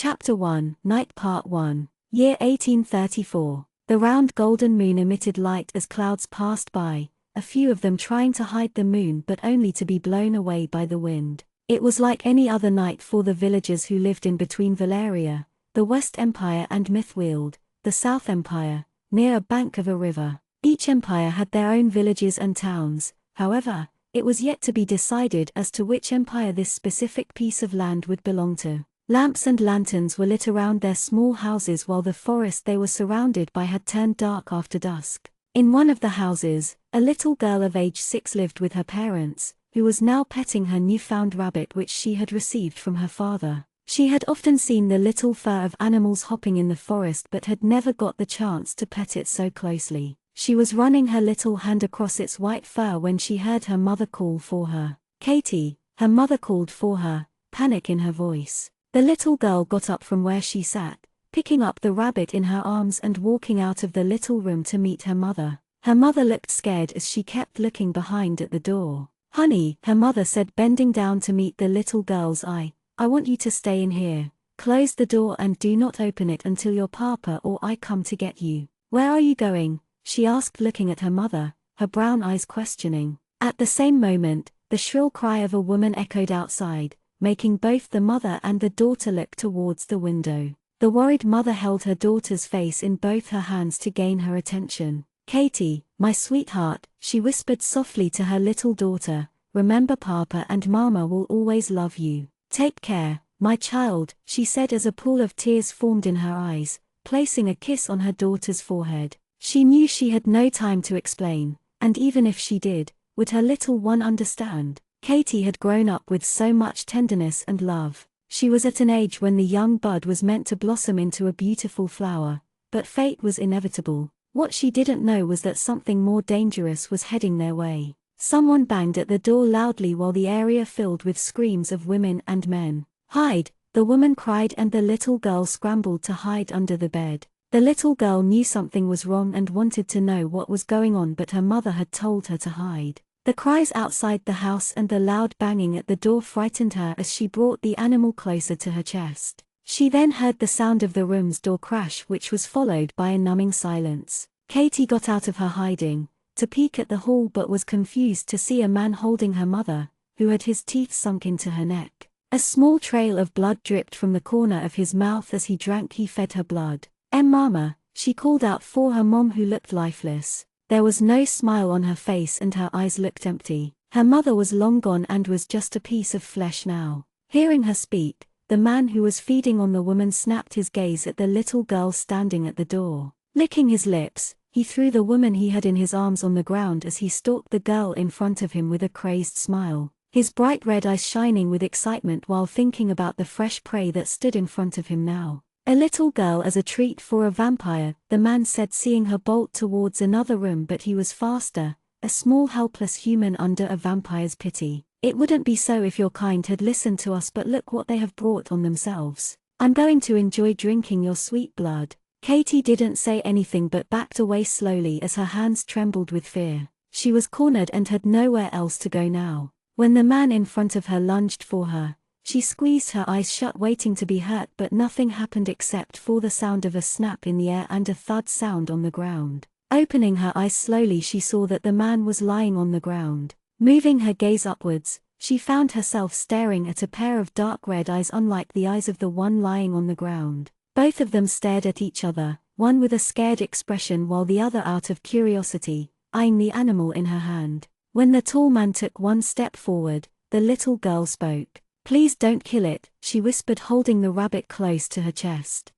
Chapter 1, Night Part 1. Year 1834. The round golden moon emitted light as clouds passed by, a few of them trying to hide the moon but only to be blown away by the wind. It was like any other night for the villagers who lived in between Valeria, the West Empire, and Mythweald, the South Empire, near a bank of a river. Each empire had their own villages and towns. However, it was yet to be decided as to which empire this specific piece of land would belong to. Lamps and lanterns were lit around their small houses while the forest they were surrounded by had turned dark after dusk. In one of the houses, a little girl of age 6 lived with her parents, who was now petting her newfound rabbit which she had received from her father. She had often seen the little fur of animals hopping in the forest but had never got the chance to pet it so closely. She was running her little hand across its white fur when she heard her mother call for her. "Katie," her mother called for her, panic in her voice. The little girl got up from where she sat, picking up the rabbit in her arms and walking out of the little room to meet her mother. Her mother looked scared as she kept looking behind at the door. "Honey," her mother said, bending down to meet the little girl's eye, "I want you to stay in here. Close the door and do not open it until your papa or I come to get you." "Where are you going?" she asked, looking at her mother, her brown eyes questioning. At the same moment, the shrill cry of a woman echoed outside, making both the mother and the daughter look towards the window. The worried mother held her daughter's face in both her hands to gain her attention. "Katie, my sweetheart," she whispered softly to her little daughter, "remember Papa and Mama will always love you. Take care, my child," she said as a pool of tears formed in her eyes, placing a kiss on her daughter's forehead. She knew she had no time to explain, and even if she did, would her little one understand? Katie had grown up with so much tenderness and love. She was at an age when the young bud was meant to blossom into a beautiful flower, but fate was inevitable. What she didn't know was that something more dangerous was heading their way. Someone banged at the door loudly while the area filled with screams of women and men. "Hide!" the woman cried, and the little girl scrambled to hide under the bed. The little girl knew something was wrong and wanted to know what was going on, but her mother had told her to hide. The cries outside the house and the loud banging at the door frightened her as she brought the animal closer to her chest. She then heard the sound of the room's door crash, which was followed by a numbing silence. Katie got out of her hiding, to peek at the hall, but was confused to see a man holding her mother, who had his teeth sunk into her neck. A small trail of blood dripped from the corner of his mouth as he drank. He fed her blood. "Mama," she called out for her mom, who looked lifeless. There was no smile on her face and her eyes looked empty. Her mother was long gone and was just a piece of flesh now. Hearing her speak, the man who was feeding on the woman snapped his gaze at the little girl standing at the door. Licking his lips, he threw the woman he had in his arms on the ground as he stalked the girl in front of him with a crazed smile, his bright red eyes shining with excitement while thinking about the fresh prey that stood in front of him now. "A little girl as a treat for a vampire," the man said, seeing her bolt towards another room, but he was faster, a small helpless human under a vampire's pity. "It wouldn't be so if your kind had listened to us, but look what they have brought on themselves. I'm going to enjoy drinking your sweet blood." Katie didn't say anything but backed away slowly as her hands trembled with fear. She was cornered and had nowhere else to go now. When the man in front of her lunged for her, she squeezed her eyes shut, waiting to be hurt, but nothing happened except for the sound of a snap in the air and a thud sound on the ground. Opening her eyes slowly, she saw that the man was lying on the ground. Moving her gaze upwards, she found herself staring at a pair of dark red eyes unlike the eyes of the one lying on the ground. Both of them stared at each other, one with a scared expression while the other out of curiosity, eyeing the animal in her hand. When the tall man took one step forward, the little girl spoke. "Please don't kill it," she whispered, holding the rabbit close to her chest.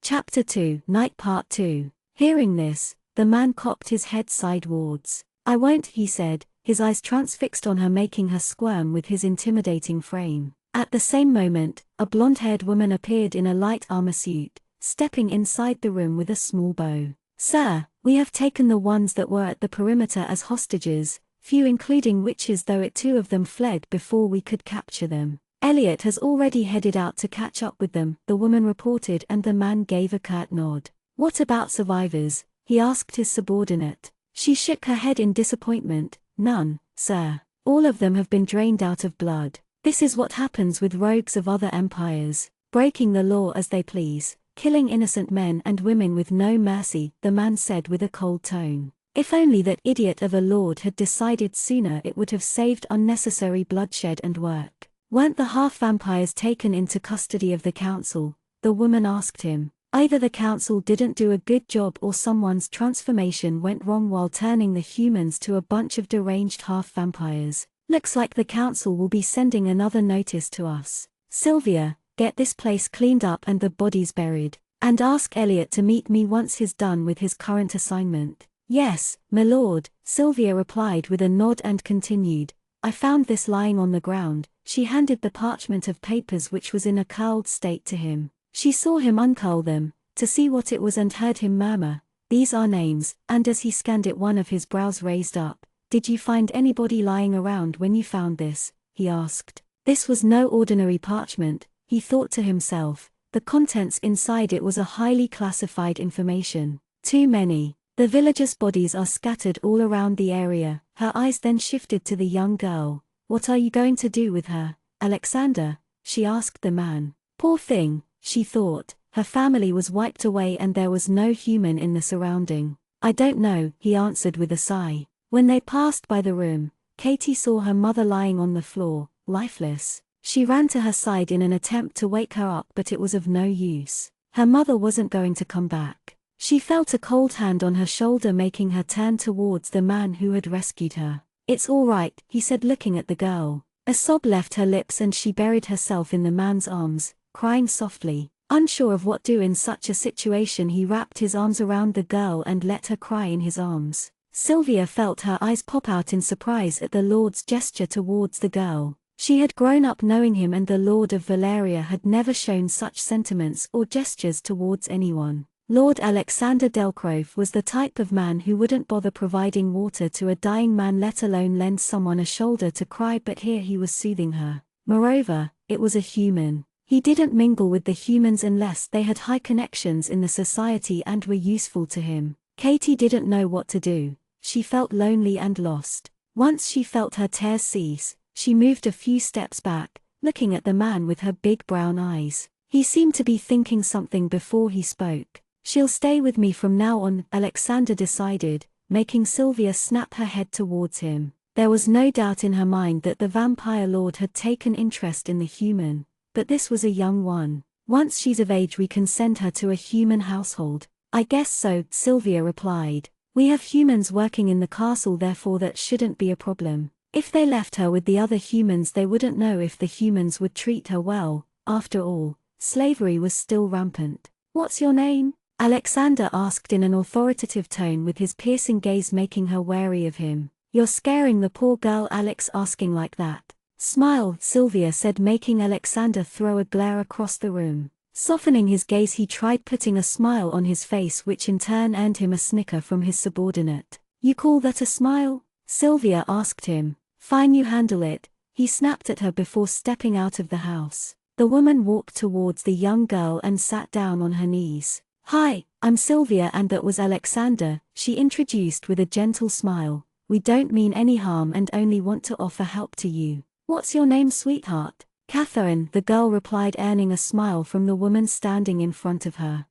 Chapter 2, Night Part 2. Hearing this, the man cocked his head sidewards. "I won't," he said, his eyes transfixed on her, making her squirm with his intimidating frame. At the same moment, a blonde-haired woman appeared in a light armor suit, stepping inside the room with a small bow. "Sir, we have taken the ones that were at the perimeter as hostages, few including witches, though it 2 of them fled before we could capture them. Elliot has already headed out to catch up with them," the woman reported, and the man gave a curt nod. "What about survivors?" he asked his subordinate. She shook her head in disappointment. "None, sir. All of them have been drained out of blood. This is what happens with rogues of other empires." breaking the law as they please, killing innocent men and women with no mercy, the man said with a cold tone. If only that idiot of a lord had decided sooner, it would have saved unnecessary bloodshed and work. Weren't the half-vampires taken into custody of the council? The woman asked him. Either the council didn't do a good job or someone's transformation went wrong while turning the humans to a bunch of deranged half-vampires. Looks like the council will be sending another notice to us. Sylvia, get this place cleaned up and the bodies buried. And ask Elliot to meet me once he's done with his current assignment. Yes, my lord, Sylvia replied with a nod and continued. I found this lying on the ground. She handed the parchment of papers which was in a curled state to him. She saw him uncurl them, to see what it was, and heard him murmur, "These are names," and as he scanned it one of his brows raised up. "Did you find anybody lying around when you found this?" he asked. This was no ordinary parchment, he thought to himself. The contents inside it was a highly classified information. Too many. The villagers' bodies are scattered all around the area. Her eyes then shifted to the young girl. "What are you going to do with her, Alexander?" she asked the man. Poor thing, she thought, her family was wiped away and there was no human in the surrounding. "I don't know," he answered with a sigh. When they passed by the room, Katie saw her mother lying on the floor, lifeless. She ran to her side in an attempt to wake her up, but it was of no use. Her mother wasn't going to come back. She felt a cold hand on her shoulder making her turn towards the man who had rescued her. "It's all right," he said, looking at the girl. A sob left her lips and she buried herself in the man's arms, crying softly. Unsure of what to do in such a situation, he wrapped his arms around the girl and let her cry in his arms. Sylvia felt her eyes pop out in surprise at the Lord's gesture towards the girl. She had grown up knowing him, and the Lord of Valeria had never shown such sentiments or gestures towards anyone. Lord Alexander Delcroix was the type of man who wouldn't bother providing water to a dying man, let alone lend someone a shoulder to cry, but here he was soothing her. Moreover, it was a human. He didn't mingle with the humans unless they had high connections in the society and were useful to him. Katie didn't know what to do. She felt lonely and lost. Once she felt her tears cease, she moved a few steps back, looking at the man with her big brown eyes. He seemed to be thinking something before he spoke. "She'll stay with me from now on," Alexander decided, making Sylvia snap her head towards him. There was no doubt in her mind that the vampire lord had taken interest in the human, but this was a young one. "Once she's of age we can send her to a human household." "I guess so," Sylvia replied. "We have humans working in the castle, therefore that shouldn't be a problem. If they left her with the other humans they wouldn't know if the humans would treat her well. After all, slavery was still rampant." "What's your name?" Alexander asked in an authoritative tone, with his piercing gaze making her wary of him. "You're scaring the poor girl, Alex, asking like that." "Smile," Sylvia said, making Alexander throw a glare across the room. Softening his gaze, he tried putting a smile on his face, which in turn earned him a snicker from his subordinate. "You call that a smile?" Sylvia asked him. "Fine, you handle it," he snapped at her before stepping out of the house. The woman walked towards the young girl and sat down on her knees. "Hi, I'm Sylvia and that was Alexander," she introduced with a gentle smile. "We don't mean any harm and only want to offer help to you." "What's your name, sweetheart?" "Catherine," the girl replied, earning a smile from the woman standing in front of her.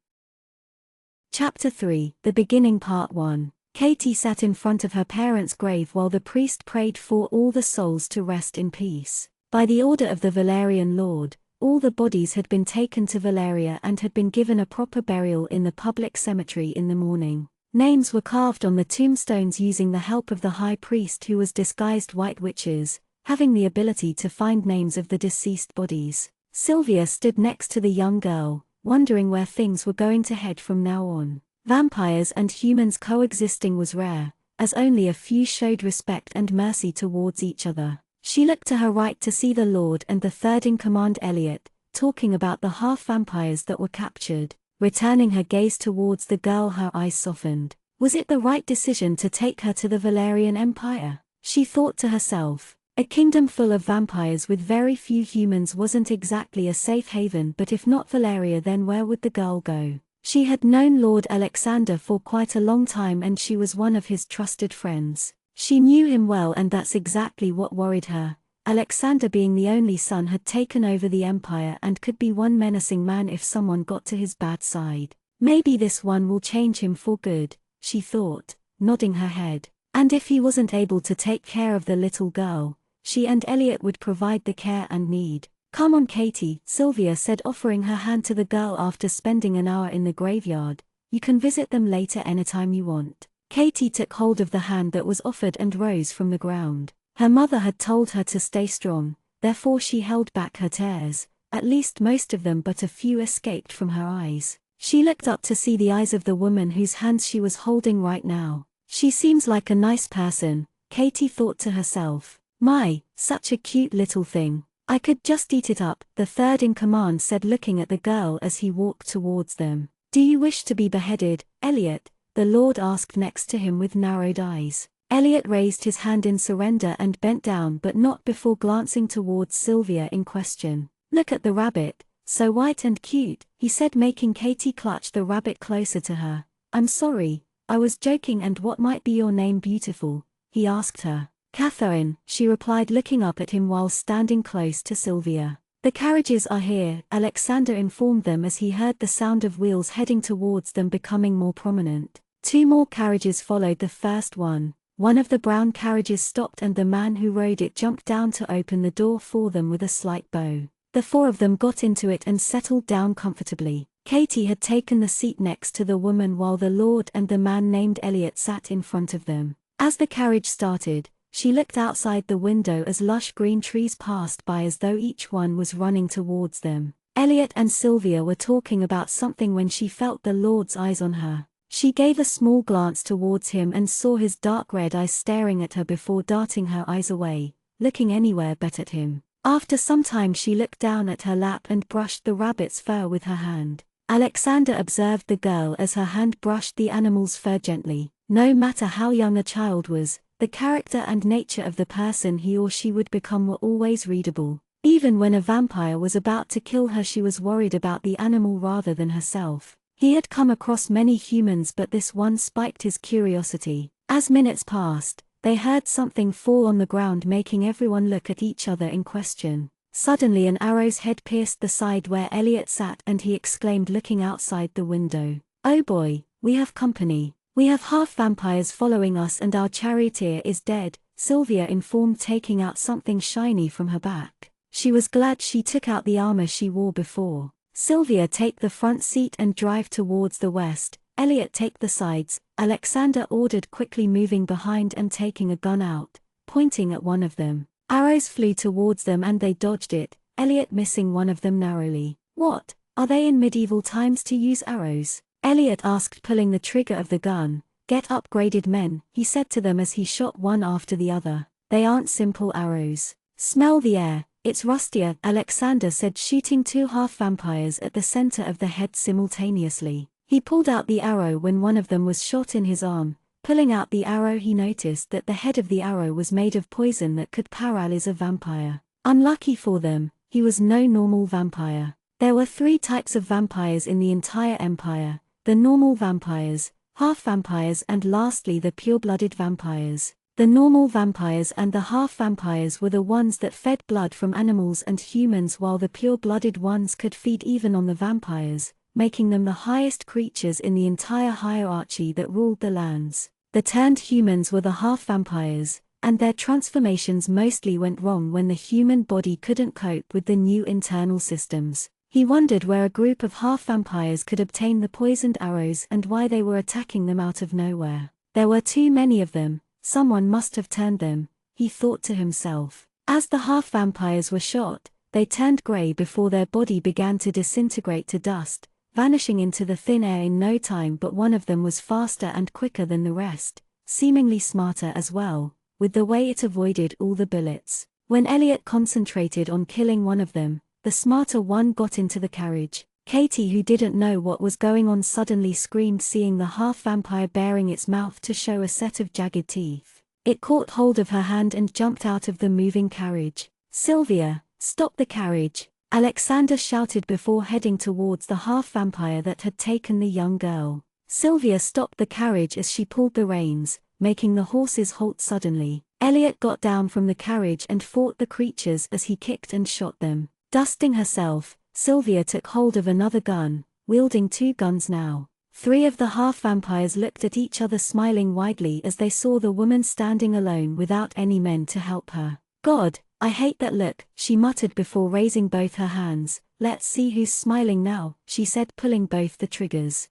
Chapter 3, The Beginning, Part 1. Katie sat in front of her parents' grave while the priest prayed for all the souls to rest in peace. By the order of the Valerian lord, all the bodies had been taken to Valeria and had been given a proper burial in the public cemetery in the morning. Names were carved on the tombstones using the help of the high priest, who was disguised white witches, having the ability to find names of the deceased bodies. Sylvia stood next to the young girl, wondering where things were going to head from now on. Vampires and humans coexisting was rare, as only a few showed respect and mercy towards each other. She looked to her right to see the Lord and the third-in-command Elliot, talking about the half-vampires that were captured. Returning her gaze towards the girl, her eyes softened. Was it the right decision to take her to the Valerian Empire? She thought to herself. A kingdom full of vampires with very few humans wasn't exactly a safe haven, but if not Valeria, then where would the girl go? She had known Lord Alexander for quite a long time and she was one of his trusted friends. She knew him well, and that's exactly what worried her. Alexander, being the only son, had taken over the empire and could be one menacing man if someone got to his bad side. Maybe this one will change him for good, she thought, nodding her head. And if he wasn't able to take care of the little girl, she and Elliot would provide the care and need. "Come on, Katie," Sylvia said, offering her hand to the girl after spending an hour in the graveyard. "You can visit them later anytime you want." Katie took hold of the hand that was offered and rose from the ground. Her mother had told her to stay strong, therefore she held back her tears. At least most of them, but a few escaped from her eyes. She looked up to see the eyes of the woman whose hands she was holding right now. "She seems like a nice person," Katie thought to herself. "My, such a cute little thing. I could just eat it up," the third in command said, looking at the girl as he walked towards them. "Do you wish to be beheaded, Elliot?" the Lord asked next to him with narrowed eyes. Elliot raised his hand in surrender and bent down, but not before glancing towards Sylvia in question. "Look at the rabbit, so white and cute," he said, making Katie clutch the rabbit closer to her. "I'm sorry, I was joking. And what might be your name, beautiful?" he asked her. "Catherine," she replied, looking up at him while standing close to Sylvia. "The carriages are here," Alexander informed them as he heard the sound of wheels heading towards them becoming more prominent. 2 more carriages followed the first one. One of the brown carriages stopped and the man who rode it jumped down to open the door for them with a slight bow. The 4 of them got into it and settled down comfortably. Katie had taken the seat next to the woman while the Lord and the man named Elliot sat in front of them. As the carriage started, she looked outside the window as lush green trees passed by as though each one was running towards them. Elliot and Sylvia were talking about something when she felt the Lord's eyes on her. She gave a small glance towards him and saw his dark red eyes staring at her before darting her eyes away, looking anywhere but at him. After some time she looked down at her lap and brushed the rabbit's fur with her hand. Alexander observed the girl as her hand brushed the animal's fur gently. No matter how young a child was, the character and nature of the person he or she would become were always readable. Even when a vampire was about to kill her, she was worried about the animal rather than herself. He had come across many humans, but this one spiked his curiosity. As minutes passed, they heard something fall on the ground, making everyone look at each other in question. Suddenly an arrow's head pierced the side where Elliot sat and he exclaimed, looking outside the window, "Oh boy, we have company. We have half vampires following us and our charioteer is dead," Sylvia informed, taking out something shiny from her back. She was glad she took out the armor she wore before. "Sylvia, take the front seat and drive towards the west. Elliot, take the sides," Alexander ordered, quickly moving behind and taking a gun out, pointing at one of them. Arrows flew towards them and they dodged it, Elliot missing one of them narrowly. "What, are they in medieval times to use arrows?" Elliot asked, pulling the trigger of the gun. "Get upgraded men," he said to them as he shot one after the other. "They aren't simple arrows. Smell the air, it's rustier," Alexander said, shooting 2 half-vampires at the center of the head simultaneously. He pulled out the arrow when one of them was shot in his arm. Pulling out the arrow, he noticed that the head of the arrow was made of poison that could paralyze a vampire. Unlucky for them, he was no normal vampire. There were 3 types of vampires in the entire empire: the normal vampires, half-vampires and lastly the pure-blooded vampires. The normal vampires and the half-vampires were the ones that fed blood from animals and humans, while the pure-blooded ones could feed even on the vampires, making them the highest creatures in the entire hierarchy that ruled the lands. The turned humans were the half-vampires, and their transformations mostly went wrong when the human body couldn't cope with the new internal systems. He wondered where a group of half-vampires could obtain the poisoned arrows and why they were attacking them out of nowhere. There were too many of them, someone must have turned them, he thought to himself. As the half-vampires were shot, they turned grey before their body began to disintegrate to dust, vanishing into the thin air in no time. But one of them was faster and quicker than the rest, seemingly smarter as well, with the way it avoided all the bullets. When Elliot concentrated on killing one of them, the smarter one got into the carriage. Katie, who didn't know what was going on, suddenly screamed, seeing the half-vampire baring its mouth to show a set of jagged teeth. It caught hold of her hand and jumped out of the moving carriage. "Sylvia, stop the carriage!" Alexander shouted before heading towards the half-vampire that had taken the young girl. Sylvia stopped the carriage as she pulled the reins, making the horses halt suddenly. Elliot got down from the carriage and fought the creatures as he kicked and shot them. Dusting herself, Sylvia took hold of another gun, wielding 2 guns now. 3 of the half-vampires looked at each other smiling widely as they saw the woman standing alone without any men to help her. "God, I hate that look," she muttered before raising both her hands. "Let's see who's smiling now," she said, pulling both the triggers.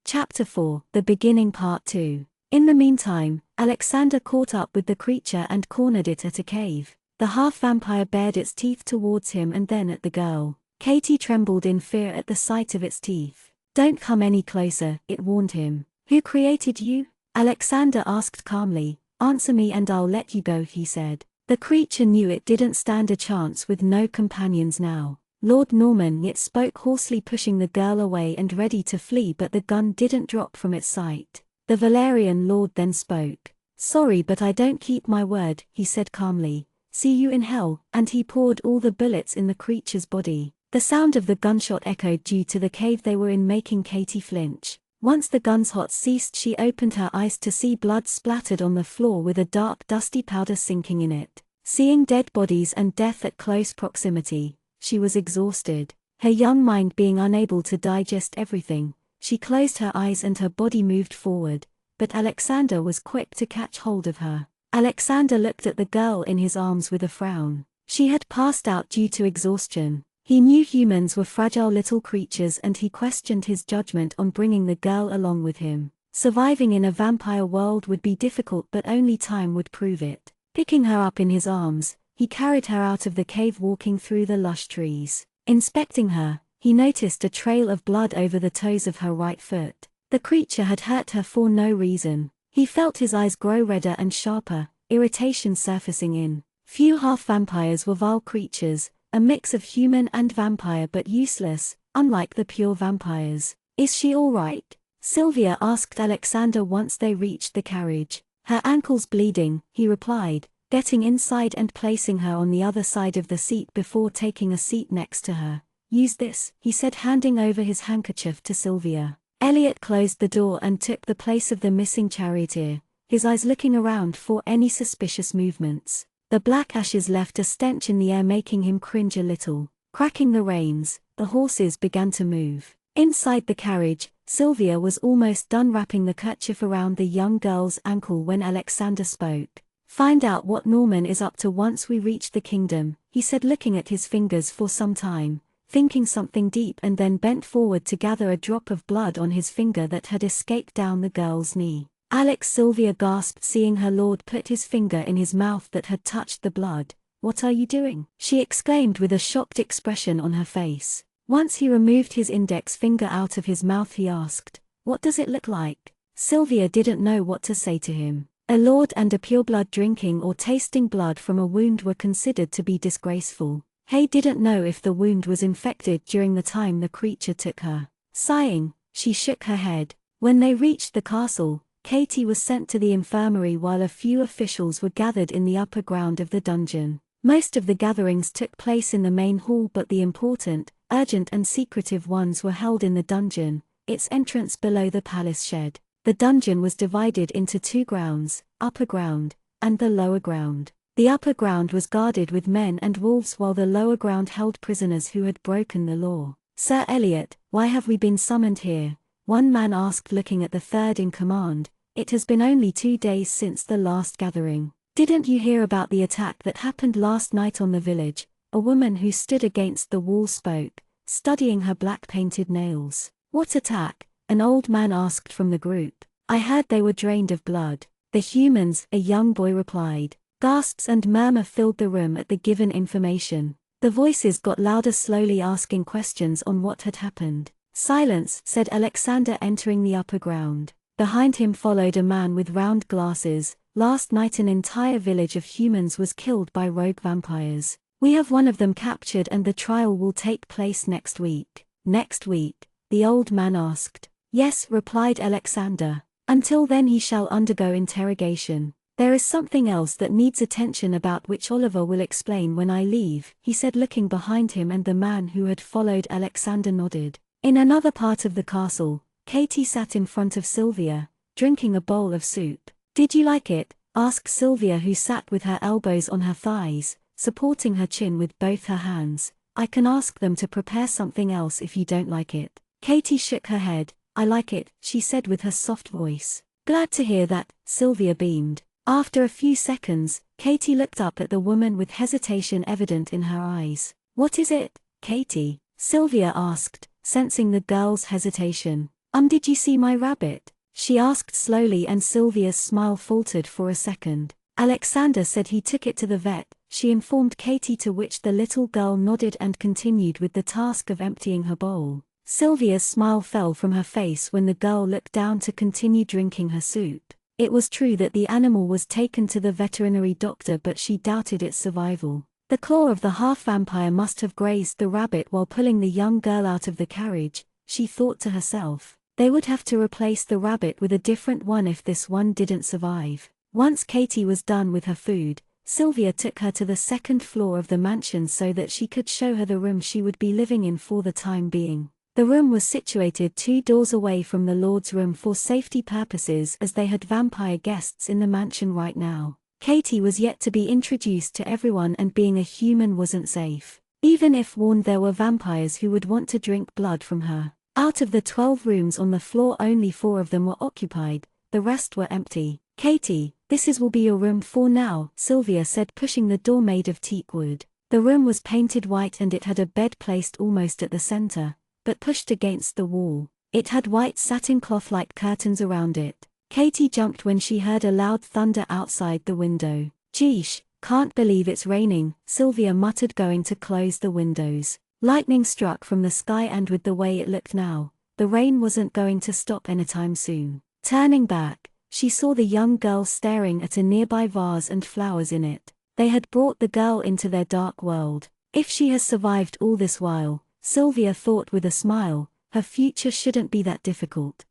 Chapter 4, The Beginning Part 2. In the meantime, Alexander caught up with the creature and cornered it at a cave. The half-vampire bared its teeth towards him and then at the girl. Katie trembled in fear at the sight of its teeth. "Don't come any closer," it warned him. "Who created you?" Alexander asked calmly. "Answer me and I'll let you go," he said. The creature knew it didn't stand a chance with no companions now. "Lord Norman," it spoke hoarsely, pushing the girl away and ready to flee, but the gun didn't drop from its sight. The Valerian lord then spoke. "Sorry, but I don't keep my word," he said calmly. "See you in hell," and he poured all the bullets in the creature's body. The sound of the gunshot echoed due to the cave they were in, making Katie flinch. Once the gunshot ceased, she opened her eyes to see blood splattered on the floor with a dark dusty powder sinking in it. Seeing dead bodies and death at close proximity, she was exhausted. Her young mind being unable to digest everything, she closed her eyes and her body moved forward, but Alexander was quick to catch hold of her. Alexander looked at the girl in his arms with a frown. She had passed out due to exhaustion. He knew humans were fragile little creatures and he questioned his judgment on bringing the girl along with him. Surviving in a vampire world would be difficult, but only time would prove it. Picking her up in his arms, he carried her out of the cave, walking through the lush trees. Inspecting her, he noticed a trail of blood over the toes of her right foot. The creature had hurt her for no reason. He felt his eyes grow redder and sharper, irritation surfacing in. Few half-vampires were vile creatures, a mix of human and vampire, but useless, unlike the pure vampires. "Is she all right?" Sylvia asked Alexander once they reached the carriage. "Her ankle's bleeding," he replied, getting inside and placing her on the other side of the seat before taking a seat next to her. "Use this," he said, handing over his handkerchief to Sylvia. Elliot closed the door and took the place of the missing charioteer, his eyes looking around for any suspicious movements. The black ashes left a stench in the air, making him cringe a little. Cracking the reins, the horses began to move. Inside the carriage, Sylvia was almost done wrapping the kerchief around the young girl's ankle when Alexander spoke. "Find out what Norman is up to once we reach the kingdom," he said, looking at his fingers for some time, thinking something deep, and then bent forward to gather a drop of blood on his finger that had escaped down the girl's knee. "Alex," Sylvia gasped, seeing her lord put his finger in his mouth that had touched the blood. "What are you doing?" she exclaimed with a shocked expression on her face. Once he removed his index finger out of his mouth, he asked, "What does it look like?" Sylvia didn't know what to say to him. A lord and a pureblood drinking or tasting blood from a wound were considered to be disgraceful. Hay didn't know if the wound was infected during the time the creature took her. Sighing, she shook her head. When they reached the castle, Katie was sent to the infirmary while a few officials were gathered in the upper ground of the dungeon. Most of the gatherings took place in the main hall, but the important, urgent and secretive ones were held in the dungeon, its entrance below the palace shed. The dungeon was divided into 2 grounds, upper ground, and the lower ground. The upper ground was guarded with men and wolves, while the lower ground held prisoners who had broken the law. "Sir Elliot, why have we been summoned here?" one man asked, looking at the third in command. "It has been only 2 days since the last gathering. Didn't you hear about the attack that happened last night on the village?" A woman who stood against the wall spoke, studying her black painted nails. "What attack?" an old man asked from the group. "I heard they were drained of blood." "The humans," a young boy replied. Gasps and murmur filled the room at the given information. The voices got louder, slowly asking questions on what had happened. "Silence," said Alexander, entering the upper ground. Behind him followed a man with round glasses. "Last night an entire village of humans was killed by rogue vampires. We have one of them captured and the trial will take place next week." "Next week?" the old man asked. "Yes," replied Alexander. "Until then he shall undergo interrogation. There is something else that needs attention, about which Oliver will explain when I leave," he said, looking behind him, and the man who had followed Alexander nodded. In another part of the castle, Katie sat in front of Sylvia, drinking a bowl of soup. "Did you like it?" asked Sylvia, who sat with her elbows on her thighs, supporting her chin with both her hands. I can ask them to prepare something else if you don't like it. Katie shook her head. I like it, she said with her soft voice. Glad to hear that, Sylvia beamed. After a few seconds, Katie looked up at the woman with hesitation evident in her eyes. What is it, Katie? Sylvia asked, sensing the girl's hesitation. Did you see my rabbit? She asked slowly, and Sylvia's smile faltered for a second. Alexander said he took it to the vet, she informed Katie, to which the little girl nodded and continued with the task of emptying her bowl. Sylvia's smile fell from her face when the girl looked down to continue drinking her soup. It was true that the animal was taken to the veterinary doctor, but she doubted its survival. The claw of the half-vampire must have grazed the rabbit while pulling the young girl out of the carriage, she thought to herself. They would have to replace the rabbit with a different one if this one didn't survive. Once Katie was done with her food, Sylvia took her to the second floor of the mansion so that she could show her the room she would be living in for the time being. The room was situated 2 doors away from the Lord's room for safety purposes, as they had vampire guests in the mansion right now. Katie was yet to be introduced to everyone, and being a human wasn't safe. Even if warned, there were vampires who would want to drink blood from her. Out of the 12 rooms on the floor, only 4 of them were occupied, the rest were empty. Katie, this will be your room for now, Sylvia said, pushing the door made of teak wood. The room was painted white and it had a bed placed almost at the center, but pushed against the wall. It had white satin cloth-like curtains around it. Katie jumped when she heard a loud thunder outside the window. Geesh, can't believe it's raining, Sylvia muttered, going to close the windows. Lightning struck from the sky, and with the way it looked now, the rain wasn't going to stop anytime soon. Turning back, she saw the young girl staring at a nearby vase and flowers in it. They had brought the girl into their dark world. If she has survived all this while, Sylvia thought with a smile, her future shouldn't be that difficult.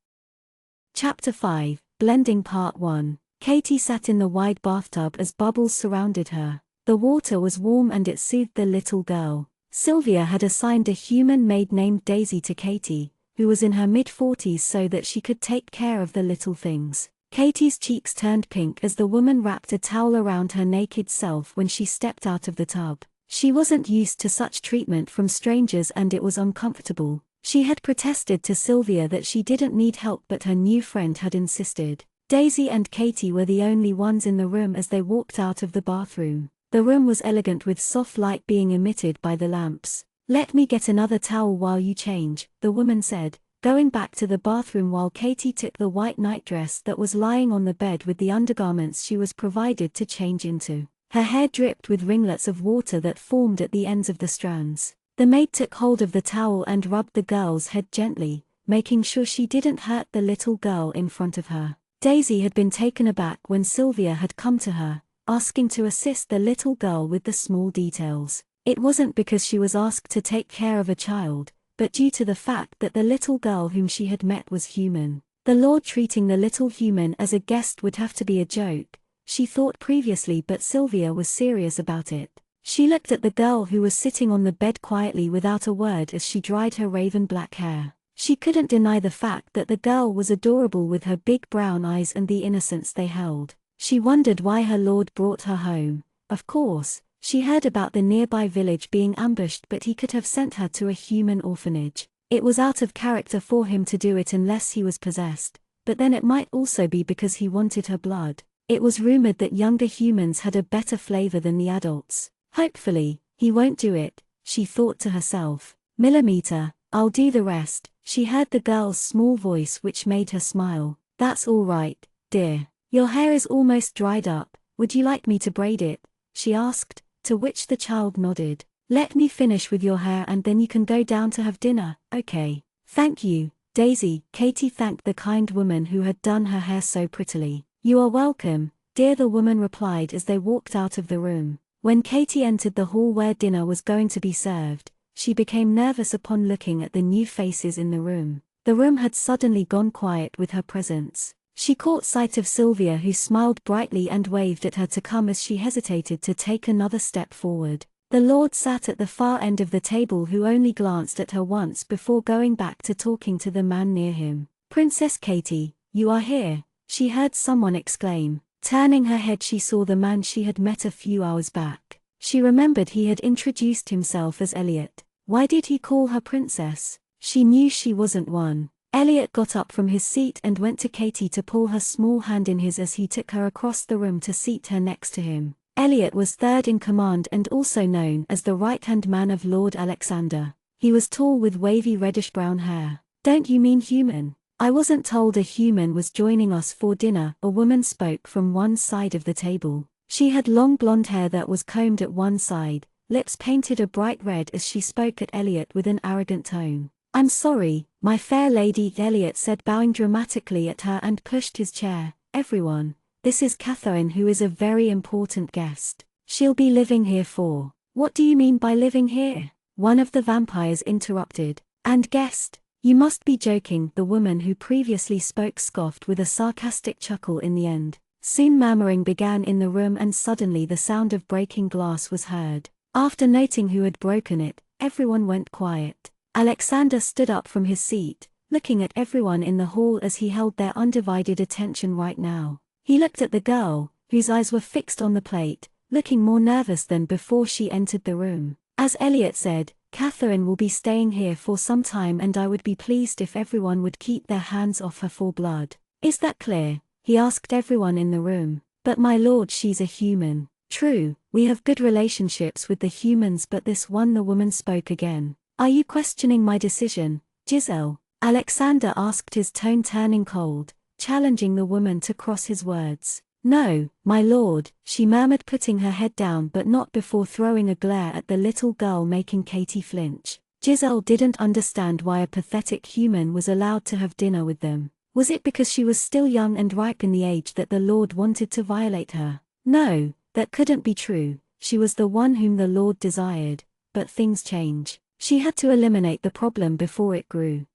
Chapter 5, Blending Part 1. Katie sat in the wide bathtub as bubbles surrounded her. The water was warm and it soothed the little girl. Sylvia had assigned a human maid named Daisy to Katie, who was in her mid-40s, so that she could take care of the little things. Katie's cheeks turned pink as the woman wrapped a towel around her naked self when she stepped out of the tub. She wasn't used to such treatment from strangers and it was uncomfortable. She had protested to Sylvia that she didn't need help, but her new friend had insisted. Daisy and Katie were the only ones in the room as they walked out of the bathroom. The room was elegant, with soft light being emitted by the lamps. Let me get another towel while you change, the woman said, going back to the bathroom while Katie took the white nightdress that was lying on the bed with the undergarments she was provided to change into. Her hair dripped with ringlets of water that formed at the ends of the strands. The maid took hold of the towel and rubbed the girl's head gently, making sure she didn't hurt the little girl in front of her. Daisy had been taken aback when Sylvia had come to her, asking to assist the little girl with the small details. It wasn't because she was asked to take care of a child, but due to the fact that the little girl whom she had met was human. The Lord treating the little human as a guest would have to be a joke, she thought previously, but Sylvia was serious about it. She looked at the girl who was sitting on the bed quietly without a word as she dried her raven black hair. She couldn't deny the fact that the girl was adorable with her big brown eyes and the innocence they held. She wondered why her lord brought her home. Of course, she heard about the nearby village being ambushed, but he could have sent her to a human orphanage. It was out of character for him to do it unless he was possessed, but then it might also be because he wanted her blood. It was rumored that younger humans had a better flavor than the adults. Hopefully, he won't do it, she thought to herself. Millimeter, I'll do the rest, she heard the girl's small voice, which made her smile. That's all right, dear. Your hair is almost dried up, would you like me to braid it? She asked, to which the child nodded. Let me finish with your hair and then you can go down to have dinner, okay? Thank you, Daisy, Katie thanked the kind woman who had done her hair so prettily. You are welcome, dear, the woman replied as they walked out of the room. When Katie entered the hall where dinner was going to be served, she became nervous upon looking at the new faces in the room. The room had suddenly gone quiet with her presence. She caught sight of Sylvia, who smiled brightly and waved at her to come as she hesitated to take another step forward. The Lord sat at the far end of the table, who only glanced at her once before going back to talking to the man near him. Princess Katie, you are here, she heard someone exclaim. Turning her head, she saw the man she had met a few hours back. She remembered he had introduced himself as Elliot. Why did he call her princess? She knew she wasn't one. Elliot got up from his seat and went to Katie to pull her small hand in his as he took her across the room to seat her next to him. Elliot was third in command and also known as the right-hand man of Lord Alexander. He was tall with wavy reddish-brown hair. "Don't you mean human? I wasn't told a human was joining us for dinner," a woman spoke from one side of the table. She had long blonde hair that was combed at one side, lips painted a bright red as she spoke at Elliot with an arrogant tone. "I'm sorry, my fair lady," Elliot said, bowing dramatically at her and pushed his chair. "Everyone, this is Catherine, who is a very important guest. She'll be living here for—" "What do you mean by living here?" one of the vampires interrupted. "And guest? You must be joking," the woman who previously spoke scoffed with a sarcastic chuckle in the end. Soon murmuring began in the room and suddenly the sound of breaking glass was heard. After noting who had broken it, everyone went quiet. Alexander stood up from his seat, looking at everyone in the hall as he held their undivided attention right now. He looked at the girl, whose eyes were fixed on the plate, looking more nervous than before she entered the room. As Elliot said, "Catherine will be staying here for some time and I would be pleased if everyone would keep their hands off her for blood. Is that clear?" he asked everyone in the room. "But my lord, she's a human." "True, we have good relationships with the humans, but this one," the woman spoke again. "Are you questioning my decision, Giselle?" Alexander asked, his tone turning cold, challenging the woman to cross his words. "No, my lord," she murmured, putting her head down but not before throwing a glare at the little girl, making Katie flinch. Giselle didn't understand why a pathetic human was allowed to have dinner with them. Was it because she was still young and ripe in the age that the Lord wanted to violate her? No, that couldn't be true. She was the one whom the Lord desired. But things change. She had to eliminate the problem before it grew.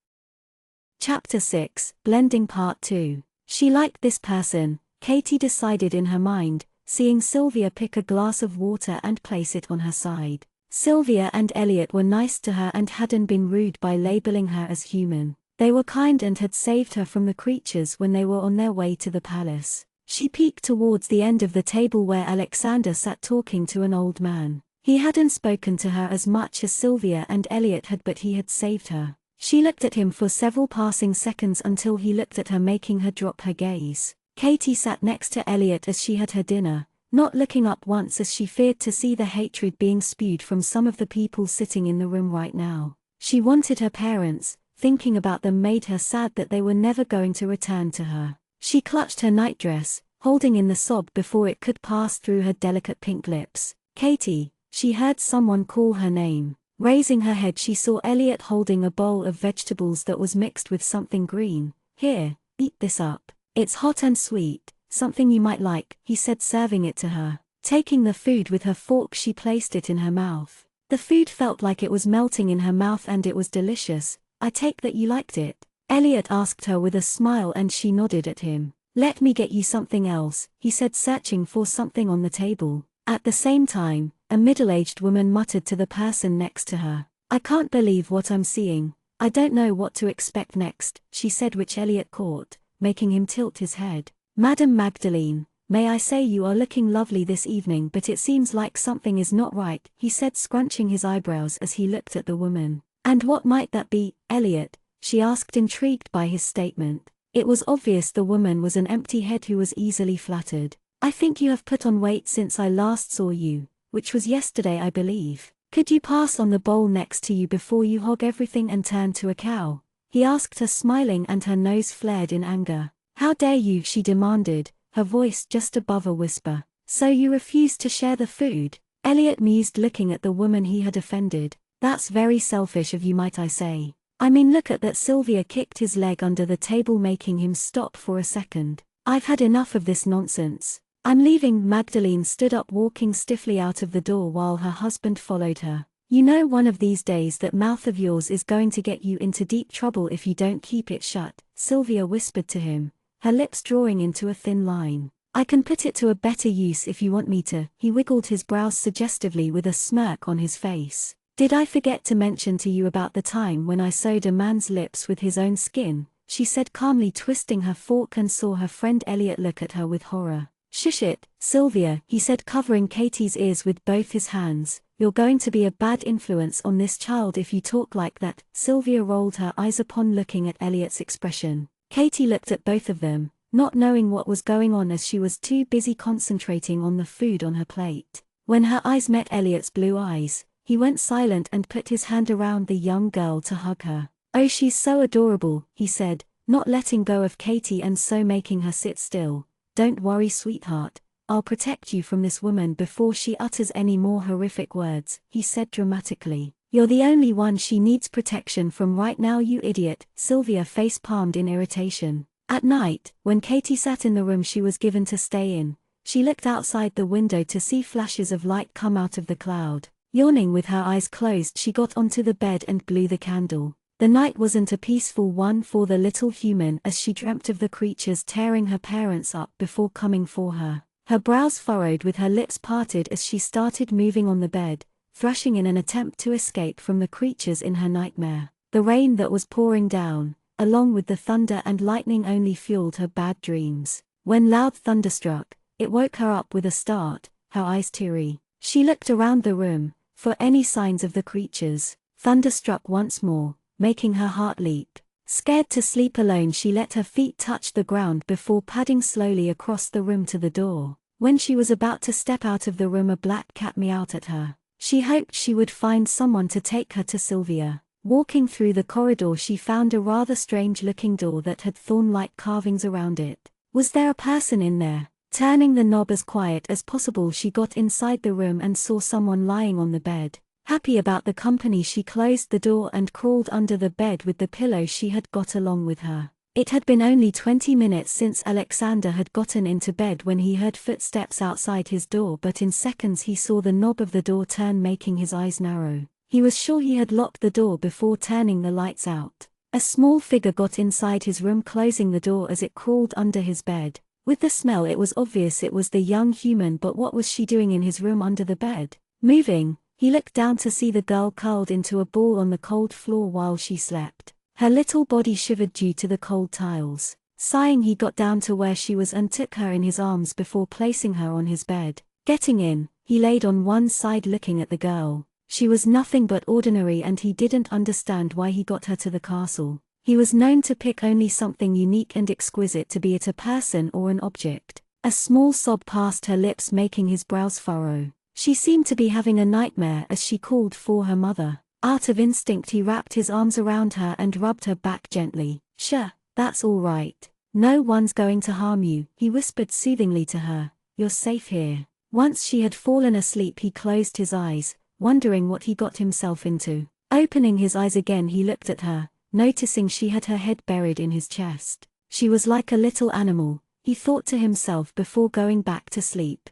Chapter 6, Blending Part 2. She liked this person, Katie decided in her mind, seeing Sylvia pick a glass of water and place it on her side. Sylvia and Elliot were nice to her and hadn't been rude by labeling her as human. They were kind and had saved her from the creatures when they were on their way to the palace. She peeked towards the end of the table where Alexander sat talking to an old man. He hadn't spoken to her as much as Sylvia and Elliot had, but he had saved her. She looked at him for several passing seconds until he looked at her, making her drop her gaze. Katie sat next to Elliot as she had her dinner, not looking up once as she feared to see the hatred being spewed from some of the people sitting in the room right now. She wanted her parents. Thinking about them made her sad that they were never going to return to her. She clutched her nightdress, holding in the sob before it could pass through her delicate pink lips. "Katie," she heard someone call her name. Raising her head, she saw Elliot holding a bowl of vegetables that was mixed with something green. "Here, eat this up. It's hot and sweet, something you might like," he said, serving it to her. Taking the food with her fork, she placed it in her mouth. The food felt like it was melting in her mouth and it was delicious. "I take that you liked it?" Elliot asked her with a smile and she nodded at him. "Let me get you something else," he said, searching for something on the table. At the same time, a middle-aged woman muttered to the person next to her. "I can't believe what I'm seeing. I don't know what to expect next," she said, which Elliot caught, making him tilt his head. "Madam Magdalene, may I say you are looking lovely this evening, but it seems like something is not right," he said, scrunching his eyebrows as he looked at the woman. "And what might that be, Elliot?" she asked, intrigued by his statement. It was obvious the woman was an empty head who was easily flattered. "I think you have put on weight since I last saw you, which was yesterday, I believe. Could you pass on the bowl next to you before you hog everything and turn to a cow?" he asked her, smiling, and her nose flared in anger. "How dare you?" she demanded, her voice just above a whisper. "So you refused to share the food?" Elliot mused, looking at the woman he had offended. "That's very selfish of you, might I say. I mean, look at that." Sylvia kicked his leg under the table, making him stop for a second. "I've had enough of this nonsense. I'm leaving." Magdalene stood up, walking stiffly out of the door while her husband followed her. "You know, one of these days that mouth of yours is going to get you into deep trouble if you don't keep it shut," Sylvia whispered to him, her lips drawing into a thin line. "I can put it to a better use if you want me to." He wiggled his brows suggestively with a smirk on his face. "Did I forget to mention to you about the time when I sewed a man's lips with his own skin?" she said calmly, twisting her fork, and saw her friend Elliot look at her with horror. "Shush it, Sylvia," he said, covering Katie's ears with both his hands. "You're going to be a bad influence on this child if you talk like that." Sylvia rolled her eyes upon looking at Elliot's expression. Katie looked at both of them, not knowing what was going on as she was too busy concentrating on the food on her plate. When her eyes met Elliot's blue eyes, he went silent and put his hand around the young girl to hug her. "Oh, she's so adorable," he said, not letting go of Katie and so making her sit still. "Don't worry, sweetheart, I'll protect you from this woman before she utters any more horrific words," he said dramatically. "You're the only one she needs protection from right now, you idiot." Sylvia face-palmed in irritation. At night, when Katie sat in the room she was given to stay in, she looked outside the window to see flashes of light come out of the cloud. Yawning with her eyes closed, she got onto the bed and blew the candle. The night wasn't a peaceful one for the little human as she dreamt of the creatures tearing her parents up before coming for her. Her brows furrowed with her lips parted as she started moving on the bed, thrashing in an attempt to escape from the creatures in her nightmare. The rain that was pouring down, along with the thunder and lightning, only fueled her bad dreams. When loud thunder struck, it woke her up with a start, her eyes teary. She looked around the room for any signs of the creatures. Thunder struck once more, making her heart leap. Scared to sleep alone, she let her feet touch the ground before padding slowly across the room to the door. When she was about to step out of the room, a black cat meowed at her. She hoped she would find someone to take her to Sylvia. Walking through the corridor, she found a rather strange-looking door that had thorn-like carvings around it. Was there a person in there? Turning the knob as quiet as possible, she got inside the room and saw someone lying on the bed. Happy about the company, she closed the door and crawled under the bed with the pillow she had got along with her. It had been only 20 minutes since Alexander had gotten into bed when he heard footsteps outside his door, but in seconds he saw the knob of the door turn, making his eyes narrow. He was sure he had locked the door before turning the lights out. A small figure got inside his room, closing the door as it crawled under his bed. With the smell, it was obvious it was the young human, but what was she doing in his room under the bed? Moving. He looked down to see the girl curled into a ball on the cold floor while she slept. Her little body shivered due to the cold tiles. Sighing, he got down to where she was and took her in his arms before placing her on his bed. Getting in, he laid on one side looking at the girl. She was nothing but ordinary and he didn't understand why he got her to the castle. He was known to pick only something unique and exquisite, to be it a person or an object. A small sob passed her lips, making his brows furrow. She seemed to be having a nightmare as she called for her mother. Out of instinct, he wrapped his arms around her and rubbed her back gently. "Sure, that's all right. No one's going to harm you," he whispered soothingly to her. "You're safe here." Once she had fallen asleep, he closed his eyes, wondering what he got himself into. Opening his eyes again, he looked at her, noticing she had her head buried in his chest. She was like a little animal, he thought to himself before going back to sleep.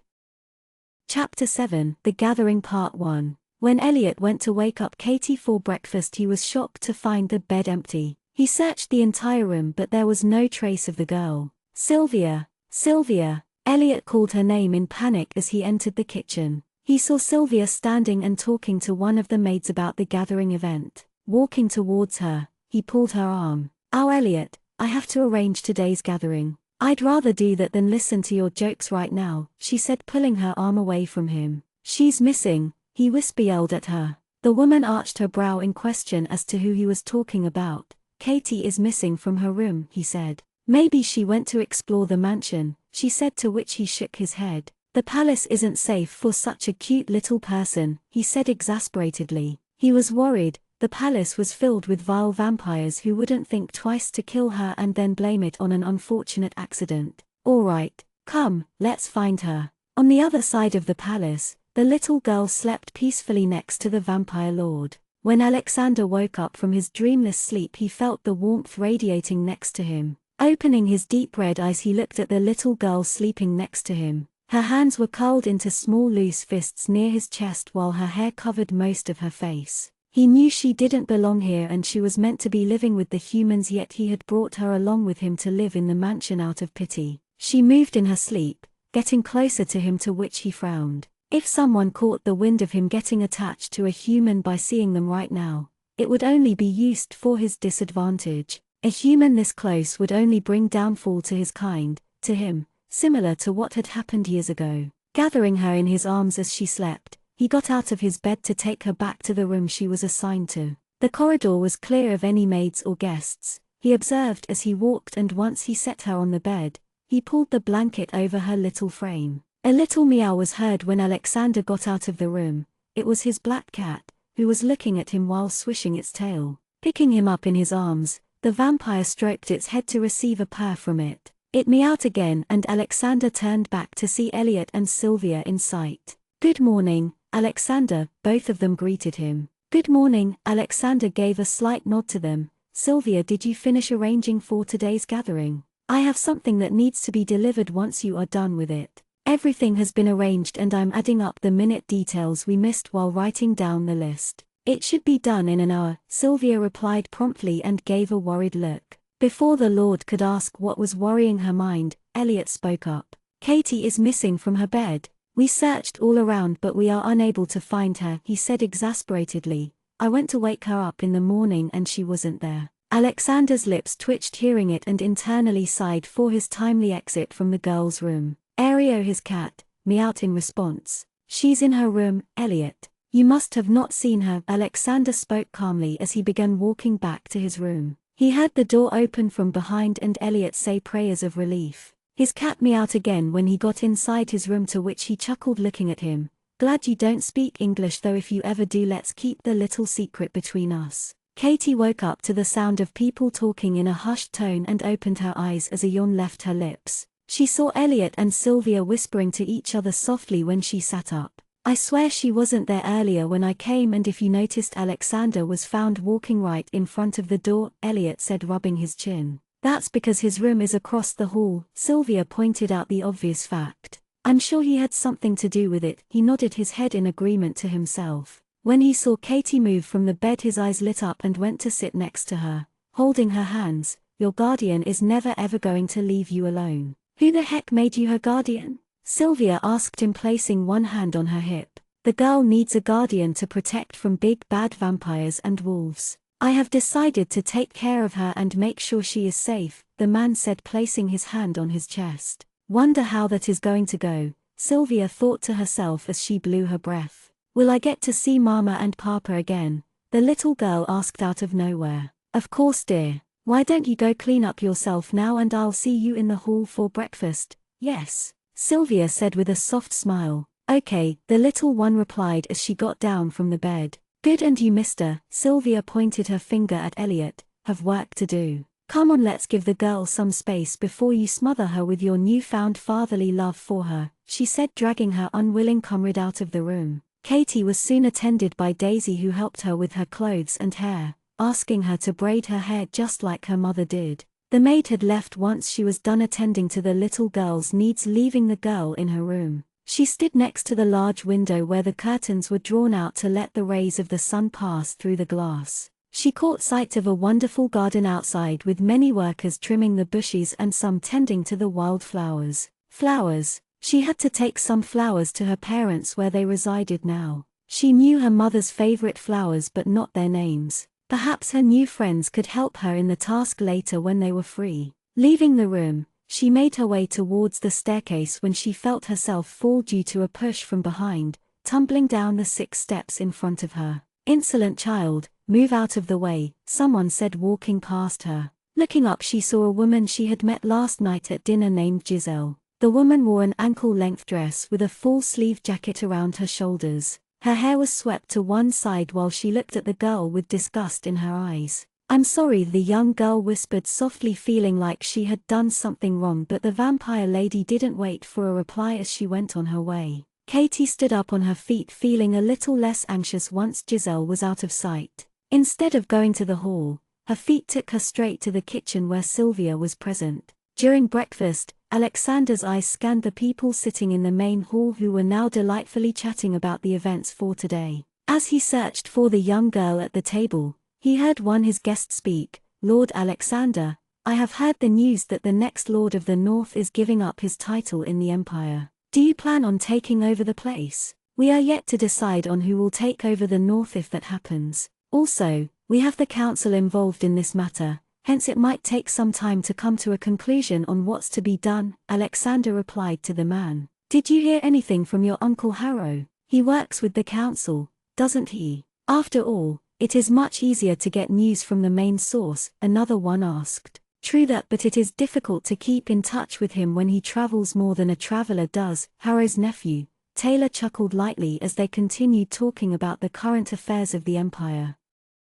Chapter 7, The Gathering, Part 1. When Elliot went to wake up Katie for breakfast, he was shocked to find the bed empty. He searched the entire room, but there was no trace of the girl. "Sylvia! Sylvia!" Elliot called her name in panic as he entered the kitchen. He saw Sylvia standing and talking to one of the maids about the gathering event. Walking towards her, he pulled her arm. "Oh, Elliot, I have to arrange today's gathering. I'd rather do that than listen to your jokes right now," she said, pulling her arm away from him. "She's missing," he yelled at her. The woman arched her brow in question as to who he was talking about. "Katie is missing from her room," he said. "Maybe she went to explore the mansion," she said, to which he shook his head. "The palace isn't safe for such a cute little person," he said exasperatedly. He was worried. The palace was filled with vile vampires who wouldn't think twice to kill her and then blame it on an unfortunate accident. "All right, come, let's find her." On the other side of the palace, the little girl slept peacefully next to the vampire lord. When Alexander woke up from his dreamless sleep, he felt the warmth radiating next to him. Opening his deep red eyes, he looked at the little girl sleeping next to him. Her hands were curled into small loose fists near his chest while her hair covered most of her face. He knew she didn't belong here and she was meant to be living with the humans, yet he had brought her along with him to live in the mansion out of pity. She moved in her sleep, getting closer to him, to which he frowned. If someone caught the wind of him getting attached to a human by seeing them right now, it would only be used for his disadvantage. A human this close would only bring downfall to his kind, to him, similar to what had happened years ago. Gathering her in his arms as she slept, he got out of his bed to take her back to the room she was assigned to. The corridor was clear of any maids or guests, he observed as he walked, and once he set her on the bed, he pulled the blanket over her little frame. A little meow was heard when Alexander got out of the room. It was his black cat, who was looking at him while swishing its tail. Picking him up in his arms, the vampire stroked its head to receive a purr from it. It meowed again, and Alexander turned back to see Elliot and Sylvia in sight. "Good morning, Alexander," both of them greeted him. "Good morning," Alexander gave a slight nod to them. "Sylvia, did you finish arranging for today's gathering? I have something that needs to be delivered once you are done with it." "Everything has been arranged, and I'm adding up the minute details we missed while writing down the list. It should be done in an hour," Sylvia replied promptly and gave a worried look. Before the Lord could ask what was worrying her mind, Elliot spoke up. "Katie is missing from her bed. We searched all around but we are unable to find her," he said exasperatedly. "I went to wake her up in the morning and she wasn't there." Alexander's lips twitched hearing it and internally sighed for his timely exit from the girl's room. Ario, his cat, meowed in response. "She's in her room, Elliot. You must have not seen her," Alexander spoke calmly as he began walking back to his room. He heard the door open from behind and Elliot say prayers of relief. His cat meowed again when he got inside his room, to which he chuckled looking at him. "Glad you don't speak English, though if you ever do, let's keep the little secret between us." Katie woke up to the sound of people talking in a hushed tone and opened her eyes as a yawn left her lips. She saw Elliot and Sylvia whispering to each other softly when she sat up. "I swear she wasn't there earlier when I came, and if you noticed, Alexander was found walking right in front of the door," Elliot said, rubbing his chin. "That's because his room is across the hall," Sylvia pointed out the obvious fact. "I'm sure he had something to do with it," he nodded his head in agreement to himself. When he saw Katie move from the bed, his eyes lit up and went to sit next to her, holding her hands. "Your guardian is never ever going to leave you alone." "Who the heck made you her guardian?" Sylvia asked him, placing one hand on her hip. "The girl needs a guardian to protect from big bad vampires and wolves. I have decided to take care of her and make sure she is safe," the man said, placing his hand on his chest. "Wonder how that is going to go," Sylvia thought to herself as she blew her breath. "Will I get to see Mama and Papa again?" the little girl asked out of nowhere. "Of course, dear. Why don't you go clean up yourself now and I'll see you in the hall for breakfast?" "Yes," Sylvia said with a soft smile. "Okay," the little one replied as she got down from the bed. "Good, and you, mister," Sylvia pointed her finger at Elliot, "have work to do. Come on, let's give the girl some space before you smother her with your newfound fatherly love for her," she said, dragging her unwilling comrade out of the room. Katie was soon attended by Daisy, who helped her with her clothes and hair, asking her to braid her hair just like her mother did. The maid had left once she was done attending to the little girl's needs, leaving the girl in her room. She stood next to the large window where the curtains were drawn out to let the rays of the sun pass through the glass. She caught sight of a wonderful garden outside with many workers trimming the bushes and some tending to the wildflowers. Flowers. She had to take some flowers to her parents where they resided now. She knew her mother's favorite flowers but not their names. Perhaps her new friends could help her in the task later when they were free. Leaving the room, she made her way towards the staircase when she felt herself fall due to a push from behind, tumbling down the 6 steps in front of her. "Insolent child, move out of the way," someone said, walking past her. Looking up, she saw a woman she had met last night at dinner named Giselle. The woman wore an ankle-length dress with a full-sleeve jacket around her shoulders. Her hair was swept to one side while she looked at the girl with disgust in her eyes. "I'm sorry," the young girl whispered softly, feeling like she had done something wrong, but the vampire lady didn't wait for a reply as she went on her way. Katie stood up on her feet, feeling a little less anxious once Giselle was out of sight. Instead of going to the hall, her feet took her straight to the kitchen where Sylvia was present. During breakfast, Alexander's eyes scanned the people sitting in the main hall who were now delightfully chatting about the events for today. As he searched for the young girl at the table, he heard one his guest speak. "Lord Alexander, I have heard the news that the next Lord of the North is giving up his title in the Empire. Do you plan on taking over the place? We are yet to decide on who will take over the North if that happens. Also, we have the council involved in this matter, hence it might take some time to come to a conclusion on what's to be done. Alexander replied to the man. Did you hear anything from your Uncle Harrow? He works with the council, doesn't he? After all, it is much easier to get news from the main source, another one asked. True that, but it is difficult to keep in touch with him when he travels more than a traveler does. Harrow's nephew, Taylor, chuckled lightly as they continued talking about the current affairs of the empire.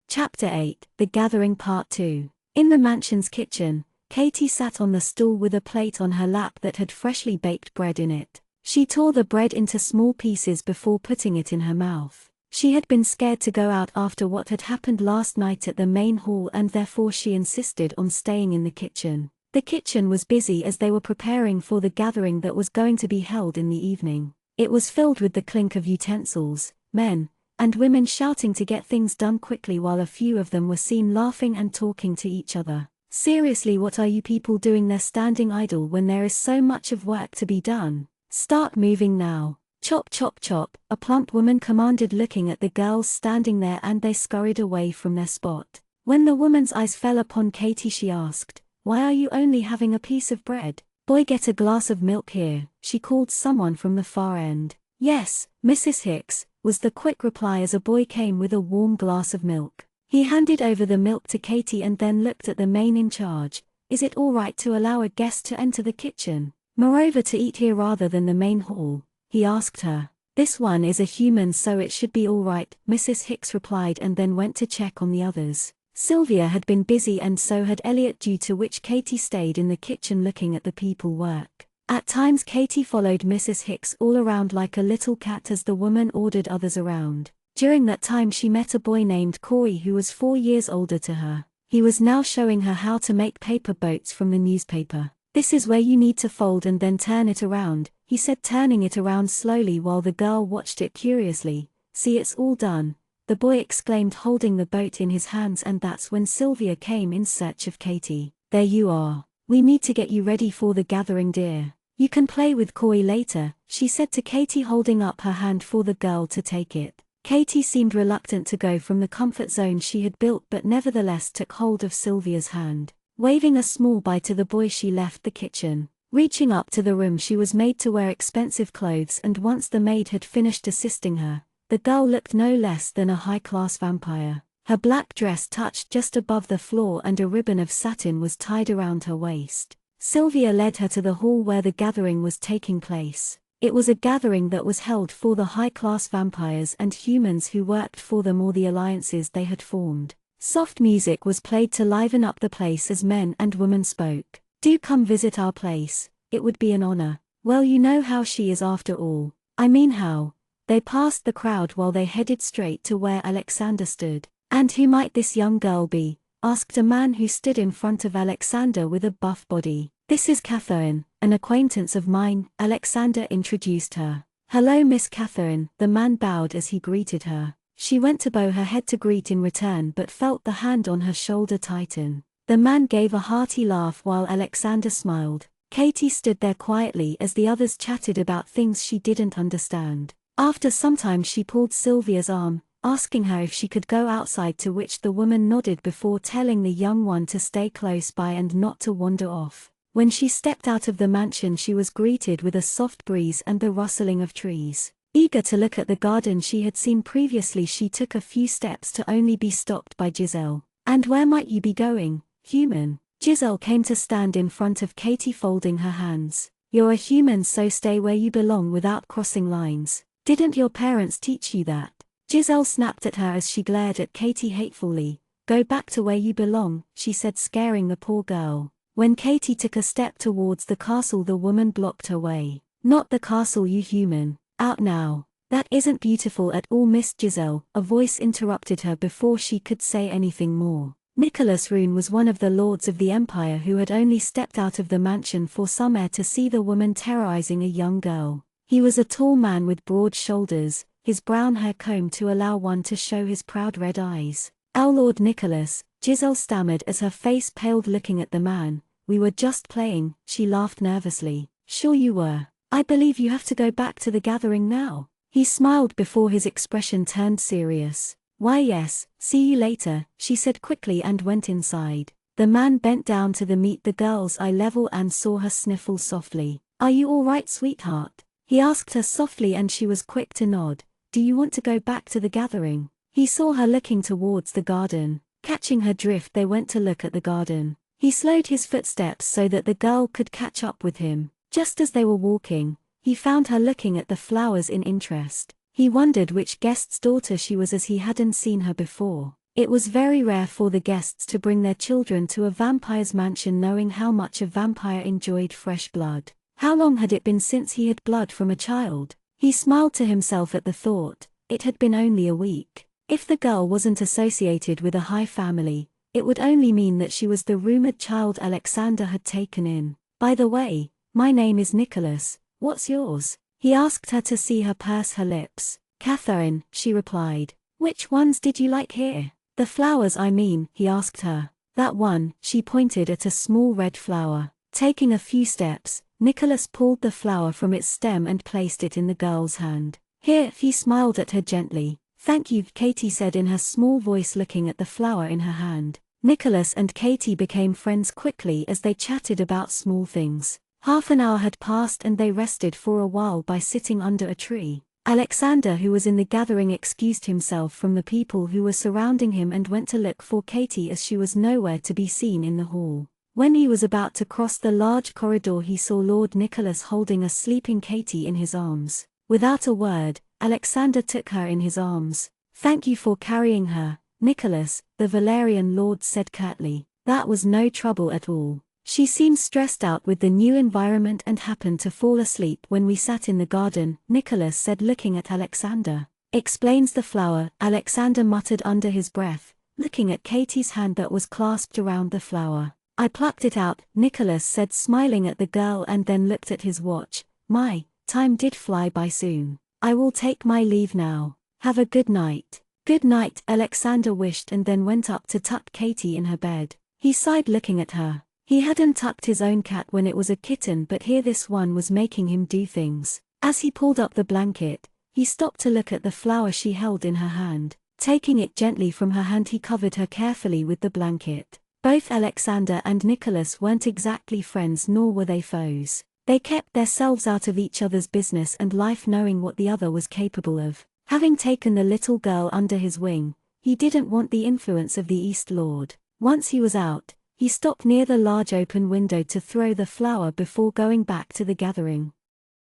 Chapter 8, The Gathering Part 2. In the mansion's kitchen, Katie sat on the stool with a plate on her lap that had freshly baked bread in it. She tore the bread into small pieces before putting it in her mouth. She had been scared to go out after what had happened last night at the main hall, and therefore she insisted on staying in the kitchen. The kitchen was busy as they were preparing for the gathering that was going to be held in the evening. It was filled with the clink of utensils, men and women shouting to get things done quickly, while a few of them were seen laughing and talking to each other. Seriously, what are you people doing there standing idle when there is so much of work to be done? Start moving now. Chop chop chop, a plump woman commanded, looking at the girls standing there, and they scurried away from their spot. When the woman's eyes fell upon Katie, she asked, "Why are you only having a piece of bread? Boy, get a glass of milk here," she called someone from the far end. "Yes, Mrs. Hicks," was the quick reply as a boy came with a warm glass of milk. He handed over the milk to Katie and then looked at the man in charge. "Is it all right to allow a guest to enter the kitchen? Moreover, to eat here rather than the main hall?" he asked her. "This one is a human, so it should be all right," Mrs. Hicks replied, and then went to check on the others. Sylvia had been busy and so had Elliot, due to which Katie stayed in the kitchen looking at the people work. At times Katie followed Mrs. Hicks all around like a little cat as the woman ordered others around. During that time she met a boy named Corey who was 4 years older to her. He was now showing her how to make paper boats from the newspaper. "This is where you need to fold and then turn it around," he said, turning it around slowly while the girl watched it curiously. "See, it's all done," the boy exclaimed, holding the boat in his hands, and that's when Sylvia came in search of Katie. "There you are. We need to get you ready for the gathering, dear. You can play with Corey later," she said to Katie, holding up her hand for the girl to take it. Katie seemed reluctant to go from the comfort zone she had built, but nevertheless took hold of Sylvia's hand. Waving a small bye to the boy, she left the kitchen. Reaching up to the room, she was made to wear expensive clothes, and once the maid had finished assisting her, the girl looked no less than a high-class vampire. Her black dress touched just above the floor and a ribbon of satin was tied around her waist. Sylvia led her to the hall where the gathering was taking place. It was a gathering that was held for the high-class vampires and humans who worked for them or the alliances they had formed. Soft music was played to liven up the place as men and women spoke. "Do come visit our place, it would be an honor." "Well, you know how she is after all." "I mean how?" They passed the crowd while they headed straight to where Alexander stood. "And who might this young girl be?" asked a man who stood in front of Alexander with a buff body. "This is Catherine, an acquaintance of mine," Alexander introduced her. "Hello, Miss Catherine," the man bowed as he greeted her. She went to bow her head to greet in return, but felt the hand on her shoulder tighten. The man gave a hearty laugh while Alexander smiled. Katie stood there quietly as the others chatted about things she didn't understand. After some time she pulled Sylvia's arm, asking her if she could go outside, to which the woman nodded before telling the young one to stay close by and not to wander off. When she stepped out of the mansion, she was greeted with a soft breeze and the rustling of trees. Eager to look at the garden she had seen previously, she took a few steps to only be stopped by Giselle. "And where might you be going, human?" Giselle came to stand in front of Katie, folding her hands. "You're a human, so stay where you belong without crossing lines. Didn't your parents teach you that?" Giselle snapped at her as she glared at Katie hatefully. "Go back to where you belong," she said, scaring the poor girl. When Katie took a step towards the castle, the woman blocked her way. "Not the castle, you human. Out now." "That isn't beautiful at all, Miss Giselle," a voice interrupted her before she could say anything more. Nicholas Roon was one of the lords of the empire who had only stepped out of the mansion for some air to see the woman terrorizing a young girl. He was a tall man with broad shoulders, his brown hair combed to allow one to show his proud red eyes. "Our Lord Nicholas," Giselle stammered as her face paled looking at the man. "We were just playing," she laughed nervously. "Sure you were. I believe you have to go back to the gathering now." He smiled before his expression turned serious. "Why yes, see you later," she said quickly and went inside. The man bent down to meet the girl's eye level and saw her sniffle softly. "Are you all right, sweetheart?" he asked her softly, and she was quick to nod. "Do you want to go back to the gathering?" He saw her looking towards the garden. Catching her drift, they went to look at the garden. He slowed his footsteps so that the girl could catch up with him. Just as they were walking, he found her looking at the flowers in interest. He wondered which guest's daughter she was, as he hadn't seen her before. It was very rare for the guests to bring their children to a vampire's mansion, knowing how much a vampire enjoyed fresh blood. How long had it been since he had blood from a child? He smiled to himself at the thought. It had been only a week. If the girl wasn't associated with a high family, it would only mean that she was the rumored child Alexander had taken in. "By the way, my name is Nicholas. What's yours?" He asked her to see her purse her lips. "Catherine," she replied. "Which ones did you like here?" "The flowers, I mean," he asked her. "That one," she pointed at a small red flower. Taking a few steps, Nicholas pulled the flower from its stem and placed it in the girl's hand. "Here," he smiled at her gently. "Thank you," Katie said in her small voice, looking at the flower in her hand. Nicholas and Katie became friends quickly as they chatted about small things. Half an hour had passed and they rested for a while by sitting under a tree. Alexander, who was in the gathering, excused himself from the people who were surrounding him and went to look for Katie, as she was nowhere to be seen in the hall. When he was about to cross the large corridor, he saw Lord Nicholas holding a sleeping Katie in his arms. Without a word, Alexander took her in his arms. "Thank you for carrying her, Nicholas," the Valerian lord said curtly. "That was no trouble at all. She seemed stressed out with the new environment and happened to fall asleep when we sat in the garden," Nicholas said, looking at Alexander. "Explains the flower," Alexander muttered under his breath, looking at Katie's hand that was clasped around the flower. "I plucked it out," Nicholas said, smiling at the girl, and then looked at his watch. "My, time did fly by soon. I will take my leave now. Have a good night." "Good night," Alexander wished, and then went up to tuck Katie in her bed. He sighed looking at her. He hadn't tucked his own cat when it was a kitten, but here this one was making him do things. As he pulled up the blanket, he stopped to look at the flower she held in her hand. Taking it gently from her hand, he covered her carefully with the blanket. Both Alexander and Nicholas weren't exactly friends, nor were they foes. They kept themselves out of each other's business and life, knowing what the other was capable of. Having taken the little girl under his wing, he didn't want the influence of the East Lord. Once he was out, he stopped near the large open window to throw the flower before going back to the gathering.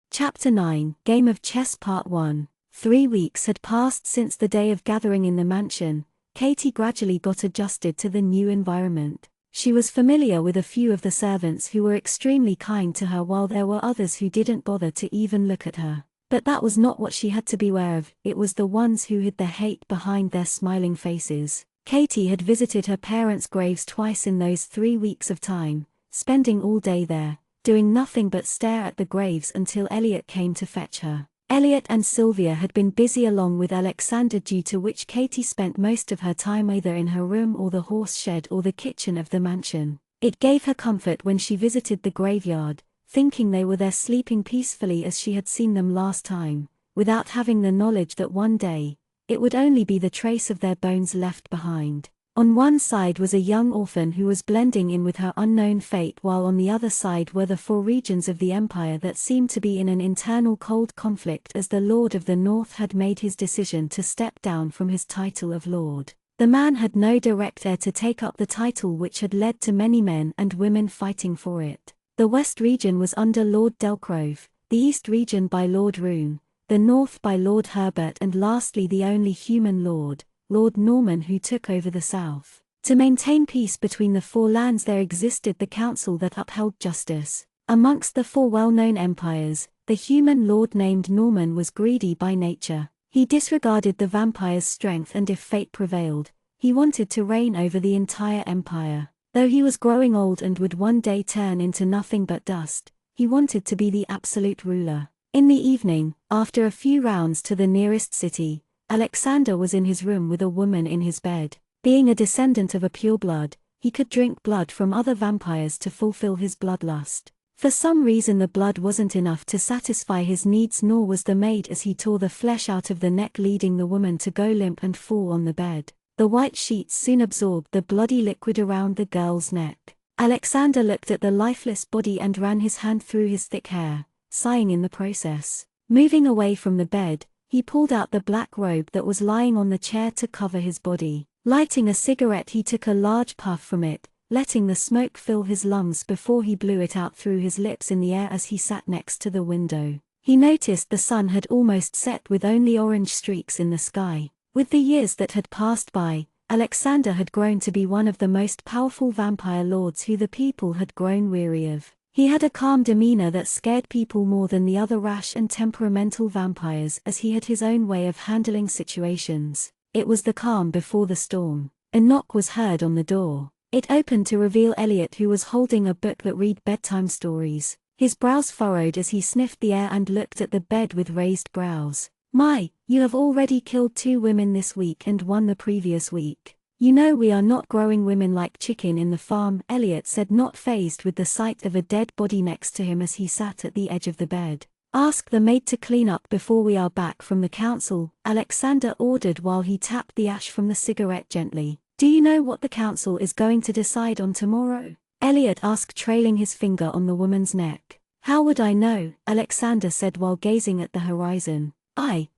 Chapter 9, Game of Chess Part 1. 3 weeks had passed since the day of gathering in the mansion. Katie gradually got adjusted to the new environment. She was familiar with a few of the servants who were extremely kind to her, while there were others who didn't bother to even look at her. But that was not what she had to beware of, it was the ones who hid their hate behind their smiling faces. Katie had visited her parents' graves twice in those 3 weeks of time, spending all day there, doing nothing but stare at the graves until Elliot came to fetch her. Elliot and Sylvia had been busy along with Alexander, due to which Katie spent most of her time either in her room or the horse shed or the kitchen of the mansion. It gave her comfort when she visited the graveyard, thinking they were there sleeping peacefully as she had seen them last time, without having the knowledge that one day, it would only be the trace of their bones left behind. On one side was a young orphan who was blending in with her unknown fate, while on the other side were the 4 regions of the empire that seemed to be in an internal cold conflict, as the Lord of the North had made his decision to step down from his title of Lord. The man had no direct heir to take up the title, which had led to many men and women fighting for it. The West region was under Lord Delcrove, the East region by Lord Roon, the North by Lord Herbert, and lastly the only human lord, Lord Norman, who took over the South. To maintain peace between the 4 lands there existed the council that upheld justice. Amongst the 4 well-known empires, the human lord named Norman was greedy by nature. He disregarded the vampire's strength, and if fate prevailed, he wanted to reign over the entire empire. Though he was growing old and would one day turn into nothing but dust, he wanted to be the absolute ruler. In the evening, after a few rounds to the nearest city, Alexander was in his room with a woman in his bed. Being a descendant of a pureblood, he could drink blood from other vampires to fulfill his bloodlust. For some reason the blood wasn't enough to satisfy his needs, nor was the maid, as he tore the flesh out of the neck, leading the woman to go limp and fall on the bed. The white sheets soon absorbed the bloody liquid around the girl's neck. Alexander looked at the lifeless body and ran his hand through his thick hair, sighing in the process. Moving away from the bed, he pulled out the black robe that was lying on the chair to cover his body. Lighting a cigarette, he took a large puff from it, letting the smoke fill his lungs before he blew it out through his lips in the air as he sat next to the window. He noticed the sun had almost set with only orange streaks in the sky. With the years that had passed by, Alexander had grown to be one of the most powerful vampire lords who the people had grown weary of. He had a calm demeanor that scared people more than the other rash and temperamental vampires, as he had his own way of handling situations. It was the calm before the storm. A knock was heard on the door. It opened to reveal Elliot, who was holding a book that read bedtime stories. His brows furrowed as he sniffed the air and looked at the bed with raised brows. "My, you have already killed 2 women this week and 1 the previous week. You know we are not growing women like chicken in the farm," Elliot said, not fazed with the sight of a dead body next to him as he sat at the edge of the bed. "Ask the maid to clean up before we are back from the council," Alexander ordered while he tapped the ash from the cigarette gently. "Do you know what the council is going to decide on tomorrow?" Elliot asked, trailing his finger on the woman's neck. "How would I know?" Alexander said while gazing at the horizon.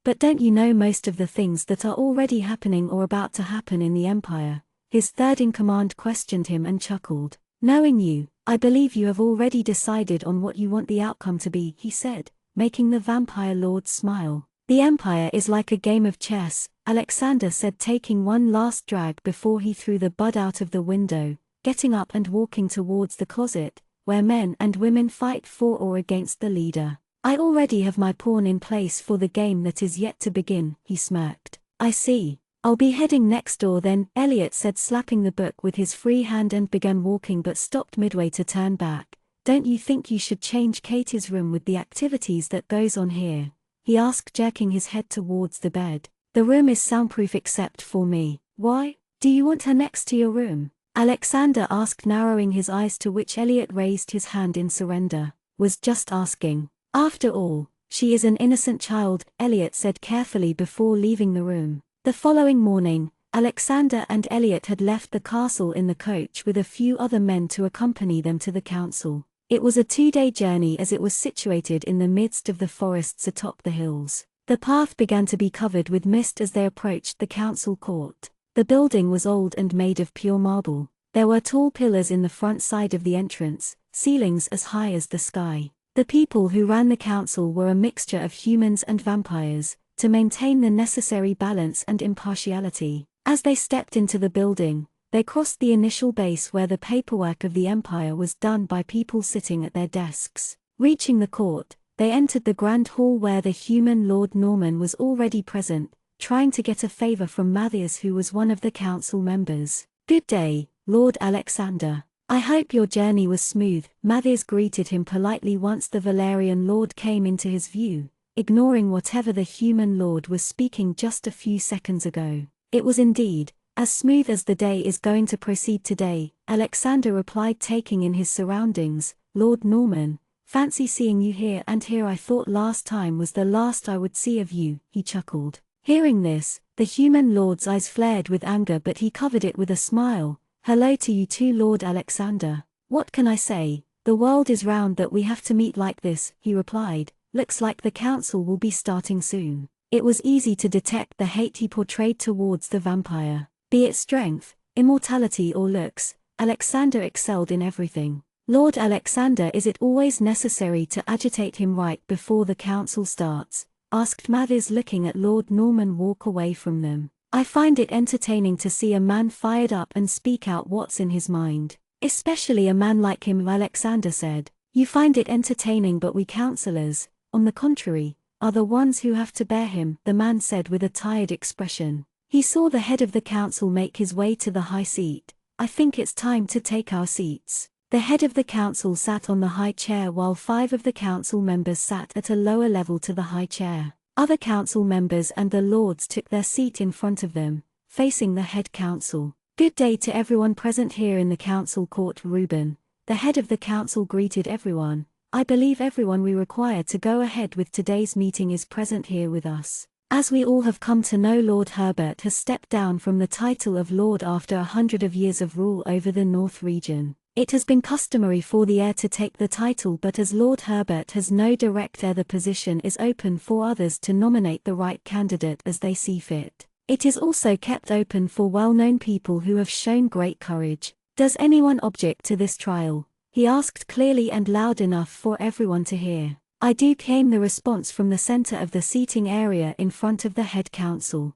But don't you know most of the things that are already happening or about to happen in the Empire?" His third-in-command questioned him and chuckled. "Knowing you, I believe you have already decided on what you want the outcome to be," he said, making the vampire lord smile. "The Empire is like a game of chess," Alexander said, taking one last drag before he threw the bud out of the window, getting up and walking towards the closet, where men and women fight for or against the leader. "I already have my pawn in place for the game that is yet to begin," he smirked. "I see. I'll be heading next door then," Elliot said, slapping the book with his free hand, and began walking but stopped midway to turn back. "Don't you think you should change Katie's room with the activities that goes on here?" he asked, jerking his head towards the bed. "The room is soundproof except for me." "Why? Do you want her next to your room?" Alexander asked, narrowing his eyes, to which Elliot raised his hand in surrender. "Was just asking. After all, she is an innocent child," Elliot said carefully before leaving the room. The following morning, Alexander and Elliot had left the castle in the coach with a few other men to accompany them to the council. It was a 2-day journey as it was situated in the midst of the forests atop the hills. The path began to be covered with mist as they approached the council court. The building was old and made of pure marble. There were tall pillars in the front side of the entrance, ceilings as high as the sky. The people who ran the council were a mixture of humans and vampires, to maintain the necessary balance and impartiality. As they stepped into the building, they crossed the initial base where the paperwork of the Empire was done by people sitting at their desks. Reaching the court, they entered the grand hall where the human Lord Norman was already present, trying to get a favor from Matthias, who was one of the council members. "Good day, Lord Alexander. I hope your journey was smooth," Matthias greeted him politely once the Valerian lord came into his view, ignoring whatever the human lord was speaking just a few seconds ago. "It was indeed, as smooth as the day is going to proceed today," Alexander replied, taking in his surroundings. "Lord Norman, fancy seeing you here, and here I thought last time was the last I would see of you," he chuckled. Hearing this, the human lord's eyes flared with anger, but he covered it with a smile. "Hello to you too, Lord Alexander. What can I say? The world is round that we have to meet like this," he replied. "Looks like the council will be starting soon." It was easy to detect the hate he portrayed towards the vampire. Be it strength, immortality or looks, Alexander excelled in everything. "Lord Alexander, is it always necessary to agitate him right before the council starts?" asked Mathis, looking at Lord Norman walk away from them. "I find it entertaining to see a man fired up and speak out what's in his mind. Especially a man like him," Alexander said. "You find it entertaining, but we councillors, on the contrary, are the ones who have to bear him," the man said with a tired expression. He saw the head of the council make his way to the high seat. "I think it's time to take our seats." The head of the council sat on the high chair while 5 of the council members sat at a lower level to the high chair. Other council members and the lords took their seat in front of them, facing the head council. "Good day to everyone present here in the council court, Reuben," the head of the council greeted everyone. "I believe everyone we require to go ahead with today's meeting is present here with us. As we all have come to know, Lord Herbert has stepped down from the title of Lord after 100 years of rule over the North region. It has been customary for the heir to take the title, but as Lord Herbert has no direct heir, the position is open for others to nominate the right candidate as they see fit. It is also kept open for well-known people who have shown great courage. Does anyone object to this trial? He asked clearly and loud enough for everyone to hear. I do, came the response from the center of the seating area in front of the head council.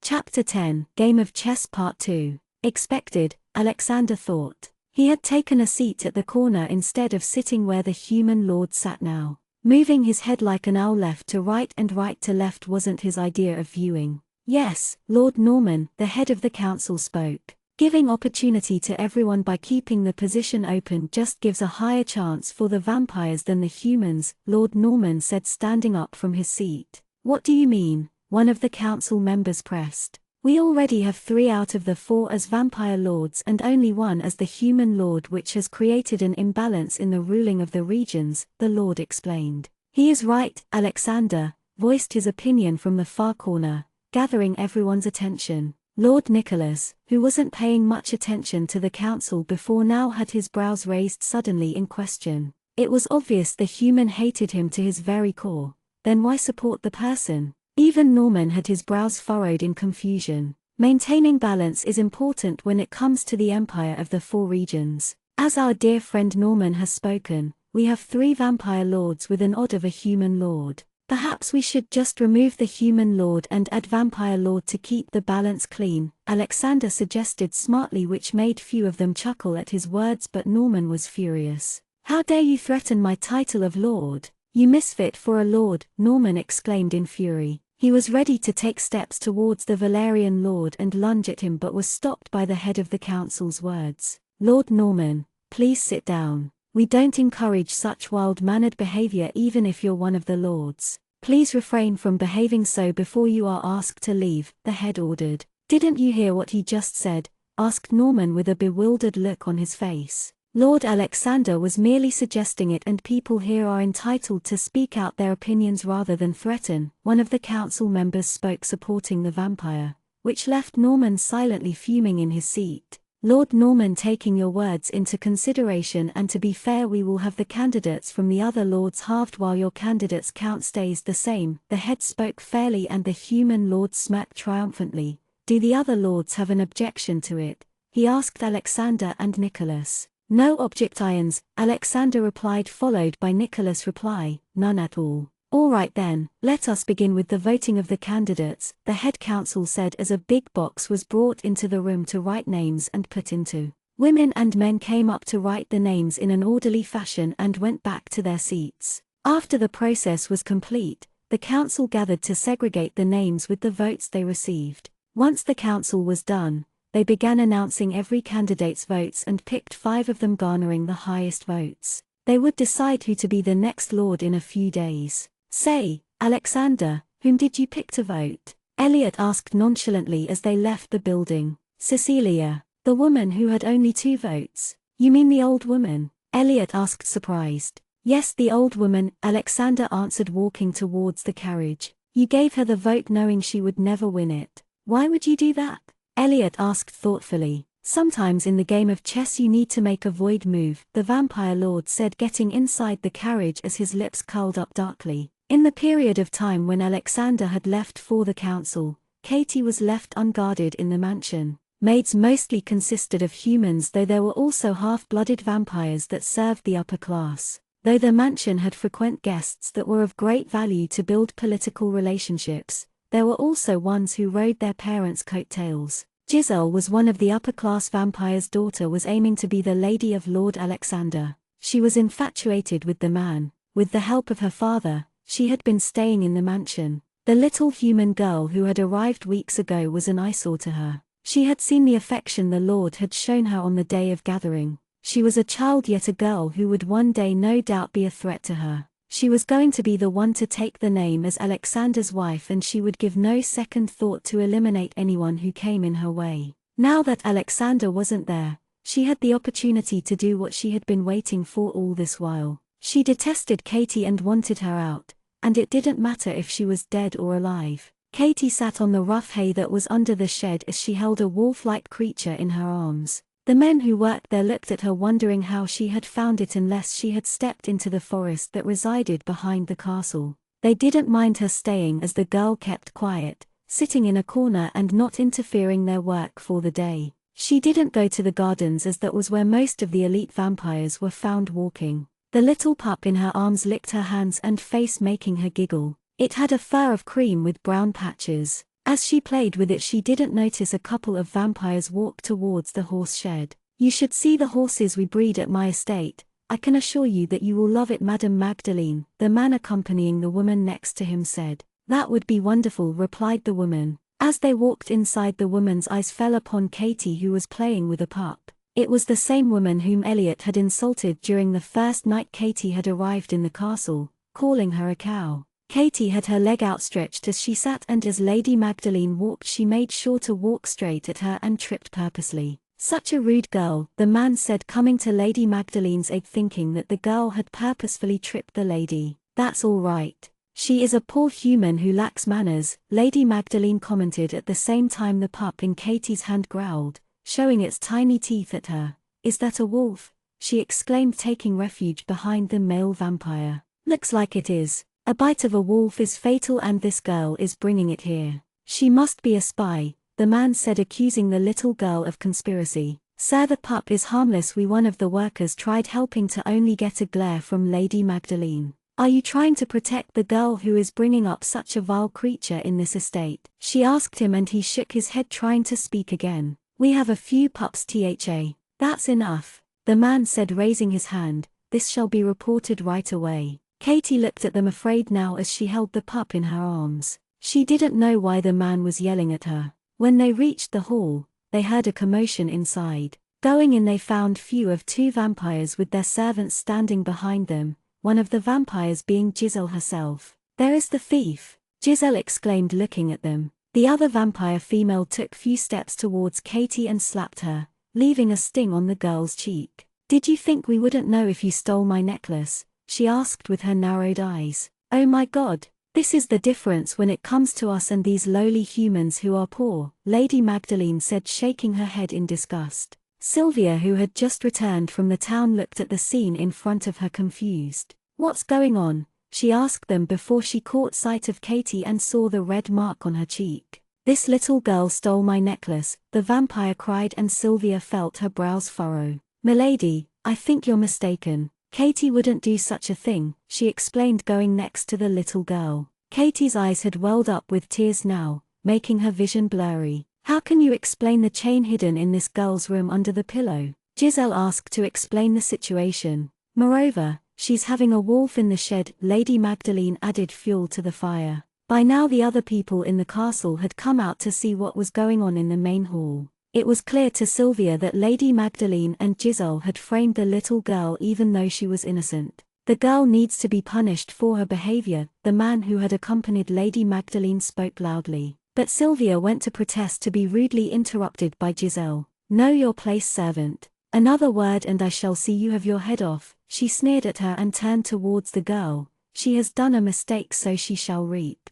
Chapter 10, Game of Chess Part 2. Expected, Alexander thought. He had taken a seat at the corner instead of sitting where the human lord sat now. Moving his head like an owl left to right and right to left wasn't his idea of viewing. Yes, Lord Norman, the head of the council, spoke. Giving opportunity to everyone by keeping the position open just gives a higher chance for the vampires than the humans, Lord Norman said, standing up from his seat. What do you mean? One of the council members pressed. We already have 3 out of the 4 as vampire lords and only 1 as the human lord, which has created an imbalance in the ruling of the regions, the lord explained. He is right, Alexander voiced his opinion from the far corner, gathering everyone's attention. Lord Nicholas, who wasn't paying much attention to the council before now, had his brows raised suddenly in question. It was obvious the human hated him to his very core. Then why support the person? Even Norman had his brows furrowed in confusion. Maintaining balance is important when it comes to the empire of the 4 regions. As our dear friend Norman has spoken, we have 3 vampire lords with an odd of a human lord. Perhaps we should just remove the human lord and add vampire lord to keep the balance clean, Alexander suggested smartly, which made few of them chuckle at his words, but Norman was furious. How dare you threaten my title of lord? You misfit for a lord, Norman exclaimed in fury. He was ready to take steps towards the Valerian lord and lunge at him, but was stopped by the head of the council's words. Lord Norman, please sit down. We don't encourage such wild-mannered behavior even if you're one of the lords. Please refrain from behaving so before you are asked to leave, the head ordered. Didn't you hear what he just said? Asked Norman with a bewildered look on his face. Lord Alexander was merely suggesting it, and people here are entitled to speak out their opinions rather than threaten. One of the council members spoke, supporting the vampire, which left Norman silently fuming in his seat. Lord Norman, taking your words into consideration, and to be fair, we will have the candidates from the other lords halved while your candidates' count stays the same. The head spoke fairly and the human lord smirked triumphantly. Do the other lords have an objection to it? He asked Alexander and Nicholas. No objections, Alexander replied, followed by Nicholas' reply, none at all. All right then, let us begin with the voting of the candidates, the head council said as a big box was brought into the room to write names and put into. Women and men came up to write the names in an orderly fashion and went back to their seats. After the process was complete, the council gathered to segregate the names with the votes they received. Once the council was done, they began announcing every candidate's votes and picked 5 of them, garnering the highest votes. They would decide who to be the next lord in a few days. Say, Alexander, whom did you pick to vote? Elliot asked nonchalantly as they left the building. Cecilia, the woman who had only 2 votes. You mean the old woman? Elliot asked, surprised. Yes, the old woman, Alexander answered, walking towards the carriage. You gave her the vote knowing she would never win it. Why would you do that? Elliot asked thoughtfully. Sometimes in the game of chess you need to make a void move, the vampire lord said, getting inside the carriage as his lips curled up darkly. In the period of time when Alexander had left for the council, Katie was left unguarded in the mansion. Maids mostly consisted of humans, though there were also half-blooded vampires that served the upper class. Though the mansion had frequent guests that were of great value to build political relationships, there were also ones who rode their parents' coattails. Giselle was one of the upper-class vampires' daughter, was aiming to be the lady of Lord Alexander. She was infatuated with the man. With the help of her father, she had been staying in the mansion. The little human girl who had arrived weeks ago was an eyesore to her. She had seen the affection the Lord had shown her on the day of gathering. She was a child, yet a girl who would one day no doubt be a threat to her. She was going to be the one to take the name as Alexander's wife, and she would give no second thought to eliminate anyone who came in her way. Now that Alexander wasn't there, she had the opportunity to do what she had been waiting for all this while. She detested Katie and wanted her out, and it didn't matter if she was dead or alive. Katy sat on the rough hay that was under the shed as she held a wolf-like creature in her arms. The men who worked there looked at her wondering how she had found it unless she had stepped into the forest that resided behind the castle. They didn't mind her staying as the girl kept quiet, sitting in a corner and not interfering their work for the day. She didn't go to the gardens as that was where most of the elite vampires were found walking. The little pup in her arms licked her hands and face making her giggle. It had a fur of cream with brown patches. As she played with it she didn't notice a couple of vampires walk towards the horse shed. "You should see the horses we breed at my estate. I can assure you that you will love it, Madame Magdalene," the man accompanying the woman next to him said. "That would be wonderful," replied the woman. As they walked inside, the woman's eyes fell upon Katy, who was playing with a pup. It was the same woman whom Elliot had insulted during the first night Katy had arrived in the castle, calling her a cow. Katy had her leg outstretched as she sat, and as Lady Magdalene walked she made sure to walk straight at her and tripped purposely. "Such a rude girl," the man said, coming to Lady Magdalene's aid, thinking that the girl had purposefully tripped the lady. "That's all right. She is a poor human who lacks manners," Lady Magdalene commented. At the same time the pup in Katy's hand growled, showing its tiny teeth at her. "Is that a wolf?" she exclaimed, taking refuge behind the male vampire. "Looks like it is. A bite of a wolf is fatal and this girl is bringing it here. She must be a spy," the man said, accusing the little girl of conspiracy. "Sir, the pup is harmless. One of the workers tried helping to only get a glare from Lady Magdalene. Are you trying to protect the girl who is bringing up such a vile creature in this estate?" she asked him, and he shook his head trying to speak again. "We have a few pups, Tha. That's enough," the man said, raising his hand. "This shall be reported right away." Katy looked at them afraid now as she held the pup in her arms. She didn't know why the man was yelling at her. When they reached the hall, they heard a commotion inside. Going in, they found few of two vampires with their servants standing behind them, one of the vampires being Giselle herself. "There is the thief!" Giselle exclaimed, looking at them. The other vampire female took few steps towards Katy and slapped her, leaving a sting on the girl's cheek. "Did you think we wouldn't know if you stole my necklace?" she asked with her narrowed eyes. "Oh my God, this is the difference when it comes to us and these lowly humans who are poor," Lady Magdalene said, shaking her head in disgust. Sylvia, who had just returned from the town, looked at the scene in front of her confused. "What's going on?" she asked them before she caught sight of Katy and saw the red mark on her cheek. "This little girl stole my necklace," the vampire cried, and Sylvia felt her brows furrow. "Milady, I think you're mistaken. Katy wouldn't do such a thing," she explained, going next to the little girl. Katy's eyes had welled up with tears now, making her vision blurry. "How can you explain the chain hidden in this girl's room under the pillow?" Giselle asked to explain the situation. "Moreover, she's having a wolf in the shed," Lady Magdalene added fuel to the fire. By now the other people in the castle had come out to see what was going on in the main hall. It was clear to Sylvia that Lady Magdalene and Giselle had framed the little girl even though she was innocent. "The girl needs to be punished for her behavior," the man who had accompanied Lady Magdalene spoke loudly. But Sylvia went to protest, to be rudely interrupted by Giselle. "Know your place, servant. Another word and I shall see you have your head off," she sneered at her and turned towards the girl. "She has done a mistake, so she shall reap."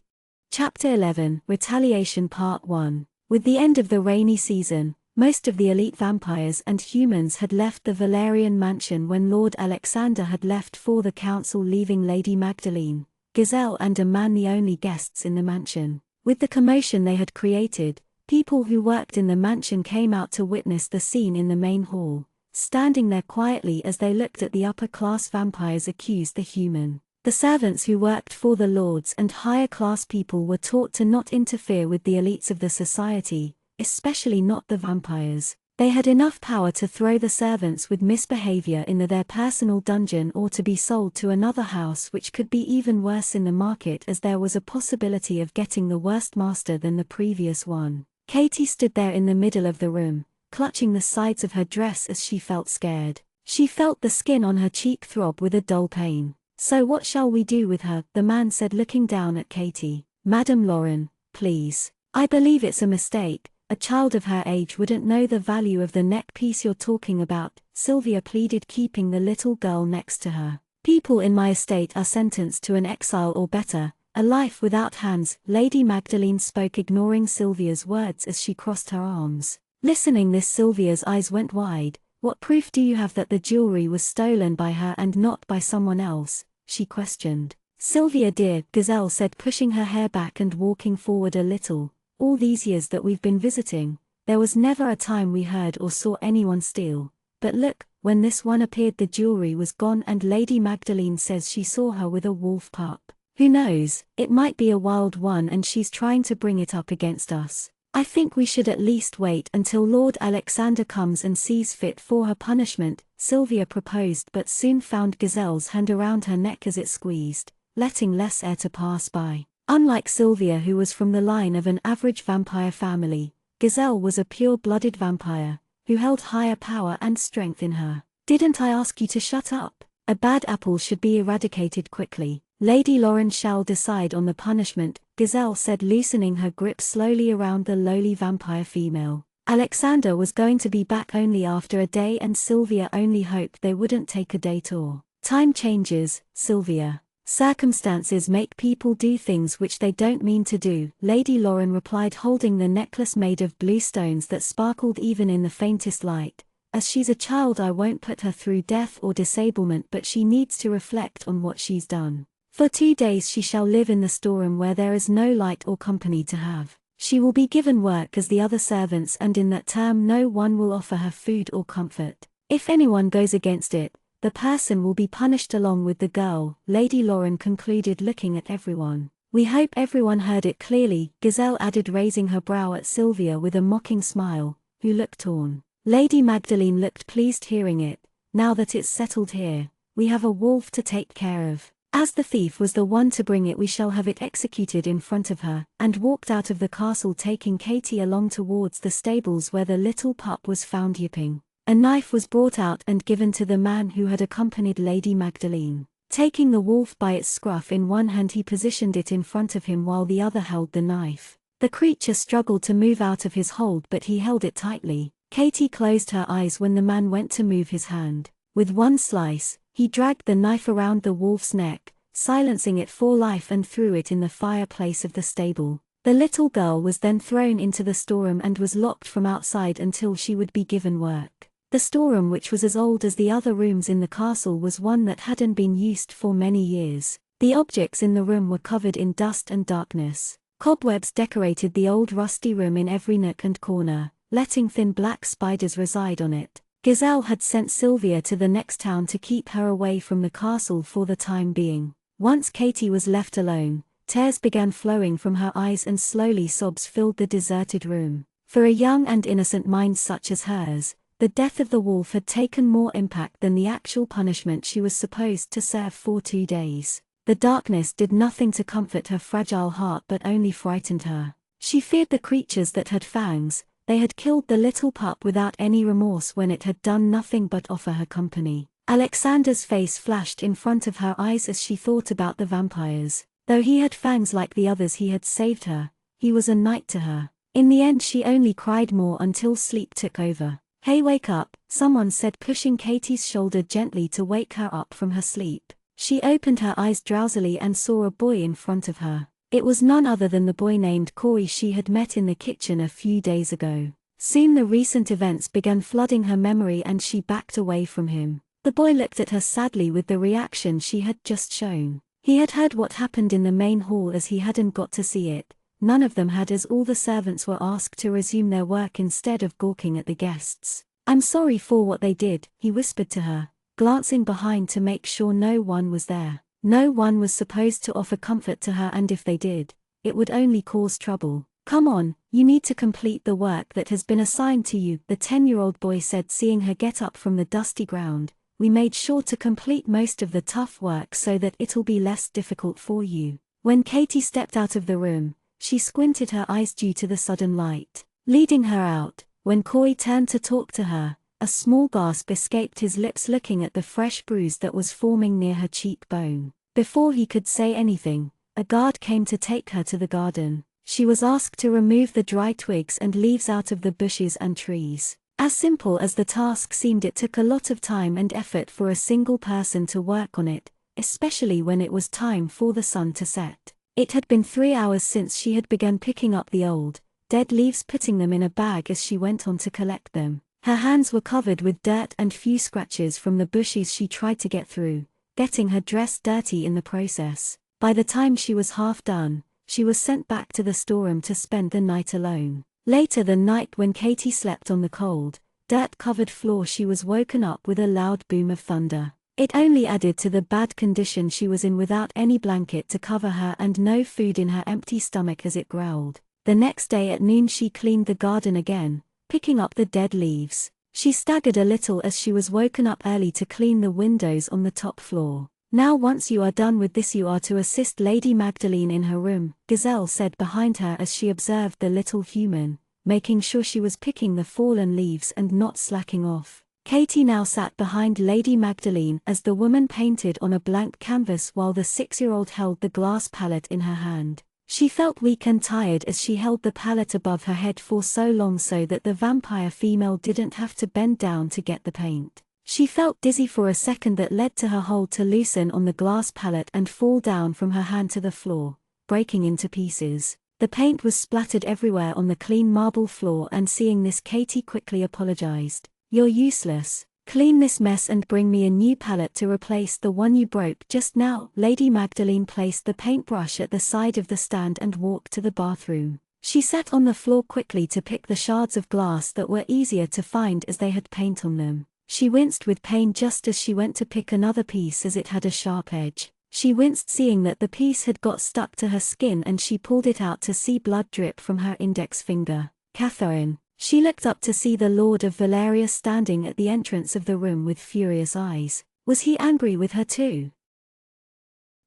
Chapter 11, Retaliation Part 1. With the end of the rainy season, most of the elite vampires and humans had left the Valerian mansion when Lord Alexander had left for the council, leaving Lady Magdalene, Giselle and a man the only guests in the mansion. With the commotion they had created, people who worked in the mansion came out to witness the scene in the main hall, standing there quietly as they looked at the upper-class vampires accuse the human. The servants who worked for the lords and higher-class people were taught to not interfere with the elites of the society, especially not the vampires. They had enough power to throw the servants with misbehavior in their personal dungeon or to be sold to another house, which could be even worse in the market, as there was a possibility of getting the worst master than the previous one. Katy stood there in the middle of the room, clutching the sides of her dress as she felt scared. She felt the skin on her cheek throb with a dull pain. "So what shall we do with her?" the man said, looking down at Katy. "Madame Lauren, please. I believe it's a mistake. A child of her age wouldn't know the value of the neck piece you're talking about," Sylvia pleaded, keeping the little girl next to her. People in my estate are sentenced to an exile or better, a life without hands. Lady Magdalene spoke, ignoring Sylvia's words as she crossed her arms. Listening this, Sylvia's eyes went wide. What proof do you have that the jewelry was stolen by her and not by someone else? She questioned. Sylvia dear, Gazelle said, pushing her hair back and walking forward a little. All these years that we've been visiting, there was never a time we heard or saw anyone steal. But look, when this one appeared the jewelry was gone, and Lady Magdalene says she saw her with a wolf pup. Who knows, it might be a wild one and she's trying to bring it up against us. I think we should at least wait until Lord Alexander comes and sees fit for her punishment, Sylvia proposed, but soon found Gazelle's hand around her neck as it squeezed, letting less air to pass by. Unlike Sylvia, who was from the line of an average vampire family, Gazelle was a pure-blooded vampire, who held higher power and strength in her. Didn't I ask you to shut up? A bad apple should be eradicated quickly. Lady Lauren shall decide on the punishment, Gazelle said, loosening her grip slowly around the lowly vampire female. Alexander was going to be back only after a day, and Sylvia only hoped they wouldn't take a date or. Time changes, Sylvia. Circumstances make people do things which they don't mean to do, Lady Lauren replied, holding the necklace made of blue stones that sparkled even in the faintest light. As she's a child, I won't put her through death or disablement, but she needs to reflect on what she's done. For 2 days she shall live in the storeroom where there is no light or company to have. She will be given work as the other servants, and in that term no one will offer her food or comfort. If anyone goes against it, the person will be punished along with the girl, Lady Lauren concluded, looking at everyone. We hope everyone heard it clearly, Gazelle added, raising her brow at Sylvia with a mocking smile, who looked torn. Lady Magdalene looked pleased hearing it. Now that it's settled here, we have a wolf to take care of. As the thief was the one to bring it, we shall have it executed in front of her, and walked out of the castle, taking Katie along towards the stables where the little pup was found yipping. A knife was brought out and given to the man who had accompanied Lady Magdalene. Taking the wolf by its scruff in one hand, he positioned it in front of him while the other held the knife. The creature struggled to move out of his hold, but he held it tightly. Katie closed her eyes when the man went to move his hand. With one slice, he dragged the knife around the wolf's neck, silencing it for life, and threw it in the fireplace of the stable. The little girl was then thrown into the storeroom and was locked from outside until she would be given work. The storeroom, which was as old as the other rooms in the castle, was one that hadn't been used for many years. The objects in the room were covered in dust and darkness. Cobwebs decorated the old rusty room in every nook and corner, letting thin black spiders reside on it. Gazelle had sent Sylvia to the next town to keep her away from the castle for the time being. Once Katie was left alone, tears began flowing from her eyes and slowly sobs filled the deserted room. For a young and innocent mind such as hers, the death of the wolf had taken more impact than the actual punishment she was supposed to serve for 2 days. The darkness did nothing to comfort her fragile heart, but only frightened her. She feared the creatures that had fangs. They had killed the little pup without any remorse when it had done nothing but offer her company. Alexander's face flashed in front of her eyes as she thought about the vampires. Though he had fangs like the others, he had saved her. He was a knight to her. In the end she only cried more until sleep took over. Hey, wake up, someone said, pushing Katie's shoulder gently to wake her up from her sleep. She opened her eyes drowsily and saw a boy in front of her. It was none other than the boy named Corey she had met in the kitchen a few days ago. Soon the recent events began flooding her memory and she backed away from him. The boy looked at her sadly with the reaction she had just shown. He had heard what happened in the main hall as he hadn't got to see it. None of them had, as all the servants were asked to resume their work instead of gawking at the guests. I'm sorry for what they did, he whispered to her, glancing behind to make sure no one was there. No one was supposed to offer comfort to her, and if they did, it would only cause trouble. Come on, you need to complete the work that has been assigned to you, the 10-year-old boy said, seeing her get up from the dusty ground. We made sure to complete most of the tough work so that it'll be less difficult for you. When Katie stepped out of the room, she squinted her eyes due to the sudden light. Leading her out, when Corey turned to talk to her, a small gasp escaped his lips, looking at the fresh bruise that was forming near her cheekbone. Before he could say anything, a guard came to take her to the garden. She was asked to remove the dry twigs and leaves out of the bushes and trees. As simple as the task seemed, it took a lot of time and effort for a single person to work on it. especially when it was time for the sun to set. It had been 3 hours since she had begun picking up the old, dead leaves, putting them in a bag as she went on to collect them. Her hands were covered with dirt and few scratches from the bushes she tried to get through, getting her dress dirty in the process. By the time she was half done, she was sent back to the storeroom to spend the night alone. Later that night, when Katie slept on the cold, dirt-covered floor, she was woken up with a loud boom of thunder. It only added to the bad condition she was in, without any blanket to cover her and no food in her empty stomach as it growled. The next day at noon she cleaned the garden again, picking up the dead leaves. She staggered a little as she was woken up early to clean the windows on the top floor. "Now once you are done with this, you are to assist Lady Magdalene in her room," Gazelle said behind her as she observed the little human, making sure she was picking the fallen leaves and not slacking off. Katie now sat behind Lady Magdalene as the woman painted on a blank canvas while the 6-year-old held the glass palette in her hand. She felt weak and tired as she held the palette above her head for so long so that the vampire female didn't have to bend down to get the paint. She felt dizzy for a second, that led to her hold to loosen on the glass palette and fall down from her hand to the floor, breaking into pieces. The paint was splattered everywhere on the clean marble floor, and seeing this, Katie quickly apologized. "You're useless. Clean this mess and bring me a new palette to replace the one you broke just now." Lady Magdalene placed the paintbrush at the side of the stand and walked to the bathroom. She sat on the floor quickly to pick the shards of glass that were easier to find as they had paint on them. She winced with pain just as she went to pick another piece, as it had a sharp edge. She winced seeing that the piece had got stuck to her skin, and she pulled it out to see blood drip from her index finger. "Catherine." She looked up to see the Lord of Valeria standing at the entrance of the room with furious eyes. Was he angry with her too?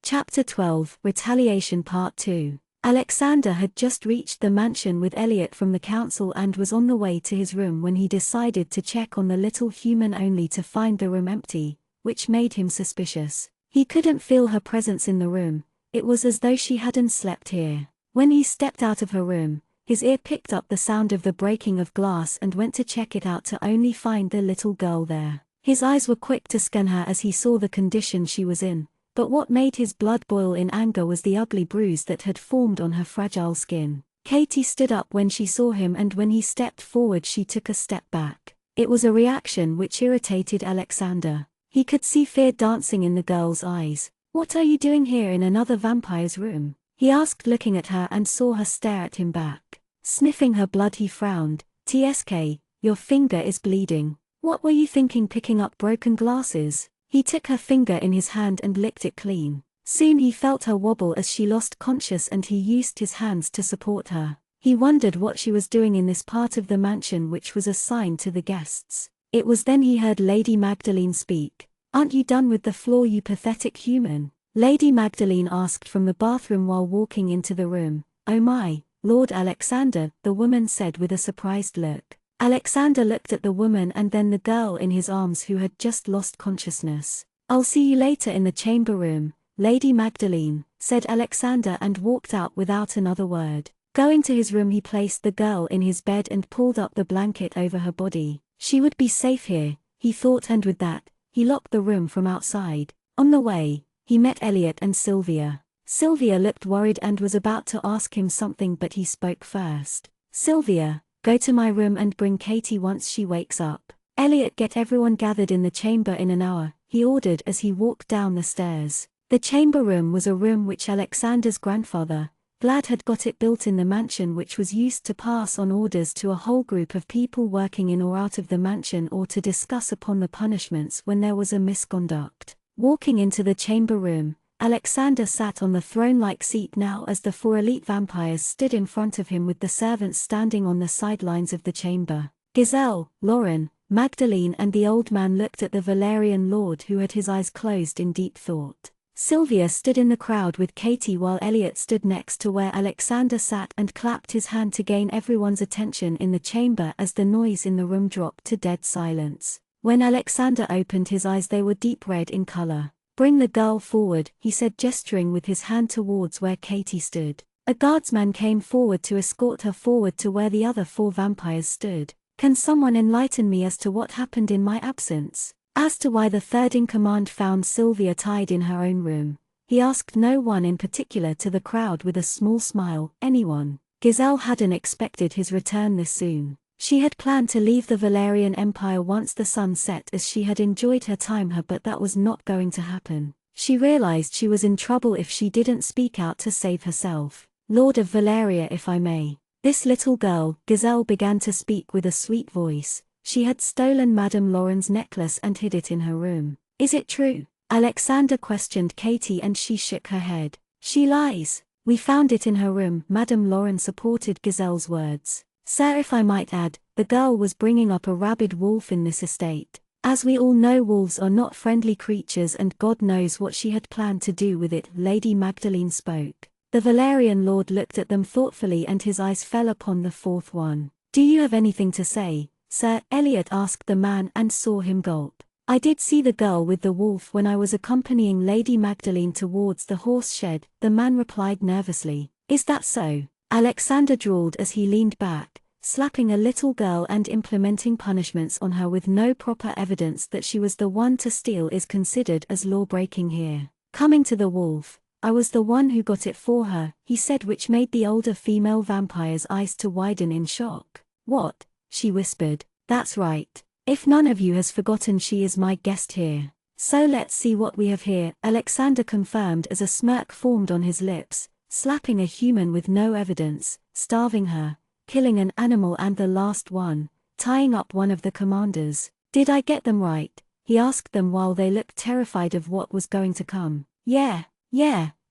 Chapter 12, Retaliation Part 2. Alexander had just reached the mansion with Elliot from the council and was on the way to his room when he decided to check on the little human, only to find the room empty, which made him suspicious. He couldn't feel her presence in the room. It was as though she hadn't slept here. When he stepped out of her room, his ear picked up the sound of the breaking of glass and went to check it out, to only find the little girl there. His eyes were quick to scan her as he saw the condition she was in, but what made his blood boil in anger was the ugly bruise that had formed on her fragile skin. Katie stood up when she saw him, and when he stepped forward she took a step back. It was a reaction which irritated Alexander. He could see fear dancing in the girl's eyes. "What are you doing here in another vampire's room?" he asked, looking at her, and saw her stare at him back. Sniffing her blood, he frowned. "TSK, your finger is bleeding. What were you thinking picking up broken glasses?" He took her finger in his hand and licked it clean. Soon he felt her wobble as she lost conscious, and he used his hands to support her. He wondered what she was doing in this part of the mansion which was assigned to the guests. It was then he heard Lady Magdalene speak. "Aren't you done with the floor, you pathetic human?" Lady Magdalene asked from the bathroom while walking into the room. "Oh my, Lord Alexander," the woman said with a surprised look. Alexander looked at the woman and then the girl in his arms who had just lost consciousness. "I'll see you later in the chamber room, Lady Magdalene," said Alexander, and walked out without another word. Going to his room, he placed the girl in his bed and pulled up the blanket over her body. She would be safe here, he thought, and with that, he locked the room from outside. On the way, he met Elliot and Sylvia. Sylvia looked worried and was about to ask him something, but he spoke first. "Sylvia, go to my room and bring Katie once she wakes up." "Elliot, get everyone gathered in the chamber in an hour," he ordered as he walked down the stairs. The chamber room was a room which Alexander's grandfather, Vlad, had got it built in the mansion, which was used to pass on orders to a whole group of people working in or out of the mansion, or to discuss upon the punishments when there was a misconduct. Walking into the chamber room, Alexander sat on the throne-like seat now as the 4 elite vampires stood in front of him, with the servants standing on the sidelines of the chamber. Giselle, Lauren, Magdalene and the old man looked at the Valerian lord, who had his eyes closed in deep thought. Sylvia stood in the crowd with Katie, while Elliot stood next to where Alexander sat and clapped his hand to gain everyone's attention in the chamber as the noise in the room dropped to dead silence. When Alexander opened his eyes, they were deep red in color. "Bring the girl forward," he said, gesturing with his hand towards where Katie stood. A guardsman came forward to escort her forward to where the other 4 vampires stood. "Can someone enlighten me as to what happened in my absence?" As to why the third-in-command found Sylvia tied in her own room, he asked no one in particular to the crowd with a small smile, anyone. Giselle hadn't expected his return this soon. She had planned to leave the Valerian Empire once the sun set as she had enjoyed her time here, but that was not going to happen. She realized she was in trouble if she didn't speak out to save herself. Lord of Valeria, if I may. This little girl, Giselle began to speak with a sweet voice. She had stolen Madame Lauren's necklace and hid it in her room. Is it true? Alexander questioned Katie and she shook her head. She lies. We found it in her room. Madame Lauren supported Giselle's words. Sir, if I might add, the girl was bringing up a rabid wolf in this estate. As we all know, wolves are not friendly creatures and God knows what she had planned to do with it. Lady Magdalene spoke. The Valerian lord looked at them thoughtfully and his eyes fell upon the fourth one. Do you have anything to say, sir? Elliot asked the man and saw him gulp. I did see the girl with the wolf when I was accompanying Lady Magdalene towards the horse shed, the man replied nervously. Is that so? Alexander drawled as he leaned back, slapping a little girl and implementing punishments on her with no proper evidence that she was the one to steal is considered as law-breaking here. Coming to the wolf, I was the one who got it for her, he said, which made the older female vampire's eyes to widen in shock. What? She whispered. That's right. If none of you has forgotten, she is my guest here. So let's see what we have here, Alexander confirmed as a smirk formed on his lips, slapping a human with no evidence, starving her, killing an animal and the last one, tying up one of the commanders. Did I get them right? He asked them while they looked terrified of what was going to come. Yeah,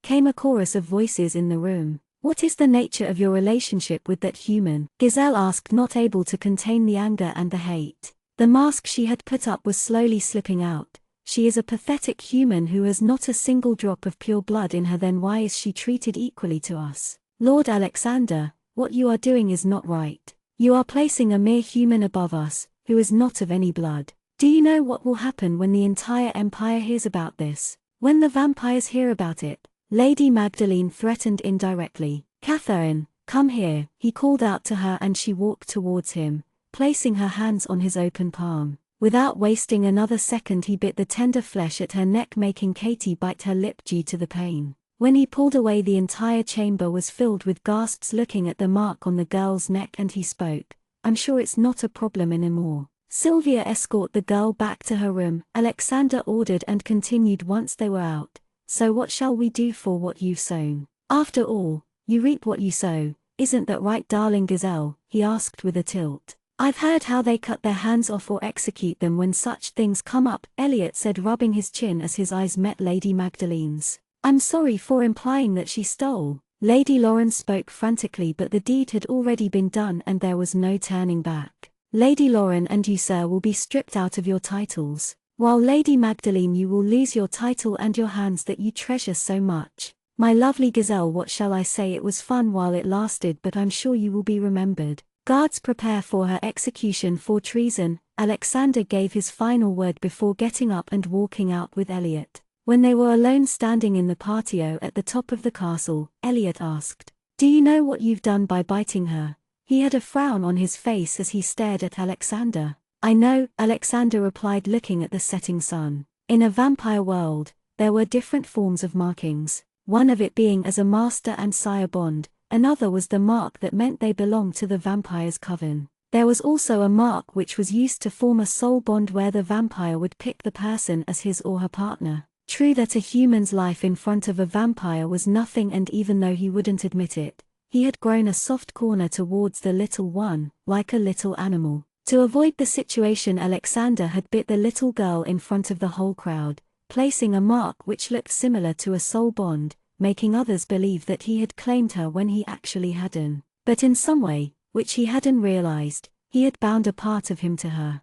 came a chorus of voices in the room. What is the nature of your relationship with that human? Giselle asked, not able to contain the anger and the hate. The mask she had put up was slowly slipping out. She is a pathetic human who has not a single drop of pure blood in her. Then why is she treated equally to us? Lord Alexander, what you are doing is not right. You are placing a mere human above us, who is not of any blood. Do you know what will happen when the entire empire hears about this? When the vampires hear about it? Lady Magdalene threatened indirectly. Catherine, come here, he called out to her and she walked towards him, placing her hands on his open palm. Without wasting another second he bit the tender flesh at her neck, making Katie bite her lip due to the pain. When he pulled away, the entire chamber was filled with gasps looking at the mark on the girl's neck, and he spoke. I'm sure it's not a problem anymore. Sylvia, escort the girl back to her room, Alexander ordered and continued once they were out. So what shall we do for what you've sown? After all, you reap what you sow, isn't that right, darling Giselle? He asked with a tilt. I've heard how they cut their hands off or execute them when such things come up, Elliot said, rubbing his chin as his eyes met Lady Magdalene's. I'm sorry for implying that she stole. Lady Lauren spoke frantically, but the deed had already been done and there was no turning back. Lady Lauren and you, sir, will be stripped out of your titles, while Lady Magdalene, you will lose your title and your hands that you treasure so much. My lovely Giselle, what shall I say? It was fun while it lasted, but I'm sure you will be remembered. Guards, prepare for her execution for treason. Alexander gave his final word before getting up and walking out with Elliot. When they were alone standing in the patio at the top of the castle, Elliot asked, Do you know what you've done by biting her? He had a frown on his face as he stared at Alexander. I know, Alexander replied, looking at the setting sun. In a vampire world, there were different forms of markings, one of it being as a master and sire bond, another was the mark that meant they belonged to the vampire's coven. There was also a mark which was used to form a soul bond where the vampire would pick the person as his or her partner. True that a human's life in front of a vampire was nothing, and even though he wouldn't admit it, he had grown a soft corner towards the little one, like a little animal. To avoid the situation, Alexander had bit the little girl in front of the whole crowd, placing a mark which looked similar to a soul bond, making others believe that he had claimed her when he actually hadn't. But in some way, which he hadn't realized, he had bound a part of him to her.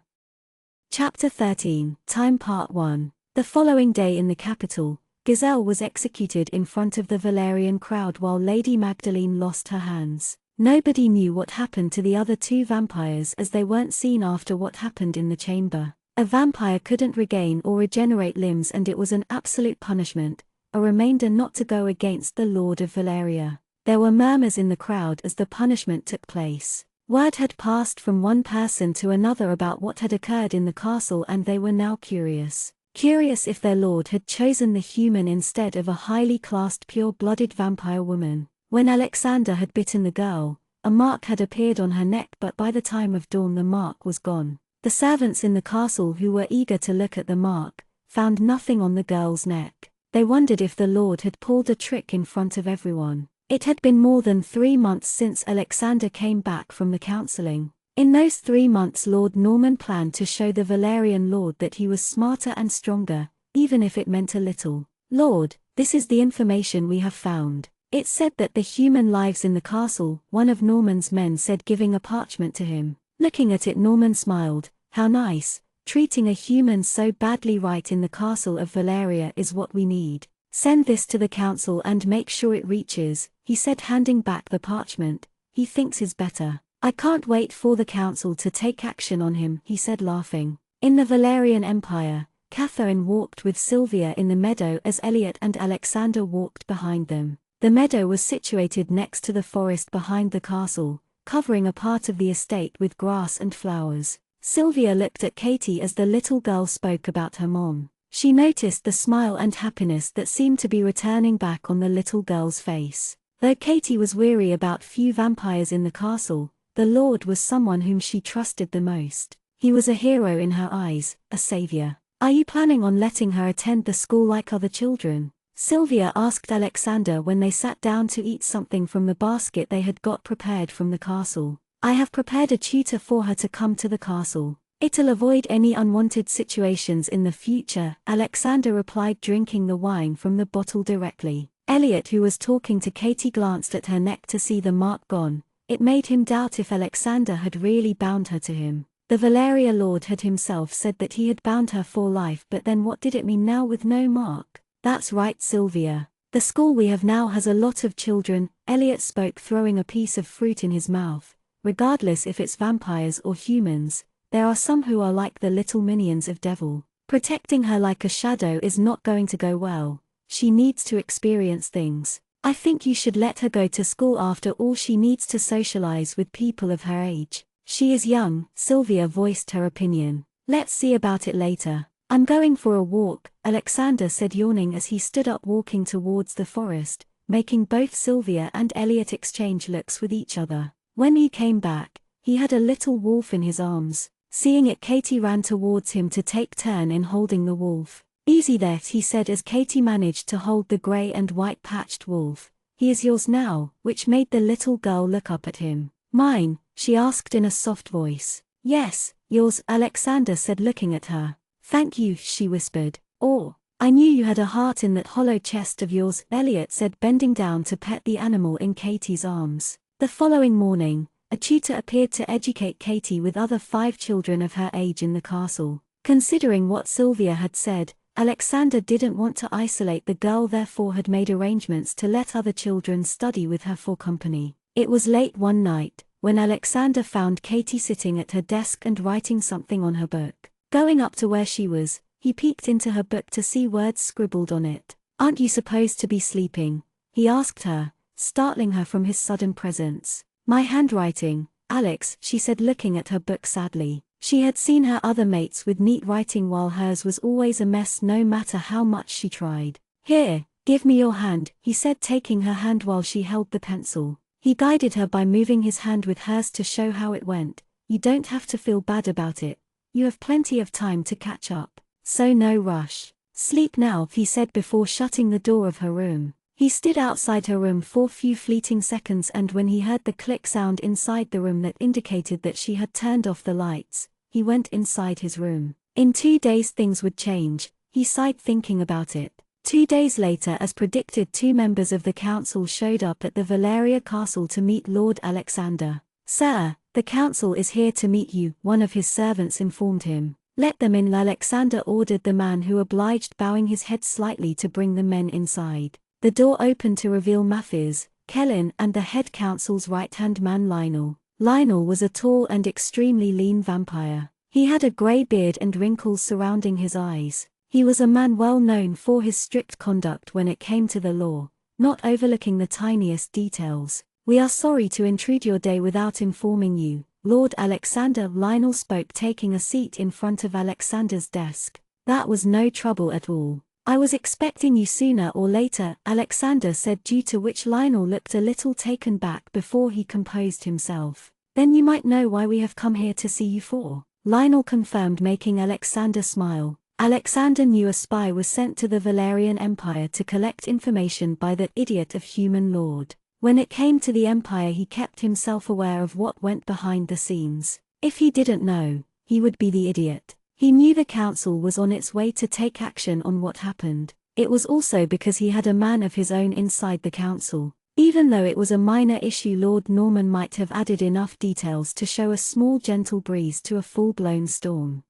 Chapter 13, Time Part 1. The following day in the capital, Giselle was executed in front of the Valerian crowd while Lady Magdalene lost her hands. Nobody knew what happened to the other two vampires as they weren't seen after what happened in the chamber. A vampire couldn't regain or regenerate limbs, and it was an absolute punishment, a remainder not to go against the Lord of Valeria. There were murmurs in the crowd as the punishment took place. Word had passed from one person to another about what had occurred in the castle, and they were now curious. Curious if their lord had chosen the human instead of a highly classed pure-blooded vampire woman. When Alexander had bitten the girl, a mark had appeared on her neck, but by the time of dawn the mark was gone. The servants in the castle, who were eager to look at the mark, found nothing on the girl's neck. They wondered if the lord had pulled a trick in front of everyone. It had been more than 3 months since Alexander came back from the counseling. In those 3 months Lord Norman planned to show the Valerian lord that he was smarter and stronger, even if it meant a little. "Lord, this is the information we have found. It said that the human lives in the castle," one of Norman's men said, giving a parchment to him. Looking at it, Norman smiled. "How nice. Treating a human so badly right in the castle of Valeria is what we need. Send this to the council and make sure it reaches," he said, handing back the parchment. "He thinks is better. I can't wait for the council to take action on him," he said, laughing. In the Valerian Empire, Catherine walked with Sylvia in the meadow as Elliot and Alexander walked behind them. The meadow was situated next to the forest behind the castle, covering a part of the estate with grass and flowers. Sylvia looked at Katie as the little girl spoke about her mom. She noticed the smile and happiness that seemed to be returning back on the little girl's face. Though Katie was weary about few vampires in the castle, the Lord was someone whom she trusted the most. He was a hero in her eyes, a savior. "Are you planning on letting her attend the school like other children?" Sylvia asked Alexander when they sat down to eat something from the basket they had got prepared from the castle. "I have prepared a tutor for her to come to the castle. It'll avoid any unwanted situations in the future," Alexander replied, drinking the wine from the bottle directly. Elliot, who was talking to Katie, glanced at her neck to see the mark gone. It made him doubt if Alexander had really bound her to him. The Valeria Lord had himself said that he had bound her for life, but then what did it mean now with no mark? "That's right, Sylvia. The school we have now has a lot of children," Elliot spoke, throwing a piece of fruit in his mouth. "Regardless if it's vampires or humans, there are some who are like the little minions of devil. Protecting her like a shadow is not going to go well. She needs to experience things. I think you should let her go to school. After all, she needs to socialize with people of her age. She is young," Sylvia voiced her opinion. "Let's see about it later. I'm going for a walk," Alexander said, yawning as he stood up, walking towards the forest, making both Sylvia and Elliot exchange looks with each other. When he came back, he had a little wolf in his arms. Seeing it, Katie ran towards him to take turn in holding the wolf. "Easy there," he said as Katie managed to hold the grey and white patched wolf. "He is yours now," which made the little girl look up at him. "Mine?" she asked in a soft voice. "Yes, yours," Alexander said, looking at her. "Thank you," she whispered. "Oh, I knew you had a heart in that hollow chest of yours," Elliot said, bending down to pet the animal in Katie's arms. The following morning, a tutor appeared to educate Katie with other 5 children of her age in the castle. Considering what Sylvia had said, Alexander didn't want to isolate the girl, therefore had made arrangements to let other children study with her for company. It was late one night, when Alexander found Katie sitting at her desk and writing something on her book. Going up to where she was, he peeked into her book to see words scribbled on it. "Aren't you supposed to be sleeping?" he asked her, startling her from his sudden presence. "My handwriting, Alex," she said, looking at her book sadly. She had seen her other mates with neat writing while hers was always a mess no matter how much she tried. "Here, give me your hand," he said, taking her hand while she held the pencil. He guided her by moving his hand with hers to show how it went. "You don't have to feel bad about it. You have plenty of time to catch up. So no rush. Sleep now," he said before shutting the door of her room. He stood outside her room for few fleeting seconds, and when he heard the click sound inside the room that indicated that she had turned off the lights, he went inside his room. In 2 days things would change, he sighed thinking about it. 2 days later, as predicted, 2 members of the council showed up at the Valeria castle to meet Lord Alexander. "Sir, the council is here to meet you," one of his servants informed him. "Let them in," Alexander ordered the man, who obliged, bowing his head slightly to bring the men inside. The door opened to reveal Mathis, Kellen, and the head council's right-hand man Lionel. Lionel was a tall and extremely lean vampire. He had a grey beard and wrinkles surrounding his eyes. He was a man well known for his strict conduct when it came to the law, not overlooking the tiniest details. We are sorry to intrude your day without informing you, Lord Alexander, Lionel spoke, taking a seat in front of Alexander's desk. That was no trouble at all. I was expecting you sooner or later, Alexander said, due to which Lionel looked a little taken back before he composed himself. Then you might know why we have come here to see you for, Lionel confirmed, making Alexander smile. Alexander knew a spy was sent to the Valerian Empire to collect information by that idiot of human lord. When it came to the Empire, he kept himself aware of what went behind the scenes. If he didn't know, he would be the idiot. He knew the council was on its way to take action on what happened. It was also because he had a man of his own inside the council. Even though it was a minor issue, Lord Norman might have added enough details to show a small gentle breeze to a full-blown storm.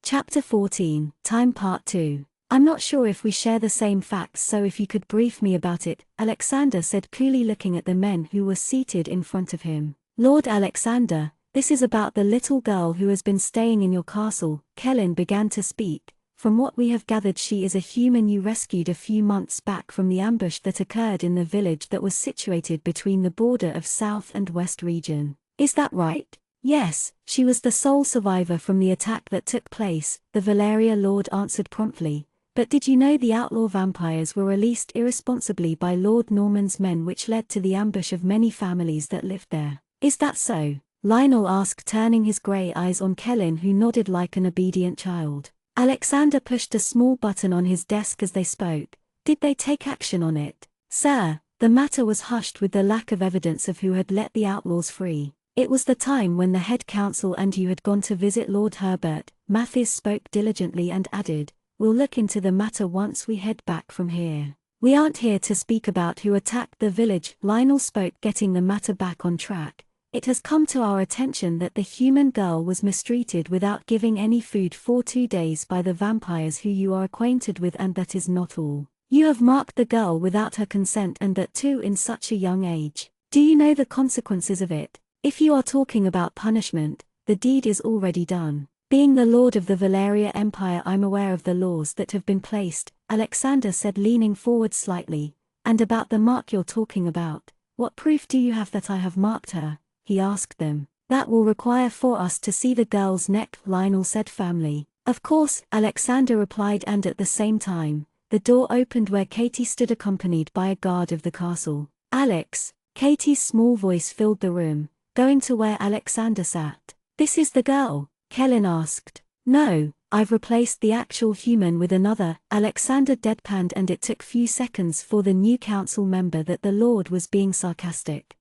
Chapter 14, Time Part 2. I'm not sure if we share the same facts, so if you could brief me about it, Alexander said, coolly looking at the men who were seated in front of him. Lord Alexander, this is about the little girl who has been staying in your castle, Kellen began to speak. From what we have gathered, she is a human you rescued a few months back from the ambush that occurred in the village that was situated between the border of South and West region. Is that right? Yes, she was the sole survivor from the attack that took place, the Valeria Lord answered promptly. But did you know the outlaw vampires were released irresponsibly by Lord Norman's men, which led to the ambush of many families that lived there? Is that so? Lionel asked, turning his grey eyes on Kellen, who nodded like an obedient child. Alexander pushed a small button on his desk as they spoke. Did they take action on it? Sir, the matter was hushed with the lack of evidence of who had let the outlaws free. It was the time when the head council and you had gone to visit Lord Herbert. Mathis spoke diligently and added, we'll look into the matter once we head back from here. We aren't here to speak about who attacked the village, Lionel spoke, getting the matter back on track. It has come to our attention that the human girl was mistreated without giving any food for 2 days by the vampires who you are acquainted with, and that is not all. You have marked the girl without her consent, and that too in such a young age. Do you know the consequences of it? If you are talking about punishment, the deed is already done. Being the lord of the Valeria Empire, I'm aware of the laws that have been placed, Alexander said, leaning forward slightly. And about the mark you're talking about, what proof do you have that I have marked her? He asked them. That will require for us to see the girl's neck, Lionel said firmly. Of course, Alexander replied, and at the same time, the door opened where Katie stood accompanied by a guard of the castle. Alex, Katie's small voice filled the room, going to where Alexander sat. This is the girl? Kellen asked. No, I've replaced the actual human with another, Alexander deadpanned, and it took few seconds for the new council member that the Lord was being sarcastic.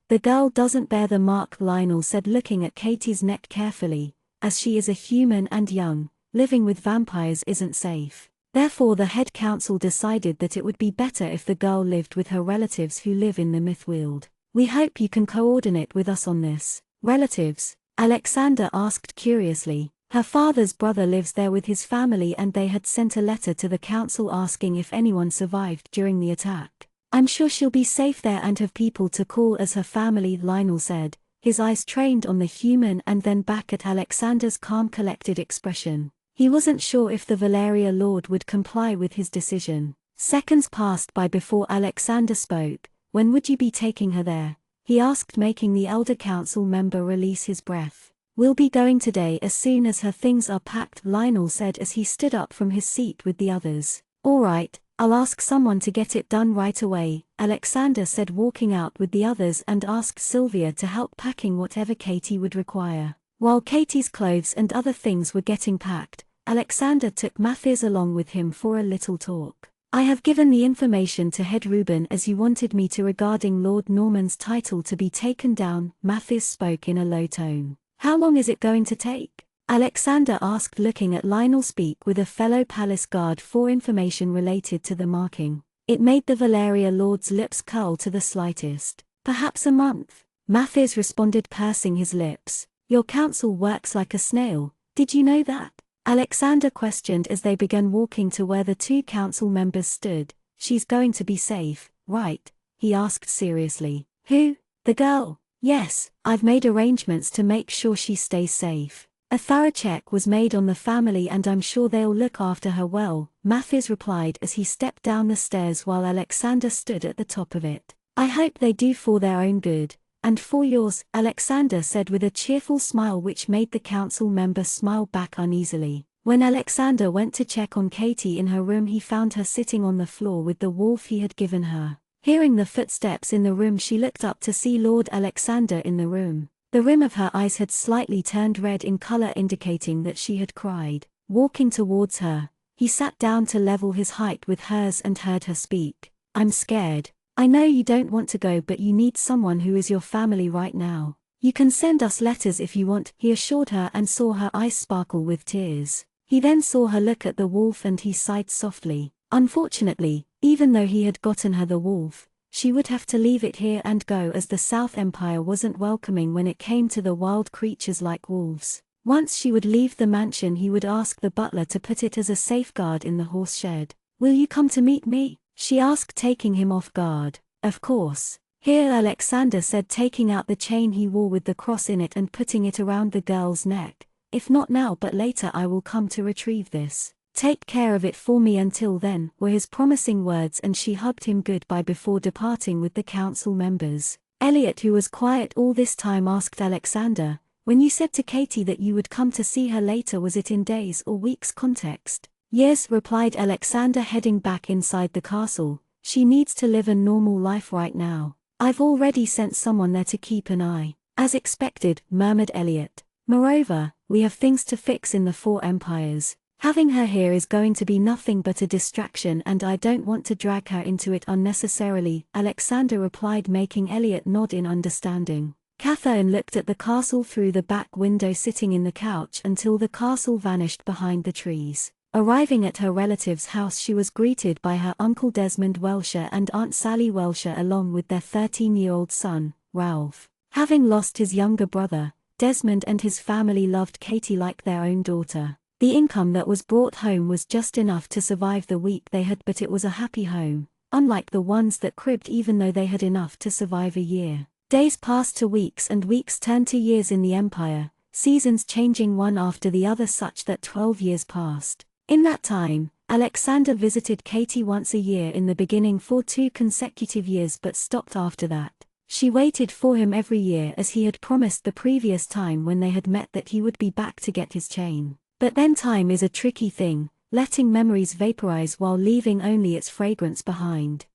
The girl doesn't bear the mark, Lionel said, looking at Katie's neck carefully. As she is a human and young, living with vampires isn't safe. Therefore the head council decided that it would be better if the girl lived with her relatives who live in the Mythworld. We hope you can coordinate with us on this. Relatives? Alexander asked curiously. Her father's brother lives there with his family, and they had sent a letter to the council asking if anyone survived during the attack. I'm sure she'll be safe there and have people to call as her family, Lionel said, his eyes trained on the human and then back at Alexander's calm, collected expression. He wasn't sure if the Valeria Lord would comply with his decision. Seconds passed by before Alexander spoke. When would you be taking her there? He asked, making the elder council member release his breath. We'll be going today as soon as her things are packed, Lionel said as he stood up from his seat with the others. All right, I'll ask someone to get it done right away, Alexander said, walking out with the others, and asked Sylvia to help packing whatever Katie would require. While Katie's clothes and other things were getting packed, Alexander took Mathis along with him for a little talk. I have given the information to Head Reuben as you wanted me to regarding Lord Norman's title to be taken down, Mathis spoke in a low tone. How long is it going to take? Alexander asked, looking at Lionel speak with a fellow palace guard for information related to the marking. It made the Valeria Lord's lips curl to the slightest. Perhaps a month, Mathis responded, pursing his lips. Your council works like a snail, did you know that? Alexander questioned as they began walking to where the two council members stood. She's going to be safe, right? He asked seriously. Who? The girl? Yes, I've made arrangements to make sure she stays safe. A thorough check was made on the family and I'm sure they'll look after her well, Mathis replied as he stepped down the stairs while Alexander stood at the top of it. I hope they do for their own good. And for yours, Alexander said with a cheerful smile which made the council member smile back uneasily. When Alexander went to check on Katie in her room, he found her sitting on the floor with the wolf he had given her. Hearing the footsteps in the room, she looked up to see Lord Alexander in the room. The rim of her eyes had slightly turned red in color, indicating that she had cried. Walking towards her, he sat down to level his height with hers and heard her speak. I'm scared. I know you don't want to go, but you need someone who is your family right now. You can send us letters if you want, he assured her, and saw her eyes sparkle with tears. He then saw her look at the wolf and he sighed softly. Unfortunately, even though he had gotten her the wolf, she would have to leave it here and go, as the South Empire wasn't welcoming when it came to the wild creatures like wolves. Once she would leave the mansion, he would ask the butler to put it as a safeguard in the horse shed. Will you come to meet me? She asked, taking him off guard. Of course. Here Alexander said, taking out the chain he wore with the cross in it and putting it around the girl's neck. If not now but later, I will come to retrieve this. Take care of it for me until then, were his promising words, and she hugged him goodbye before departing with the council members. Elliot, who was quiet all this time, asked Alexander, when you said to Katie that you would come to see her later, was it in days or weeks context? Yes, replied Alexander, heading back inside the castle. She needs to live a normal life right now. I've already sent someone there to keep an eye. As expected, murmured Elliot. Moreover, we have things to fix in the Four Empires. Having her here is going to be nothing but a distraction, and I don't want to drag her into it unnecessarily, Alexander replied, making Elliot nod in understanding. Catherine looked at the castle through the back window, sitting in the couch until the castle vanished behind the trees. Arriving at her relative's house, she was greeted by her Uncle Desmond Welsher and Aunt Sally Welsher, along with their 13-year-old son, Ralph. Having lost his younger brother, Desmond and his family loved Katie like their own daughter. The income that was brought home was just enough to survive the week they had, but it was a happy home, unlike the ones that cribbed, even though they had enough to survive a year. Days passed to weeks and weeks turned to years in the Empire, seasons changing one after the other, such that 12 years passed. In that time, Alexander visited Katie once a year in the beginning for 2 consecutive years, but stopped after that. She waited for him every year, as he had promised the previous time when they had met that he would be back to get his chain. But then time is a tricky thing, letting memories vaporize while leaving only its fragrance behind.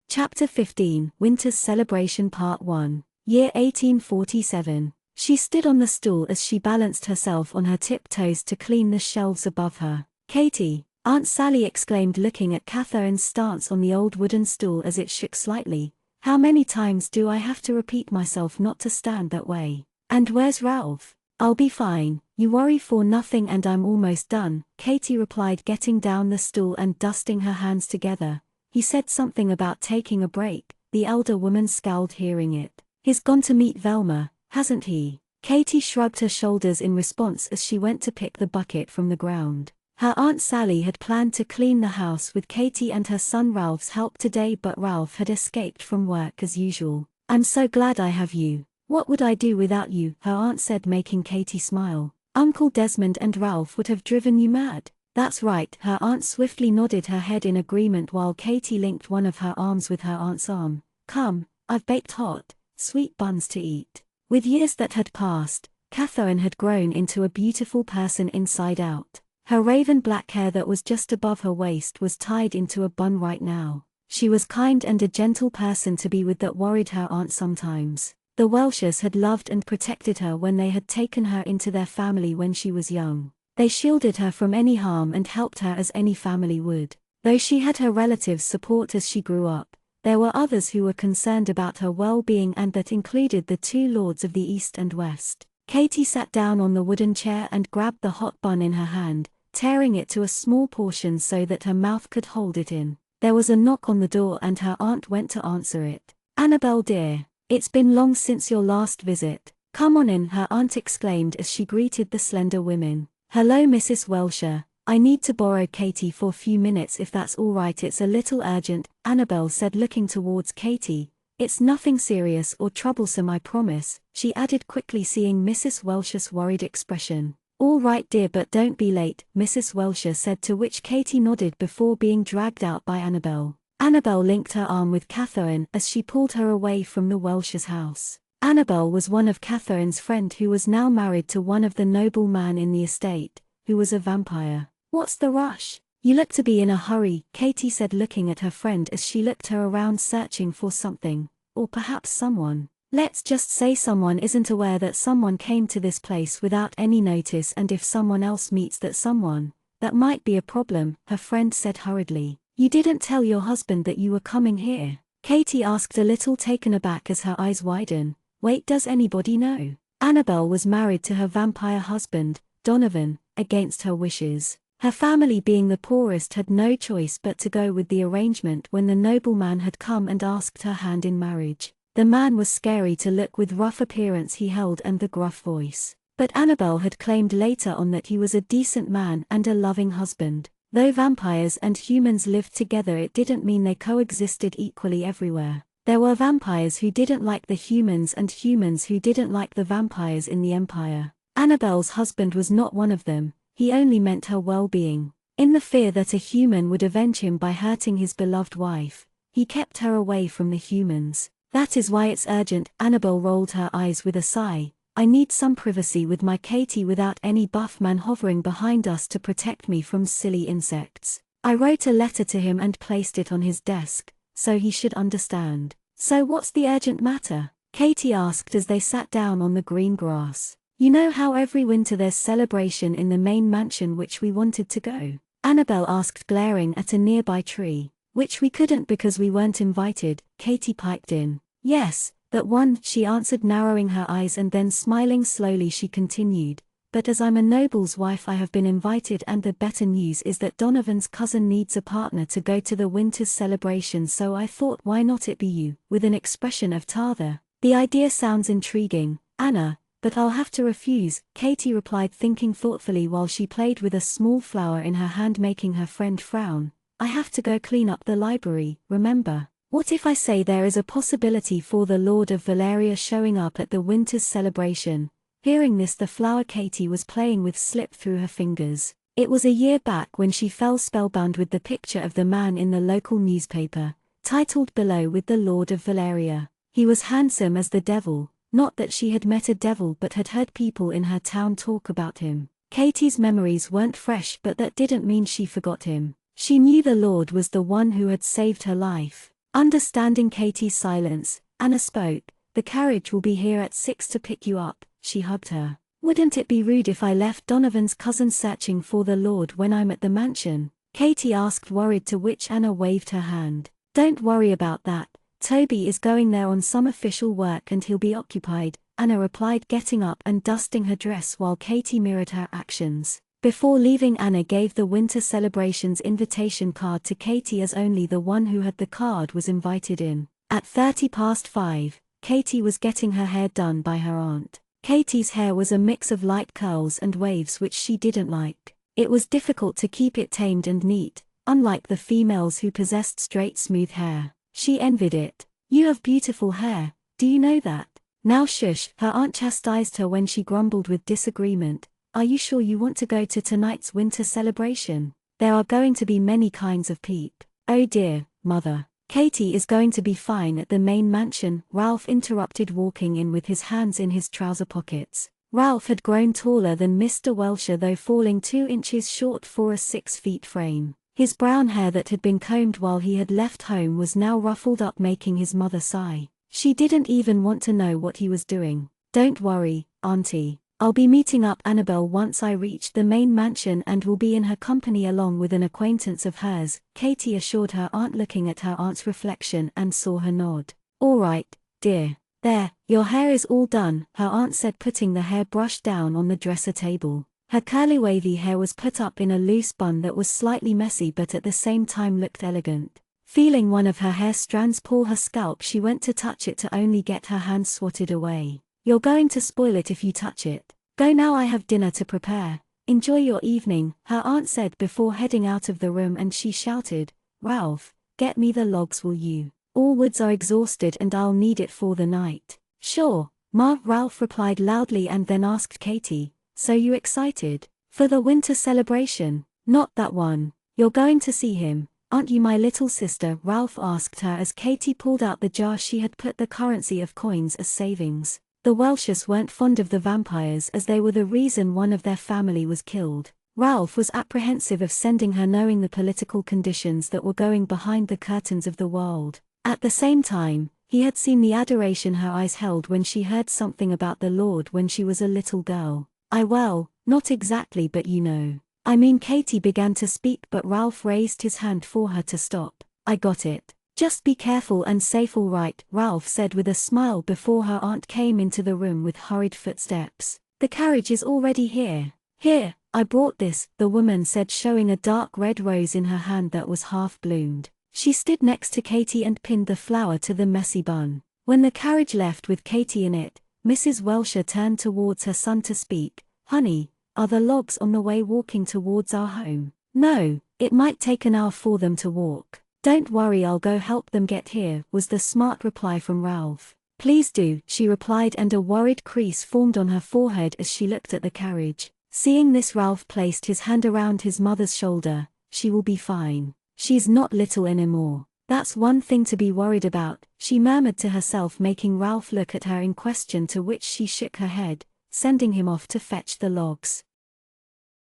Chapter 15, Winter's Celebration Part 1. Year 1847. She stood on the stool as she balanced herself on her tiptoes to clean the shelves above her. Katie, Aunt Sally exclaimed, looking at Catherine's stance on the old wooden stool as it shook slightly. How many times do I have to repeat myself not to stand that way? And where's Ralph? I'll be fine, you worry for nothing, and I'm almost done, Katie replied, getting down the stool and dusting her hands together. He said something about taking a break. The elder woman scowled hearing it. He's gone to meet Velma, hasn't he? Katie shrugged her shoulders in response as she went to pick the bucket from the ground. Her Aunt Sally had planned to clean the house with Katie and her son Ralph's help today, but Ralph had escaped from work as usual. I'm so glad I have you. What would I do without you? Her aunt said, making Katie smile. Uncle Desmond and Ralph would have driven you mad. That's right, her aunt swiftly nodded her head in agreement while Katie linked one of her arms with her aunt's arm. Come, I've baked hot, sweet buns to eat. With years that had passed, Catherine had grown into a beautiful person inside out. Her raven black hair that was just above her waist was tied into a bun right now. She was kind and a gentle person to be with that worried her aunt sometimes. The Welshers had loved and protected her when they had taken her into their family when she was young. They shielded her from any harm and helped her as any family would. Though she had her relatives' support as she grew up, there were others who were concerned about her well-being, and that included the 2 lords of the East and West. Katie sat down on the wooden chair and grabbed the hot bun in her hand, tearing it to a small portion so that her mouth could hold it in. There was a knock on the door and her aunt went to answer it. Annabelle dear, it's been long since your last visit. Come on in, her aunt exclaimed as she greeted the slender women. Hello Mrs. Welsher, I need to borrow Katie for a few minutes if that's all right. It's a little urgent, Annabelle said, looking towards Katie. It's nothing serious or troublesome, I promise, she added quickly, seeing Mrs. Welsher's worried expression. All right dear, but don't be late, Mrs. Welsher said, to which Katie nodded before being dragged out by Annabelle. Annabel linked her arm with Catherine as she pulled her away from the Welsh's house. Annabel was one of Catherine's friend who was now married to one of the noblemen in the estate, who was a vampire. "What's the rush? You look to be in a hurry," Katie said, looking at her friend as she looked her around searching for something, or perhaps someone. "Let's just say someone isn't aware that someone came to this place without any notice, and if someone else meets that someone, that might be a problem," her friend said hurriedly. "You didn't tell your husband that you were coming here?" Katie asked, a little taken aback as her eyes widened. "Wait, does anybody know?" Annabel was married to her vampire husband, Donovan, against her wishes. Her family, being the poorest, had no choice but to go with the arrangement when the nobleman had come and asked her hand in marriage. The man was scary to look, with rough appearance he held and the gruff voice. But Annabel had claimed later on that he was a decent man and a loving husband. Though vampires and humans lived together, it didn't mean they coexisted equally everywhere. There were vampires who didn't like the humans and humans who didn't like the vampires in the Empire. Annabel's husband was not one of them. He only meant her well-being. In the fear that a human would avenge him by hurting his beloved wife, he kept her away from the humans. "That is why it's urgent." Annabel rolled her eyes with a sigh. "I need some privacy with my Katie without any buff man hovering behind us to protect me from silly insects. I wrote a letter to him and placed it on his desk, so he should understand." "So what's the urgent matter?" Katie asked as they sat down on the green grass. "You know how every winter there's celebration in the main mansion, which we wanted to go?" Annabel asked, glaring at a nearby tree. "Which we couldn't because we weren't invited," Katie piped in. "Yes, that one," she answered, narrowing her eyes, and then smiling slowly she continued. "But as I'm a noble's wife, I have been invited, and the better news is that Donovan's cousin needs a partner to go to the winter's celebration, so I thought, why not it be you?" With an expression of tather. "The idea sounds intriguing, Anna, but I'll have to refuse," Katie replied, thinking thoughtfully while she played with a small flower in her hand, making her friend frown. "I have to go clean up the library, remember." "What if I say there is a possibility for the Lord of Valeria showing up at the winter's celebration?" Hearing this, the flower Katie was playing with slipped through her fingers. It was a year back when she fell spellbound with the picture of the man in the local newspaper, titled below with the Lord of Valeria. He was handsome as the devil. Not that she had met a devil, but had heard people in her town talk about him. Katie's memories weren't fresh, but that didn't mean she forgot him. She knew the Lord was the one who had saved her life. Understanding Katie's silence, Anna spoke. "The carriage will be here at 6 to pick you up," she hugged her. "Wouldn't it be rude if I left Donovan's cousin searching for the Lord when I'm at the mansion?" Katie asked, worried, to which Anna waved her hand. "Don't worry about that. Toby is going there on some official work and he'll be occupied," Anna replied, getting up and dusting her dress while Katie mirrored her actions. Before leaving, Anna gave the winter celebration's invitation card to Katie, as only the one who had the card was invited in. At 5:30, Katie was getting her hair done by her aunt. Katie's hair was a mix of light curls and waves, which she didn't like. It was difficult to keep it tamed and neat, unlike the females who possessed straight, smooth hair. She envied it. "You have beautiful hair, do you know that?" "Now shush," her aunt chastised her when she grumbled with disagreement. "Are you sure you want to go to tonight's winter celebration? There are going to be many kinds of peep." "Oh dear, mother. Katie is going to be fine at the main mansion," Ralph interrupted, walking in with his hands in his trouser pockets. Ralph had grown taller than Mr. Welsher, though falling 2 inches short for a 6-foot frame. His brown hair that had been combed while he had left home was now ruffled up, making his mother sigh. She didn't even want to know what he was doing. "Don't worry, Auntie. I'll be meeting up Annabel once I reach the main mansion and will be in her company along with an acquaintance of hers," Katie assured her aunt, looking at her aunt's reflection and saw her nod. "All right, dear. There, your hair is all done," her aunt said, putting the hairbrush down on the dresser table. Her curly wavy hair was put up in a loose bun that was slightly messy but at the same time looked elegant. Feeling one of her hair strands pull her scalp, she went to touch it to only get her hand swatted away. "You're going to spoil it if you touch it. Go now, I have dinner to prepare. Enjoy your evening," her aunt said before heading out of the room, and she shouted, "Ralph, get me the logs, will you? All woods are exhausted and I'll need it for the night." "Sure, Ma," Ralph replied loudly, and then asked Katie, "So you excited for the winter celebration?" "Not that one. You're going to see him. "Aren't you my little sister?" Ralph asked her as Katie pulled out the jar she had put the currency of coins as savings. The Welshes weren't fond of the vampires as they were the reason one of their family was killed. Ralph was apprehensive of sending her knowing the political conditions that were going behind the curtains of the world. At the same time, he had seen the adoration her eyes held when she heard something about the Lord when she was a little girl. Well, not exactly, but you know. I mean, Katie began to speak, but Ralph raised his hand for her to stop. "I got it. Just be careful and safe, all right," Ralph said with a smile before her aunt came into the room with hurried footsteps. "The carriage is already here." "Here, I brought this," the woman said, showing a dark red rose in her hand that was half bloomed. She stood next to Katie and pinned the flower to the messy bun. When the carriage left with Katie in it, Mrs. Welsher turned towards her son to speak. "Honey, are the logs on the way walking towards our home?" "No, it might take an hour for them to walk." "Don't worry, I'll go help them get here," was the smart reply from Ralph. "Please do," she replied, and a worried crease formed on her forehead as she looked at the carriage. Seeing this, Ralph placed his hand around his mother's shoulder. "She will be fine. She's not little anymore. That's one thing to be worried about," she murmured to herself, making Ralph look at her in question, to which she shook her head, sending him off to fetch the logs.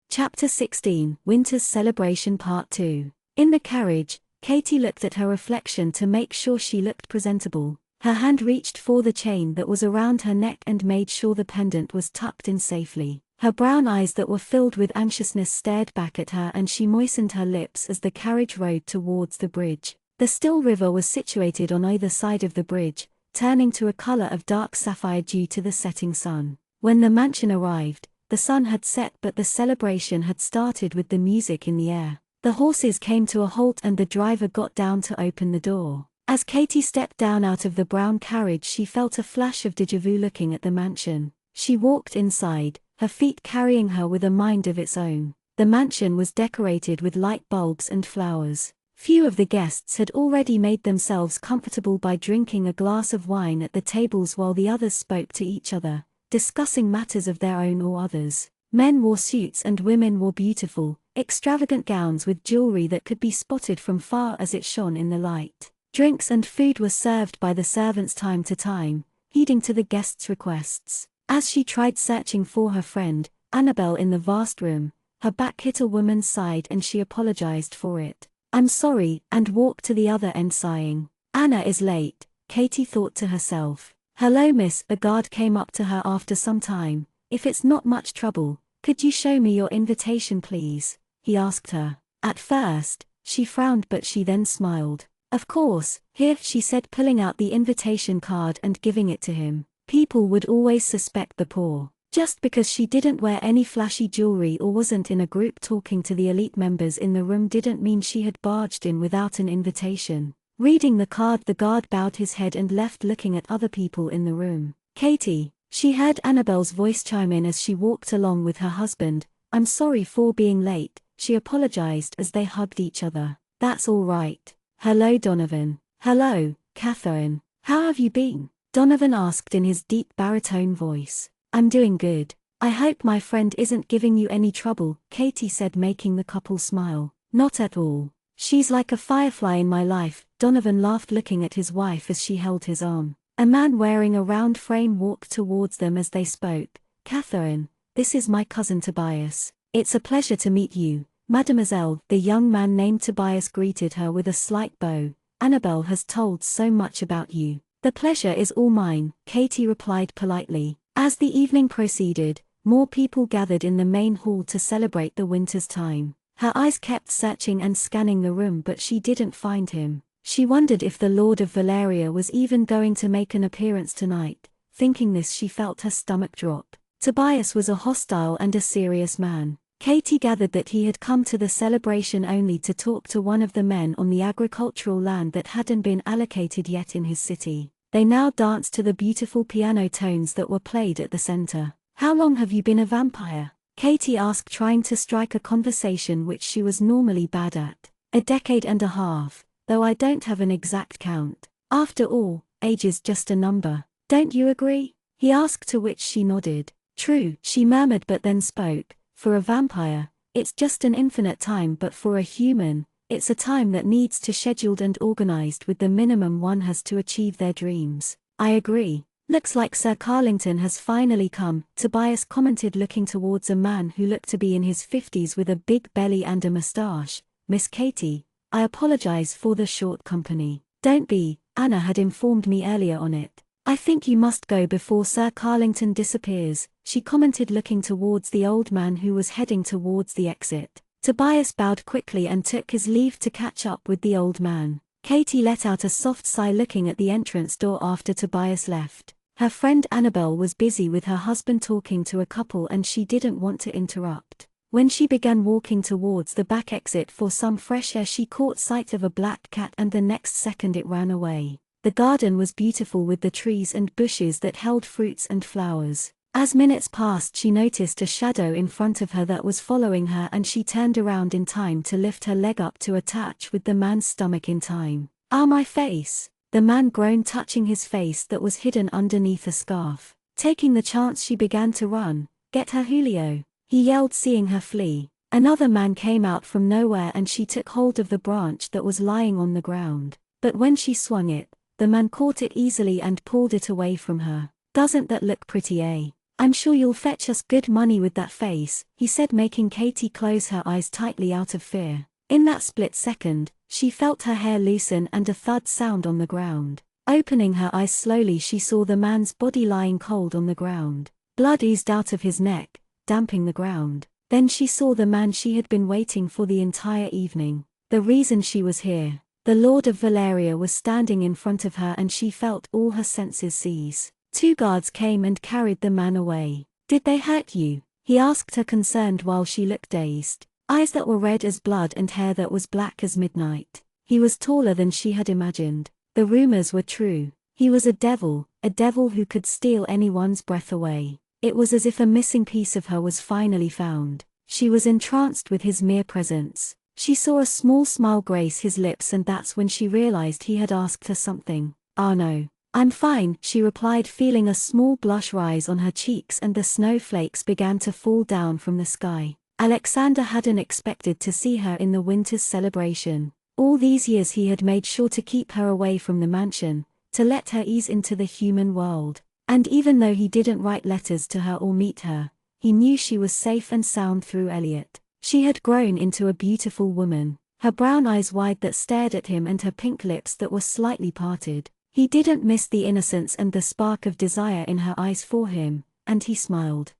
Chapter 16, Winter's Celebration Part 2. In the carriage, Katie looked at her reflection to make sure she looked presentable. Her hand reached for the chain that was around her neck and made sure the pendant was tucked in safely. Her brown eyes that were filled with anxiousness stared back at her, and she moistened her lips as the carriage rode towards the bridge. The still river was situated on either side of the bridge, turning to a color of dark sapphire due to the setting sun. When the mansion arrived, the sun had set, but the celebration had started with the music in the air. The horses came to a halt and the driver got down to open the door. As Katie stepped down out of the brown carriage, she felt a flash of déjà vu looking at the mansion. She walked inside, her feet carrying her with a mind of its own. The mansion was decorated with light bulbs and flowers. Few of the guests had already made themselves comfortable by drinking a glass of wine at the tables while the others spoke to each other, discussing matters of their own or others. Men wore suits and women wore beautiful, extravagant gowns with jewelry that could be spotted from far as it shone in the light. Drinks and food were served by the servants time to time, heeding to the guests' requests. As she tried searching for her friend, Annabelle, in the vast room, her back hit a woman's side and she apologized for it. "I'm sorry," and walked to the other end sighing. "Anna is late," Katie thought to herself. "Hello, miss," a guard came up to her after some time. "If it's not much trouble, could you show me your invitation, please?" he asked her. At first, she frowned, but she then smiled. "Of course, here," she said, pulling out the invitation card and giving it to him. People would always suspect the poor. Just because she didn't wear any flashy jewelry or wasn't in a group talking to the elite members in the room didn't mean she had barged in without an invitation. Reading the card, the guard bowed his head and left, looking at other people in the room. "Katie," she heard Annabelle's voice chime in as she walked along with her husband. "I'm sorry for being late," she apologized as they hugged each other. "That's all right. Hello, Donovan." "Hello, Catherine. How have you been?" Donovan asked in his deep baritone voice. "I'm doing good. I hope my friend isn't giving you any trouble," Katie said, making the couple smile. "Not at all. She's like a firefly in my life," Donovan laughed, looking at his wife as she held his arm. A man wearing a round frame walked towards them as they spoke. "Catherine, this is my cousin Tobias. It's a pleasure to meet you, mademoiselle." The young man named Tobias greeted her with a slight bow. "Annabelle has told so much about you." "The pleasure is all mine," Katie replied politely. As the evening proceeded, more people gathered in the main hall to celebrate the winter's time. Her eyes kept searching and scanning the room, but she didn't find him. She wondered if the Lord of Valeria was even going to make an appearance tonight. Thinking this, she felt her stomach drop. Tobias was a hostile and a serious man. Katie gathered that he had come to the celebration only to talk to one of the men on the agricultural land that hadn't been allocated yet in his city. They now danced to the beautiful piano tones that were played at the center. "How long have you been a vampire?" Katie asked, trying to strike a conversation which she was normally bad at. "A decade and a half, though I don't have an exact count. After all, age is just a number. Don't you agree?" he asked, to which she nodded. "True," she murmured, but then spoke. "For a vampire, it's just an infinite time, but for a human, It's a time that needs to scheduled and organized with the minimum one has to achieve their dreams. I agree. Looks like Sir Carlington has finally come, Tobias commented, looking towards a man who looked to be in his 50s with a big belly and a moustache. Miss Katie, I apologize for the short company. Don't be, Anna had informed me earlier on it. I think you must go before Sir Carlington disappears, she commented, looking towards the old man who was heading towards the exit. Tobias bowed quickly and took his leave to catch up with the old man. Katie let out a soft sigh looking at the entrance door after Tobias left. Her friend Annabel was busy with her husband talking to a couple and she didn't want to interrupt. When she began walking towards the back exit for some fresh air, she caught sight of a black cat and the next second it ran away. The garden was beautiful with the trees and bushes that held fruits and flowers. As minutes passed, she noticed a shadow in front of her that was following her, and she turned around in time to lift her leg up to attach with the man's stomach in time. "Ah, my face!" the man groaned, touching his face that was hidden underneath a scarf. Taking the chance, she began to run. "Get her, Julio!" he yelled, seeing her flee. Another man came out from nowhere and she took hold of the branch that was lying on the ground. But when she swung it, the man caught it easily and pulled it away from her. "Doesn't that look pretty, eh? I'm sure you'll fetch us good money with that face," he said, making Katie close her eyes tightly out of fear. In that split second, she felt her hair loosen and a thud sound on the ground. Opening her eyes slowly, she saw the man's body lying cold on the ground. Blood oozed out of his neck, damping the ground. Then she saw the man she had been waiting for the entire evening. The reason she was here. The Lord of Valeria was standing in front of her and she felt all her senses seize. 2 guards came and carried the man away. "Did they hurt you?" he asked her, concerned, while she looked dazed. Eyes that were red as blood and hair that was black as midnight. He was taller than she had imagined. The rumors were true. He was a devil who could steal anyone's breath away. It was as if a missing piece of her was finally found. She was entranced with his mere presence. She saw a small smile grace his lips, and that's when she realized he had asked her something. "Ah, no. I'm fine," she replied, feeling a small blush rise on her cheeks, and the snowflakes began to fall down from the sky. Alexander hadn't expected to see her in the winter's celebration. All these years he had made sure to keep her away from the mansion, to let her ease into the human world. And even though he didn't write letters to her or meet her, he knew she was safe and sound through Elliot. She had grown into a beautiful woman, her brown eyes wide that stared at him and her pink lips that were slightly parted. He didn't miss the innocence and the spark of desire in her eyes for him, and he smiled.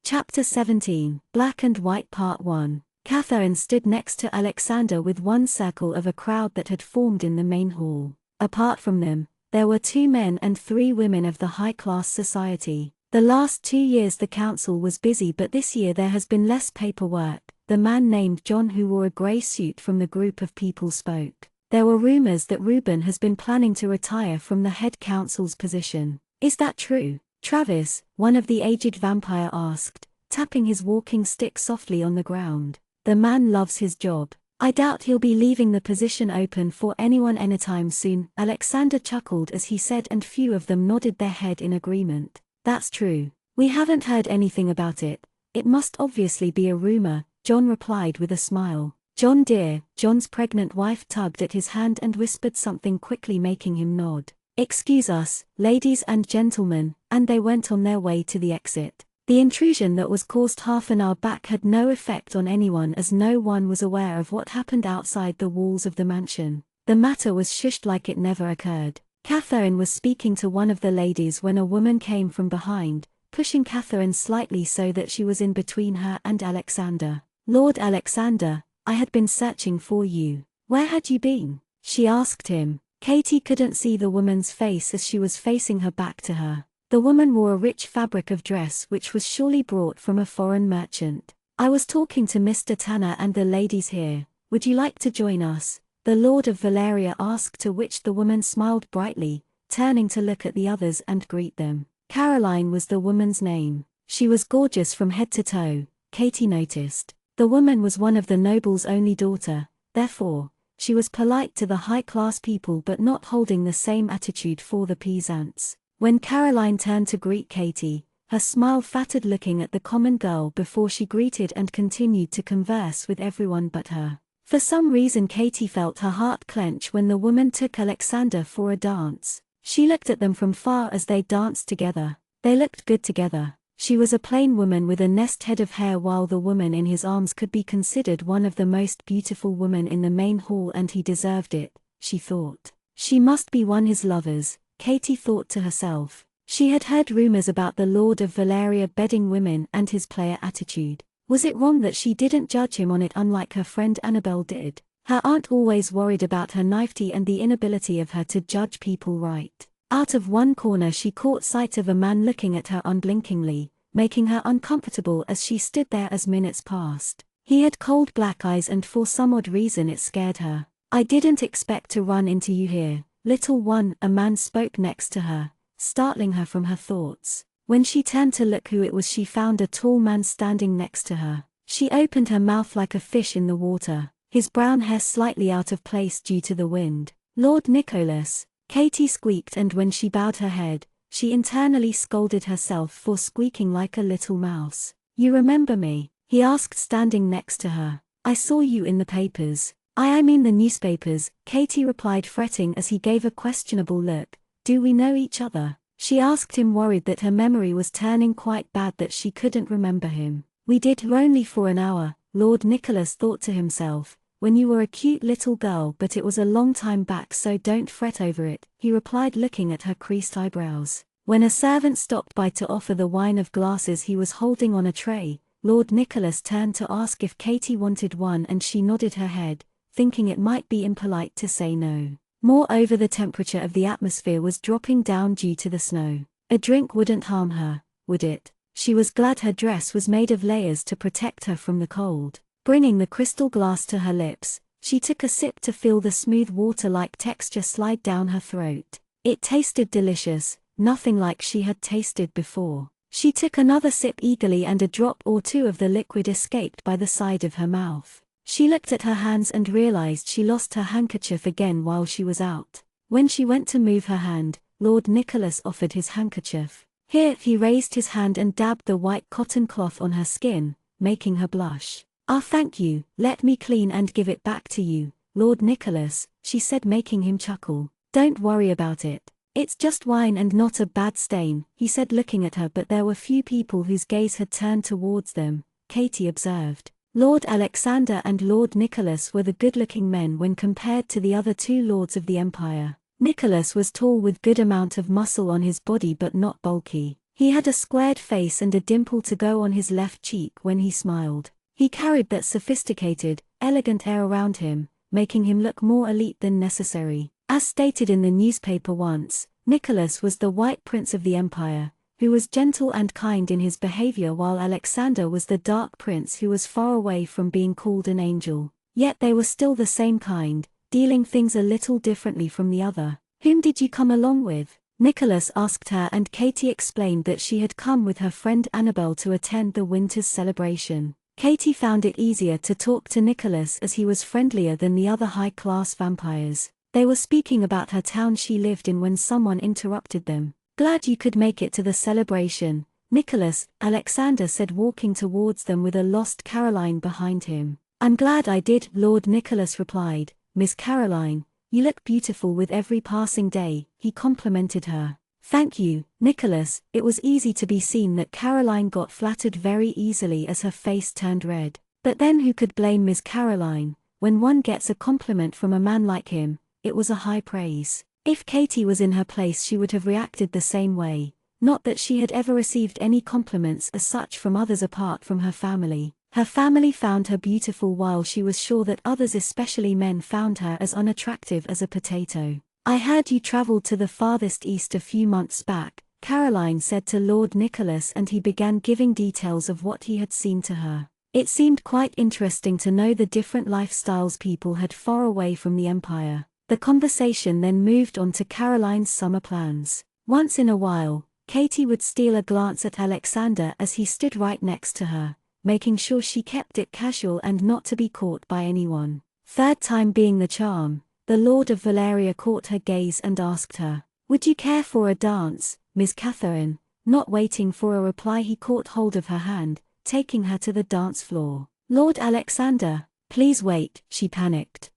Chapter 17, Black and White Part 1. Catherine stood next to Alexander with one circle of a crowd that had formed in the main hall. Apart from them, there were 2 men and 3 women of the high-class society. The last 2 years the council was busy, but this year there has been less paperwork. The man named John, who wore a grey suit from the group of people, spoke. "There were rumors that Reuben has been planning to retire from the head counsel's position. Is that true?" Travis, one of the aged vampire, asked, tapping his walking stick softly on the ground. "The man loves his job. I doubt he'll be leaving the position open for anyone anytime soon," Alexander chuckled as he said, and few of them nodded their head in agreement. "That's true. We haven't heard anything about it. It must obviously be a rumor," John replied with a smile. "John dear," John's pregnant wife tugged at his hand and whispered something quickly, making him nod. "Excuse us, ladies and gentlemen," and they went on their way to the exit. The intrusion that was caused half an hour back had no effect on anyone, as no one was aware of what happened outside the walls of the mansion. The matter was shushed like it never occurred. Catherine was speaking to one of the ladies when a woman came from behind, pushing Catherine slightly so that she was in between her and Alexander. "Lord Alexander, I had been searching for you. Where had you been?" she asked him. Katie couldn't see the woman's face as she was facing her back to her. The woman wore a rich fabric of dress which was surely brought from a foreign merchant. "I was talking to Mr. Tanner and the ladies here. Would you like to join us?" the Lord of Valeria asked, to which the woman smiled brightly, turning to look at the others and greet them. Caroline was the woman's name. She was gorgeous from head to toe, Katie noticed. The woman was one of the noble's only daughter, therefore, she was polite to the high-class people but not holding the same attitude for the peasants. When Caroline turned to greet Katie, her smile fattered, looking at the common girl before she greeted and continued to converse with everyone but her. For some reason Katie felt her heart clench when the woman took Alexander for a dance. She looked at them from far as they danced together. They looked good together. She was a plain woman with a nest head of hair, while the woman in his arms could be considered one of the most beautiful women in the main hall, and he deserved it, she thought. She must be one of his lovers, Katie thought to herself. She had heard rumors about the Lord of Valeria bedding women and his player attitude. Was it wrong that she didn't judge him on it unlike her friend Annabel did? Her aunt always worried about her naivety and the inability of her to judge people right. Out of one corner she caught sight of a man looking at her unblinkingly, making her uncomfortable as she stood there as minutes passed. He had cold black eyes and for some odd reason it scared her. "I didn't expect to run into you here, little one," a man spoke next to her, startling her from her thoughts. When she turned to look who it was, she found a tall man standing next to her. She opened her mouth like a fish in the water, his brown hair slightly out of place due to the wind. "Lord Nicholas," Katie squeaked, and when she bowed her head, she internally scolded herself for squeaking like a little mouse. "You remember me?" he asked, standing next to her. "I saw you in the papers." I mean the newspapers," Katie replied, fretting as he gave a questionable look. "Do we know each other?" she asked him, worried that her memory was turning quite bad, that she couldn't remember him. "We did, only for an hour," Lord Nicholas thought to himself, "when you were a cute little girl, but it was a long time back, so don't fret over it," he replied, looking at her creased eyebrows. When a servant stopped by to offer the wine of glasses he was holding on a tray, Lord Nicholas turned to ask if Katie wanted one, and she nodded her head, thinking it might be impolite to say no. Moreover, the temperature of the atmosphere was dropping down due to the snow. A drink wouldn't harm her, would it? She was glad her dress was made of layers to protect her from the cold. Bringing the crystal glass to her lips, she took a sip to feel the smooth water-like texture slide down her throat. It tasted delicious, nothing like she had tasted before. She took another sip eagerly, and a drop or two of the liquid escaped by the side of her mouth. She looked at her hands and realized she lost her handkerchief again while she was out. When she went to move her hand, Lord Nicholas offered his handkerchief. "Here," he raised his hand and dabbed the white cotton cloth on her skin, making her blush. "Ah, thank you, let me clean and give it back to you, Lord Nicholas," she said, making him chuckle. "Don't worry about it. It's just wine and not a bad stain," he said, looking at her, but there were few people whose gaze had turned towards them, Katie observed. Lord Alexander and Lord Nicholas were the good-looking men when compared to the other two lords of the empire. Nicholas was tall with good amount of muscle on his body but not bulky. He had a squared face and a dimple to go on his left cheek when he smiled. He carried that sophisticated, elegant air around him, making him look more elite than necessary. As stated in the newspaper once, Nicholas was the White Prince of the Empire, who was gentle and kind in his behavior, while Alexander was the Dark Prince, who was far away from being called an angel. Yet they were still the same kind, dealing things a little differently from the other. "Whom did you come along with?" Nicholas asked her, and Katie explained that she had come with her friend Annabel to attend the winter's celebration. Katie found it easier to talk to Nicholas as he was friendlier than the other high-class vampires. They were speaking about her town she lived in when someone interrupted them. "Glad you could make it to the celebration, Nicholas," Alexander said, walking towards them with a lost Caroline behind him. "I'm glad I did," Lord Nicholas replied. "Miss Caroline, you look beautiful with every passing day," he complimented her. "Thank you, Nicholas." It was easy to be seen that Caroline got flattered very easily as her face turned red. But then who could blame Miss Caroline? When one gets a compliment from a man like him, it was a high praise. If Katie was in her place she would have reacted the same way. Not that she had ever received any compliments as such from others apart from her family. Her family found her beautiful, while she was sure that others, especially men, found her as unattractive as a potato. "I heard you traveled to the farthest east a few months back," Caroline said to Lord Nicholas, and he began giving details of what he had seen to her. It seemed quite interesting to know the different lifestyles people had far away from the empire. The conversation then moved on to Caroline's summer plans. Once in a while, Katie would steal a glance at Alexander as he stood right next to her, making sure she kept it casual and not to be caught by anyone. Third time being the charm, the Lord of Valeria caught her gaze and asked her, "Would you care for a dance, Miss Catherine?" Not waiting for a reply, he caught hold of her hand, taking her to the dance floor. "Lord Alexander," Please wait, she panicked.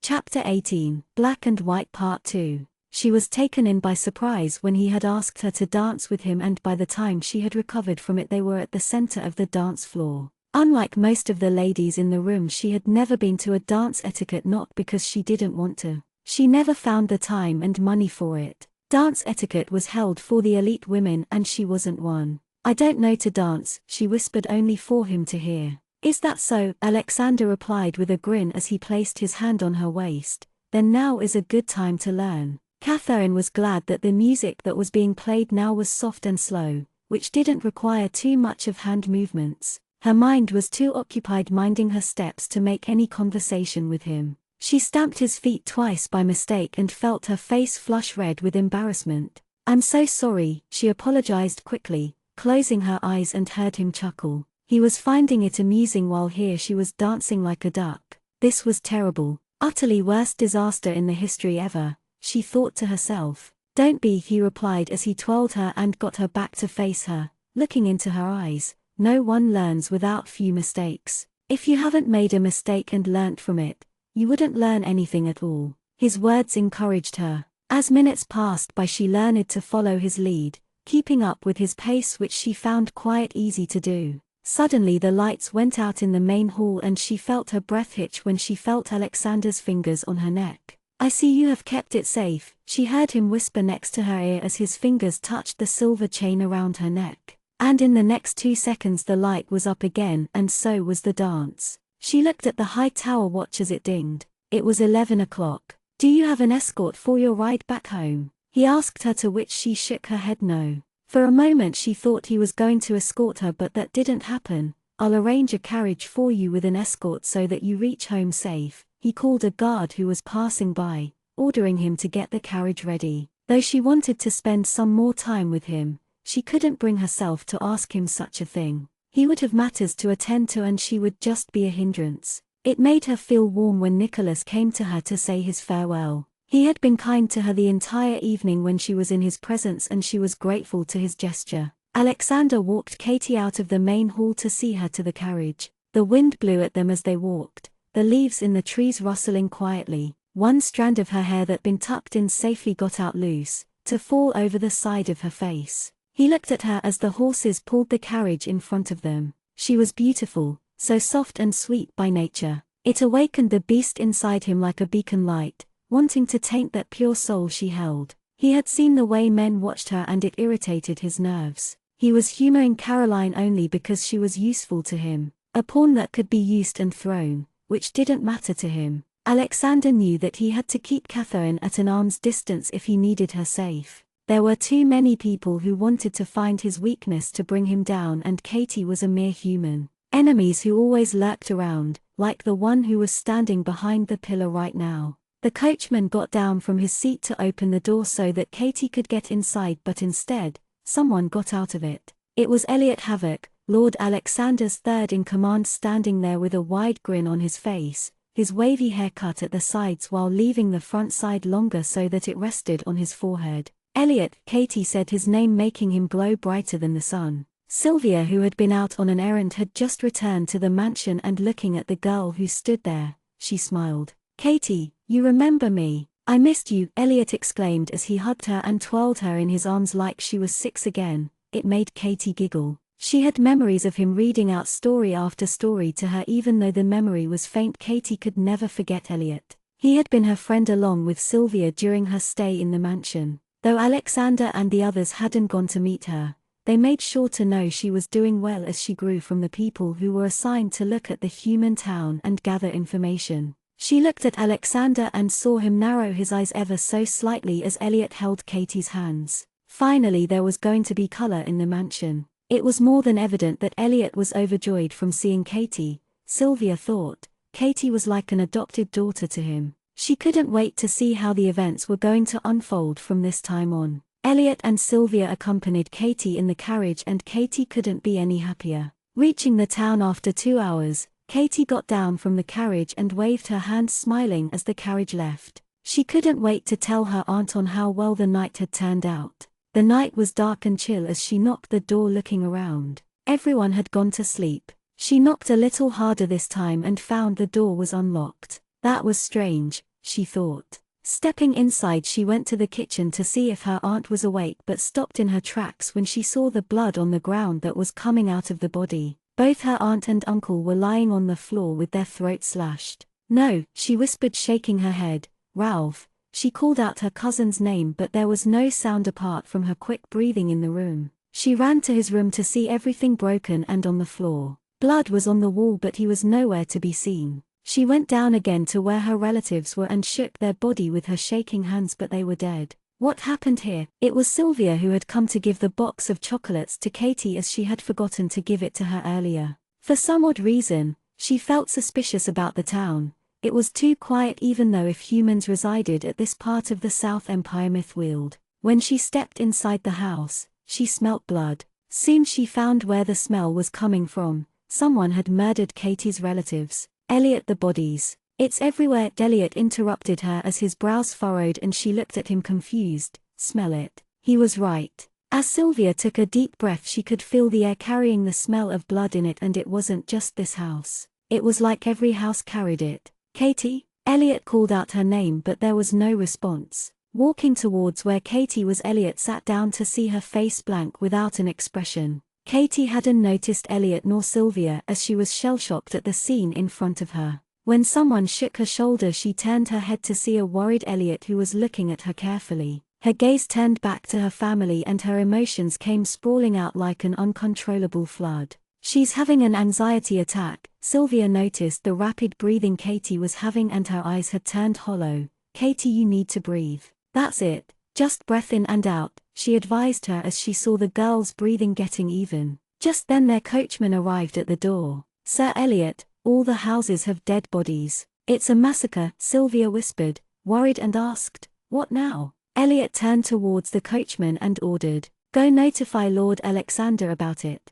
Chapter 18, Black and White Part 2. She was taken in by surprise when he had asked her to dance with him, and by the time she had recovered from it they were at the center of the dance floor. Unlike most of the ladies in the room, she had never been to a dance etiquette, not because she didn't want to. She never found the time and money for it. Dance etiquette was held for the elite women and she wasn't one. I don't know to dance, she whispered only for him to hear. Is that so? Alexander replied with a grin as he placed his hand on her waist. Then now is a good time to learn. Catherine was glad that the music that was being played now was soft and slow, which didn't require too much of hand movements. Her mind was too occupied minding her steps to make any conversation with him. She stamped his feet twice by mistake and felt her face flush red with embarrassment. I'm so sorry, she apologized quickly, closing her eyes, and heard him chuckle. He was finding it amusing while here she was dancing like a duck. This was terrible. Utterly worst disaster in the history ever, she thought to herself. Don't be, he replied as he twirled her and got her back to face her, looking into her eyes. No one learns without few mistakes. If you haven't made a mistake and learnt from it, you wouldn't learn anything at all. His words encouraged her. As minutes passed by she learned to follow his lead, keeping up with his pace, which she found quite easy to do. Suddenly the lights went out in the main hall and she felt her breath hitch when she felt Alexander's fingers on her neck. I see you have kept it safe, she heard him whisper next to her ear as his fingers touched the silver chain around her neck. And in the next 2 seconds the light was up again and so was the dance. She looked at the high tower watch as it dinged. It was 11 o'clock. Do you have an escort for your ride back home? He asked her, to which she shook her head no. For a moment she thought he was going to escort her, but that didn't happen. I'll arrange a carriage for you with an escort so that you reach home safe. He called a guard who was passing by, ordering him to get the carriage ready. Though she wanted to spend some more time with him, she couldn't bring herself to ask him such a thing. He would have matters to attend to and she would just be a hindrance. It made her feel warm when Nicholas came to her to say his farewell. He had been kind to her the entire evening when she was in his presence and she was grateful to his gesture. Alexander walked Katie out of the main hall to see her to the carriage. The wind blew at them as they walked, the leaves in the trees rustling quietly. One strand of her hair that been tucked in safely got out loose, to fall over the side of her face. He looked at her as the horses pulled the carriage in front of them. She was beautiful, so soft and sweet by nature. It awakened the beast inside him like a beacon light, wanting to taint that pure soul she held. He had seen the way men watched her and it irritated his nerves. He was humoring Caroline only because she was useful to him, a pawn that could be used and thrown, which didn't matter to him. Alexander knew that he had to keep Catherine at an arm's distance if he needed her safe. There were too many people who wanted to find his weakness to bring him down, and Katie was a mere human. Enemies who always lurked around, like the one who was standing behind the pillar right now. The coachman got down from his seat to open the door so that Katie could get inside, but instead, someone got out of it. It was Elliot Havoc, Lord Alexander's third in command, standing there with a wide grin on his face, his wavy hair cut at the sides while leaving the front side longer so that it rested on his forehead. Elliot, Katie said his name, making him glow brighter than the sun. Sylvia, who had been out on an errand, had just returned to the mansion, and looking at the girl who stood there, she smiled. Katie, you remember me? I missed you, Elliot exclaimed as he hugged her and twirled her in his arms like she was 6 again. It made Katie giggle. She had memories of him reading out story after story to her. Even though the memory was faint, Katie could never forget Elliot. He had been her friend along with Sylvia during her stay in the mansion. Though Alexander and the others hadn't gone to meet her, they made sure to know she was doing well as she grew from the people who were assigned to look at the human town and gather information. She looked at Alexander and saw him narrow his eyes ever so slightly as Elliot held Katie's hands. Finally there was going to be color in the mansion. It was more than evident that Elliot was overjoyed from seeing Katie. Sylvia thought Katie was like an adopted daughter to him. She couldn't wait to see how the events were going to unfold from this time on. Elliot and Sylvia accompanied Katie in the carriage and Katie couldn't be any happier. Reaching the town after 2 hours, Katie got down from the carriage and waved her hand, smiling as the carriage left. She couldn't wait to tell her aunt on how well the night had turned out. The night was dark and chill as she knocked the door, looking around. Everyone had gone to sleep. She knocked a little harder this time and found the door was unlocked. That was strange, she thought. Stepping inside, she went to the kitchen to see if her aunt was awake, but stopped in her tracks when she saw the blood on the ground that was coming out of the body. Both her aunt and uncle were lying on the floor with their throats slashed. "No," she whispered, shaking her head. "Ralph." She called out her cousin's name, but there was no sound apart from her quick breathing in the room. She ran to his room to see everything broken and on the floor. Blood was on the wall, but he was nowhere to be seen. She went down again to where her relatives were and shook their body with her shaking hands, but they were dead. What happened here? It was Sylvia who had come to give the box of chocolates to Katie, as she had forgotten to give it to her earlier. For some odd reason, she felt suspicious about the town. It was too quiet, even though if humans resided at this part of the South Empire myth-world. When she stepped inside the house, she smelt blood. Soon she found where the smell was coming from. Someone had murdered Katie's relatives. "Elliot, the bodies. It's everywhere." Elliot interrupted her as his brows furrowed and she looked at him confused. "Smell it." He was right. As Sylvia took a deep breath, she could feel the air carrying the smell of blood in it, and it wasn't just this house. It was like every house carried it. "Katie?" Elliot called out her name, but there was no response. Walking towards where Katie was, Elliot sat down to see her face blank without an expression. Katie hadn't noticed Elliot nor Sylvia, as she was shell-shocked at the scene in front of her. When someone shook her shoulder, she turned her head to see a worried Elliot who was looking at her carefully. Her gaze turned back to her family and her emotions came sprawling out like an uncontrollable flood. "She's having an anxiety attack." Sylvia noticed the rapid breathing Katie was having and her eyes had turned hollow. "Katie, you need to breathe. That's it. Just breath in and out," she advised her as she saw the girl's breathing getting even. Just then their coachman arrived at the door. "Sir Elliot, all the houses have dead bodies. It's a massacre," Sylvia whispered, worried, and asked, "What now?" Elliot turned towards the coachman and ordered, "Go notify Lord Alexander about it."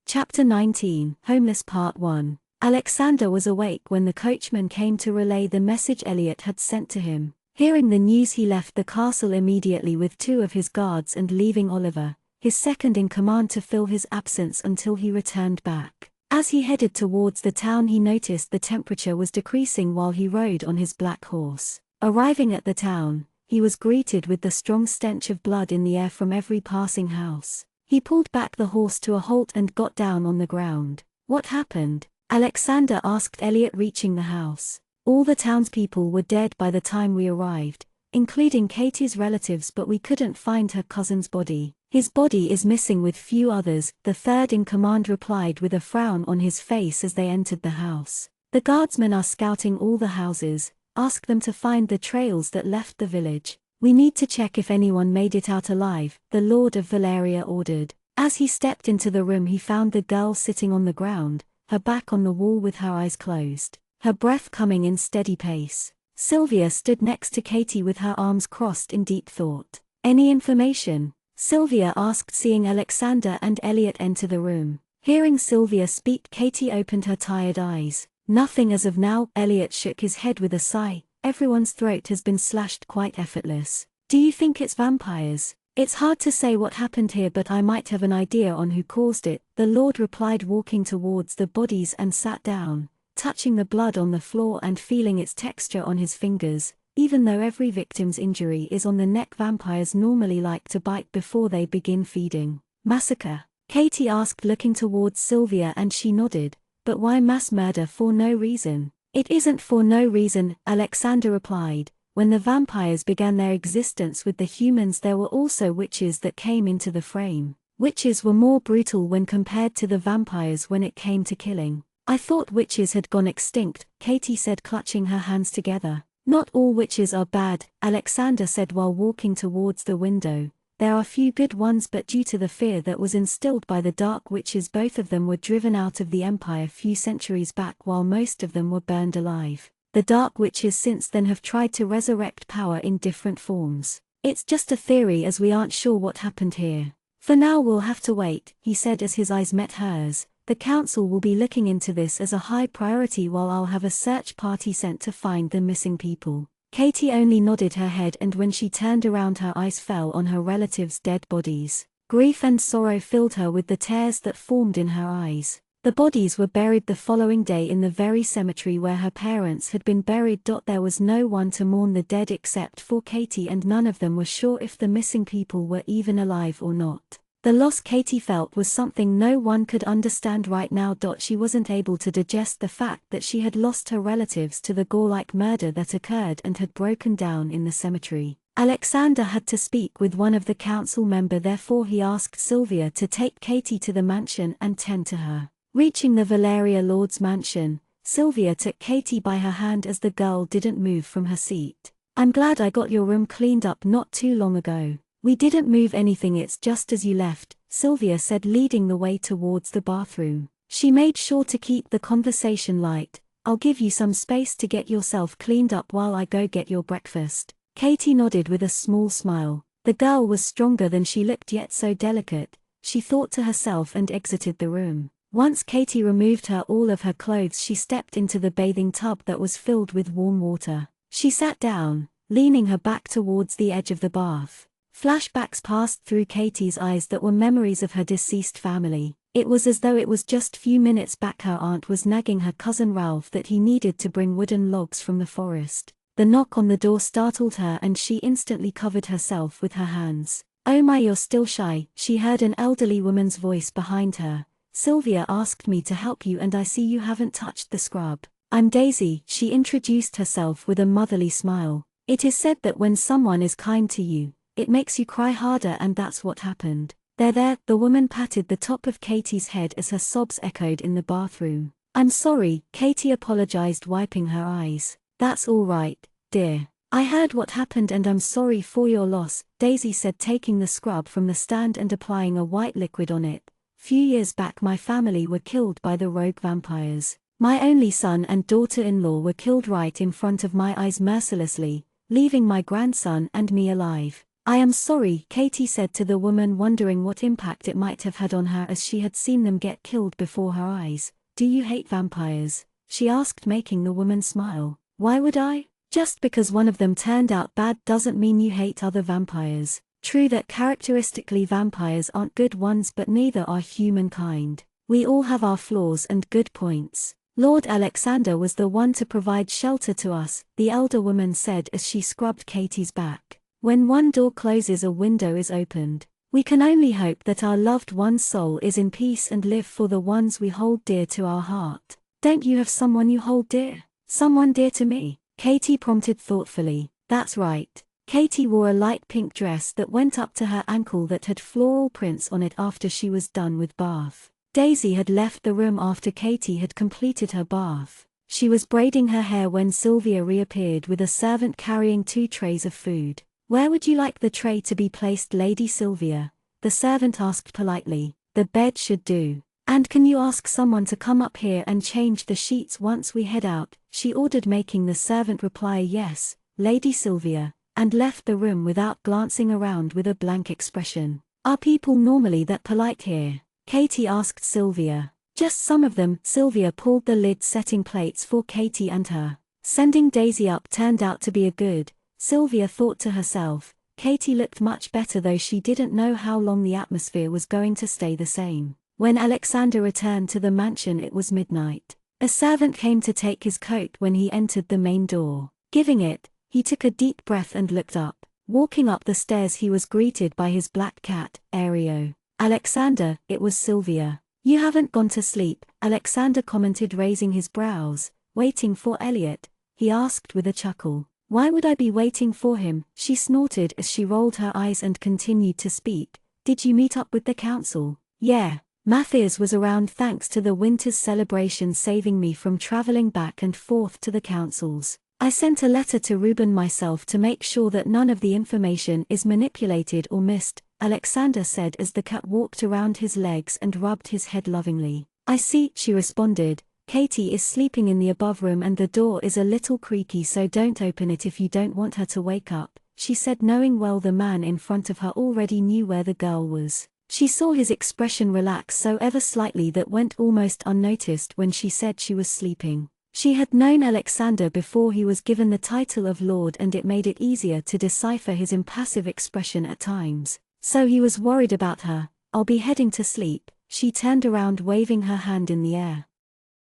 Chapter 19, Homeless Part 1. Alexander was awake when the coachman came to relay the message Elliot had sent to him. Hearing the news, he left the castle immediately with 2 of his guards and leaving Oliver, his second in command, to fill his absence until he returned back. As he headed towards the town, he noticed the temperature was decreasing while he rode on his black horse. Arriving at the town, he was greeted with the strong stench of blood in the air from every passing house. He pulled back the horse to a halt and got down on the ground. "What happened?" Alexander asked Elliot, reaching the house. "All the townspeople were dead by the time we arrived, including Katie's relatives, but we couldn't find her cousin's body. His body is missing with few others," the third in command replied with a frown on his face as they entered the house. "The guardsmen are scouting all the houses. Ask them to find the trails that left the village. We need to check if anyone made it out alive," the Lord of Valeria ordered. As he stepped into the room, he found the girl sitting on the ground, her back on the wall with her eyes closed, her breath coming in steady pace. Sylvia stood next to Katie with her arms crossed in deep thought. "Any information?" Sylvia asked, seeing Alexander and Elliot enter the room. Hearing Sylvia speak, Katie opened her tired eyes. "Nothing as of now." Elliot shook his head with a sigh. "Everyone's throat has been slashed quite effortless." "Do you think it's vampires?" "It's hard to say what happened here, but I might have an idea on who caused it," the Lord replied, walking towards the bodies and sat down, touching the blood on the floor and feeling its texture on his fingers. "Even though every victim's injury is on the neck, vampires normally like to bite before they begin feeding." "Massacre?" Katie asked, looking towards Sylvia, and she nodded. "But why mass murder for no reason?" "It isn't for no reason," Alexander replied. "When the vampires began their existence with the humans, there were also witches that came into the frame. Witches were more brutal when compared to the vampires when it came to killing." "I thought witches had gone extinct," Katie said, clutching her hands together. "Not all witches are bad," Alexander said while walking towards the window. "There are few good ones, but due to the fear that was instilled by the Dark Witches, both of them were driven out of the Empire few centuries back, while most of them were burned alive. The Dark Witches since then have tried to resurrect power in different forms. It's just a theory, as we aren't sure what happened here. For now we'll have to wait," he said as his eyes met hers. "The council will be looking into this as a high priority, while I'll have a search party sent to find the missing people." Katie only nodded her head, and when she turned around, her eyes fell on her relatives' dead bodies. Grief and sorrow filled her with the tears that formed in her eyes. The bodies were buried the following day in the very cemetery where her parents had been buried. There was no one to mourn the dead except for Katie, and none of them were sure if the missing people were even alive or not. The loss Katie felt was something no one could understand right now. She wasn't able to digest the fact that she had lost her relatives to the gore-like murder that occurred and had broken down in the cemetery. Alexander had to speak with one of the council members, therefore he asked Sylvia to take Katie to the mansion and tend to her. Reaching the Valeria Lord's mansion, Sylvia took Katie by her hand as the girl didn't move from her seat. "I'm glad I got your room cleaned up not too long ago. We didn't move anything, it's just as you left," Sylvia said, leading the way towards the bathroom. She made sure to keep the conversation light. "I'll give you some space to get yourself cleaned up while I go get your breakfast." Katie nodded with a small smile. The girl was stronger than she looked, yet so delicate, she thought to herself, and exited the room. Once Katie removed all of her clothes, she stepped into the bathing tub that was filled with warm water. She sat down, leaning her back towards the edge of the bath. Flashbacks passed through Katie's eyes that were memories of her deceased family. It was as though it was just few minutes back her aunt was nagging her cousin Ralph that he needed to bring wooden logs from the forest. The knock on the door startled her and she instantly covered herself with her hands. "Oh my, you're still shy," she heard an elderly woman's voice behind her. "Sylvia asked me to help you and I see you haven't touched the scrub." "I'm Daisy," she introduced herself with a motherly smile. "It is said that when someone is kind to you, it makes you cry harder, and that's what happened." There, the woman patted the top of Katie's head as her sobs echoed in the bathroom. "I'm sorry," Katie apologized, wiping her eyes. "That's all right, dear. I heard what happened and I'm sorry for your loss," Daisy said, taking the scrub from the stand and applying a white liquid on it. "Few years back my family were killed by the rogue vampires. My only son and daughter-in-law were killed right in front of my eyes mercilessly, leaving my grandson and me alive. I am sorry," Katie said to the woman, wondering what impact it might have had on her as she had seen them get killed before her eyes. "Do you hate vampires?" she asked, making the woman smile. "Why would I? Just because one of them turned out bad doesn't mean you hate other vampires. True that characteristically vampires aren't good ones, but neither are humankind. We all have our flaws and good points. Lord Alexander was the one to provide shelter to us," the elder woman said as she scrubbed Katie's back. "When one door closes, a window is opened. We can only hope that our loved one's soul is in peace and live for the ones we hold dear to our heart." "Don't you have someone you hold dear?" "Someone dear to me?" Katie prompted thoughtfully. "That's right." Katie wore a light pink dress that went up to her ankle that had floral prints on it after she was done with bath. Daisy had left the room after Katie had completed her bath. She was braiding her hair when Sylvia reappeared with a servant carrying 2 trays of food. "Where would you like the tray to be placed, Lady Sylvia?" the servant asked politely. "The bed should do. And can you ask someone to come up here and change the sheets once we head out?" she ordered, making the servant reply, "Yes, Lady Sylvia," and left the room without glancing around with a blank expression. "Are people normally that polite here?" Katie asked Sylvia. "Just some of them." Sylvia pulled the lid, setting plates for Katie and her. Sending Daisy up turned out to be a good, Sylvia thought to herself. Katie looked much better, though she didn't know how long the atmosphere was going to stay the same. When Alexander returned to the mansion, it was midnight. A servant came to take his coat when he entered the main door. Giving it, he took a deep breath and looked up. Walking up the stairs, he was greeted by his black cat, Aereo. "Alexander," it was Sylvia. "You haven't gone to sleep," Alexander commented, raising his brows. "Waiting for Elliot?" he asked with a chuckle. "Why would I be waiting for him?" she snorted as she rolled her eyes and continued to speak. "Did you meet up with the council?" "Yeah. Matthias was around thanks to the winter's celebration, saving me from traveling back and forth to the councils. I sent a letter to Ruben myself to make sure that none of the information is manipulated or missed," Alexander said as the cat walked around his legs and rubbed his head lovingly. "I see," she responded. "Katie is sleeping in the above room and the door is a little creaky, so don't open it if you don't want her to wake up," she said, knowing well the man in front of her already knew where the girl was. She saw his expression relax so ever slightly that went almost unnoticed when she said she was sleeping. She had known Alexander before he was given the title of Lord, and it made it easier to decipher his impassive expression at times. So he was worried about her. "I'll be heading to sleep," She turned around waving her hand in the air.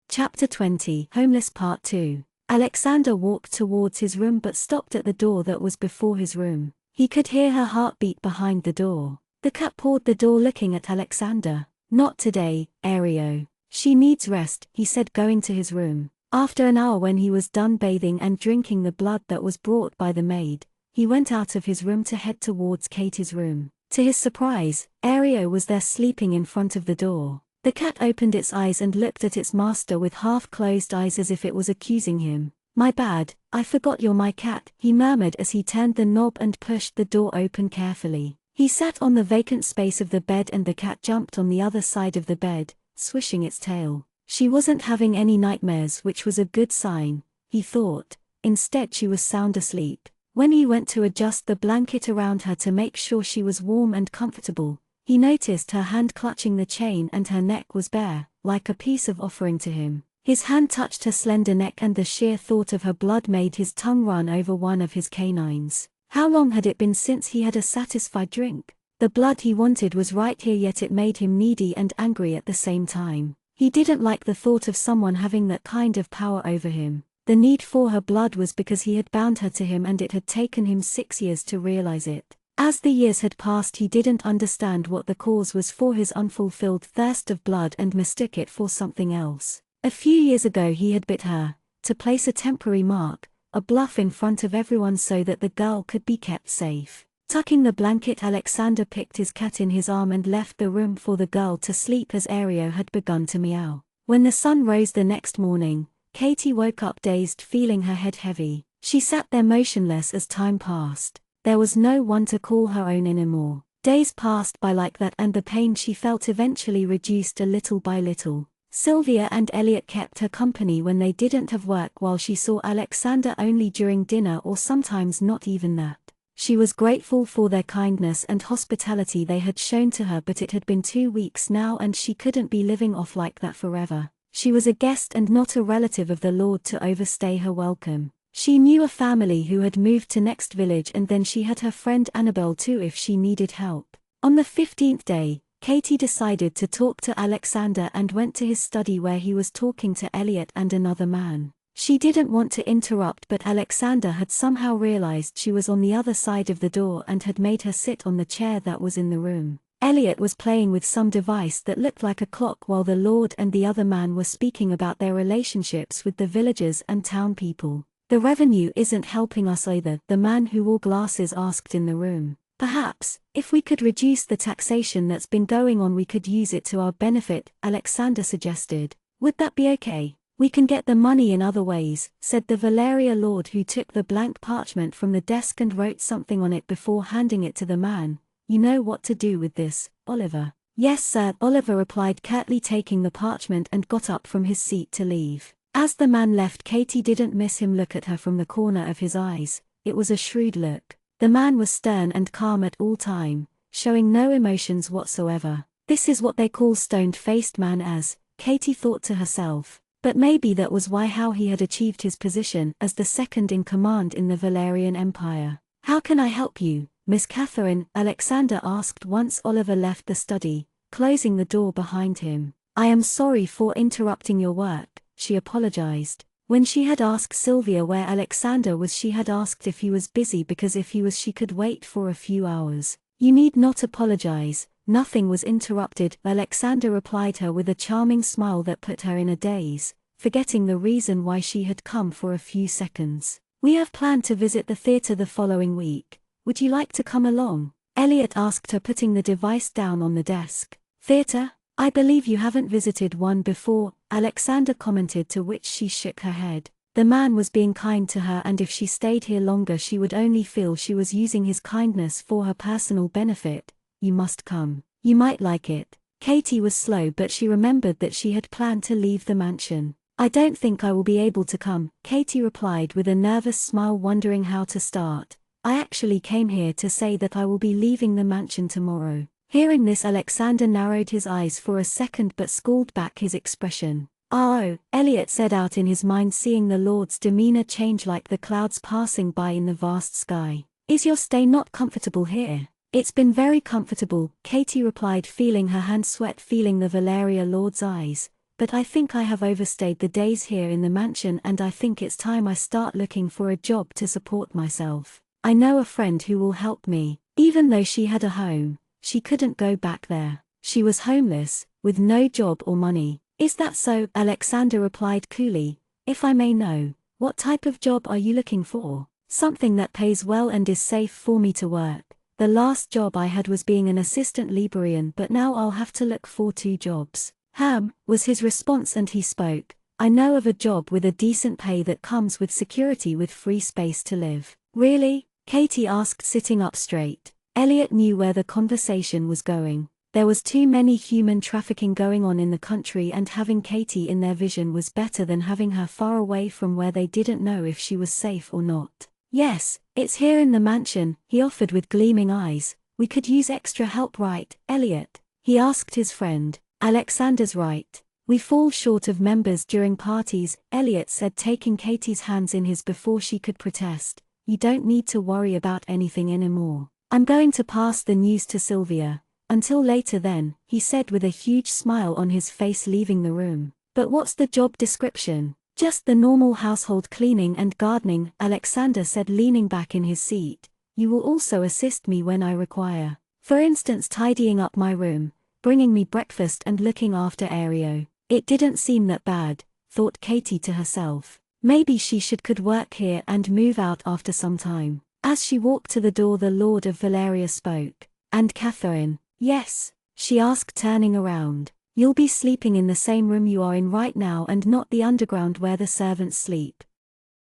Chapter 20, Homeless Part 2. Alexander walked towards his room but stopped at the door that was before his room. He could hear her heartbeat behind the door. The cat pawed the door looking at Alexander. "Not today, Ario. She needs rest," he said, going to his room. After an hour, when he was done bathing and drinking the blood that was brought by the maid, he went out of his room to head towards Katie's room. To his surprise, Ario was there sleeping in front of the door. The cat opened its eyes and looked at its master with half-closed eyes as if it was accusing him. "My bad, I forgot you're my cat," he murmured as he turned the knob and pushed the door open carefully. He sat on the vacant space of the bed and the cat jumped on the other side of the bed, swishing its tail. She wasn't having any nightmares, which was a good sign, he thought. Instead, she was sound asleep. When he went to adjust the blanket around her to make sure she was warm and comfortable, he noticed her hand clutching the chain and her neck was bare, like a peace offering to him. His hand touched her slender neck and the sheer thought of her blood made his tongue run over one of his canines. How long had it been since he had a satisfied drink? The blood he wanted was right here, yet it made him needy and angry at the same time. He didn't like the thought of someone having that kind of power over him. The need for her blood was because he had bound her to him and it had taken him 6 years to realize it. As the years had passed, he didn't understand what the cause was for his unfulfilled thirst of blood and mistook it for something else. A few years ago he had bit her, to place a temporary mark, a bluff in front of everyone so that the girl could be kept safe. Tucking the blanket, Alexander picked his cat in his arm and left the room for the girl to sleep as Ario had begun to meow. When the sun rose the next morning, Katie woke up dazed, feeling her head heavy. She sat there motionless as time passed. There was no one to call her own anymore. Days passed by like that and the pain she felt eventually reduced a little by little. Sylvia and Elliot kept her company when they didn't have work, while she saw Alexander only during dinner or sometimes not even that. She was grateful for their kindness and hospitality they had shown to her, but it had been 2 weeks now and she couldn't be living off like that forever. She was a guest and not a relative of the Lord to overstay her welcome. She knew a family who had moved to next village, and then she had her friend Annabelle too if she needed help. On the 15th day, Katie decided to talk to Alexander and went to his study where he was talking to Elliot and another man. She didn't want to interrupt, but Alexander had somehow realized she was on the other side of the door and had made her sit on the chair that was in the room. Elliot was playing with some device that looked like a clock while the Lord and the other man were speaking about their relationships with the villagers and town people. "The revenue isn't helping us either," the man who wore glasses asked in the room. "Perhaps, if we could reduce the taxation that's been going on, we could use it to our benefit," Alexander suggested. "Would that be okay?" "We can get the money in other ways," said the Valeria lord, who took the blank parchment from the desk and wrote something on it before handing it to the man. "You know what to do with this, Oliver?" "Yes, sir," Oliver replied curtly, taking the parchment and got up from his seat to leave. As the man left, Katie didn't miss him look at her from the corner of his eyes. It was a shrewd look. The man was stern and calm at all time, showing no emotions whatsoever. This is what they call stone-faced man, as Katie thought to herself. But maybe that was how he had achieved his position as the second in command in the Valerian Empire. "How can I help you, Miss Catherine?" Alexander asked once Oliver left the study, closing the door behind him. "I am sorry for interrupting your work," she apologized. When she had asked Sylvia where Alexander was, she had asked if he was busy, because if he was, she could wait for a few hours. "You need not apologize, nothing was interrupted," Alexander replied her with a charming smile that put her in a daze, forgetting the reason why she had come for a few seconds. "We have planned to visit the theater the following week. Would you like to come along?" Elliot asked her, putting the device down on the desk. "Theater? I believe you haven't visited one before," Alexander commented, to which she shook her head. The man was being kind to her, and if she stayed here longer she would only feel she was using his kindness for her personal benefit. "You must come. You might like it." Katie was slow, but she remembered that she had planned to leave the mansion. "I don't think I will be able to come," Katie replied with a nervous smile, wondering how to start. "I actually came here to say that I will be leaving the mansion tomorrow." Hearing this, Alexander narrowed his eyes for a second but scowled back his expression. "Oh," Elliot said out in his mind, seeing the Lord's demeanor change like the clouds passing by in the vast sky. "Is your stay not comfortable here?" It's been very comfortable, Katie replied, feeling her hand sweat, feeling the Valeria Lord's eyes. But I think I have overstayed the days here in the mansion, and I think it's time I start looking for a job to support myself. I know a friend who will help me. Even though she had a home, she couldn't go back there. She was homeless, with no job or money. Is that so? Alexander replied coolly. If I may know, what type of job are you looking for? Something that pays well and is safe for me to work. The last job I had was being an assistant librarian, but now I'll have to look for 2 jobs. Was his response, and he spoke. I know of a job with a decent pay that comes with security with free space to live. Really? Katie asked, sitting up straight. Elliot knew where the conversation was going. There was too many human trafficking going on in the country, and having Katie in their vision was better than having her far away from where they didn't know if she was safe or not. Yes, it's here in the mansion, he offered with gleaming eyes. We could use extra help, right, Elliot? He asked his friend. Alexander's right. We fall short of members during parties, Elliot said, taking Katie's hands in his before she could protest. You don't need to worry about anything anymore. I'm going to pass the news to Sylvia. Until later then, he said with a huge smile on his face, leaving the room. But what's the job description? Just the normal household cleaning and gardening, Alexander said, leaning back in his seat. You will also assist me when I require. For instance, tidying up my room, bringing me breakfast and looking after Ario. It didn't seem that bad, thought Katie to herself. Maybe she could work here and move out after some time. As she walked to the door, the Lord of Valeria spoke. And Catherine? Yes, she asked, turning around. You'll be sleeping in the same room you are in right now and not the underground where the servants sleep.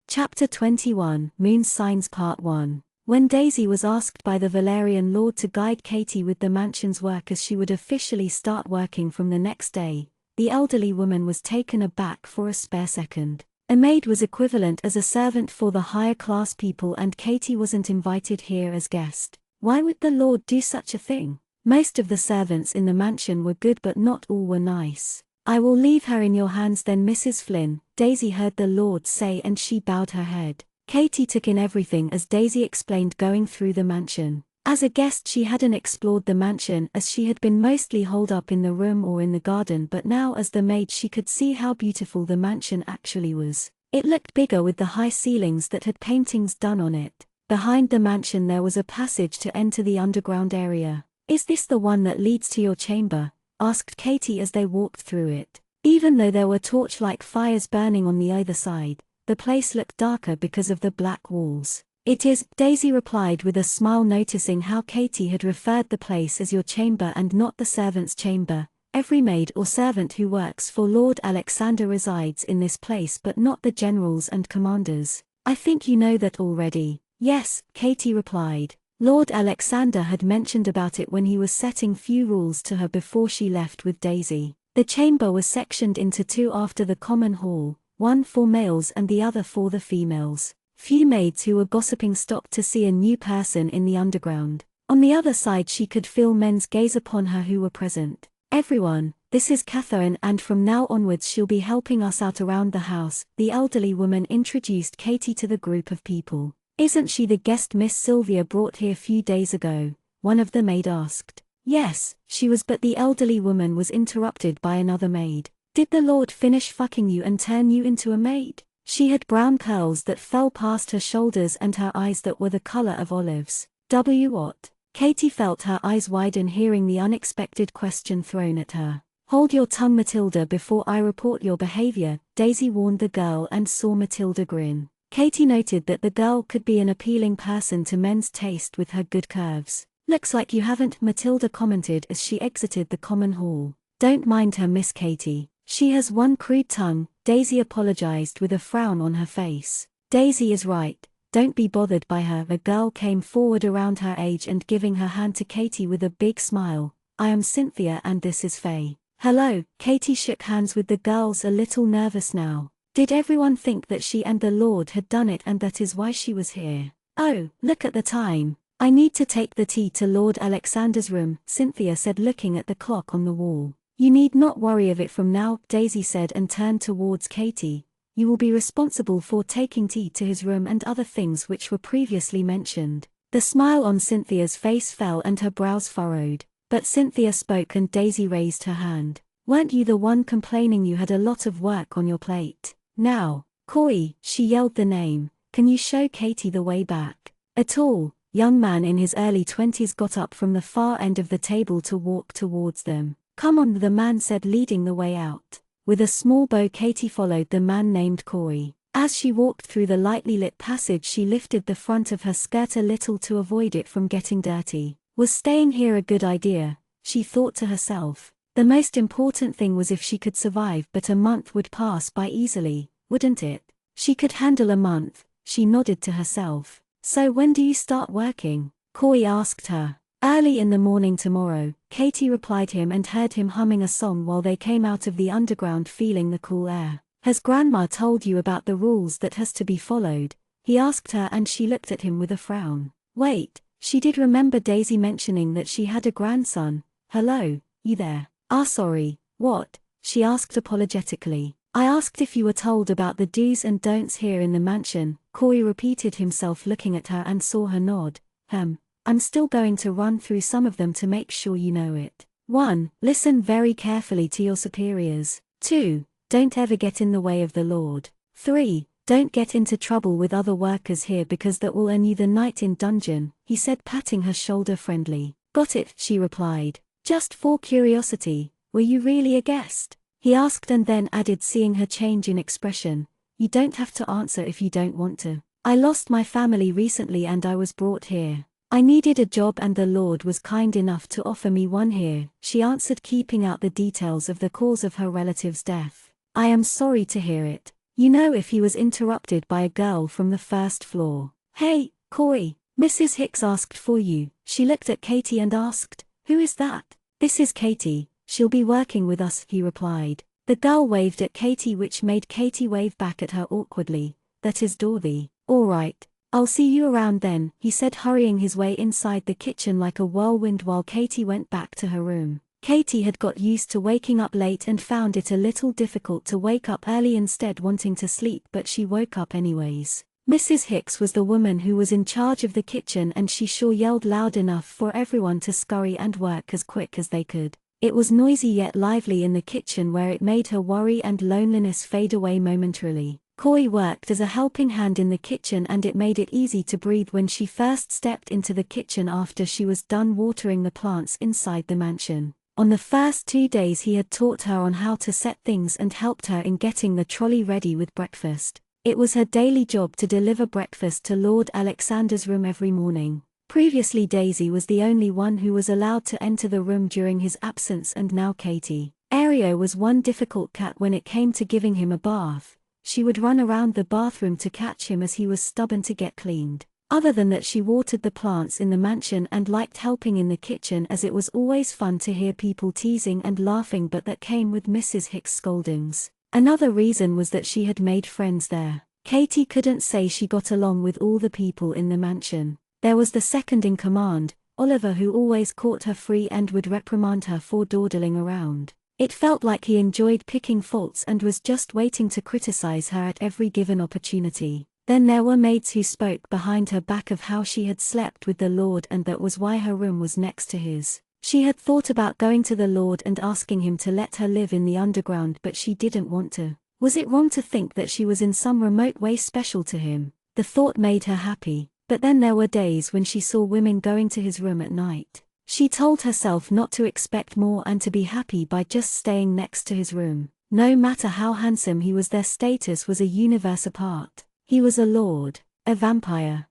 Chapter 21, Moon Signs Part 1. When Daisy was asked by the Valerian Lord to guide Katie with the mansion's work as she would officially start working from the next day, the elderly woman was taken aback for a spare second. A maid was equivalent as a servant for the higher class people, and Katie wasn't invited here as guest. Why would the Lord do such a thing? Most of the servants in the mansion were good, but not all were nice. I will leave her in your hands then, Mrs. Flynn, Daisy heard the Lord say, and she bowed her head. Katie took in everything as Daisy explained, going through the mansion. As a guest she hadn't explored the mansion, as she had been mostly holed up in the room or in the garden, but now as the maid she could see how beautiful the mansion actually was. It looked bigger with the high ceilings that had paintings done on it. Behind the mansion there was a passage to enter the underground area. Is this the one that leads to your chamber? Asked Katie as they walked through it. Even though there were torch-like fires burning on the either side, the place looked darker because of the black walls. It is, Daisy replied with a smile, noticing how Katie had referred the place as your chamber and not the servant's chamber. Every maid or servant who works for Lord Alexander resides in this place, but not the generals and commanders. I think you know that already. Yes, Katie replied. Lord Alexander had mentioned about it when he was setting few rules to her before she left with Daisy. The chamber was sectioned into 2 after the common hall, one for males and the other for the females. Few maids who were gossiping stopped to see a new person in the underground. On the other side she could feel men's gaze upon her who were present. Everyone, this is Catherine, and from now onwards she'll be helping us out around the house, the elderly woman introduced Katie to the group of people. Isn't she the guest Miss Sylvia brought here a few days ago? One of the maid asked. Yes, she was, but the elderly woman was interrupted by another maid. Did the Lord finish fucking you and turn you into a maid? She had brown curls that fell past her shoulders and her eyes that were the color of olives. What? Katie felt her eyes widen hearing the unexpected question thrown at her. Hold your tongue, Matilda, before I report your behavior, Daisy warned the girl and saw Matilda grin. Katie noted that the girl could be an appealing person to men's taste with her good curves. Looks like you haven't, Matilda commented as she exited the common hall. Don't mind her, Miss Katie. She has one crude tongue, Daisy apologized with a frown on her face. Daisy is right, don't be bothered by her. A girl came forward around her age and giving her hand to Katie with a big smile. I am Cynthia and this is Faye. Hello, Katie shook hands with the girls, a little nervous now. Did everyone think that she and the Lord had done it and that is why she was here? Oh, look at the time. I need to take the tea to Lord Alexander's room, Cynthia said, looking at the clock on the wall. You need not worry of it from now, Daisy said and turned towards Katie. You will be responsible for taking tea to his room and other things which were previously mentioned. The smile on Cynthia's face fell and her brows furrowed, but Cynthia spoke and Daisy raised her hand. "Weren't you the one complaining you had a lot of work on your plate? Now, Corey," she yelled the name, "can you show Katie the way back?" A tall, young man in his early 20s got up from the far end of the table to walk towards them. "Come on," the man said, leading the way out. With a small bow, Katie followed the man named Corey. As she walked through the lightly lit passage, she lifted the front of her skirt a little to avoid it from getting dirty. Was staying here a good idea? She thought to herself. The most important thing was if she could survive, but a month would pass by easily, wouldn't it? She could handle a month, she nodded to herself. "So when do you start working?" Corey asked her. "Early in the morning tomorrow," Katie replied him, and heard him humming a song while they came out of the underground, feeling the cool air. "Has Grandma told you about the rules that has to be followed?" he asked her, and she looked at him with a frown. Wait, she did remember Daisy mentioning that she had a grandson. "Hello, you there?" "Ah, sorry, what?" she asked apologetically. "I asked if you were told about the do's and don'ts here in the mansion." Corey repeated himself, looking at her, and saw her nod. I'm still going to run through some of them to make sure you know it. 1. Listen very carefully to your superiors. 2. Don't ever get in the way of the Lord. 3. Don't get into trouble with other workers here, because that will earn you the night in dungeon," he said, patting her shoulder friendly. "Got it," she replied. "Just for curiosity, were you really a guest?" he asked, and then added, seeing her change in expression. "You don't have to answer if you don't want to. I lost my family recently and I was brought here. I needed a job and the Lord was kind enough to offer me one here," she answered, keeping out the details of the cause of her relative's death. "I am sorry to hear it." You know, if he was interrupted by a girl from the first floor. "Hey, Corey, Mrs. Hicks asked for you." She looked at Katie and asked, "Who is that?" "This is Katie, she'll be working with us," he replied. The girl waved at Katie, which made Katie wave back at her awkwardly. "That is Dorothy." "All right. I'll see you around then," he said, hurrying his way inside the kitchen like a whirlwind while Katie went back to her room. Katie had got used to waking up late and found it a little difficult to wake up early, instead wanting to sleep, but she woke up anyways. Mrs. Hicks was the woman who was in charge of the kitchen, and she sure yelled loud enough for everyone to scurry and work as quick as they could. It was noisy yet lively in the kitchen, where it made her worry and loneliness fade away momentarily. Corey worked as a helping hand in the kitchen, and it made it easy to breathe when she first stepped into the kitchen after she was done watering the plants inside the mansion. On the first 2 days he had taught her on how to set things and helped her in getting the trolley ready with breakfast. It was her daily job to deliver breakfast to Lord Alexander's room every morning. Previously Daisy was the only one who was allowed to enter the room during his absence, and now Katie. Ario was one difficult cat when it came to giving him a bath. She would run around the bathroom to catch him as he was stubborn to get cleaned. Other than that, she watered the plants in the mansion and liked helping in the kitchen, as it was always fun to hear people teasing and laughing, but that came with Mrs. Hicks' scoldings. Another reason was that she had made friends there. Katie couldn't say she got along with all the people in the mansion. There was the second in command, Oliver, who always caught her free and would reprimand her for dawdling around. It felt like he enjoyed picking faults and was just waiting to criticize her at every given opportunity. Then there were maids who spoke behind her back of how she had slept with the Lord, and that was why her room was next to his. She had thought about going to the Lord and asking him to let her live in the underground, but she didn't want to. Was it wrong to think that she was in some remote way special to him? The thought made her happy, but then there were days when she saw women going to his room at night. She told herself not to expect more and to be happy by just staying next to his room. No matter how handsome he was, their status was a universe apart. He was a lord, a vampire.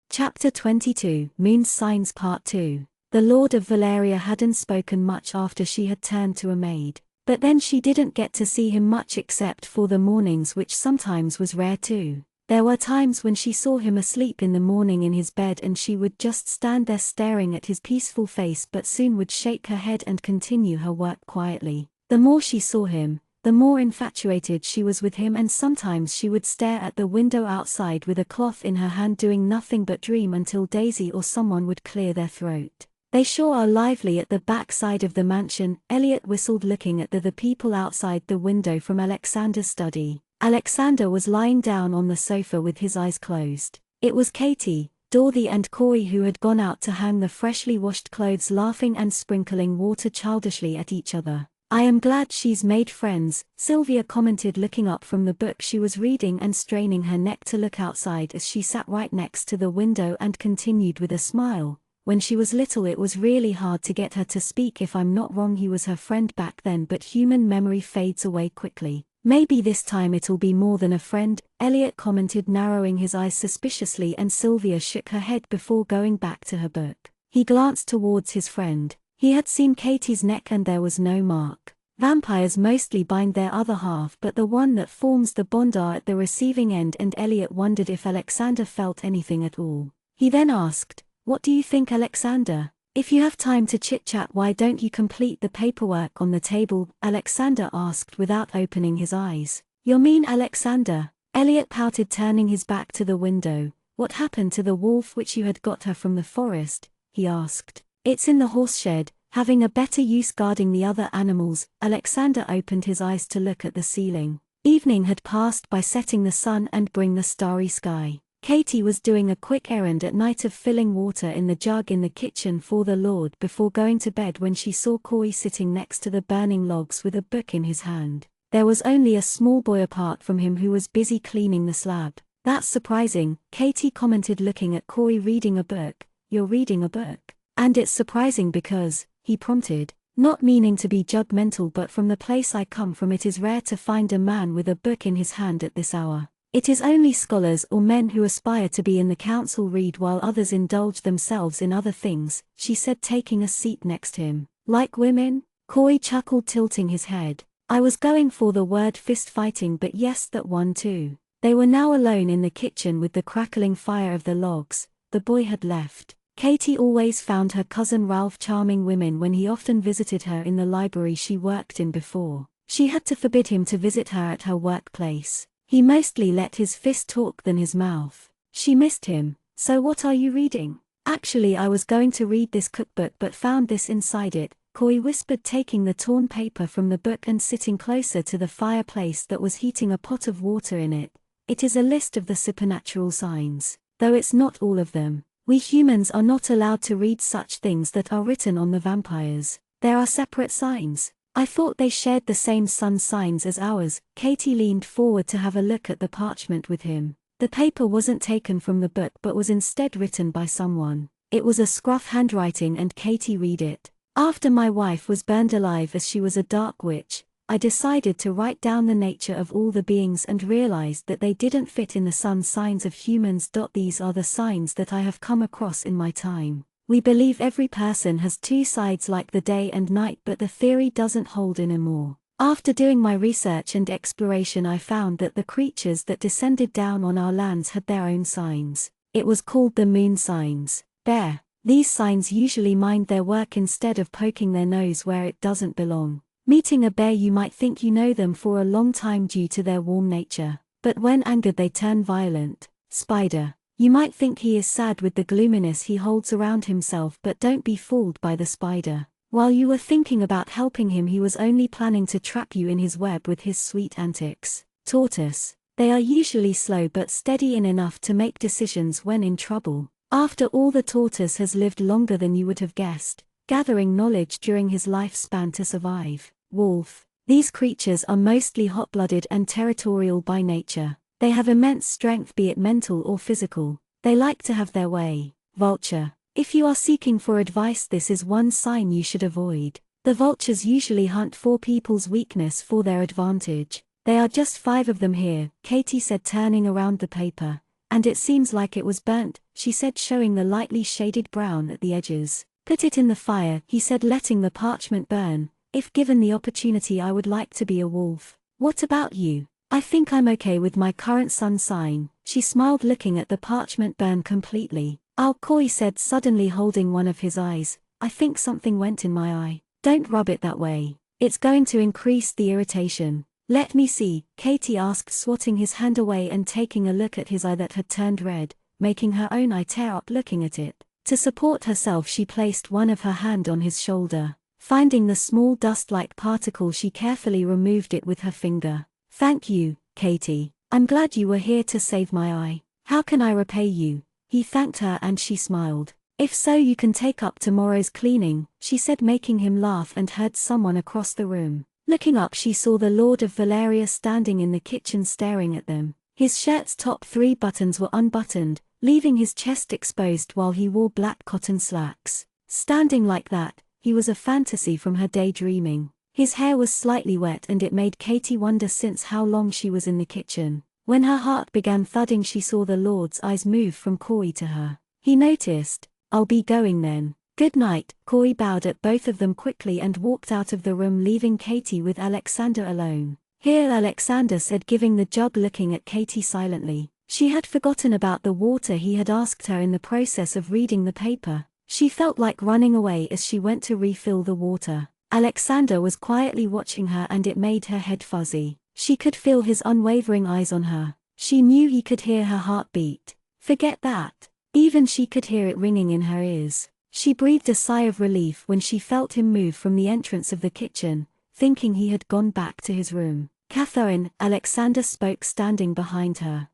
Chapter 22, Moon Signs Part 2. The Lord of Valeria hadn't spoken much after she had turned to a maid. But then she didn't get to see him much except for the mornings, which sometimes was rare too. There were times when she saw him asleep in the morning in his bed, and she would just stand there staring at his peaceful face, but soon would shake her head and continue her work quietly. The more she saw him, the more infatuated she was with him, and sometimes she would stare at the window outside with a cloth in her hand, doing nothing but dream until Daisy or someone would clear their throat. "They sure are lively at the back side of the mansion," Elliot whistled, looking at the people outside the window from Alexander's study. Alexander was lying down on the sofa with his eyes closed. It was Katie, Dorothy and Corey, who had gone out to hang the freshly washed clothes, laughing and sprinkling water childishly at each other. "I am glad she's made friends," Sylvia commented, looking up from the book she was reading and straining her neck to look outside as she sat right next to the window, and continued with a smile. "When she was little it was really hard to get her to speak. If I'm not wrong, he was her friend back then, but human memory fades away quickly. Maybe this time it'll be more than a friend," Elliot commented, narrowing his eyes suspiciously, and Sylvia shook her head before going back to her book. He glanced towards his friend. He had seen Katie's neck and there was no mark. Vampires mostly bind their other half, but the one that forms the bond are at the receiving end, and Elliot wondered if Alexander felt anything at all. He then asked, "What do you think, Alexander? If you have time to chit-chat, why don't you complete the paperwork on the table?" Alexander asked without opening his eyes. "You mean Alexander?" Elliot pouted, turning his back to the window. "What happened to the wolf which you had got her from the forest?" he asked. "It's in the horse shed, having a better use guarding the other animals." Alexander opened his eyes to look at the ceiling. Evening had passed by, setting the sun and bring the starry sky. Katie was doing a quick errand at night of filling water in the jug in the kitchen for the Lord before going to bed, when she saw Corey sitting next to the burning logs with a book in his hand. There was only a small boy apart from him who was busy cleaning the slab. "That's surprising," Katie commented, looking at Corey reading a book. "You're reading a book? And it's surprising because," he prompted, not meaning to be judgmental, "but from the place I come from it is rare to find a man with a book in his hand at this hour. It is only scholars or men who aspire to be in the council read while others indulge themselves in other things," she said, taking a seat next to him. "Like women?" Corey chuckled, tilting his head. "I was going for the word fist fighting, but yes, that one too." They were now alone in the kitchen with the crackling fire of the logs. The boy had left. Katie always found her cousin Ralph charming women when he often visited her in the library she worked in before. She had to forbid him to visit her at her workplace. He mostly let his fist talk than his mouth. She missed him. "So what are you reading?" "Actually, I was going to read this cookbook but found this inside it," Corey whispered, taking the torn paper from the book and sitting closer to the fireplace that was heating a pot of water in it. "It is a list of the supernatural signs. Though it's not all of them. We humans are not allowed to read such things that are written on the vampires. There are separate signs." "I thought they shared the same sun signs as ours." Katie leaned forward to have a look at the parchment with him. The paper wasn't taken from the book but was instead written by someone. It was a scruff handwriting, and Katie read it. "After my wife was burned alive as she was a dark witch, I decided to write down the nature of all the beings and realized that they didn't fit in the sun signs of humans. These are the signs that I have come across in my time. We believe every person has two sides like the day and night, but the theory doesn't hold anymore. After doing my research and exploration, I found that the creatures that descended down on our lands had their own signs. It was called the moon signs. Bear. These signs usually mind their work instead of poking their nose where it doesn't belong. Meeting a bear, you might think you know them for a long time due to their warm nature, but when angered they turn violent. Spider. You might think he is sad with the gloominess he holds around himself, but don't be fooled by the spider. While you were thinking about helping him, he was only planning to trap you in his web with his sweet antics. Tortoise. They are usually slow but steady in enough to make decisions when in trouble. After all, the tortoise has lived longer than you would have guessed, gathering knowledge during his lifespan to survive. Wolf. These creatures are mostly hot-blooded and territorial by nature. They have immense strength, be it mental or physical. They like to have their way. Vulture. If you are seeking for advice, this is one sign you should avoid. The vultures usually hunt for people's weakness for their advantage. There are just 5 of them here, Katie said, turning around the paper. And it seems like it was burnt, she said, showing the lightly shaded brown at the edges. Put it in the fire, he said, letting the parchment burn. If given the opportunity, I would like to be a wolf. What about you? I think I'm okay with my current sun sign, she smiled, looking at the parchment burn completely. Corey said, suddenly holding one of his eyes. I think something went in my eye. Don't rub it that way. It's going to increase the irritation. Let me see, Katie asked, swatting his hand away and taking a look at his eye that had turned red, making her own eye tear up looking at it. To support herself, she placed one of her hand on his shoulder. Finding the small dust-like particle, she carefully removed it with her finger. Thank you, Katie. I'm glad you were here to save my eye. How can I repay you? He thanked her and she smiled. "If so, you can take up tomorrow's cleaning," she said, making him laugh, and heard someone across the room. Looking up, she saw the Lord of Valeria standing in the kitchen staring at them. His shirt's top 3 buttons were unbuttoned, leaving his chest exposed while he wore black cotton slacks. Standing like that, he was a fantasy from her daydreaming. His hair was slightly wet and it made Katie wonder since how long she was in the kitchen. When her heart began thudding, she saw the Lord's eyes move from Corey to her. He noticed. "I'll be going then. Good night." Corey bowed at both of them quickly and walked out of the room, leaving Katie with Alexander alone. "Here," Alexander said, giving the jug, looking at Katie silently. She had forgotten about the water he had asked her in the process of reading the paper. She felt like running away as she went to refill the water. Alexander was quietly watching her and it made her head fuzzy. She could feel his unwavering eyes on her. She knew he could hear her heartbeat. Forget that. Even she could hear it ringing in her ears. She breathed a sigh of relief when she felt him move from the entrance of the kitchen, thinking he had gone back to his room. "Catherine," Alexander spoke, standing behind her.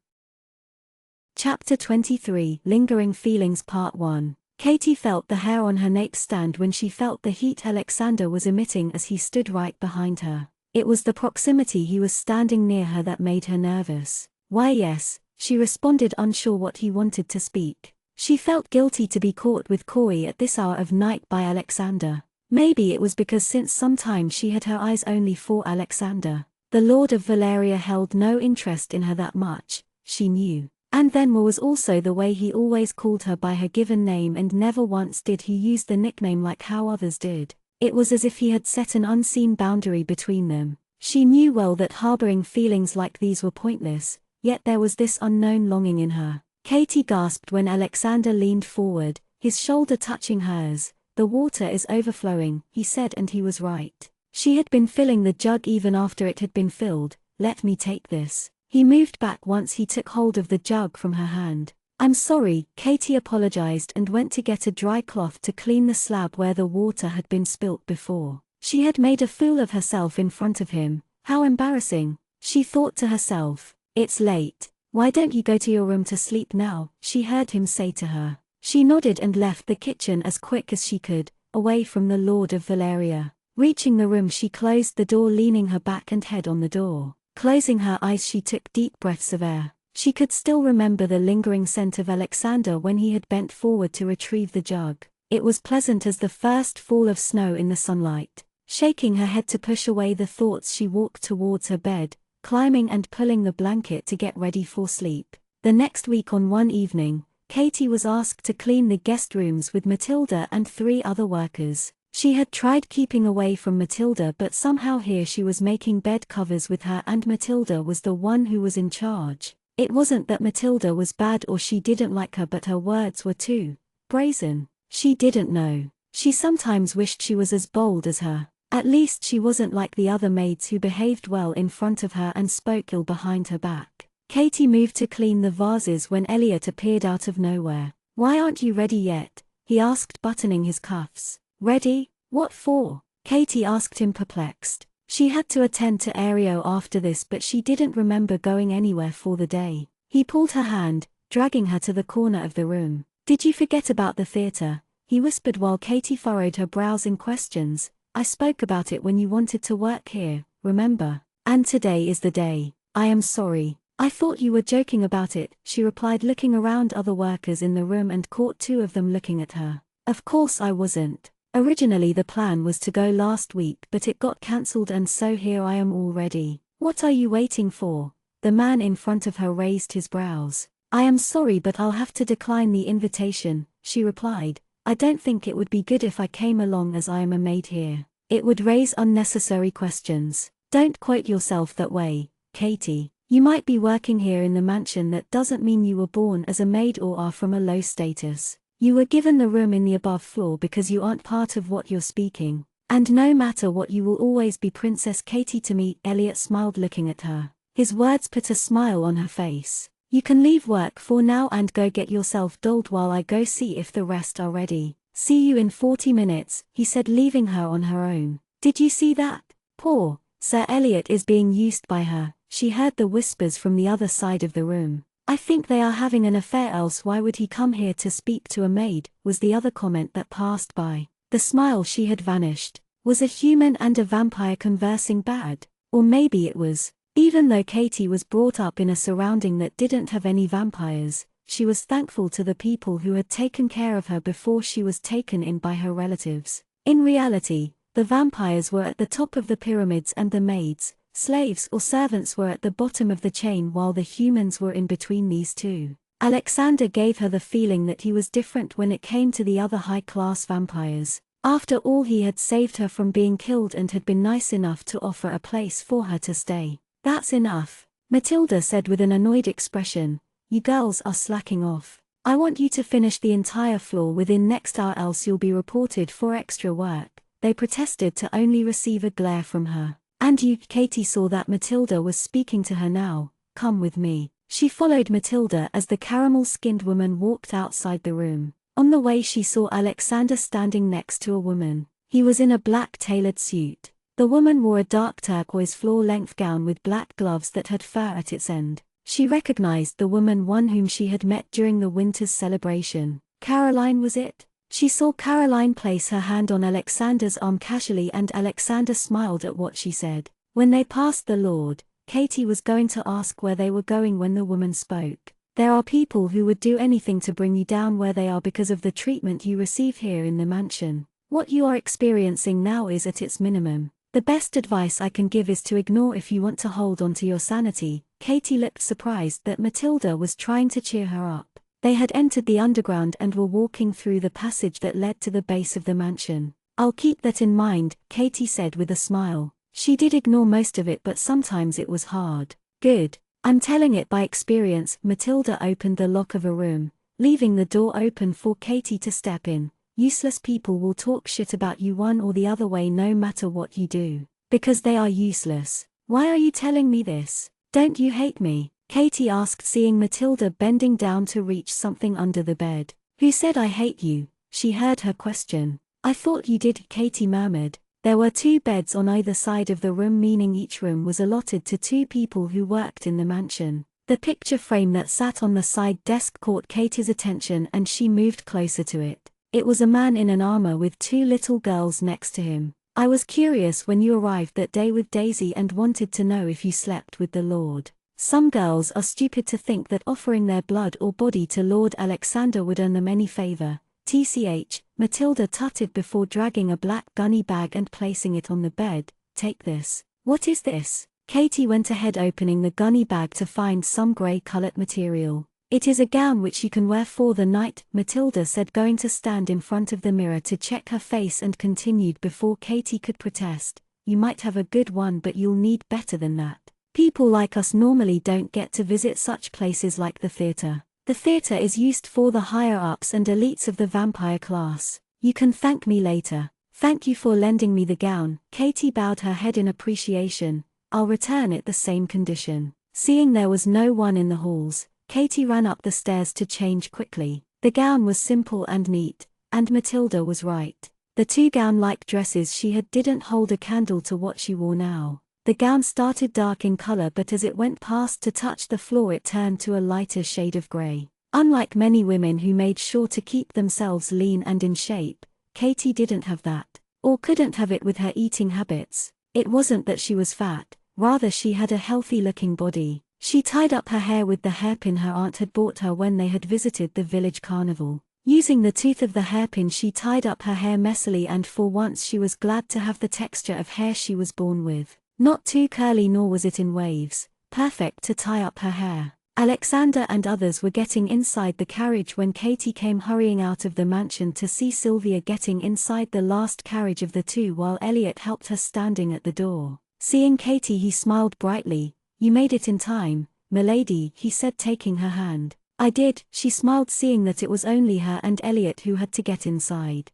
Chapter 23, Lingering Feelings Part 1. Katie felt the hair on her nightstand when she felt the heat Alexander was emitting as he stood right behind her. It was the proximity he was standing near her that made her nervous. "Why yes," she responded, unsure what he wanted to speak. She felt guilty to be caught with Corey at this hour of night by Alexander. Maybe it was because since some time she had her eyes only for Alexander. The Lord of Valeria held no interest in her that much, she knew. And then there was also the way he always called her by her given name, and never once did he use the nickname like how others did. It was as if he had set an unseen boundary between them. She knew well that harboring feelings like these were pointless, yet there was this unknown longing in her. Katie gasped when Alexander leaned forward, his shoulder touching hers. "The water is overflowing," he said, and he was right. She had been filling the jug even after it had been filled. "Let me take this." He moved back once he took hold of the jug from her hand. "I'm sorry," Katie apologized and went to get a dry cloth to clean the slab where the water had been spilt before. She had made a fool of herself in front of him. How embarrassing, she thought to herself. "It's late. Why don't you go to your room to sleep now?" she heard him say to her. She nodded and left the kitchen as quick as she could, away from the Lord of Valeria. Reaching the room, she closed the door, leaning her back and head on the door. Closing her eyes, she took deep breaths of air. She could still remember the lingering scent of Alexander when he had bent forward to retrieve the jug. It was pleasant as the first fall of snow in the sunlight. Shaking her head to push away the thoughts, she walked towards her bed, climbing and pulling the blanket to get ready for sleep. The next week, on one evening, Katie was asked to clean the guest rooms with Matilda and 3 other workers. She had tried keeping away from Matilda, but somehow here she was making bed covers with her, and Matilda was the one who was in charge. It wasn't that Matilda was bad or she didn't like her, but her words were too brazen. She didn't know. She sometimes wished she was as bold as her. At least she wasn't like the other maids who behaved well in front of her and spoke ill behind her back. Katie moved to clean the vases when Elliot appeared out of nowhere. "Why aren't you ready yet?" he asked, buttoning his cuffs. "Ready? What for?" Katie asked him, perplexed. She had to attend to Ario after this, but she didn't remember going anywhere for the day. He pulled her hand, dragging her to the corner of the room. "Did you forget about the theater?" he whispered while Katie furrowed her brows in questions. "I spoke about it when you wanted to work here, remember? And today is the day." "I am sorry. I thought you were joking about it," she replied, looking around other workers in the room and caught 2 of them looking at her. "Of course I wasn't. Originally the plan was to go last week, but it got cancelled, and so here I am already." "What are you waiting for?" The man in front of her raised his brows. "I am sorry, but I'll have to decline the invitation," she replied. "I don't think it would be good if I came along, as I am a maid here. It would raise unnecessary questions." "Don't quote yourself that way, Katie. You might be working here in the mansion. That doesn't mean you were born as a maid or are from a low status. You were given the room in the above floor because you aren't part of what you're speaking. And no matter what, you will always be Princess Katie to me." Elliot smiled, looking at her. His words put a smile on her face. "You can leave work for now and go get yourself dolled while I go see if the rest are ready. See you in 40 minutes, he said, leaving her on her own. "Did you see that? Poor Sir Elliot is being used by her," she heard the whispers from the other side of the room. "I think they are having an affair, else why would he come here to speak to a maid," was the other comment that passed by. The smile she had vanished. Was a human and a vampire conversing bad? Or maybe it was. Even though Katie was brought up in a surrounding that didn't have any vampires, she was thankful to the people who had taken care of her before she was taken in by her relatives. In reality, the vampires were at the top of the pyramids and the maids, slaves or servants were at the bottom of the chain, while the humans were in between these two. Alexander gave her the feeling that he was different when it came to the other high-class vampires. After all, he had saved her from being killed and had been nice enough to offer a place for her to stay. "That's enough," Matilda said with an annoyed expression. "You girls are slacking off. I want you to finish the entire floor within next hour, else you'll be reported for extra work." They protested to only receive a glare from her. "And you," Katie saw that Matilda was speaking to her now, "come with me." She followed Matilda as the caramel-skinned woman walked outside the room. On the way she saw Alexander standing next to a woman. He was in a black tailored suit. The woman wore a dark turquoise floor-length gown with black gloves that had fur at its end. She recognized the woman, one whom she had met during the winter's celebration. Caroline, was it? She saw Caroline place her hand on Alexander's arm casually, and Alexander smiled at what she said. When they passed the Lord, Katie was going to ask where they were going when the woman spoke. "There are people who would do anything to bring you down where they are because of the treatment you receive here in the mansion. What you are experiencing now is at its minimum. The best advice I can give is to ignore if you want to hold on to your sanity." Katie looked surprised that Matilda was trying to cheer her up. They had entered the underground and were walking through the passage that led to the base of the mansion. "I'll keep that in mind," Katie said with a smile. She did ignore most of it, but sometimes it was hard. "Good. I'm telling it by experience." Matilda opened the lock of a room, leaving the door open for Katie to step in. "Useless people will talk shit about you one or the other way no matter what you do. Because they are useless." "Why are you telling me this? Don't you hate me?" Katie asked, seeing Matilda bending down to reach something under the bed. "Who said I hate you?" she heard her question. "I thought you did," Katie murmured. There were 2 beds on either side of the room, meaning each room was allotted to 2 people who worked in the mansion. The picture frame that sat on the side desk caught Katie's attention and she moved closer to it. It was a man in an armor with 2 little girls next to him. "I was curious when you arrived that day with Daisy and wanted to know if you slept with the Lord. Some girls are stupid to think that offering their blood or body to Lord Alexander would earn them any favor. TCH, Matilda tutted before dragging a black gunny bag and placing it on the bed. "Take this." "What is this?" Katie went ahead, opening the gunny bag to find some grey-colored material. "It is a gown which you can wear for the night," Matilda said, going to stand in front of the mirror to check her face, and continued before Katie could protest. "You might have a good one, but you'll need better than that. People like us normally don't get to visit such places like the theater. The theater is used for the higher-ups and elites of the vampire class. You can thank me later." "Thank you for lending me the gown." Katie bowed her head in appreciation. "I'll return it the same condition." Seeing there was no one in the halls, Katie ran up the stairs to change quickly. The gown was simple and neat, and Matilda was right. The 2 gown-like dresses she had didn't hold a candle to what she wore now. The gown started dark in color, but as it went past to touch the floor it turned to a lighter shade of gray. Unlike many women who made sure to keep themselves lean and in shape, Katie didn't have that. Or couldn't have it with her eating habits. It wasn't that she was fat, rather she had a healthy-looking body. She tied up her hair with the hairpin her aunt had bought her when they had visited the village carnival. Using the tooth of the hairpin she tied up her hair messily, and for once she was glad to have the texture of hair she was born with. Not too curly, nor was it in waves, perfect to tie up her hair. Alexander and others were getting inside the carriage when Katie came hurrying out of the mansion to see Sylvia getting inside the last carriage of the 2 while Elliot helped her standing at the door. Seeing Katie he smiled brightly. "You made it in time, milady," he said, taking her hand. "I did," she smiled, seeing that it was only her and Elliot who had to get inside.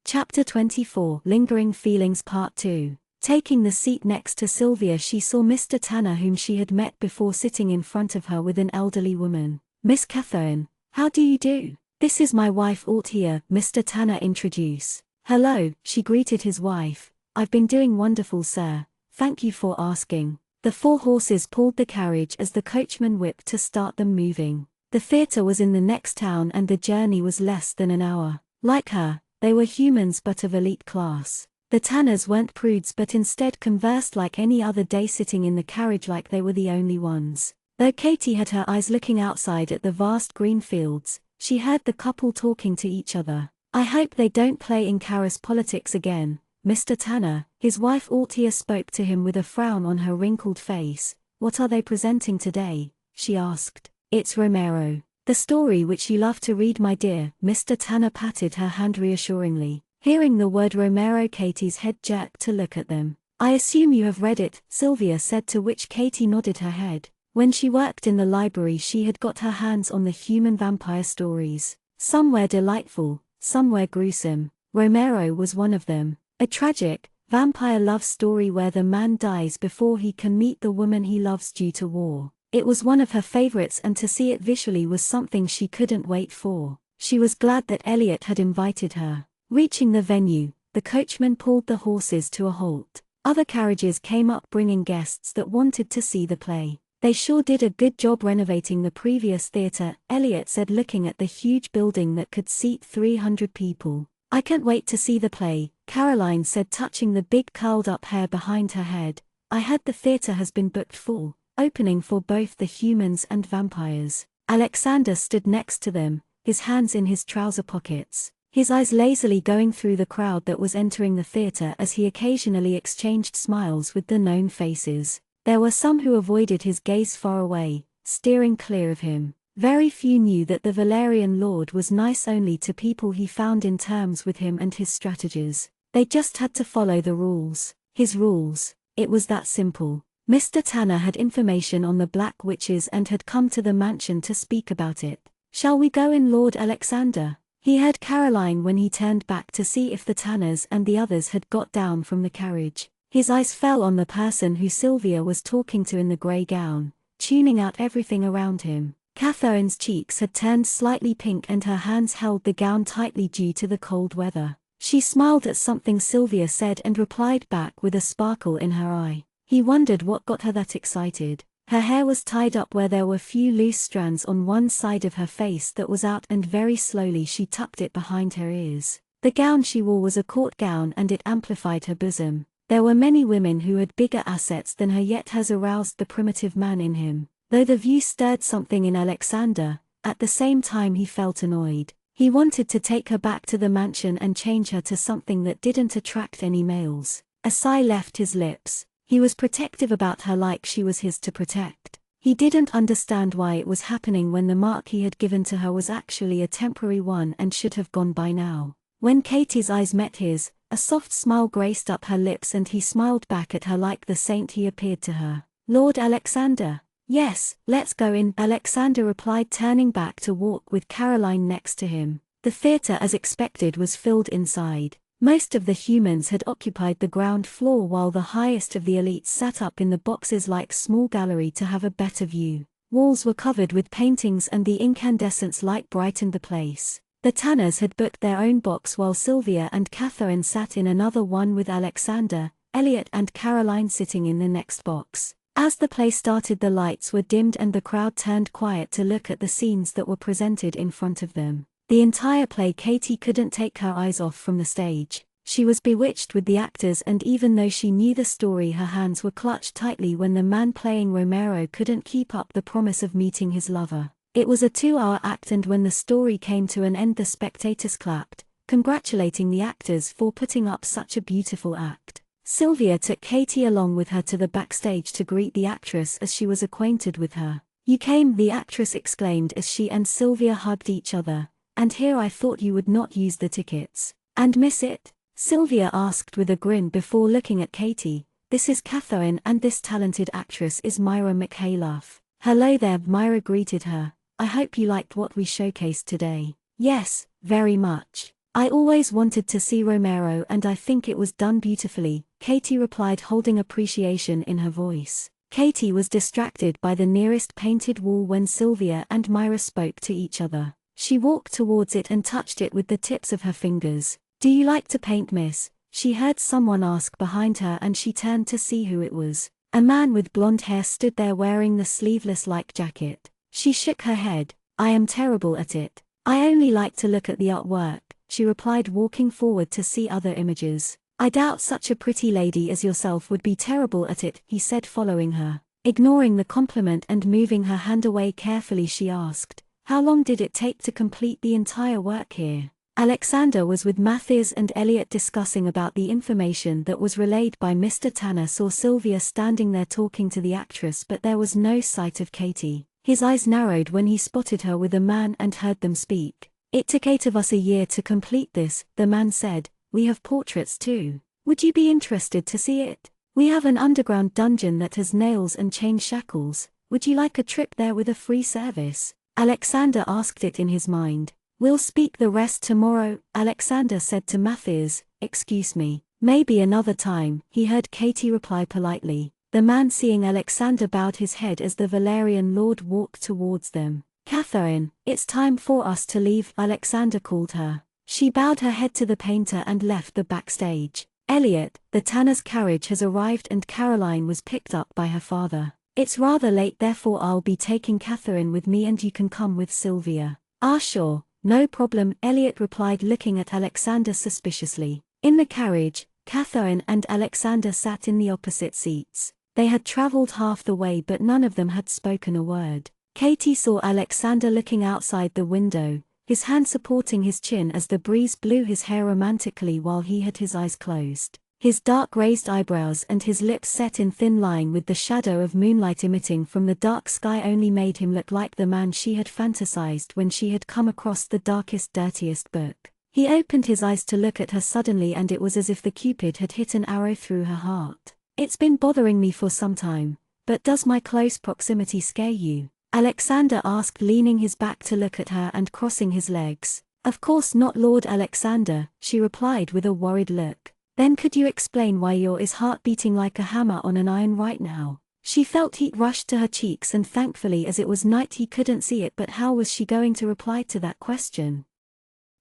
Chapter 24, Lingering Feelings Part 2. Taking the seat next to Sylvia she saw Mr. Tanner, whom she had met before, sitting in front of her with an elderly woman. "Miss Catherine, how do you do? This is my wife Althea," Mr. Tanner introduced. "Hello," she greeted his wife. "I've been doing wonderful, sir. Thank you for asking." The 4 horses pulled the carriage as the coachman whipped to start them moving. The theatre was in the next town and the journey was less than an hour. Like her, they were humans but of elite class. The Tanners weren't prudes but instead conversed like any other day, sitting in the carriage like they were the only ones. Though Katie had her eyes looking outside at the vast green fields, she heard the couple talking to each other. "I hope they don't play in Carus politics again, Mr. Tanner," his wife Altia spoke to him with a frown on her wrinkled face. "What are they presenting today?" she asked. "It's Romero. The story which you love to read, my dear." Mr. Tanner patted her hand reassuringly. Hearing the word Romero, Katie's head jerked to look at them. "I assume you have read it," Sylvia said, to which Katie nodded her head. When she worked in the library she had got her hands on the human vampire stories. Some were delightful, some were gruesome. Romero was one of them. A tragic, vampire love story where the man dies before he can meet the woman he loves due to war. It was one of her favorites, and to see it visually was something she couldn't wait for. She was glad that Elliot had invited her. Reaching the venue, the coachman pulled the horses to a halt. Other carriages came up bringing guests that wanted to see the play. "They sure did a good job renovating the previous theatre," Elliot said, looking at the huge building that could seat 300 people. "I can't wait to see the play," Caroline said, touching the big curled-up hair behind her head. "I heard the theatre has been booked full, opening for both the humans and vampires." Alexander stood next to them, his hands in his trouser pockets, his eyes lazily going through the crowd that was entering the theatre as he occasionally exchanged smiles with the known faces. There were some who avoided his gaze far away, steering clear of him. Very few knew that the Valerian Lord was nice only to people he found in terms with him and his strategies. They just had to follow the rules. His rules. It was that simple. Mr. Tanner had information on the Black Witches and had come to the mansion to speak about it. "Shall we go in, Lord Alexander?" He heard Caroline when he turned back to see if the Tanners and the others had got down from the carriage. His eyes fell on the person who Sylvia was talking to in the grey gown, tuning out everything around him. Catherine's cheeks had turned slightly pink and her hands held the gown tightly due to the cold weather. She smiled at something Sylvia said and replied back with a sparkle in her eye. He wondered what got her that excited. Her hair was tied up where there were few loose strands on one side of her face that was out, and very slowly she tucked it behind her ears. The gown she wore was a court gown and it amplified her bosom. There were many women who had bigger assets than her, yet has aroused the primitive man in him. Though the view stirred something in Alexander, at the same time he felt annoyed. He wanted to take her back to the mansion and change her to something that didn't attract any males. A sigh left his lips. He was protective about her like she was his to protect. He didn't understand why it was happening when the mark he had given to her was actually a temporary one and should have gone by now. When Katie's eyes met his, a soft smile graced up her lips and he smiled back at her like the saint he appeared to her. "Lord Alexander?" "Yes, let's go in," Alexander replied, turning back to walk with Caroline next to him. The theatre, as expected, was filled inside. Most of the humans had occupied the ground floor while the highest of the elites sat up in the boxes like small gallery to have a better view. Walls were covered with paintings and the incandescent light brightened the place. The Tanners had booked their own box while Sylvia and Catherine sat in another one with Alexander, Elliot and Caroline sitting in the next box. As the play started, the lights were dimmed and the crowd turned quiet to look at the scenes that were presented in front of them. The entire play Katie couldn't take her eyes off from the stage. She was bewitched with the actors, and even though she knew the story, her hands were clutched tightly when the man playing Romero couldn't keep up the promise of meeting his lover. It was a 2-hour act, and when the story came to an end the spectators clapped, congratulating the actors for putting up such a beautiful act. Sylvia took Katie along with her to the backstage to greet the actress as she was acquainted with her. "You came," the actress exclaimed as she and Sylvia hugged each other. "And here I thought you would not use the tickets." "And miss it?" Sylvia asked with a grin before looking at Katie. "This is Catherine and this talented actress is Myra McHaleaf." "Hello there," Myra greeted her. "I hope you liked what we showcased today." "Yes, very much. I always wanted to see Romero and I think it was done beautifully," Katie replied, holding appreciation in her voice. Katie was distracted by the nearest painted wall when Sylvia and Myra spoke to each other. She walked towards it and touched it with the tips of her fingers. "Do you like to paint, miss?" she heard someone ask behind her and she turned to see who it was. A man with blonde hair stood there wearing the sleeveless like jacket. She shook her head. I am terrible at it. I only like to look at the artwork, she replied, walking forward to see other images. I doubt such a pretty lady as yourself would be terrible at it, he said, following her. Ignoring the compliment and moving her hand away carefully, she asked, how long did it take to complete the entire work here? Alexander was with Matthias and Elliot discussing about the information that was relayed by Mr. Tanner. Saw Sylvia standing there talking to the actress, but there was no sight of Katie. His eyes narrowed when he spotted her with a man and heard them speak. It took 8 of us a year to complete this, the man said. We have portraits too. Would you be interested to see it? We have an underground dungeon that has nails and chain shackles. Would you like a trip there with a free service? Alexander asked it in his mind. We'll speak the rest tomorrow, Alexander said to Matthias. Excuse me, maybe another time, he heard Katie reply politely. The man, seeing Alexander, bowed his head as the Valerian lord walked towards them. Catherine, it's time for us to leave, Alexander called her. She bowed her head to the painter and left the backstage. Elliot, the Tanner's carriage has arrived and Caroline was picked up by her father. It's rather late, therefore I'll be taking Catherine with me and you can come with Sylvia. Ah, sure, no problem, Elliot replied, looking at Alexander suspiciously. In the carriage, Catherine and Alexander sat in the opposite seats. They had traveled half the way but none of them had spoken a word. Katie saw Alexander looking outside the window, his hand supporting his chin as the breeze blew his hair romantically while he had his eyes closed. His dark raised eyebrows and his lips set in thin line with the shadow of moonlight emitting from the dark sky only made him look like the man she had fantasized when she had come across the darkest, dirtiest book. He opened his eyes to look at her suddenly and it was as if the Cupid had hit an arrow through her heart. It's been bothering me for some time, but does my close proximity scare you? Alexander asked, leaning his back to look at her and crossing his legs. Of course not, Lord Alexander, she replied with a worried look. Then could you explain why your heart beating like a hammer on an iron right now? She felt heat rush to her cheeks and thankfully as it was night he couldn't see it, but how was she going to reply to that question?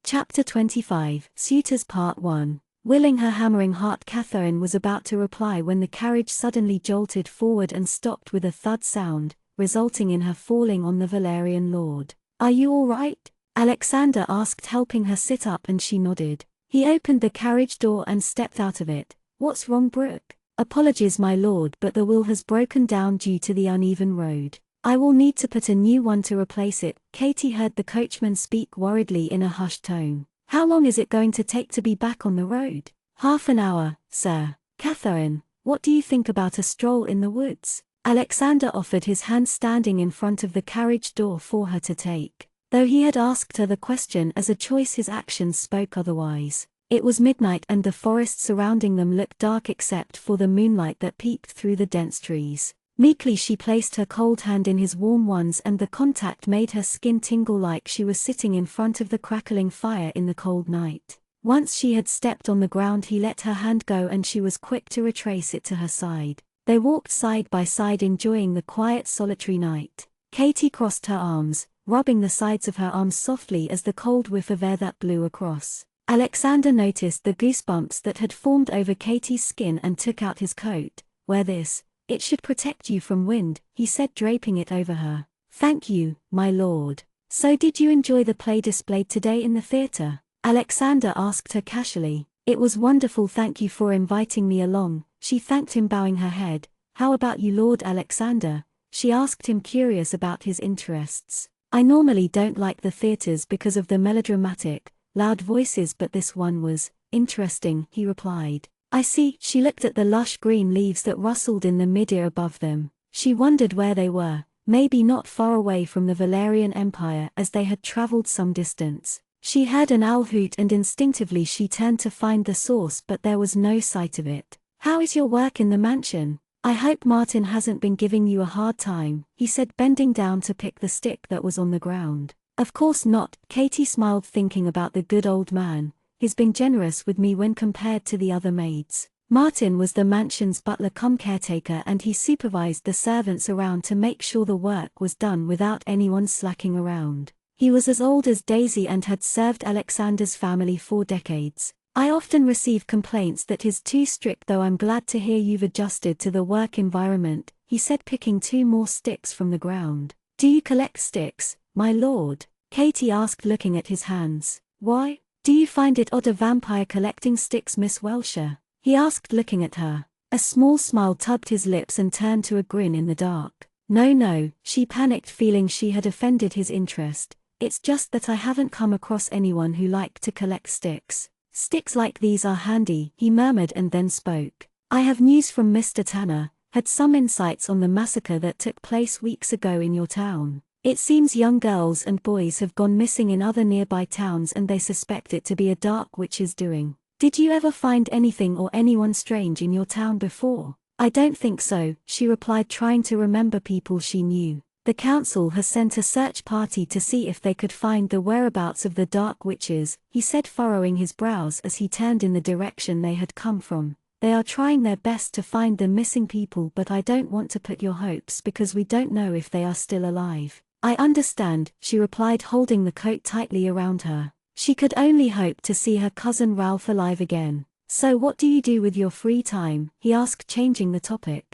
Chapter 25, Suitors Part 1. Willing her hammering heart, Catherine was about to reply when the carriage suddenly jolted forward and stopped with a thud sound, resulting in her falling on the Valerian lord. Are you all right? Alexander asked, helping her sit up, and she nodded. He opened the carriage door and stepped out of it. What's wrong, Brooke? Apologies, my lord, but the wheel has broken down due to the uneven road. I will need to put a new one to replace it. Katie heard the coachman speak worriedly in a hushed tone. How long is it going to take to be back on the road? Half an hour, sir. Catherine, what do you think about a stroll in the woods? Alexander offered his hand, standing in front of the carriage door for her to take. Though he had asked her the question as a choice, his actions spoke otherwise. It was midnight and the forest surrounding them looked dark except for the moonlight that peeked through the dense trees. Meekly she placed her cold hand in his warm ones and the contact made her skin tingle like she was sitting in front of the crackling fire in the cold night. Once she had stepped on the ground, he let her hand go and she was quick to retrace it to her side. They walked side by side, enjoying the quiet, solitary night. Katie crossed her arms, rubbing the sides of her arms softly as the cold whiff of air that blew across. Alexander noticed the goosebumps that had formed over Katie's skin and took out his coat. Wear this. It should protect you from wind, he said, draping it over her. Thank you, my lord. So did you enjoy the play displayed today in the theatre? Alexander asked her casually. It was wonderful, thank you for inviting me along, she thanked him, bowing her head. How about you, Lord Alexander? She asked him, curious about his interests. I normally don't like the theatres because of the melodramatic, loud voices, but this one was interesting, he replied. I see. She looked at the lush green leaves that rustled in the midair above them. She wondered where they were, maybe not far away from the Valerian Empire, as they had traveled some distance. She heard an owl hoot and instinctively she turned to find the source, but there was no sight of it. How is your work in the mansion? I hope Martin hasn't been giving you a hard time, he said, bending down to pick the stick that was on the ground. Of course not, Katie smiled, thinking about the good old man. He's been generous with me when compared to the other maids. Martin was the mansion's butler cum caretaker and he supervised the servants around to make sure the work was done without anyone slacking around. He was as old as Daisy and had served Alexander's family for decades. I often receive complaints that he's too strict, though I'm glad to hear you've adjusted to the work environment, he said, picking 2 more sticks from the ground. Do you collect sticks, my lord? Katie asked, looking at his hands. Why? Do you find it odd a vampire collecting sticks, Miss Welcher? He asked, looking at her. A small smile tugged his lips and turned to a grin in the dark. No, she panicked, feeling she had offended his interest. It's just that I haven't come across anyone who liked to collect sticks. Sticks like these are handy, he murmured and then spoke. I have news from Mr. Tanner, had some insights on the massacre that took place weeks ago in your town. It seems young girls and boys have gone missing in other nearby towns and they suspect it to be a dark witch's doing. Did you ever find anything or anyone strange in your town before? I don't think so, she replied, trying to remember people she knew. The council has sent a search party to see if they could find the whereabouts of the dark witches, he said, furrowing his brows as he turned in the direction they had come from. They are trying their best to find the missing people, but I don't want to put your hopes because we don't know if they are still alive. I understand, she replied, holding the coat tightly around her. She could only hope to see her cousin Ralph alive again. So what do you do with your free time? He asked, changing the topic.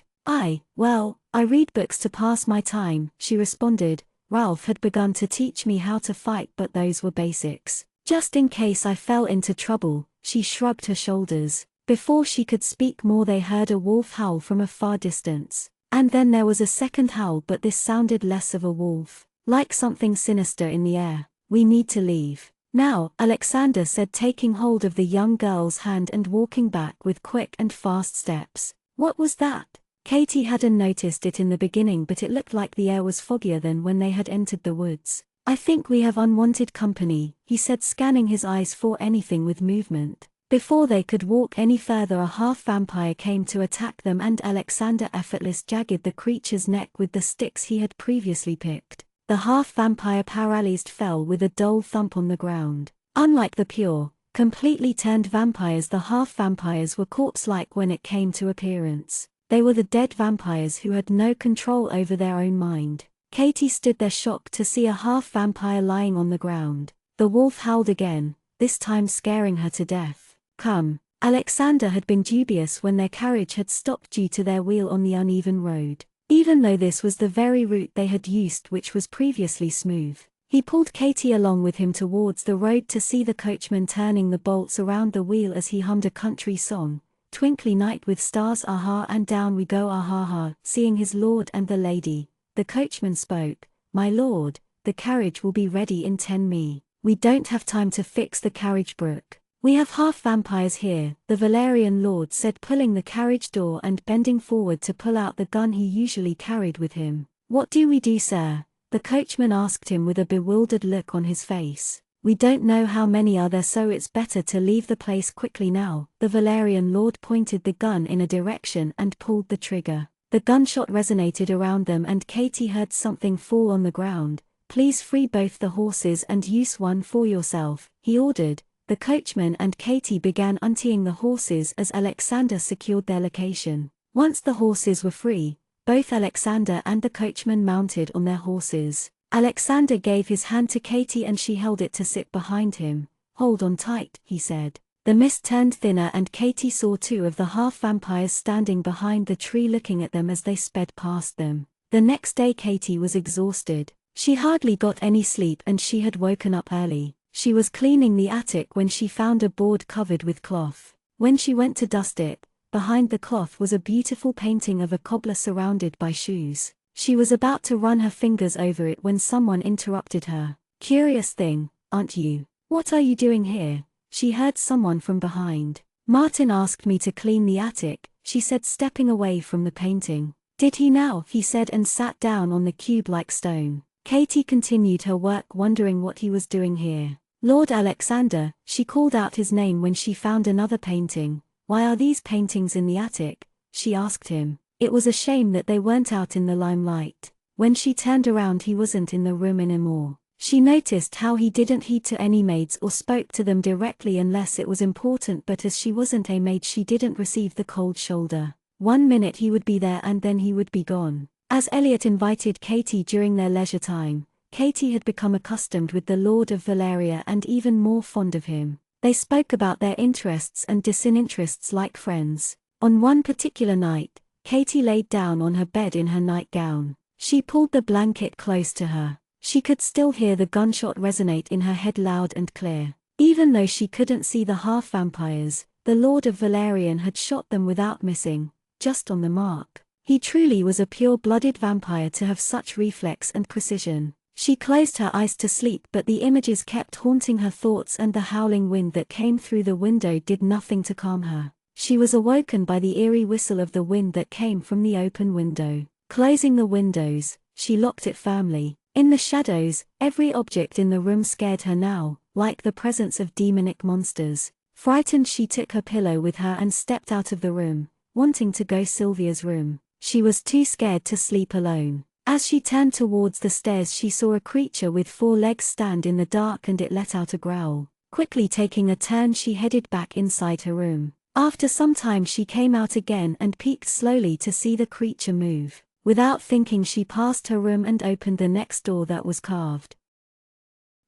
Well, I read books to pass my time, she responded. Ralph had begun to teach me how to fight, but those were basics. Just in case I fell into trouble, she shrugged her shoulders. Before she could speak more, they heard a wolf howl from a far distance. And then there was a second howl, but this sounded less of a wolf, like something sinister in the air. We need to leave now, Alexander said, taking hold of the young girl's hand and walking back with quick and fast steps. What was that? Katie hadn't noticed it in the beginning, but it looked like the air was foggier than when they had entered the woods. I think we have unwanted company, he said, scanning his eyes for anything with movement. Before they could walk any further, a half-vampire came to attack them and Alexander effortlessly jagged the creature's neck with the sticks he had previously picked. The half-vampire paralyzed fell with a dull thump on the ground. Unlike the pure, completely turned vampires, the half-vampires were corpse-like when it came to appearance. They were the dead vampires who had no control over their own mind. Katie stood there shocked to see a half-vampire lying on the ground. The wolf howled again, this time scaring her to death. Come. Alexander had been dubious when their carriage had stopped due to their wheel on the uneven road. Even though this was the very route they had used, which was previously smooth. He pulled Katie along with him towards the road to see the coachman turning the bolts around the wheel as he hummed a country song. Twinkly night with stars, aha, and down we go, aha ha. Seeing his lord and the lady, the coachman spoke. My lord, the carriage will be ready in 10 minutes. We don't have time to fix the carriage, Brooke. We have half-vampires here, the Valerian lord said, pulling the carriage door and bending forward to pull out the gun he usually carried with him. What do we do, sir? The coachman asked him with a bewildered look on his face. We don't know how many are there, so it's better to leave the place quickly now. The Valerian lord pointed the gun in a direction and pulled the trigger. The gunshot resonated around them and Katie heard something fall on the ground. Please free both the horses and use one for yourself, he ordered. The coachman and Katie began untying the horses as Alexander secured their location. Once the horses were free, both Alexander and the coachman mounted on their horses. Alexander gave his hand to Katie and she held it to sit behind him. Hold on tight, he said. The mist turned thinner and Katie saw 2 of the half-vampires standing behind the tree looking at them as they sped past them. The next day Katie was exhausted. She hardly got any sleep and she had woken up early. She was cleaning the attic when she found a board covered with cloth. When she went to dust it, behind the cloth was a beautiful painting of a cobbler surrounded by shoes. She was about to run her fingers over it when someone interrupted her. Curious thing, aren't you? What are you doing here? She heard someone from behind. Martin asked me to clean the attic, she said, stepping away from the painting. Did he now? He said and sat down on the cube-like stone. Katie continued her work, wondering what he was doing here. Lord Alexander, she called out his name when she found another painting. Why are these paintings in the attic? She asked him. It was a shame that they weren't out in the limelight. When she turned around, he wasn't in the room anymore. She noticed how he didn't heed to any maids or spoke to them directly unless it was important, but as she wasn't a maid, she didn't receive the cold shoulder. 1 minute he would be there and then he would be gone. As Elliot invited Katie during their leisure time, Katie had become accustomed with the Lord of Valeria and even more fond of him. They spoke about their interests and disinterests like friends. On one particular night, Katie laid down on her bed in her nightgown. She pulled the blanket close to her. She could still hear the gunshot resonate in her head loud and clear. Even though she couldn't see the half-vampires, the Lord of Valerian had shot them without missing, just on the mark. He truly was a pure-blooded vampire to have such reflex and precision. She closed her eyes to sleep, but the images kept haunting her thoughts, and the howling wind that came through the window did nothing to calm her. She was awoken by the eerie whistle of the wind that came from the open window. Closing the windows, she locked it firmly. In the shadows, every object in the room scared her now, like the presence of demonic monsters. Frightened, she took her pillow with her and stepped out of the room, wanting to go Sylvia's room. She was too scared to sleep alone. As she turned towards the stairs, she saw a creature with 4 legs stand in the dark, and it let out a growl. Quickly taking a turn, she headed back inside her room. After some time, she came out again and peeked slowly to see the creature move. Without thinking, she passed her room and opened the next door that was carved.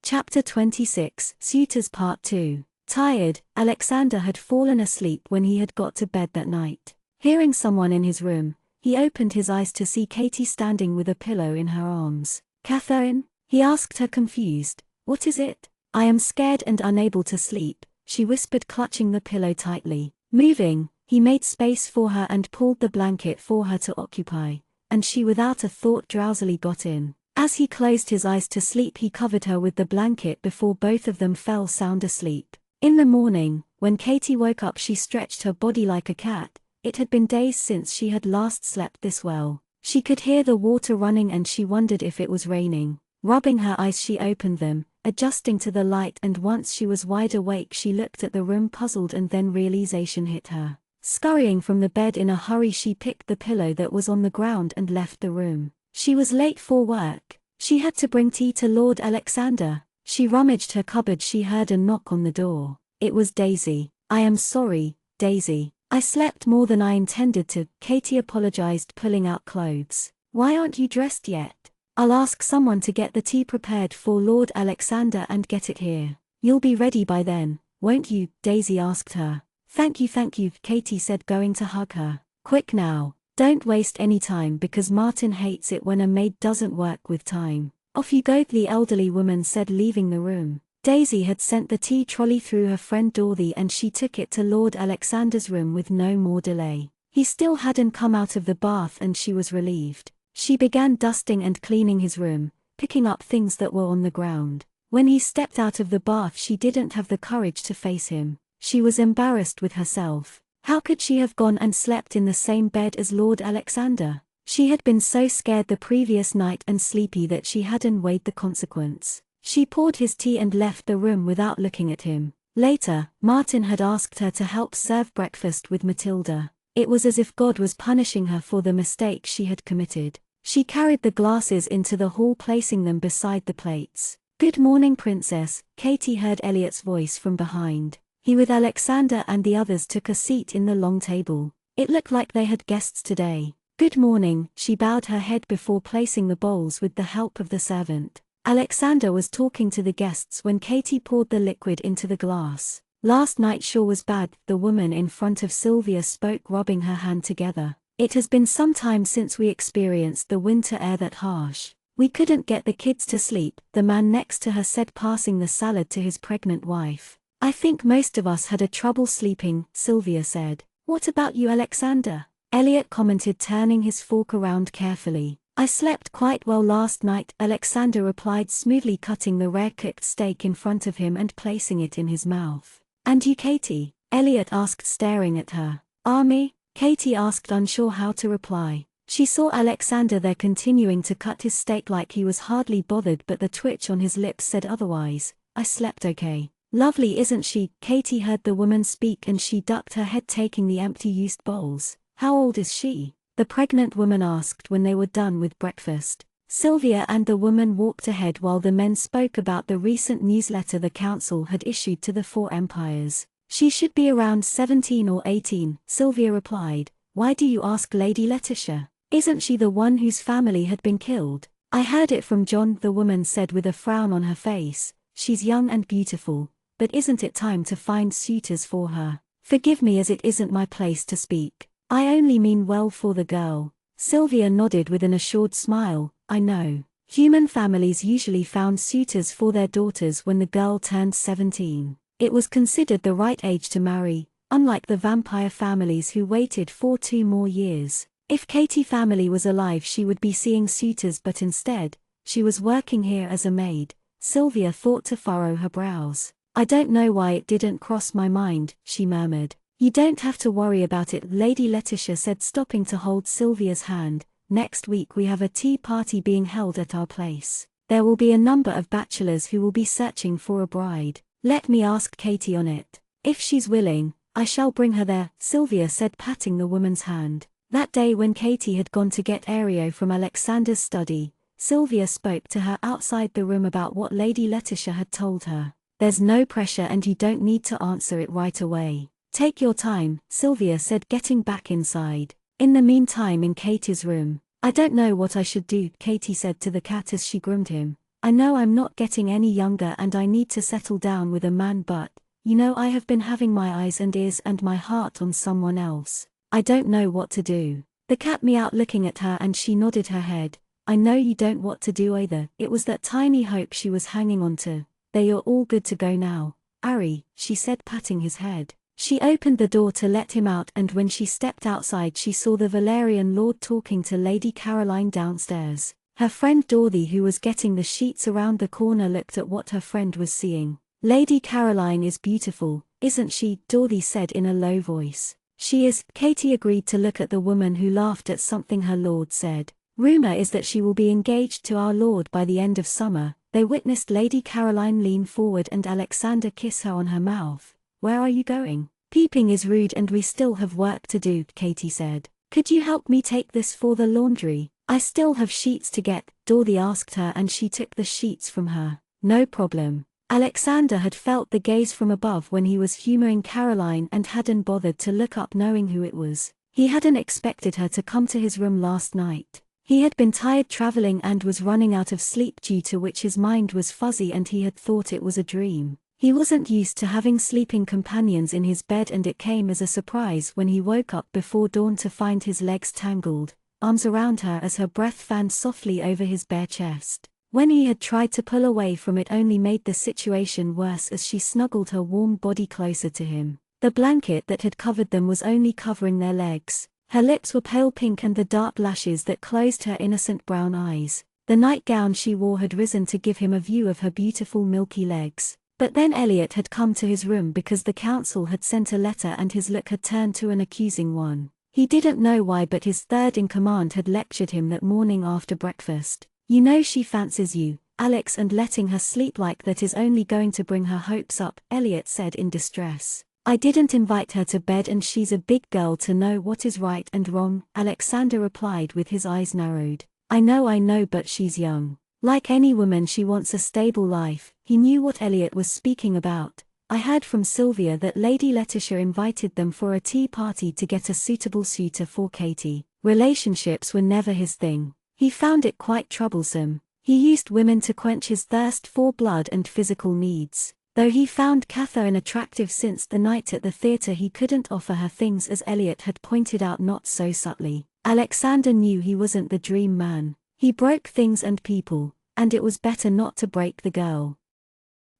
Chapter 26, Suitors Part 2. Tired, Alexander had fallen asleep when he had got to bed that night. Hearing someone in his room, he opened his eyes to see Katie standing with a pillow in her arms. "Catherine?" he asked her, confused. "What is it?" "I am scared and unable to sleep," she whispered, clutching the pillow tightly. Moving, he made space for her and pulled the blanket for her to occupy, and she without a thought drowsily got in. As he closed his eyes to sleep, he covered her with the blanket before both of them fell sound asleep. In the morning, when Katie woke up, she stretched her body like a cat. It had been days since she had last slept this well. She could hear the water running and she wondered if it was raining. Rubbing her eyes, she opened them, adjusting to the light, and once she was wide awake, she looked at the room puzzled, and then realization hit her. Scurrying from the bed in a hurry, she picked the pillow that was on the ground and left the room. She was late for work. She had to bring tea to Lord Alexander. She rummaged her cupboard. She heard a knock on the door. It was Daisy. "I am sorry, Daisy. I slept more than I intended to," Katie apologized, pulling out clothes. "Why aren't you dressed yet?" "I'll ask someone to get the tea prepared for Lord Alexander and get it here. You'll be ready by then, won't you?" Daisy asked her. Thank you," Katie said, going to hug her. "Quick now. Don't waste any time, because Martin hates it when a maid doesn't work with time." "Off you go," the elderly woman said, leaving the room. Daisy had sent the tea trolley through her friend Dorothy, and she took it to Lord Alexander's room with no more delay. He still hadn't come out of the bath, and she was relieved. She began dusting and cleaning his room, picking up things that were on the ground. When he stepped out of the bath, she didn't have the courage to face him. She was embarrassed with herself. How could she have gone and slept in the same bed as Lord Alexander? She had been so scared the previous night and sleepy that she hadn't weighed the consequence. She poured his tea and left the room without looking at him. Later, Martin had asked her to help serve breakfast with Matilda. It was as if God was punishing her for the mistake she had committed. She carried the glasses into the hall, placing them beside the plates. "Good morning, Princess," Katie heard Elliot's voice from behind. He with Alexander and the others took a seat in the long table. It looked like they had guests today. "Good morning," she bowed her head before placing the bowls with the help of the servant. Alexander was talking to the guests when Katie poured the liquid into the glass. "Last night sure was bad," the woman in front of Sylvia spoke, rubbing her hand together. "It has been some time since we experienced the winter air that harsh. We couldn't get the kids to sleep," the man next to her said, passing the salad to his pregnant wife. "I think most of us had a trouble sleeping," Sylvia said. "What about you, Alexander?" Elliot commented, turning his fork around carefully. "I slept quite well last night," Alexander replied, smoothly cutting the rare-cooked steak in front of him and placing it in his mouth. "And you, Katie?" Elliot asked, staring at her. "Me?" Katie asked, unsure how to reply. She saw Alexander there, continuing to cut his steak like he was hardly bothered, but the twitch on his lips said otherwise. "I slept okay." "Lovely, isn't she?" Katie heard the woman speak, and she ducked her head, taking the empty used bowls. "How old is she?" the pregnant woman asked when they were done with breakfast. Sylvia and the woman walked ahead while the men spoke about the recent newsletter the council had issued to the 4 empires. "She should be around 17 or 18, Sylvia replied. "Why do you ask, Lady Letitia? Isn't she the one whose family had been killed?" "I heard it from John," the woman said with a frown on her face. "She's young and beautiful, but isn't it time to find suitors for her? Forgive me as it isn't my place to speak. I only mean well for the girl. Sylvia nodded with an assured smile. I know. Human families usually found suitors for their daughters when the girl turned 17. It was considered the right age to marry, unlike the vampire families who waited for 2 more years. If Katie family was alive she would be seeing suitors, but instead, she was working here as a maid. Sylvia thought to furrow her brows. I don't know why it didn't cross my mind, she murmured. You don't have to worry about it, Lady Letitia said, stopping to hold Sylvia's hand. Next week we have a tea party being held at our place. There will be a number of bachelors who will be searching for a bride. Let me ask Katie on it. If she's willing, I shall bring her there, Sylvia said, patting the woman's hand. That day when Katie had gone to get Aereo from Alexander's study, Sylvia spoke to her outside the room about what Lady Letitia had told her. There's no pressure and you don't need to answer it right away. Take your time, Sylvia said, getting back inside. In the meantime, in Katie's room, I don't know what I should do, Katie said to the cat as she groomed him. I know I'm not getting any younger and I need to settle down with a man, but, you know, I have been having my eyes and ears and my heart on someone else. I don't know what to do. The cat meowed, looking at her, and she nodded her head. I know you don't what to do either. It was that tiny hope she was hanging on to. They are all good to go now. Ari, she said, patting his head. She opened the door to let him out, and when she stepped outside she saw the Valerian lord talking to Lady Caroline downstairs. Her friend Dorothy, who was getting the sheets around the corner, looked at what her friend was seeing. Lady Caroline is beautiful, isn't she? Dorothy said in a low voice. She is, Katie agreed to look at the woman who laughed at something her lord said. Rumor is that she will be engaged to our lord by the end of summer. They witnessed Lady Caroline lean forward and Alexander kiss her on her mouth. Where are you going? Peeping is rude and we still have work to do, Katie said. Could you help me take this for the laundry? I still have sheets to get, Dorothy asked her, and she took the sheets from her. No problem. Alexander had felt the gaze from above when he was humoring Caroline and hadn't bothered to look up, knowing who it was. He hadn't expected her to come to his room last night. He had been tired traveling and was running out of sleep, due to which his mind was fuzzy and he had thought it was a dream. He wasn't used to having sleeping companions in his bed, and it came as a surprise when he woke up before dawn to find his legs tangled, arms around her as her breath fanned softly over his bare chest. When he had tried to pull away from it, only made the situation worse as she snuggled her warm body closer to him. The blanket that had covered them was only covering their legs. Her lips were pale pink and the dark lashes that closed her innocent brown eyes. The nightgown she wore had risen to give him a view of her beautiful milky legs. But then Elliot had come to his room because the council had sent a letter, and his look had turned to an accusing one. He didn't know why, but his third in command had lectured him that morning after breakfast. You know she fancies you, Alex, and letting her sleep like that is only going to bring her hopes up, Elliot said in distress. I didn't invite her to bed and she's a big girl to know what is right and wrong, Alexander replied with his eyes narrowed. I know, but she's young. Like any woman, she wants a stable life. He knew what Elliot was speaking about. I heard from Sylvia that Lady Letitia invited them for a tea party to get a suitable suitor for Katie. Relationships were never his thing. He found it quite troublesome. He used women to quench his thirst for blood and physical needs. Though he found Catherine attractive since the night at the theatre, he couldn't offer her things, as Elliot had pointed out not so subtly. Alexander knew he wasn't the dream man. He broke things and people, and it was better not to break the girl.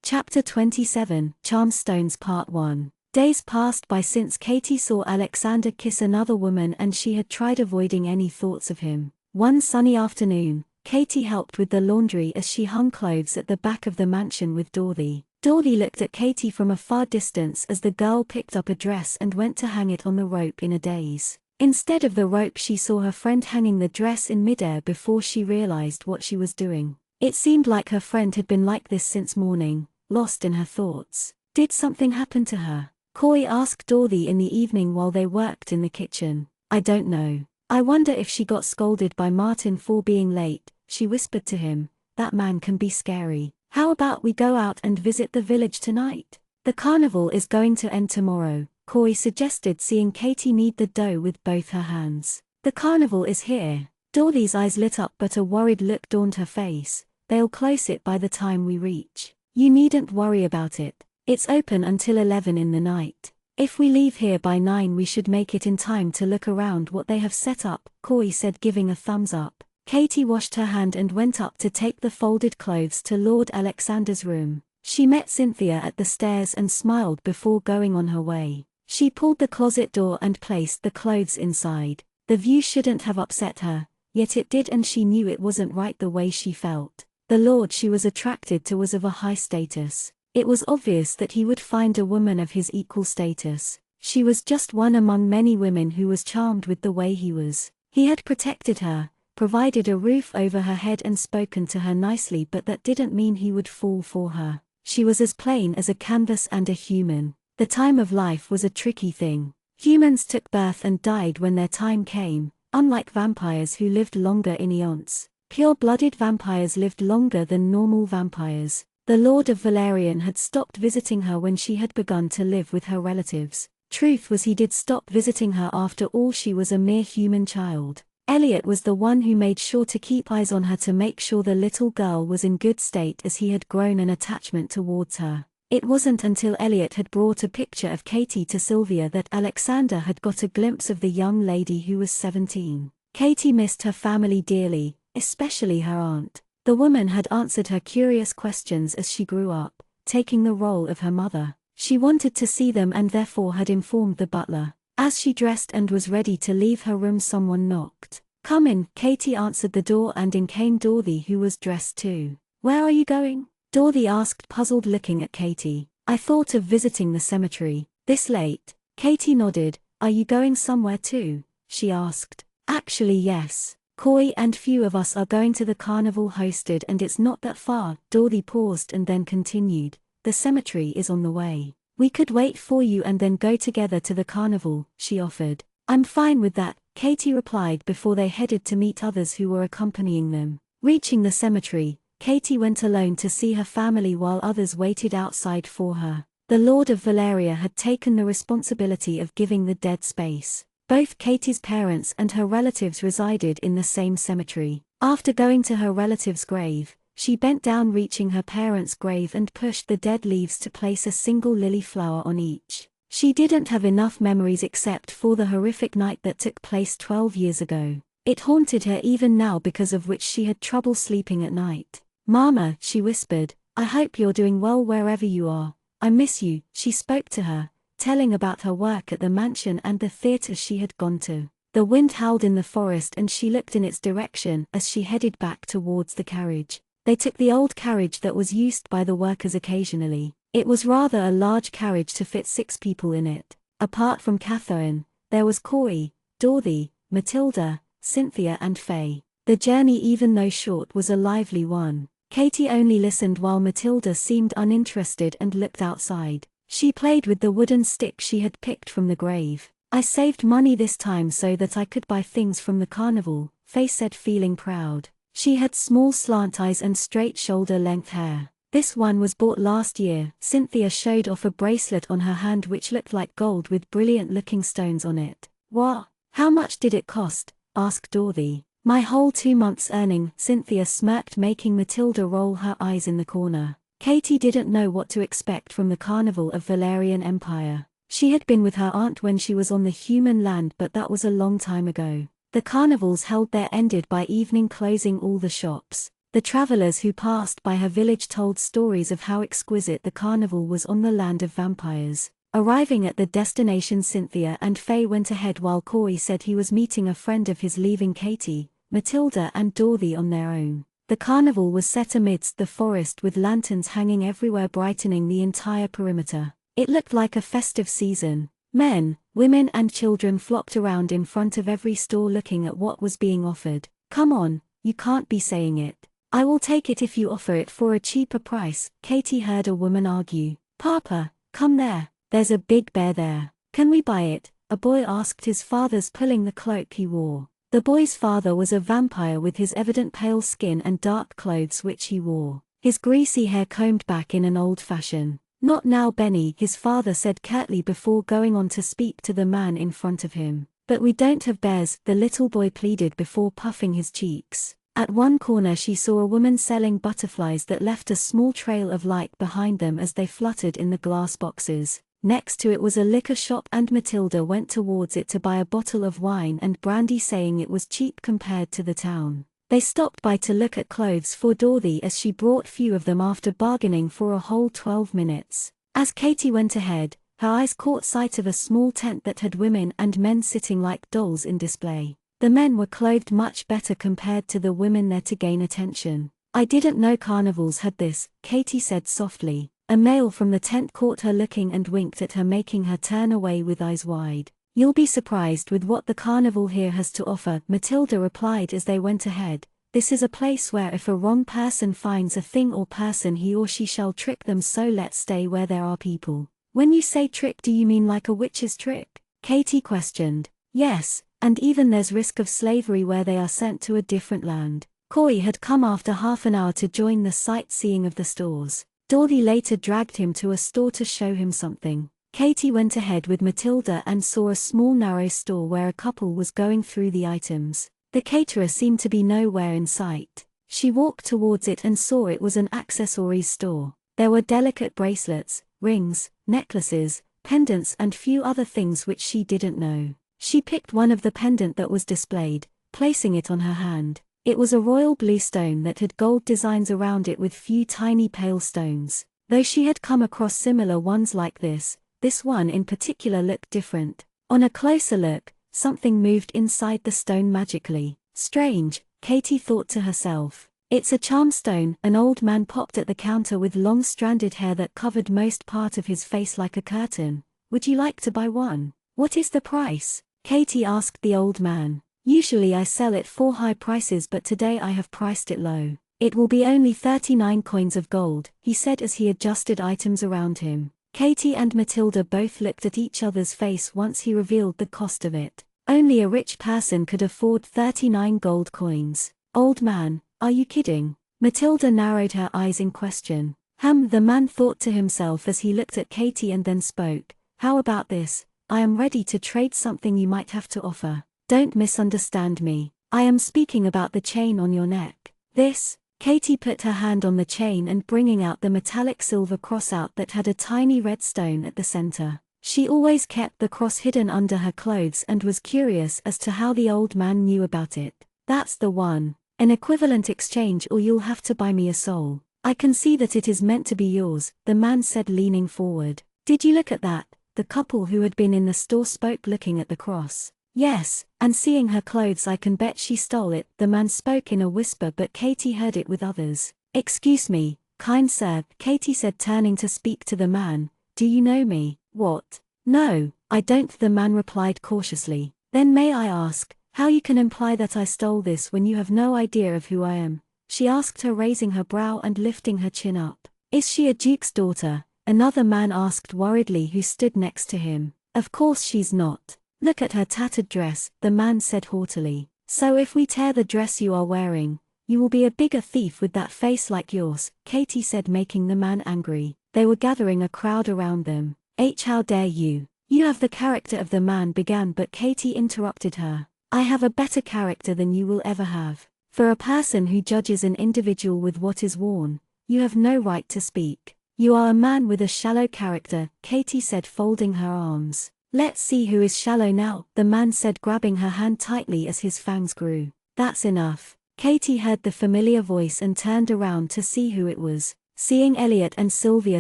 Chapter 27, Charmstones Part 1. Days passed by since Katie saw Alexander kiss another woman, and she had tried avoiding any thoughts of him. One sunny afternoon, Katie helped with the laundry as she hung clothes at the back of the mansion with Dorothy. Dorothy looked at Katie from a far distance as the girl picked up a dress and went to hang it on the rope in a daze. Instead of the rope, she saw her friend hanging the dress in midair before she realized what she was doing. It seemed like her friend had been like this since morning, lost in her thoughts. Did something happen to her? Coy asked Dorothy in the evening while they worked in the kitchen. I don't know. I wonder if she got scolded by Martin for being late, she whispered to him. That man can be scary. How about we go out and visit the village tonight? The carnival is going to end tomorrow, Coy suggested, seeing Katie knead the dough with both her hands. The carnival is here. Dorothy's eyes lit up, but a worried look dawned her face. They'll close it by the time we reach. You needn't worry about it. It's open until 11 in the night. If we leave here by 9 we should make it in time to look around what they have set up, Corey said, giving a thumbs up. Katie washed her hand and went up to take the folded clothes to Lord Alexander's room. She met Cynthia at the stairs and smiled before going on her way. She pulled the closet door and placed the clothes inside. The view shouldn't have upset her, yet it did, and she knew it wasn't right the way she felt. The lord she was attracted to was of a high status. It was obvious that he would find a woman of his equal status. She was just one among many women who was charmed with the way he was. He had protected her, provided a roof over her head and spoken to her nicely, but that didn't mean he would fall for her. She was as plain as a canvas and a human. The time of life was a tricky thing. Humans took birth and died when their time came, unlike vampires who lived longer in eons. Pure-blooded vampires lived longer than normal vampires. The Lord of Valerian had stopped visiting her when she had begun to live with her relatives. Truth was, he did stop visiting her. After all, she was a mere human child. Elliot was the one who made sure to keep eyes on her to make sure the little girl was in good state, as he had grown an attachment towards her. It wasn't until Elliot had brought a picture of Katie to Sylvia that Alexander had got a glimpse of the young lady who was 17. Katie missed her family dearly, especially her aunt. The woman had answered her curious questions as she grew up, taking the role of her mother. She wanted to see them and therefore had informed the butler. As she dressed and was ready to leave her room, someone knocked. "Come in," Katie answered the door, and in came Dorothy, who was dressed too. "Where are you going?" Dorothy asked, puzzled, looking at Katie. "I thought of visiting the cemetery. This late?" Katie nodded. "Are you going somewhere too?" she asked. "Actually yes. Coy and few of us are going to the carnival hosted, and it's not that far." Dorothy paused and then continued. "The cemetery is on the way. We could wait for you and then go together to the carnival," she offered. "I'm fine with that," Katie replied before they headed to meet others who were accompanying them. Reaching the cemetery, Katie went alone to see her family while others waited outside for her. The Lord of Valeria had taken the responsibility of giving the dead space. Both Katie's parents and her relatives resided in the same cemetery. After going to her relative's grave, she bent down, reaching her parents' grave, and pushed the dead leaves to place a single lily flower on each. She didn't have enough memories except for the horrific night that took place 12 years ago. It haunted her even now, because of which she had trouble sleeping at night. "Mama," she whispered, "I hope you're doing well wherever you are. I miss you." She spoke to her, telling about her work at the mansion and the theaters she had gone to. The wind howled in the forest and she looked in its direction as she headed back towards the carriage. They took the old carriage that was used by the workers occasionally. It was rather a large carriage to fit 6 people in it. Apart from Catherine, there was Corey, Dorothy, Matilda, Cynthia and Faye. The journey, even though short, was a lively one. Katie only listened while Matilda seemed uninterested and looked outside. She played with the wooden stick she had picked from the grave. "I saved money this time so that I could buy things from the carnival," Faye said, feeling proud. She had small slant eyes and straight shoulder-length hair. "This one was bought last year." Cynthia showed off a bracelet on her hand which looked like gold with brilliant-looking stones on it. "What? How much did it cost?" asked Dorothy. "My whole 2 months' earning," Cynthia smirked, making Matilda roll her eyes in the corner. Katie didn't know what to expect from the Carnival of Valerian Empire. She had been with her aunt when she was on the human land, but that was a long time ago. The carnivals held there ended by evening, closing all the shops. The travelers who passed by her village told stories of how exquisite the carnival was on the land of vampires. Arriving at the destination, Cynthia and Faye went ahead while Corey said he was meeting a friend of his, leaving Katie, Matilda and Dorothy on their own. The carnival was set amidst the forest with lanterns hanging everywhere, brightening the entire perimeter. It looked like a festive season. Men, women and children flocked around in front of every store looking at what was being offered. "Come on, you can't be saying it. I will take it if you offer it for a cheaper price," Katie heard a woman argue. "Papa, come there, there's a big bear there. Can we buy it?" a boy asked his father's, pulling the cloak he wore. The boy's father was a vampire with his evident pale skin and dark clothes which he wore. His greasy hair combed back in an old fashion. "Not now, Benny," his father said curtly before going on to speak to the man in front of him. "But we don't have bears," the little boy pleaded before puffing his cheeks. At one corner she saw a woman selling butterflies that left a small trail of light behind them as they fluttered in the glass boxes. Next to it was a liquor shop, and Matilda went towards it to buy a bottle of wine and brandy, saying it was cheap compared to the town. They stopped by to look at clothes for Dorothy, as she brought few of them after bargaining for a whole 12 minutes. As Katy went ahead, her eyes caught sight of a small tent that had women and men sitting like dolls in display. The men were clothed much better compared to the women there to gain attention. "I didn't know carnivals had this," Katy said softly. A male from the tent caught her looking and winked at her, making her turn away with eyes wide. "You'll be surprised with what the carnival here has to offer," Matilda replied as they went ahead. "This is a place where if a wrong person finds a thing or person, he or she shall trick them, so let's stay where there are people." "When you say trick, do you mean like a witch's trick?" Katy questioned. "Yes, and even there's risk of slavery where they are sent to a different land." Corey had come after half an hour to join the sightseeing of the stores. Dorothy later dragged him to a store to show him something. Katy went ahead with Matilda and saw a small narrow store where a couple was going through the items. The caterer seemed to be nowhere in sight. She walked towards it and saw it was an accessories store. There were delicate bracelets, rings, necklaces, pendants and few other things which she didn't know. She picked one of the pendant that was displayed, placing it on her hand. It was a royal blue stone that had gold designs around it with few tiny pale stones. Though she had come across similar ones like this one in particular looked different. On a closer look, something moved inside the stone magically. "Strange," Katy thought to herself. "It's a charm stone." An old man popped at the counter with long stranded hair that covered most part of his face like a curtain. "Would you like to buy one?" "What is the price?" Katy asked the old man. "Usually I sell it for high prices, but today I have priced it low. It will be only 39 coins of gold," he said as he adjusted items around him. Katy and Matilda both looked at each other's face once he revealed the cost of it. Only a rich person could afford 39 gold coins. "Old man, are you kidding?" Matilda narrowed her eyes in question. The man thought to himself as he looked at Katy and then spoke. "How about this? I am ready to trade something you might have to offer. Don't misunderstand me. I am speaking about the chain on your neck. This." Katy put her hand on the chain and bringing out the metallic silver cross out that had a tiny red stone at the center. She always kept the cross hidden under her clothes and was curious as to how the old man knew about it. "That's the one. An equivalent exchange or you'll have to buy me a soul. I can see that it is meant to be yours," the man said, leaning forward. "Did you look at that?" The couple who had been in the store spoke, looking at the cross. "Yes, and seeing her clothes I can bet she stole it," the man spoke in a whisper, but Katy heard it with others. "Excuse me, kind sir," Katy said, turning to speak to the man. "Do you know me?" "What? No, I don't," the man replied cautiously. "Then may I ask, how you can imply that I stole this when you have no idea of who I am?" she asked her, raising her brow and lifting her chin up. "Is she a duke's daughter?" another man asked worriedly who stood next to him. "Of course she's not. Look at her tattered dress," the man said haughtily. "So if we tear the dress you are wearing, you will be a bigger thief with that face like yours," Katy said, making the man angry. They were gathering a crowd around them. How dare you? You have the character of," the man began, but Katy interrupted her. "I have a better character than you will ever have. For a person who judges an individual with what is worn, you have no right to speak. You are a man with a shallow character," Katy said, folding her arms. "Let's see who is shallow now," the man said, grabbing her hand tightly as his fangs grew. "That's enough." Katy heard the familiar voice and turned around to see who it was. Seeing Elliot and Sylvia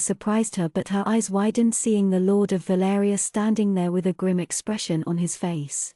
surprised her, but her eyes widened seeing the Lord of Valeria standing there with a grim expression on his face.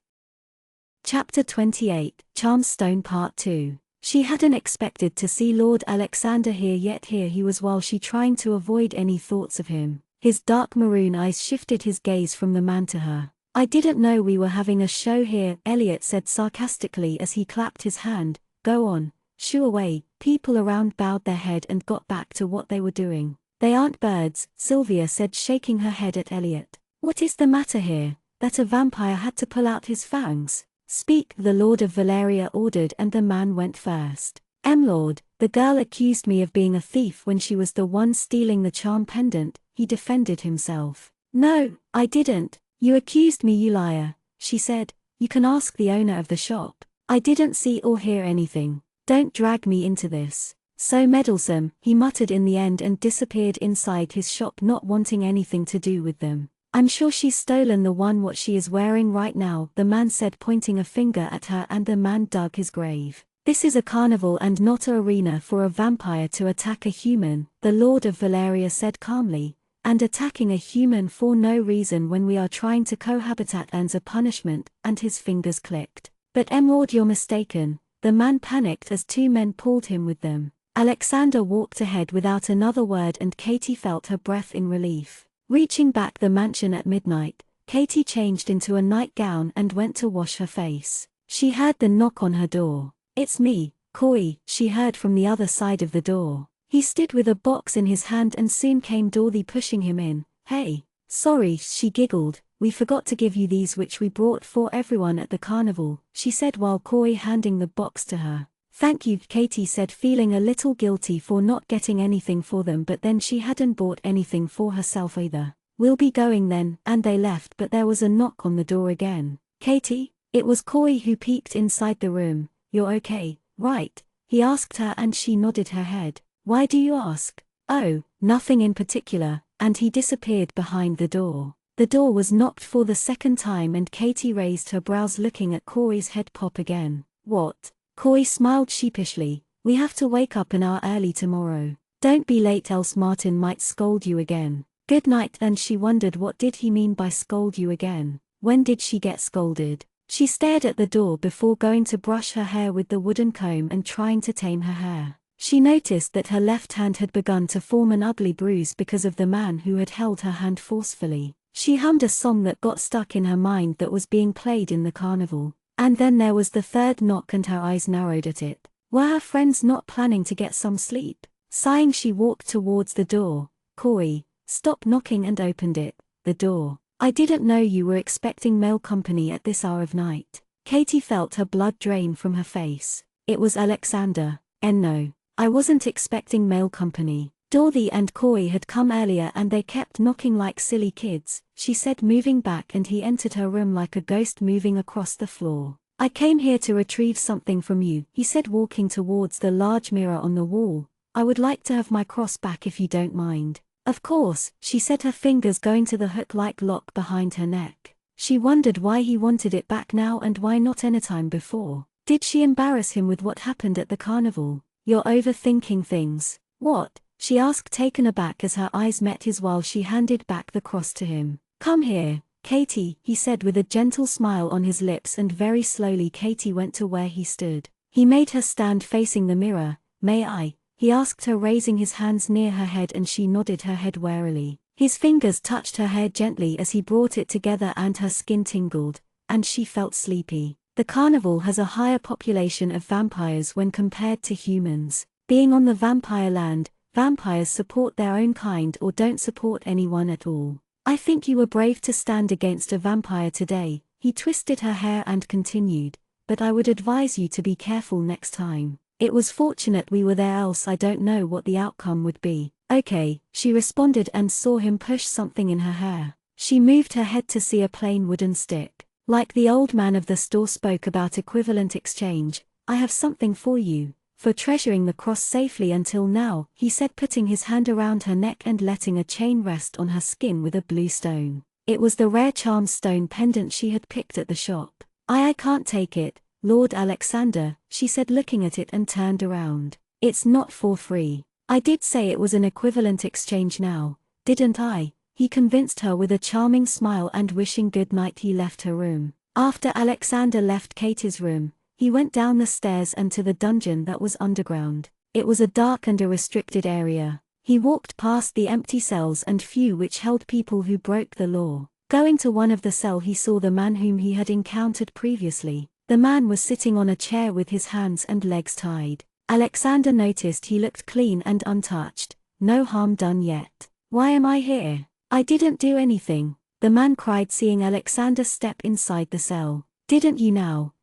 Chapter 28, Charmstone Part 2. She hadn't expected to see Lord Alexander here, yet here he was while she trying to avoid any thoughts of him. His dark maroon eyes shifted his gaze from the man to her. "I didn't know we were having a show here," Elliot said sarcastically as he clapped his hand. "Go on, shoo away." People around bowed their head and got back to what they were doing. "They aren't birds," Sylvia said, shaking her head at Elliot. "What is the matter here? That a vampire had to pull out his fangs?" "Speak," the Lord of Valeria ordered, and the man went first. Lord, the girl accused me of being a thief when she was the one stealing the charm pendant," he defended himself. "No, I didn't. You accused me, you liar," she said. "You can ask the owner of the shop. I didn't see or hear anything." Don't drag me into this. So meddlesome, he muttered in the end and disappeared inside his shop, not wanting anything to do with them. I'm sure she's stolen the one what she is wearing right now, the man said, pointing a finger at her, and the man dug his grave. This is a carnival and not an arena for a vampire to attack a human, the Lord of Valeria said calmly, and attacking a human for no reason when we are trying to cohabitat earns a punishment, and his fingers clicked. But Emerald, you're mistaken. The man panicked as two men pulled him with them. Alexander walked ahead without another word, and Katie felt her breath in relief. Reaching back the mansion at midnight, Katie changed into a nightgown and went to wash her face. She heard the knock on her door. It's me, Coy, she heard from the other side of the door. He stood with a box in his hand and soon came Dorothy pushing him in. Hey, sorry, she giggled, we forgot to give you these which we brought for everyone at the carnival, she said while Coy handing the box to her. Thank you, Katie said, feeling a little guilty for not getting anything for them, but then she hadn't bought anything for herself either. We'll be going then, and they left, but there was a knock on the door again. Katie? It was Coy who peeked inside the room. You're okay, right? He asked her and she nodded her head. Why do you ask? Oh, nothing in particular, and he disappeared behind the door. The door was knocked for the second time and Katie raised her brows looking at Coy's head pop again. What? Coy smiled sheepishly. We have to wake up an hour early tomorrow. Don't be late else Martin might scold you again. Good night. And she wondered what did he mean by scold you again? When did she get scolded? She stared at the door before going to brush her hair with the wooden comb and trying to tame her hair. She noticed that her left hand had begun to form an ugly bruise because of the man who had held her hand forcefully. She hummed a song that got stuck in her mind that was being played in the carnival. And then there was the third knock and her eyes narrowed at it. Were her friends not planning to get some sleep? Sighing, she walked towards the door. Coy, stop knocking, and opened it. The door. I didn't know you were expecting mail company at this hour of night. Katie felt her blood drain from her face. It was Alexander. No. I wasn't expecting mail company. Dorothy and Coy had come earlier and they kept knocking like silly kids, she said, moving back, and he entered her room like a ghost moving across the floor. I came here to retrieve something from you, he said, walking towards the large mirror on the wall. I would like to have my cross back if you don't mind. Of course, she said, her fingers going to the hook-like lock behind her neck. She wondered why he wanted it back now and why not anytime before. Did she embarrass him with what happened at the carnival? You're overthinking things. What? She asked, taken aback as her eyes met his while she handed back the cross to him. Come here, Katie, he said with a gentle smile on his lips, and very slowly Katie went to where he stood. He made her stand facing the mirror. May I? He asked her, raising his hands near her head, and she nodded her head warily. His fingers touched her hair gently as he brought it together and her skin tingled, and she felt sleepy. The carnival has a higher population of vampires when compared to humans. Being on the vampire land, vampires support their own kind or don't support anyone at all. I think you were brave to stand against a vampire today, he twisted her hair and continued, but I would advise you to be careful next time. It was fortunate we were there, else I don't know what the outcome would be. Okay, she responded and saw him push something in her hair. She moved her head to see a plain wooden stick. Like the old man of the store spoke about equivalent exchange, I have something for you, for treasuring the cross safely until now, he said, putting his hand around her neck and letting a chain rest on her skin with a blue stone. It was the rare charm stone pendant she had picked at the shop. I can't take it, Lord Alexander, she said, looking at it, and turned around. It's not for free. I did say it was an equivalent exchange now, didn't I? He convinced her with a charming smile, and wishing good night he left her room. After Alexander left Katie's room, he went down the stairs and to the dungeon that was underground. It was a dark and a restricted area. He walked past the empty cells and few which held people who broke the law. Going to one of the cell, he saw the man whom he had encountered previously. The man was sitting on a chair with his hands and legs tied. Alexander noticed he looked clean and untouched. No harm done yet. Why am I here? I didn't do anything, the man cried, seeing Alexander step inside the cell. Didn't you now?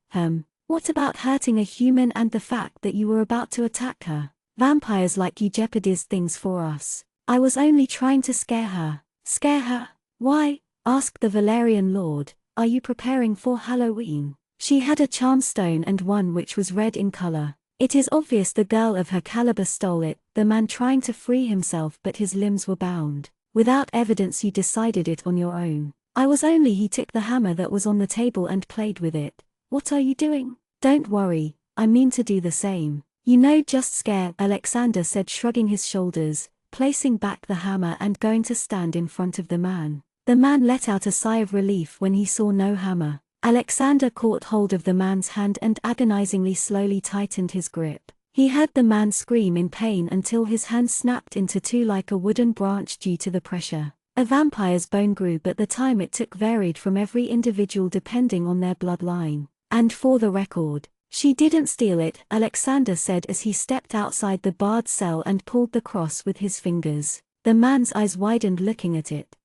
What about hurting a human and the fact that you were about to attack her? Vampires like you jeopardize things for us. I was only trying to scare her. Scare her? Why? Asked the Valerian Lord. Are you preparing for Halloween? She had a charm stone and one which was red in color. It is obvious the girl of her caliber stole it, the man trying to free himself but his limbs were bound. Without evidence you decided it on your own. I was only he took the hammer that was on the table and played with it. What are you doing? Don't worry, I mean to do the same. You know, just scared, Alexander said, shrugging his shoulders, placing back the hammer and going to stand in front of the man. The man let out a sigh of relief when he saw no hammer. Alexander caught hold of the man's hand and agonizingly slowly tightened his grip. He heard the man scream in pain until his hand snapped into two like a wooden branch due to the pressure. A vampire's bone grew, but the time it took varied from every individual depending on their bloodline. And for the record, she didn't steal it, Alexander said as he stepped outside the barred cell and pulled the cross with his fingers. The man's eyes widened looking at it.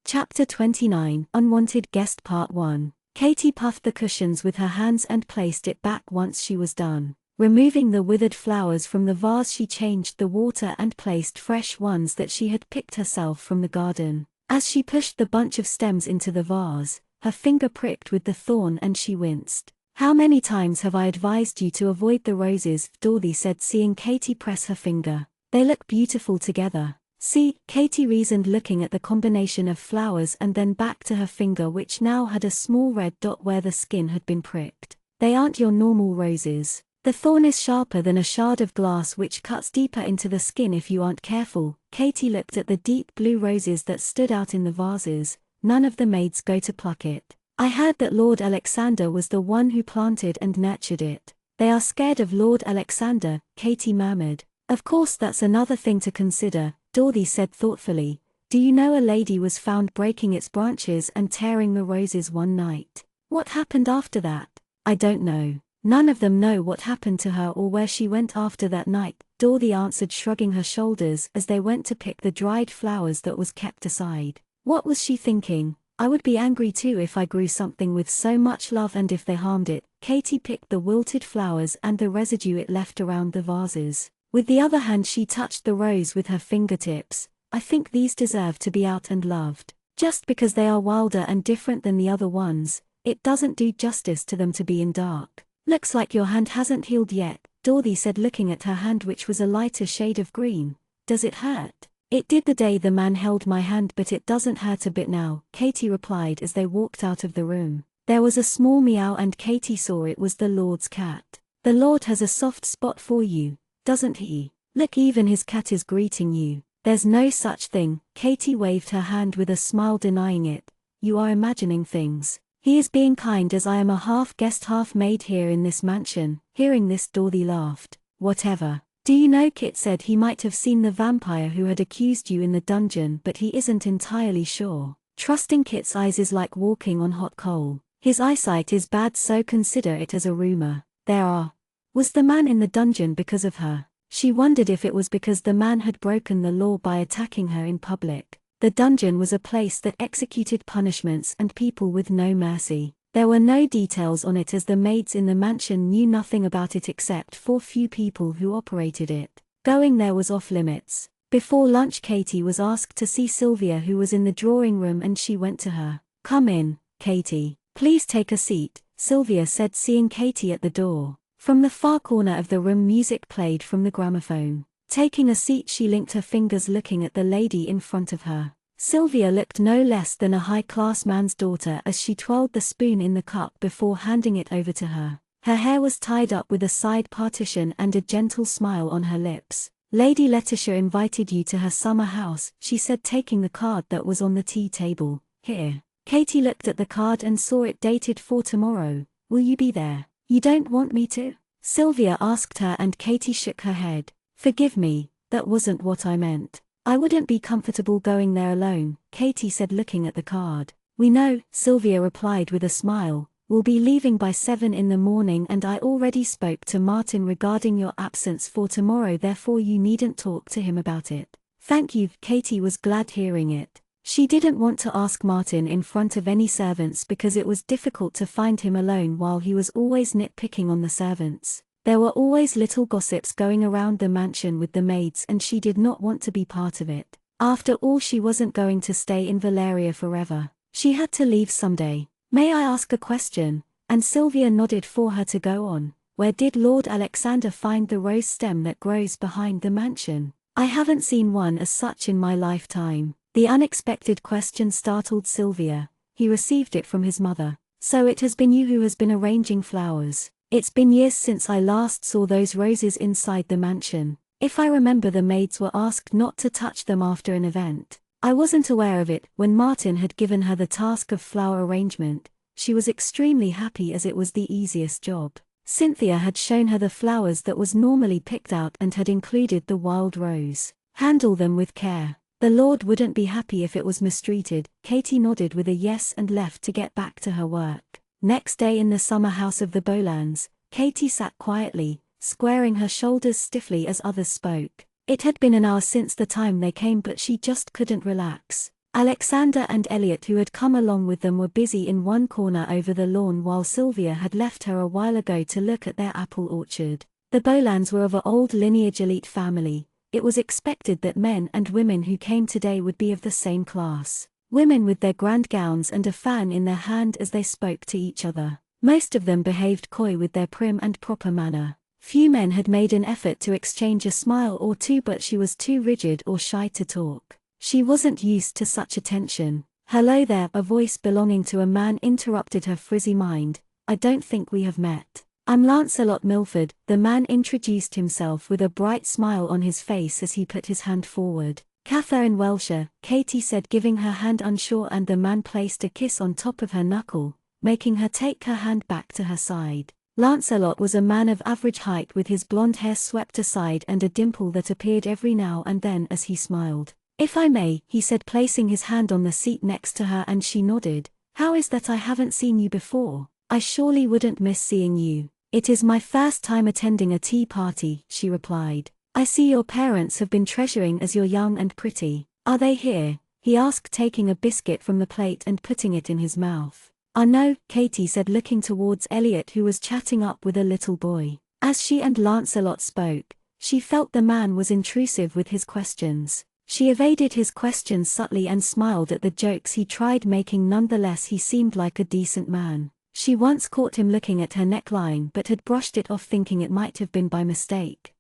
Chapter 29, Unwanted Guest Part 1. Katie puffed the cushions with her hands and placed it back once she was done. Removing the withered flowers from the vase, she changed the water and placed fresh ones that she had picked herself from the garden. As she pushed the bunch of stems into the vase, her finger pricked with the thorn and she winced. How many times have I advised you to avoid the roses? Dorothy said, seeing Katie press her finger. They look beautiful together. See, Katie reasoned, looking at the combination of flowers and then back to her finger, which now had a small red dot where the skin had been pricked. They aren't your normal roses. The thorn is sharper than a shard of glass which cuts deeper into the skin if you aren't careful. Katie looked at the deep blue roses that stood out in the vases. None of the maids go to pluck it. I heard that Lord Alexander was the one who planted and nurtured it. They are scared of Lord Alexander, Katie murmured. Of course, that's another thing to consider, Dorothy said thoughtfully. Do you know a lady was found breaking its branches and tearing the roses one night? What happened after that? I don't know. None of them know what happened to her or where she went after that night, Dorothy answered, shrugging her shoulders as they went to pick the dried flowers that was kept aside. What was she thinking? I would be angry too if I grew something with so much love and if they harmed it. Katie picked the wilted flowers and the residue it left around the vases. With the other hand she touched the rose with her fingertips. I think these deserve to be out and loved. Just because they are wilder and different than the other ones, it doesn't do justice to them to be in dark. Looks like your hand hasn't healed yet, Dorothy said, looking at her hand, which was a lighter shade of green. Does it hurt? It did the day the man held my hand, but it doesn't hurt a bit now, Katie replied as they walked out of the room. There was a small meow and Katie saw it was the Lord's cat. The Lord has a soft spot for you, doesn't he? Look, even his cat is greeting you. There's no such thing, Katie waved her hand with a smile, denying it. You are imagining things. He is being kind, as I am a half guest half maid here in this mansion. Hearing this, Dorothy laughed. Whatever. Do you know, Kit said he might have seen the vampire who had accused you in the dungeon, but he isn't entirely sure. Trusting Kit's eyes is like walking on hot coal. His eyesight is bad, so consider it as a rumor. Was the man in the dungeon because of her? She wondered if it was because the man had broken the law by attacking her in public. The dungeon was a place that executed punishments and people with no mercy. There were no details on it, as the maids in the mansion knew nothing about it except for few people who operated it. Going there was off limits. Before lunch, Katie was asked to see Sylvia, who was in the drawing room, and she went to her. Come in, Katie. Please take a seat, Sylvia said, seeing Katie at the door. From the far corner of the room, music played from the gramophone. Taking a seat, she linked her fingers, looking at the lady in front of her. Sylvia looked no less than a high-class man's daughter as she twirled the spoon in the cup before handing it over to her. Her hair was tied up with a side partition and a gentle smile on her lips. Lady Letitia invited you to her summer house, she said, taking the card that was on the tea table. Here. Katie looked at the card and saw it dated for tomorrow. Will you be there? You don't want me to? Sylvia asked her, and Katie shook her head. Forgive me, that wasn't what I meant. I wouldn't be comfortable going there alone, Katie said, looking at the card. We know, Sylvia replied with a smile. We'll be leaving by 7 in the morning, and I already spoke to Martin regarding your absence for tomorrow, therefore you needn't talk to him about it. Thank you, Katie was glad hearing it. She didn't want to ask Martin in front of any servants because it was difficult to find him alone while he was always nitpicking on the servants. There were always little gossips going around the mansion with the maids, and she did not want to be part of it. After all, she wasn't going to stay in Valeria forever. She had to leave someday. May I ask a question? And Sylvia nodded for her to go on. Where did Lord Alexander find the rose stem that grows behind the mansion? I haven't seen one as such in my lifetime. The unexpected question startled Sylvia. He received it from his mother. So it has been you who has been arranging flowers. It's been years since I last saw those roses inside the mansion. If I remember, the maids were asked not to touch them after an event. I wasn't aware of it. When Martin had given her the task of flower arrangement, she was extremely happy as it was the easiest job. Cynthia had shown her the flowers that was normally picked out and had included the wild rose. Handle them with care. The Lord wouldn't be happy if it was mistreated. Katie nodded with a yes and left to get back to her work. Next day in the summer house of the Bolans, Katie sat quietly, squaring her shoulders stiffly as others spoke. It had been an hour since the time they came, but she just couldn't relax. Alexander and Elliot, who had come along with them, were busy in one corner over the lawn while Sylvia had left her a while ago to look at their apple orchard. The Bolans were of an old lineage elite family. It was expected that men and women who came today would be of the same class. Women with their grand gowns and a fan in their hand as they spoke to each other. Most of them behaved coy with their prim and proper manner. Few men had made an effort to exchange a smile or two, but she was too rigid or shy to talk. She wasn't used to such attention. "Hello there," a voice belonging to a man interrupted her frizzy mind. "I don't think we have met. I'm Lancelot Milford." The man introduced himself with a bright smile on his face as he put his hand forward. "Catherine Welsher," Katie said, giving her hand unsure, and the man placed a kiss on top of her knuckle, making her take her hand back to her side. Lancelot was a man of average height with his blonde hair swept aside and a dimple that appeared every now and then as he smiled. "If I may," he said, placing his hand on the seat next to her, and she nodded. "How is that I haven't seen you before? I surely wouldn't miss seeing you." "It is my first time attending a tea party," she replied. "I see your parents have been treasuring as you're young and pretty. Are they here?" he asked, taking a biscuit from the plate and putting it in his mouth. No," Katie said, looking towards Elliot, who was chatting up with a little boy. As she and Lancelot spoke, she felt the man was intrusive with his questions. She evaded his questions subtly and smiled at the jokes he tried making. Nonetheless, he seemed like a decent man. She once caught him looking at her neckline but had brushed it off, thinking it might have been by mistake.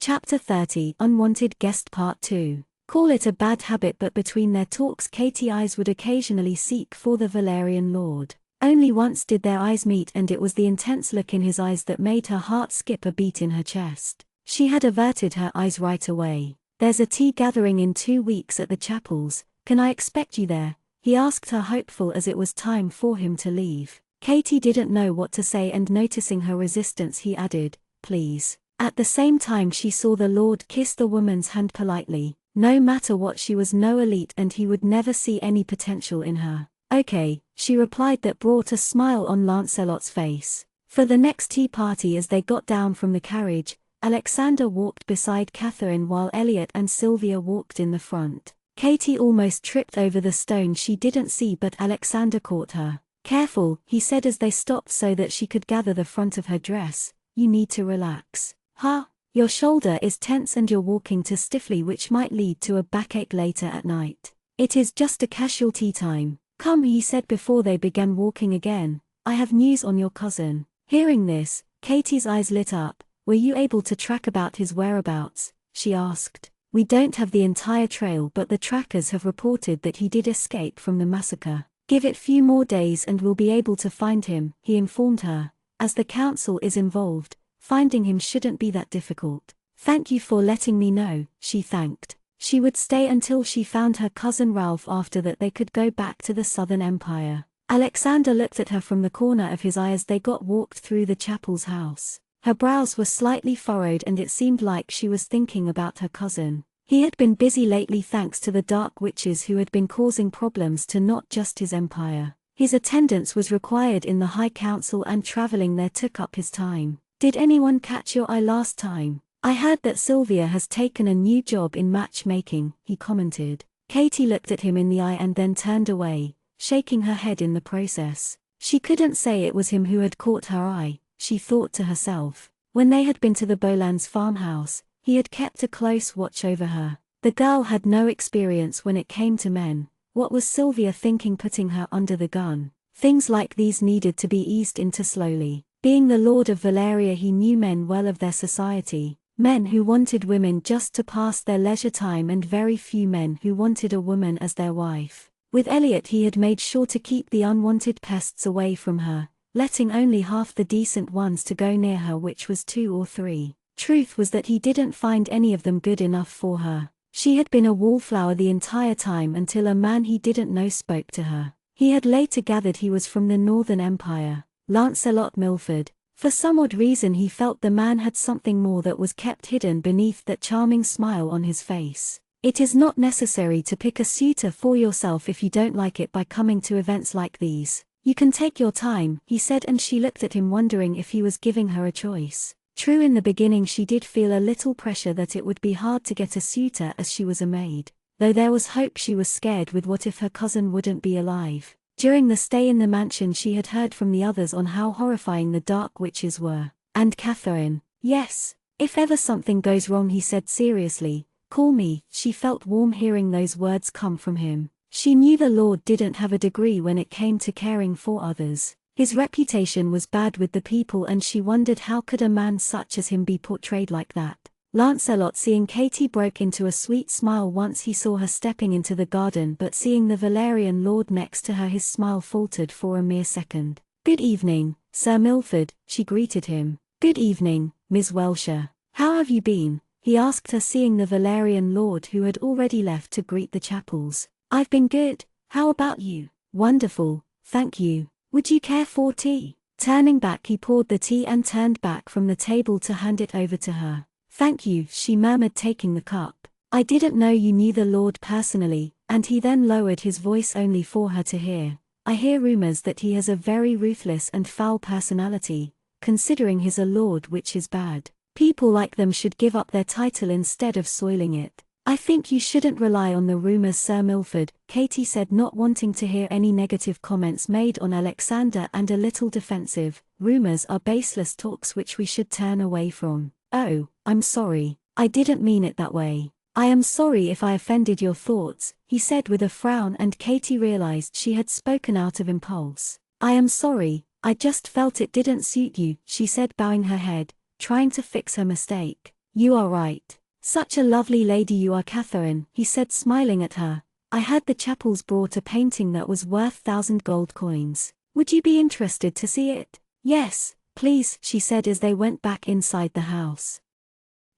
Chapter 30, Unwanted Guest Part 2. Call it a bad habit, but between their talks Katie's eyes would occasionally seek for the Valerian lord. Only once did their eyes meet, and it was the intense look in his eyes that made her heart skip a beat in her chest. She had averted her eyes right away. "There's a tea gathering in 2 weeks at the chapels. Can I expect you there?" he asked her, hopeful as it was time for him to leave. Katie didn't know what to say, and noticing her resistance, he added, "Please." At the same time she saw the Lord kiss the woman's hand politely. No matter what, she was no elite and he would never see any potential in her. "Okay," she replied, that brought a smile on Lancelot's face. For the next tea party, as they got down from the carriage, Alexander walked beside Catherine while Elliot and Sylvia walked in the front. Katie almost tripped over the stone she didn't see, but Alexander caught her. "Careful," he said as they stopped so that she could gather the front of her dress. "You need to relax. Huh? Your shoulder is tense and you're walking too stiffly, which might lead to a backache later at night. It is just a casual tea time. Come," he said before they began walking again. "I have news on your cousin." Hearing this, Katie's eyes lit up. "Were you able to track about his whereabouts?" she asked. "We don't have the entire trail, but the trackers have reported that he did escape from the massacre. Give it few more days and we'll be able to find him," he informed her. "As the council is involved, finding him shouldn't be that difficult." "Thank you for letting me know," she thanked. She would stay until she found her cousin Ralph. After that they could go back to the Southern Empire. Alexander looked at her from the corner of his eye as they walked through the chapel's house. Her brows were slightly furrowed and it seemed like she was thinking about her cousin. He had been busy lately thanks to the dark witches who had been causing problems to not just his empire. His attendance was required in the High Council and traveling there took up his time. "Did anyone catch your eye last time? I heard that Sylvia has taken a new job in matchmaking," he commented. Katie looked at him in the eye and then turned away, shaking her head in the process. She couldn't say it was him who had caught her eye, she thought to herself. When they had been to the Bolans farmhouse, he had kept a close watch over her. The girl had no experience when it came to men. What was Sylvia thinking, putting her under the gun? Things like these needed to be eased into slowly. Being the lord of Valeria, he knew men well of their society, men who wanted women just to pass their leisure time and very few men who wanted a woman as their wife. With Elliot he had made sure to keep the unwanted pests away from her, letting only half the decent ones to go near her, which was 2 or 3. Truth was that he didn't find any of them good enough for her. She had been a wallflower the entire time until a man he didn't know spoke to her. He had later gathered he was from the Northern Empire, Lancelot Milford. For some odd reason he felt the man had something more that was kept hidden beneath that charming smile on his face. It is not necessary to pick a suitor for yourself if you don't like it by coming to events like these. You can take your time, he said, and she looked at him wondering if he was giving her a choice. True, in the beginning she did feel a little pressure that it would be hard to get a suitor as she was a maid. Though there was hope, she was scared with what if her cousin wouldn't be alive. During the stay in the mansion she had heard from the others on how horrifying the dark witches were. And Catherine, yes. If ever something goes wrong, he said seriously, call me. She felt warm hearing those words come from him. She knew the Lord didn't have a degree when it came to caring for others. His reputation was bad with the people, and she wondered how could a man such as him be portrayed like that. Lancelot, seeing Katie, broke into a sweet smile once he saw her stepping into the garden, but seeing the Valerian lord next to her his smile faltered for a mere second. Good evening, Sir Milford, she greeted him. Good evening, Miss Welsher. How have you been? He asked her, seeing the Valerian lord who had already left to greet the Chapels. I've been good, how about you? Wonderful, thank you. Would you care for tea? Turning back he poured the tea and turned back from the table to hand it over to her. Thank you, she murmured, taking the cup. I didn't know you knew the Lord personally, and he then lowered his voice only for her to hear. I hear rumors that he has a very ruthless and foul personality. Considering he's a lord, which is bad. People like them should give up their title instead of soiling it. I think you shouldn't rely on the rumors, Sir Milford, Katie said, not wanting to hear any negative comments made on Alexander and a little defensive. Rumors are baseless talks which we should turn away from. Oh, I'm sorry. I didn't mean it that way. I am sorry if I offended your thoughts, he said with a frown, and Katie realized she had spoken out of impulse. I am sorry, I just felt it didn't suit you, she said, bowing her head, trying to fix her mistake. You are right. Such a lovely lady you are, Catherine, he said, smiling at her. I heard the Chapels brought a painting that was worth 1,000 gold coins. Would you be interested to see it? Yes, please, she said as they went back inside the house.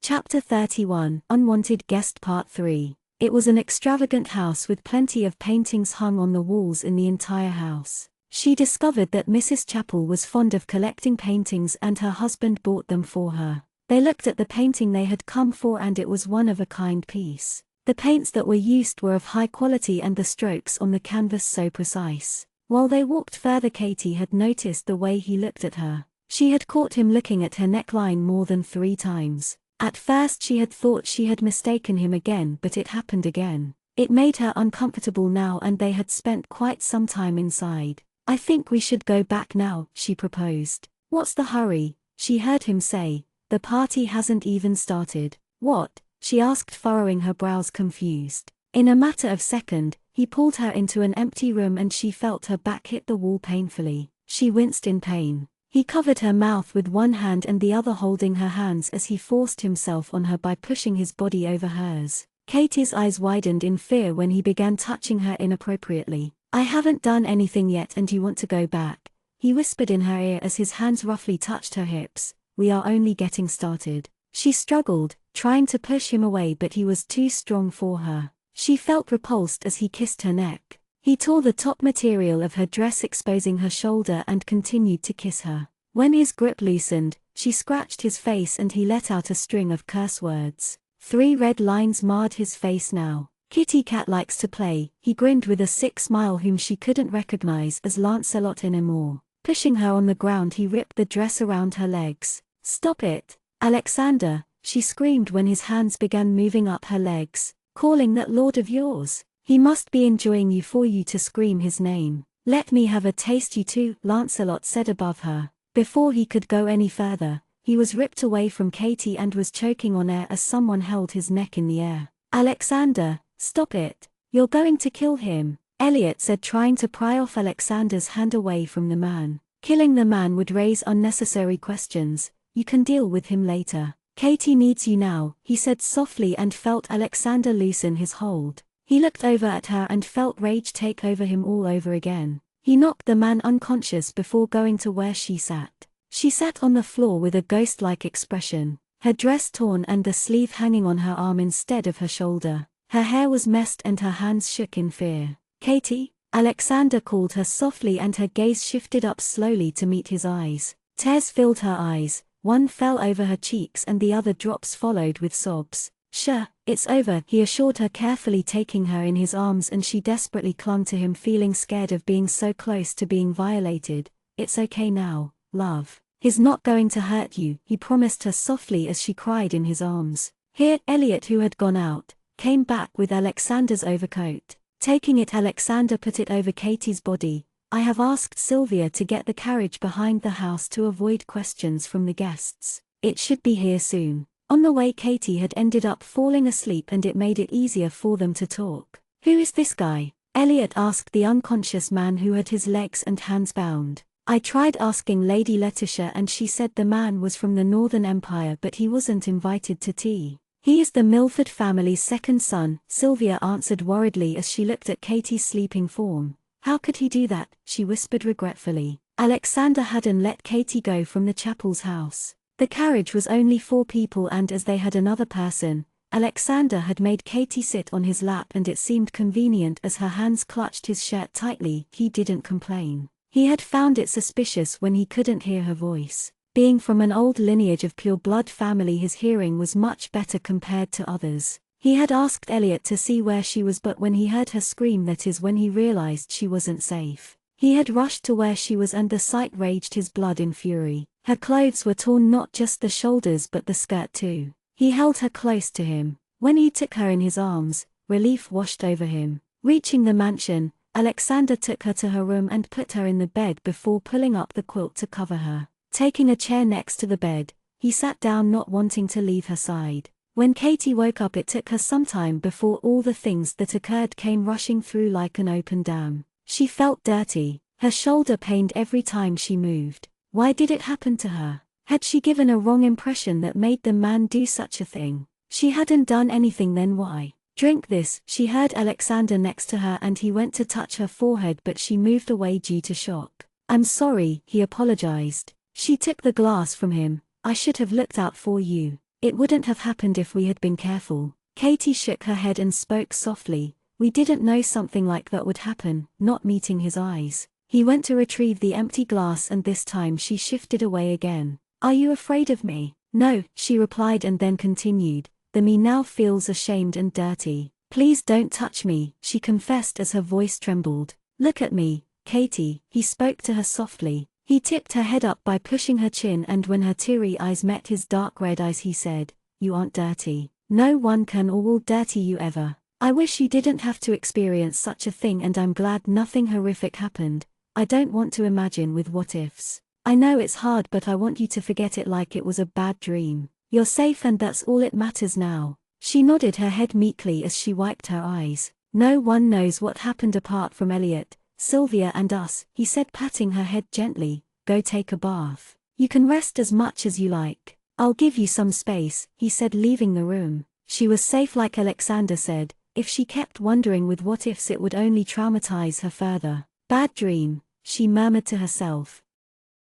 Chapter 31, Unwanted Guest Part 3. It was an extravagant house with plenty of paintings hung on the walls in the entire house. She discovered that Mrs. Chapel was fond of collecting paintings and her husband bought them for her. They looked at the painting they had come for, and it was one of a kind piece. The paints that were used were of high quality and the strokes on the canvas so precise. While they walked further, Katie had noticed the way he looked at her. She had caught him looking at her neckline more than 3 times. At first she had thought she had mistaken him again, but it happened again. It made her uncomfortable now, and they had spent quite some time inside. I think we should go back now, she proposed. What's the hurry? She heard him say. The party hasn't even started. What? She asked, furrowing her brows, confused. In a matter of second, he pulled her into an empty room and she felt her back hit the wall painfully. She winced in pain. He covered her mouth with one hand and the other holding her hands as he forced himself on her by pushing his body over hers. Katie's eyes widened in fear when he began touching her inappropriately. I haven't done anything yet and you want to go back, he whispered in her ear as his hands roughly touched her hips. We are only getting started. She struggled, trying to push him away, but he was too strong for her. She felt repulsed as he kissed her neck. He tore the top material of her dress, exposing her shoulder, and continued to kiss her. When his grip loosened, she scratched his face and he let out a string of curse words. 3 red lines marred his face now. Kitty Cat likes to play, he grinned with a sick smile, whom she couldn't recognize as Lancelot anymore. Pushing her on the ground, he ripped the dress around her legs. Stop it, Alexander, she screamed when his hands began moving up her legs. Calling that lord of yours? He must be enjoying you for you to scream his name. Let me have a taste, you too, Lancelot said above her. Before he could go any further, he was ripped away from Katie and was choking on air as someone held his neck in the air. Alexander, stop it. You're going to kill him, Elliot said, trying to pry off Alexander's hand away from the man. Killing the man would raise unnecessary questions. You can deal with him later. Katie needs you now, he said softly and felt Alexander loosen his hold. He looked over at her and felt rage take over him all over again. He knocked the man unconscious before going to where she sat. She sat on the floor with a ghost-like expression, her dress torn and the sleeve hanging on her arm instead of her shoulder. Her hair was messed and her hands shook in fear. Katie? Alexander called her softly and her gaze shifted up slowly to meet his eyes. Tears filled her eyes, one fell over her cheeks and the other drops followed with sobs. Sure, it's over, he assured her carefully taking her in his arms and she desperately clung to him feeling scared of being so close to being violated. It's okay now, love. He's not going to hurt you, he promised her softly as she cried in his arms. Here, Elliot, who had gone out, came back with Alexander's overcoat. Taking it, Alexander put it over Katie's body. I have asked Sylvia to get the carriage behind the house to avoid questions from the guests. It should be here soon. On the way, Katie had ended up falling asleep and it made it easier for them to talk. Who is this guy? Elliot asked the unconscious man who had his legs and hands bound. I tried asking Lady Letitia and she said the man was from the Northern Empire but he wasn't invited to tea. He is the Milford family's second son, Sylvia answered worriedly as she looked at Katie's sleeping form. How could he do that? She whispered regretfully. Alexander hadn't let Katie go from the Chapel's house. The carriage was only 4 people and as they had another person, Alexander had made Katie sit on his lap and it seemed convenient as her hands clutched his shirt tightly. He didn't complain. He had found it suspicious when he couldn't hear her voice. Being from an old lineage of pure-blood family, his hearing was much better compared to others. He had asked Elliot to see where she was but when he heard her scream, that is when he realized she wasn't safe. He had rushed to where she was and the sight raged his blood in fury. Her clothes were torn, not just the shoulders but the skirt too. He held her close to him. When he took her in his arms, relief washed over him. Reaching the mansion, Alexander took her to her room and put her in the bed before pulling up the quilt to cover her. Taking a chair next to the bed, he sat down, not wanting to leave her side. When Katie woke up, it took her some time before all the things that occurred came rushing through like an open dam. She felt dirty. Her shoulder pained every time she moved. Why did it happen to her? Had she given a wrong impression that made the man do such a thing? She hadn't done anything, then why? Drink this, she heard Alexander next to her and he went to touch her forehead but she moved away due to shock. I'm sorry, he apologized. She took the glass from him. I should have looked out for you. It wouldn't have happened if we had been careful. Katie shook her head and spoke softly. We didn't know something like that would happen, not meeting his eyes. He went to retrieve the empty glass and this time she shifted away again. Are you afraid of me? No, she replied and then continued. The me now feels ashamed and dirty. Please don't touch me, she confessed as her voice trembled. Look at me, Katie, he spoke to her softly. He tipped her head up by pushing her chin and when her teary eyes met his dark red eyes he said, you aren't dirty. No one can or will dirty you ever. I wish you didn't have to experience such a thing and I'm glad nothing horrific happened. I don't want to imagine with what ifs. I know it's hard but I want you to forget it like it was a bad dream. You're safe and that's all it matters now. She nodded her head meekly as she wiped her eyes. No one knows what happened apart from Elliot, Sylvia and us, he said patting her head gently. Go take a bath. You can rest as much as you like. I'll give you some space, he said leaving the room. She was safe like Alexander said. If she kept wondering with what ifs it would only traumatize her further. Bad dream, she murmured to herself.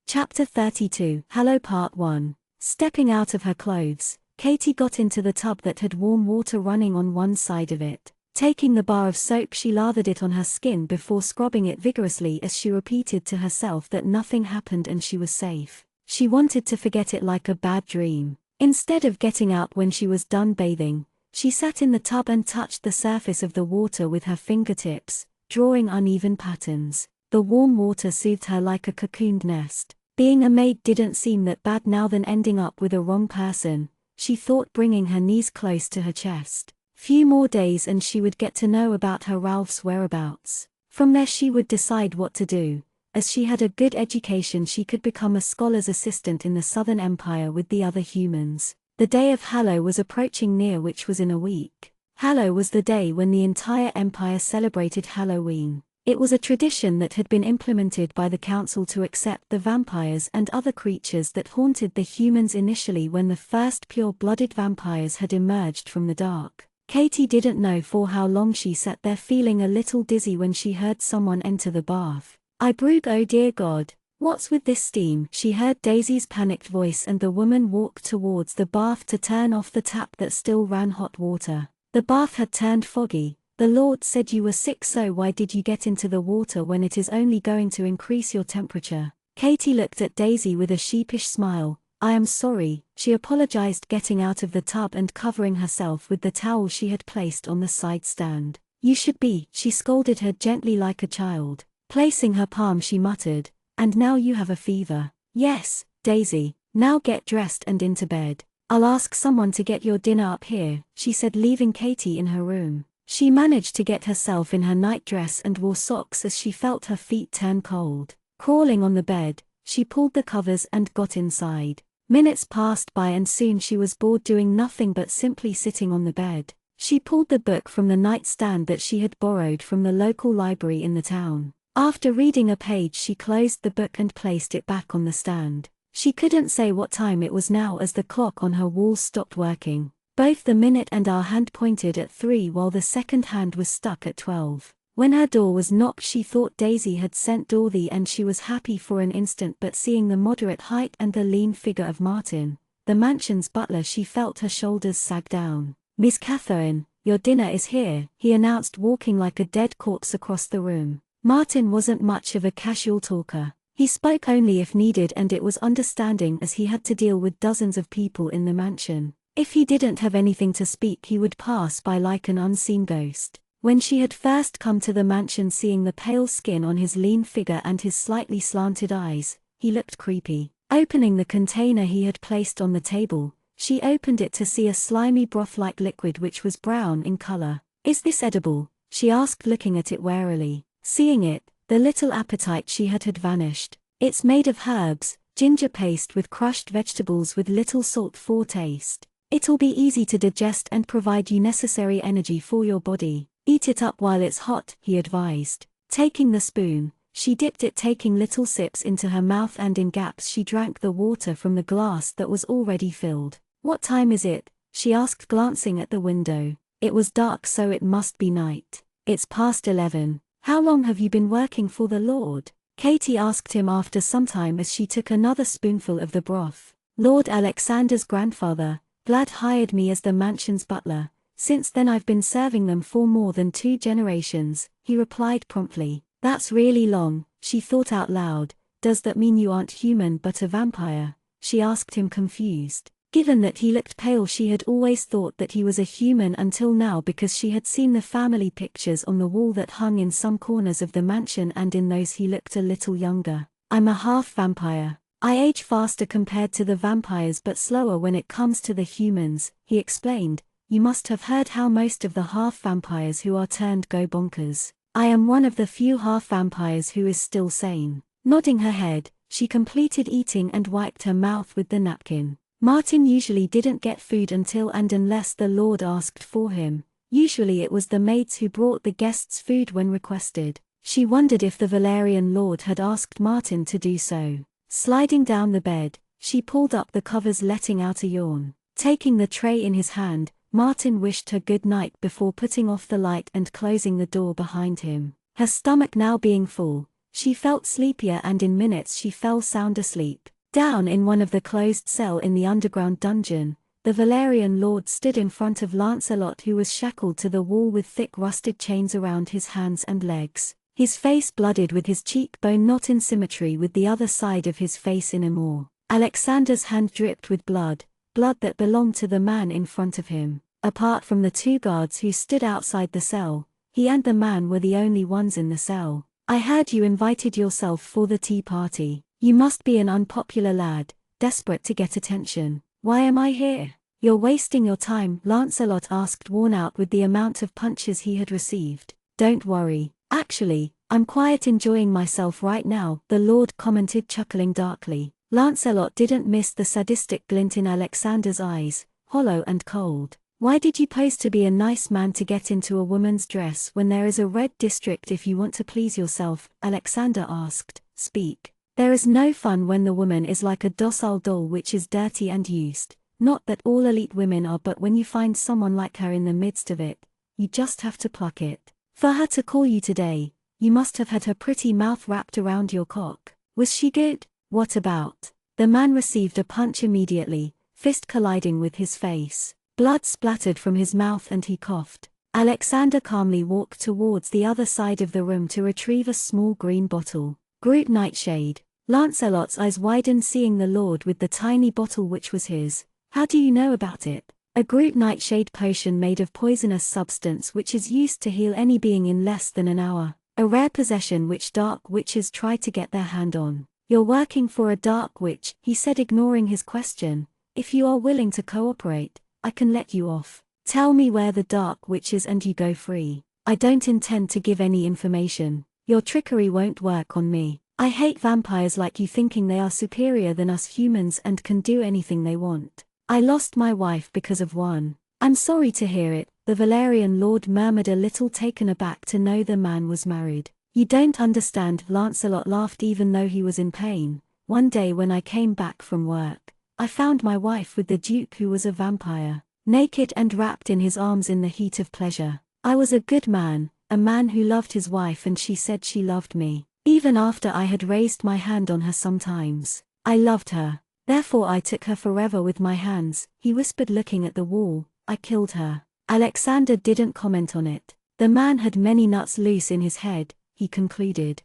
Chapter 32, Hello Part 1. Stepping out of her clothes, Katie got into the tub that had warm water running on one side of it. Taking the bar of soap she lathered it on her skin before scrubbing it vigorously as she repeated to herself that nothing happened and she was safe. She wanted to forget it like a bad dream. Instead of getting out when she was done bathing, she sat in the tub and touched the surface of the water with her fingertips, drawing uneven patterns. The warm water soothed her like a cocooned nest. Being a maid didn't seem that bad now than ending up with a wrong person, she thought, bringing her knees close to her chest. Few more days and she would get to know about her Ralph's whereabouts. From there she would decide what to do. As she had a good education she could become a scholar's assistant in the Southern Empire with the other humans. The day of Hallow was approaching near, which was in a week. Hallow was the day when the entire empire celebrated Halloween. It was a tradition that had been implemented by the council to accept the vampires and other creatures that haunted the humans initially when the first pure-blooded vampires had emerged from the dark. Katie didn't know for how long she sat there feeling a little dizzy when she heard someone enter the bath. "I broog, oh dear God, what's with this steam?" She heard Daisy's panicked voice, and the woman walked towards the bath to turn off the tap that still ran hot water. The bath had turned foggy. "The Lord said you were sick, so why did you get into the water when it is only going to increase your temperature?" Katie looked at Daisy with a sheepish smile. "I am sorry," she apologized, getting out of the tub and covering herself with the towel she had placed on the side stand. "You should be," she scolded her gently like a child. Placing her palm, she muttered, "And now you have a fever." "Yes, Daisy, now get dressed and into bed. I'll ask someone to get your dinner up here," she said, leaving Katie in her room. She managed to get herself in her nightdress and wore socks as she felt her feet turn cold. Crawling on the bed, she pulled the covers and got inside. Minutes passed by and soon she was bored, doing nothing but simply sitting on the bed. She pulled the book from the nightstand that she had borrowed from the local library in the town. After reading a page, she closed the book and placed it back on the stand. She couldn't say what time it was now as the clock on her wall stopped working. Both the minute and hour hand pointed at 3 while the second hand was stuck at 12. When her door was knocked, she thought Daisy had sent Dorothy and she was happy for an instant, but seeing the moderate height and the lean figure of Martin, the mansion's butler, she felt her shoulders sag down. "Miss Catherine, your dinner is here," he announced, walking like a dead corpse across the room. Martin wasn't much of a casual talker. He spoke only if needed, and it was understanding as he had to deal with dozens of people in the mansion. If he didn't have anything to speak, he would pass by like an unseen ghost. When she had first come to the mansion, seeing the pale skin on his lean figure and his slightly slanted eyes, he looked creepy. Opening the container he had placed on the table, she opened it to see a slimy broth-like liquid which was brown in color. "Is this edible?" she asked, looking at it warily. Seeing it, the little appetite she had vanished. "It's made of herbs, ginger paste with crushed vegetables with little salt for taste. It'll be easy to digest and provide you necessary energy for your body. Eat it up while it's hot," he advised. Taking the spoon, she dipped it, taking little sips into her mouth, and in gaps she drank the water from the glass that was already filled. "What time is it?" she asked, glancing at the window. It was dark, so it must be night. "It's past 11. How long have you been working for the Lord?" Katie asked him after some time as she took another spoonful of the broth. "Lord Alexander's grandfather, Vlad, hired me as the mansion's butler. Since then I've been serving them for more than 2 generations, he replied promptly. "That's really long," she thought out loud. "Does that mean you aren't human but a vampire?" she asked him, confused. Given that he looked pale, she had always thought that he was a human until now, because she had seen the family pictures on the wall that hung in some corners of the mansion, and in those he looked a little younger. "I'm a half-vampire. I age faster compared to the vampires but slower when it comes to the humans," he explained. "You must have heard how most of the half-vampires who are turned go bonkers. I am one of the few half-vampires who is still sane." Nodding her head, she completed eating and wiped her mouth with the napkin. Martin usually didn't get food until and unless the Lord asked for him. Usually it was the maids who brought the guests food when requested. She wondered if the Valerian Lord had asked Martin to do so. Sliding down the bed, she pulled up the covers, letting out a yawn. Taking the tray in his hand, Martin wished her good night before putting off the light and closing the door behind him. Her stomach now being full, she felt sleepier, and in minutes she fell sound asleep. Down in one of the closed cells in the underground dungeon, the Valerian Lord stood in front of Lancelot, who was shackled to the wall with thick rusted chains around his hands and legs. His face blooded, with his cheekbone not in symmetry with the other side of his face in a more. Alexander's hand dripped with blood that belonged to the man in front of him. Apart from the 2 guards who stood outside the cell, he and the man were the only ones in the cell. "I heard you invited yourself for the tea party. You must be an unpopular lad, desperate to get attention. Why am I here?" "You're wasting your time," Lancelot asked, worn out with the amount of punches he had received. "Don't worry. Actually, I'm quite enjoying myself right now," the Lord commented, chuckling darkly. Lancelot didn't miss the sadistic glint in Alexander's eyes, hollow and cold. Why did you pose to be a nice man to get into a woman's dress when there is a red district if you want to please yourself? Alexander asked. Speak. There is no fun when the woman is like a docile doll which is dirty and used. Not that all elite women are, but when you find someone like her in the midst of it, you just have to pluck it. For her to call you today, you must have had her pretty mouth wrapped around your cock. Was she good? What about? The man received a punch immediately, fist colliding with his face. Blood splattered from his mouth and he coughed. Alexander calmly walked towards the other side of the room to retrieve a small green bottle. Groot Nightshade. Lancelot's eyes widened, seeing the lord with the tiny bottle which was his. How do you know about it? A Groot Nightshade potion made of poisonous substance which is used to heal any being in less than an hour. A rare possession which dark witches try to get their hand on. You're working for a dark witch, he said, ignoring his question. If you are willing to cooperate, I can let you off. Tell me where the dark witch is and you go free. I don't intend to give any information. Your trickery won't work on me. I hate vampires like you, thinking they are superior than us humans and can do anything they want. I lost my wife because of one. I'm sorry to hear it, the Valerian lord murmured, a little taken aback to know the man was married. You don't understand, Lancelot laughed even though he was in pain. One day when I came back from work, I found my wife with the Duke, who was a vampire, naked and wrapped in his arms in the heat of pleasure. I was a good man, a man who loved his wife, and she said she loved me. Even after I had raised my hand on her sometimes. I loved her. Therefore I took her forever with my hands, he whispered, looking at the wall. I killed her. Alexander didn't comment on it. The man had many nuts loose in his head, he concluded.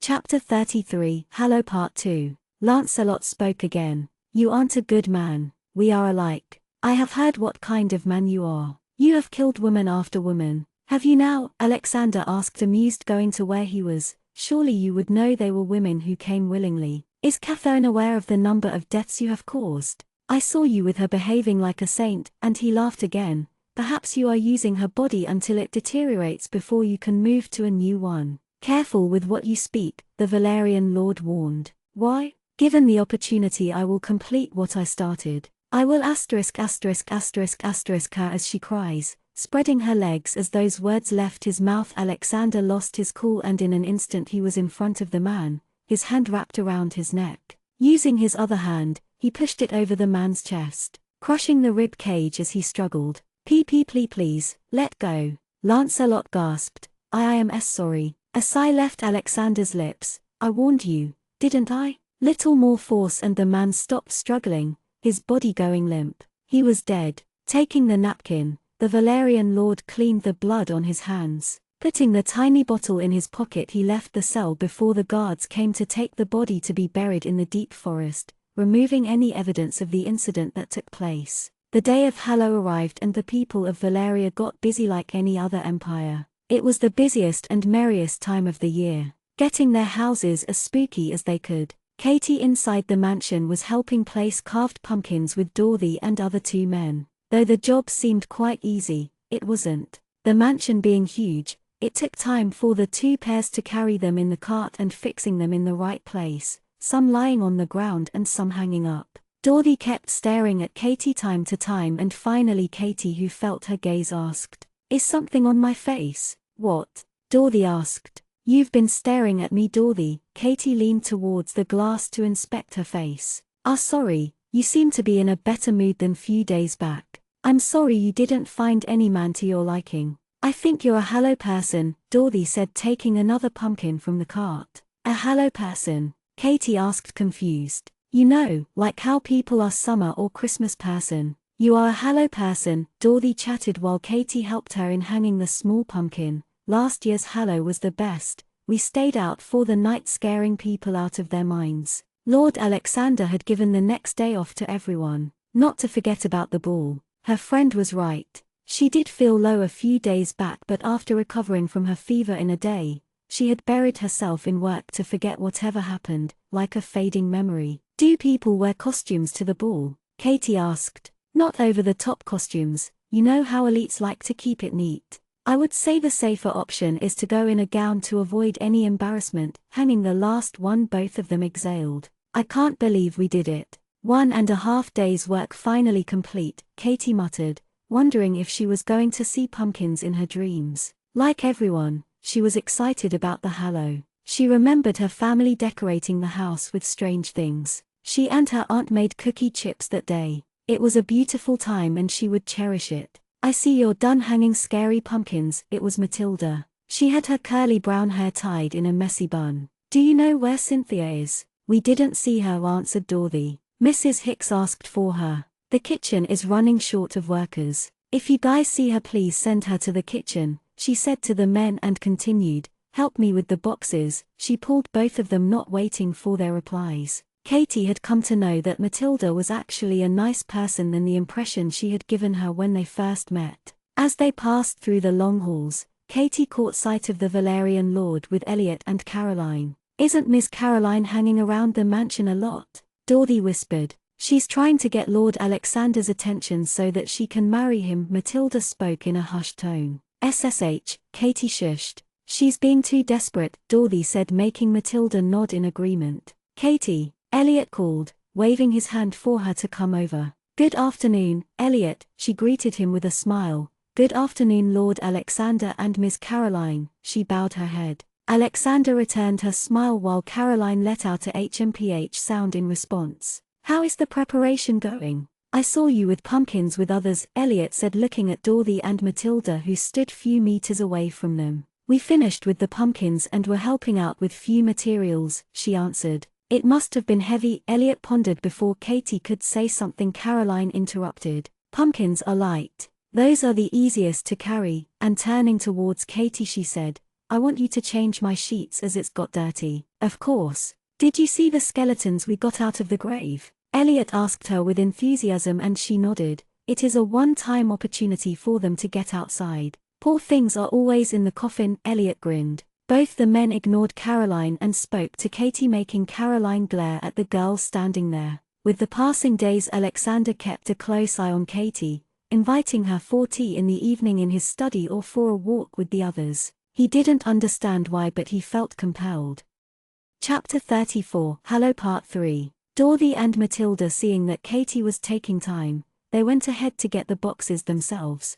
Chapter 33, Hallow Part 2. Lancelot spoke again. You aren't a good man. We are alike. I have heard what kind of man you are. You have killed woman after woman. Have you now? Alexander asked, amused, going to where he was. Surely you would know they were women who came willingly. Is Catherine aware of the number of deaths you have caused? I saw you with her behaving like a saint, and he laughed again. Perhaps you are using her body until it deteriorates before you can move to a new one. Careful with what you speak, the Valerian lord warned. Why? Given the opportunity I will complete what I started. I will her as she cries, spreading her legs. As those words left his mouth, Alexander lost his cool, and in an instant he was in front of the man, his hand wrapped around his neck. Using his other hand, he pushed it over the man's chest, crushing the rib cage as he struggled. Please, let go. Lancelot gasped. I am sorry. A sigh left Alexander's lips. I warned you, didn't I? Little more force and the man stopped struggling, his body going limp. He was dead. Taking the napkin, the Valerian lord cleaned the blood on his hands. Putting the tiny bottle in his pocket, he left the cell before the guards came to take the body to be buried in the deep forest, removing any evidence of the incident that took place. The day of Hallow arrived and the people of Valeria got busy like any other empire. It was the busiest and merriest time of the year, getting their houses as spooky as they could. Katie inside the mansion was helping place carved pumpkins with Dorothy and other two men. Though the job seemed quite easy, it wasn't. The mansion being huge, it took time for the two pairs to carry them in the cart and fixing them in the right place, some lying on the ground and some hanging up. Dorothy kept staring at Katie time to time, and finally Katie, who felt her gaze, asked, "Is something on my face?" "What?" Dorothy asked. "You've been staring at me, Dorothy." Katie leaned towards the glass to inspect her face. Sorry, you seem to be in a better mood than few days back. I'm sorry you didn't find any man to your liking. I think you're a Hallow person," Dorothy said, taking another pumpkin from the cart. "A Hallow person?" Katie asked, confused. "You know, like how people are summer or Christmas person. You are a Hallow person," Dorothy chatted while Katie helped her in hanging the small pumpkin. "Last year's Hallow was the best. We stayed out for the night, scaring people out of their minds. Lord Alexander had given the next day off to everyone. Not to forget about the ball." Her friend was right. She did feel low a few days back, but after recovering from her fever in a day, she had buried herself in work to forget whatever happened, like a fading memory. "Do people wear costumes to the ball?" Katie asked. "Not over-the-top costumes, you know how elites like to keep it neat. I would say the safer option is to go in a gown to avoid any embarrassment." Hanging the last one, both of them exhaled. "I can't believe we did it. 1.5 days' work finally complete," Katie muttered. wondering if she was going to see pumpkins in her dreams. Like everyone, she was excited about the Hallow. She remembered her family decorating the house with strange things. She and her aunt made cookie chips that day. It was a beautiful time and she would cherish it. I see you're done hanging scary pumpkins. It was Matilda. She had her curly brown hair tied in a messy bun. Do you know where Cynthia is? We didn't see her, answered Dorothy. Mrs. Hicks asked for her. The kitchen is running short of workers. If you guys see her, please send her to the kitchen, she said to the men and continued, help me with the boxes. She pulled both of them, not waiting for their replies. Katie had come to know that Matilda was actually a nice person than the impression she had given her when they first met. As they passed through the long halls, Katie caught sight of the Valerian lord with Elliot and Caroline. Isn't Miss Caroline hanging around the mansion a lot? Dorothy whispered. She's trying to get Lord Alexander's attention so that she can marry him. Matilda spoke in a hushed tone. SSH, Katie shushed. She's being too desperate, Dorothy said, making Matilda nod in agreement. Katie, Elliot called, waving his hand for her to come over. Good afternoon, Elliot, she greeted him with a smile. Good afternoon, Lord Alexander and Miss Caroline, she bowed her head. Alexander returned her smile while Caroline let out a HMPH sound in response. How is the preparation going? I saw you with pumpkins with others, Elliot said, looking at Dorothy and Matilda, who stood few meters away from them. We finished with the pumpkins and were helping out with few materials, she answered. It must have been heavy, Elliot pondered before Katie could say something. Caroline interrupted. Pumpkins are light. Those are the easiest to carry, and turning towards Katie she said, I want you to change my sheets as it's got dirty. Of course. Did you see the skeletons we got out of the grave? Elliot asked her with enthusiasm and she nodded. It is a one-time opportunity for them to get outside. Poor things are always in the coffin, Elliot grinned. Both the men ignored Caroline and spoke to Katie, making Caroline glare at the girl standing there. With the passing days, Alexander kept a close eye on Katie, inviting her for tea in the evening in his study or for a walk with the others. He didn't understand why, but he felt compelled. Chapter 34, Hallow Part 3. Dorothy and Matilda, seeing that Katie was taking time, they went ahead to get the boxes themselves.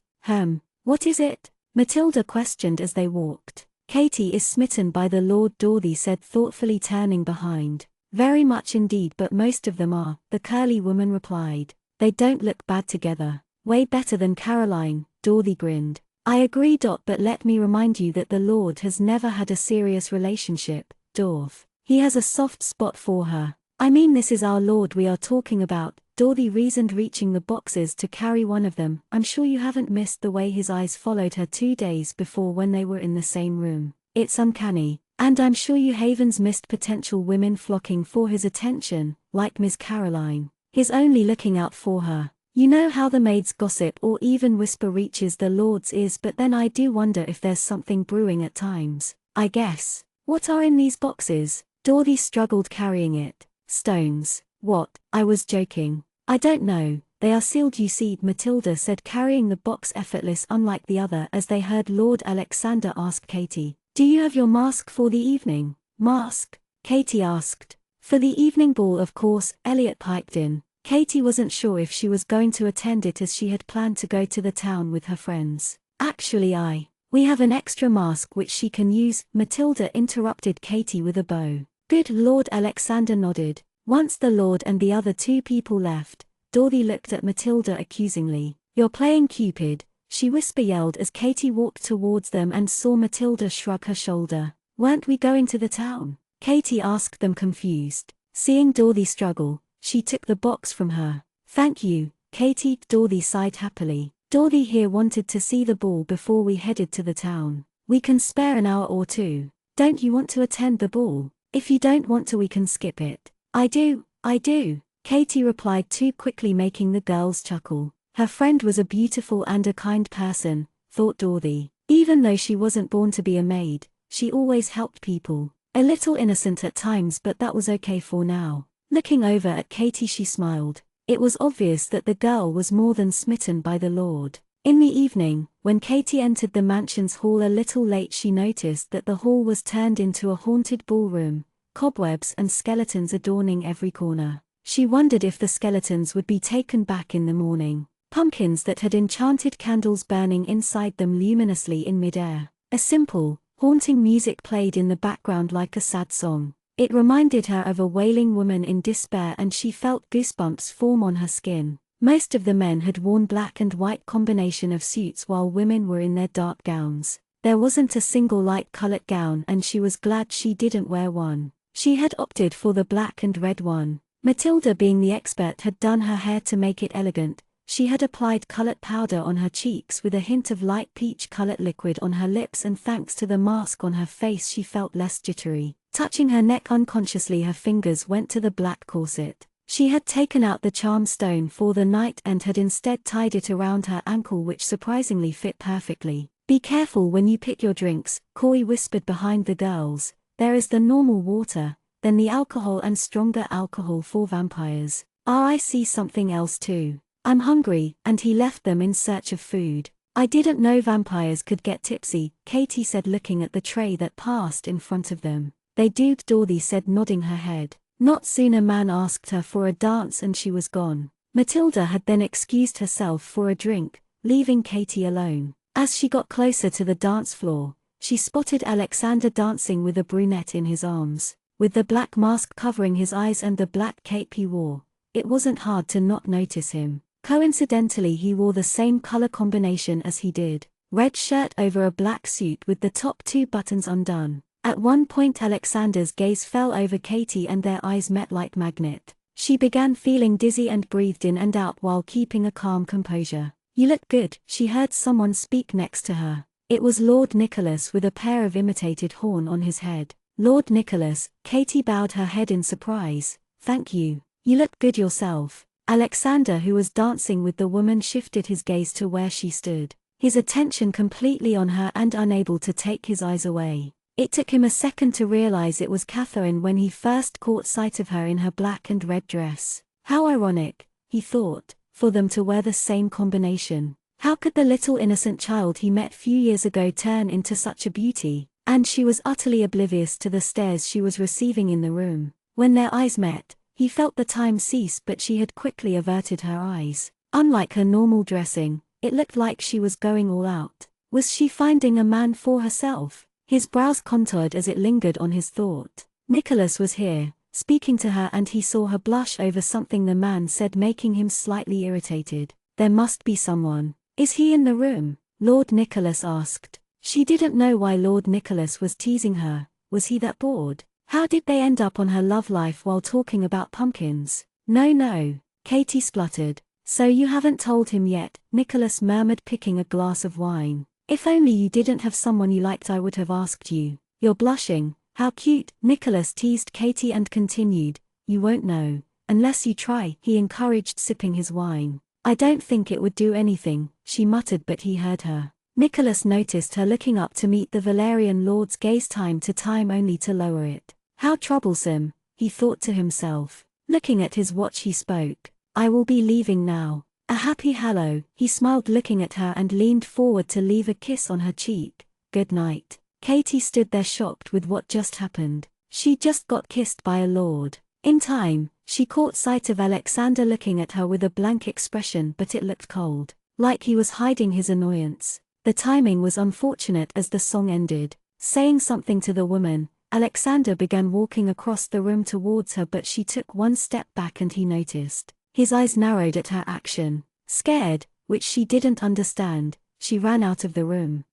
What is it? Matilda questioned as they walked. Katie is smitten by the Lord, Dorothy said thoughtfully, turning behind. Very much indeed, but most of them are, the curly woman replied. They don't look bad together. Way better than Caroline, Dorothy grinned. I agree. But let me remind you that the Lord has never had a serious relationship, Dorth. He has a soft spot for her. I mean, this is our Lord we are talking about, Dorothy reasoned, reaching the boxes to carry one of them. I'm sure you haven't missed the way his eyes followed her 2 days before when they were in the same room. It's uncanny. And I'm sure you haven't missed potential women flocking for his attention, like Miss Caroline. He's only looking out for her. You know how the maids gossip or even whisper reaches the Lord's ears, but then I do wonder if there's something brewing at times. I guess. What are in these boxes? Dorothy struggled, carrying it. Stones. What? I was joking. I don't know. They are sealed, you see, Matilda said, carrying the box effortless unlike the other, as they heard Lord Alexander ask Katie, do you have your mask for the evening? Mask? Katie asked. For the evening ball, of course, Elliot piped in. Katie wasn't sure if she was going to attend it as she had planned to go to the town with her friends. Actually, we have an extra mask which she can use, Matilda interrupted Katie with a bow. Good, Lord Alexander nodded. Once the Lord and the other 2 people left, Dorothy looked at Matilda accusingly. You're playing Cupid, she whisper-yelled as Katie walked towards them and saw Matilda shrug her shoulder. Weren't we going to the town? Katie asked them, confused. Seeing Dorothy struggle, she took the box from her. Thank you, Katie, Dorothy sighed happily. Dorothy here wanted to see the ball before we headed to the town. We can spare an hour or 2. Don't you want to attend the ball? If you don't want to, we can skip it. I do. Katie replied too quickly, making the girls chuckle. Her friend was a beautiful and a kind person, thought Dorothy. Even though she wasn't born to be a maid, she always helped people. A little innocent at times, but that was okay for now. Looking over at Katie, she smiled. It was obvious that the girl was more than smitten by the Lord. In the evening, when Katie entered the mansion's hall a little late, she noticed that the hall was turned into a haunted ballroom, cobwebs and skeletons adorning every corner. She wondered if the skeletons would be taken back in the morning. pumpkins that had enchanted candles burning inside them luminously in midair. A simple, haunting music played in the background like a sad song. It reminded her of a wailing woman in despair, and she felt goosebumps form on her skin. Most of the men had worn black and white combination of suits while women were in their dark gowns. There wasn't a single light-colored gown, and she was glad she didn't wear one. She had opted for the black and red one. Matilda, being the expert, had done her hair to make it elegant. She had applied colored powder on her cheeks with a hint of light peach-colored liquid on her lips, and thanks to the mask on her face she felt less jittery. Touching her neck unconsciously, her fingers went to the black corset. She had taken out the charm stone for the night and had instead tied it around her ankle, which surprisingly fit perfectly. "Be careful when you pick your drinks," Coy whispered behind the girls. "There is the normal water, then the alcohol and stronger alcohol for vampires. I see something else too. I'm hungry," and he left them in search of food. "I didn't know vampires could get tipsy," Katie said, looking at the tray that passed in front of them. "They do," Dorothy said, nodding her head. Not soon a man asked her for a dance and she was gone. Matilda had then excused herself for a drink, leaving Katie alone. As she got closer to the dance floor, she spotted Alexander dancing with a brunette in his arms. With the black mask covering his eyes and the black cape he wore, it wasn't hard to not notice him. Coincidentally, he wore the same color combination as he did. Red shirt over a black suit with the top two buttons undone. At one point Alexander's gaze fell over Katie and their eyes met like magnet. She began feeling dizzy and breathed in and out while keeping a calm composure. "You look good," she heard someone speak next to her. It was Lord Nicholas with a pair of imitated horn on his head. "Lord Nicholas," Katie bowed her head in surprise. "Thank you. You look good yourself." Alexander, who was dancing with the woman, shifted his gaze to where she stood, his attention completely on her and unable to take his eyes away. It took him a second to realize it was Catherine when he first caught sight of her in her black and red dress. How ironic, he thought, for them to wear the same combination. How could the little innocent child he met few years ago turn into such a beauty? And she was utterly oblivious to the stares she was receiving in the room. When their eyes met, he felt the time cease, but she had quickly averted her eyes. Unlike her normal dressing, it looked like she was going all out. Was she finding a man for herself? His brows contoured as it lingered on his thought. Nicholas was here, speaking to her, and he saw her blush over something the man said, making him slightly irritated. There must be someone. "Is he in the room?" Lord Nicholas asked. She didn't know why Lord Nicholas was teasing her. Was he that bored? How did they end up on her love life while talking about pumpkins? No, Katie spluttered. "So you haven't told him yet," Nicholas murmured, picking a glass of wine. "If only you didn't have someone you liked, I would have asked you. You're blushing. How cute," Nicholas teased Katie and continued. "You won't know, unless you try," he encouraged, sipping his wine. "I don't think it would do anything," she muttered, but he heard her. Nicholas noticed her looking up to meet the Valerian lord's gaze time to time, only to lower it. How troublesome, he thought to himself. Looking at his watch he spoke. "I will be leaving now." "A happy hello," he smiled, looking at her, and leaned forward to leave a kiss on her cheek. "Good night." Katie stood there shocked with what just happened. She just got kissed by a lord. In time, she caught sight of Alexander looking at her with a blank expression, but it looked cold, like he was hiding his annoyance. The timing was unfortunate as the song ended. Saying something to the woman, Alexander began walking across the room towards her, but she took one step back and he noticed. His eyes narrowed at her action. Scared, which she didn't understand, she ran out of the room.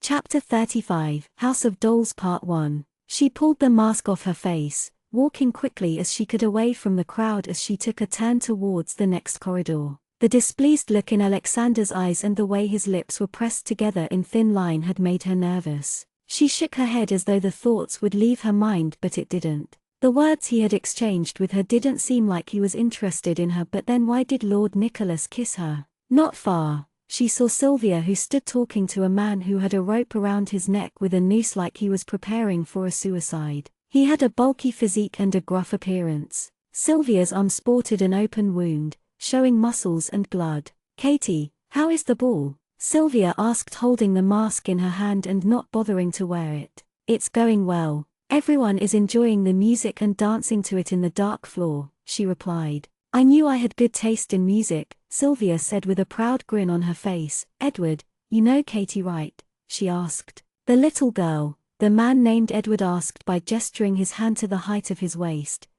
Chapter 35, House of Dolls Part 1. She pulled the mask off her face, walking quickly as she could away from the crowd as she took a turn towards the next corridor. The displeased look in Alexander's eyes and the way his lips were pressed together in thin line had made her nervous. She shook her head as though the thoughts would leave her mind, but it didn't. The words he had exchanged with her didn't seem like he was interested in her, but then why did Lord Nicholas kiss her? Not far, she saw Sylvia, who stood talking to a man who had a rope around his neck with a noose, like he was preparing for a suicide. He had a bulky physique and a gruff appearance. Sylvia's arm sported an open wound, showing muscles and blood. "Katie, how is the ball?" Sylvia asked, holding the mask in her hand and not bothering to wear it. "It's going well. Everyone is enjoying the music and dancing to it in the dark floor," she replied. "I knew I had good taste in music," Sylvia said with a proud grin on her face. Edward, you know Katie, right? She asked. The little girl, the man named Edward asked by gesturing his hand to the height of his waist.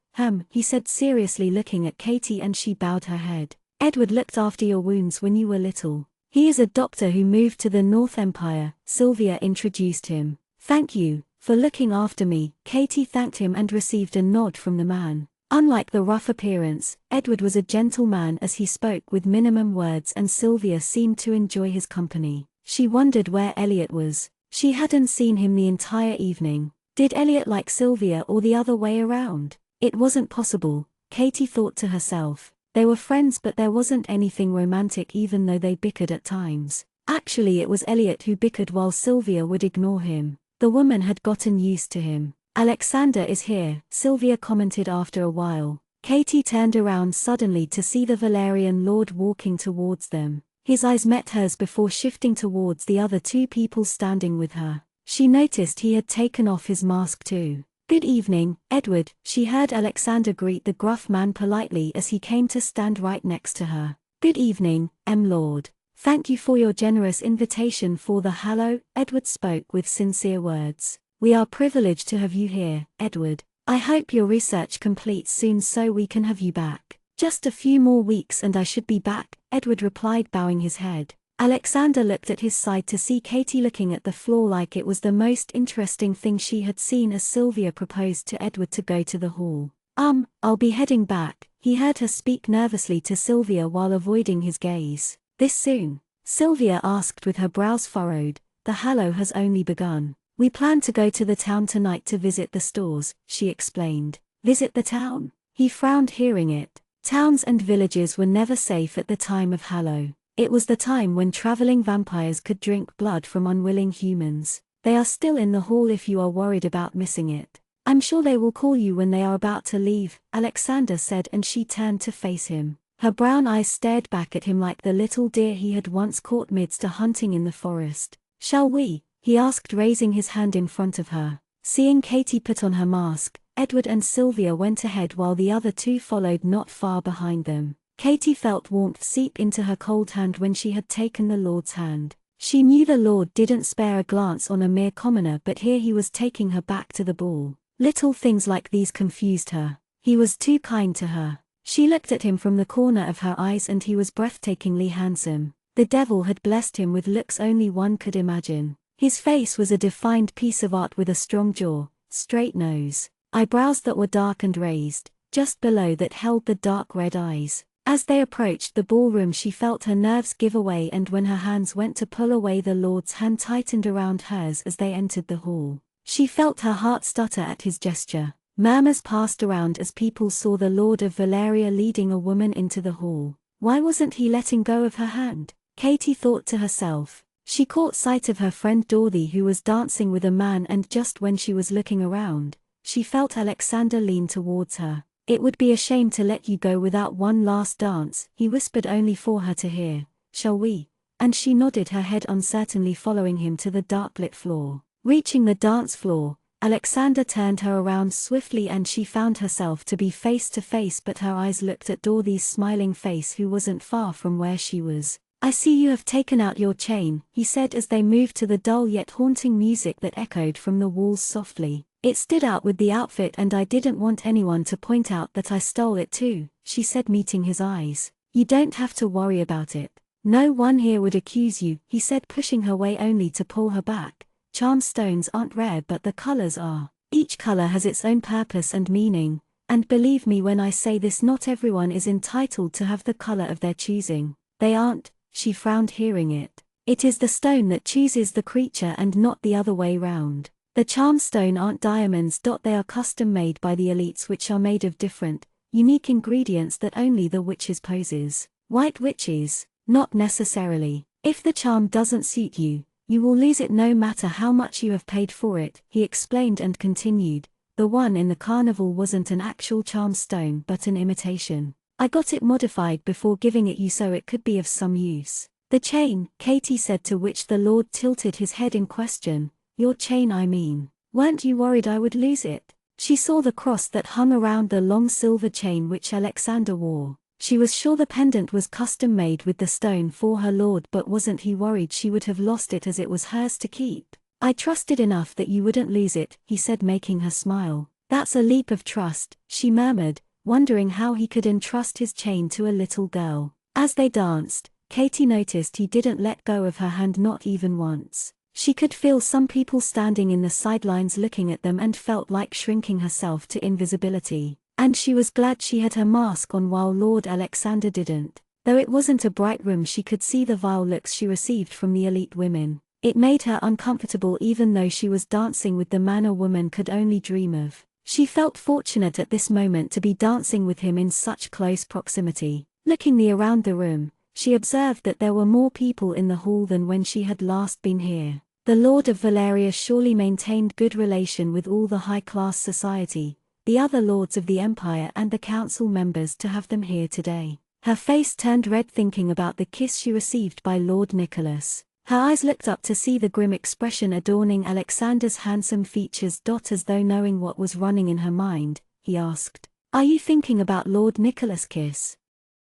He said seriously, looking at Katie, and she bowed her head. Edward looked after your wounds when you were little. He is a doctor who moved to the North Empire, Sylvia introduced him. Thank you for looking after me, Katie thanked him and received a nod from the man. Unlike the rough appearance, Edward was a gentleman as he spoke with minimum words, and Sylvia seemed to enjoy his company. She wondered where Elliot was. She hadn't seen him the entire evening. Did Elliot like Sylvia or the other way around? It wasn't possible, Katie thought to herself. They were friends, but there wasn't anything romantic, even though they bickered at times. Actually, it was Elliot who bickered while Sylvia would ignore him. The woman had gotten used to him. Alexander is here, Sylvia commented after a while. Katie turned around suddenly to see the Valerian lord walking towards them. His eyes met hers before shifting towards the other two people standing with her. She noticed he had taken off his mask too. Good evening, Edward, she heard Alexander greet the gruff man politely as he came to stand right next to her. Good evening, Lord. Thank you for your generous invitation for the Hallow, Edward spoke with sincere words. We are privileged to have you here, Edward. I hope your research completes soon so we can have you back. Just a few more weeks and I should be back, Edward replied, bowing his head. Alexander looked at his side to see Katie looking at the floor like it was the most interesting thing she had seen as Sylvia proposed to Edward to go to the hall. I'll be heading back, he heard her speak nervously to Sylvia while avoiding his gaze. This soon? Sylvia asked with her brows furrowed. The Hallow has only begun. We plan to go to the town tonight to visit the stores, she explained. Visit the town? He frowned hearing it. Towns and villages were never safe at the time of Hallow. It was the time when traveling vampires could drink blood from unwilling humans. They are still in the hall if you are worried about missing it. I'm sure they will call you when they are about to leave, Alexander said, and she turned to face him. Her brown eyes stared back at him like the little deer he had once caught midst a hunting in the forest. Shall we? He asked, raising his hand in front of her. Seeing Katie put on her mask, Edward and Sylvia went ahead while the other two followed not far behind them. Katie felt warmth seep into her cold hand when she had taken the Lord's hand. She knew the Lord didn't spare a glance on a mere commoner, but here he was taking her back to the ball. Little things like these confused her. He was too kind to her. She looked at him from the corner of her eyes and he was breathtakingly handsome. The devil had blessed him with looks only one could imagine. His face was a defined piece of art with a strong jaw, straight nose, eyebrows that were dark and raised, just below that held the dark red eyes. As they approached the ballroom she felt her nerves give away, and when her hands went to pull away the Lord's hand tightened around hers as they entered the hall. She felt her heart stutter at his gesture. Murmurs passed around as people saw the Lord of Valeria leading a woman into the hall. Why wasn't he letting go of her hand? Katie thought to herself. She caught sight of her friend Dorothy, who was dancing with a man, and just when she was looking around, she felt Alexander lean towards her. It would be a shame to let you go without one last dance, he whispered only for her to hear. Shall we? And she nodded her head uncertainly, following him to the dark-lit floor. Reaching the dance floor, Alexander turned her around swiftly and she found herself to be face to face, but her eyes looked at Dorothy's smiling face, who wasn't far from where she was. I see you have taken out your chain, he said as they moved to the dull yet haunting music that echoed from the walls softly. It stood out with the outfit and I didn't want anyone to point out that I stole it too, she said, meeting his eyes. You don't have to worry about it. No one here would accuse you, he said, pushing her way only to pull her back. Charm stones aren't rare, but the colors are. Each color has its own purpose and meaning, and believe me when I say this, not everyone is entitled to have the color of their choosing. They aren't. She frowned hearing it. It is the stone that chooses the creature and not the other way round. The charm stone aren't diamonds. They are custom made by the elites, which are made of different, unique ingredients that only the witches possess. White witches? Not necessarily. If the charm doesn't suit you, you will lose it no matter how much you have paid for it, he explained and continued. The one in the carnival wasn't an actual charm stone but an imitation. I got it modified before giving it you so it could be of some use. The chain, Katie said, to which the Lord tilted his head in question. Your chain, I mean. Weren't you worried I would lose it? She saw the cross that hung around the long silver chain which Alexander wore. She was sure the pendant was custom-made with the stone for her lord, but wasn't he worried she would have lost it as it was hers to keep? I trusted enough that you wouldn't lose it, he said, making her smile. That's a leap of trust, she murmured, wondering how he could entrust his chain to a little girl. As they danced, Katie noticed he didn't let go of her hand, not even once. She could feel some people standing in the sidelines looking at them and felt like shrinking herself to invisibility. And she was glad she had her mask on while Lord Alexander didn't. Though it wasn't a bright room, she could see the vile looks she received from the elite women. It made her uncomfortable even though she was dancing with the man a woman could only dream of. She felt fortunate at this moment to be dancing with him in such close proximity. Looking around the room, she observed that there were more people in the hall than when she had last been here. The Lord of Valeria surely maintained good relation with all the high-class society, the other lords of the empire and the council members, to have them here today. Her face turned red thinking about the kiss she received by Lord Nicholas. Her eyes looked up to see the grim expression adorning Alexander's handsome features. As though knowing what was running in her mind, he asked, "Are you thinking about Lord Nicholas' kiss?"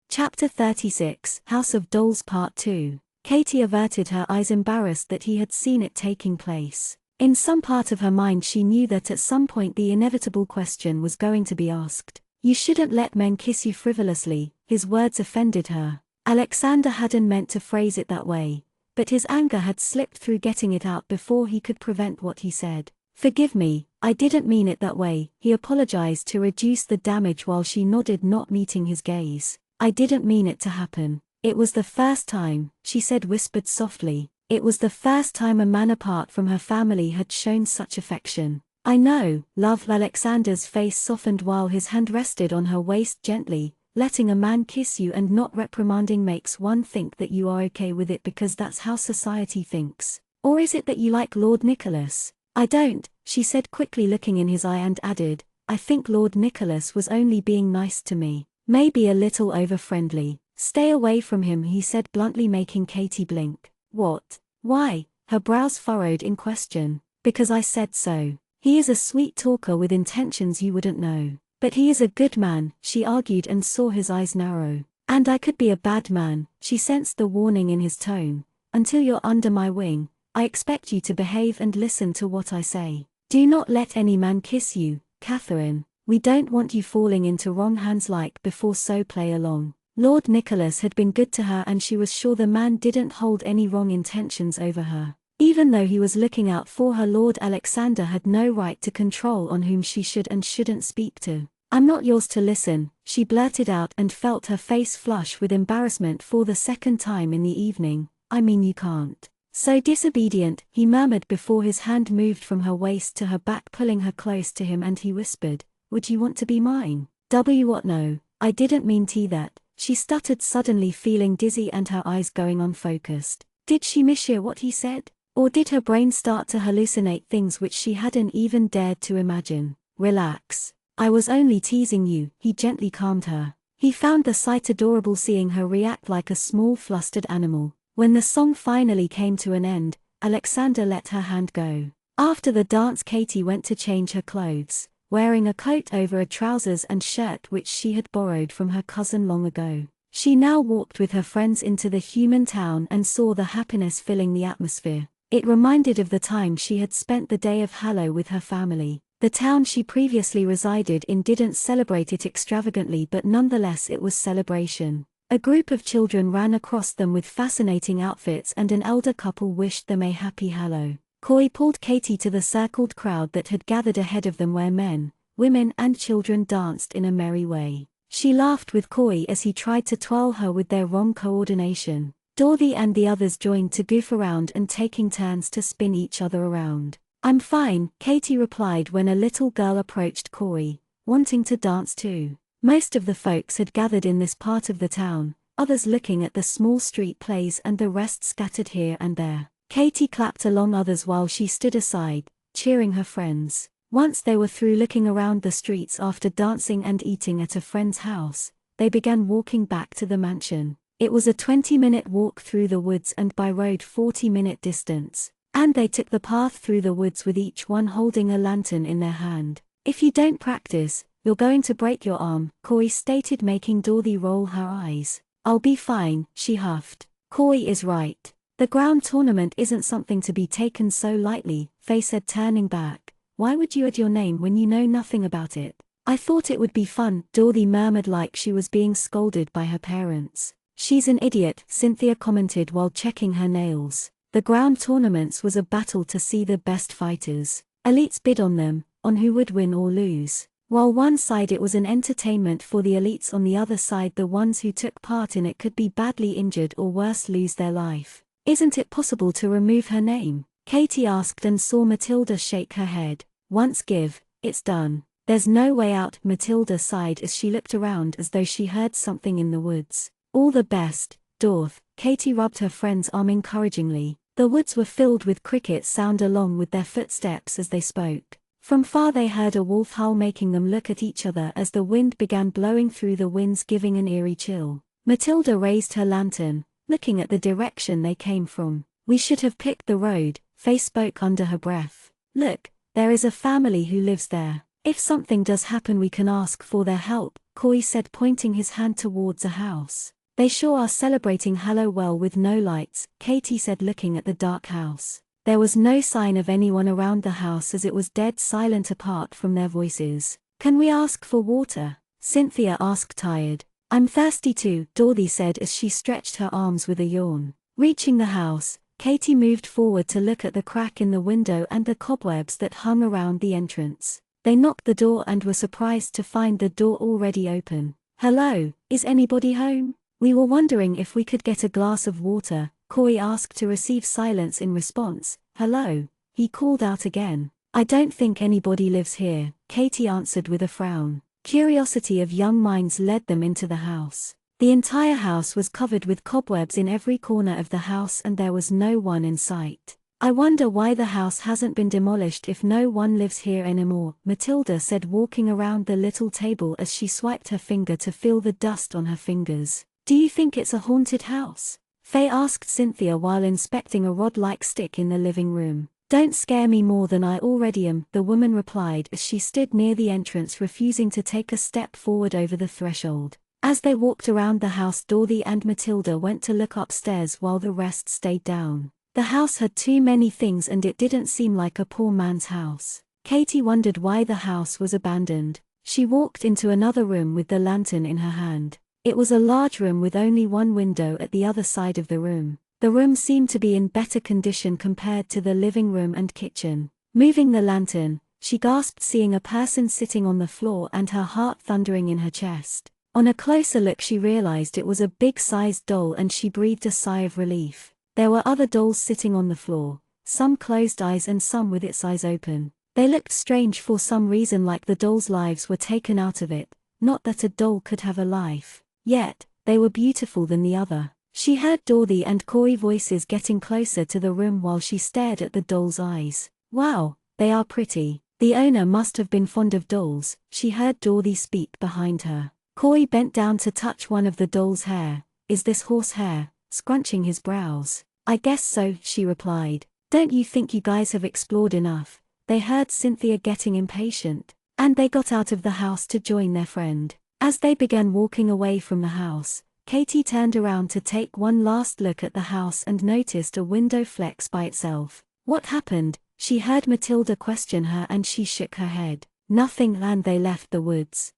Chapter 36, House of Dolls Part 2. Katie averted her eyes, embarrassed that he had seen it taking place. In some part of her mind she knew that at some point the inevitable question was going to be asked. "You shouldn't let men kiss you frivolously." His words offended her. Alexander hadn't meant to phrase it that way, but his anger had slipped through getting it out before he could prevent what he said. "Forgive me, I didn't mean it that way," he apologized to reduce the damage while she nodded, not meeting his gaze. "I didn't mean it to happen. It was the first time," she said, whispered softly. It was the first time a man apart from her family had shown such affection. "I know, love." Alexander's face softened while his hand rested on her waist gently. "Letting a man kiss you and not reprimanding makes one think that you are okay with it because that's how society thinks. Or is it that you like Lord Nicholas?" "I don't," she said quickly, looking in his eye, and added, "I think Lord Nicholas was only being nice to me. Maybe a little over-friendly." "Stay away from him," he said bluntly, making Katie blink. "What? Why?" Her brows furrowed in question. "Because I said so. He is a sweet talker with intentions you wouldn't know. But he is a good man," she argued, and saw his eyes narrow. "And I could be a bad man," she sensed the warning in his tone. "Until you're under my wing, I expect you to behave and listen to what I say. Do not let any man kiss you, Catherine. We don't want you falling into wrong hands like before, so play along." Lord Nicholas had been good to her and she was sure the man didn't hold any wrong intentions over her. Even though he was looking out for her, Lord Alexander had no right to control on whom she should and shouldn't speak to. "I'm not yours to listen," she blurted out, and felt her face flush with embarrassment for the second time in the evening. "I mean, you can't." "So disobedient," he murmured before his hand moved from her waist to her back, pulling her close to him, and he whispered, "Would you want to be mine?" What? No, I didn't mean that," she stuttered, suddenly feeling dizzy and her eyes going unfocused. Did she mishear what he said? Or did her brain start to hallucinate things which she hadn't even dared to imagine? "Relax. I was only teasing you," he gently calmed her. He found the sight adorable, seeing her react like a small flustered animal. When the song finally came to an end, Alexander let her hand go. After the dance, Katie went to change her clothes, wearing a coat over a trousers and shirt which she had borrowed from her cousin long ago. She now walked with her friends into the human town and saw the happiness filling the atmosphere. It reminded of the time she had spent the day of Hallow with her family. The town she previously resided in didn't celebrate it extravagantly, but nonetheless it was celebration. A group of children ran across them with fascinating outfits and an elder couple wished them a happy Hallow. Coy pulled Katie to the circled crowd that had gathered ahead of them, where men, women and children danced in a merry way. She laughed with Coy as he tried to twirl her with their wrong coordination. Dorothy and the others joined to goof around and taking turns to spin each other around. "I'm fine," Katie replied when a little girl approached Coy, wanting to dance too. Most of the folks had gathered in this part of the town, others looking at the small street plays and the rest scattered here and there. Katie clapped along others while she stood aside, cheering her friends. Once they were through looking around the streets after dancing and eating at a friend's house, they began walking back to the mansion. It was a 20-minute walk through the woods and by road 40-minute distance, and they took the path through the woods with each one holding a lantern in their hand. "If you don't practice, you're going to break your arm, Corey stated, making Dorothy roll her eyes. I'll be fine, she huffed. Corey is right. The ground tournament isn't something to be taken so lightly, Faye said, turning back. Why would you add your name when you know nothing about it? I thought it would be fun, Dorothy murmured like she was being scolded by her parents. She's an idiot, Cynthia commented while checking her nails. The ground tournaments was a battle to see the best fighters. Elites bid on them, on who would win or lose. While one side it was an entertainment for the elites, on the other side the ones who took part in it could be badly injured or worse, lose their life. Isn't it possible to remove her name? Katie asked and saw Matilda shake her head. Once give, it's done. There's no way out, Matilda sighed as she looked around as though she heard something in the woods. All the best, Dorth. Katie rubbed her friend's arm encouragingly. The woods were filled with crickets sound along with their footsteps as they spoke. From far they heard a wolf howl, making them look at each other as the wind began blowing through the winds, giving an eerie chill. Matilda raised her lantern, looking at the direction they came from. We should have picked the road, Faye spoke under her breath. Look, there is a family who lives there. If something does happen we can ask for their help, Corey said, pointing his hand towards a house. They sure are celebrating Halloween with no lights, Katie said, looking at the dark house. There was no sign of anyone around the house as it was dead silent apart from their voices. Can we ask for water? Cynthia asked, tired. I'm thirsty too, Dorothy said as she stretched her arms with a yawn. Reaching the house, Katie moved forward to look at the crack in the window and the cobwebs that hung around the entrance. They knocked the door and were surprised to find the door already open. Hello, is anybody home? We were wondering if we could get a glass of water, Corey asked, to receive silence in response. Hello, he called out again. I don't think anybody lives here, Katie answered with a frown. Curiosity of young minds led them into the house. The entire house was covered with cobwebs in every corner of the house and there was no one in sight. I wonder why the house hasn't been demolished if no one lives here anymore, Matilda said, walking around the little table as she swiped her finger to feel the dust on her fingers. Do you think it's a haunted house? Faye asked Cynthia while inspecting a rod-like stick in the living room. Don't scare me more than I already am, the woman replied as she stood near the entrance, refusing to take a step forward over the threshold. As they walked around the house, Dorothy and Matilda went to look upstairs while the rest stayed down. The house had too many things and it didn't seem like a poor man's house. Katie wondered why the house was abandoned. She walked into another room with the lantern in her hand. It was a large room with only one window at the other side of the room. The room seemed to be in better condition compared to the living room and kitchen. Moving the lantern, she gasped, seeing a person sitting on the floor and her heart thundering in her chest. On a closer look she realized it was a big-sized doll and she breathed a sigh of relief. There were other dolls sitting on the floor, some closed eyes and some with its eyes open. They looked strange for some reason, like the dolls' lives were taken out of it. Not that a doll could have a life. Yet, they were beautiful than the other. She heard Dorothy and Corey voices getting closer to the room while she stared at the doll's eyes. Wow, they are pretty. The owner must have been fond of dolls, she heard Dorothy speak behind her. Corey bent down to touch one of the doll's hair. Is this horsehair? Scrunching his brows. I guess so, she replied. Don't you think you guys have explored enough? They heard Cynthia getting impatient. And they got out of the house to join their friend. As they began walking away from the house, Katie turned around to take one last look at the house and noticed a window flex by itself. What happened? She heard Matilda question her and she shook her head. Nothing, and they left the woods.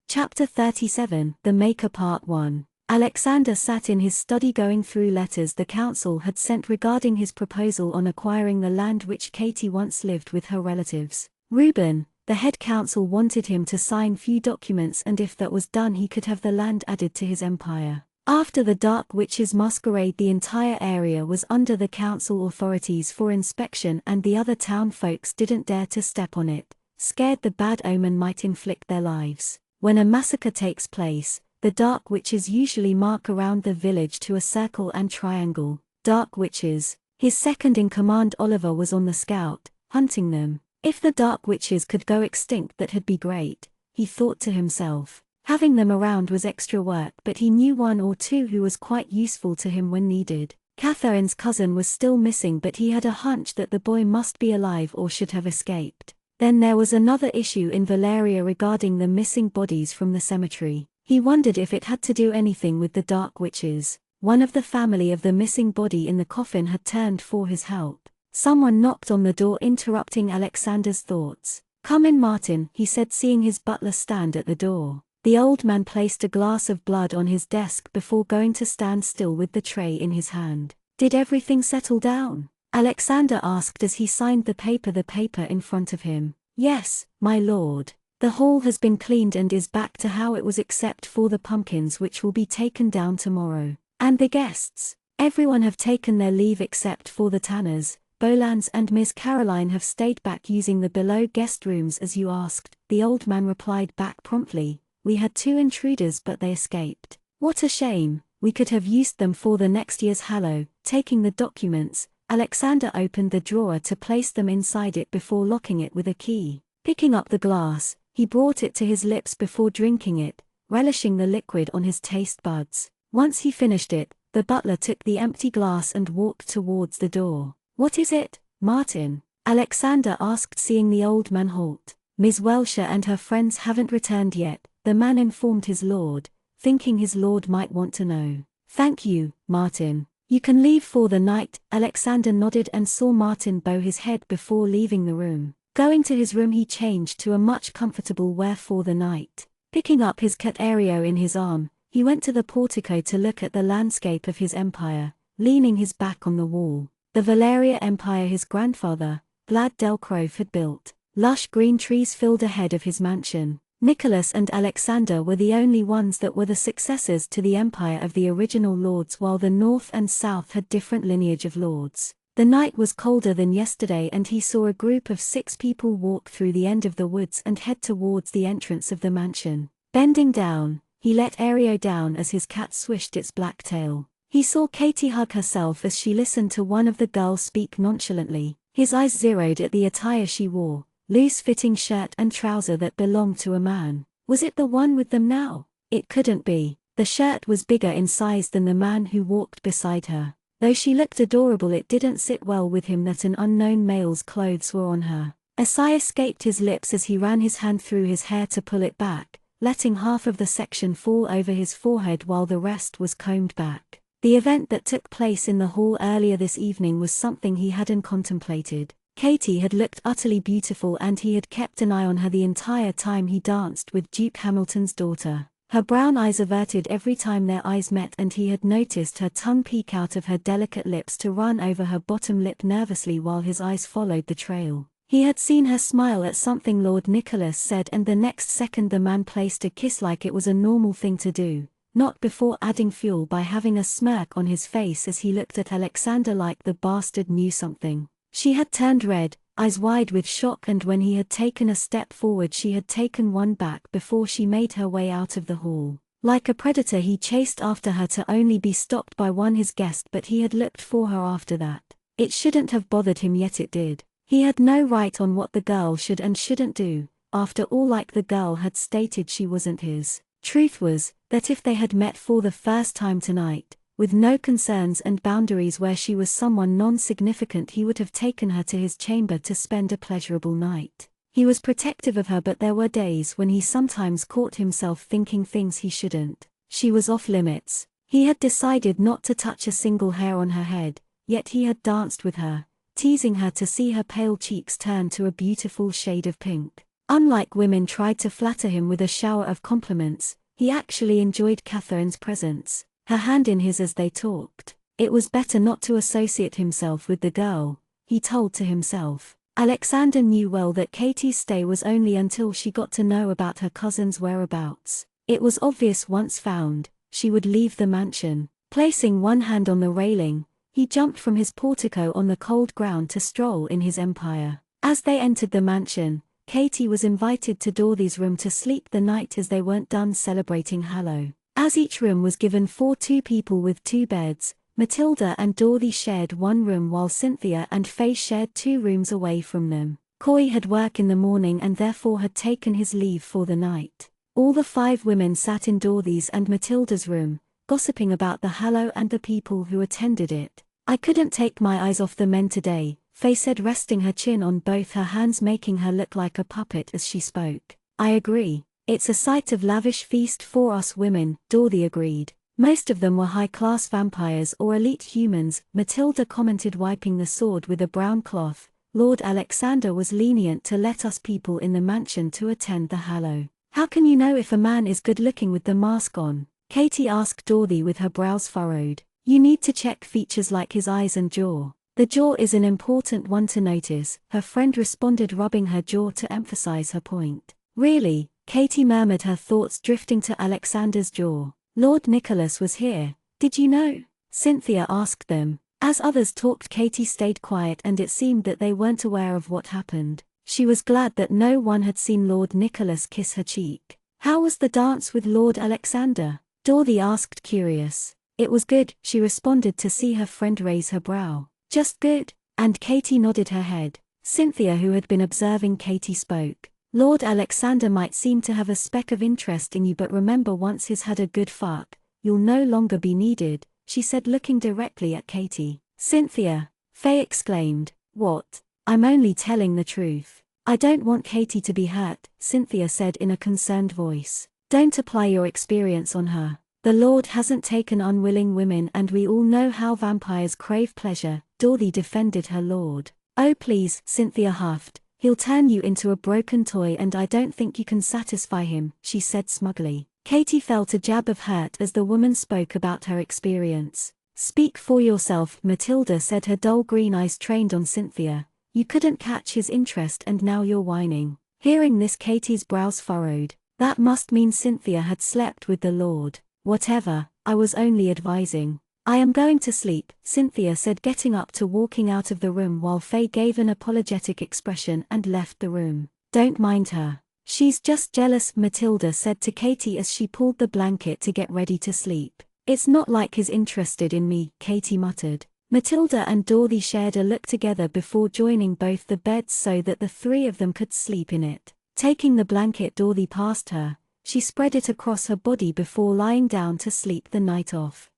Chapter 37, The Maker Part 1. Alexander sat in his study going through letters the council had sent regarding his proposal on acquiring the land which Katie once lived with her relatives. Reuben, the head council, wanted him to sign few documents, and if that was done he could have the land added to his empire. After the Dark Witch's masquerade, the entire area was under the council authorities for inspection and the other town folks didn't dare to step on it, scared the bad omen might inflict their lives. When a massacre takes place, the Dark Witches usually mark around the village to a circle and triangle. Dark Witches. His second-in-command Oliver was on the scout, hunting them. If the Dark Witches could go extinct, that'd be great, he thought to himself. Having them around was extra work, but he knew one or two who was quite useful to him when needed. Catherine's cousin was still missing, but he had a hunch that the boy must be alive or should have escaped. Then there was another issue in Valeria regarding the missing bodies from the cemetery. He wondered if it had to do anything with the dark witches. One of the family of the missing body in the coffin had turned for his help. Someone knocked on the door, interrupting Alexander's thoughts. "Come in, Martin," he said, seeing his butler stand at the door. The old man placed a glass of blood on his desk before going to stand still with the tray in his hand. "Did everything settle down?" Alexander asked as he signed the paper in front of him. "Yes, my lord. The hall has been cleaned and is back to how it was except for the pumpkins, which will be taken down tomorrow. And the guests. Everyone have taken their leave except for the Tanners. Bolans and Miss Caroline have stayed back using the below guest rooms as you asked." The old man replied back promptly. "We had 2 intruders but they escaped. What a shame, we could have used them for the next year's Hallow." Taking the documents, Alexander opened the drawer to place them inside it before locking it with a key. Picking up the glass, he brought it to his lips before drinking it, relishing the liquid on his taste buds. Once he finished it, the butler took the empty glass and walked towards the door. "What is it, Martin?" Alexander asked, seeing the old man halt. "Miss Welsher and her friends haven't returned yet," the man informed his lord, thinking his lord might want to know. "Thank you, Martin. You can leave for the night." Alexander nodded and saw Martin bow his head before leaving the room. Going to his room, he changed to a much comfortable wear for the night. Picking up his cat Aereo in his arm, he went to the portico to look at the landscape of his empire, leaning his back on the wall. The Valeria Empire his grandfather, Vlad Delcrove, had built. Lush green trees filled ahead of his mansion. Nicholas and Alexander were the only ones that were the successors to the empire of the original lords, while the north and south had different lineage of lords. The night was colder than yesterday and he saw a group of 6 people walk through the end of the woods and head towards the entrance of the mansion. Bending down, he let Aereo down as his cat swished its black tail. He saw Katie hug herself as she listened to one of the girls speak nonchalantly. His eyes zeroed at the attire she wore. Loose-fitting shirt and trouser that belonged to a man. Was it the one with them now? It couldn't be. The shirt was bigger in size than the man who walked beside her. Though she looked adorable, it didn't sit well with him that an unknown male's clothes were on her. A sigh escaped his lips as he ran his hand through his hair to pull it back, letting half of the section fall over his forehead while the rest was combed back. The event that took place in the hall earlier this evening was something he hadn't contemplated. Katie had looked utterly beautiful and he had kept an eye on her the entire time he danced with Duke Hamilton's daughter. Her brown eyes averted every time their eyes met and he had noticed her tongue peek out of her delicate lips to run over her bottom lip nervously while his eyes followed the trail. He had seen her smile at something Lord Nicholas said and the next second the man placed a kiss like it was a normal thing to do, not before adding fuel by having a smirk on his face as he looked at Alexander like the bastard knew something. She had turned red, eyes wide with shock, and when he had taken a step forward she had taken one back before she made her way out of the hall. Like a predator he chased after her to only be stopped by his guest, but he had looked for her after that. It shouldn't have bothered him, yet it did. He had no right on what the girl should and shouldn't do. After all, like the girl had stated, she wasn't his. Truth was, that if they had met for the first time tonight, with no concerns and boundaries where she was someone non-significant, he would have taken her to his chamber to spend a pleasurable night. He was protective of her, but there were days when he sometimes caught himself thinking things he shouldn't. She was off limits. He had decided not to touch a single hair on her head, yet he had danced with her, teasing her to see her pale cheeks turn to a beautiful shade of pink. Unlike women tried to flatter him with a shower of compliments, he actually enjoyed Catherine's presence, her hand in his as they talked. It was better not to associate himself with the girl, he told to himself. Alexander knew well that Katie's stay was only until she got to know about her cousin's whereabouts. It was obvious once found, she would leave the mansion. Placing one hand on the railing, he jumped from his portico on the cold ground to stroll in his empire. As they entered the mansion, Katie was invited to Dorothy's room to sleep the night as they weren't done celebrating Hallow. As each room was given for 2 people with 2 beds, Matilda and Dorothy shared one room while Cynthia and Faye shared 2 rooms away from them. Coy had work in the morning and therefore had taken his leave for the night. All the 5 women sat in Dorothy's and Matilda's room, gossiping about the Hallow and the people who attended it. "I couldn't take my eyes off the men today," Faye said, resting her chin on both her hands, making her look like a puppet as she spoke. I agree. It's a sight of lavish feast for us women, Dorothy agreed. Most of them were high-class vampires or elite humans, Matilda commented, wiping the sword with a brown cloth. Lord Alexander was lenient to let us people in the mansion to attend the hallow. How can you know if a man is good-looking with the mask on? Katie asked Dorothy with her brows furrowed. You need to check features like his eyes and jaw. The jaw is an important one to notice, her friend responded, rubbing her jaw to emphasize her point. Really? Katie murmured, her thoughts drifting to Alexander's jaw. Lord Nicholas was here. Did you know? Cynthia asked them. As others talked, Katie stayed quiet, and it seemed that they weren't aware of what happened. She was glad that no one had seen Lord Nicholas kiss her cheek. How was the dance with Lord Alexander? Dorothy asked, curious. It was good, she responded, to see her friend raise her brow. Just good? And Katie nodded her head. Cynthia, who had been observing Katie, spoke. Lord Alexander might seem to have a speck of interest in you, but remember, once he's had a good fuck, you'll no longer be needed, she said, looking directly at Katie. Cynthia! Faye exclaimed. What? I'm only telling the truth. I don't want Katie to be hurt, Cynthia said in a concerned voice. Don't apply your experience on her. The Lord hasn't taken unwilling women, and we all know how vampires crave pleasure, Dorothy defended her lord. Oh please, Cynthia huffed. He'll turn you into a broken toy, and I don't think you can satisfy him, she said smugly. Katie felt a jab of hurt as the woman spoke about her experience. Speak for yourself, Matilda said, her dull green eyes trained on Cynthia. You couldn't catch his interest and now you're whining. Hearing this, Katie's brows furrowed. That must mean Cynthia had slept with the Lord. Whatever, I was only advising. I am going to sleep, Cynthia said, getting up to walking out of the room, while Faye gave an apologetic expression and left the room. Don't mind her. She's just jealous, Matilda said to Katie as she pulled the blanket to get ready to sleep. It's not like he's interested in me, Katie muttered. Matilda and Dorothy shared a look together before joining both the beds so that the three of them could sleep in it. Taking the blanket Dorothy passed her, she spread it across her body before lying down to sleep the night off.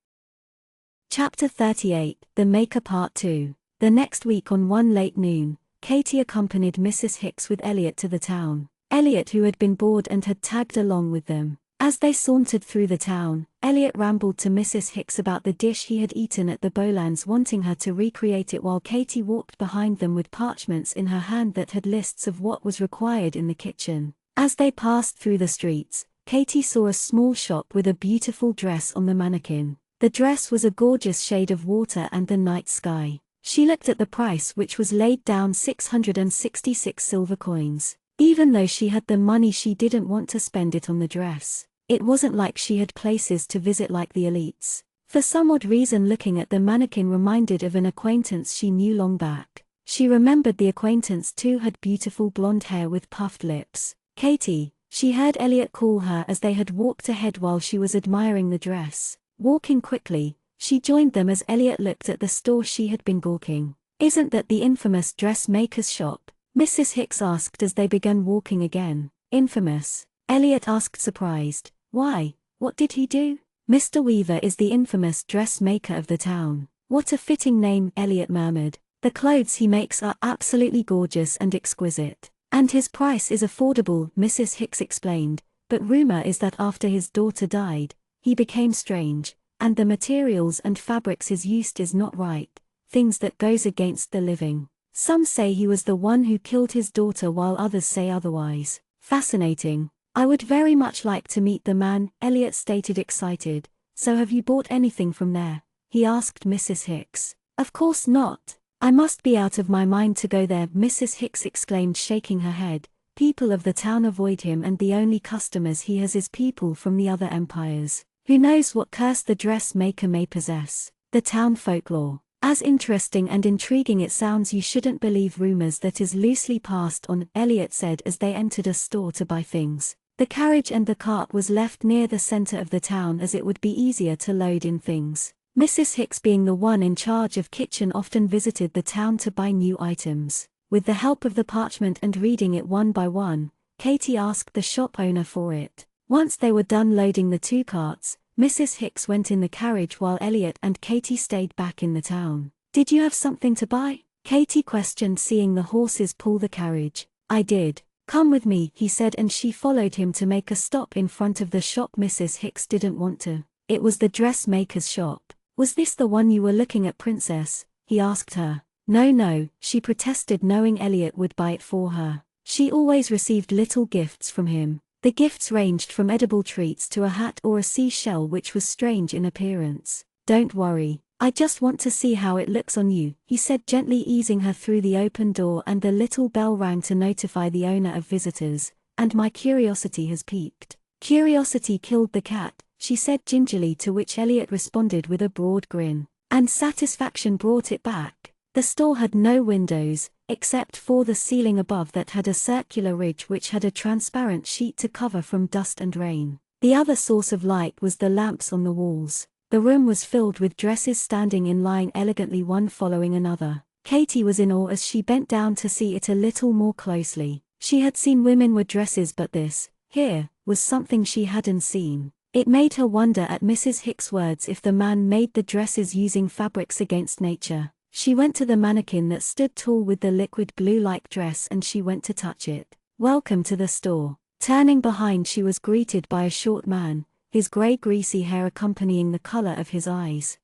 Chapter 38, The Maker Part 2. The next week, on one late noon, Katie accompanied Mrs. Hicks with Elliot to the town. Elliot, who had been bored and had tagged along with them. As they sauntered through the town, Elliot rambled to Mrs. Hicks about the dish he had eaten at the Bolans, wanting her to recreate it, while Katie walked behind them with parchments in her hand that had lists of what was required in the kitchen. As they passed through the streets, Katie saw a small shop with a beautiful dress on the mannequin. The dress was a gorgeous shade of water and the night sky. She looked at the price, which was laid down 666 silver coins. Even though she had the money, she didn't want to spend it on the dress. It wasn't like she had places to visit like the elites. For some odd reason, looking at the mannequin reminded of an acquaintance she knew long back. She remembered the acquaintance too had beautiful blonde hair with puffed lips. Katie, she heard Elliot call her as they had walked ahead while she was admiring the dress. Walking quickly, she joined them as Elliot looked at the store she had been gawking. Isn't that the infamous dressmaker's shop? Mrs. Hicks asked as they began walking again. Infamous? Elliot asked, surprised. Why, what did he do? Mr. Weaver is the infamous dressmaker of the town. What a fitting name, Elliot murmured. The clothes he makes are absolutely gorgeous and exquisite. And his price is affordable, Mrs. Hicks explained. But rumor is that after his daughter died, he became strange, and the materials and fabrics he's used is not right, things that goes against the living. Some say he was the one who killed his daughter, while others say otherwise. Fascinating. I would very much like to meet the man, Elliot stated, excited. So have you bought anything from there? He asked Mrs. Hicks. Of course not. I must be out of my mind to go there, Mrs. Hicks exclaimed, shaking her head. People of the town avoid him, and the only customers he has is people from the other empires. Who knows what curse the dressmaker may possess? The town folklore. As interesting and intriguing it sounds, you shouldn't believe rumors that is loosely passed on, Elliot said as they entered a store to buy things. The carriage and the cart was left near the center of the town as it would be easier to load in things. Mrs. Hicks, being the one in charge of kitchen, often visited the town to buy new items. With the help of the parchment and reading it one by one, Katie asked the shop owner for it. Once they were done loading the two carts, Mrs. Hicks went in the carriage while Elliot and Katie stayed back in the town. Did you have something to buy? Katie questioned, seeing the horses pull the carriage. I did. Come with me, he said, and she followed him to make a stop in front of the shop Mrs. Hicks didn't want to. It was the dressmaker's shop. Was this the one you were looking at, Princess? He asked her. No, she protested, knowing Elliot would buy it for her. She always received little gifts from him. The gifts ranged from edible treats to a hat or a seashell which was strange in appearance. Don't worry, I just want to see how it looks on you, he said, gently easing her through the open door, and the little bell rang to notify the owner of visitors. And my curiosity has piqued. Curiosity killed the cat, she said gingerly, to which Elliot responded with a broad grin. And satisfaction brought it back. The store had no windows, except for the ceiling above that had a circular ridge which had a transparent sheet to cover from dust and rain. The other source of light was the lamps on the walls. The room was filled with dresses standing in line elegantly, one following another. Katie was in awe as she bent down to see it a little more closely. She had seen women wear dresses, but this, here, was something she hadn't seen. It made her wonder at Mrs. Hicks' words, if the man made the dresses using fabrics against nature. She went to the mannequin that stood tall with the liquid blue-like dress, and she went to touch it. Welcome to the store. Turning behind, she was greeted by a short man, his grey greasy hair accompanying the colour of his eyes.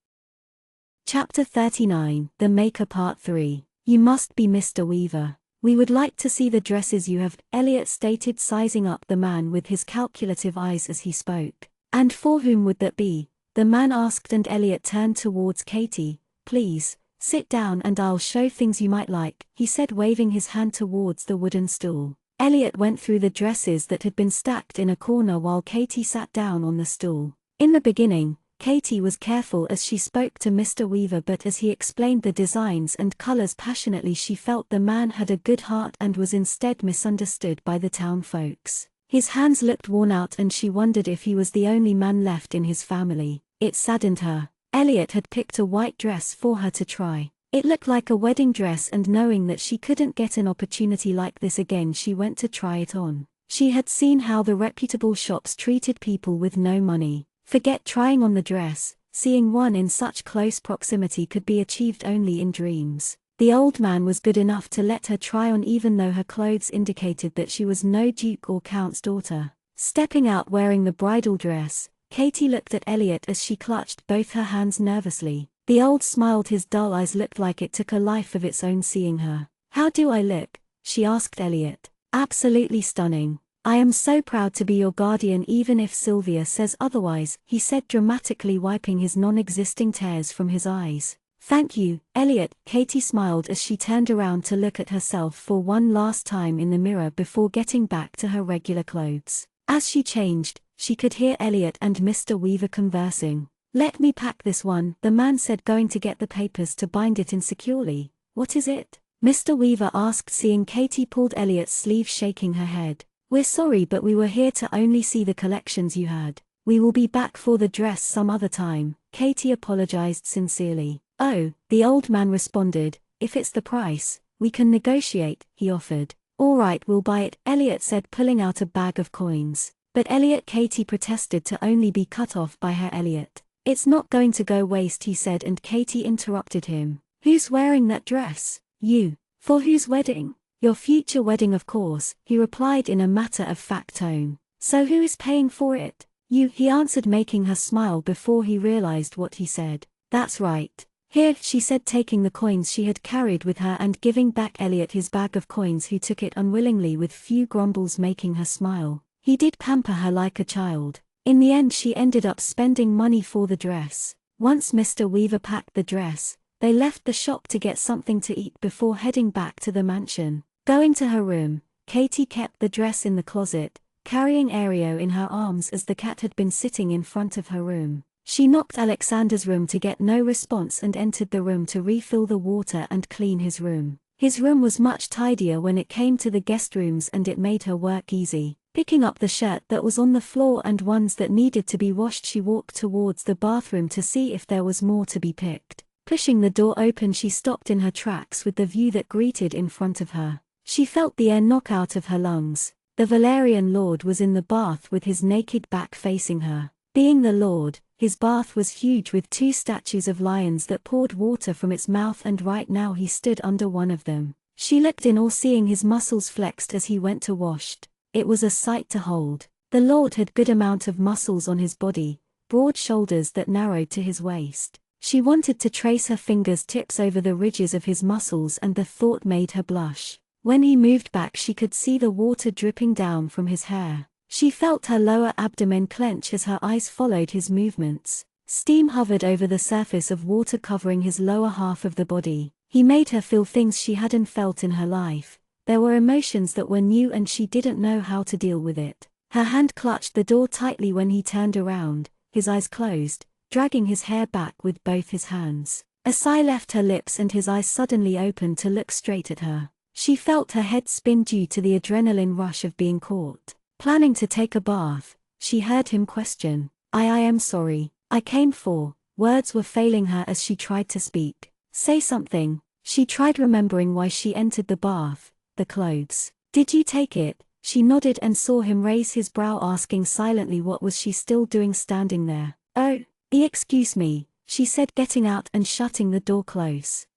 Chapter 39, The Maker Part 3. You must be Mr. Weaver. We would like to see the dresses you have, Elliot stated, sizing up the man with his calculative eyes as he spoke. And for whom would that be? The man asked, and Elliot turned towards Katie. Please, sit down and I'll show things you might like, he said, waving his hand towards the wooden stool. Elliot went through the dresses that had been stacked in a corner while Katie sat down on the stool. In the beginning, Katie was careful as she spoke to Mr. Weaver, but as he explained the designs and colors passionately, she felt the man had a good heart and was instead misunderstood by the town folks. His hands looked worn out, and she wondered if he was the only man left in his family. It saddened her. Elliot had picked a white dress for her to try. It looked like a wedding dress, and knowing that she couldn't get an opportunity like this again, she went to try it on. She had seen how the reputable shops treated people with no money. Forget trying on the dress, seeing one in such close proximity could be achieved only in dreams. The old man was good enough to let her try on, even though her clothes indicated that she was no duke or count's daughter. Stepping out wearing the bridal dress, Katie looked at Elliot as she clutched both her hands nervously. The old smiled, his dull eyes looked like it took a life of its own seeing her. How do I look? She asked Elliot. Absolutely stunning. I am so proud to be your guardian, even if Sylvia says otherwise, he said dramatically, wiping his non-existing tears from his eyes. Thank you, Elliot, Katie smiled as she turned around to look at herself for one last time in the mirror before getting back to her regular clothes. As she changed, she could hear Elliot and Mr. Weaver conversing. Let me pack this one, the man said, going to get the papers to bind it in securely. What is it? Mr. Weaver asked, seeing Katie pulled Elliot's sleeve, shaking her head. We're sorry, but we were here to only see the collections you had. We will be back for the dress some other time, Katie apologized sincerely. Oh, the old man responded, if it's the price, we can negotiate, he offered. All right, we'll buy it, Elliot said, pulling out a bag of coins. But Elliot, Katie protested, to only be cut off by her. Elliot. It's not going to go waste, he said, and Katie interrupted him. Who's wearing that dress? You. For whose wedding? Your future wedding, of course, he replied in a matter-of-fact tone. So who is paying for it? You, he answered, making her smile before he realized what he said. That's right. Here, she said, taking the coins she had carried with her and giving back Elliot his bag of coins, who took it unwillingly with few grumbles, making her smile. He did pamper her like a child. In the end, she ended up spending money for the dress. Once Mr. Weaver packed the dress, they left the shop to get something to eat before heading back to the mansion. Going to her room, Katie kept the dress in the closet, carrying Aereo in her arms as the cat had been sitting in front of her room. She knocked Alexander's room to get no response and entered the room to refill the water and clean his room. His room was much tidier when it came to the guest rooms, and it made her work easy. Picking up the shirt that was on the floor and ones that needed to be washed, she walked towards the bathroom to see if there was more to be picked. Pushing the door open, she stopped in her tracks with the view that greeted in front of her. She felt the air knock out of her lungs. The Valerian lord was in the bath with his naked back facing her. Being the Lord, his bath was huge with 2 statues of lions that poured water from its mouth, and right now he stood under one of them. She looked in awe, seeing his muscles flexed as he went to wash. It was a sight to hold. The Lord had good amount of muscles on his body, broad shoulders that narrowed to his waist. She wanted to trace her fingers tips over the ridges of his muscles, and the thought made her blush. When he moved back, she could see the water dripping down from his hair. She felt her lower abdomen clench as her eyes followed his movements. Steam hovered over the surface of water, covering his lower half of the body. He made her feel things she hadn't felt in her life. There were emotions that were new and she didn't know how to deal with it. Her hand clutched the door tightly when he turned around, his eyes closed, dragging his hair back with both his hands. A sigh left her lips and his eyes suddenly opened to look straight at her. She felt her head spin due to the adrenaline rush of being caught. Planning to take a bath, she heard him question, I am sorry. I came for. Words were failing her as she tried to speak. Say something. She tried, remembering why she entered the bath. The clothes. Did you take it? She nodded and saw him raise his brow, asking silently what was she still doing standing there. Oh, excuse me, she said, getting out and shutting the door close.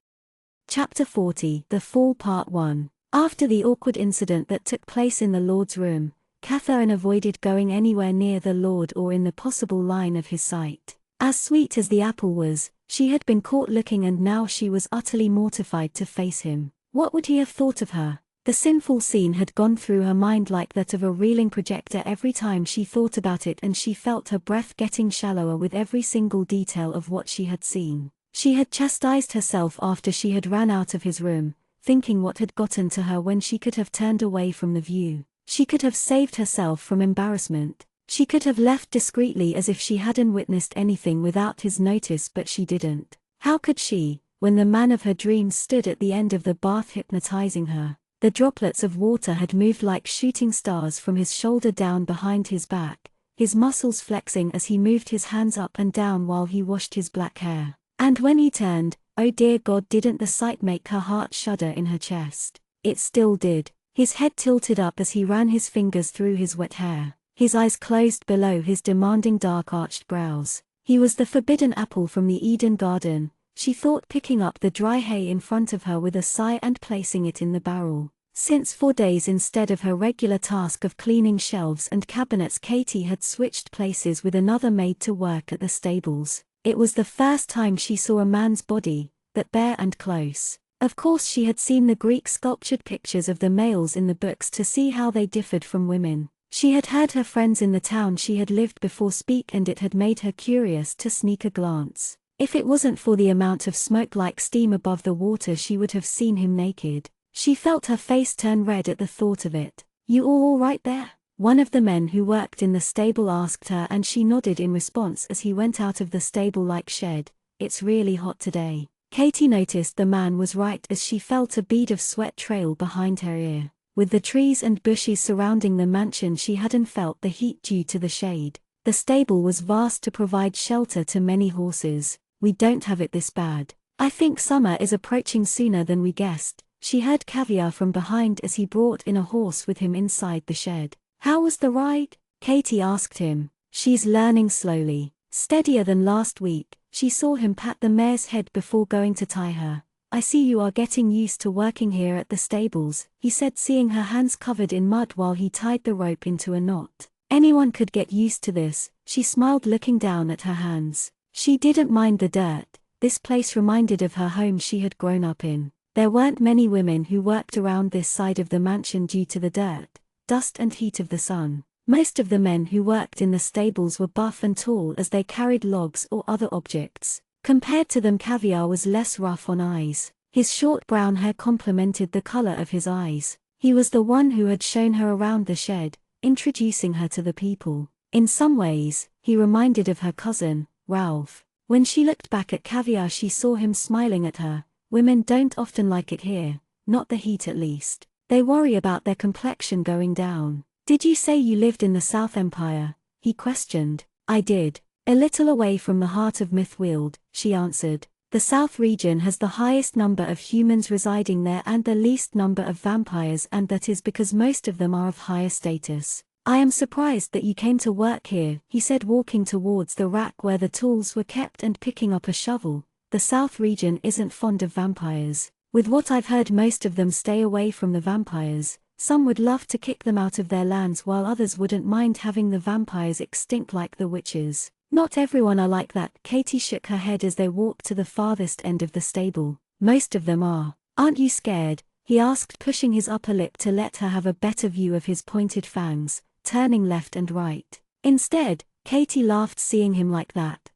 Chapter 40, The Fall, Part 1. After the awkward incident that took place in the Lord's room, Catherine avoided going anywhere near the Lord or in the possible line of his sight. As sweet as the apple was, she had been caught looking, and now she was utterly mortified to face him. What would he have thought of her? The sinful scene had gone through her mind like that of a reeling projector every time she thought about it, and she felt her breath getting shallower with every single detail of what she had seen. She had chastised herself after she had ran out of his room, thinking what had gotten to her when she could have turned away from the view. She could have saved herself from embarrassment. She could have left discreetly as if she hadn't witnessed anything without his notice, but she didn't. How could she, when the man of her dreams stood at the end of the bath hypnotizing her? The droplets of water had moved like shooting stars from his shoulder down behind his back, his muscles flexing as he moved his hands up and down while he washed his black hair. And when he turned, oh dear God, didn't the sight make her heart shudder in her chest? It still did. His head tilted up as he ran his fingers through his wet hair. His eyes closed below his demanding dark arched brows. He was the forbidden apple from the Eden garden, she thought, picking up the dry hay in front of her with a sigh and placing it in the barrel. Since 4 days instead of her regular task of cleaning shelves and cabinets, Katie had switched places with another maid to work at the stables. It was the first time she saw a man's body, that bare and close. Of course she had seen the Greek sculptured pictures of the males in the books to see how they differed from women. She had heard her friends in the town she had lived before speak, and it had made her curious to sneak a glance. If it wasn't for the amount of smoke like steam above the water, she would have seen him naked. She felt her face turn red at the thought of it. You all right there? One of the men who worked in the stable asked her, and she nodded in response as he went out of the stable-like shed. It's really hot today. Katie noticed the man was right as she felt a bead of sweat trail behind her ear. With the trees and bushes surrounding the mansion, she hadn't felt the heat due to the shade. The stable was vast to provide shelter to many horses. We don't have it this bad. I think summer is approaching sooner than we guessed. She heard Caviar from behind as he brought in a horse with him inside the shed. How was the ride? Katie asked him. She's learning slowly. Steadier than last week. She saw him pat the mare's head before going to tie her. I see you are getting used to working here at the stables, he said, seeing her hands covered in mud while he tied the rope into a knot. Anyone could get used to this, she smiled, looking down at her hands. She didn't mind the dirt. This place reminded of her home she had grown up in. There weren't many women who worked around this side of the mansion due to the dirt, dust and heat of the sun. Most of the men who worked in the stables were buff and tall as they carried logs or other objects. Compared to them, Caviar was less rough on eyes. His short brown hair complemented the color of his eyes. He was the one who had shown her around the shed, introducing her to the people. In some ways, he reminded of her cousin, Ralph. When she looked back at Caviar, she saw him smiling at her. Women don't often like it here, not the heat at least. They worry about their complexion going down. Did you say you lived in the South Empire? He questioned. I did. A little away from the heart of Mythweald, she answered. The South region has the highest number of humans residing there and the least number of vampires, and that is because most of them are of higher status. "I am surprised that you came to work here," he said, walking towards the rack where the tools were kept and picking up a shovel. "The South region isn't fond of vampires. With what I've heard, most of them stay away from the vampires. Some would love to kick them out of their lands, while others wouldn't mind having the vampires extinct like the witches." "Not everyone are like that." Katie shook her head as they walked to the farthest end of the stable. "Most of them are." "Aren't you scared?" he asked, pushing his upper lip to let her have a better view of his pointed fangs, turning left and right. Instead, Katie laughed seeing him like that.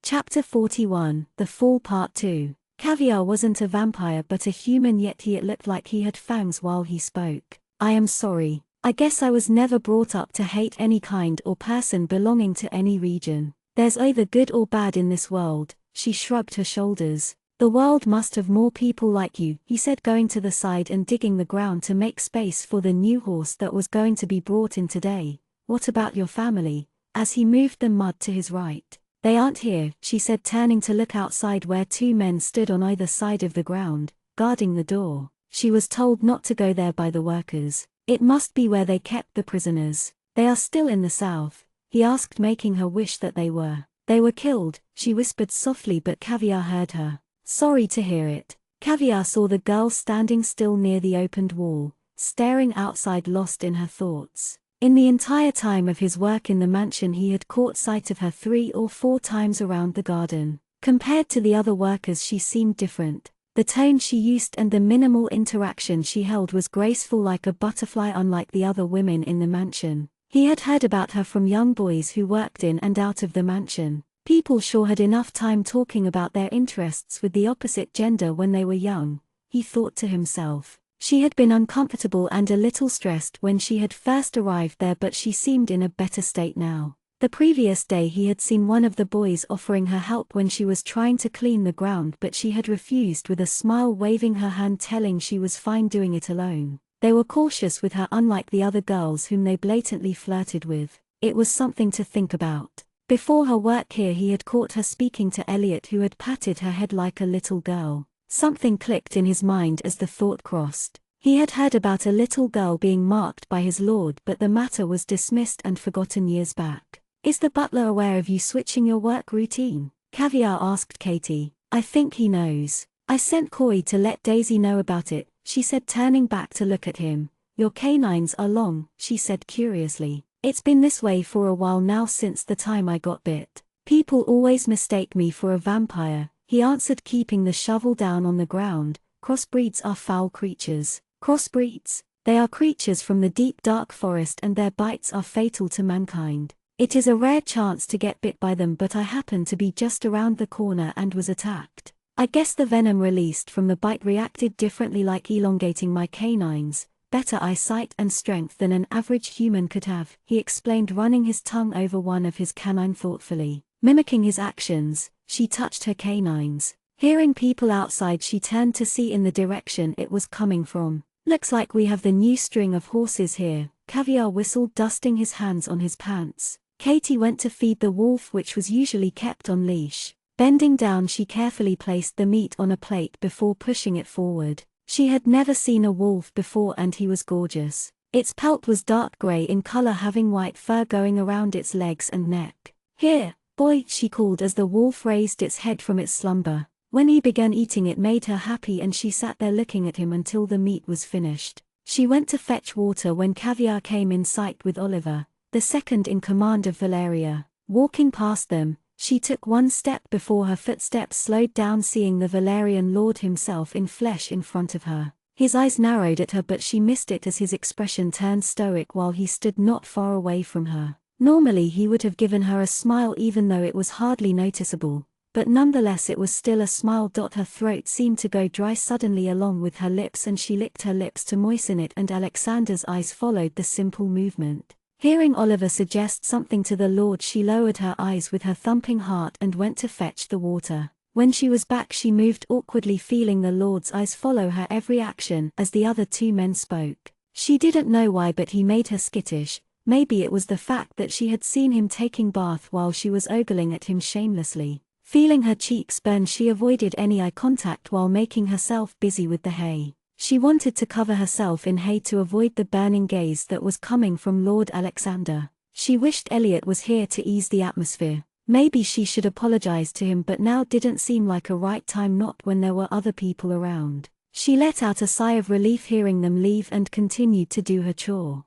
Chapter 41, The Fall Part 2. Caviar wasn't a vampire but a human, yet it looked like he had fangs while he spoke. "I am sorry. I guess I was never brought up to hate any kind or person belonging to any region. There's either good or bad in this world." She shrugged her shoulders. "The world must have more people like you," he said, going to the side and digging the ground to make space for the new horse that was going to be brought in today. "What about your family?" as he moved the mud to his right. "They aren't here," she said, turning to look outside where two men stood on either side of the ground, guarding the door. She was told not to go there by the workers. It must be where they kept the prisoners. "They are still in the South?" he asked, making her wish that they were. "They were killed," she whispered softly, but Caviar heard her. "Sorry to hear it." Caviar saw the girl standing still near the opened wall, staring outside, lost in her thoughts. In the entire time of his work in the mansion, he had caught sight of her 3 or 4 times around the garden. Compared to the other workers, she seemed different. The tone she used and the minimal interaction she held was graceful like a butterfly, unlike the other women in the mansion. He had heard about her from young boys who worked in and out of the mansion. People sure had enough time talking about their interests with the opposite gender when they were young, he thought to himself. She had been uncomfortable and a little stressed when she had first arrived there, but she seemed in a better state now. The previous day he had seen one of the boys offering her help when she was trying to clean the ground, but she had refused, with a smile, waving her hand telling she was fine doing it alone. They were cautious with her, unlike the other girls whom they blatantly flirted with. It was something to think about. Before her work here he had caught her speaking to Elliot, who had patted her head like a little girl. Something clicked in his mind as the thought crossed. He had heard about a little girl being marked by his lord, but the matter was dismissed and forgotten years back. "Is the butler aware of you switching your work routine?" Caviar asked Katie. "I think he knows. I sent Coy to let Daisy know about it," she said, turning back to look at him. "Your canines are long," she said curiously. "It's been this way for a while now, since the time I got bit. People always mistake me for a vampire," he answered, keeping the shovel down on the ground. "Crossbreeds are foul creatures." "Crossbreeds? They are creatures from the deep dark forest, and their bites are fatal to mankind. It is a rare chance to get bit by them, but I happened to be just around the corner and was attacked. I guess the venom released from the bite reacted differently, like elongating my canines. Better eyesight and strength than an average human could have," he explained, running his tongue over one of his canine thoughtfully. Mimicking his actions, she touched her canines. Hearing people outside, she turned to see in the direction it was coming from. "Looks like we have the new string of horses here," Caviar whistled, dusting his hands on his pants. Katie went to feed the wolf, which was usually kept on leash. Bending down, she carefully placed the meat on a plate before pushing it forward. She had never seen a wolf before, and he was gorgeous. Its pelt was dark gray in color, having white fur going around its legs and neck. "Here, boy," she called as the wolf raised its head from its slumber. When he began eating, it made her happy, and she sat there looking at him until the meat was finished. She went to fetch water when Caviar came in sight with Oliver, the second in command of Valeria. Walking past them, she took one step before her footsteps slowed down, seeing the Valerian lord himself in flesh in front of her. His eyes narrowed at her, but she missed it as his expression turned stoic while he stood not far away from her. Normally he would have given her a smile, even though it was hardly noticeable. But nonetheless it was still a smile. Her throat seemed to go dry suddenly along with her lips, and she licked her lips to moisten it, and Alexander's eyes followed the simple movement. Hearing Oliver suggest something to the lord, she lowered her eyes with her thumping heart and went to fetch the water. When she was back, she moved awkwardly, feeling the lord's eyes follow her every action as the other two men spoke. She didn't know why, but he made her skittish. Maybe it was the fact that she had seen him taking bath while she was ogling at him shamelessly. Feeling her cheeks burn, she avoided any eye contact while making herself busy with the hay. She wanted to cover herself in hay to avoid the burning gaze that was coming from Lord Alexander. She wished Elliot was here to ease the atmosphere. Maybe she should apologize to him, but now didn't seem like a right time, not when there were other people around. She let out a sigh of relief hearing them leave and continued to do her chore.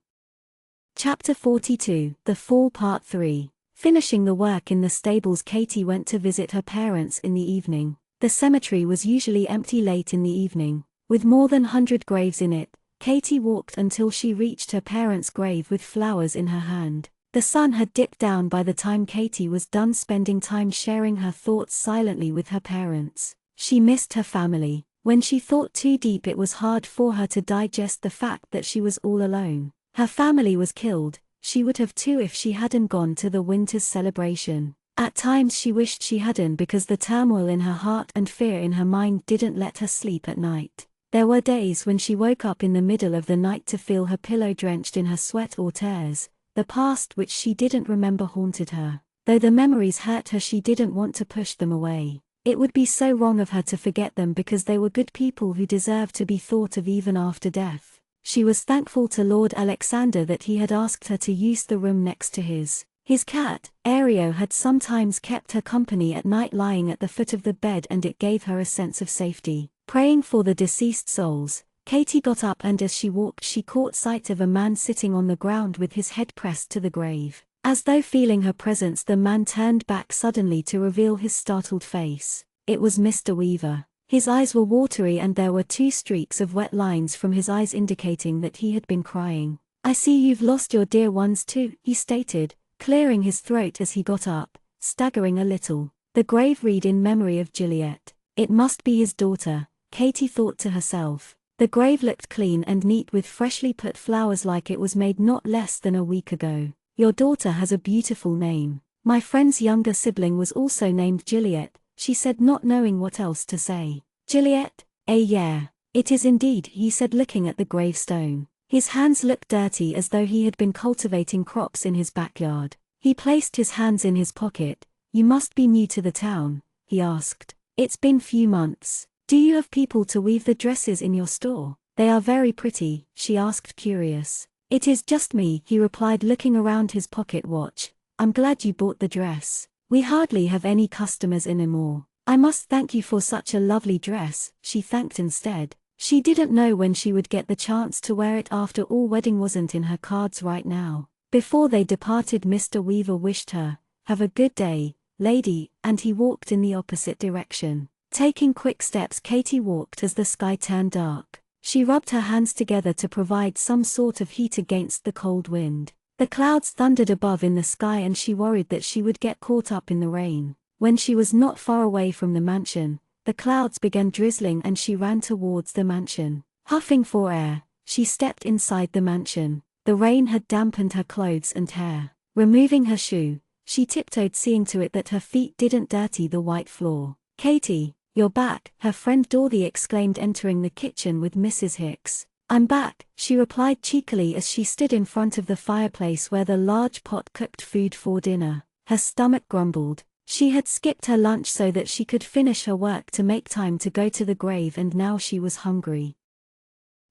Chapter 42, The Fall Part 3. Finishing the work in the stables, Katie went to visit her parents in the evening. The cemetery was usually empty late in the evening. With more than 100 graves in it, Katie walked until she reached her parents' grave with flowers in her hand. The sun had dipped down by the time Katie was done spending time sharing her thoughts silently with her parents. She missed her family. When she thought too deep, it was hard for her to digest the fact that she was all alone. Her family was killed. She would have too if she hadn't gone to the winter's celebration. At times she wished she hadn't, because the turmoil in her heart and fear in her mind didn't let her sleep at night. There were days when she woke up in the middle of the night to feel her pillow drenched in her sweat or tears. The past which she didn't remember haunted her. Though the memories hurt her, she didn't want to push them away. It would be so wrong of her to forget them, because they were good people who deserved to be thought of even after death. She was thankful to Lord Alexander that he had asked her to use the room next to his. His cat, Aereo, had sometimes kept her company at night lying at the foot of the bed, and it gave her a sense of safety. Praying for the deceased souls, Katie got up, and as she walked she caught sight of a man sitting on the ground with his head pressed to the grave. As though feeling her presence, the man turned back suddenly to reveal his startled face. It was Mr. Weaver. His eyes were watery and there were 2 streaks of wet lines from his eyes indicating that he had been crying. "I see you've lost your dear ones too," he stated, clearing his throat as he got up, staggering a little. The grave read "In memory of Juliet." It must be his daughter, Katie thought to herself. The grave looked clean and neat with freshly put flowers like it was made not less than a week ago. "Your daughter has a beautiful name. My friend's younger sibling was also named Juliet," she said, not knowing what else to say. "Juliet? Yeah. It is indeed," he said, looking at the gravestone. His hands looked dirty, as though he had been cultivating crops in his backyard. He placed his hands in his pocket. "You must be new to the town?" he asked. "It's been few months. Do you have people to weave the dresses in your store? They are very pretty," she asked, curious. "It is just me," he replied, looking around his pocket watch. "I'm glad you bought the dress. We hardly have any customers anymore." "I must thank you for such a lovely dress," she thanked instead. She didn't know when she would get the chance to wear it. After all, wedding wasn't in her cards right now. Before they departed, Mr. Weaver wished her, "Have a good day, lady," and he walked in the opposite direction. Taking quick steps, Katie walked as the sky turned dark. She rubbed her hands together to provide some sort of heat against the cold wind. The clouds thundered above in the sky and she worried that she would get caught up in the rain. When she was not far away from the mansion, the clouds began drizzling and she ran towards the mansion. Huffing for air, she stepped inside the mansion. The rain had dampened her clothes and hair. Removing her shoe, she tiptoed, seeing to it that her feet didn't dirty the white floor. "Katie, you're back," her friend Dorothy exclaimed, entering the kitchen with Mrs. Hicks. "I'm back," she replied cheekily as she stood in front of the fireplace where the large pot cooked food for dinner. Her stomach grumbled. She had skipped her lunch so that she could finish her work to make time to go to the grave, and now she was hungry.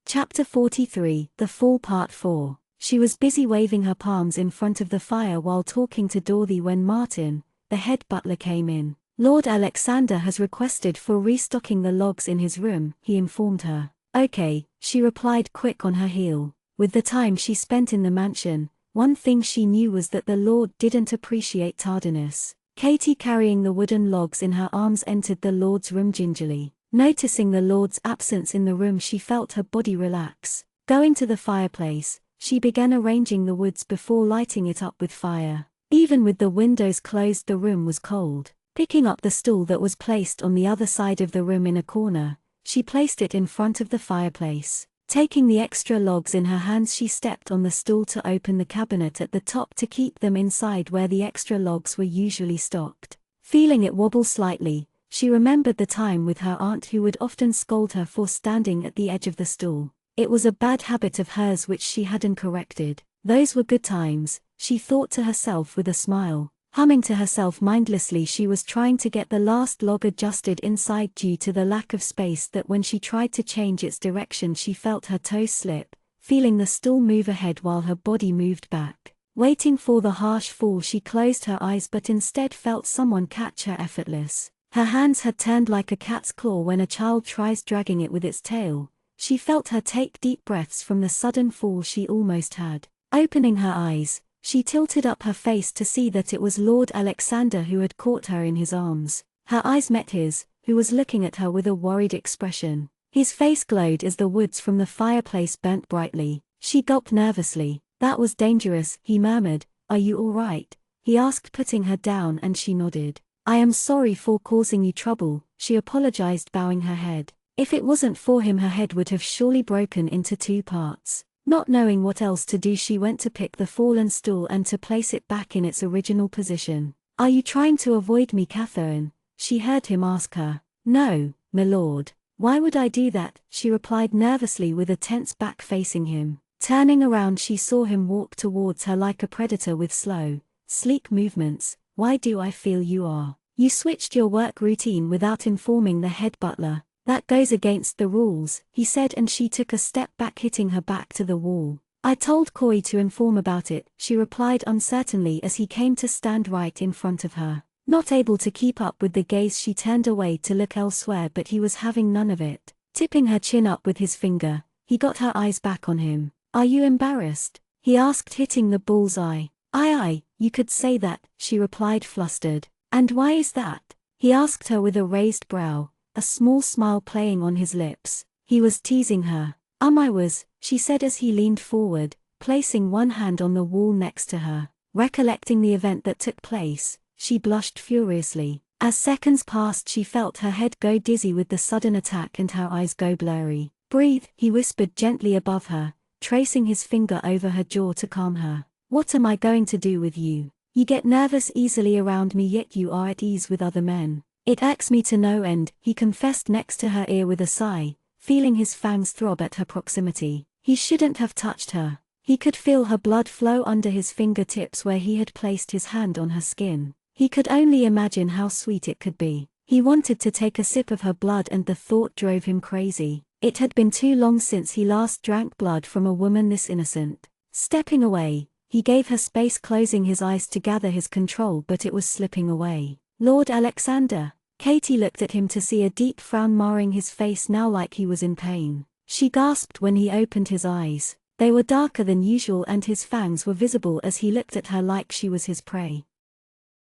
Chapter 43, The Fall Part 4. She was busy waving her palms in front of the fire while talking to Dorothy when Martin, the head butler, came in. "Lord Alexander has requested for restocking the logs in his room," he informed her. "Okay," she replied, quick on her heel. With the time she spent in the mansion, one thing she knew was that the Lord didn't appreciate tardiness. Katie, carrying the wooden logs in her arms, entered the Lord's room gingerly. Noticing the Lord's absence in the room, she felt her body relax. Going to the fireplace, she began arranging the woods before lighting it up with fire. Even with the windows closed, the room was cold. Picking up the stool that was placed on the other side of the room in a corner, she placed it in front of the fireplace. Taking the extra logs in her hands, she stepped on the stool to open the cabinet at the top to keep them inside where the extra logs were usually stocked. Feeling it wobble slightly, she remembered the time with her aunt, who would often scold her for standing at the edge of the stool. It was a bad habit of hers which she hadn't corrected. Those were good times, she thought to herself with a smile. Humming to herself mindlessly, she was trying to get the last log adjusted inside due to the lack of space that when she tried to change its direction she felt her toes slip, feeling the stool move ahead while her body moved back. Waiting for the harsh fall, she closed her eyes but instead felt someone catch her effortless. Her hands had turned like a cat's claw when a child tries dragging it with its tail. She felt her take deep breaths from the sudden fall she almost had. Opening her eyes, she tilted up her face to see that it was Lord Alexander who had caught her in his arms. Her eyes met his, who was looking at her with a worried expression. His face glowed as the woods from the fireplace burnt brightly. She gulped nervously. "That was dangerous," he murmured. "Are you all right?" he asked, putting her down, and she nodded. "I am sorry for causing you trouble," she apologized, bowing her head. If it wasn't for him, her head would have surely broken into two parts. Not knowing what else to do, she went to pick the fallen stool and to place it back in its original position. "Are you trying to avoid me, Catherine?" she heard him ask her. "No, my lord. Why would I do that?" she replied nervously with a tense back facing him. Turning around, she saw him walk towards her like a predator with slow, sleek movements. "Why do I feel you switched your work routine without informing the head butler. That goes against the rules," he said, and she took a step back, hitting her back to the wall. "I told Coy to inform about it," she replied uncertainly as he came to stand right in front of her. Not able to keep up with the gaze, she turned away to look elsewhere, but he was having none of it. Tipping her chin up with his finger, he got her eyes back on him. "Are you embarrassed?" he asked, hitting the bull's eye. Aye, you could say that," she replied, flustered. "And why is that?" he asked her with a raised brow, a small smile playing on his lips. He was teasing her. I was," she said as he leaned forward, placing one hand on the wall next to her. Recollecting the event that took place, she blushed furiously. As seconds passed, she felt her head go dizzy with the sudden attack and her eyes go blurry. "Breathe," he whispered gently above her, tracing his finger over her jaw to calm her. "What am I going to do with you? You get nervous easily around me, yet you are at ease with other men. It irks me to no end," he confessed next to her ear with a sigh, feeling his fangs throb at her proximity. He shouldn't have touched her. He could feel her blood flow under his fingertips where he had placed his hand on her skin. He could only imagine how sweet it could be. He wanted to take a sip of her blood, and the thought drove him crazy. It had been too long since he last drank blood from a woman this innocent. Stepping away, he gave her space, closing his eyes to gather his control, but it was slipping away. "Lord Alexander." Katie looked at him to see a deep frown marring his face now, like he was in pain. She gasped when he opened his eyes. They were darker than usual and his fangs were visible as he looked at her like she was his prey.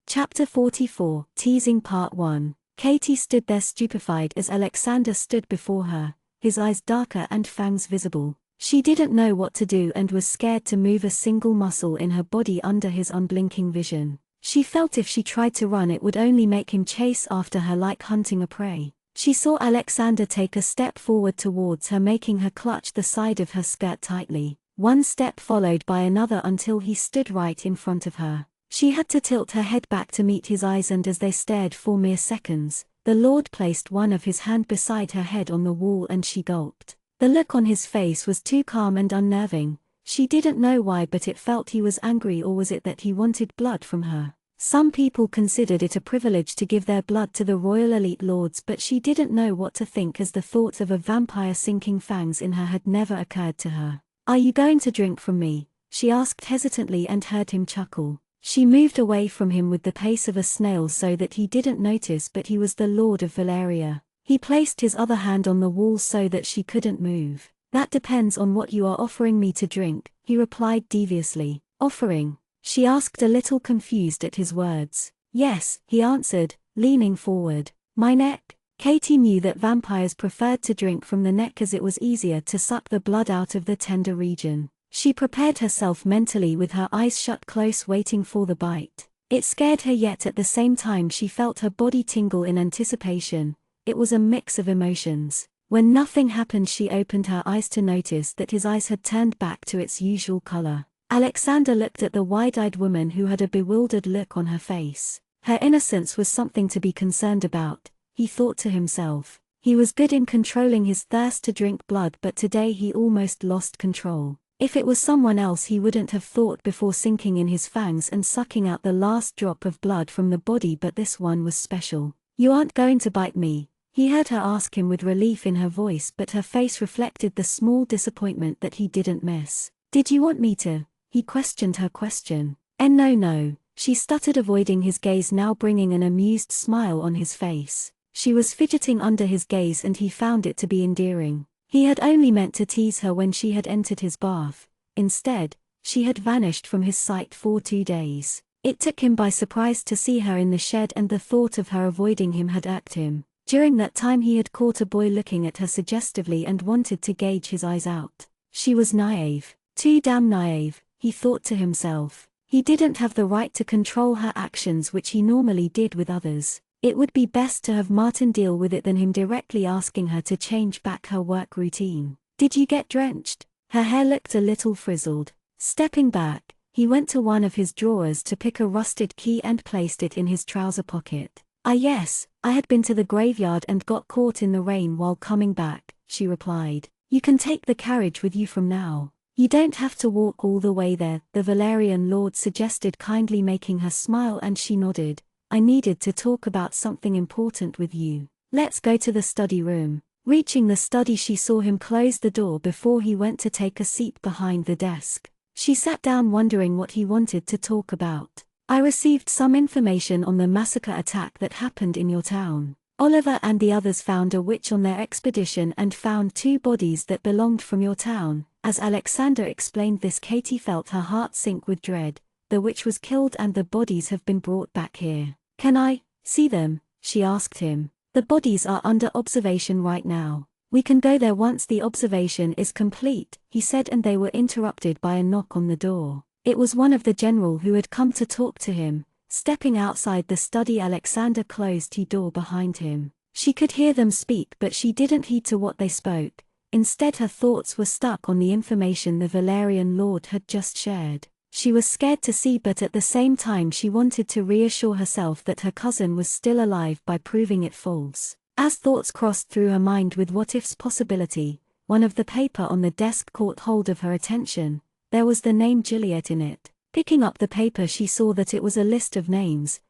Chapter 44, Teasing Part 1. Katie stood there stupefied as Alexander stood before her, his eyes darker and fangs visible. She didn't know what to do and was scared to move a single muscle in her body under his unblinking vision. She felt if she tried to run, it would only make him chase after her like hunting a prey. She saw Alexander take a step forward towards her, making her clutch the side of her skirt tightly. One step followed by another until he stood right in front of her. She had to tilt her head back to meet his eyes, and as they stared for mere seconds, the Lord placed one of his hand beside her head on the wall and she gulped. The look on his face was too calm and unnerving. She didn't know why, but it felt he was angry, or was it that he wanted blood from her? Some people considered it a privilege to give their blood to the royal elite lords, but she didn't know what to think as the thought of a vampire sinking fangs in her had never occurred to her. "Are you going to drink from me?" she asked hesitantly, and heard him chuckle. She moved away from him with the pace of a snail so that he didn't notice, but he was the Lord of Valeria. He placed his other hand on the wall so that she couldn't move. "That depends on what you are offering me to drink," he replied deviously. "Offering?" she asked, a little confused at his words. "Yes," he answered, leaning forward. "My neck?" Katie knew that vampires preferred to drink from the neck as it was easier to suck the blood out of the tender region. She prepared herself mentally with her eyes shut close, waiting for the bite. It scared her, yet at the same time she felt her body tingle in anticipation. It was a mix of emotions. When nothing happened, she opened her eyes to notice that his eyes had turned back to its usual color. Alexander looked at the wide-eyed woman who had a bewildered look on her face. Her innocence was something to be concerned about, he thought to himself. He was good in controlling his thirst to drink blood, but today he almost lost control. If it was someone else he wouldn't have thought before sinking in his fangs and sucking out the last drop of blood from the body, but this one was special. "You aren't going to bite me?" He heard her ask him with relief in her voice, but her face reflected the small disappointment that he didn't miss. "Did you want me to?" He questioned her question. No," she stuttered, avoiding his gaze, now bringing an amused smile on his face. She was fidgeting under his gaze and he found it to be endearing. He had only meant to tease her when she had entered his bath. Instead, she had vanished from his sight for 2 days. It took him by surprise to see her in the shed, and the thought of her avoiding him had irked him. During that time he had caught a boy looking at her suggestively and wanted to gauge his eyes out. She was naive. Too damn naive, he thought to himself. He didn't have the right to control her actions, which he normally did with others. It would be best to have Martin deal with it than him directly asking her to change back her work routine. "Did you get drenched?" Her hair looked a little frizzled. Stepping back, he went to one of his drawers to pick a rusted key and placed it in his trouser pocket. Yes, I had been to the graveyard and got caught in the rain while coming back," she replied. "You can take the carriage with you from now. You don't have to walk all the way there," the Valerian lord suggested kindly, making her smile, and she nodded. "I needed to talk about something important with you. Let's go to the study room." Reaching the study, she saw him close the door before he went to take a seat behind the desk. She sat down, wondering what he wanted to talk about. "I received some information on the massacre attack that happened in your town. Oliver and the others found a witch on their expedition and found 2 bodies that belonged from your town." As Alexander explained this, Katie felt her heart sink with dread. "The witch was killed and the bodies have been brought back here. Can I see them?" she asked him. "The bodies are under observation right now. We can go there once the observation is complete," he said, and they were interrupted by a knock on the door. It was one of the general who had come to talk to him. Stepping outside the study, Alexander closed the door behind him. She could hear them speak, but she didn't heed to what they spoke. Instead, her thoughts were stuck on the information the Valerian lord had just shared. She was scared to see, but at the same time she wanted to reassure herself that her cousin was still alive by proving it false. As thoughts crossed through her mind with what-ifs possibility, one of the paper on the desk caught hold of her attention. There was the name Juliet in it. Picking up the paper, she saw that it was a list of names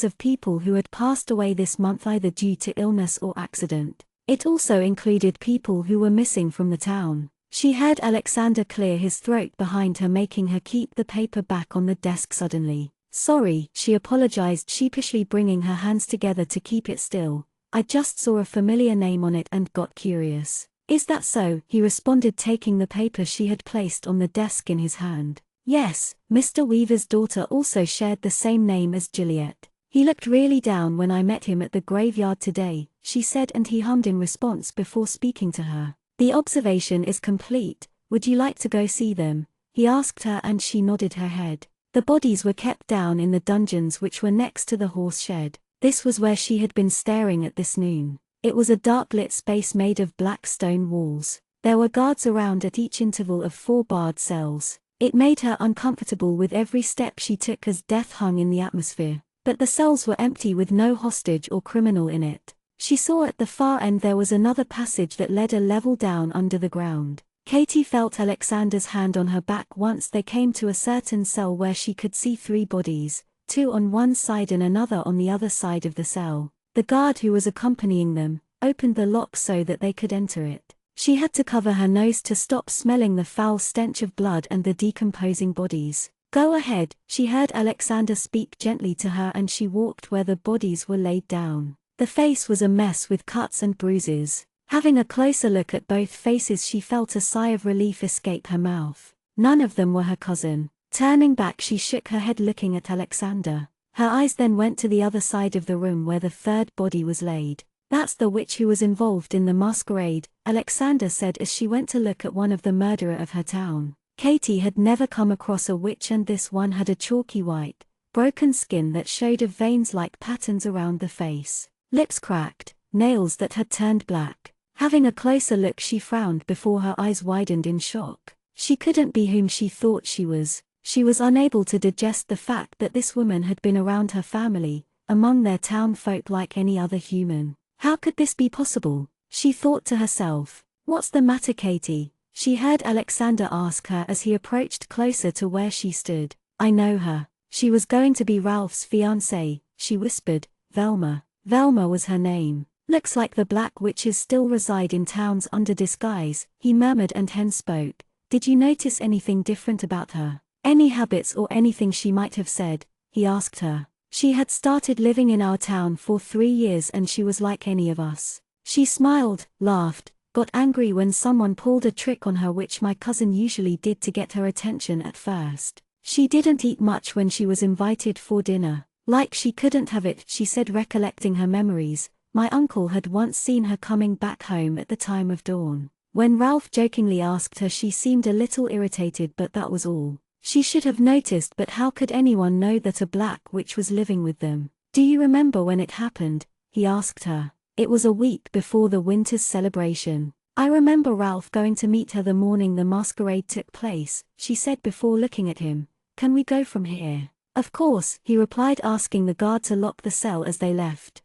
of people who had passed away this month, either due to illness or accident. It also included people who were missing from the town. She heard Alexander clear his throat behind her, making her keep the paper back on the desk suddenly. "Sorry," she apologized sheepishly, bringing her hands together to keep it still. "I just saw a familiar name on it and got curious." "Is that so?" he responded, taking the paper she had placed on the desk in his hand. "Yes, Mr. Weaver's daughter also shared the same name as Juliet. He looked really down when I met him at the graveyard today," she said, and he hummed in response before speaking to her. "The observation is complete. Would you like to go see them?" he asked her, and she nodded her head. The bodies were kept down in the dungeons which were next to the horse shed. This was where she had been staring at this noon. It was a dark-lit space made of black stone walls. There were guards around at each interval of 4 barred cells. It made her uncomfortable with every step she took as death hung in the atmosphere. But the cells were empty, with no hostage or criminal in it. She saw at the far end there was another passage that led a level down under the ground. Katie felt Alexander's hand on her back once they came to a certain cell where she could see 3 bodies, 2 on one side and another on the other side of the cell. The guard who was accompanying them opened the lock so that they could enter it. She had to cover her nose to stop smelling the foul stench of blood and the decomposing bodies. "Go ahead," she heard Alexander speak gently to her, and she walked where the bodies were laid down. The face was a mess with cuts and bruises. Having a closer look at both faces, she felt a sigh of relief escape her mouth. None of them were her cousin. Turning back, she shook her head, looking at Alexander. Her eyes then went to the other side of the room where the 3rd body was laid. "That's the witch who was involved in the masquerade," Alexander said as she went to look at one of the murderer of her town. Katie had never come across a witch, and this one had a chalky white, broken skin that showed of veins-like patterns around the face. Lips cracked, nails that had turned black. Having a closer look, she frowned before her eyes widened in shock. She couldn't be whom she thought she was. She was unable to digest the fact that this woman had been around her family, among their town folk like any other human. How could this be possible? She thought to herself. "What's the matter, Katie?" She heard Alexander ask her as he approached closer to where she stood. "I know her. She was going to be Ralph's fiancée," she whispered. "Velma." Velma was her name. "Looks like the Black Witches still reside in towns under disguise," he murmured, and Hen spoke. "Did you notice anything different about her? Any habits or anything she might have said?" he asked her. "She had started living in our town for 3 years and she was like any of us. She smiled, laughed, got angry when someone pulled a trick on her, which my cousin usually did to get her attention at first. She didn't eat much when she was invited for dinner. Like she couldn't have it," she said, recollecting her memories. "My uncle had once seen her coming back home at the time of dawn. When Ralph jokingly asked her, she seemed a little irritated, but that was all. She should have noticed, but how could anyone know that a Black Witch was living with them?" "Do you remember when it happened?" he asked her. "It was a week before the winter's celebration. I remember Ralph going to meet her the morning the masquerade took place," she said before looking at him. "Can we go from here?" "Of course," he replied, asking the guard to lock the cell as they left.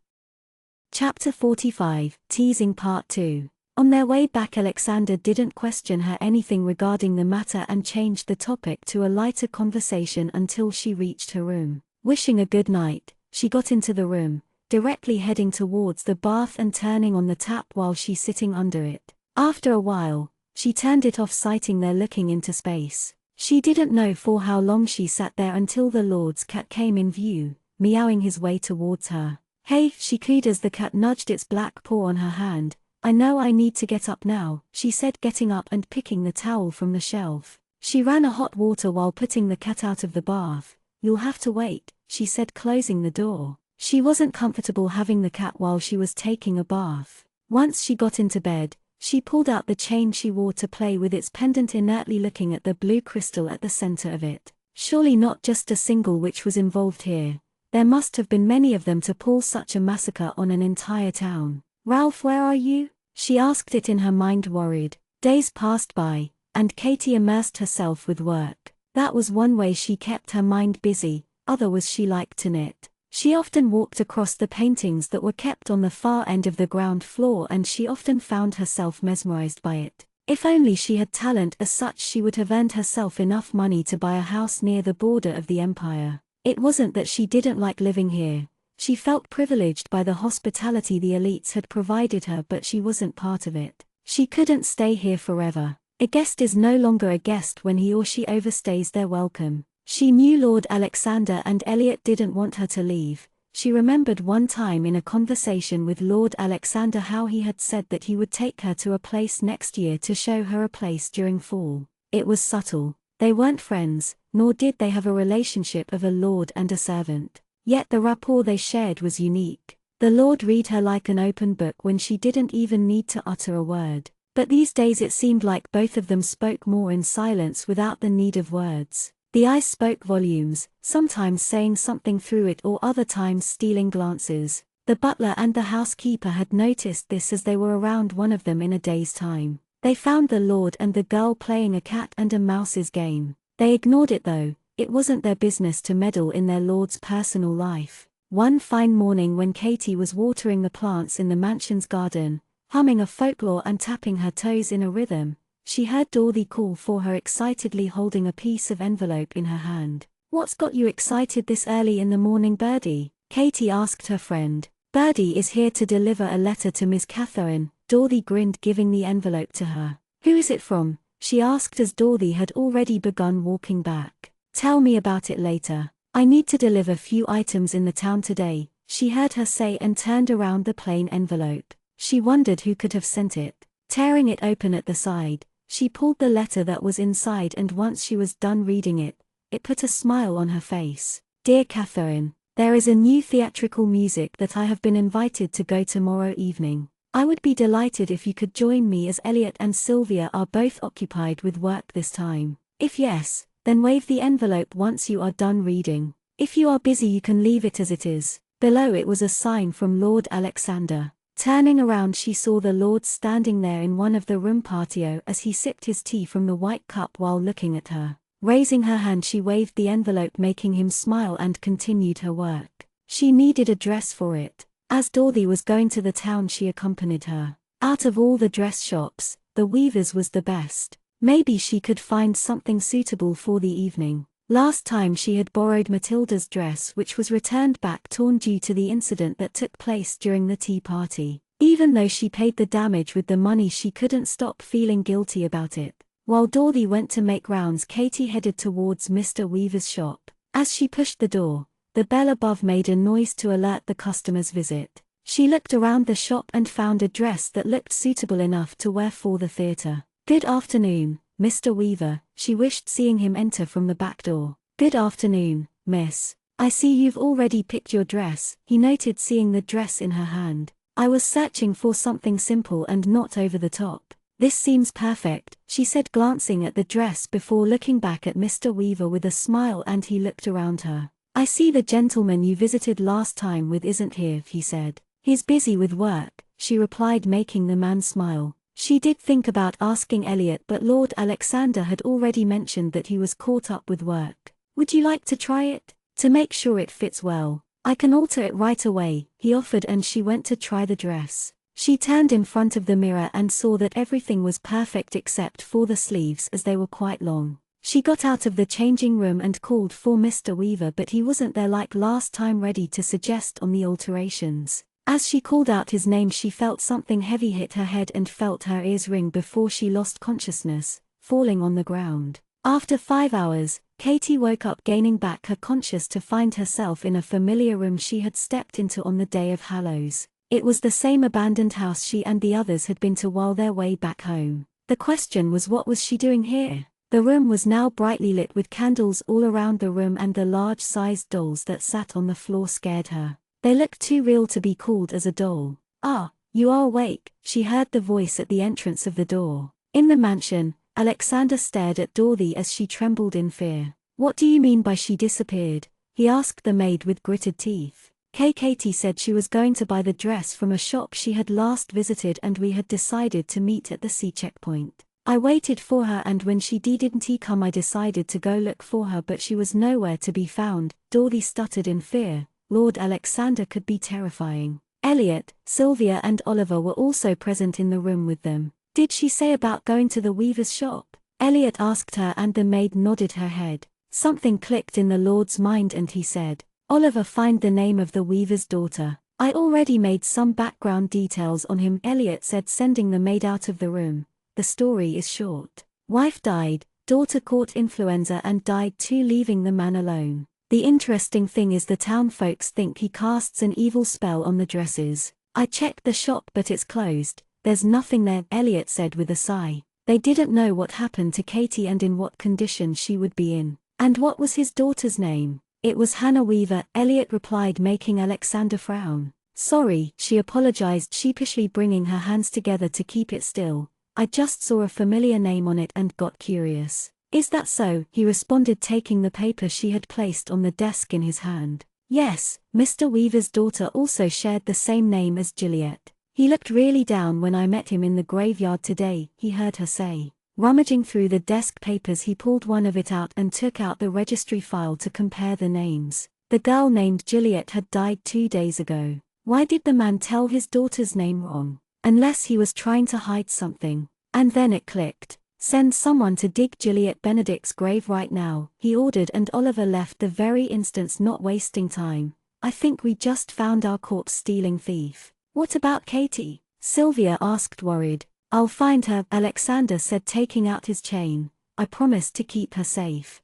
Chapter 45, Teasing Part 2. On their way back, Alexander didn't question her anything regarding the matter and changed the topic to a lighter conversation until she reached her room. Wishing a good night, she got into the room, directly heading towards the bath and turning on the tap while she sitting under it. After a while, she turned it off, sitting there looking into space. She didn't know for how long she sat there until the Lord's cat came in view, meowing his way towards her. "Hey," she cooed as the cat nudged its black paw on her hand. "I know I need to get up now," she said, getting up and picking the towel from the shelf. She ran a hot water while putting the cat out of the bath. "You'll have to wait," she said, closing the door. She wasn't comfortable having the cat while she was taking a bath. Once she got into bed, she pulled out the chain she wore to play with its pendant, inertly looking at the blue crystal at the center of it. Surely not just a single witch was involved here. There must have been many of them to pull such a massacre on an entire town. "Ralph, where are you?" she asked it in her mind, worried. Days passed by, and Katie immersed herself with work. That was one way she kept her mind busy, other was she liked to knit. She often walked across the paintings that were kept on the far end of the ground floor, and she often found herself mesmerized by it. If only she had talent as such, she would have earned herself enough money to buy a house near the border of the empire. It wasn't that she didn't like living here. She felt privileged by the hospitality the elites had provided her, but she wasn't part of it. She couldn't stay here forever. A guest is no longer a guest when he or she overstays their welcome. She knew Lord Alexander and Elliot didn't want her to leave. She remembered one time in a conversation with Lord Alexander how he had said that he would take her to a place next year to show her a place during fall. It was subtle. They weren't friends, nor did they have a relationship of a lord and a servant. Yet the rapport they shared was unique. The Lord read her like an open book when she didn't even need to utter a word. But these days it seemed like both of them spoke more in silence without the need of words. The eyes spoke volumes, sometimes saying something through it or other times stealing glances. The butler and the housekeeper had noticed this as they were around one of them in a day's time. They found the Lord and the girl playing a cat and a mouse's game. They ignored it though. It wasn't their business to meddle in their lord's personal life. One fine morning when Katie was watering the plants in the mansion's garden, humming a folklore and tapping her toes in a rhythm, she heard Dorothy call for her, excitedly holding a piece of envelope in her hand. "What's got you excited this early in the morning, Birdie?" Katie asked her friend. "Birdie is here to deliver a letter to Miss Catherine," Dorothy grinned, giving the envelope to her. "Who is it from?" she asked as Dorothy had already begun walking back. "Tell me about it later. I need to deliver few items in the town today," she heard her say, and turned around the plain envelope. She wondered who could have sent it. Tearing it open at the side, she pulled the letter that was inside, and once she was done reading it, it put a smile on her face. "Dear Catherine, there is a new theatrical music that I have been invited to go tomorrow evening. I would be delighted if you could join me, as Elliot and Sylvia are both occupied with work this time. If yes, then wave the envelope once you are done reading. If you are busy, you can leave it as it is." Below it was a sign from Lord Alexander. Turning around, she saw the Lord standing there in one of the room patio as he sipped his tea from the white cup while looking at her. Raising her hand, she waved the envelope, making him smile, and continued her work. She needed a dress for it. As Dorothy was going to the town, she accompanied her. Out of all the dress shops, the Weaver's was the best. Maybe she could find something suitable for the evening. Last time she had borrowed Matilda's dress, which was returned back torn due to the incident that took place during the tea party. Even though she paid the damage with the money, she couldn't stop feeling guilty about it. While Dorothy went to make rounds, Katie headed towards Mr. Weaver's shop. As she pushed the door, the bell above made a noise to alert the customer's visit. She looked around the shop and found a dress that looked suitable enough to wear for the theater. "Good afternoon, Mr. Weaver," she wished, seeing him enter from the back door. "Good afternoon, miss. I see you've already picked your dress," he noted, seeing the dress in her hand. "I was searching for something simple and not over the top. This seems perfect," she said, glancing at the dress before looking back at Mr. Weaver with a smile, and he looked around her. "I see the gentleman you visited last time with isn't here," he said. "He's busy with work," she replied, making the man smile. She did think about asking Elliot, but Lord Alexander had already mentioned that he was caught up with work. "Would you like to try it? To make sure it fits well, I can alter it right away," he offered, and she went to try the dress. She turned in front of the mirror and saw that everything was perfect except for the sleeves, as they were quite long. She got out of the changing room and called for Mr. Weaver, but he wasn't there like last time, ready to suggest on the alterations. As she called out his name, she felt something heavy hit her head and felt her ears ring before she lost consciousness, falling on the ground. After 5 hours, Katie woke up, gaining back her conscious to find herself in a familiar room she had stepped into on the day of Hallows. It was the same abandoned house she and the others had been to while their way back home. The question was, what was she doing here? The room was now brightly lit with candles all around the room, and the large-sized dolls that sat on the floor scared her. They looked too real to be called as a doll. "Ah, you are awake," she heard the voice at the entrance of the door. In the mansion, Alexander stared at Dorothy as she trembled in fear. "What do you mean by she disappeared?" he asked the maid with gritted teeth. Katie said she was going to buy the dress from a shop she had last visited, and we had decided to meet at the C checkpoint. I waited for her, and when she didn't come, I decided to go look for her, but she was nowhere to be found," Dorothy stuttered in fear. Lord Alexander could be terrifying. Elliot, Sylvia and Oliver were also present in the room with them. "Did she say about going to the weaver's shop?" Elliot asked her, and the maid nodded her head. Something clicked in the Lord's mind, and he said, "Oliver, find the name of the weaver's daughter. I already made some background details on him," Elliot said, sending the maid out of the room. "The story is short. Wife died, daughter caught influenza and died too, leaving the man alone. The interesting thing is the town folks think he casts an evil spell on the dresses. I checked the shop, but it's closed. There's nothing there," Elliot said with a sigh. They didn't know what happened to Katie and in what condition she would be in. "And what was his daughter's name?" "It was Hannah Weaver," Elliot replied, making Alexander frown. "Sorry," she apologized sheepishly, bringing her hands together to keep it still. "I just saw a familiar name on it and got curious." "Is that so?" he responded, taking the paper she had placed on the desk in his hand. "Yes, Mr. Weaver's daughter also shared the same name as Juliet. He looked really down when I met him in the graveyard today," he heard her say. Rummaging through the desk papers, he pulled one of it out and took out the registry file to compare the names. The girl named Juliet had died 2 days ago. Why did the man tell his daughter's name wrong? Unless he was trying to hide something. And then it clicked. "Send someone to dig Juliet Benedict's grave right now," he ordered, and Oliver left the very instant, not wasting time. "I think we just found our corpse-stealing thief." "What about Katie?" Sylvia asked, worried. "I'll find her," Alexander said, taking out his chain. "I promised to keep her safe."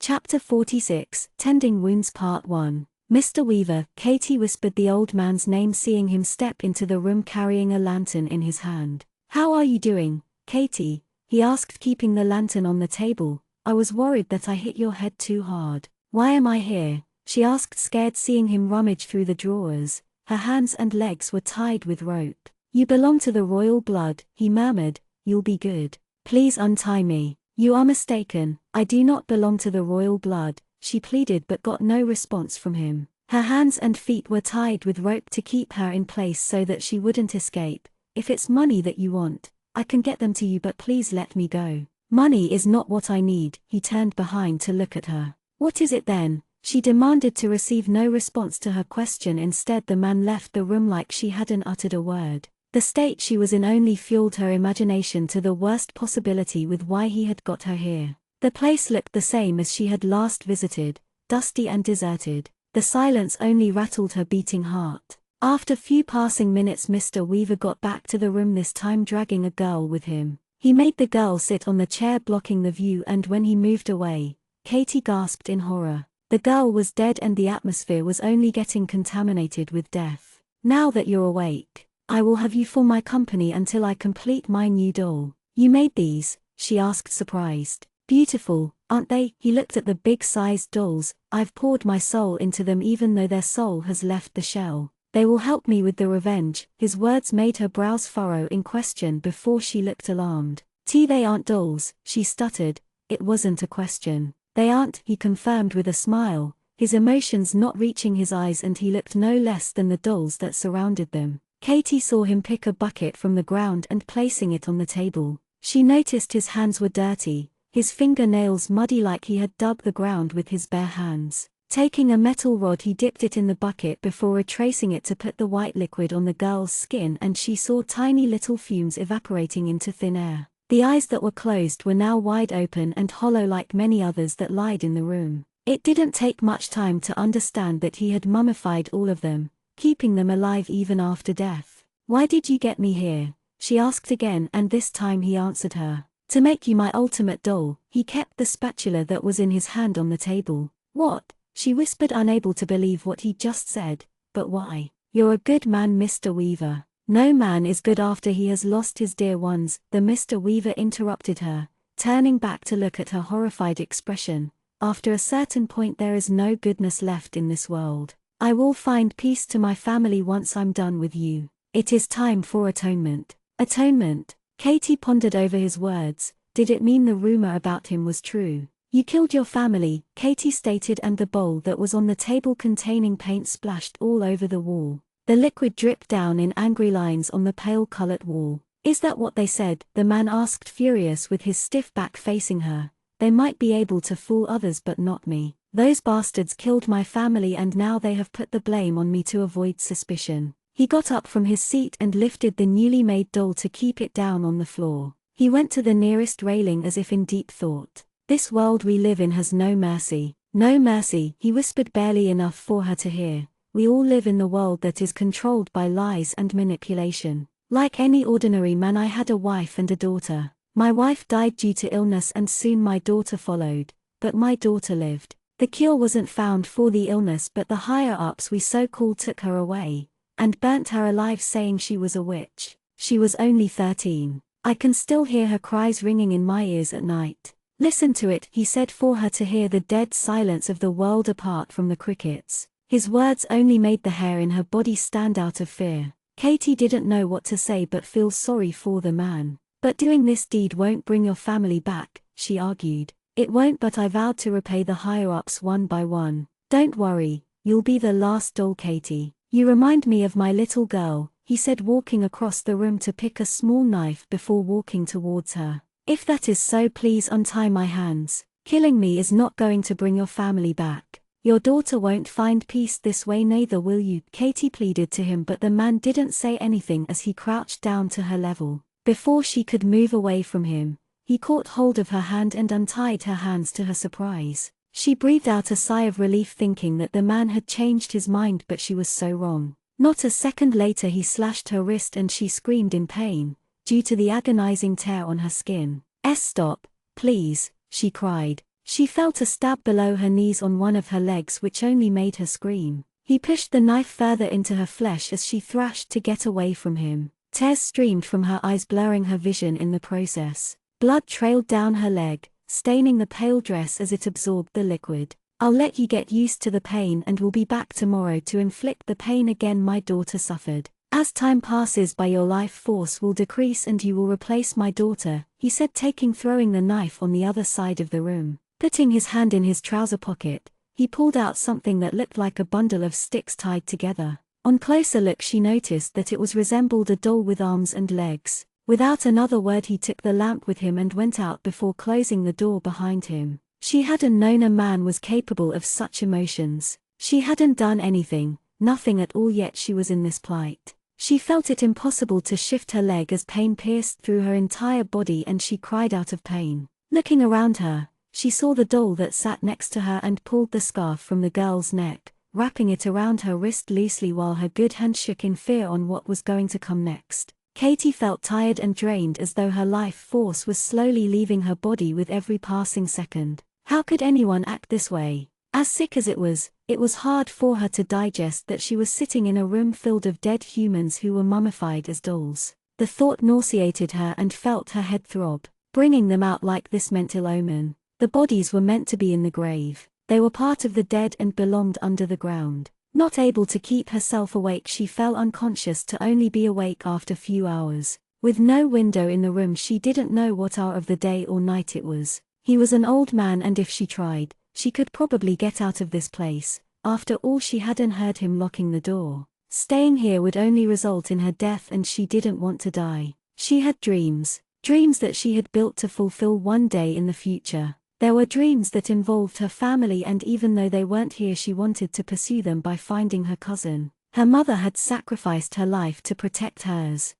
Chapter 46, Tending Wounds Part 1. "Mr. Weaver," Katie whispered the old man's name, seeing him step into the room carrying a lantern in his hand. "How are you doing, Katie?" he asked, keeping the lantern on the table. "I was worried that I hit your head too hard." "Why am I here?" she asked, scared, seeing him rummage through the drawers. Her hands and legs were tied with rope. "You belong to the royal blood," he murmured. "You'll be good. Please untie me." "You are mistaken. I do not belong to the royal blood," she pleaded, but got no response from him. Her hands and feet were tied with rope to keep her in place so that she wouldn't escape. "If it's money that you want, I can get them to you, but please let me go." "Money is not what I need." He turned behind to look at her. "What is it then?" she demanded, to receive no response to her question. Instead, the man left the room like she hadn't uttered a word. The state she was in only fueled her imagination to the worst possibility with why he had got her here. The place looked the same as she had last visited, dusty and deserted. The silence only rattled her beating heart. After few passing minutes Mr. Weaver got back to the room, this time dragging a girl with him. He made the girl sit on the chair blocking the view, and when he moved away, Katie gasped in horror. The girl was dead and the atmosphere was only getting contaminated with death. "Now that you're awake, I will have you for my company until I complete my new doll." "You made these?" she asked, surprised. "Beautiful, aren't they?" He looked at the big-sized dolls. "I've poured my soul into them even though their soul has left the shell. They will help me with the revenge." His words made her brows furrow in question before she looked alarmed. "They aren't dolls," she stuttered. "It wasn't a question." "They aren't," he confirmed with a smile, his emotions not reaching his eyes, and he looked no less than the dolls that surrounded them. Katie saw him pick a bucket from the ground and placing it on the table. She noticed his hands were dirty, his fingernails muddy like he had dug the ground with his bare hands. Taking a metal rod, he dipped it in the bucket before retracing it to put the white liquid on the girl's skin, and she saw tiny little fumes evaporating into thin air. The eyes that were closed were now wide open and hollow like many others that lied in the room. It didn't take much time to understand that he had mummified all of them, keeping them alive even after death. "Why did you get me here?" she asked again, and this time he answered her. "To make you my ultimate doll." He kept the spatula that was in his hand on the table. "What?" she whispered, unable to believe what he just said. "But why?" "You're a good man, Mr. Weaver." "No man is good after he has lost his dear ones," the Mr. Weaver interrupted her, turning back to look at her horrified expression. "After a certain point there is no goodness left in this world. I will find peace to my family once I'm done with you. It is time for atonement." Atonement? Katie pondered over his words. Did it mean the rumor about him was true? "You killed your family," Katie stated, and the bowl that was on the table containing paint splashed all over the wall. The liquid dripped down in angry lines on the pale-colored wall. "Is that what they said?" the man asked, furious, with his stiff back facing her. "They might be able to fool others but not me. Those bastards killed my family and now they have put the blame on me to avoid suspicion." He got up from his seat and lifted the newly made doll to keep it down on the floor. He went to the nearest railing as if in deep thought. "This world we live in has no mercy." "No mercy," he whispered barely enough for her to hear. "We all live in the world that is controlled by lies and manipulation. Like any ordinary man, I had a wife and a daughter. My wife died due to illness and soon my daughter followed. But my daughter lived. The cure wasn't found for the illness, but the higher-ups we so-called took her away and burnt her alive, saying she was a witch. She was only 13. I can still hear her cries ringing in my ears at night." "Listen to it," he said for her to hear, the dead silence of the world apart from the crickets. His words only made the hair in her body stand out of fear. Katie didn't know what to say but feel sorry for the man. "But doing this deed won't bring your family back," she argued. "It won't, but I vowed to repay the higher-ups one by one. Don't worry, you'll be the last doll, Katie. You remind me of my little girl," he said, walking across the room to pick a small knife before walking towards her. "If that is so, please untie my hands. Killing me is not going to bring your family back. Your daughter won't find peace this way, neither will you," Katie pleaded to him, but the man didn't say anything as he crouched down to her level. Before she could move away from him, he caught hold of her hand and untied her hands to her surprise. She breathed out a sigh of relief, thinking that the man had changed his mind, but she was so wrong. Not a second later he slashed her wrist and she screamed in pain, due to the agonizing tear on her skin. "Stop, please," she cried. She felt a stab below her knees on one of her legs which only made her scream. He pushed the knife further into her flesh as she thrashed to get away from him. Tears streamed from her eyes, blurring her vision in the process. Blood trailed down her leg, staining the pale dress as it absorbed the liquid. "I'll let you get used to the pain and will be back tomorrow to inflict the pain again my daughter suffered. As time passes by, your life force will decrease and you will replace my daughter," he said, throwing the knife on the other side of the room. Putting his hand in his trouser pocket, he pulled out something that looked like a bundle of sticks tied together. On closer look she noticed that it resembled a doll with arms and legs. Without another word he took the lamp with him and went out before closing the door behind him. She hadn't known a man was capable of such emotions. She hadn't done anything, nothing at all, yet she was in this plight. She felt it impossible to shift her leg as pain pierced through her entire body and she cried out of pain. Looking around her, she saw the doll that sat next to her and pulled the scarf from the girl's neck, wrapping it around her wrist loosely while her good hand shook in fear on what was going to come next. Katie felt tired and drained as though her life force was slowly leaving her body with every passing second. How could anyone act this way? As sick as it was hard for her to digest that she was sitting in a room filled of dead humans who were mummified as dolls. The thought nauseated her and felt her head throb. Bringing them out like this meant ill omen. The bodies were meant to be in the grave. They were part of the dead and belonged under the ground. Not able to keep herself awake, she fell unconscious to only be awake after few hours. With no window in the room, she didn't know what hour of the day or night it was. He was an old man, and if she tried, she could probably get out of this place. After all, she hadn't heard him locking the door. Staying here would only result in her death, and she didn't want to die. She had dreams that she had built to fulfill one day in the future. There were dreams that involved her family, and even though they weren't here, she wanted to pursue them by finding her cousin. Her mother had sacrificed her life to protect hers.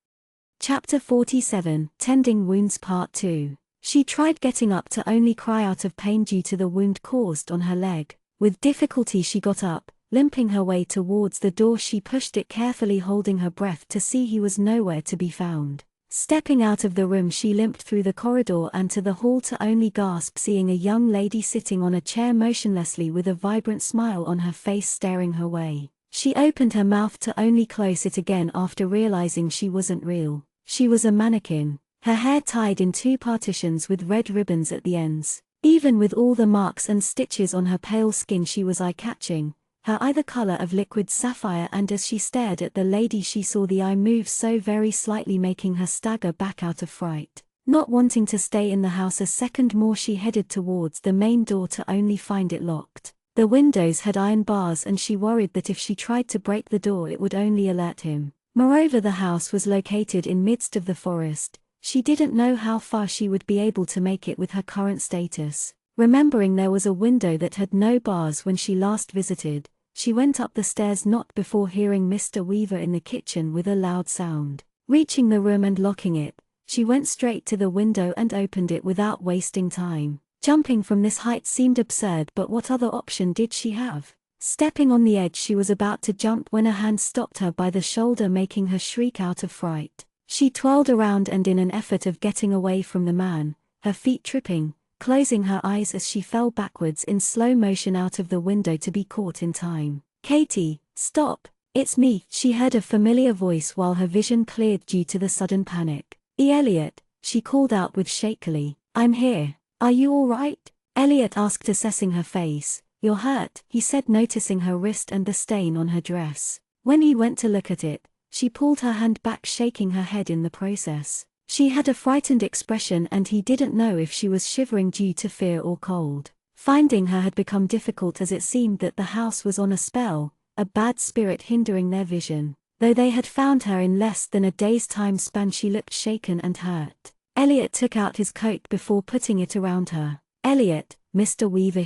Chapter 47, Tending Wounds Part 2. She tried getting up to only cry out of pain due to the wound caused on her leg. With difficulty she got up, limping her way towards the door. She pushed it carefully, holding her breath to see he was nowhere to be found. Stepping out of the room, she limped through the corridor and to the hall to only gasp seeing a young lady sitting on a chair motionlessly with a vibrant smile on her face staring her way. She opened her mouth to only close it again after realizing she wasn't real. She was a mannequin. Her hair tied in two partitions with red ribbons at the ends. Even with all the marks and stitches on her pale skin, she was eye-catching. Her eye the color of liquid sapphire, and as she stared at the lady she saw the eye move so very slightly, making her stagger back out of fright. Not wanting to stay in the house a second more, she headed towards the main door to only find it locked. The windows had iron bars and she worried that if she tried to break the door it would only alert him. Moreover, the house was located in midst of the forest. She didn't know how far she would be able to make it with her current status. Remembering there was a window that had no bars when she last visited, she went up the stairs not before hearing Mr. Weaver in the kitchen with a loud sound. Reaching the room and locking it, she went straight to the window and opened it without wasting time. Jumping from this height seemed absurd, but what other option did she have? Stepping on the edge, she was about to jump when a hand stopped her by the shoulder, making her shriek out of fright. She twirled around and in an effort of getting away from the man, her feet tripping, closing her eyes as she fell backwards in slow motion out of the window to be caught in time. "Katie, stop, it's me," she heard a familiar voice while her vision cleared due to the sudden panic. "Elliot," she called out with shakily. "I'm here. Are you all right?" Elliot asked, assessing her face. "You're hurt," he said, noticing her wrist and the stain on her dress. When he went to look at it, she pulled her hand back, shaking her head in the process. She had a frightened expression and he didn't know if she was shivering due to fear or cold. Finding her had become difficult as it seemed that the house was on a spell, a bad spirit hindering their vision. Though they had found her in less than a day's time span, she looked shaken and hurt. Elliot took out his coat before putting it around her. "Elliot, Mr. Weaver,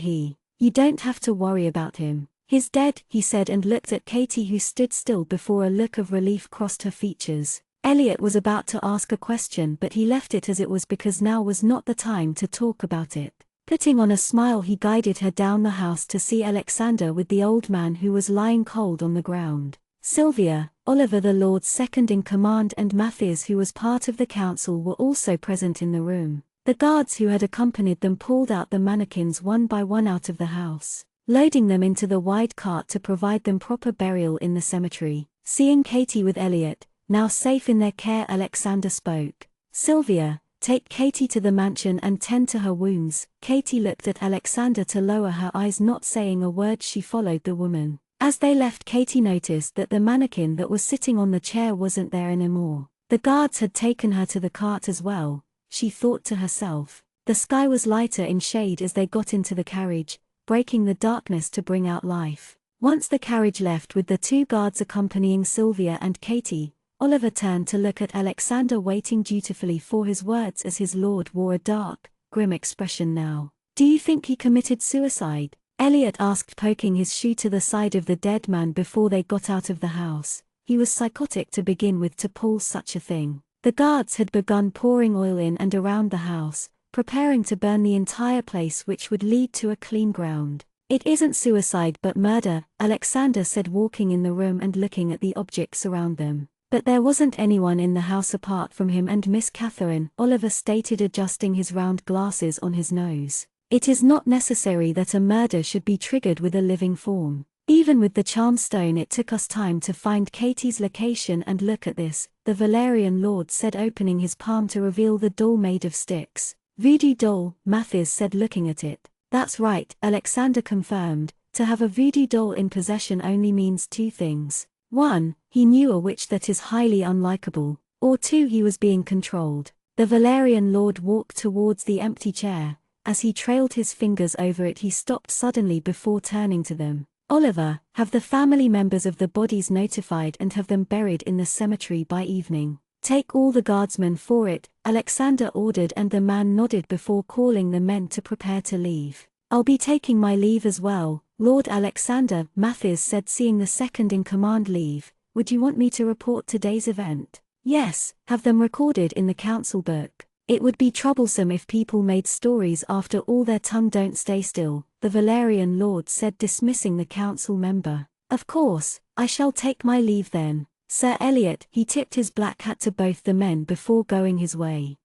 you don't have to worry about him. He's dead," he said, and looked at Katie, who stood still before a look of relief crossed her features. Elliot was about to ask a question, but he left it as it was because now was not the time to talk about it. Putting on a smile, he guided her down the house to see Alexander with the old man who was lying cold on the ground. Sylvia, Oliver the Lord's second in command, and Matthias, who was part of the council, were also present in the room. The guards who had accompanied them pulled out the mannequins one by one out of the house, loading them into the wide cart to provide them proper burial in the cemetery. Seeing Katie with Elliot, now safe in their care, Alexander spoke. "Sylvia, take Katie to the mansion and tend to her wounds." Katie looked at Alexander to lower her eyes, not saying a word. She followed the woman. As they left, Katie noticed that the mannequin that was sitting on the chair wasn't there anymore. The guards had taken her to the cart as well, she thought to herself. The sky was lighter in shade as they got into the carriage, breaking the darkness to bring out life. Once the carriage left with the two guards accompanying Sylvia and Katie, Oliver turned to look at Alexander, waiting dutifully for his words as his lord wore a dark, grim expression now. "Do you think he committed suicide?" Elliot asked, poking his shoe to the side of the dead man before they got out of the house. he was psychotic to begin with to pull such a thing. The guards had begun pouring oil in and around the house, preparing to burn the entire place, which would lead to a clean ground. "It isn't suicide but murder," Alexander said, walking in the room and looking at the objects around them. "But there wasn't anyone in the house apart from him and Miss Catherine," Oliver stated, adjusting his round glasses on his nose. "It is not necessary that a murder should be triggered with a living form. Even with the charm stone, it took us time to find Katie's location, and look at this," the Valerian lord said, opening his palm to reveal the doll made of sticks. "Voodoo doll," Mathis said, looking at it. "That's right," Alexander confirmed. To have a voodoo doll in possession only means two things. One, he knew a witch that is highly unlikable, or two, he was being controlled. The Valerian lord walked towards the empty chair. As he trailed his fingers over it, he stopped suddenly before turning to them. "Oliver, have the family members of the bodies notified and have them buried in the cemetery by evening. Take all the guardsmen for it," Alexander ordered, and the man nodded before calling the men to prepare to leave. "I'll be taking my leave as well, Lord Alexander," Mathis said, seeing the second-in-command leave. "Would you want me to report today's event?" "Yes, have them recorded in the council book. It would be troublesome if people made stories after all. Their tongue don't stay still," the Valerian lord said, dismissing the council member. "Of course, I shall take my leave then, Sir Eliot." He tipped his black hat to both the men before going his way.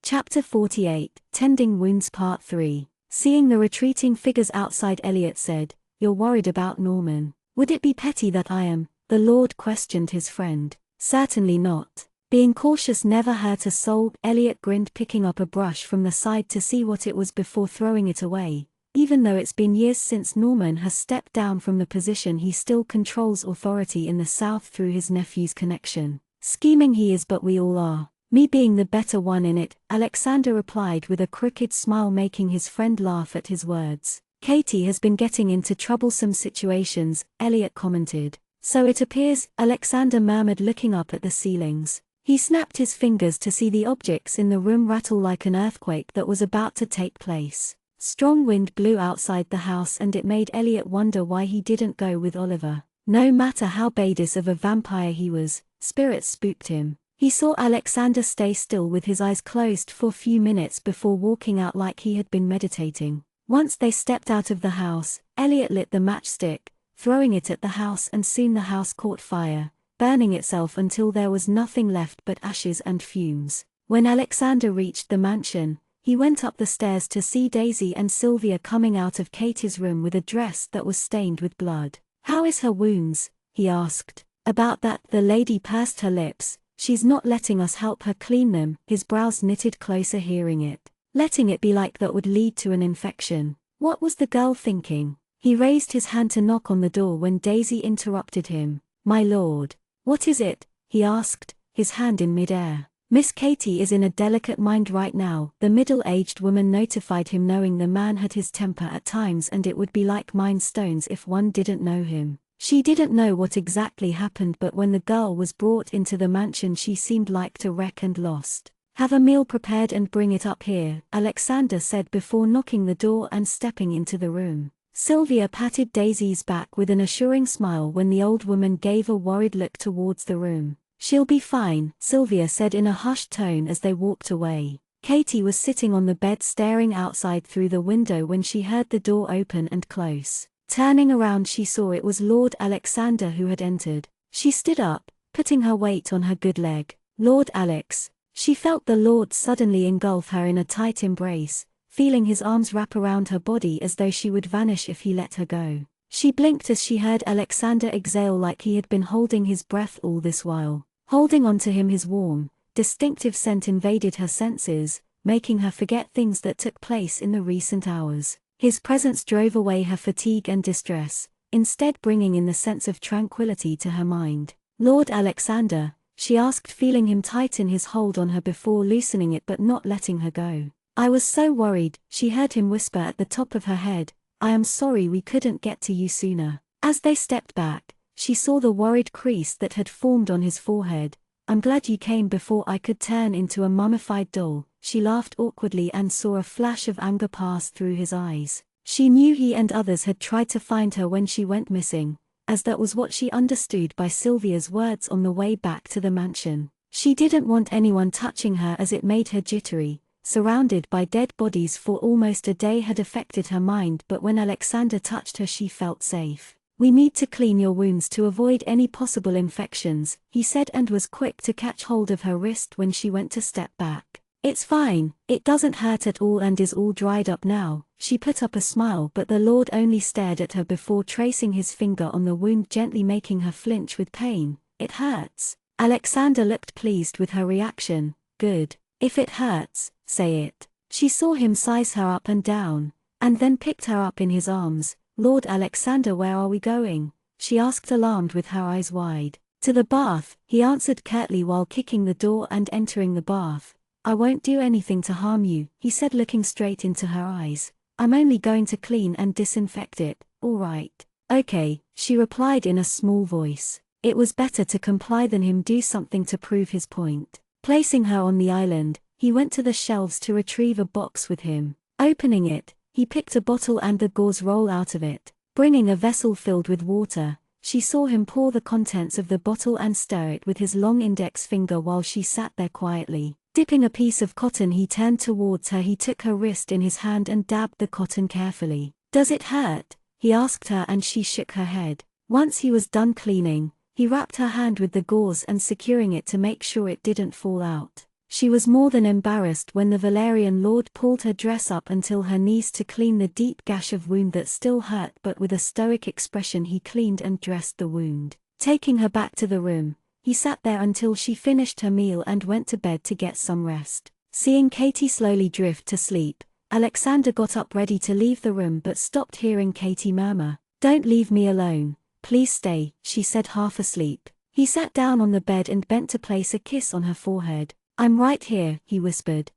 Chapter 48, Tending Wounds Part 3. Seeing the retreating figures outside, Eliot said, "You're worried about Norman." "Would it be petty that I am?" the lord questioned his friend. "Certainly not. Being cautious never hurt a soul," Eliot grinned, picking up a brush from the side to see what it was before throwing it away. "Even though it's been years since Norman has stepped down from the position, he still controls authority in the South through his nephew's connection. Scheming he is, but we all are. Me being the better one in it," Alexander replied with a crooked smile, making his friend laugh at his words. "Katie has been getting into troublesome situations," Eliot commented. "So it appears," Alexander murmured, looking up at the ceilings. He snapped his fingers to see the objects in the room rattle like an earthquake that was about to take place. Strong wind blew outside the house, and it made Eliot wonder why he didn't go with Oliver. No matter how badass of a vampire he was, spirits spooked him. He saw Alexander stay still with his eyes closed for a few minutes before walking out like he had been meditating. Once they stepped out of the house, Eliot lit the matchstick, throwing it at the house, and soon the house caught fire, burning itself until there was nothing left but ashes and fumes. When Alexander reached the mansion, he went up the stairs to see Daisy and Sylvia coming out of Katie's room with a dress that was stained with blood. "How is her wounds?" he asked. "About that," the lady pursed her lips. "She's not letting us help her clean them." His brows knitted closer hearing it. Letting it be like that would lead to an infection. What was the girl thinking? He raised his hand to knock on the door when Daisy interrupted him. "My lord." "What is it?" he asked, his hand in midair. "Miss Katie is in a delicate mind right now," the middle-aged woman notified him, knowing the man had his temper at times and it would be like mind stones if one didn't know him. She didn't know what exactly happened, but when the girl was brought into the mansion she seemed like to wreck and lost. "Have a meal prepared and bring it up here," Alexander said before knocking the door and stepping into the room. Sylvia patted Daisy's back with an assuring smile when the old woman gave a worried look towards the room. "She'll be fine," Sylvia said in a hushed tone as they walked away. Katie was sitting on the bed staring outside through the window when she heard the door open and close. Turning around, she saw it was Lord Alexander who had entered. She stood up, putting her weight on her good leg. "Lord Alex." She felt the Lord suddenly engulf her in a tight embrace, feeling his arms wrap around her body as though she would vanish if he let her go. She blinked as she heard Alexander exhale like he had been holding his breath all this while. Holding on to him, his warm, distinctive scent invaded her senses, making her forget things that took place in the recent hours. His presence drove away her fatigue and distress, instead bringing in the sense of tranquility to her mind. "Lord Alexander," she asked, feeling him tighten his hold on her before loosening it but not letting her go. "I was so worried," she heard him whisper at the top of her head. "I am sorry we couldn't get to you sooner." As they stepped back, she saw the worried crease that had formed on his forehead. "I'm glad you came before I could turn into a mummified doll." She laughed awkwardly and saw a flash of anger pass through his eyes. She knew he and others had tried to find her when she went missing, as that was what she understood by Sylvia's words on the way back to the mansion. She didn't want anyone touching her as it made her jittery. Surrounded by dead bodies for almost a day had affected her mind, but when Alexander touched her she felt safe. "We need to clean your wounds to avoid any possible infections," he said, and was quick to catch hold of her wrist when she went to step back. "It's fine, it doesn't hurt at all and is all dried up now." She put up a smile, but the Lord only stared at her before tracing his finger on the wound, gently making her flinch with pain. "It hurts." Alexander looked pleased with her reaction. "Good. If it hurts, say it." She saw him size her up and down, and then picked her up in his arms. "Lord Alexander, where are we going?" she asked, alarmed with her eyes wide. "To the bath," he answered curtly while kicking the door and entering the bath. "I won't do anything to harm you," he said, looking straight into her eyes. "I'm only going to clean and disinfect it." "All right. Okay," she replied in a small voice. It was better to comply than him do something to prove his point. Placing her on the island, he went to the shelves to retrieve a box with him. Opening it, he picked a bottle and the gauze roll out of it. Bringing a vessel filled with water, she saw him pour the contents of the bottle and stir it with his long index finger while she sat there quietly. Dipping a piece of cotton, he turned towards her. He took her wrist in his hand and dabbed the cotton carefully. "Does it hurt?" he asked her, and she shook her head. Once he was done cleaning, he wrapped her hand with the gauze and securing it to make sure it didn't fall out. She was more than embarrassed when the Valerian lord pulled her dress up until her knees to clean the deep gash of wound that still hurt, but with a stoic expression he cleaned and dressed the wound. Taking her back to the room, he sat there until she finished her meal and went to bed to get some rest. Seeing Katie slowly drift to sleep, Alexander got up ready to leave the room but stopped, hearing Katie murmur, "Don't leave me alone. Please stay," she said, half asleep. He sat down on the bed and bent to place a kiss on her forehead. "I'm right here," he whispered.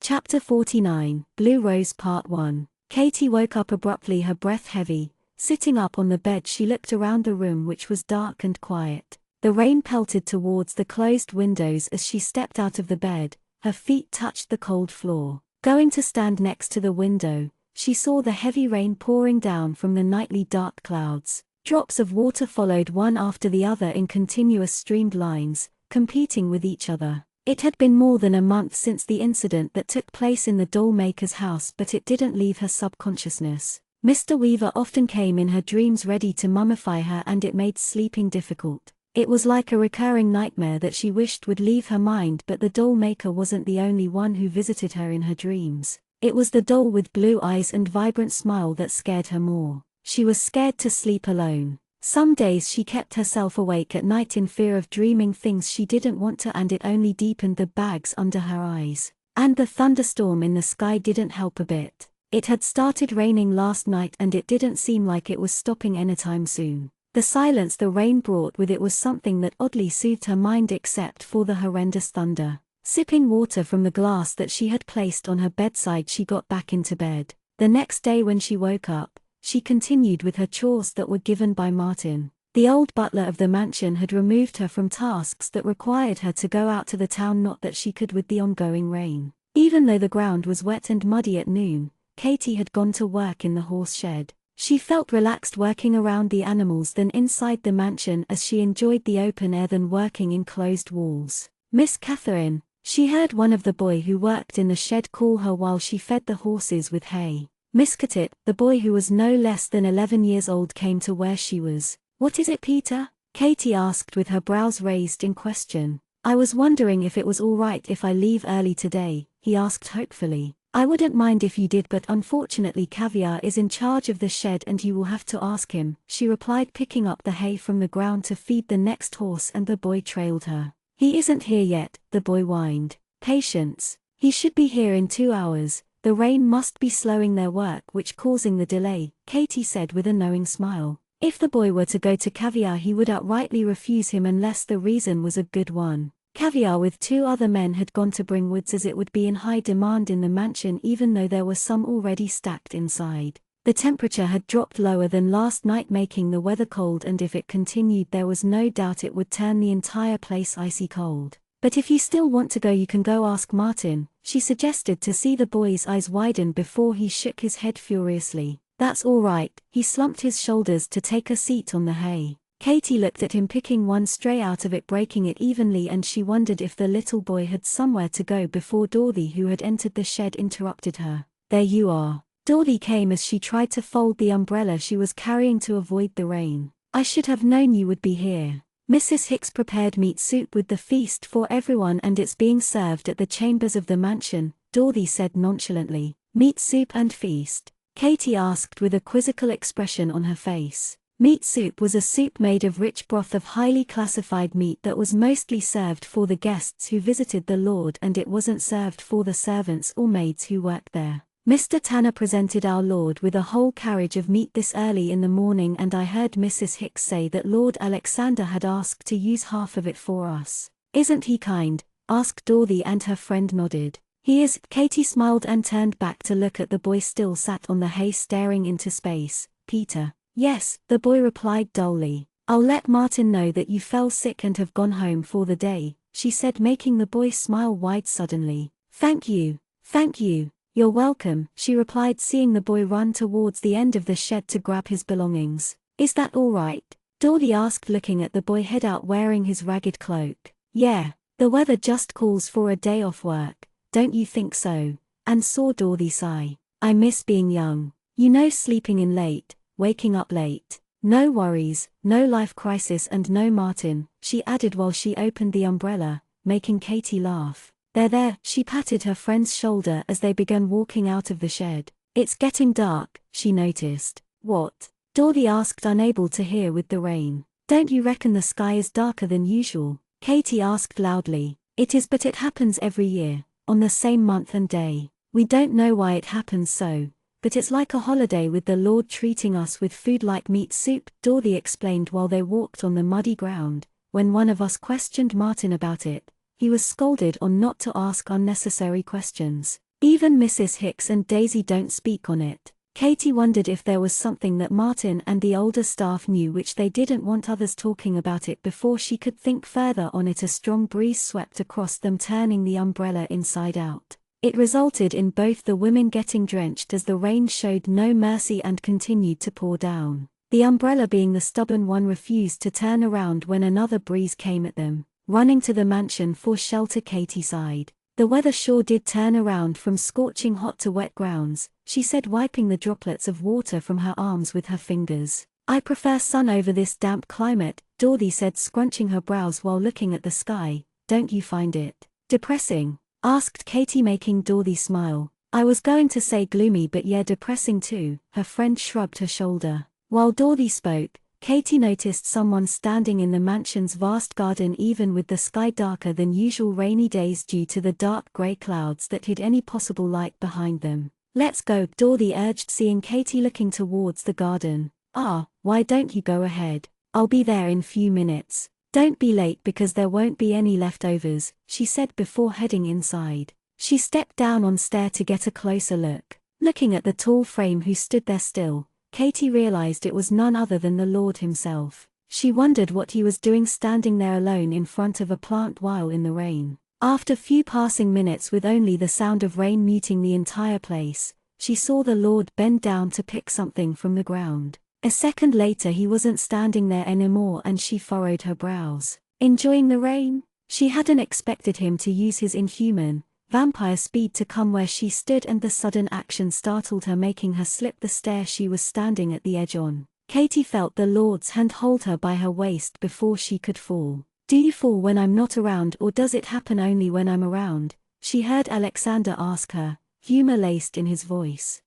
Chapter 49, Blue Rose Part 1. Katie woke up abruptly, her breath heavy. Sitting up on the bed, she looked around the room, which was dark and quiet. The rain pelted towards the closed windows as she stepped out of the bed. Her feet touched the cold floor. Going to stand next to the window, she saw the heavy rain pouring down from the nightly dark clouds. Drops of water followed one after the other in continuous streamed lines, competing with each other. It had been more than a month since the incident that took place in the doll maker's house, but it didn't leave her subconsciousness. Mr. Weaver often came in her dreams ready to mummify her, and it made sleeping difficult. It was like a recurring nightmare that she wished would leave her mind, but the doll maker wasn't the only one who visited her in her dreams. It was the doll with blue eyes and vibrant smile that scared her more. She was scared to sleep alone. Some days she kept herself awake at night in fear of dreaming things she didn't want to, and it only deepened the bags under her eyes. And the thunderstorm in the sky didn't help a bit. It had started raining last night and it didn't seem like it was stopping anytime soon. The silence the rain brought with it was something that oddly soothed her mind, except for the horrendous thunder. Sipping water from the glass that she had placed on her bedside, she got back into bed. The next day when she woke up, she continued with her chores that were given by Martin. The old butler of the mansion had removed her from tasks that required her to go out to the town, not that she could with the ongoing rain. Even though the ground was wet and muddy at noon, Katie had gone to work in the horse shed. She felt relaxed working around the animals than inside the mansion, as she enjoyed the open air than working in closed walls. "Miss Catherine," she heard one of the boy who worked in the shed call her while she fed the horses with hay. Miss Cattit, the boy who was no less than 11 years old, came to where she was. "What is it, Peter?" Katie asked with her brows raised in question. "I was wondering if it was all right if I leave early today," he asked hopefully. "I wouldn't mind if you did, but unfortunately Caviar is in charge of the shed and you will have to ask him," she replied, picking up the hay from the ground to feed the next horse, and the boy trailed her. "He isn't here yet," the boy whined. "Patience. He should be here in 2 hours. The rain must be slowing their work, which causing the delay," Katie said with a knowing smile. If the boy were to go to Caviar, he would outrightly refuse him unless the reason was a good one. Caviar with 2 other men had gone to bring woods, as it would be in high demand in the mansion, even though there were some already stacked inside. The temperature had dropped lower than last night, making the weather cold, and if it continued there was no doubt it would turn the entire place icy cold. "But if you still want to go, you can go ask Martin," she suggested, to see the boy's eyes widen before he shook his head furiously. That's all right. He slumped his shoulders to take a seat on the hay. Katie looked at him picking one stray out of it, breaking it evenly, and she wondered if the little boy had somewhere to go before Dorothy, who had entered the shed, interrupted her. There you are. Dorothy came as she tried to fold the umbrella she was carrying to avoid the rain. I should have known you would be here. Mrs. Hicks prepared meat soup with the feast for everyone, and it's being served at the chambers of the mansion, Dorothy said nonchalantly. Meat soup and feast? Katie asked with a quizzical expression on her face. Meat soup was a soup made of rich broth of highly classified meat that was mostly served for the guests who visited the Lord, and it wasn't served for the servants or maids who worked there. Mr. Tanner presented our Lord with a whole carriage of meat this early in the morning, and I heard Mrs. Hicks say that Lord Alexander had asked to use half of it for us. Isn't he kind? Asked Dorothy, and her friend nodded. He is. Katie smiled and turned back to look at the boy still sat on the hay staring into space. Peter. Yes, the boy replied dully. I'll let Martin know that you fell sick and have gone home for the day, she said, making the boy smile wide suddenly. Thank you. Thank you. You're welcome, she replied, seeing the boy run towards the end of the shed to grab his belongings. Is that all right? Dorothy asked, looking at the boy head out wearing his ragged cloak. Yeah, the weather just calls for a day off work, don't you think so? And saw Dorothy sigh. I miss being young. You know, sleeping in late, waking up late. No worries, no life crisis, and no Martin, she added while she opened the umbrella, making Katie laugh. There, she patted her friend's shoulder as they began walking out of the shed. It's getting dark, she noticed. What? Dorothy asked, unable to hear with the rain. Don't you reckon the sky is darker than usual? Katie asked loudly. It is, but it happens every year, on the same month and day. We don't know why it happens so, but it's like a holiday with the Lord treating us with food like meat soup, Dorothy explained while they walked on the muddy ground. When one of us questioned Martin about it, he was scolded on not to ask unnecessary questions. Even Mrs. Hicks and Daisy don't speak on it. Katie wondered if there was something that Martin and the older staff knew which they didn't want others talking about. It before she could think further on it, a strong breeze swept across them, turning the umbrella inside out. It resulted in both the women getting drenched as the rain showed no mercy and continued to pour down. The umbrella, being the stubborn one, refused to turn around when another breeze came at them. Running to the mansion for shelter, Katie sighed. The weather sure did turn around from scorching hot to wet grounds, she said, wiping the droplets of water from her arms with her fingers. I prefer sun over this damp climate, Dorothy said, scrunching her brows while looking at the sky. Don't you find it depressing? Asked Katie, making Dorothy smile. I was going to say gloomy, but yeah, depressing too, her friend shrugged her shoulder. While Dorothy spoke, Katie noticed someone standing in the mansion's vast garden, even with the sky darker than usual rainy days due to the dark grey clouds that hid any possible light behind them. Let's go, Dorothy urged, seeing Katie looking towards the garden. Why don't you go ahead? I'll be there in few minutes. Don't be late because there won't be any leftovers, she said before heading inside. She stepped down on stair to get a closer look. Looking at the tall frame who stood there still, Katie realized it was none other than the Lord himself. She wondered what he was doing standing there alone in front of a plant while in the rain. After few passing minutes with only the sound of rain muting the entire place, she saw the Lord bend down to pick something from the ground. A second later he wasn't standing there anymore, and she furrowed her brows. Enjoying the rain? She hadn't expected him to use his inhuman, vampire speed to come where she stood, and the sudden action startled her, making her slip the stair she was standing at the edge on. Katie felt the Lord's hand hold her by her waist before she could fall. Do you fall when I'm not around, or does it happen only when I'm around? She heard Alexander ask her, humor laced in his voice.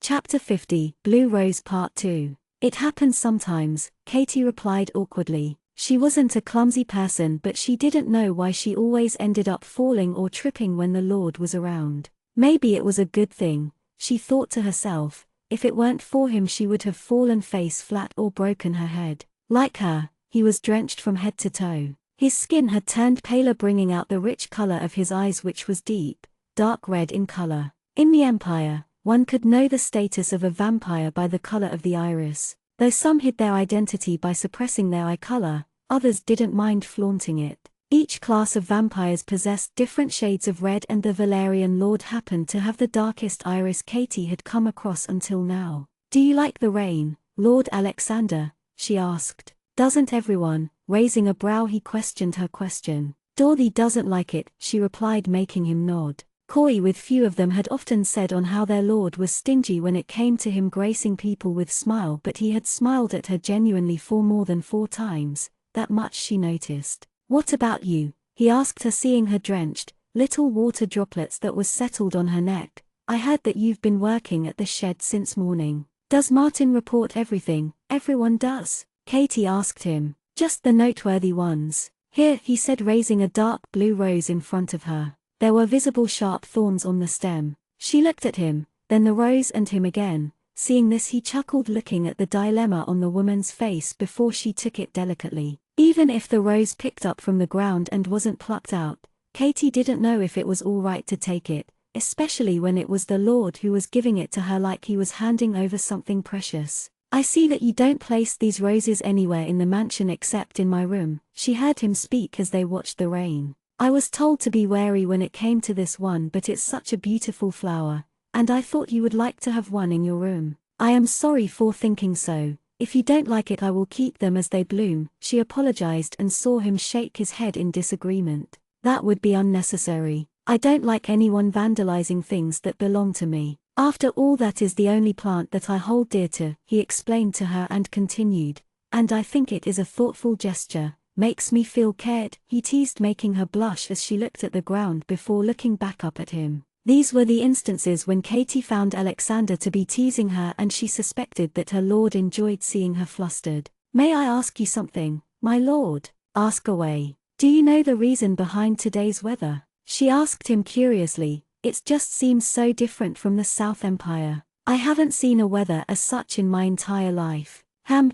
Chapter 50, Blue Rose Part 2. It happens sometimes, Katie replied awkwardly. She wasn't a clumsy person, but she didn't know why she always ended up falling or tripping when the Lord was around. Maybe it was a good thing, she thought to herself. If it weren't for him she would have fallen face flat or broken her head. Like her, he was drenched from head to toe. His skin had turned paler, bringing out the rich color of his eyes, which was deep, dark red in color. In the Empire, one could know the status of a vampire by the color of the iris. Though some hid their identity by suppressing their eye color, others didn't mind flaunting it. Each class of vampires possessed different shades of red, and the Valerian Lord happened to have the darkest iris Katie had come across until now. Do you like the rain, Lord Alexander? She asked. Doesn't everyone? Raising a brow he questioned her question. Dorothy doesn't like it, she replied, making him nod. Coy with few of them had often said on how their lord was stingy when it came to him gracing people with smile, but he had smiled at her genuinely for more than 4 times, that much she noticed. What about you? He asked her, seeing her drenched, little water droplets that was settled on her neck. I heard that you've been working at the shed since morning. Does Martin report everything? Everyone does, Katie asked him. Just the noteworthy ones. Here, he said, raising a dark blue rose in front of her. There were visible sharp thorns on the stem. She looked at him, then the rose and him again. Seeing this, he chuckled, looking at the dilemma on the woman's face before she took it delicately. Even if the rose picked up from the ground and wasn't plucked out, Katie didn't know if it was all right to take it, especially when it was the Lord who was giving it to her like he was handing over something precious. I see that you don't place these roses anywhere in the mansion except in my room, she heard him speak as they watched the rain. I was told to be wary when it came to this one, but it's such a beautiful flower, and I thought you would like to have one in your room. I am sorry for thinking so. If you don't like it, I will keep them as they bloom, she apologized and saw him shake his head in disagreement. That would be unnecessary. I don't like anyone vandalizing things that belong to me. After all, that is the only plant that I hold dear to, he explained to her and continued. And I think it is a thoughtful gesture. Makes me feel cared, he teased, making her blush as she looked at the ground before looking back up at him. These were the instances when Katie found Alexander to be teasing her, and she suspected that her lord enjoyed seeing her flustered. May I ask you something, my lord? Ask away. Do you know the reason behind today's weather? She asked him curiously. It just seems so different from the South Empire. I haven't seen a weather as such in my entire life.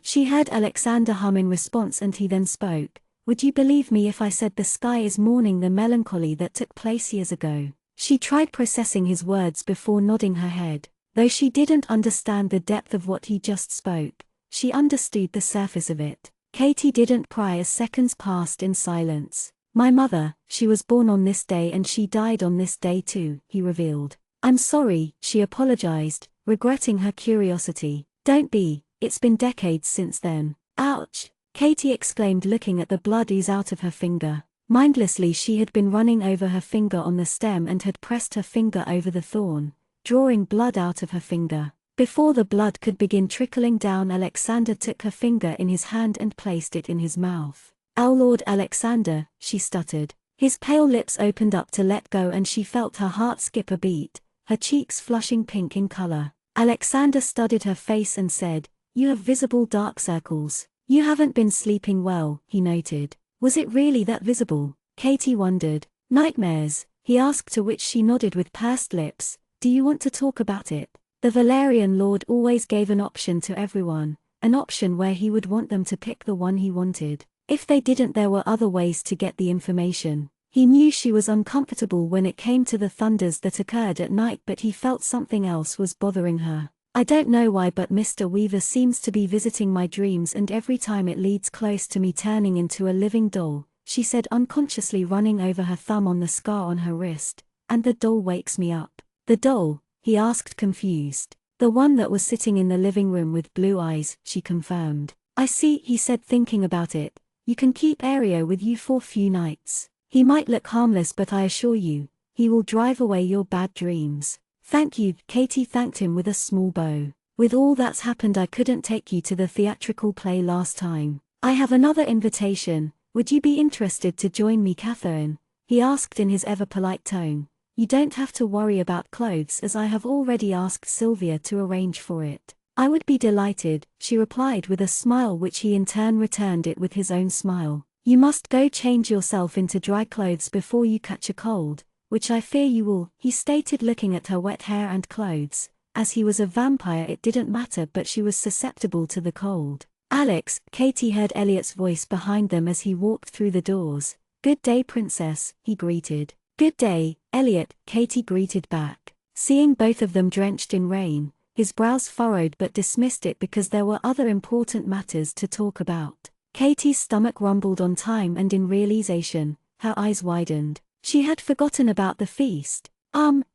She heard Alexander hum in response, and he then spoke. Would you believe me if I said the sky is mourning the melancholy that took place years ago? She tried processing his words before nodding her head. Though she didn't understand the depth of what he just spoke, she understood the surface of it. Katie didn't pry as seconds passed in silence. My mother, she was born on this day and she died on this day too, he revealed. I'm sorry, she apologized, regretting her curiosity. Don't be. It's been decades since then. Ouch! Katie exclaimed, looking at the blood ooze out of her finger. Mindlessly she had been running over her finger on the stem and had pressed her finger over the thorn, drawing blood out of her finger. Before the blood could begin trickling down, Alexander took her finger in his hand and placed it in his mouth. Our Lord Alexander, she stuttered. His pale lips opened up to let go and she felt her heart skip a beat, her cheeks flushing pink in color. Alexander studied her face and said, You have visible dark circles. You haven't been sleeping well, he noted. Was it really that visible? Katie wondered. Nightmares, he asked, to which she nodded with pursed lips. Do you want to talk about it? The Valerian Lord always gave an option to everyone, an option where he would want them to pick the one he wanted. If they didn't, there were other ways to get the information. He knew she was uncomfortable when it came to the thunders that occurred at night, but he felt something else was bothering her. I don't know why, but Mr. Weaver seems to be visiting my dreams, and every time it leads close to me turning into a living doll, she said, unconsciously running over her thumb on the scar on her wrist. And the doll wakes me up. The doll? He asked, confused. The one that was sitting in the living room with blue eyes, she confirmed. I see, he said, thinking about it. You can keep Aereo with you for a few nights. He might look harmless, but I assure you, he will drive away your bad dreams. Thank you, Katie thanked him with a small bow. With all that's happened, I couldn't take you to the theatrical play last time. I have another invitation. Would you be interested to join me, Catherine? He asked in his ever-polite tone. You don't have to worry about clothes, as I have already asked Sylvia to arrange for it. I would be delighted, she replied with a smile, which he in turn returned it with his own smile. You must go change yourself into dry clothes before you catch a cold, which I fear you will, he stated, looking at her wet hair and clothes. As he was a vampire, it didn't matter, but she was susceptible to the cold. Alex, Katie heard Elliot's voice behind them as he walked through the doors. Good day, princess, he greeted. Good day, Elliot, Katie greeted back. Seeing both of them drenched in rain, his brows furrowed but dismissed it because there were other important matters to talk about. Katie's stomach rumbled on time, and in realization, her eyes widened. She had forgotten about the feast.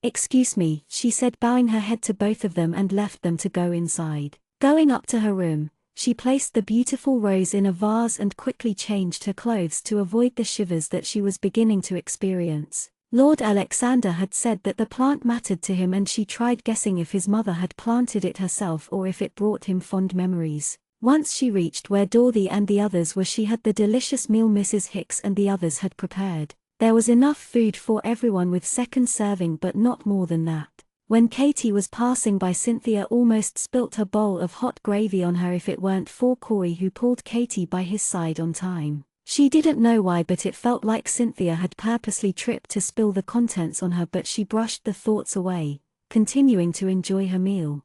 Excuse me, she said, bowing her head to both of them, and left them to go inside. Going up to her room, she placed the beautiful rose in a vase and quickly changed her clothes to avoid the shivers that she was beginning to experience. Lord Alexander had said that the plant mattered to him, and she tried guessing if his mother had planted it herself or if it brought him fond memories. Once she reached where Dorothy and the others were, she had the delicious meal Mrs. Hicks and the others had prepared. There was enough food for everyone with second serving, but not more than that. When Katie was passing by, Cynthia almost spilt her bowl of hot gravy on her if it weren't for Corey, who pulled Katie by his side on time. She didn't know why, but it felt like Cynthia had purposely tripped to spill the contents on her, but she brushed the thoughts away, continuing to enjoy her meal.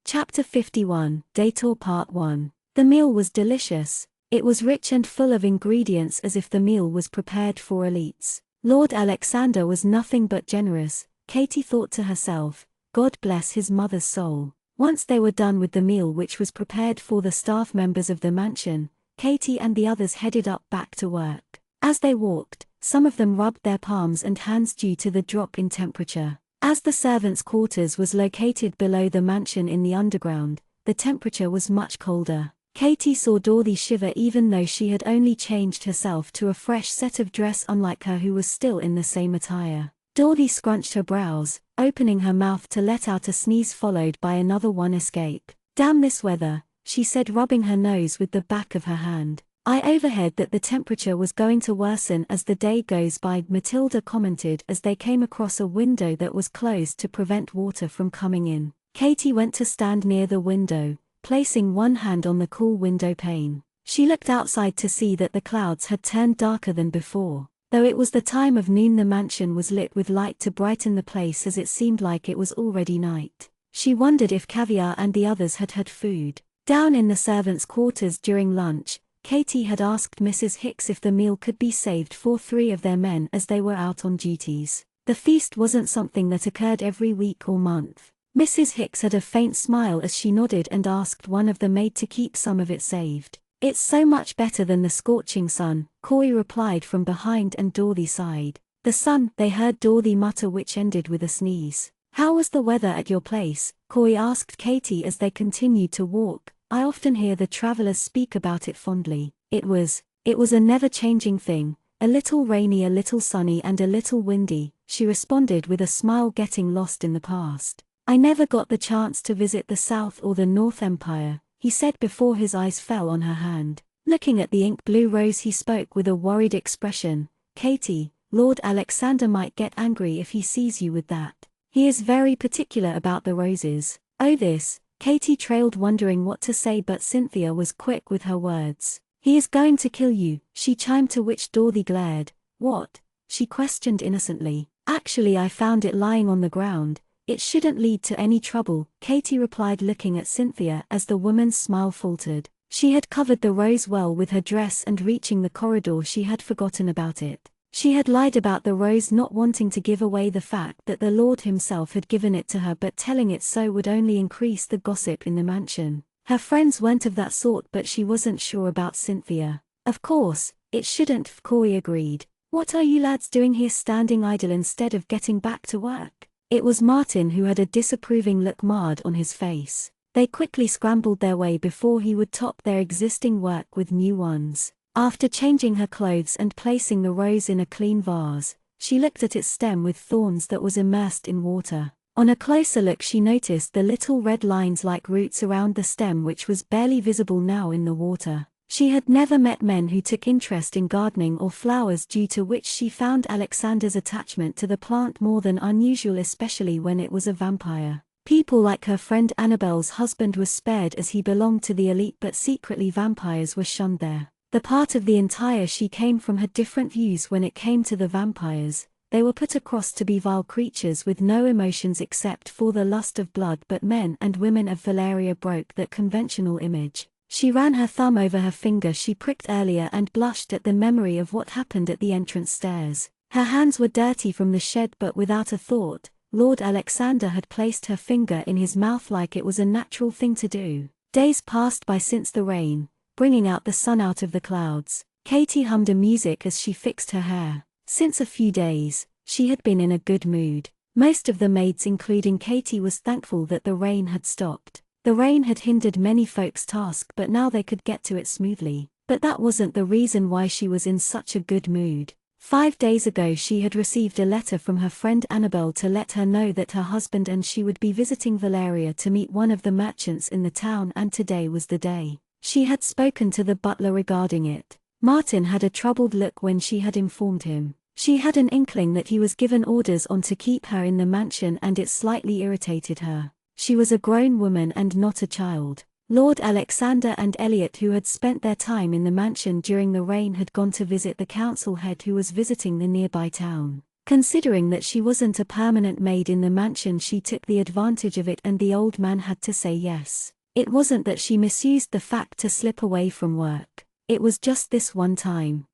Chapter 51, Detour Part 1. The meal was delicious. It was rich and full of ingredients, as if the meal was prepared for elites. Lord Alexander was nothing but generous, Katie thought to herself. God bless his mother's soul. Once they were done with the meal, which was prepared for the staff members of the mansion, Katie and the others headed up back to work. As they walked, some of them rubbed their palms and hands due to the drop in temperature. As the servants' quarters was located below the mansion in the underground, the temperature was much colder. Katie saw Dorothy shiver, even though she had only changed herself to a fresh set of dress, unlike her who was still in the same attire. Dorothy scrunched her brows, opening her mouth to let out a sneeze followed by another one. Escape. Damn this weather, she said, rubbing her nose with the back of her hand. I overheard that the temperature was going to worsen as the day goes by, Matilda commented as they came across a window that was closed to prevent water from coming in. Katie went to stand near the window, placing one hand on the cool window pane. She looked outside to see that the clouds had turned darker than before. Though it was the time of noon, the mansion was lit with light to brighten the place, as it seemed like it was already night. She wondered if Caviar and the others had had food. Down in the servants' quarters during lunch, Katie had asked Mrs. Hicks if the meal could be saved for 3 of their men as they were out on duties. The feast wasn't something that occurred every week or month. Mrs. Hicks had a faint smile as she nodded and asked one of the maid to keep some of it saved. It's so much better than the scorching sun, Corey replied from behind, and Dorothy sighed. The sun, they heard Dorothy mutter, which ended with a sneeze. How was the weather at your place? Corey asked Katie as they continued to walk. I often hear the travelers speak about it fondly. It was a never-changing thing, a little rainy, a little sunny, and a little windy, she responded with a smile, getting lost in the past. I never got the chance to visit the South or the North Empire, he said before his eyes fell on her hand. Looking at the ink blue rose, he spoke with a worried expression. Katie, Lord Alexander might get angry if he sees you with that. He is very particular about the roses. Oh, this. Katie trailed, wondering what to say, but Cynthia was quick with her words. He is going to kill you, she chimed, to which Dorothy glared. What? She questioned innocently. Actually, I found it lying on the ground. It shouldn't lead to any trouble, Katie replied, looking at Cynthia as the woman's smile faltered. She had covered the rose well with her dress, and reaching the corridor she had forgotten about it. She had lied about the rose, not wanting to give away the fact that the Lord himself had given it to her, but telling it so would only increase the gossip in the mansion. Her friends weren't of that sort, but she wasn't sure about Cynthia. Of course, it shouldn't, Corey agreed. What are you lads doing here, standing idle instead of getting back to work? It was Martin who had a disapproving look marred on his face. They quickly scrambled their way before he would top their existing work with new ones. After changing her clothes and placing the rose in a clean vase, she looked at its stem with thorns that was immersed in water. On a closer look, she noticed the little red lines like roots around the stem, which was barely visible now in the water. She had never met men who took interest in gardening or flowers, due to which she found Alexander's attachment to the plant more than unusual, especially when it was a vampire. People like her friend Annabelle's husband was spared as he belonged to the elite, but secretly vampires were shunned there. The part of the entire she came from had different views when it came to the vampires. They were put across to be vile creatures with no emotions except for the lust of blood, but men and women of Valeria broke that conventional image. She ran her thumb over her finger she pricked earlier and blushed at the memory of what happened at the entrance stairs. Her hands were dirty from the shed, but without a thought, Lord Alexander had placed her finger in his mouth like it was a natural thing to do. Days passed by since the rain, bringing out the sun out of the clouds. Katie hummed a music as she fixed her hair. Since a few days, she had been in a good mood. Most of the maids, including Katie, was thankful that the rain had stopped. The rain had hindered many folks' task, but now they could get to it smoothly. But that wasn't the reason why she was in such a good mood. 5 days ago she had received a letter from her friend Annabel to let her know that her husband and she would be visiting Valeria to meet one of the merchants in the town, and today was the day. She had spoken to the butler regarding it. Martin had a troubled look when she had informed him. She had an inkling that he was given orders on to keep her in the mansion, and it slightly irritated her. She was a grown woman and not a child. Lord Alexander and Elliot, who had spent their time in the mansion during the rain, had gone to visit the council head who was visiting the nearby town. Considering that she wasn't a permanent maid in the mansion, she took the advantage of it, and the old man had to say yes. It wasn't that she misused the fact to slip away from work. It was just this one time.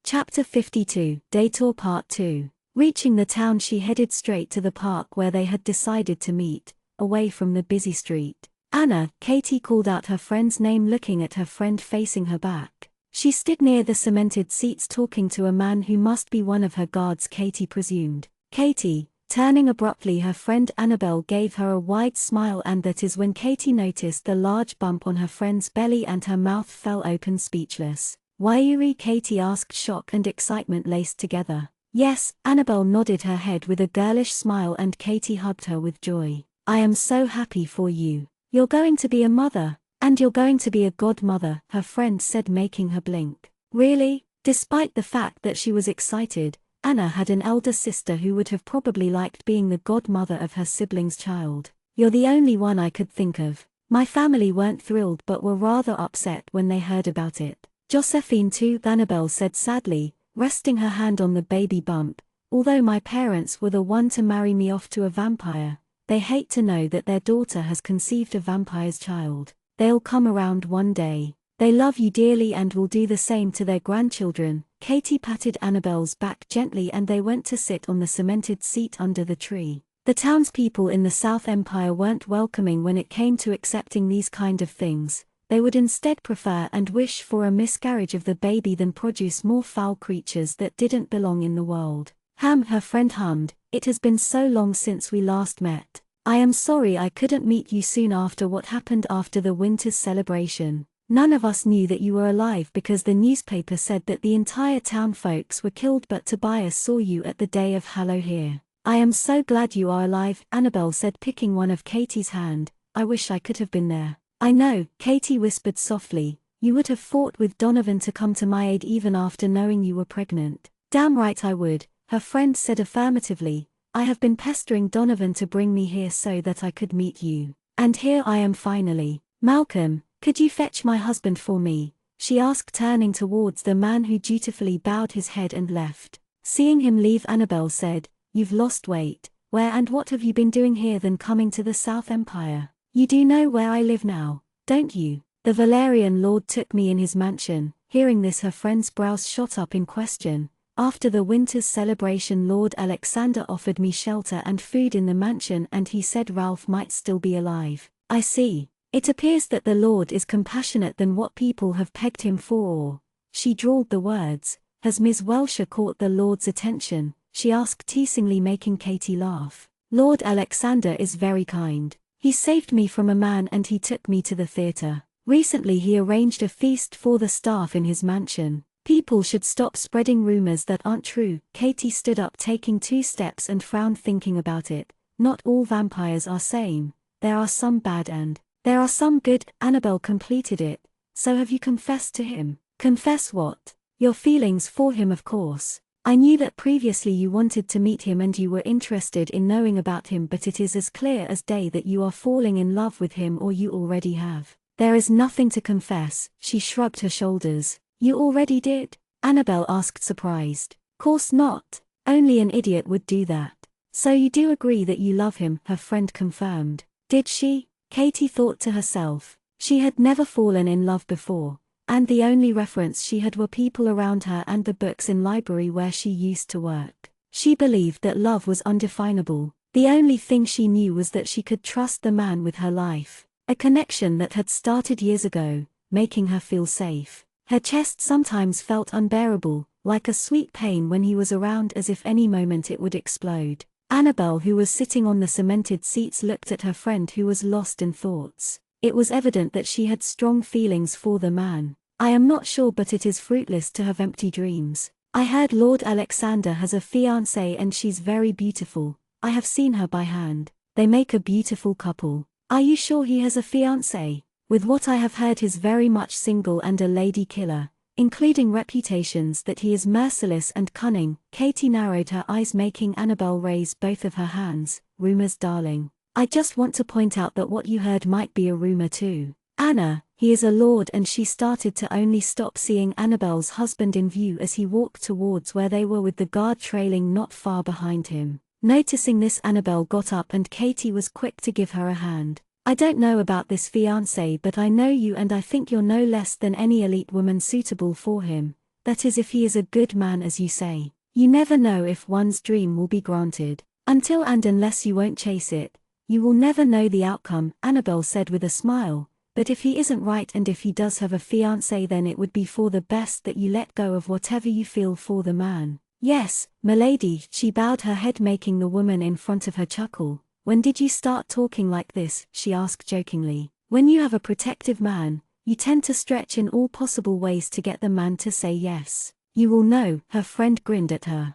Chapter 52, Detour Part 2. Reaching the town, she headed straight to the park where they had decided to meet, away from the busy street. Anna, Katie called out her friend's name, looking at her friend facing her back. She stood near the cemented seats talking to a man who must be one of her guards, Katie presumed. Katie, turning abruptly, her friend Annabel gave her a wide smile, and that is when Katie noticed the large bump on her friend's belly and her mouth fell open, speechless. "Why, Katie asked, shock and excitement laced together. "Yes," Annabel nodded her head with a girlish smile, and Katie hugged her with joy. "I am so happy for you. You're going to be a mother, and you're going to be a godmother," her friend said, making her blink. Really? Despite the fact that she was excited, Anna had an elder sister who would have probably liked being the godmother of her sibling's child. "You're the only one I could think of. My family weren't thrilled but were rather upset when they heard about it. Josephine too," Annabel said sadly, resting her hand on the baby bump. "Although my parents were the one to marry me off to a vampire, they hate to know that their daughter has conceived a vampire's child. They'll come around one day. They love you dearly and will do the same to their grandchildren." Katie patted Annabel's back gently and they went to sit on the cemented seat under the tree. The townspeople in the South Empire weren't welcoming when it came to accepting these kind of things. They would instead prefer and wish for a miscarriage of the baby than produce more foul creatures that didn't belong in the world. Her friend hummed, "It has been so long since we last met. I am sorry I couldn't meet you soon after what happened after the winter's celebration. None of us knew that you were alive because the newspaper said that the entire town folks were killed, but Tobias saw you at the day of Hallow here. I am so glad you are alive," Annabel said, picking one of Katie's hand. "I wish I could have been there." "I know," Katie whispered softly. "You would have fought with Donovan to come to my aid even after knowing you were pregnant." "Damn right I would," her friend said affirmatively. "I have been pestering Donovan to bring me here so that I could meet you. And here I am finally. Malcolm, could you fetch my husband for me?" she asked, turning towards the man who dutifully bowed his head and left. Seeing him leave, Annabel said, "You've lost weight. Where and what have you been doing here than coming to the South Empire? You do know where I live now, don't you? The Valerian lord took me in his mansion." Hearing this, her friend's brows shot up in question. "After the winter's celebration, Lord Alexander offered me shelter and food in the mansion, and he said Ralph might still be alive." "I see. It appears that the Lord is compassionate than what people have pegged him for." Or, she drawled the words, "Has Miss Welsher caught the Lord's attention?" she asked teasingly, making Katie laugh. "Lord Alexander is very kind. He saved me from a man and he took me to the theater. Recently he arranged a feast for the staff in his mansion. People should stop spreading rumors that aren't true." Katie stood up, taking 2 steps, and frowned, thinking about it. "Not all vampires are same. There are some bad and there are some good." Annabel completed it. "So have you confessed to him?" "Confess what?" "Your feelings for him, of course. I knew that previously you wanted to meet him and you were interested in knowing about him, but it is as clear as day that you are falling in love with him, or you already have." "There is nothing to confess," she shrugged her shoulders. "You already did?" Annabel asked, surprised. "Course not. Only an idiot would do that." "So you do agree that you love him?" her friend confirmed. Did she? Katie thought to herself. She had never fallen in love before, and the only reference she had were people around her and the books in library where she used to work. She believed that love was undefinable. The only thing she knew was that she could trust the man with her life. A connection that had started years ago, making her feel safe. Her chest sometimes felt unbearable, like a sweet pain when he was around, as if any moment it would explode. Annabel, who was sitting on the cemented seats, looked at her friend who was lost in thoughts. It was evident that she had strong feelings for the man. I am not sure, but it is fruitless to have empty dreams. I heard Lord Alexander has a fiancée and she's very beautiful. I have seen her by hand. They make a beautiful couple. Are you sure he has a fiancée? With what I have heard, he's very much single and a lady killer, including reputations that he is merciless and cunning. Katie narrowed her eyes, making Annabel raise both of her hands. Rumors, darling. I just want to point out that what you heard might be a rumor too. Anna, he is a lord. And she started to only stop seeing Annabel's husband in view as he walked towards where they were, with the guard trailing not far behind him. Noticing this, Annabel got up and Katie was quick to give her a hand. I don't know about this fiancé, but I know you and I think you're no less than any elite woman suitable for him. That is, if he is a good man as you say. You never know if one's dream will be granted. Until and unless you won't chase it, you will never know the outcome, Annabel said with a smile. But if he isn't right and if he does have a fiancé, then it would be for the best that you let go of whatever you feel for the man. Yes, milady, she bowed her head, making the woman in front of her chuckle. When did you start talking like this? She asked jokingly. When you have a protective man, you tend to stretch in all possible ways to get the man to say yes. You will know, her friend grinned at her.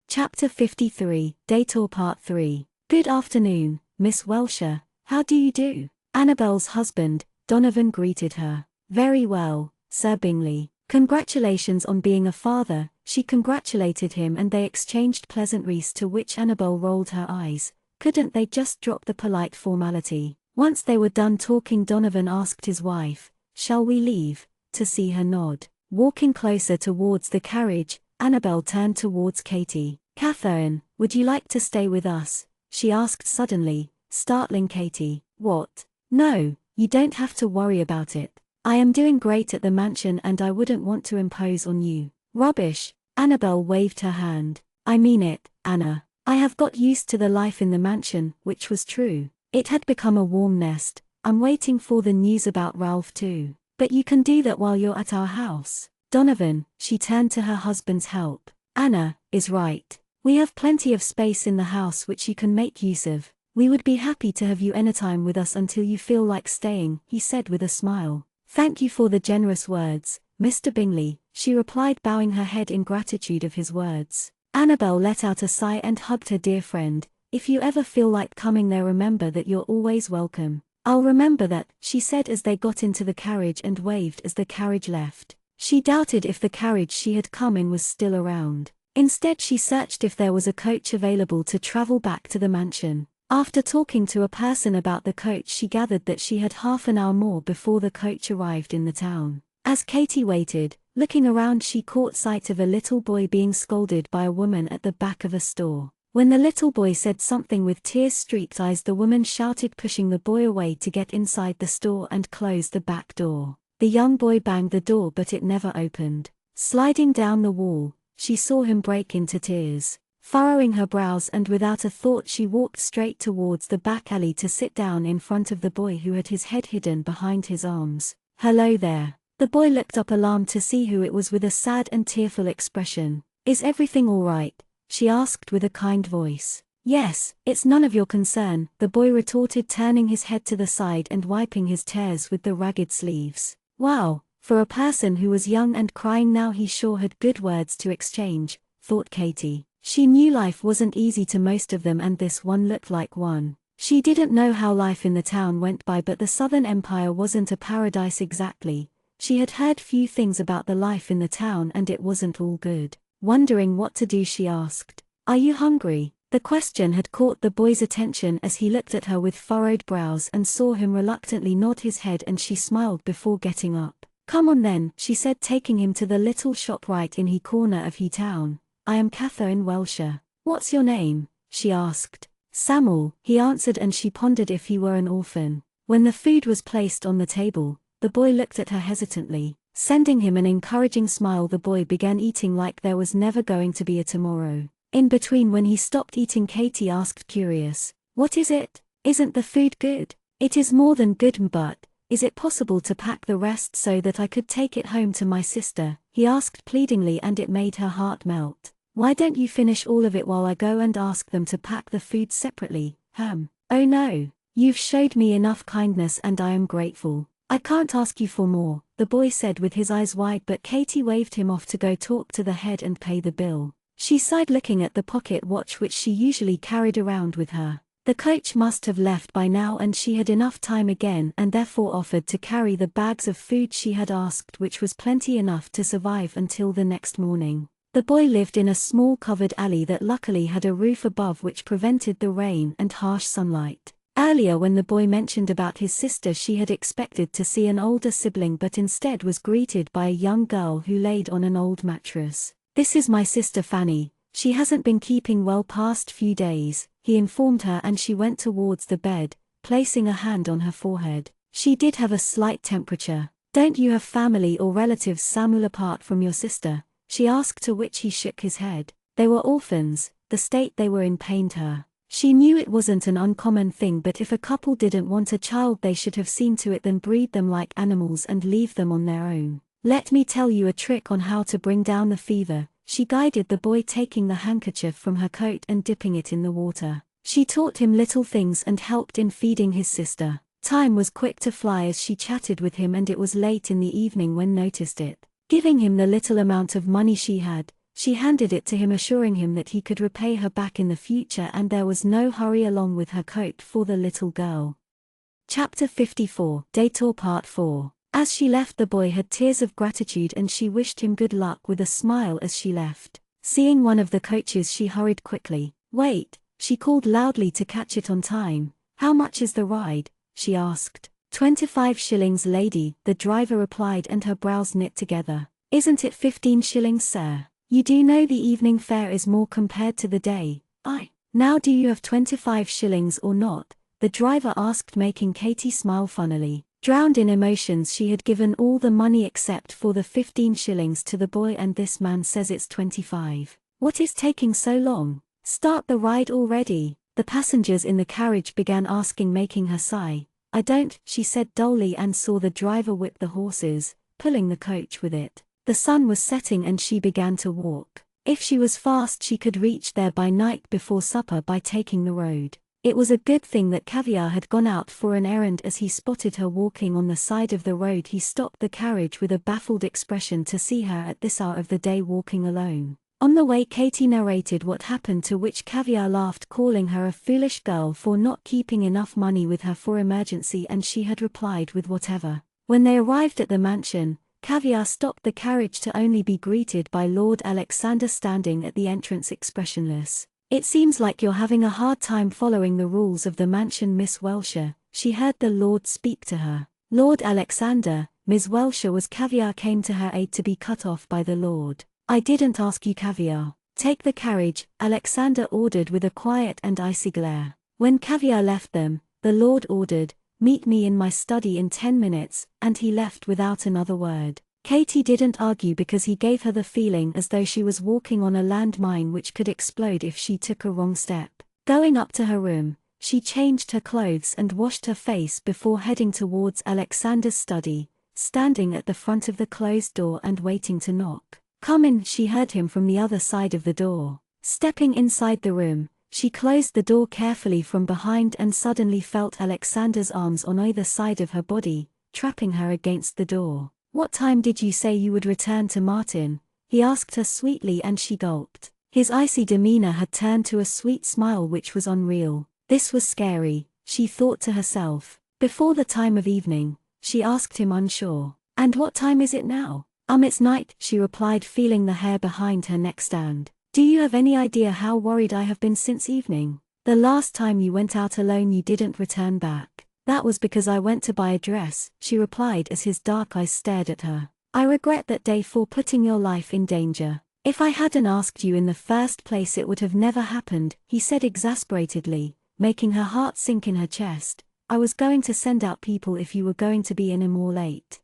Chapter 53, Dator Part 3. Good afternoon, Miss Welsher, how do you do? Annabel's husband, Donovan, greeted her. Very well, Sir Bingley. Congratulations on being a father. She congratulated him and they exchanged pleasantries, to which Annabel rolled her eyes. Couldn't they just drop the polite formality? Once they were done talking, Donovan asked his wife, "Shall we leave?" To see her nod. Walking closer towards the carriage, Annabel turned towards Katie. "Catherine, would you like to stay with us?" she asked suddenly, startling Katie. "What? No, you don't have to worry about it. I am doing great at the mansion and I wouldn't want to impose on you." "Rubbish," Annabel waved her hand. "I mean it, Anna. I have got used to the life in the mansion," which was true. It had become a warm nest. "I'm waiting for the news about Ralph too. But you can do that while you're at our house. Donovan," she turned to her husband's help. "Anna is right. We have plenty of space in the house which you can make use of. We would be happy to have you anytime with us until you feel like staying," he said with a smile. "Thank you for the generous words, Mr. Bingley," she replied, bowing her head in gratitude of his words. Annabel let out a sigh and hugged her dear friend. "If you ever feel like coming there, remember that you're always welcome." "I'll remember that," she said as they got into the carriage and waved as the carriage left. She doubted if the carriage she had come in was still around. Instead, she searched if there was a coach available to travel back to the mansion. After talking to a person about the coach, she gathered that she had half an hour more before the coach arrived in the town. As Katie waited, looking around, she caught sight of a little boy being scolded by a woman at the back of a store. When the little boy said something with tear-streaked eyes, the woman shouted, pushing the boy away to get inside the store and close the back door. The young boy banged the door, but it never opened. Sliding down the wall, she saw him break into tears. Furrowing her brows and without a thought, she walked straight towards the back alley to sit down in front of the boy who had his head hidden behind his arms. "Hello there." The boy looked up alarmed to see who it was with a sad and tearful expression. "Is everything all right?" she asked with a kind voice. "Yes, it's none of your concern," the boy retorted, turning his head to the side and wiping his tears with the ragged sleeves. Wow, for a person who was young and crying now, he sure had good words to exchange, thought Katie. She knew life wasn't easy to most of them, and this one looked like one. She didn't know how life in the town went by, but the Southern Empire wasn't a paradise exactly. She had heard few things about the life in the town, and it wasn't all good. Wondering what to do, she asked, "Are you hungry?" The question had caught the boy's attention as he looked at her with furrowed brows and saw him reluctantly nod his head, and she smiled before getting up. "Come on then," she said, taking him to the little shop right in the corner of the town. "I am Catherine Welsher." "What's your name?" she asked. "Samuel," he answered, and she pondered if he were an orphan. When the food was placed on the table, the boy looked at her hesitantly. Sending him an encouraging smile, the boy began eating like there was never going to be a tomorrow. In between, when he stopped eating, Katie asked, curious, "What is it? Isn't the food good?" "It is more than good, but is it possible to pack the rest so that I could take it home to my sister?" he asked pleadingly, and it made her heart melt. Why don't you finish all of it while I go and ask them to pack the food separately? Oh no. You've showed me enough kindness and I am grateful. I can't ask you for more, the boy said with his eyes wide, but Katie waved him off to go talk to the head and pay the bill. She sighed, looking at the pocket watch which she usually carried around with her. The coach must have left by now and she had enough time again, and therefore offered to carry the bags of food she had asked, which was plenty enough to survive until the next morning. The boy lived in a small covered alley that luckily had a roof above which prevented the rain and harsh sunlight. Earlier, when the boy mentioned about his sister, she had expected to see an older sibling, but instead was greeted by a young girl who laid on an old mattress. "This is my sister Fanny. She hasn't been keeping well past few days," he informed her, and she went towards the bed, placing a hand on her forehead. She did have a slight temperature. "Don't you have family or relatives, Samuel, apart from your sister?" she asked, to which he shook his head. They were orphans. The state they were in pained her. She knew it wasn't an uncommon thing, but if a couple didn't want a child they should have seen to it than breed them like animals and leave them on their own. "Let me tell you a trick on how to bring down the fever," she guided the boy, taking the handkerchief from her coat and dipping it in the water. She taught him little things and helped in feeding his sister. Time was quick to fly as she chatted with him, and it was late in the evening when noticed it. Giving him the little amount of money she had, she handed it to him, assuring him that he could repay her back in the future and there was no hurry, along with her coat for the little girl. Chapter 54, Detour Part 4. As she left, the boy had tears of gratitude and she wished him good luck with a smile as she left. Seeing one of the coaches, she hurried quickly. "Wait," she called loudly to catch it on time. "How much is the ride?" she asked. 25 shillings, lady," the driver replied, and her brows knit together. "Isn't it 15 shillings, sir? You do know the evening fare is more compared to the day." "Now do you have 25 shillings or not?" the driver asked, making Katie smile funnily. Drowned in emotions, she had given all the money except for the 15 shillings to the boy, and this man says it's 25. "What is taking so long? Start the ride already," the passengers in the carriage began asking, making her sigh. "I don't," she said dully, and saw the driver whip the horses, pulling the coach with it. The sun was setting and she began to walk. If she was fast she could reach there by night before supper by taking the road. It was a good thing that Caviar had gone out for an errand. As he spotted her walking on the side of the road, he stopped the carriage with a baffled expression to see her at this hour of the day walking alone. On the way, Katie narrated what happened, to which Caviar laughed, calling her a foolish girl for not keeping enough money with her for emergency, and she had replied with whatever. When they arrived at the mansion, Caviar stopped the carriage to only be greeted by Lord Alexander standing at the entrance expressionless. "It seems like you're having a hard time following the rules of the mansion, Miss Welsher," she heard the Lord speak to her. "Lord Alexander," Miss Welsher was. Caviar came to her aid to be cut off by the Lord. "I didn't ask you, Caviar. Take the carriage," Alexander ordered with a quiet and icy glare. When Caviar left them, the Lord ordered, "Meet me in my study in 10 minutes, and he left without another word. Katie didn't argue because he gave her the feeling as though she was walking on a landmine which could explode if she took a wrong step. Going up to her room, she changed her clothes and washed her face before heading towards Alexander's study, standing at the front of the closed door and waiting to knock. "Come in," she heard him from the other side of the door. Stepping inside the room, she closed the door carefully from behind and suddenly felt Alexander's arms on either side of her body, trapping her against the door. "What time did you say you would return to Martin?" he asked her sweetly, and she gulped. His icy demeanor had turned to a sweet smile which was unreal. This was scary, she thought to herself. "Before the time of evening?" she asked him, unsure. "And what time is it now?" It's night," she replied, feeling the hair behind her neck stand. "Do you have any idea how worried I have been since evening? The last time you went out alone you didn't return back." "That was because I went to buy a dress," she replied as his dark eyes stared at her. "I regret that day for putting your life in danger. If I hadn't asked you in the first place it would have never happened," he said exasperatedly, making her heart sink in her chest. "I was going to send out people if you were going to be any more late."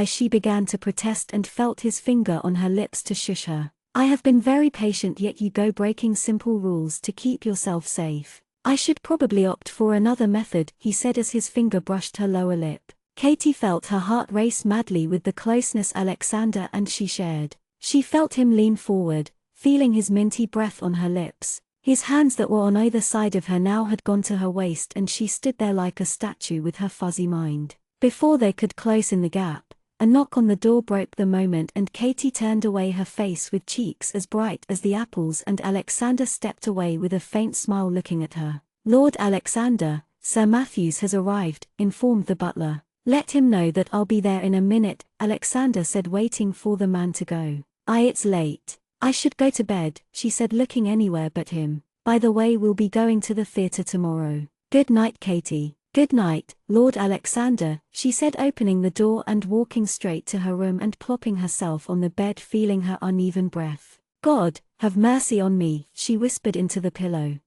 She began to protest and felt his finger on her lips to shush her. "I have been very patient, yet you go breaking simple rules to keep yourself safe. I should probably opt for another method," he said as his finger brushed her lower lip. Katie felt her heart race madly with the closeness Alexander and she shared. She felt him lean forward, feeling his minty breath on her lips. His hands that were on either side of her now had gone to her waist, and she stood there like a statue with her fuzzy mind. Before they could close in the gap, a knock on the door broke the moment, and Katie turned away, her face with cheeks as bright as the apples, and Alexander stepped away with a faint smile looking at her. "Lord Alexander, Sir Matthews has arrived," informed the butler. "Let him know that I'll be there in a minute," Alexander said, waiting for the man to go. It's late. I should go to bed," she said, looking anywhere but him. "By the way, we'll be going to the theatre tomorrow." "Good night, Katie." "Good night, Lord Alexander," she said, opening the door and walking straight to her room and plopping herself on the bed, feeling her uneven breath. "God, have mercy on me," she whispered into the pillow.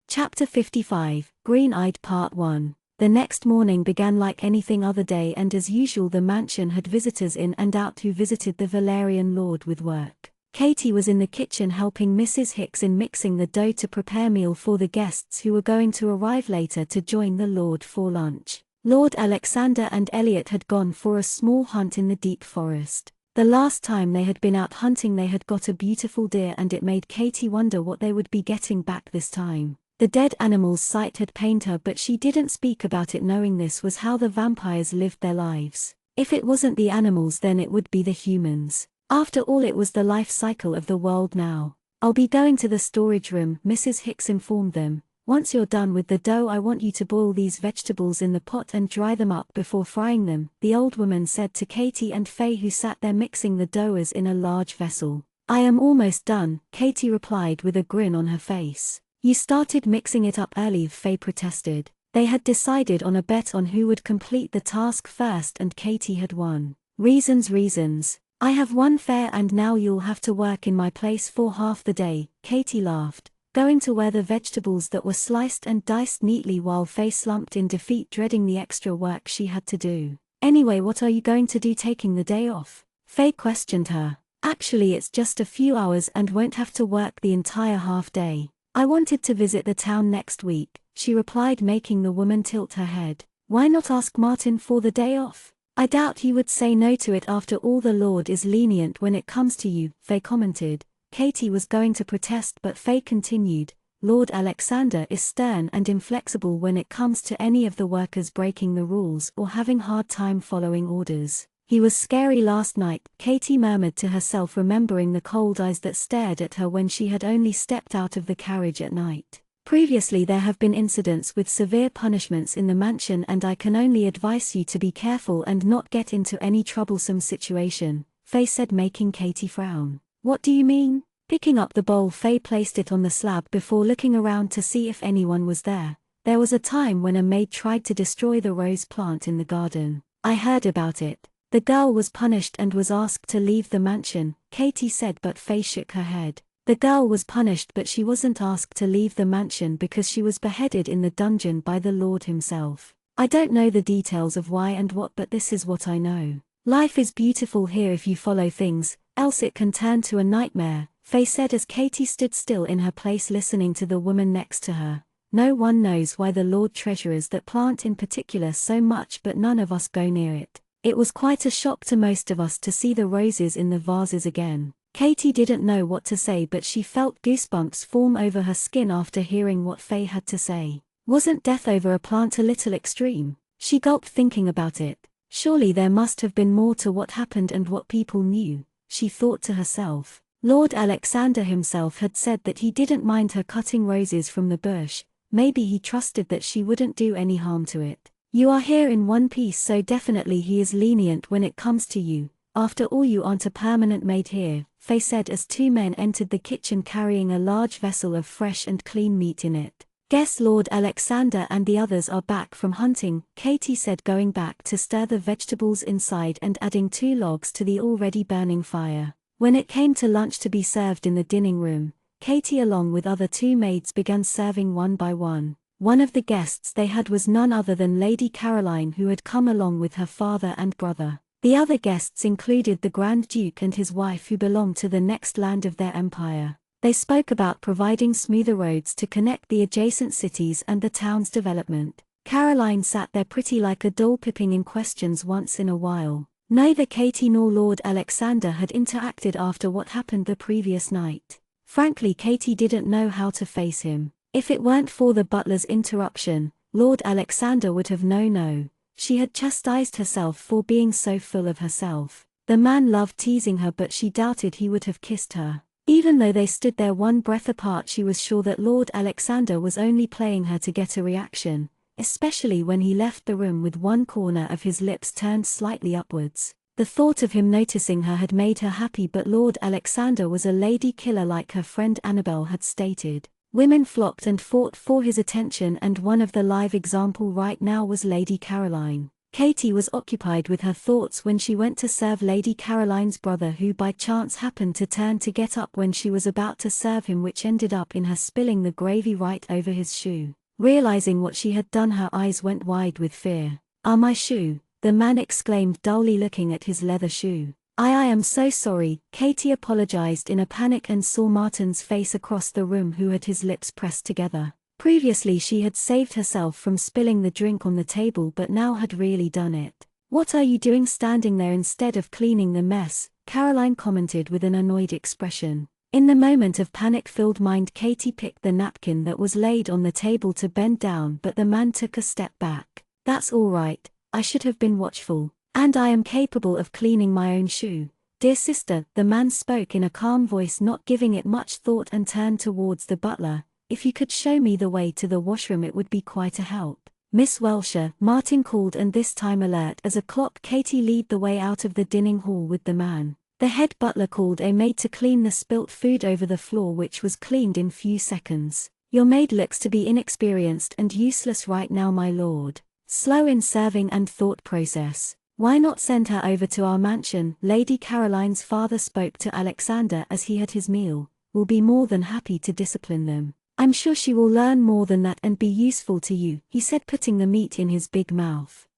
Chapter 55, Green-Eyed Part 1. The next morning began like anything other day, and as usual the mansion had visitors in and out who visited the Valerian lord with work. Katie was in the kitchen helping Mrs. Hicks in mixing the dough to prepare meal for the guests who were going to arrive later to join the lord for lunch. Lord Alexander and Elliot had gone for a small hunt in the deep forest. The last time they had been out hunting they had got a beautiful deer, and it made Katie wonder what they would be getting back this time. The dead animal's sight had pained her, but she didn't speak about it, knowing this was how the vampires lived their lives. If it wasn't the animals, then it would be the humans. After all, it was the life cycle of the world now. "I'll be going to the storage room," Mrs. Hicks informed them. "Once you're done with the dough, I want you to boil these vegetables in the pot and dry them up before frying them," the old woman said to Katie and Faye, who sat there mixing the doughs in a large vessel. "I am almost done," Katie replied with a grin on her face. "You started mixing it up early," Faye protested. They had decided on a bet on who would complete the task first, and Katie had won. Reasons. "I have won fair, and now you'll have to work in my place for half the day," Katie laughed, going to where the vegetables that were sliced and diced neatly, while Faye slumped in defeat, dreading the extra work she had to do. "Anyway, what are you going to do taking the day off?" Faye questioned her. "Actually, it's just a few hours and won't have to work the entire half day. I wanted to visit the town next week," she replied, making the woman tilt her head. "Why not ask Martin for the day off? I doubt he would say no to it. After all, the Lord is lenient when it comes to you," Faye commented. Katie was going to protest, but Faye continued, "Lord Alexander is stern and inflexible when it comes to any of the workers breaking the rules or having hard time following orders. He was scary last night," Katie murmured to herself, remembering the cold eyes that stared at her when she had only stepped out of the carriage at night. "Previously there have been incidents with severe punishments in the mansion, and I can only advise you to be careful and not get into any troublesome situation," Faye said, making Katie frown. "What do you mean?" Picking up the bowl, Faye placed it on the slab before looking around to see if anyone was there. "There was a time when a maid tried to destroy the rose plant in the garden. I heard about it. The girl was punished and was asked to leave the mansion," Katie said, but Faye shook her head. "The girl was punished, but she wasn't asked to leave the mansion because she was beheaded in the dungeon by the Lord himself. I don't know the details of why and what, but this is what I know. Life is beautiful here if you follow things, else it can turn to a nightmare," Faye said as Katie stood still in her place listening to the woman next to her. "No one knows why the Lord treasures that plant in particular so much, but none of us go near it. It was quite a shock to most of us to see the roses in the vases again." Katie didn't know what to say, but she felt goosebumps form over her skin after hearing what Faye had to say. Wasn't death over a plant a little extreme? She gulped, thinking about it. Surely there must have been more to what happened and what people knew, she thought to herself. Lord Alexander himself had said that he didn't mind her cutting roses from the bush. Maybe he trusted that she wouldn't do any harm to it. "You are here in one piece, so definitely he is lenient when it comes to you. After all, you aren't a permanent maid here," Faye said as two men entered the kitchen carrying a large vessel of fresh and clean meat in it. "Guess Lord Alexander and the others are back from hunting," Katie said, going back to stir the vegetables inside and adding 2 logs to the already burning fire. When it came to lunch to be served in the dining room, Katie along with other 2 maids began serving one by one. One of the guests they had was none other than Lady Caroline, who had come along with her father and brother. The other guests included the Grand Duke and his wife, who belonged to the next land of their empire. They spoke about providing smoother roads to connect the adjacent cities and the town's development. Caroline sat there pretty like a doll, pipping in questions once in a while. Neither Katie nor Lord Alexander had interacted after what happened the previous night. Frankly, Katie didn't know how to face him. If it weren't for the butler's interruption, Lord Alexander would have known. She had chastised herself for being so full of herself. The man loved teasing her, but she doubted he would have kissed her. Even though they stood there one breath apart, she was sure that Lord Alexander was only playing her to get a reaction, especially when he left the room with one corner of his lips turned slightly upwards. The thought of him noticing her had made her happy, but Lord Alexander was a lady killer like her friend Annabel had stated. Women flocked and fought for his attention, and one of the live example right now was Lady Caroline. Katie was occupied with her thoughts when she went to serve Lady Caroline's brother, who by chance happened to turn to get up when she was about to serve him, which ended up in her spilling the gravy right over his shoe. Realizing what she had done, her eyes went wide with fear. "Ah, my shoe," the man exclaimed, dully looking at his leather shoe. I am so sorry," Katie apologized in a panic and saw Martin's face across the room, who had his lips pressed together. Previously she had saved herself from spilling the drink on the table, but now had really done it. "What are you doing standing there instead of cleaning the mess?" Caroline commented with an annoyed expression. In the moment of panic-filled mind, Katie picked the napkin that was laid on the table to bend down, but the man took a step back. "That's all right, I should have been watchful. And I am capable of cleaning my own shoe. Dear sister," the man spoke in a calm voice, not giving it much thought, and turned towards the butler. "If you could show me the way to the washroom, it would be quite a help." "Miss Welsher," Martin called, and this time alert as a clock, Katie led the way out of the dining hall with the man. The head butler called a maid to clean the spilt food over the floor, which was cleaned in few seconds. "Your maid looks to be inexperienced and useless right now, my lord. Slow in serving and thought process. Why not send her over to our mansion?" Lady Caroline's father spoke to Alexander as he had his meal. "We'll be more than happy to discipline them. I'm sure she will learn more than that and be useful to you," he said, putting the meat in his big mouth.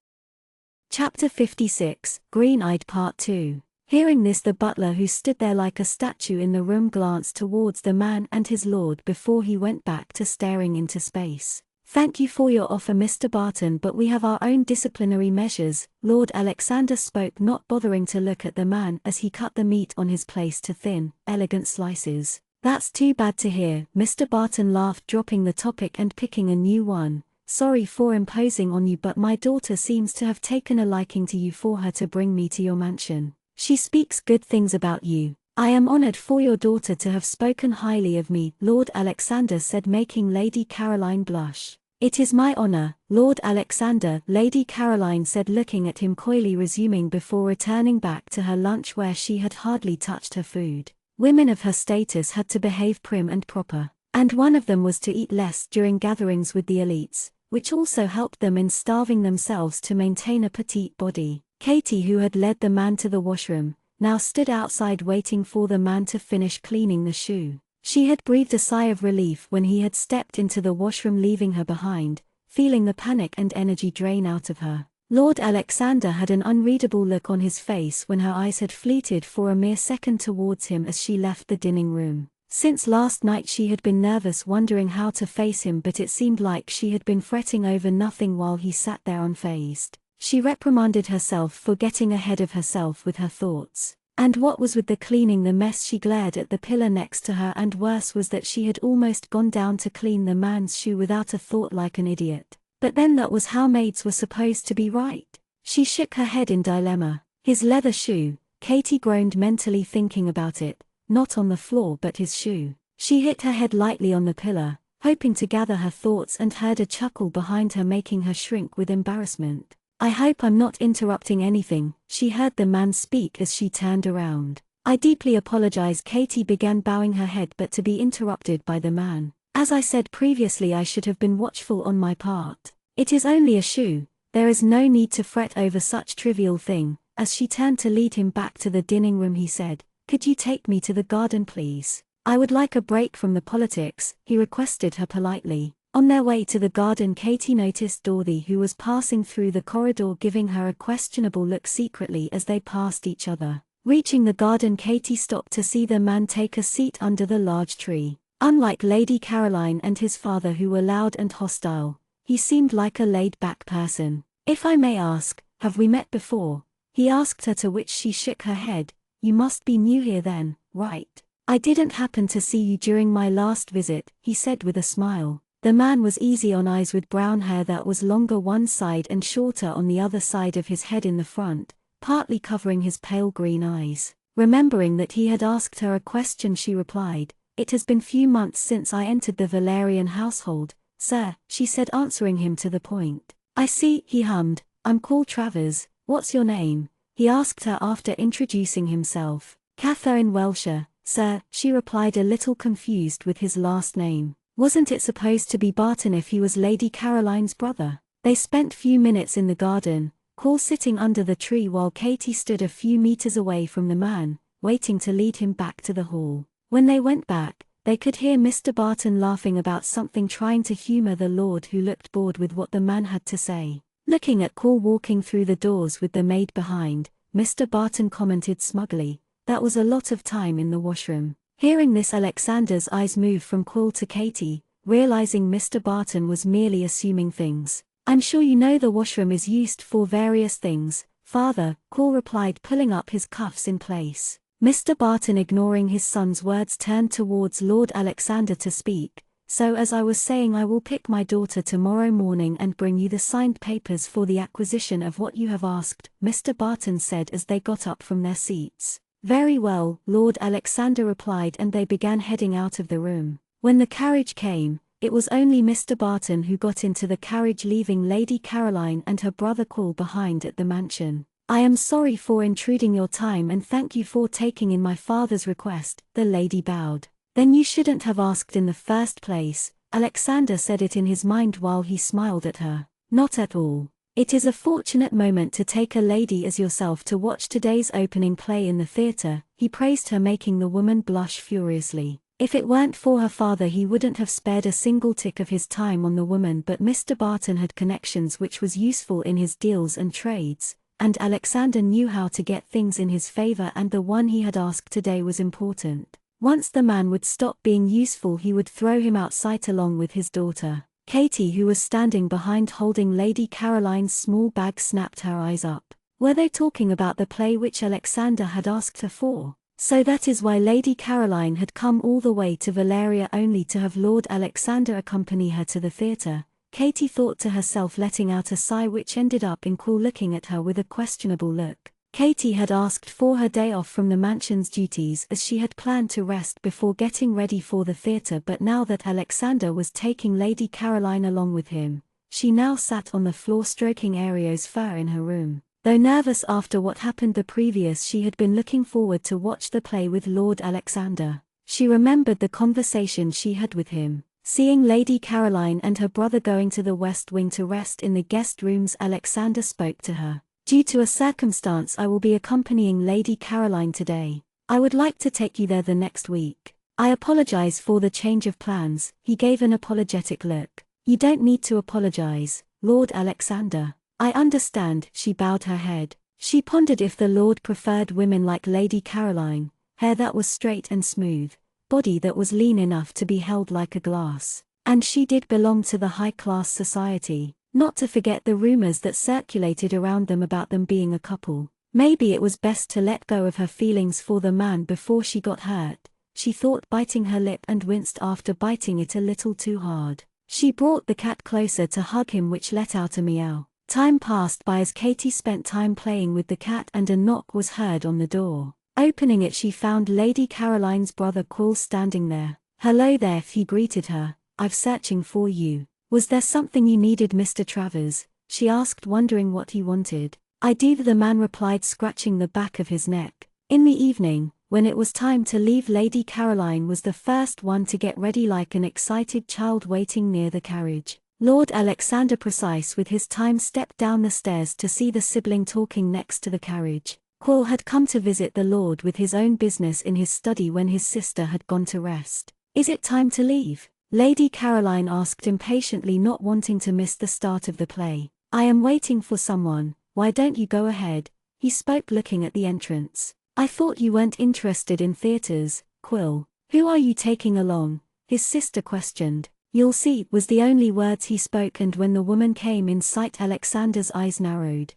Chapter 56, Green-Eyed Part 2. Hearing this, the butler, who stood there like a statue in the room, glanced towards the man and his lord before he went back to staring into space. "Thank you for your offer, Mr. Barton, but we have our own disciplinary measures," Lord Alexander spoke, not bothering to look at the man as he cut the meat on his plate to thin, elegant slices. "That's too bad to hear," Mr. Barton laughed, dropping the topic and picking a new one. "Sorry for imposing on you, but my daughter seems to have taken a liking to you for her to bring me to your mansion. She speaks good things about you. I am honored for your daughter to have spoken highly of me," Lord Alexander said, making Lady Caroline blush. "It is my honor, Lord Alexander," Lady Caroline said, looking at him coyly, resuming before returning back to her lunch where she had hardly touched her food. Women of her status had to behave prim and proper, and one of them was to eat less during gatherings with the elites, which also helped them in starving themselves to maintain a petite body. Katie, who had led the man to the washroom, now stood outside waiting for the man to finish cleaning the shoe. She had breathed a sigh of relief when he had stepped into the washroom, leaving her behind, feeling the panic and energy drain out of her. Lord Alexander had an unreadable look on his face when her eyes had fleeted for a mere second towards him as she left the dining room. Since last night she had been nervous, wondering how to face him, but it seemed like she had been fretting over nothing while he sat there unfazed. She reprimanded herself for getting ahead of herself with her thoughts. And what was with the cleaning the mess? She glared at the pillar next to her, and worse was that she had almost gone down to clean the man's shoe without a thought, like an idiot. But then that was how maids were supposed to be, right? She shook her head in dilemma. His leather shoe, Katie groaned mentally, thinking about it, not on the floor but his shoe. She hit her head lightly on the pillar, hoping to gather her thoughts, and heard a chuckle behind her, making her shrink with embarrassment. "I hope I'm not interrupting anything," she heard the man speak as she turned around. "I deeply apologize," Katie began, bowing her head, but to be interrupted by the man. "As I said previously, I should have been watchful on my part. It is only a shoe, there is no need to fret over such trivial thing." As she turned to lead him back to the dining room, he said, "Could you take me to the garden, please? I would like a break from the politics," he requested her politely. On their way to the garden, Katie noticed Dorothy, who was passing through the corridor, giving her a questionable look secretly as they passed each other. Reaching the garden, Katie stopped to see the man take a seat under the large tree. Unlike Lady Caroline and his father, who were loud and hostile, he seemed like a laid-back person. "If I may ask, have we met before?" he asked her, to which she shook her head. "You must be new here then, right?" "I didn't happen to see you during my last visit," he said with a smile. The man was easy on eyes with brown hair that was longer one side and shorter on the other side of his head in the front, partly covering his pale green eyes. Remembering that he had asked her a question, she replied, "It has been few months since I entered the Valerian household, sir," she said, answering him to the point. "I see," he hummed. "I'm called Travers. What's your name?" he asked her after introducing himself. "Catherine Welsher, sir," she replied, a little confused with his last name. Wasn't it supposed to be Barton if he was Lady Caroline's brother? They spent few minutes in the garden, Cole sitting under the tree while Katie stood a few meters away from the man, waiting to lead him back to the hall. When they went back, they could hear Mr. Barton laughing about something, trying to humor the lord, who looked bored with what the man had to say. Looking at Cole walking through the doors with the maid behind, Mr. Barton commented smugly, "That was a lot of time in the washroom." Hearing this, Alexander's eyes moved from Cole to Katie, realizing Mr. Barton was merely assuming things. "I'm sure you know the washroom is used for various things, father," Cole replied, pulling up his cuffs in place. Mr. Barton, ignoring his son's words, turned towards Lord Alexander to speak. "So as I was saying, I will pick my daughter tomorrow morning and bring you the signed papers for the acquisition of what you have asked," Mr. Barton said as they got up from their seats. "Very well," Lord Alexander replied, and they began heading out of the room. When the carriage came, it was only Mr. Barton who got into the carriage, leaving Lady Caroline and her brother Cole behind at the mansion. "I am sorry for intruding your time and thank you for taking in my father's request," the lady bowed. "Then you shouldn't have asked in the first place," Alexander said it in his mind while he smiled at her. "Not at all. It is a fortunate moment to take a lady as yourself to watch today's opening play in the theater," he praised her, making the woman blush furiously. If it weren't for her father, he wouldn't have spared a single tick of his time on the woman, but Mr. Barton had connections which was useful in his deals and trades, and Alexander knew how to get things in his favor, and the one he had asked today was important. Once the man would stop being useful, he would throw him out sight along with his daughter. Katie, who was standing behind holding Lady Caroline's small bag, snapped her eyes up. Were they talking about the play which Alexander had asked her for? So that is why Lady Caroline had come all the way to Valeria only to have Lord Alexander accompany her to the theatre, Katie thought to herself, letting out a sigh which ended up in Cole looking at her with a questionable look. Katie had asked for her day off from the mansion's duties as she had planned to rest before getting ready for the theatre, but now that Alexander was taking Lady Caroline along with him, she now sat on the floor stroking Ariel's fur in her room. Though nervous after what happened the previous, she had been looking forward to watch the play with Lord Alexander. She remembered the conversation she had with him. Seeing Lady Caroline and her brother going to the West Wing to rest in the guest rooms, Alexander spoke to her. "Due to a circumstance, I will be accompanying Lady Caroline today. I would like to take you there the next week. I apologize for the change of plans." He gave an apologetic look. "You don't need to apologize, Lord Alexander. I understand." She bowed her head. She pondered if the Lord preferred women like Lady Caroline, hair that was straight and smooth, body that was lean enough to be held like a glass. And she did belong to the high-class society, not to forget the rumors that circulated around them about them being a couple. Maybe it was best to let go of her feelings for the man before she got hurt, she thought, biting her lip, and winced after biting it a little too hard. She brought the cat closer to hug him, which let out a meow. Time passed by as Katie spent time playing with the cat, and a knock was heard on the door. Opening it, she found Lady Caroline's brother Cole standing there. "Hello there," he greeted her. "I've searching for you." "Was there something you needed, Mr. Travers?" she asked, wondering what he wanted. "I do," the man replied, scratching the back of his neck. In the evening, when it was time to leave, Lady Caroline was the first one to get ready, like an excited child waiting near the carriage. Lord Alexander, precise with his time, stepped down the stairs to see the sibling talking next to the carriage. Cole had come to visit the Lord with his own business in his study when his sister had gone to rest. "Is it time to leave?" Lady Caroline asked impatiently, not wanting to miss the start of the play. "I am waiting for someone. Why don't you go ahead?" he spoke, looking at the entrance. "I thought you weren't interested in theaters, Quill." "Who are you taking along?" his sister questioned. "You'll see," was the only words he spoke, and when the woman came in sight, Alexander's eyes narrowed.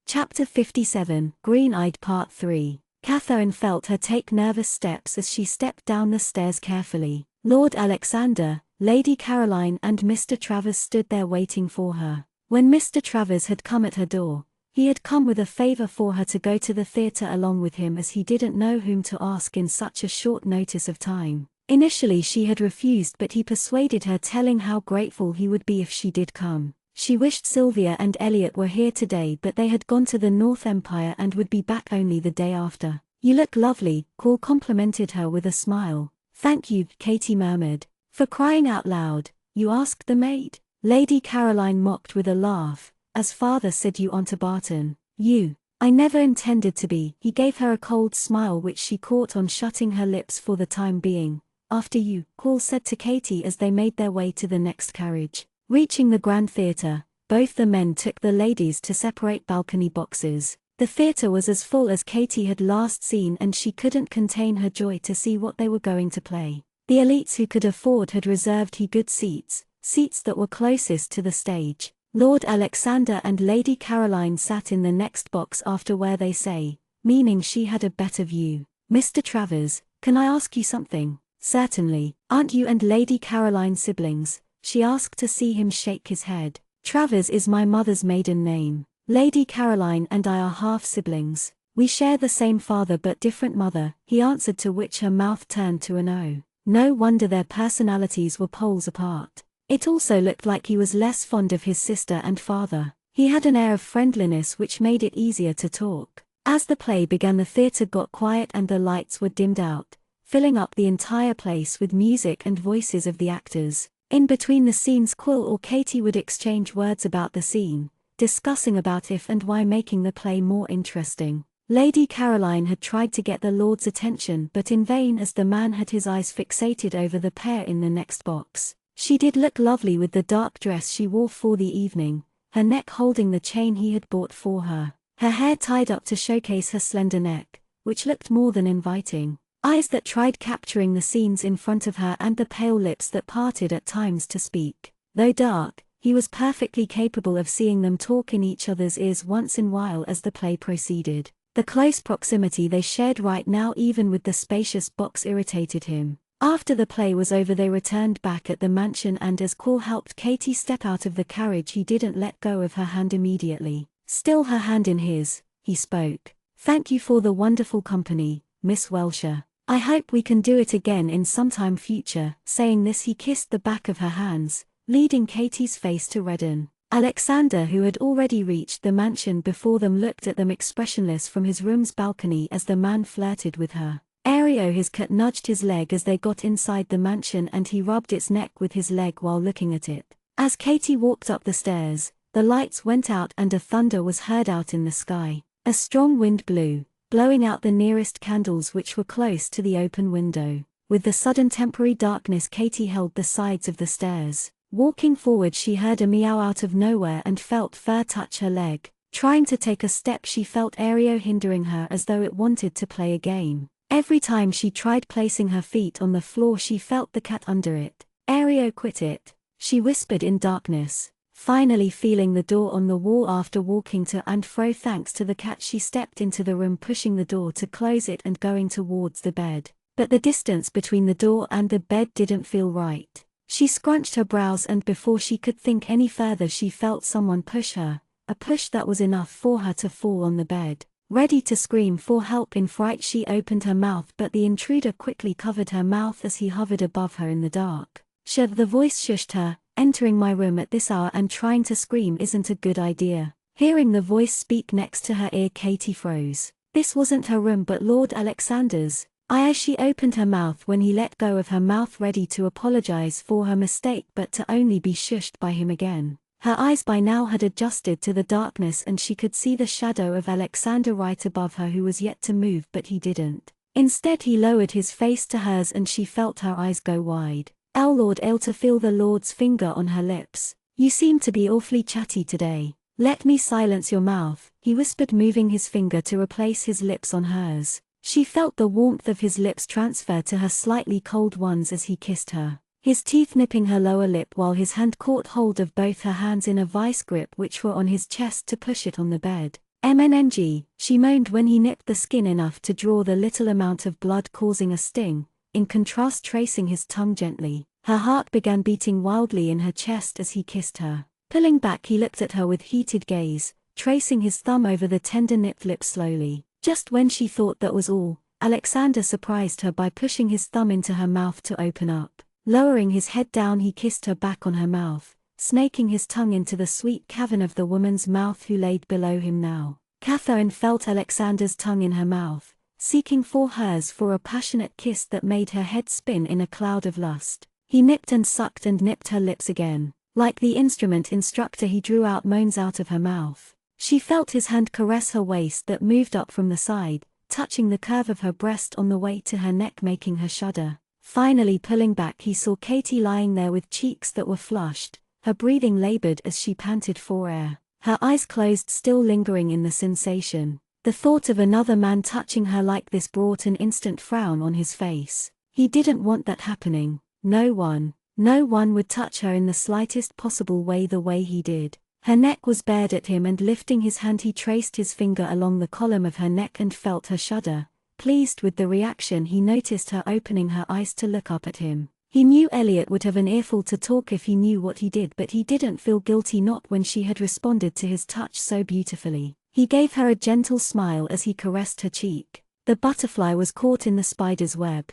Chapter 57, Green-Eyed Part 3. Catherine felt her take nervous steps as she stepped down the stairs carefully. Lord Alexander, Lady Caroline and Mr. Travers stood there waiting for her. When Mr. Travers had come at her door, he had come with a favor for her to go to the theatre along with him as he didn't know whom to ask in such a short notice of time. Initially she had refused, but he persuaded her, telling how grateful he would be if she did come. She wished Sylvia and Elliot were here today, but they had gone to the North Empire and would be back only the day after. "You look lovely," Paul complimented her with a smile. "Thank you," Katie murmured. "For crying out loud, you asked the maid?" Lady Caroline mocked with a laugh. "As father said, you aren't a Barton. You." "I never intended to be." He gave her a cold smile which she caught on shutting her lips for the time being. "After you," Paul said to Katie as they made their way to the next carriage. Reaching the Grand Theatre, both the men took the ladies to separate balcony boxes. The theatre was as full as Katie had last seen, and she couldn't contain her joy to see what they were going to play. The elites who could afford had reserved good seats that were closest to the stage. Lord Alexander and Lady Caroline sat in the next box after where they say, meaning she had a better view. "Mr. Travers, can I ask you something?" "Certainly." "Aren't you and Lady Caroline siblings?" she asked, to see him shake his head. "Travers is my mother's maiden name. Lady Caroline and I are half-siblings. We share the same father but different mother," he answered, to which her mouth turned to an O. No wonder their personalities were poles apart. It also looked like he was less fond of his sister and father. He had an air of friendliness which made it easier to talk. As the play began, the theatre got quiet and the lights were dimmed out, filling up the entire place with music and voices of the actors. In between the scenes, Quill or Katie would exchange words about the scene, discussing about if and why, making the play more interesting. Lady Caroline had tried to get the Lord's attention, but in vain, as the man had his eyes fixated over the pair in the next box. She did look lovely with the dark dress she wore for the evening, her neck holding the chain he had bought for her, her hair tied up to showcase her slender neck, which looked more than inviting. Eyes that tried capturing the scenes in front of her, and the pale lips that parted at times to speak. Though dark, he was perfectly capable of seeing them talk in each other's ears once in a while as the play proceeded. The close proximity they shared right now, even with the spacious box, irritated him. After the play was over, they returned back at the mansion, and as Cole helped Katie step out of the carriage, he didn't let go of her hand immediately. Still her hand in his, he spoke. "Thank you for the wonderful company, Miss Welsher. I hope we can do it again in some time future." Saying this, he kissed the back of her hands, leading Katie's face to redden. Alexander, who had already reached the mansion before them, looked at them expressionless from his room's balcony as the man flirted with her. Ario, his cat, nudged his leg as they got inside the mansion, and he rubbed its neck with his leg while looking at it. As Katie walked up the stairs, the lights went out and a thunder was heard out in the sky. A strong wind blew, blowing out the nearest candles which were close to the open window. With the sudden temporary darkness, Katie held the sides of the stairs. Walking forward, she heard a meow out of nowhere and felt fur touch her leg. Trying to take a step, she felt Ario hindering her as though it wanted to play a game. Every time she tried placing her feet on the floor, she felt the cat under it. "Ario, quit it," she whispered in darkness. Finally feeling the door on the wall after walking to and fro thanks to the cat, she stepped into the room, pushing the door to close it and going towards the bed. But the distance between the door and the bed didn't feel right. She scrunched her brows, and before she could think any further, she felt someone push her, a push that was enough for her to fall on the bed. Ready to scream for help in fright, she opened her mouth, but the intruder quickly covered her mouth as he hovered above her in the dark. The voice shushed her. "Entering my room at this hour and trying to scream isn't a good idea." Hearing the voice speak next to her ear, Katie froze. This wasn't her room but Lord Alexander's. As she opened her mouth when he let go of her mouth, ready to apologize for her mistake, but to only be shushed by him again. Her eyes by now had adjusted to the darkness, and she could see the shadow of Alexander right above her, who was yet to move, but he didn't. Instead, he lowered his face to hers and she felt her eyes go wide. Lord Ale, to feel the Lord's finger on her lips. "You seem to be awfully chatty today. Let me silence your mouth," he whispered, moving his finger to replace his lips on hers. She felt the warmth of his lips transfer to her slightly cold ones as he kissed her, his teeth nipping her lower lip while his hand caught hold of both her hands in a vice grip which were on his chest to push it on the bed. MNNG, she moaned when he nipped the skin enough to draw the little amount of blood causing a sting, in contrast tracing his tongue gently. Her heart began beating wildly in her chest as he kissed her. Pulling back he looked at her with heated gaze, tracing his thumb over the tender nipped lips slowly. Just when she thought that was all, Alexander surprised her by pushing his thumb into her mouth to open up. Lowering his head down he kissed her back on her mouth, snaking his tongue into the sweet cavern of the woman's mouth who laid below him now. Catherine felt Alexander's tongue in her mouth, seeking for hers for a passionate kiss that made her head spin in a cloud of lust. He nipped and sucked and nipped her lips again. Like the instrument instructor he drew out moans out of her mouth. She felt his hand caress her waist that moved up from the side, touching the curve of her breast on the way to her neck making her shudder. Finally pulling back he saw Katie lying there with cheeks that were flushed, her breathing labored as she panted for air, her eyes closed still lingering in the sensation. The thought of another man touching her like this brought an instant frown on his face. He didn't want that happening. No one would touch her in the slightest possible way the way he did. Her neck was bared at him and lifting his hand he traced his finger along the column of her neck and felt her shudder. Pleased with the reaction he noticed her opening her eyes to look up at him. He knew Elliot would have an earful to talk if he knew what he did, but he didn't feel guilty not when she had responded to his touch so beautifully. He gave her a gentle smile as he caressed her cheek. The butterfly was caught in the spider's web.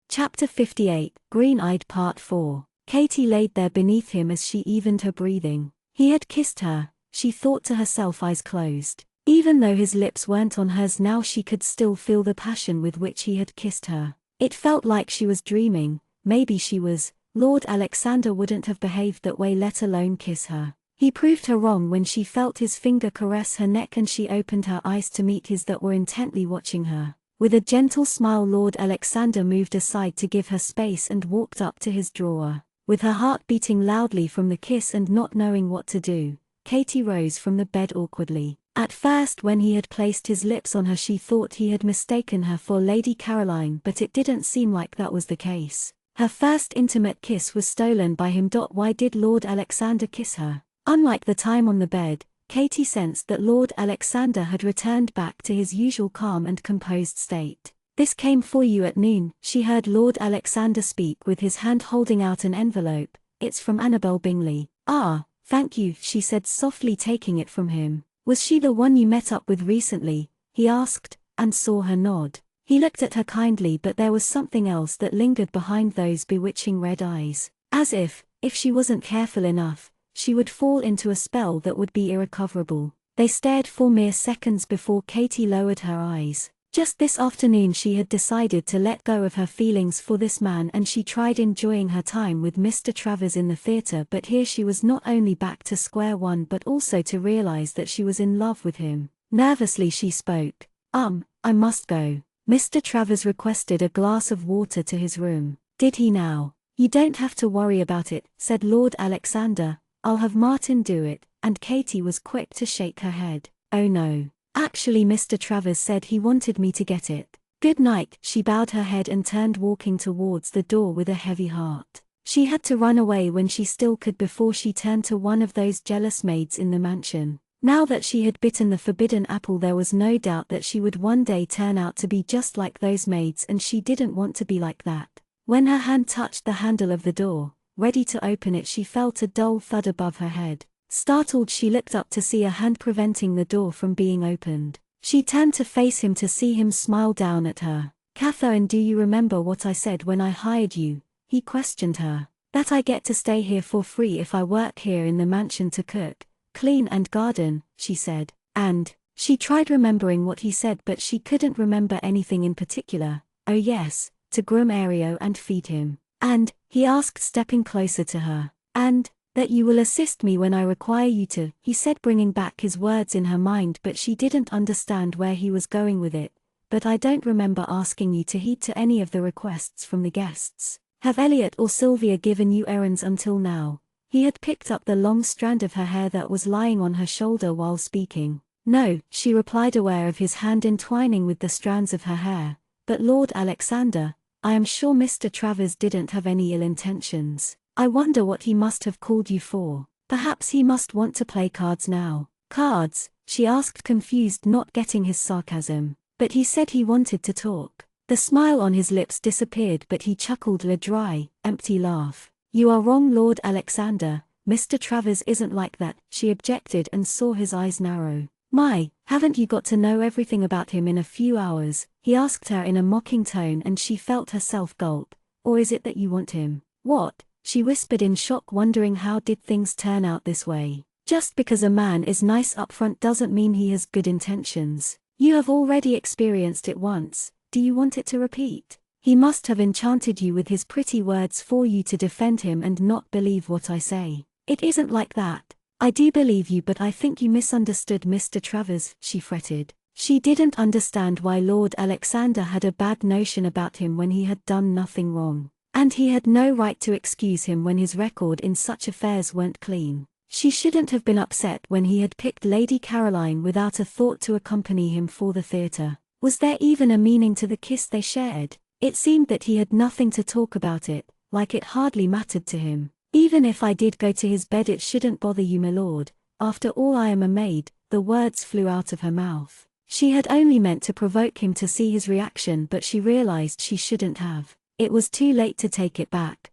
Chapter 58, Green-Eyed Part 4. Katie laid there beneath him as she evened her breathing. He had kissed her, she thought to herself, eyes closed. Even though his lips weren't on hers now she could still feel the passion with which he had kissed her. It felt like she was dreaming, maybe she was. Lord Alexander wouldn't have behaved that way, let alone kiss her. He proved her wrong when she felt his finger caress her neck and she opened her eyes to meet his that were intently watching her. With a gentle smile Lord Alexander moved aside to give her space and walked up to his drawer. With her heart beating loudly from the kiss and not knowing what to do, Katie rose from the bed awkwardly. At first when he had placed his lips on her she thought he had mistaken her for Lady Caroline, but it didn't seem like that was the case. Her first intimate kiss was stolen by him. Why did Lord Alexander kiss her? Unlike the time on the bed, Katie sensed that Lord Alexander had returned back to his usual calm and composed state. "This came for you at noon," she heard Lord Alexander speak with his hand holding out an envelope. "It's from Annabel Bingley." "Ah, thank you," she said softly taking it from him. "Was she the one you met up with recently?" he asked, and saw her nod. He looked at her kindly, but there was something else that lingered behind those bewitching red eyes. As if she wasn't careful enough, she would fall into a spell that would be irrecoverable. They stared for mere seconds before Katie lowered her eyes. Just this afternoon she had decided to let go of her feelings for this man and she tried enjoying her time with Mr. Travers in the theatre, but here she was not only back to square one but also to realize that she was in love with him. Nervously she spoke. I must go." Mr. Travers requested a glass of water to his room. "Did he now?" "You don't have to worry about it," said Lord Alexander. "I'll have Martin do it," and Katie was quick to shake her head. "Oh no. Actually Mr. Travers said he wanted me to get it. Good night." She bowed her head and turned walking towards the door with a heavy heart. She had to run away when she still could before she turned to one of those jealous maids in the mansion. Now that she had bitten the forbidden apple there was no doubt that she would one day turn out to be just like those maids, and she didn't want to be like that. When her hand touched the handle of the door, ready to open it, she felt a dull thud above her head. Startled she looked up to see a hand preventing the door from being opened. She turned to face him to see him smile down at her. "Catherine, do you remember what I said when I hired you?" he questioned her. "That I get to stay here for free if I work here in the mansion to cook, clean and garden," she said. And she tried remembering what he said but she couldn't remember anything in particular. "Oh yes, to groom Ario and feed him." "And," he asked stepping closer to her, "and that you will assist me when I require you to," he said bringing back his words in her mind but she didn't understand where he was going with it. "But I don't remember asking you to heed to any of the requests from the guests. Have Elliot or Sylvia given you errands until now?" He had picked up the long strand of her hair that was lying on her shoulder while speaking. "No," she replied, aware of his hand entwining with the strands of her hair. "But Lord Alexander, I am sure Mr. Travers didn't have any ill intentions. I wonder what he must have called you for. Perhaps he must want to play cards now." "Cards?" she asked, confused, not getting his sarcasm. But he said he wanted to talk. The smile on his lips disappeared, but he chuckled a dry, empty laugh. "You are wrong, Lord Alexander. Mr. Travers isn't like that," she objected and saw his eyes narrow. "My, haven't you got to know everything about him in a few hours?" he asked her in a mocking tone, and she felt herself gulp. "Or is it that you want him?" "What?" she whispered in shock, wondering how did things turn out this way. Just because a man is nice up front doesn't mean he has good intentions. You have already experienced it once. Do you want it to repeat? He must have enchanted you with his pretty words for you to defend him and not believe what I say. "It isn't like that. I do believe you, but I think you misunderstood Mr. Travers," she fretted. She didn't understand why Lord Alexander had a bad notion about him when he had done nothing wrong. And he had no right to excuse him when his record in such affairs weren't clean. She shouldn't have been upset when he had picked Lady Caroline without a thought to accompany him for the theatre. Was there even a meaning to the kiss they shared? It seemed that he had nothing to talk about it, like it hardly mattered to him. "Even if I did go to his bed it shouldn't bother you, my lord. After all, I am a maid." The words flew out of her mouth. She had only meant to provoke him to see his reaction, but she realized she shouldn't have. It was too late to take it back.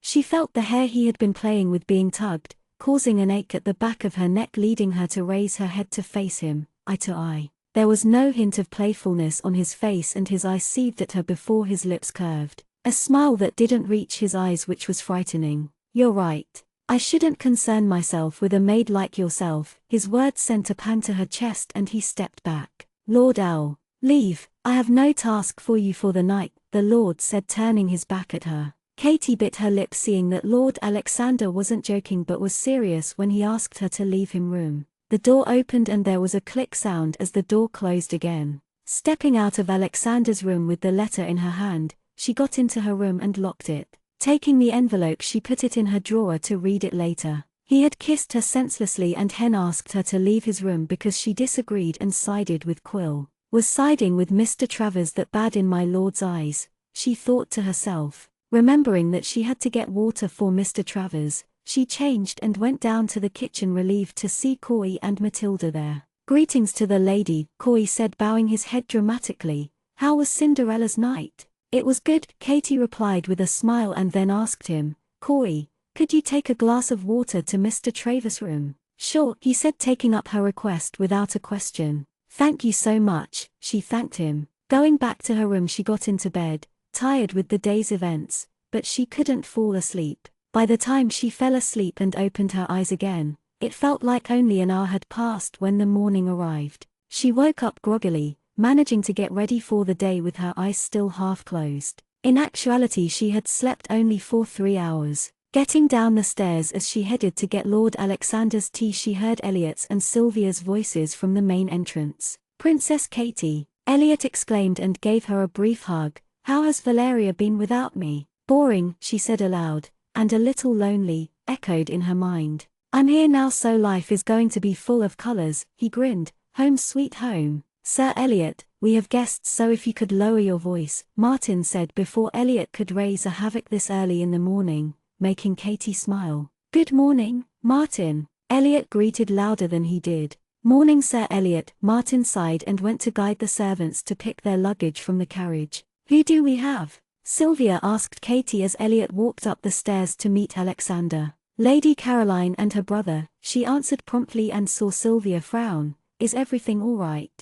She felt the hair he had been playing with being tugged, causing an ache at the back of her neck, leading her to raise her head to face him, eye to eye. There was no hint of playfulness on his face, and his eyes seethed at her before his lips curved. A smile that didn't reach his eyes, which was frightening. "You're right. I shouldn't concern myself with a maid like yourself." His words sent a pang to her chest and he stepped back. "Lord L. Leave. I have no task for you for the night," the Lord said, turning his back at her. Katie bit her lip, seeing that Lord Alexander wasn't joking but was serious when he asked her to leave him room. The door opened and there was a click sound as the door closed again. Stepping out of Alexander's room with the letter in her hand, she got into her room and locked it. Taking the envelope, she put it in her drawer to read it later. He had kissed her senselessly, and Hen asked her to leave his room because she disagreed and sided with Quill. Was siding with Mr. Travers that bad in my lord's eyes? She thought to herself. Remembering that she had to get water for Mr. Travers, she changed and went down to the kitchen, relieved to see Corey and Matilda there. "Greetings to the lady," Corey said, bowing his head dramatically. "How was Cinderella's night?" "It was good," Katie replied with a smile, and then asked him, "Corey, could you take a glass of water to Mr. Travers' room?" "Sure," he said, taking up her request without a question. "Thank you so much," she thanked him. Going back to her room, she got into bed, tired with the day's events, but she couldn't fall asleep. By the time she fell asleep and opened her eyes again, it felt like only an hour had passed when the morning arrived. She woke up groggily, managing to get ready for the day with her eyes still half closed. In actuality, she had slept only for 3 hours. Getting down the stairs as she headed to get Lord Alexander's tea, she heard Elliot's and Sylvia's voices from the main entrance. "Princess Katie," Elliot exclaimed and gave her a brief hug. "How has Valeria been without me?" "Boring," she said aloud, and "a little lonely," echoed in her mind. "I'm here now, so life is going to be full of colors," he grinned. "Home sweet home." "Sir Elliot, we have guests, so if you could lower your voice," Martin said before Elliot could raise a havoc this early in the morning, making Katie smile. "Good morning, Martin," Elliot greeted louder than he did. "Morning, Sir Elliot," Martin sighed and went to guide the servants to pick their luggage from the carriage. "Who do we have?" Sylvia asked Katie as Elliot walked up the stairs to meet Alexander. "Lady Caroline and her brother," she answered promptly and saw Sylvia frown. "Is everything all right?"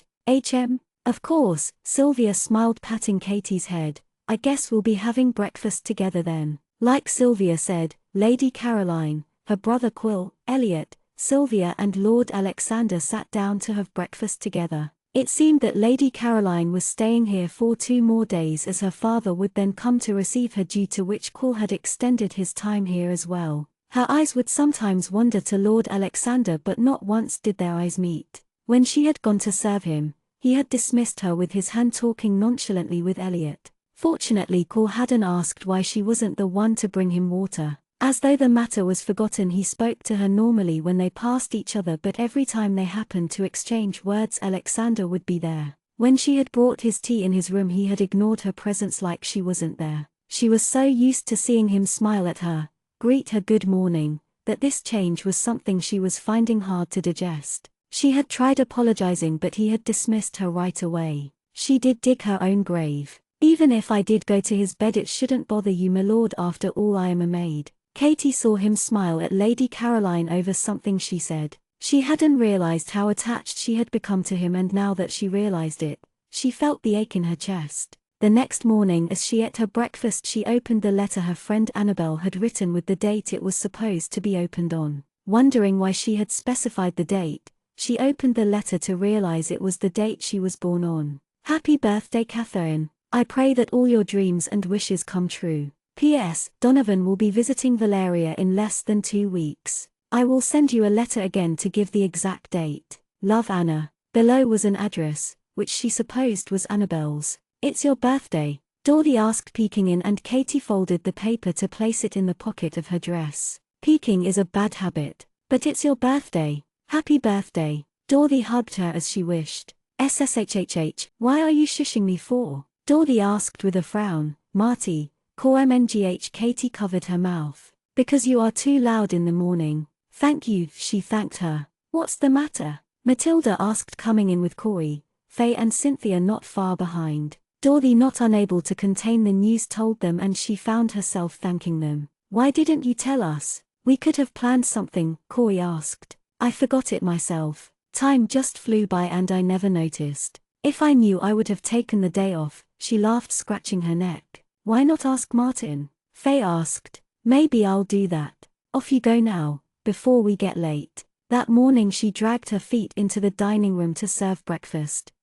Of course," Sylvia smiled, patting Katie's head. "I guess we'll be having breakfast together then." Like Sylvia said, Lady Caroline, her brother Quill, Elliot, Sylvia and Lord Alexander sat down to have breakfast together. It seemed that Lady Caroline was staying here for 2 more days, as her father would then come to receive her, due to which Quill had extended his time here as well. Her eyes would sometimes wander to Lord Alexander, but not once did their eyes meet. When she had gone to serve him, he had dismissed her with his hand, talking nonchalantly with Elliot. Fortunately, Quill hadn't asked why she wasn't the one to bring him water. As though the matter was forgotten, he spoke to her normally when they passed each other, but every time they happened to exchange words, Alexander would be there. When she had brought his tea in his room, he had ignored her presence like she wasn't there. She was so used to seeing him smile at her, greet her good morning, that this change was something she was finding hard to digest. She had tried apologizing but he had dismissed her right away. She did dig her own grave. Even if I did go to his bed it shouldn't bother you, my lord, after all I am a maid. Katie saw him smile at Lady Caroline over something she said. She hadn't realized how attached she had become to him, and now that she realized it, she felt the ache in her chest. The next morning as she ate her breakfast she opened the letter her friend Annabel had written with the date it was supposed to be opened on. Wondering why she had specified the date, she opened the letter to realize it was the date she was born on. Happy birthday, Catherine. I pray that all your dreams and wishes come true. P.S. Donovan will be visiting Valeria in less than 2 weeks. I will send you a letter again to give the exact date. Love, Anna. Below was an address, which she supposed was Annabel's. It's your birthday, Dorothy asked, peeking in, and Katie folded the paper to place it in the pocket of her dress. Peeking is a bad habit. But it's your birthday. Happy birthday. Dorothy hugged her as she wished. SSHHH, why are you shushing me for? Dorothy asked with a frown. Marty, COMNGH. Katie covered her mouth. Because you are too loud in the morning. Thank you, she thanked her. What's the matter? Matilda asked, coming in with Corey, Faye and Cynthia not far behind. Dorothy, not unable to contain the news, told them, and she found herself thanking them. Why didn't you tell us? We could have planned something, Corey asked. I forgot it myself. Time just flew by and I never noticed. If I knew I would have taken the day off, she laughed, scratching her neck. Why not ask Martin? Faye asked. Maybe I'll do that. Off you go now, before we get late. That morning she dragged her feet into the dining room to serve breakfast.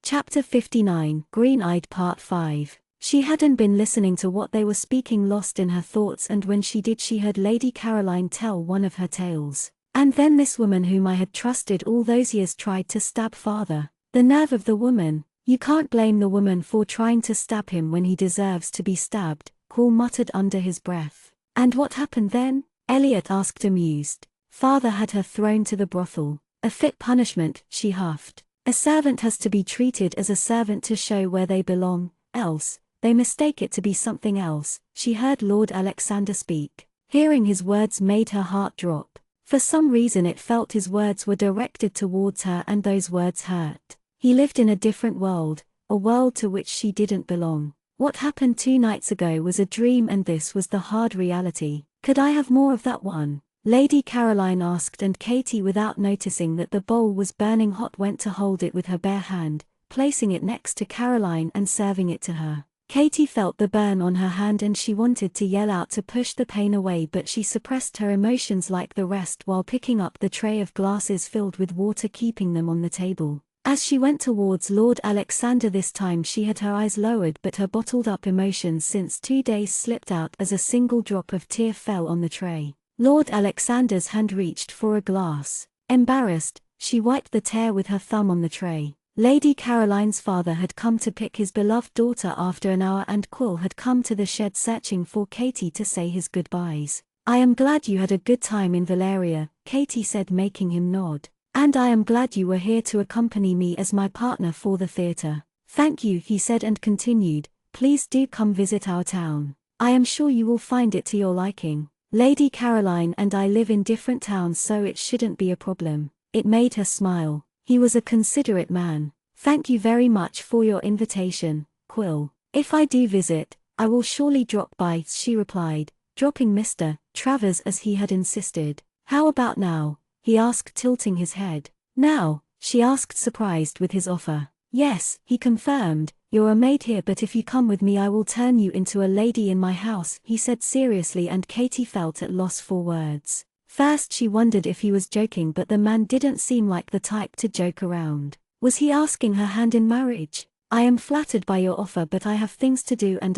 Chapter 59, Green-Eyed Part 5. She hadn't been listening to what they were speaking, lost in her thoughts, and when she did she heard Lady Caroline tell one of her tales. And then this woman whom I had trusted all those years tried to stab father. The nerve of the woman. You can't blame the woman for trying to stab him when he deserves to be stabbed, Paul muttered under his breath. And what happened then? Elliot asked, amused. Father had her thrown to the brothel. A fit punishment, she huffed. A servant has to be treated as a servant to show where they belong, else, they mistake it to be something else, she heard Lord Alexander speak. Hearing his words made her heart drop. For some reason it felt his words were directed towards her, and those words hurt. He lived in a different world, a world to which she didn't belong. What happened 2 nights ago was a dream, and this was the hard reality. Could I have more of that one? Lady Caroline asked, and Katie, without noticing that the bowl was burning hot, went to hold it with her bare hand, placing it next to Caroline and serving it to her. Katie felt the burn on her hand and she wanted to yell out to push the pain away, but she suppressed her emotions like the rest while picking up the tray of glasses filled with water, keeping them on the table. As she went towards Lord Alexander this time she had her eyes lowered, but her bottled-up emotions since 2 days slipped out as a single drop of tear fell on the tray. Lord Alexander's hand reached for a glass. Embarrassed, she wiped the tear with her thumb on the tray. Lady Caroline's father had come to pick his beloved daughter after an hour, and Quill had come to the shed searching for Katie to say his goodbyes. I am glad you had a good time in Valeria, Katie said, making him nod. And I am glad you were here to accompany me as my partner for the theatre. Thank you, he said, and continued, please do come visit our town. I am sure you will find it to your liking. Lady Caroline and I live in different towns, so it shouldn't be a problem. It made her smile. He was a considerate man. Thank you very much for your invitation, Quill. If I do visit, I will surely drop by, she replied, dropping Mr. Travers as he had insisted. How about now? He asked, tilting his head. Now? She asked, surprised with his offer. Yes, he confirmed. You're a maid here, but if you come with me I will turn you into a lady in my house, he said seriously, and Katie felt at loss for words. First she wondered if he was joking, but the man didn't seem like the type to joke around. Was he asking her hand in marriage? I am flattered by your offer, but I have things to do, and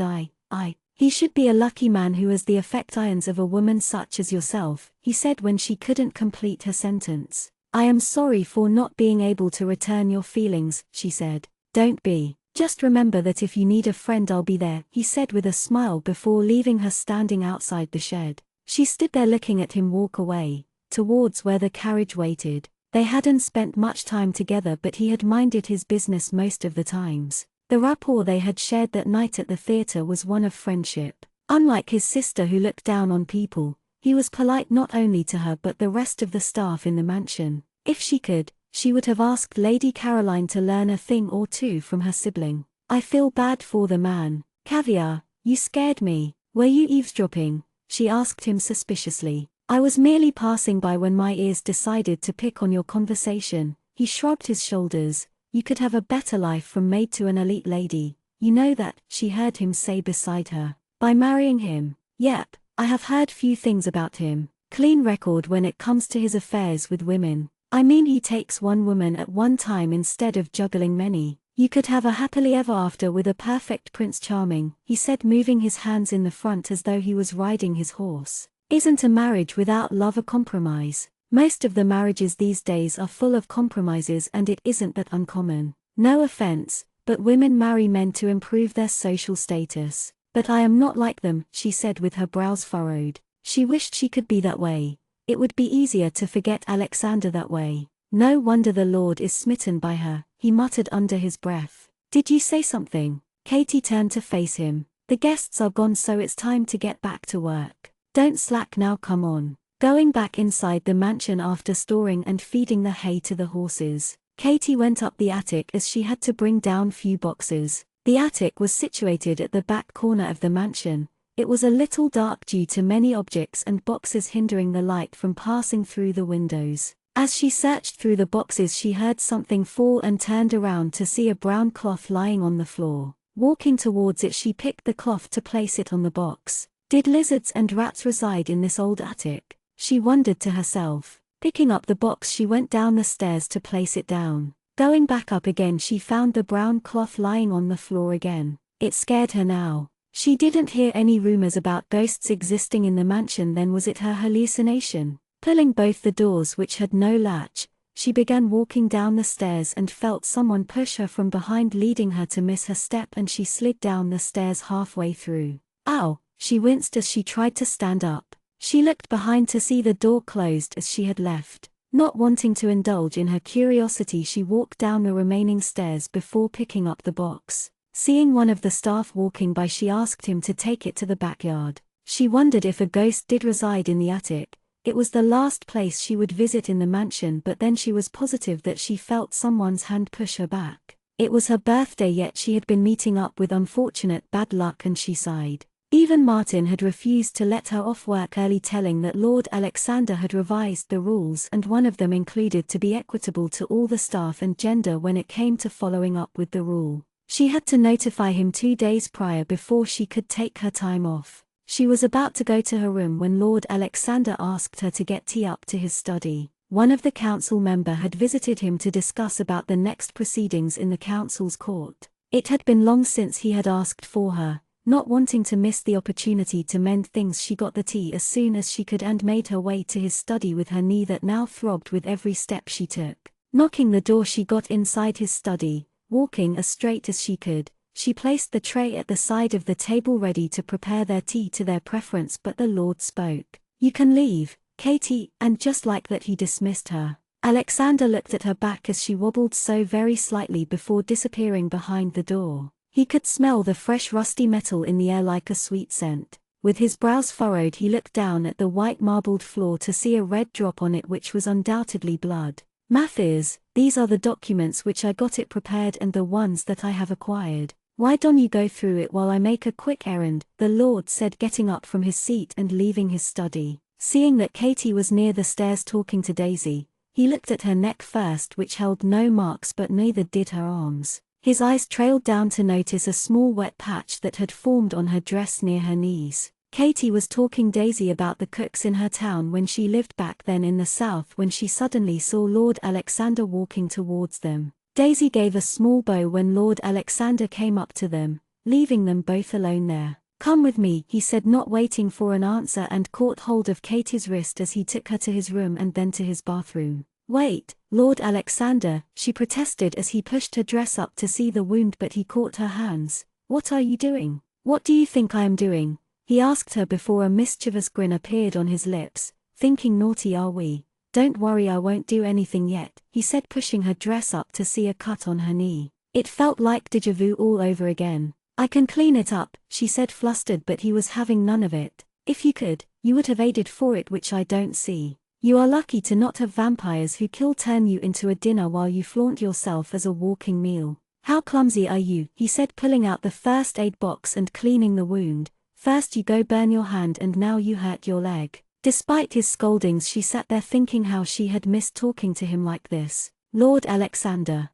he should be a lucky man who has the affections of a woman such as yourself, he said when she couldn't complete her sentence. I am sorry for not being able to return your feelings, she said. Don't be. Just remember that if you need a friend I'll be there, he said with a smile before leaving her standing outside the shed. She stood there looking at him walk away, towards where the carriage waited. They hadn't spent much time together, but he had minded his business most of the times. The rapport they had shared that night at the theatre was one of friendship. Unlike his sister who looked down on people, he was polite not only to her but the rest of the staff in the mansion. If she could, she would have asked Lady Caroline to learn a thing or two from her sibling. I feel bad for the man. Caviar, you scared me. Were you eavesdropping? She asked him suspiciously. I was merely passing by when my ears decided to pick on your conversation. He shrugged his shoulders. You could have a better life from maid to an elite lady. You know that, she heard him say beside her. By marrying him. Yep, I have heard few things about him. Clean record when it comes to his affairs with women. I mean he takes one woman at one time instead of juggling many. You could have a happily ever after with a perfect Prince Charming, he said, moving his hands in the front as though he was riding his horse. Isn't a marriage without love a compromise? Most of the marriages these days are full of compromises, and it isn't that uncommon. No offense, but women marry men to improve their social status. But I am not like them, she said with her brows furrowed. She wished she could be that way. It would be easier to forget Alexander that way. No wonder the Lord is smitten by her, he muttered under his breath. Did you say something? Katie turned to face him. The guests are gone, so it's time to get back to work. Don't slack now, come on. Going back inside the mansion after storing and feeding the hay to the horses, Katie went up the attic as she had to bring down few boxes. The attic was situated at the back corner of the mansion. It was a little dark due to many objects and boxes hindering the light from passing through the windows. As she searched through the boxes, she heard something fall and turned around to see a brown cloth lying on the floor. Walking towards it, she picked the cloth to place it on the box. Did lizards and rats reside in this old attic? She wondered to herself. Picking up the box, she went down the stairs to place it down. Going back up again, she found the brown cloth lying on the floor again. It scared her now. She didn't hear any rumors about ghosts existing in the mansion, then was it her hallucination? Pulling both the doors, which had no latch, she began walking down the stairs and felt someone push her from behind, leading her to miss her step, and she slid down the stairs halfway through. Ow! She winced as she tried to stand up. She looked behind to see the door closed as she had left. Not wanting to indulge in her curiosity, she walked down the remaining stairs before picking up the box. Seeing one of the staff walking by, she asked him to take it to the backyard. She wondered if a ghost did reside in the attic. It was the last place she would visit in the mansion, but then she was positive that she felt someone's hand push her back. It was her birthday, yet she had been meeting up with unfortunate bad luck, and she sighed. Even Martin had refused to let her off work early, telling that Lord Alexander had revised the rules, and one of them included to be equitable to all the staff and gender when it came to following up with the rule. She had to notify him 2 days prior before she could take her time off. She was about to go to her room when Lord Alexander asked her to get tea up to his study. One of the council member had visited him to discuss about the next proceedings in the council's court. It had been long since he had asked for her. Not wanting to miss the opportunity to mend things, she got the tea as soon as she could and made her way to his study with her knee that now throbbed with every step she took. Knocking the door, she got inside his study. Walking as straight as she could, she placed the tray at the side of the table ready to prepare their tea to their preference, but the Lord spoke. You can leave, Katie, and just like that he dismissed her. Alexander looked at her back as she wobbled so very slightly before disappearing behind the door. He could smell the fresh rusty metal in the air like a sweet scent. With his brows furrowed, he looked down at the white marbled floor to see a red drop on it, which was undoubtedly blood. Matthias, these are the documents which I got it prepared and the ones that I have acquired. Why don't you go through it while I make a quick errand, the Lord said, getting up from his seat and leaving his study. Seeing that Katie was near the stairs talking to Daisy, he looked at her neck first, which held no marks, but neither did her arms. His eyes trailed down to notice a small wet patch that had formed on her dress near her knees. Katie was talking Daisy about the cooks in her town when she lived back then in the south, when she suddenly saw Lord Alexander walking towards them. Daisy gave a small bow when Lord Alexander came up to them, leaving them both alone there. Come with me, he said, not waiting for an answer, and caught hold of Katie's wrist as he took her to his room and then to his bathroom. Wait, Lord Alexander, she protested as he pushed her dress up to see the wound, but he caught her hands. What are you doing? What do you think I am doing? He asked her before a mischievous grin appeared on his lips. Thinking naughty, are we? Don't worry, I won't do anything yet, he said, pushing her dress up to see a cut on her knee. It felt like déjà vu all over again. I can clean it up, she said, flustered, but he was having none of it. If you could, you would have aided for it, which I don't see. You are lucky to not have vampires who turn you into a dinner while you flaunt yourself as a walking meal. How clumsy are you, he said, pulling out the first aid box and cleaning the wound. First you go burn your hand and now you hurt your leg. Despite his scoldings, she sat there thinking how she had missed talking to him like this. Lord Alexander.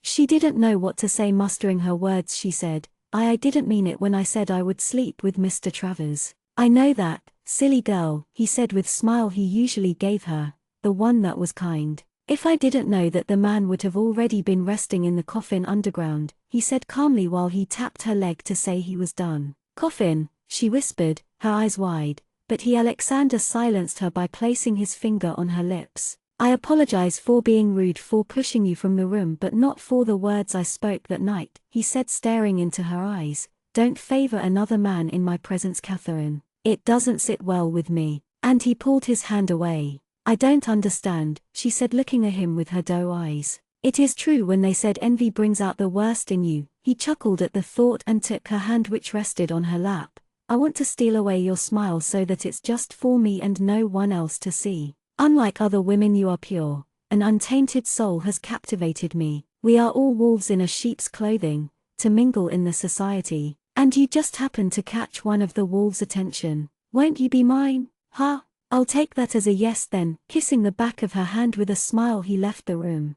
She didn't know what to say. Mustering her words, she said, I didn't mean it when I said I would sleep with Mr. Travers. I know that, silly girl, he said with smile he usually gave her, the one that was kind. If I didn't know that the man would have already been resting in the coffin underground, he said calmly while he tapped her leg to say he was done. Coffin, she whispered, her eyes wide, but Alexander silenced her by placing his finger on her lips. I apologize for being rude, for pushing you from the room, but not for the words I spoke that night, he said, staring into her eyes. Don't favor another man in my presence, Catherine. It doesn't sit well with me. And he pulled his hand away. I don't understand, she said, looking at him with her doe eyes. It is true when they said envy brings out the worst in you. He chuckled at the thought and took her hand, which rested on her lap. I want to steal away your smile so that it's just for me and no one else to see. Unlike other women, you are pure. An untainted soul has captivated me. We are all wolves in a sheep's clothing, to mingle in the society, and you just happen to catch one of the wolves' attention. Won't you be mine? Huh? I'll take that as a yes then. Kissing the back of her hand with a smile, he left the room.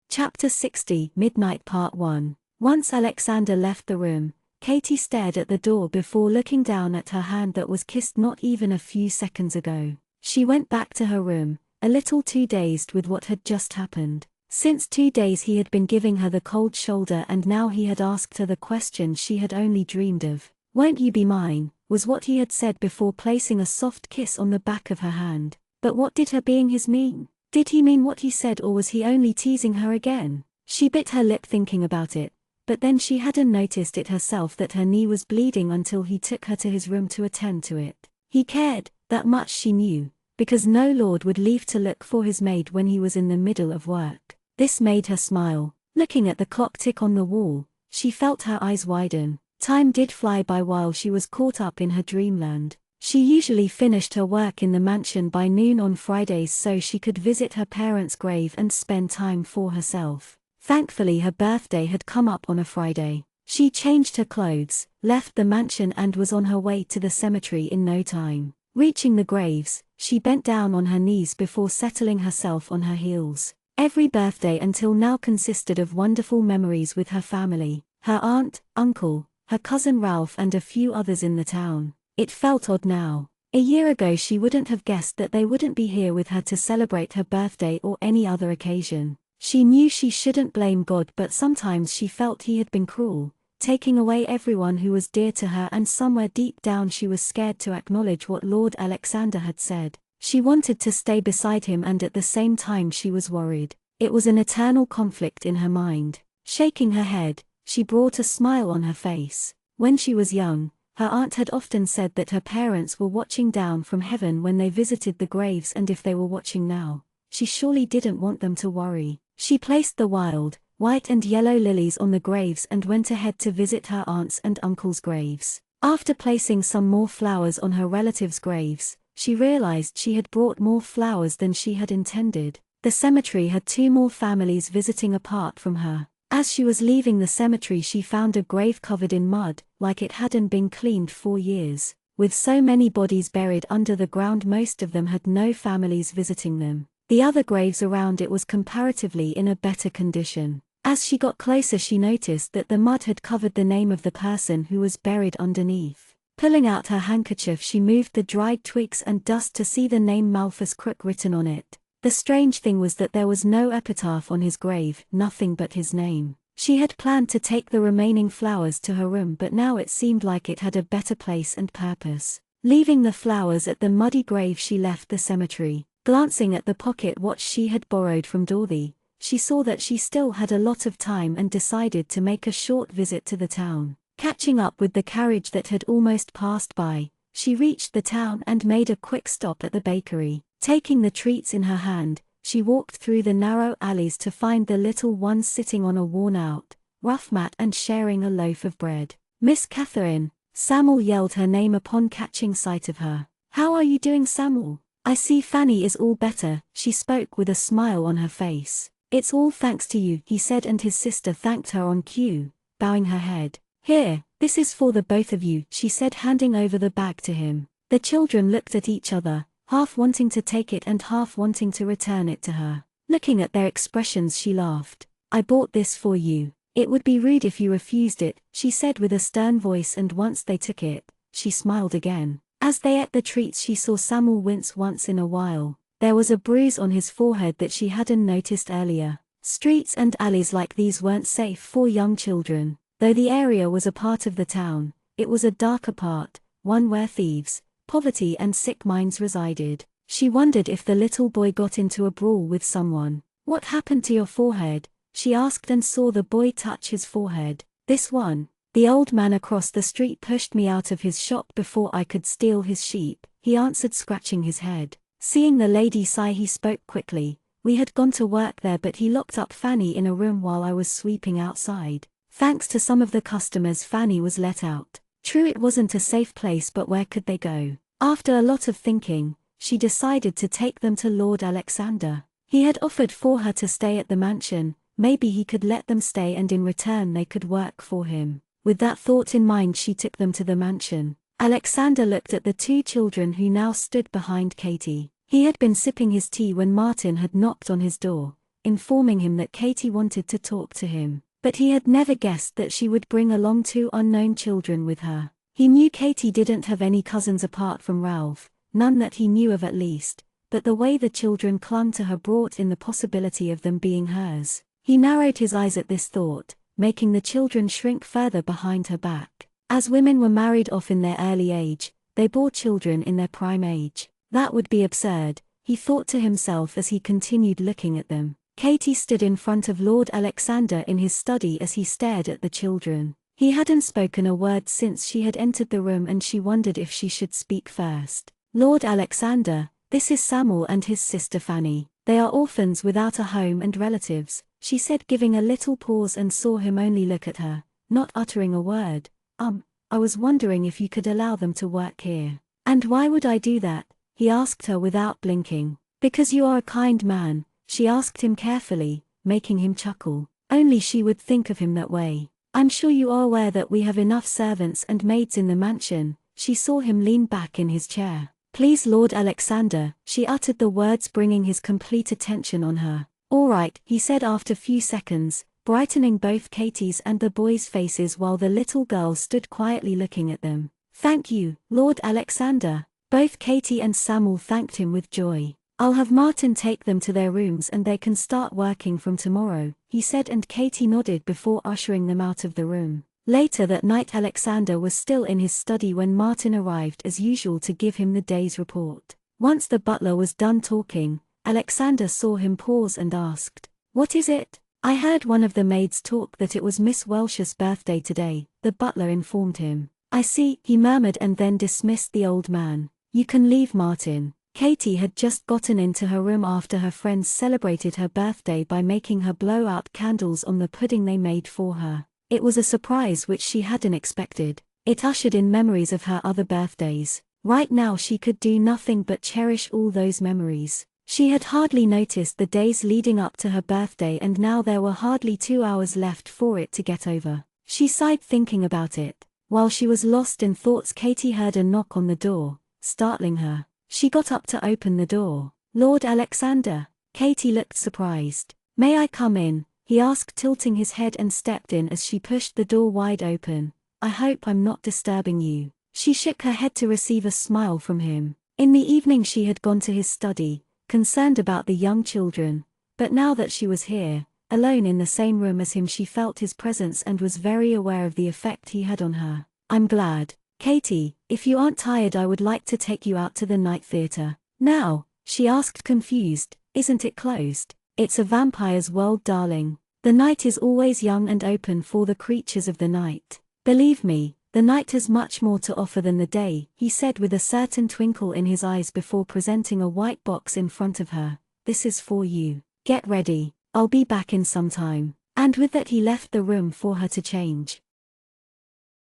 Chapter 60, Midnight Part 1. Once Alexander left the room, Katie stared at the door before looking down at her hand that was kissed not even a few seconds ago. She went back to her room, a little too dazed with what had just happened. Since 2 days he had been giving her the cold shoulder, and now he had asked her the question she had only dreamed of. Won't you be mine, was what he had said before placing a soft kiss on the back of her hand. But what did her being his mean? Did he mean what he said, or was he only teasing her again? She bit her lip thinking about it, but then she hadn't noticed it herself that her knee was bleeding until he took her to his room to attend to it. He cared, that much she knew, because no lord would leave to look for his maid when he was in the middle of work. This made her smile. Looking at the clock tick on the wall, she felt her eyes widen. Time did fly by while she was caught up in her dreamland. She usually finished her work in the mansion by noon on Fridays so she could visit her parents' grave and spend time for herself. Thankfully her birthday had come up on a Friday. She changed her clothes, left the mansion and was on her way to the cemetery in no time. Reaching the graves, she bent down on her knees before settling herself on her heels. Every birthday until now consisted of wonderful memories with her family, her aunt, uncle, her cousin Ralph and a few others in the town. It felt odd now. A year ago she wouldn't have guessed that they wouldn't be here with her to celebrate her birthday or any other occasion. She knew she shouldn't blame God, but sometimes she felt he had been cruel, taking away everyone who was dear to her, and somewhere deep down she was scared to acknowledge what Lord Alexander had said. She wanted to stay beside him and at the same time she was worried. It was an eternal conflict in her mind. Shaking her head, she brought a smile on her face. When she was young, her aunt had often said that her parents were watching down from heaven when they visited the graves, and if they were watching now, she surely didn't want them to worry. She placed the wild, white and yellow lilies on the graves and went ahead to visit her aunts and uncles' graves. After placing some more flowers on her relatives' graves, she realized she had brought more flowers than she had intended. The cemetery had 2 more families visiting apart from her. As she was leaving the cemetery she found a grave covered in mud, like it hadn't been cleaned for years. With so many bodies buried under the ground, most of them had no families visiting them. The other graves around it was comparatively in a better condition. As she got closer she noticed that the mud had covered the name of the person who was buried underneath. Pulling out her handkerchief she moved the dried twigs and dust to see the name Malthus Crook written on it. The strange thing was that there was no epitaph on his grave, nothing but his name. She had planned to take the remaining flowers to her room, but now it seemed like it had a better place and purpose. Leaving the flowers at the muddy grave she left the cemetery. Glancing at the pocket watch she had borrowed from Dorothy, she saw that she still had a lot of time and decided to make a short visit to the town. Catching up with the carriage that had almost passed by, she reached the town and made a quick stop at the bakery. Taking the treats in her hand, she walked through the narrow alleys to find the little one sitting on a worn-out, rough mat and sharing a loaf of bread. "Miss Catherine," Samuel yelled her name upon catching sight of her. "How are you doing, Samuel? I see Fanny is all better," she spoke with a smile on her face. "It's all thanks to you," he said, and his sister thanked her on cue, bowing her head. "Here, this is for the both of you," she said, handing over the bag to him. The children looked at each other, half wanting to take it and half wanting to return it to her. Looking at their expressions, she laughed. "I bought this for you. It would be rude if you refused it," she said with a stern voice, and once they took it, she smiled again. As they ate the treats, she saw Samuel wince once in a while. There was a bruise on his forehead that she hadn't noticed earlier. Streets and alleys like these weren't safe for young children. Though the area was a part of the town, it was a darker part, one where thieves, poverty and sick minds resided. She wondered if the little boy got into a brawl with someone. "What happened to your forehead?" she asked, and saw the boy touch his forehead. "This one. The old man across the street pushed me out of his shop before I could steal his sheep," he answered, scratching his head. Seeing the lady sigh, he spoke quickly. "We had gone to work there, but he locked up Fanny in a room while I was sweeping outside. Thanks to some of the customers, Fanny was let out. True, it wasn't a safe place, but where could they go?" After a lot of thinking, she decided to take them to Lord Alexander. He had offered for her to stay at the mansion. Maybe he could let them stay, and in return they could work for him. With that thought in mind, she took them to the mansion. Alexander looked at the two children who now stood behind Katie. He had been sipping his tea when Martin had knocked on his door, informing him that Katie wanted to talk to him. But he had never guessed that she would bring along two unknown children with her. He knew Katie didn't have any cousins apart from Ralph, none that he knew of at least, but the way the children clung to her brought in the possibility of them being hers. He narrowed his eyes at this thought, making the children shrink further behind her back. As women were married off in their early age, they bore children in their prime age. That would be absurd, he thought to himself as he continued looking at them. Katie stood in front of Lord Alexander in his study as he stared at the children. He hadn't spoken a word since she had entered the room, and she wondered if she should speak first. "Lord Alexander, this is Samuel and his sister Fanny. They are orphans without a home and relatives," she said, giving a little pause, and saw him only look at her, not uttering a word. I was wondering if you could allow them to work here." "And why would I do that?" he asked her without blinking. "Because you are a kind man," she asked him carefully, making him chuckle. Only she would think of him that way. "I'm sure you are aware that we have enough servants and maids in the mansion." She saw him lean back in his chair. "Please, Lord Alexander," she uttered the words, bringing his complete attention on her. "All right," he said after few seconds, brightening both Katie's and the boys' faces while the little girl stood quietly looking at them. "Thank you, Lord Alexander." Both Katie and Samuel thanked him with joy. "I'll have Martin take them to their rooms and they can start working from tomorrow," he said, and Katie nodded before ushering them out of the room. Later that night, Alexander was still in his study when Martin arrived as usual to give him the day's report. Once the butler was done talking, Alexander saw him pause and asked, "What is it?" "I heard one of the maids talk that it was Miss Welsh's birthday today," the butler informed him. "I see," he murmured, and then dismissed the old man. "You can leave, Martin." Katie had just gotten into her room after her friends celebrated her birthday by making her blow out candles on the pudding they made for her. It was a surprise which she hadn't expected. It ushered in memories of her other birthdays. Right now she could do nothing but cherish all those memories. She had hardly noticed the days leading up to her birthday, and now there were hardly 2 hours left for it to get over. She sighed thinking about it. While she was lost in thoughts, Katie heard a knock on the door, startling her. She got up to open the door. "Lord Alexander." Katie looked surprised. "May I come in?" he asked, tilting his head, and stepped in as she pushed the door wide open. "I hope I'm not disturbing you." She shook her head to receive a smile from him. In the evening she had gone to his study, concerned about the young children, but now that she was here, alone in the same room as him, she felt his presence and was very aware of the effect he had on her. "I'm glad. Katie, if you aren't tired, I would like to take you out to the night theater." "Now?" she asked, confused. "Isn't it closed?" "It's a vampire's world, darling. The night is always young and open for the creatures of the night. Believe me, the night has much more to offer than the day," he said with a certain twinkle in his eyes before presenting a white box in front of her. "This is for you. Get ready. I'll be back in some time." And with that he left the room for her to change.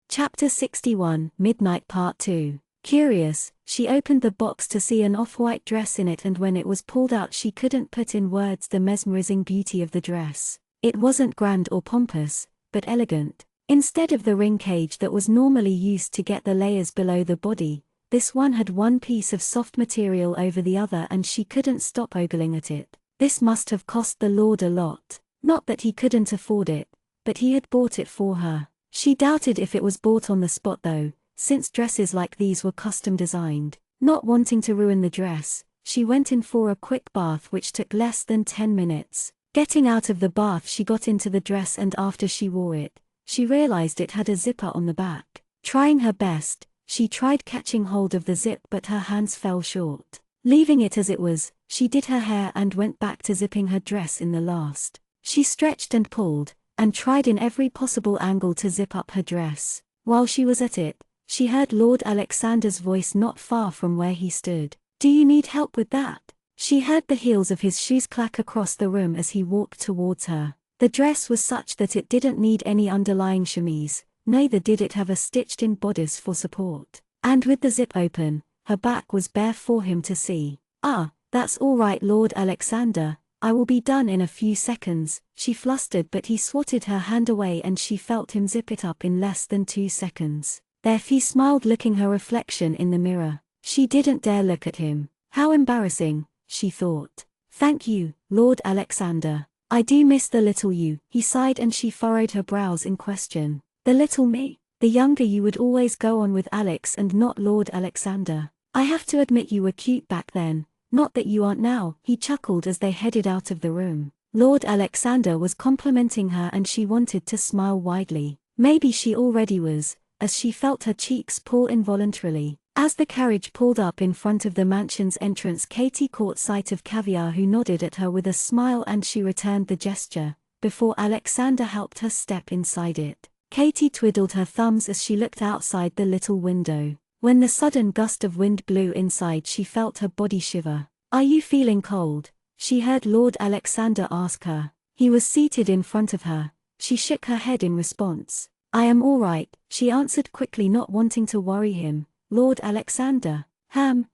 Chapter 61, Midnight Part 2. Curious, she opened the box to see an off-white dress in it, and when it was pulled out she couldn't put in words the mesmerizing beauty of the dress. It wasn't grand or pompous, but elegant. Instead of the ring cage that was normally used to get the layers below the body, this one had one piece of soft material over the other, and she couldn't stop ogling at it. This must have cost the Lord a lot. Not that he couldn't afford it, but he had bought it for her. She doubted if it was bought on the spot though, since dresses like these were custom designed. Not wanting to ruin the dress, she went in for a quick bath which took less than 10 minutes. Getting out of the bath, she got into the dress, and after she wore it, she realized it had a zipper on the back. Trying her best, she tried catching hold of the zip, but her hands fell short. Leaving it as it was, she did her hair and went back to zipping her dress in the last. She stretched and pulled, and tried in every possible angle to zip up her dress. While she was at it, she heard Lord Alexander's voice not far from where he stood. "Do you need help with that?" She heard the heels of his shoes clack across the room as he walked towards her. The dress was such that it didn't need any underlying chemise, neither did it have a stitched-in bodice for support. And with the zip open, her back was bare for him to see. "Ah, that's all right, Lord Alexander. I will be done in a few seconds," she flustered, but he swatted her hand away and she felt him zip it up in less than 2 seconds. There he smiled, looking her reflection in the mirror. She didn't dare look at him. How embarrassing, she thought. "Thank you, Lord Alexander. I do miss the little you," he sighed, and she furrowed her brows in question. "The little me? The younger you would always go on with Alex and not Lord Alexander. I have to admit you were cute back then. Not that you aren't now," he chuckled as they headed out of the room. Lord Alexander was complimenting her and she wanted to smile widely. Maybe she already was, as she felt her cheeks pull involuntarily. As the carriage pulled up in front of the mansion's entrance, Katie caught sight of Caviar, who nodded at her with a smile, and she returned the gesture, before Alexander helped her step inside it. Katie twiddled her thumbs as she looked outside the little window. When the sudden gust of wind blew inside, she felt her body shiver. "Are you feeling cold?" she heard Lord Alexander ask her. He was seated in front of her. She shook her head in response. "I am all right," she answered quickly, not wanting to worry him. "Lord Alexander."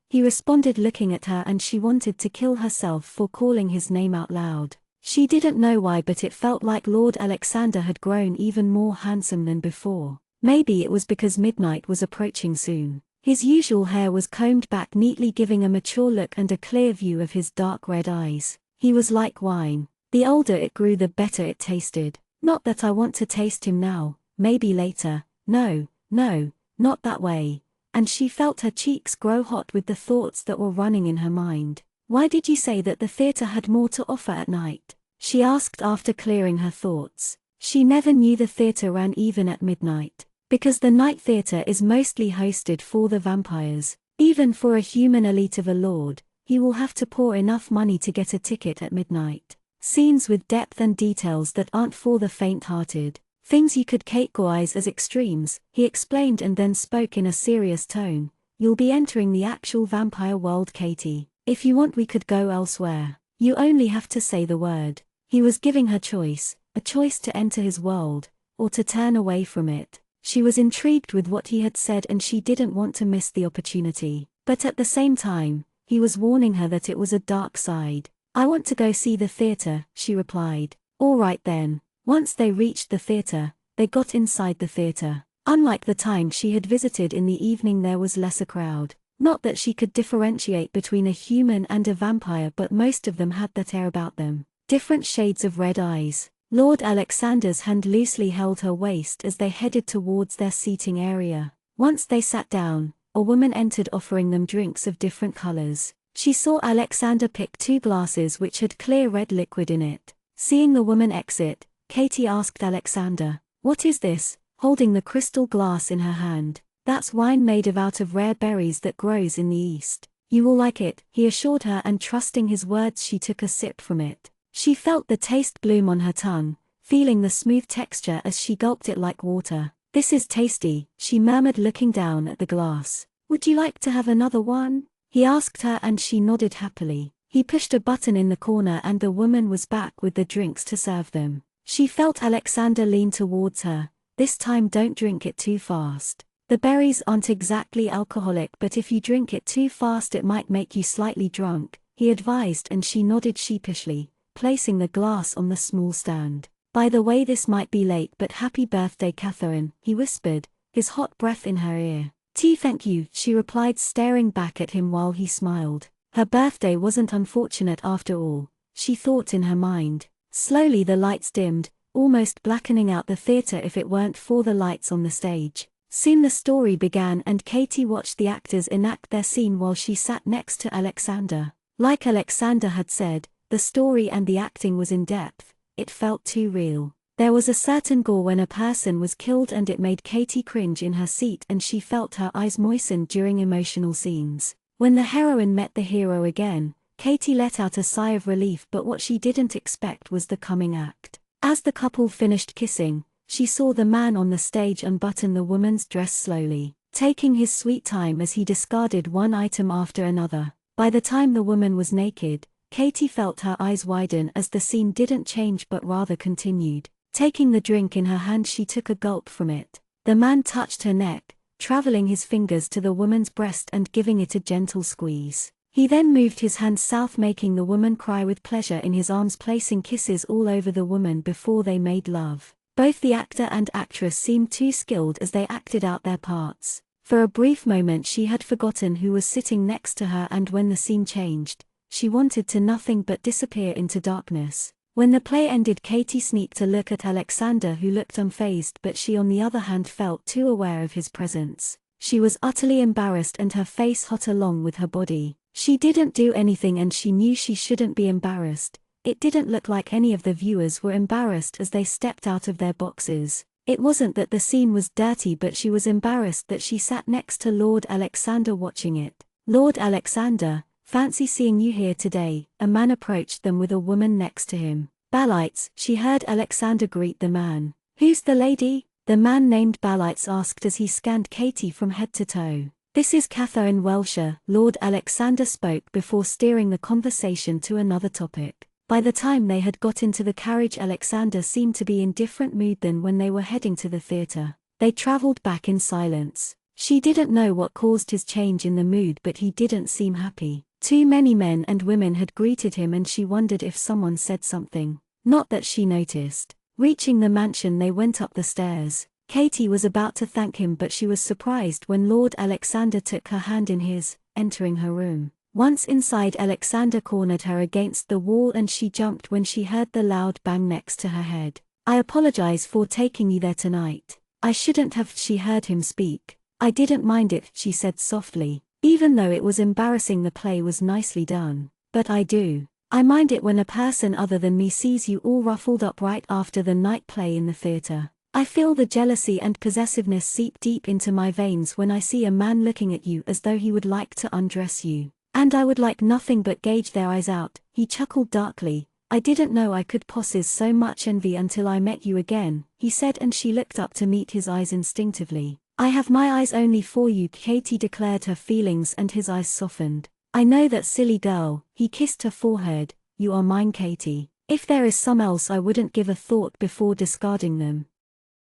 He responded, looking at her, and she wanted to kill herself for calling his name out loud. She didn't know why, but it felt like Lord Alexander had grown even more handsome than before. Maybe it was because midnight was approaching soon. His usual hair was combed back neatly, giving a mature look and a clear view of his dark red eyes. He was like wine. The older it grew, the better it tasted. "Not that I want to taste him now, maybe later." No, not that way. And she felt her cheeks grow hot with the thoughts that were running in her mind. "Why did you say that the theatre had more to offer at night?" she asked after clearing her thoughts. She never knew the theatre ran even at midnight. Because the night theatre is mostly hosted for the vampires. Even for a human elite of a lord, he will have to pour enough money to get a ticket at midnight. Scenes with depth and details that aren't for the faint-hearted. Things you could categorize as extremes, he explained, and then spoke in a serious tone. "You'll be entering the actual vampire world, Katie. If you want, we could go elsewhere. You only have to say the word." He was giving her choice, a choice to enter his world, or to turn away from it. She was intrigued with what he had said and she didn't want to miss the opportunity. But at the same time, he was warning her that it was a dark side. "I want to go see the theatre," she replied. "All right then." Once they reached the theatre, they got inside the theatre. Unlike the time she had visited in the evening, there was less a crowd. Not that she could differentiate between a human and a vampire, but most of them had that air about them. Different shades of red eyes. Lord Alexander's hand loosely held her waist as they headed towards their seating area. Once they sat down, a woman entered offering them drinks of different colors. She saw Alexander pick 2 glasses which had clear red liquid in it. Seeing the woman exit, Katie asked Alexander, "What is this?" holding the crystal glass in her hand. "That's wine made out of rare berries that grows in the East. You will like it," he assured her, and trusting his words she took a sip from it. She felt the taste bloom on her tongue, feeling the smooth texture as she gulped it like water. "This is tasty," she murmured, looking down at the glass. "Would you like to have another one?" he asked her, and she nodded happily. He pushed a button in the corner and the woman was back with the drinks to serve them. She felt Alexander lean towards her. "This time don't drink it too fast. The berries aren't exactly alcoholic, but if you drink it too fast it might make you slightly drunk, he advised, and she nodded sheepishly, placing the glass on the small stand. By the way, this might be late, but happy birthday, Catherine, he whispered, his hot breath in her ear. Tea, thank you, she replied, staring back at him while he smiled. Her birthday wasn't unfortunate after all, she thought in her mind. Slowly the lights dimmed, almost blackening out the theater if it weren't for the lights on the stage. Soon the story began and Katie watched the actors enact their scene while she sat next to Alexander. Like Alexander had said, the story and the acting was in depth, it felt too real. There was a certain gore when a person was killed and it made Katie cringe in her seat and she felt her eyes moisten during emotional scenes. When the heroine met the hero again, Katie let out a sigh of relief, but what she didn't expect was the coming act. As the couple finished kissing, she saw the man on the stage unbutton the woman's dress slowly, taking his sweet time as he discarded one item after another. By the time the woman was naked, Katie felt her eyes widen as the scene didn't change but rather continued. Taking the drink in her hand, she took a gulp from it. The man touched her neck, traveling his fingers to the woman's breast and giving it a gentle squeeze. He then moved his hand south, making the woman cry with pleasure in his arms, placing kisses all over the woman before they made love. Both the actor and actress seemed too skilled as they acted out their parts. For a brief moment she had forgotten who was sitting next to her, and when the scene changed, she wanted to nothing but disappear into darkness. When the play ended, Katie sneaked a look at Alexander, who looked unfazed, but she on the other hand felt too aware of his presence. She was utterly embarrassed and her face hot along with her body. She didn't do anything and she knew she shouldn't be embarrassed. It didn't look like any of the viewers were embarrassed as they stepped out of their boxes. It wasn't that the scene was dirty, but she was embarrassed that she sat next to Lord Alexander watching it. Lord Alexander, fancy seeing you here today, a man approached them with a woman next to him. Balites, she heard Alexander greet the man. Who's the lady? The man named Balites asked as he scanned Katie from head to toe. This is Catherine Welsher, Lord Alexander spoke before steering the conversation to another topic. By the time they had got into the carriage, Alexander seemed to be in different mood than when they were heading to the theatre. They travelled back in silence. She didn't know what caused his change in the mood, but he didn't seem happy. Too many men and women had greeted him and she wondered if someone said something. Not that she noticed. Reaching the mansion, they went up the stairs. Katie was about to thank him, but she was surprised when Lord Alexander took her hand in his, entering her room. Once inside, Alexander cornered her against the wall and she jumped when she heard the loud bang next to her head. I apologize for taking you there tonight. I shouldn't have, she heard him speak. I didn't mind it, she said softly. Even though it was embarrassing, the play was nicely done. But I do. I mind it when a person other than me sees you all ruffled up right after the night play in the theatre. I feel the jealousy and possessiveness seep deep into my veins when I see a man looking at you as though he would like to undress you. And I would like nothing but gauge their eyes out, he chuckled darkly. I didn't know I could possess so much envy until I met you again, he said, and she looked up to meet his eyes instinctively. I have my eyes only for you, Katie declared her feelings, and his eyes softened. I know that, silly girl, he kissed her forehead. You are mine, Katie. If there is some else, I wouldn't give a thought before discarding them.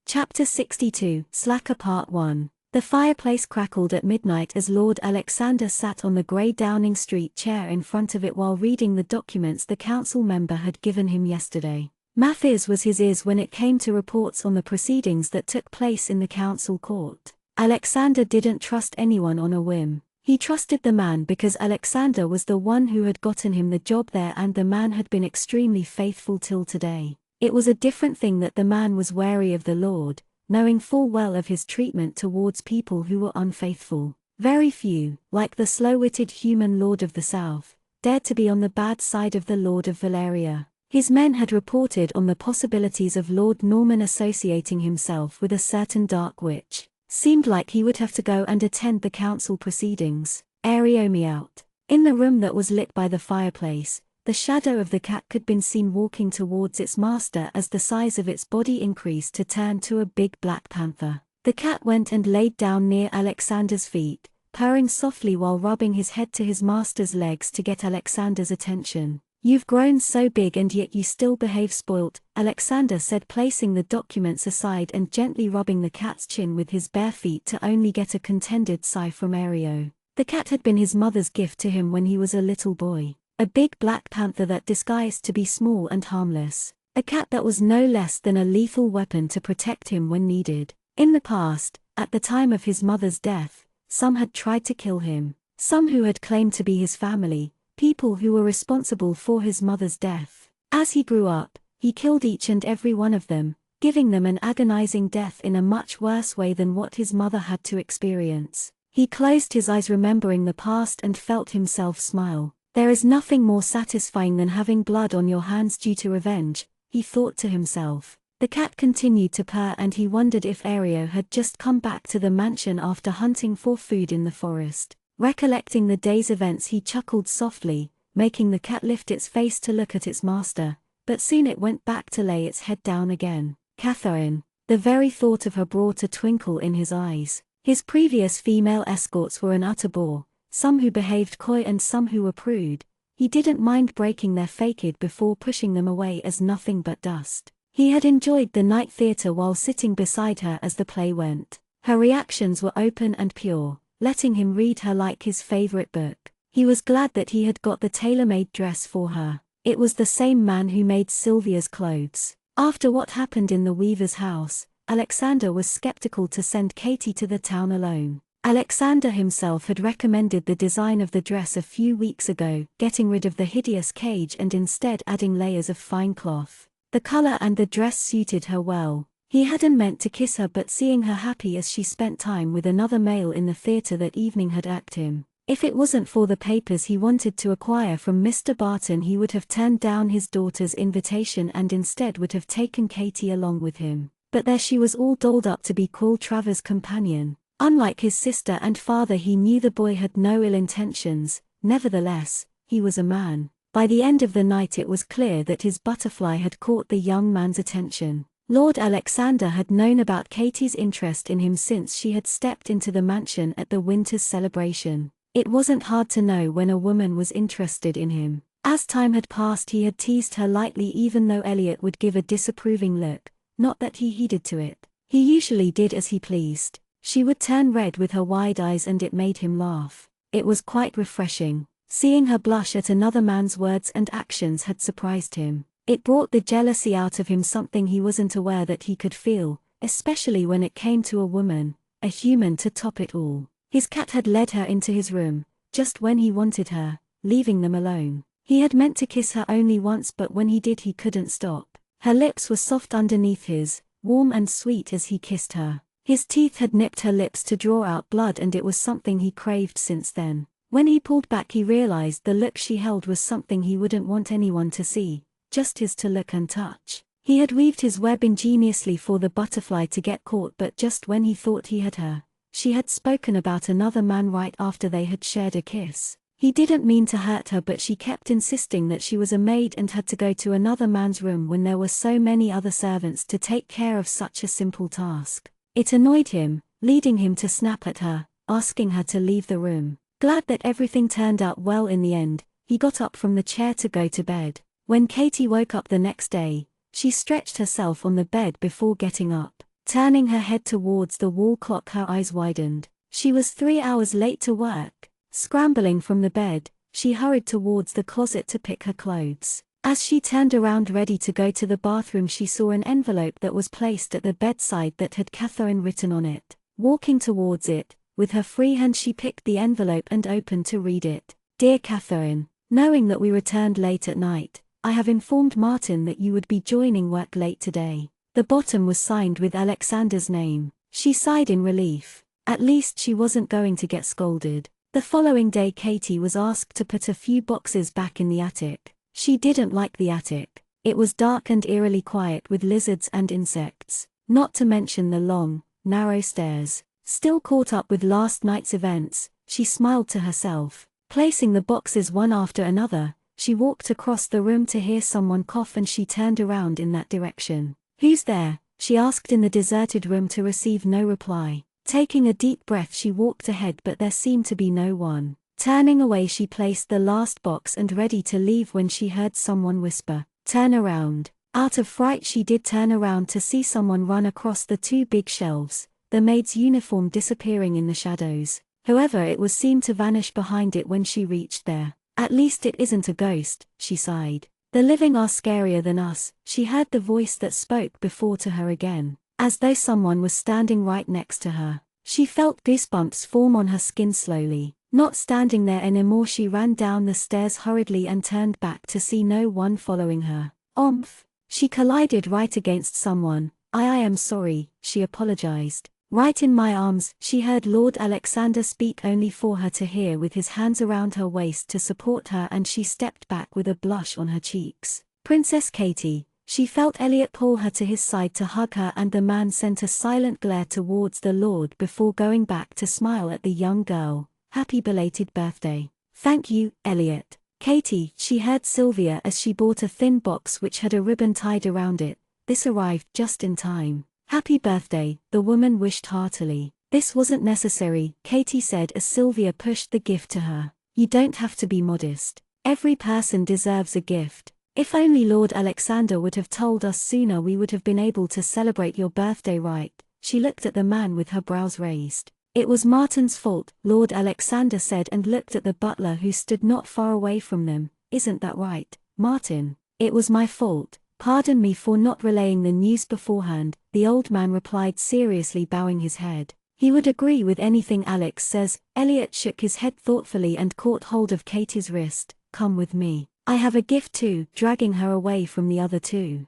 Chapter 62, Slacker Part 1. The fireplace crackled at midnight as Lord Alexander sat on the grey Downing Street chair in front of it while reading the documents the council member had given him yesterday. Matthias was his ears when it came to reports on the proceedings that took place in the council court. Alexander didn't trust anyone on a whim. He trusted the man because Alexander was the one who had gotten him the job there, and the man had been extremely faithful till today. It was a different thing that the man was wary of the Lord, knowing full well of his treatment towards people who were unfaithful. Very few, like the slow-witted human Lord of the South, dared to be on the bad side of the Lord of Valeria. His men had reported on the possibilities of Lord Norman associating himself with a certain dark witch. Seemed like he would have to go and attend the council proceedings. Ario me out. In the room that was lit by the fireplace, the shadow of the cat could be seen walking towards its master as the size of its body increased to turn to a big black panther. The cat went and laid down near Alexander's feet, purring softly while rubbing his head to his master's legs to get Alexander's attention. "You've grown so big and yet you still behave spoilt," Alexander said, placing the documents aside and gently rubbing the cat's chin with his bare feet to only get a contented sigh from Aereo. The cat had been his mother's gift to him when he was a little boy. A big black panther that disguised to be small and harmless. A cat that was no less than a lethal weapon to protect him when needed. In the past, at the time of his mother's death, some had tried to kill him. Some who had claimed to be his family, people who were responsible for his mother's death. As he grew up, he killed each and every one of them, giving them an agonizing death in a much worse way than what his mother had to experience. He closed his eyes remembering the past and felt himself smile. "There is nothing more satisfying than having blood on your hands due to revenge," he thought to himself. The cat continued to purr and he wondered if Aereo had just come back to the mansion after hunting for food in the forest. Recollecting the day's events, he chuckled softly, making the cat lift its face to look at its master, but soon it went back to lay its head down again. Catherine. The very thought of her brought a twinkle in his eyes. His previous female escorts were an utter bore, some who behaved coy and some who were prude. He didn't mind breaking their facade before pushing them away as nothing but dust. He had enjoyed the night theater while sitting beside her as the play went. Her reactions were open and pure, letting him read her like his favorite book. He was glad that he had got the tailor-made dress for her. It was the same man who made Sylvia's clothes. After what happened in the weaver's house, Alexander was skeptical to send Katie to the town alone. Alexander himself had recommended the design of the dress a few weeks ago, getting rid of the hideous cage and instead adding layers of fine cloth. The color and the dress suited her well. He hadn't meant to kiss her, but seeing her happy as she spent time with another male in the theater that evening had irked him. If it wasn't for the papers he wanted to acquire from Mr. Barton, he would have turned down his daughter's invitation and instead would have taken Katie along with him. But there she was, all dolled up to be called Trevor's companion. Unlike his sister and father, he knew the boy had no ill intentions. Nevertheless, he was a man. By the end of the night it was clear that his butterfly had caught the young man's attention. Lord Alexander had known about Katie's interest in him since she had stepped into the mansion at the winter's celebration. It wasn't hard to know when a woman was interested in him. As time had passed, he had teased her lightly, even though Elliot would give a disapproving look, not that he heeded to it. He usually did as he pleased. She would turn red with her wide eyes and it made him laugh. It was quite refreshing. Seeing her blush at another man's words and actions had surprised him. It brought the jealousy out of him, something he wasn't aware that he could feel, especially when it came to a woman, a human to top it all. His cat had led her into his room, just when he wanted her, leaving them alone. He had meant to kiss her only once, but when he did he couldn't stop. Her lips were soft underneath his, warm and sweet as he kissed her. His teeth had nipped her lips to draw out blood and it was something he craved since then. When he pulled back he realized the look she held was something he wouldn't want anyone to see, just his to look and touch. He had weaved his web ingeniously for the butterfly to get caught, but just when he thought he had her, she had spoken about another man right after they had shared a kiss. He didn't mean to hurt her, but she kept insisting that she was a maid and had to go to another man's room when there were so many other servants to take care of such a simple task. It annoyed him, leading him to snap at her, asking her to leave the room. Glad that everything turned out well in the end, he got up from the chair to go to bed. When Katie woke up the next day, she stretched herself on the bed before getting up. Turning her head towards the wall clock, her eyes widened. She was 3 hours late to work. Scrambling from the bed, she hurried towards the closet to pick her clothes. As she turned around ready to go to the bathroom, she saw an envelope that was placed at the bedside that had Catherine written on it. Walking towards it, with her free hand she picked the envelope and opened to read it. "Dear Catherine, knowing that we returned late at night, I have informed Martin that you would be joining work late today." The bottom was signed with Alexander's name. She sighed in relief. At least she wasn't going to get scolded. The following day Katie was asked to put a few boxes back in the attic. She didn't like the attic. It was dark and eerily quiet with lizards and insects, not to mention the long, narrow stairs. Still caught up with last night's events, she smiled to herself. Placing the boxes one after another, she walked across the room to hear someone cough and she turned around in that direction. "Who's there?" she asked in the deserted room to receive no reply. Taking a deep breath she walked ahead, but there seemed to be no one. Turning away, she placed the last box and ready to leave when she heard someone whisper, "Turn around." Out of fright she did turn around to see someone run across the two big shelves, the maid's uniform disappearing in the shadows. However, it was seemed to vanish behind it when she reached there. "At least it isn't a ghost," she sighed. "The living are scarier than us." She heard the voice that spoke before to her again, as though someone was standing right next to her. She felt goosebumps form on her skin slowly. Not standing there anymore, she ran down the stairs hurriedly and turned back to see no one following her. Oomph! She collided right against someone. I am sorry," she apologized. "Right in my arms," she heard Lord Alexander speak only for her to hear, with his hands around her waist to support her, and she stepped back with a blush on her cheeks. "Princess Katie." She felt Elliot pull her to his side to hug her, and the man sent a silent glare towards the Lord before going back to smile at the young girl. "Happy belated birthday." "Thank you, Elliot." "Katie," she heard Sylvia as she bought a thin box which had a ribbon tied around it. "This arrived just in time." "Happy birthday," the woman wished heartily. "This wasn't necessary," Katie said as Sylvia pushed the gift to her. "You don't have to be modest. Every person deserves a gift. If only Lord Alexander would have told us sooner, we would have been able to celebrate your birthday right." She looked at the man with her brows raised. "It was Martin's fault," Lord Alexander said, and looked at the butler who stood not far away from them. "Isn't that right, Martin?" "It was my fault. Pardon me for not relaying the news beforehand," the old man replied seriously, bowing his head. "He would agree with anything Alex says." Elliot shook his head thoughtfully and caught hold of Katie's wrist. "Come with me. I have a gift too," dragging her away from the other two.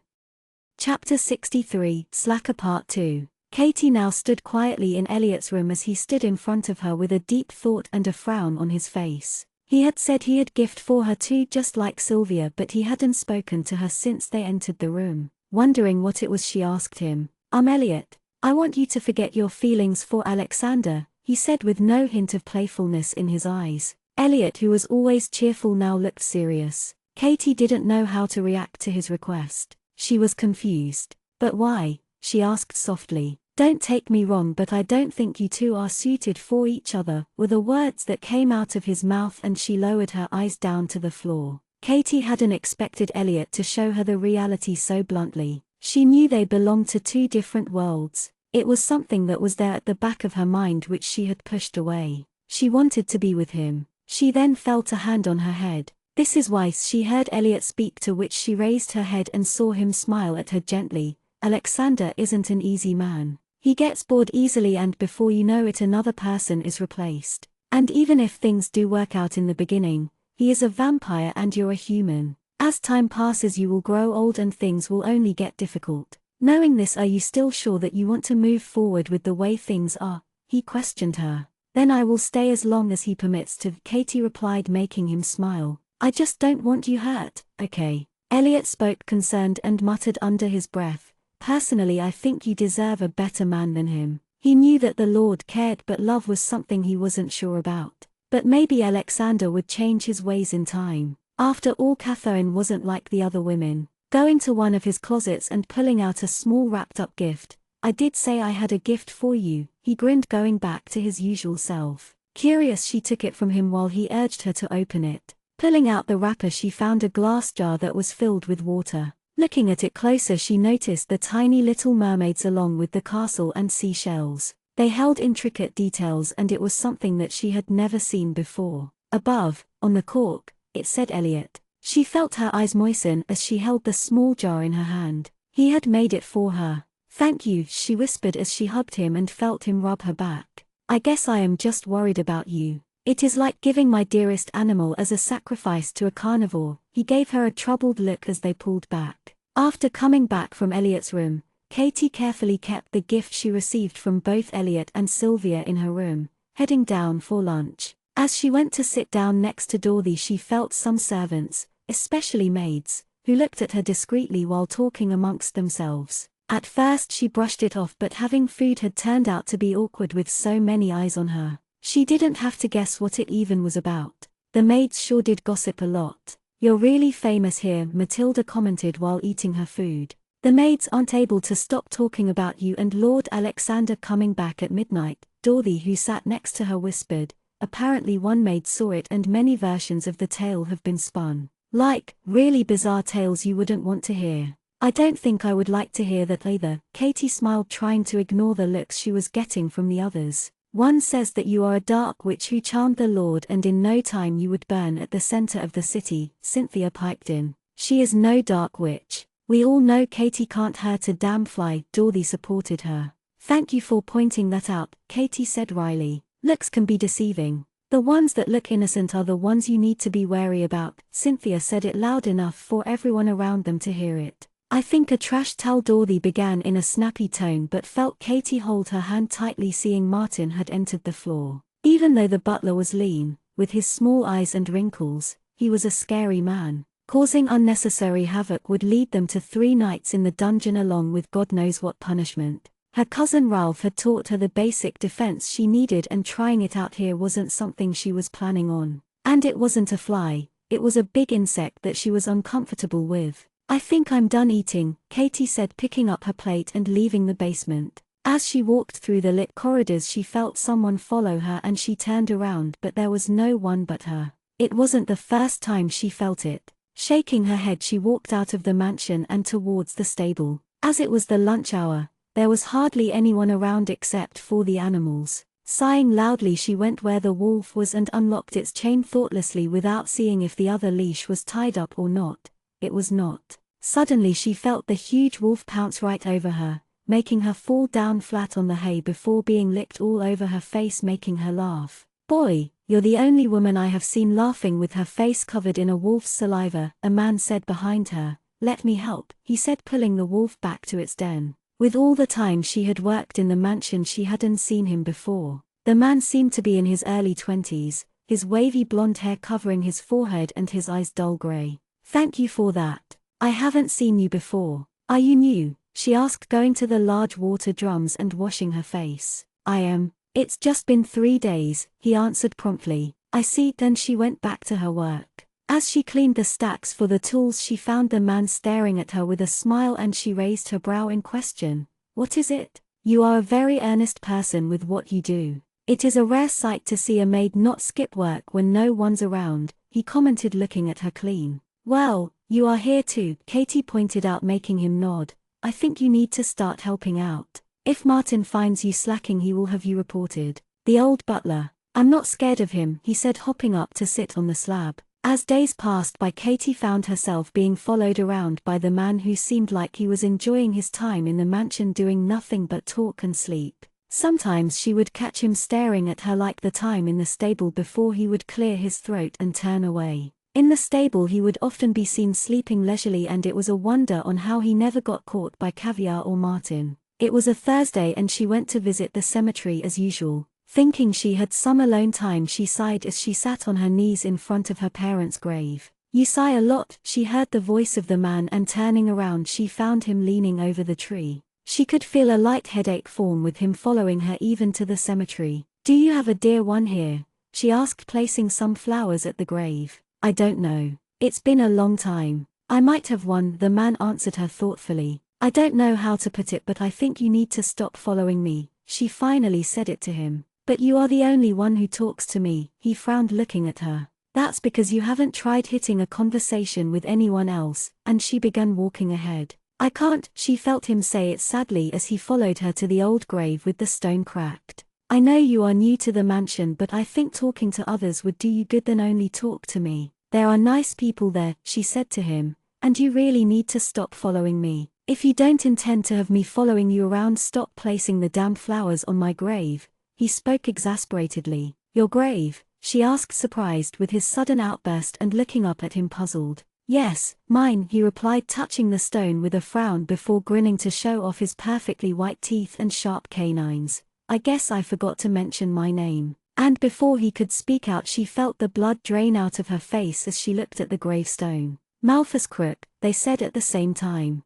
Chapter 63, Slacker Part 2. Katie now stood quietly in Elliot's room as he stood in front of her with a deep thought and a frown on his face. He had said he had gift for her too, just like Sylvia, but he hadn't spoken to her since they entered the room. Wondering what it was, she asked him, Elliot, I want you to forget your feelings for Alexander," he said with no hint of playfulness in his eyes. Elliot, who was always cheerful, now looked serious. Katie didn't know how to react to his request. She was confused. "But why?" she asked softly. "Don't take me wrong, but I don't think you two are suited for each other," were the words that came out of his mouth, and she lowered her eyes down to the floor. Katie hadn't expected Elliot to show her the reality so bluntly. She knew they belonged to two different worlds. It was something that was there at the back of her mind which she had pushed away. She wanted to be with him. She then felt a hand on her head. "This is why," she heard Elliot speak, to which she raised her head and saw him smile at her gently. "Alexander isn't an easy man. He gets bored easily, and before you know it another person is replaced. And even if things do work out in the beginning, he is a vampire and you're a human. As time passes you will grow old and things will only get difficult. Knowing this, are you still sure that you want to move forward with the way things are?" he questioned her. "Then I will stay as long as he permits to," Katie replied, making him smile. "I just don't want you hurt, okay?" Elliot spoke concerned and muttered under his breath, "Personally I think you deserve a better man than him." He knew that the Lord cared, but love was something he wasn't sure about. But maybe Alexander would change his ways in time. After all, Catherine wasn't like the other women. Going to one of his closets and pulling out a small wrapped-up gift. "I did say I had a gift for you," he grinned, going back to his usual self. Curious, she took it from him while he urged her to open it. Pulling out the wrapper, she found a glass jar that was filled with water. Looking at it closer, she noticed the tiny little mermaids along with the castle and seashells. They held intricate details, and it was something that she had never seen before. Above, on the cork, it said Elliot. She felt her eyes moisten as she held the small jar in her hand. He had made it for her. "Thank you," she whispered as she hugged him and felt him rub her back. "I guess I am just worried about you. It is like giving my dearest animal as a sacrifice to a carnivore." He gave her a troubled look as they pulled back. After coming back from Elliot's room, Katie carefully kept the gift she received from both Elliot and Sylvia in her room, heading down for lunch. As she went to sit down next to Dorothy, she felt some servants, especially maids, who looked at her discreetly while talking amongst themselves. At first she brushed it off, but having food had turned out to be awkward with so many eyes on her. She didn't have to guess what it even was about. "The maids sure did gossip a lot. You're really famous here," Matilda commented while eating her food. "The maids aren't able to stop talking about you and Lord Alexander coming back at midnight," Dorothy, who sat next to her, whispered. apparently one maid saw it and many versions of the tale have been spun. Like, really bizarre tales you wouldn't want to hear. I don't think I would like to hear that either. Katie smiled, trying to ignore the looks she was getting from the others. One says that you are a dark witch who charmed the Lord and in no time you would burn at the center of the city, Cynthia piped in. She is no dark witch. We all know Katie can't hurt a damn fly, Dorothy supported her. Thank you for pointing that out, Katie said wryly. Looks can be deceiving. The ones that look innocent are the ones you need to be wary about. Cynthia said it loud enough for everyone around them to hear it. I think a trash towel, Dorothy began in a snappy tone but felt Katie hold her hand tightly, seeing Martin had entered the floor. Even though the butler was lean, with his small eyes and wrinkles, he was a scary man. Causing unnecessary havoc would lead them to 3 nights in the dungeon along with God knows what punishment. Her cousin Ralph had taught her the basic defense she needed, and trying it out here wasn't something she was planning on. And it wasn't a fly, it was a big insect that she was uncomfortable with. I think I'm done eating, Katie said, picking up her plate and leaving the basement. As she walked through the lit corridors she felt someone follow her and she turned around, but there was no one but her. It wasn't the first time she felt it. Shaking her head she walked out of the mansion and towards the stable. As it was the lunch hour, there was hardly anyone around except for the animals. Sighing loudly she went where the wolf was and unlocked its chain thoughtlessly without seeing if the other leash was tied up or not. It was not. Suddenly she felt the huge wolf pounce right over her, making her fall down flat on the hay before being licked all over her face, making her laugh. Boy, you're the only woman I have seen laughing with her face covered in a wolf's saliva, a man said behind her. Let me help, he said, pulling the wolf back to its den. With all the time she had worked in the mansion she hadn't seen him before. The man seemed to be in his early 20s, his wavy blonde hair covering his forehead and his eyes dull grey. Thank you for that. I haven't seen you before. Are you new? She asked, going to the large water drums and washing her face. I am. It's just been 3 days, he answered promptly. I see. Then she went back to her work. As she cleaned the stacks for the tools she found the man staring at her with a smile and she raised her brow in question. What is it? You are a very earnest person with what you do. It is a rare sight to see a maid not skip work when no one's around, he commented, looking at her clean. Well, you are here too, Katie pointed out, making him nod. I think you need to start helping out. If Martin finds you slacking he will have you reported. The old butler. I'm not scared of him, he said, hopping up to sit on the slab. As days passed by Katie found herself being followed around by the man who seemed like he was enjoying his time in the mansion, doing nothing but talk and sleep. Sometimes she would catch him staring at her, like the time in the stable before he would clear his throat and turn away. In the stable he would often be seen sleeping leisurely, and it was a wonder on how he never got caught by Caviar or Martin. It was a Thursday and she went to visit the cemetery as usual. Thinking she had some alone time she sighed as she sat on her knees in front of her parents' grave. You sigh a lot, she heard the voice of the man, and turning around she found him leaning over the tree. She could feel a light headache form with him following her even to the cemetery. Do you have a dear one here? She asked, placing some flowers at the grave. I don't know. It's been a long time. I might have one, the man answered her thoughtfully. I don't know how to put it, but I think you need to stop following me. She finally said it to him. But you are the only one who talks to me, he frowned, looking at her. That's because you haven't tried hitting a conversation with anyone else, and she began walking ahead. I can't, she felt him say it sadly as he followed her to the old grave with the stone cracked. I know you are new to the mansion, but I think talking to others would do you good than only talk to me. There are nice people there, she said to him, and you really need to stop following me. If you don't intend to have me following you around, stop placing the damn flowers on my grave. He spoke exasperatedly. Your grave? She asked, surprised with his sudden outburst and looking up at him puzzled. Yes, mine, he replied, touching the stone with a frown before grinning to show off his perfectly white teeth and sharp canines. I guess I forgot to mention my name. And before he could speak out she felt the blood drain out of her face as she looked at the gravestone. Malthus Crook, they said at the same time.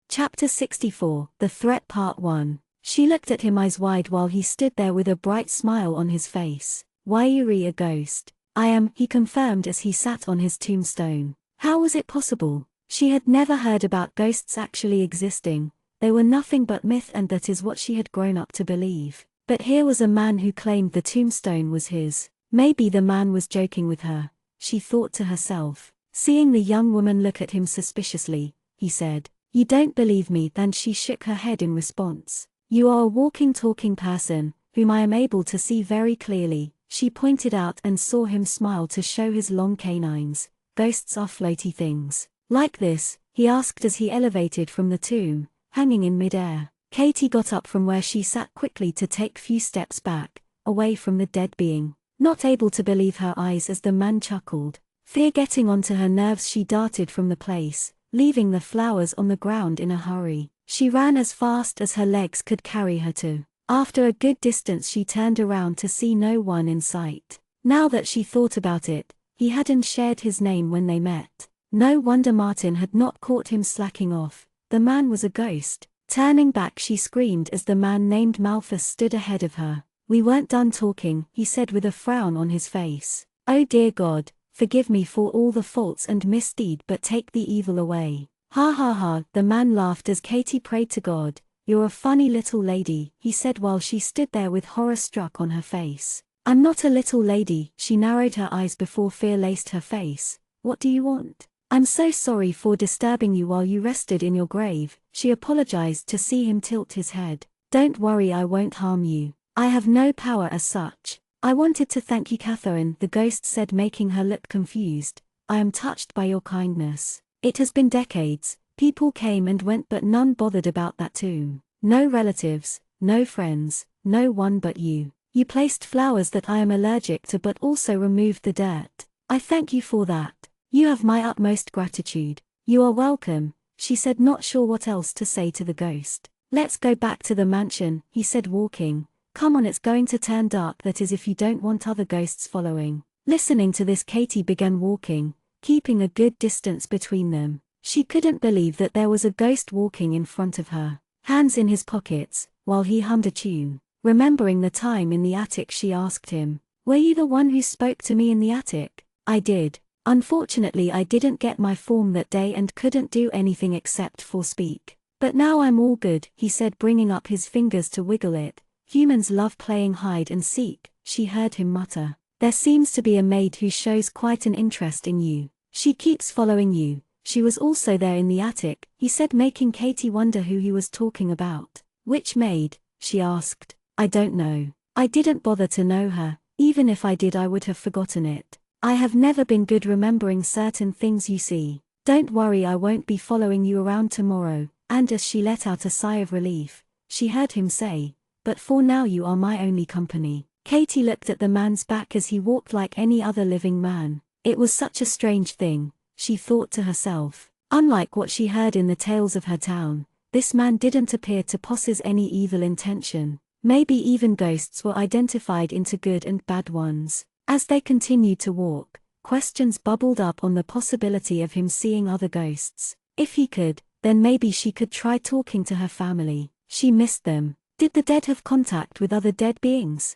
Chapter 64, The Threat Part 1. She looked at him eyes wide while he stood there with a bright smile on his face. Why, you're a ghost. I am, he confirmed as he sat on his tombstone. How was it possible? She had never heard about ghosts actually existing. They were nothing but myth, and that is what she had grown up to believe. But here was a man who claimed the tombstone was his. Maybe the man was joking with her, she thought to herself. Seeing the young woman look at him suspiciously, he said, "You don't believe me?" Then she shook her head in response. "You are a walking, talking person, whom I am able to see very clearly." She pointed out and saw him smile to show his long canines. "Ghosts are floaty things. Like this?" he asked as he elevated from the tomb, hanging in mid-air. Katie got up from where she sat quickly to take few steps back, away from the dead being, not able to believe her eyes as the man chuckled. Fear getting onto her nerves, she darted from the place, leaving the flowers on the ground in a hurry. She ran as fast as her legs could carry her to. After a good distance she turned around to see no one in sight. Now that she thought about it, he hadn't shared his name when they met. No wonder Martin had not caught him slacking off. The man was a ghost. Turning back she screamed as the man named Malthus stood ahead of her. "We weren't done talking," he said with a frown on his face. "Oh dear God, forgive me for all the faults and misdeed, but take the evil away." "Ha ha ha," the man laughed as Katie prayed to God. "You're a funny little lady," he said while she stood there with horror struck on her face. "I'm not a little lady," she narrowed her eyes before fear laced her face. "What do you want?" "I'm so sorry for disturbing you while you rested in your grave," she apologized to see him tilt his head. "Don't worry, I won't harm you. I have no power as such." "I wanted to thank you, Catherine," the ghost said, making her look confused. "I am touched by your kindness. It has been decades. People came and went but none bothered about that tomb. No relatives, no friends, no one but you. You placed flowers that I am allergic to but also removed the dirt. I thank you for that. You have my utmost gratitude." "You are welcome," she said, not sure what else to say to the ghost. "Let's go back to the mansion," he said, walking. "Come on, it's going to turn dark, that is if you don't want other ghosts following." Listening to this, Katie began walking, keeping a good distance between them. She couldn't believe that there was a ghost walking in front of her, hands in his pockets, while he hummed a tune. Remembering the time in the attic, she asked him, "Were you the one who spoke to me in the attic?" "I did. Unfortunately I didn't get my form that day and couldn't do anything except for speak. But now I'm all good," he said, bringing up his fingers to wiggle it. "Humans love playing hide and seek," she heard him mutter. "There seems to be a maid who shows quite an interest in you. She keeps following you. She was also there in the attic," he said, making Katie wonder who he was talking about. "Which maid?" she asked. "I don't know. I didn't bother to know her. Even if I did, I would have forgotten it. I have never been good remembering certain things, you see. Don't worry, I won't be following you around tomorrow." And as she let out a sigh of relief, she heard him say, "But for now you are my only company." Katie looked at the man's back as he walked like any other living man. It was such a strange thing, she thought to herself. Unlike what she heard in the tales of her town, this man didn't appear to possess any evil intention. Maybe even ghosts were identified into good and bad ones. As they continued to walk, questions bubbled up on the possibility of him seeing other ghosts. If he could, then maybe she could try talking to her family. She missed them. Did the dead have contact with other dead beings?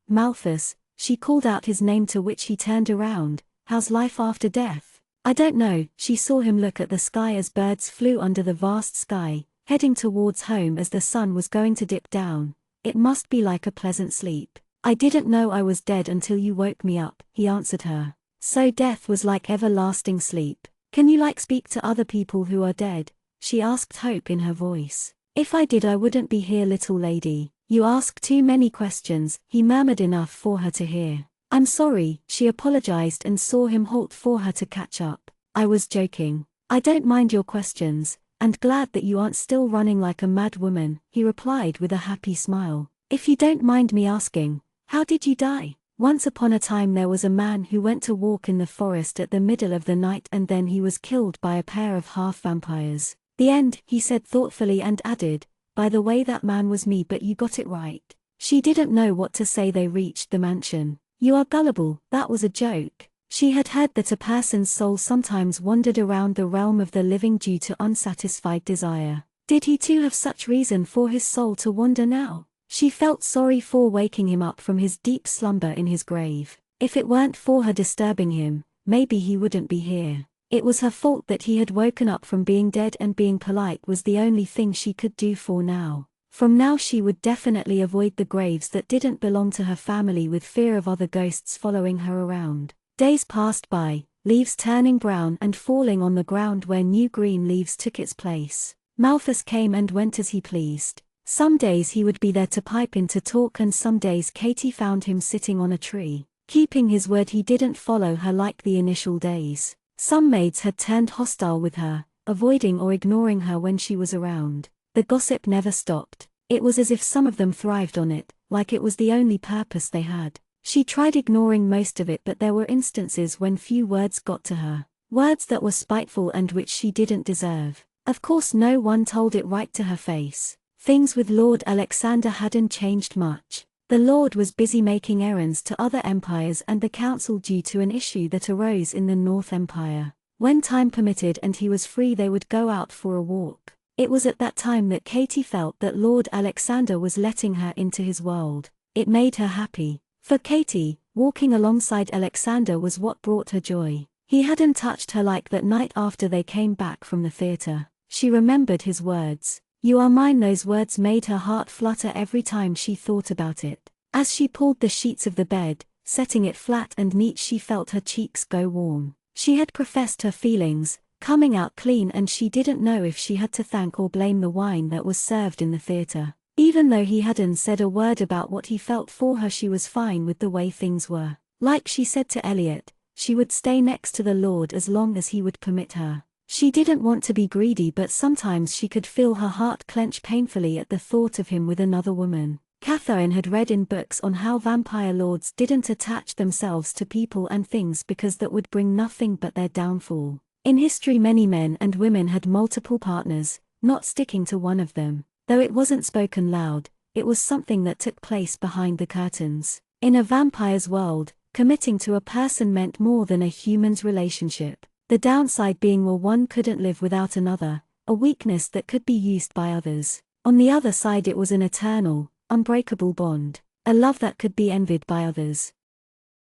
Malthus, she called out his name, to which he turned around. "How's life after death?" "I don't know." She saw him look at the sky as birds flew under the vast sky, heading towards home as the sun was going to dip down. "It must be like a pleasant sleep. I didn't know I was dead until you woke me up," he answered her. "So death was like everlasting sleep. Can you speak to other people who are dead?" she asked, hope in her voice. "If I did, I wouldn't be here, little lady. You ask too many questions," he murmured, enough for her to hear. "I'm sorry," she apologized and saw him halt for her to catch up. "I was joking. I don't mind your questions, and glad that you aren't still running like a mad woman," he replied with a happy smile. "If you don't mind me asking, how did you die?" "Once upon a time there was a man who went to walk in the forest at the middle of the night, and then he was killed by a pair of half-vampires. The end," he said thoughtfully, and added, "By the way, that man was me, but you got it right." She didn't know what to say. They reached the mansion. "You are gullible," that was a joke. She had heard that a person's soul sometimes wandered around the realm of the living due to unsatisfied desire. Did he too have such reason for his soul to wander now? She felt sorry for waking him up from his deep slumber in his grave. If it weren't for her disturbing him, maybe he wouldn't be here. It was her fault that he had woken up from being dead, and being polite was the only thing she could do for now. From now she would definitely avoid the graves that didn't belong to her family with fear of other ghosts following her around. Days passed by, leaves turning brown and falling on the ground where new green leaves took its place. Malthus came and went as he pleased. Some days he would be there to pipe in to talk, and some days Katie found him sitting on a tree. Keeping his word, he didn't follow her like the initial days. Some maids had turned hostile with her, avoiding or ignoring her when she was around. The gossip never stopped. It was as if some of them thrived on it, like it was the only purpose they had. She tried ignoring most of it, but there were instances when few words got to her. Words that were spiteful and which she didn't deserve. Of course no one told it right to her face. Things with Lord Alexander hadn't changed much. The Lord was busy making errands to other empires and the council due to an issue that arose in the North Empire. When time permitted and he was free, they would go out for a walk. It was at that time that Katie felt that Lord Alexander was letting her into his world. It made her happy. For Katie, walking alongside Alexander was what brought her joy. He hadn't touched her like that night after they came back from the theater. She remembered his words. "You are mine." Those words made her heart flutter every time she thought about it. As she pulled the sheets of the bed, setting it flat and neat, she felt her cheeks go warm. She had professed her feelings, coming out clean, and she didn't know if she had to thank or blame the wine that was served in the theater. Even though he hadn't said a word about what he felt for her, she was fine with the way things were. Like she said to Elliot, she would stay next to the Lord as long as he would permit her. She didn't want to be greedy, but sometimes she could feel her heart clench painfully at the thought of him with another woman. Catherine had read in books on how vampire lords didn't attach themselves to people and things because that would bring nothing but their downfall. In history, many men and women had multiple partners, not sticking to one of them. Though it wasn't spoken loud, it was something that took place behind the curtains. In a vampire's world, committing to a person meant more than a human's relationship. The downside being, well, one couldn't live without another, a weakness that could be used by others. On the other side, it was an eternal, unbreakable bond, a love that could be envied by others.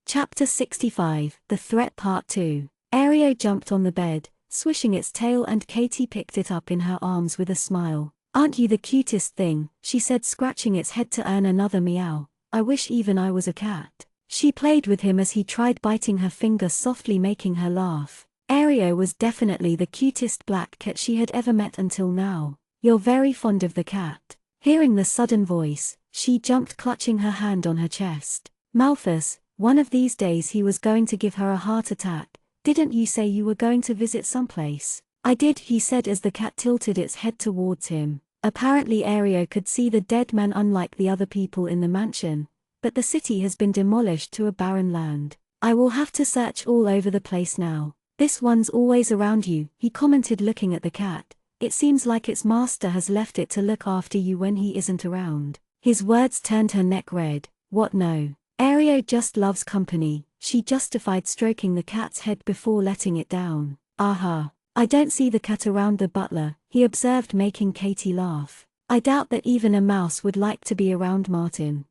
Chapter 65, The Threat Part 2. Aereo jumped on the bed, swishing its tail, and Katie picked it up in her arms with a smile. "Aren't you the cutest thing?" she said, scratching its head to earn another meow. "I wish even I was a cat." She played with him as he tried biting her finger softly, making her laugh. Aereo was definitely the cutest black cat she had ever met until now. "You're very fond of the cat." Hearing the sudden voice, she jumped, clutching her hand on her chest. "Malthus, one of these days he was going to give her a heart attack. Didn't you say you were going to visit someplace?" "I did," he said as the cat tilted its head towards him. Apparently Aereo could see the dead man, unlike the other people in the mansion. "But the city has been demolished to a barren land. I will have to search all over the place now." "This one's always around you," he commented, looking at the cat. "It seems like its master has left it to look after you when he isn't around." His words turned her neck red. "What? No. Aereo just loves company," she justified, stroking the cat's head before letting it down. "Aha. I don't see the cat around the butler," he observed, making Katie laugh. "I doubt that even a mouse would like to be around Martin."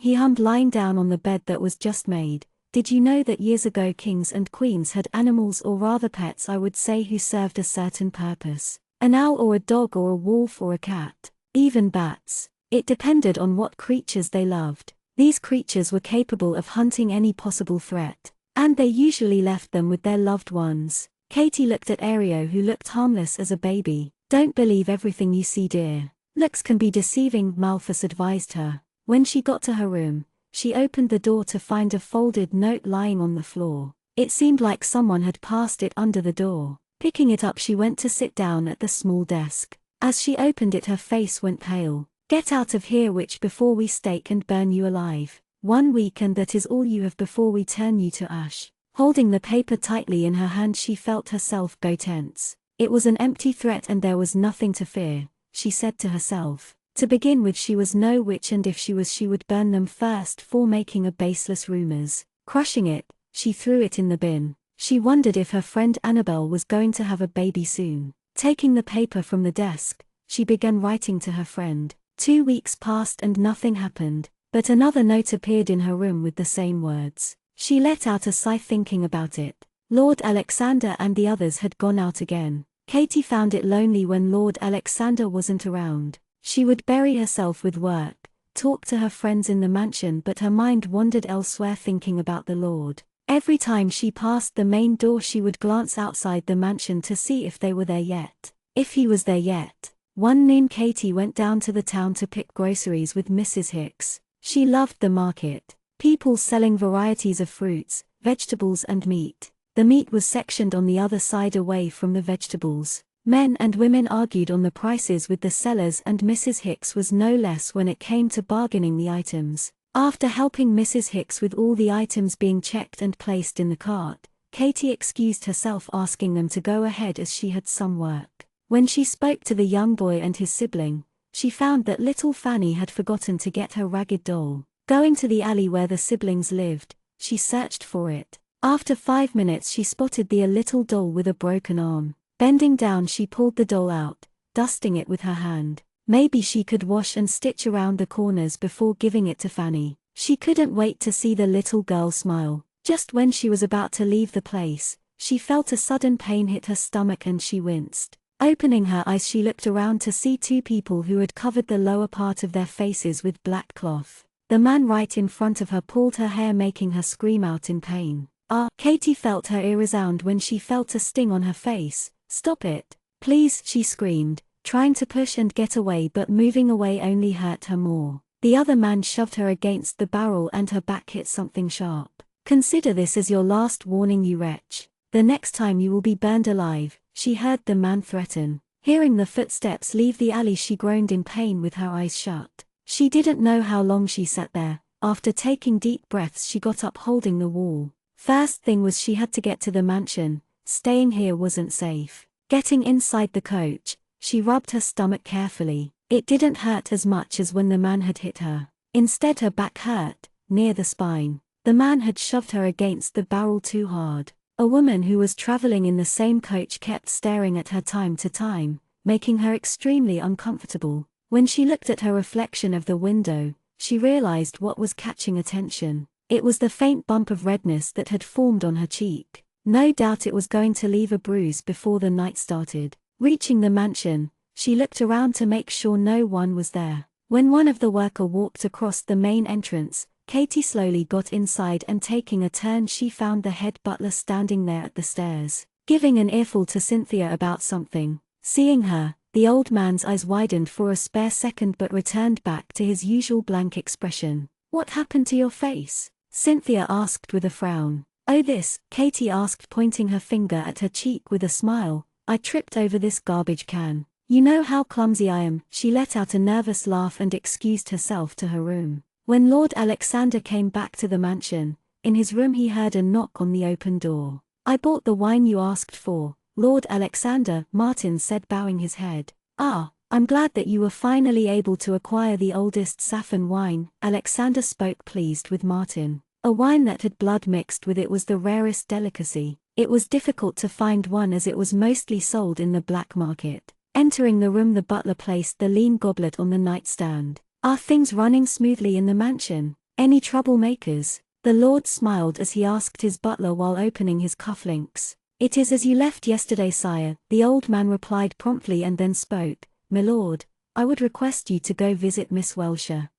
He hummed, lying down on the bed that was just made. "Did you know that years ago kings and queens had animals, or rather pets I would say, who served a certain purpose? An owl or a dog or a wolf or a cat. Even bats. It depended on what creatures they loved. These creatures were capable of hunting any possible threat, and they usually left them with their loved ones." Katie looked at Aereo, who looked harmless as a baby. "Don't believe everything you see, dear. Looks can be deceiving," Malthus advised her. When she got to her room, she opened the door to find a folded note lying on the floor. It seemed like someone had passed it under the door. Picking it up, she went to sit down at the small desk. As she opened it, her face went pale. "Get out of here, witch, before we stake and burn you alive. 1 week, and that is all you have before we turn you to ash." Holding the paper tightly in her hand, she felt herself go tense. It was an empty threat and there was nothing to fear, she said to herself. To begin with, she was no witch, and if she was, she would burn them first for making a baseless rumors. Crushing it, she threw it in the bin. She wondered if her friend Annabelle was going to have a baby soon. Taking the paper from the desk, she began writing to her friend. 2 weeks passed and nothing happened, but another note appeared in her room with the same words. She let out a sigh thinking about it. Lord Alexander and the others had gone out again. Katie found it lonely when Lord Alexander wasn't around. She would bury herself with work, talk to her friends in the mansion, but her mind wandered elsewhere thinking about the Lord. Every time she passed the main door she would glance outside the mansion to see if they were there yet. If he was there yet. One noon Katie went down to the town to pick groceries with Mrs. Hicks. She loved the market. People selling varieties of fruits, vegetables and meat. The meat was sectioned on the other side away from the vegetables. Men and women argued on the prices with the sellers, and Mrs. Hicks was no less when it came to bargaining the items. After helping Mrs. Hicks with all the items being checked and placed in the cart, Katie excused herself, asking them to go ahead as she had some work. When she spoke to the young boy and his sibling, she found that little Fanny had forgotten to get her ragged doll. Going to the alley where the siblings lived, she searched for it. After 5 minutes she spotted the little doll with a broken arm. Bending down she pulled the doll out, dusting it with her hand. Maybe she could wash and stitch around the corners before giving it to Fanny. She couldn't wait to see the little girl smile. Just when she was about to leave the place, she felt a sudden pain hit her stomach and she winced. Opening her eyes she looked around to see two people who had covered the lower part of their faces with black cloth. The man right in front of her pulled her hair, making her scream out in pain. Ah! Katie felt her ear resound when she felt a sting on her face. "Stop it, please," she screamed, trying to push and get away, but moving away only hurt her more. The other man shoved her against the barrel and her back hit something sharp. "Consider this as your last warning, you wretch. The next time you will be burned alive," she heard the man threaten. Hearing the footsteps leave the alley she groaned in pain with her eyes shut. She didn't know how long she sat there. After taking deep breaths she got up, holding the wall. First thing was she had to get to the mansion. Staying here wasn't safe. Getting inside the coach, she rubbed her stomach carefully. It didn't hurt as much as when the man had hit her. Instead her back hurt, near the spine. The man had shoved her against the barrel too hard. A woman who was traveling in the same coach kept staring at her time to time, making her extremely uncomfortable. When she looked at her reflection of the window, she realized what was catching attention. It was the faint bump of redness that had formed on her cheek. No doubt it was going to leave a bruise before the night started. Reaching the mansion, she looked around to make sure no one was there. When one of the workers walked across the main entrance, Katie slowly got inside, and taking a turn she found the head butler standing there at the stairs, giving an earful to Cynthia about something. Seeing her, the old man's eyes widened for a spare second but returned back to his usual blank expression. "What happened to your face?" Cynthia asked with a frown. "Oh, this," Katie asked, pointing her finger at her cheek with a smile. "I tripped over this garbage can. You know how clumsy I am." She let out a nervous laugh and excused herself to her room. When Lord Alexander came back to the mansion, in his room he heard a knock on the open door. "I bought the wine you asked for, Lord Alexander," Martin said, bowing his head. "Ah, I'm glad that you were finally able to acquire the oldest saffron wine," Alexander spoke, pleased with Martin. A wine that had blood mixed with it was the rarest delicacy. It was difficult to find one as it was mostly sold in the black market. Entering the room, the butler placed the lean goblet on the nightstand. "Are things running smoothly in the mansion? Any troublemakers?" The lord smiled as he asked his butler while opening his cufflinks. "It is as you left yesterday, sire," the old man replied promptly, and then spoke. "My lord, I would request you to go visit Miss Welsher."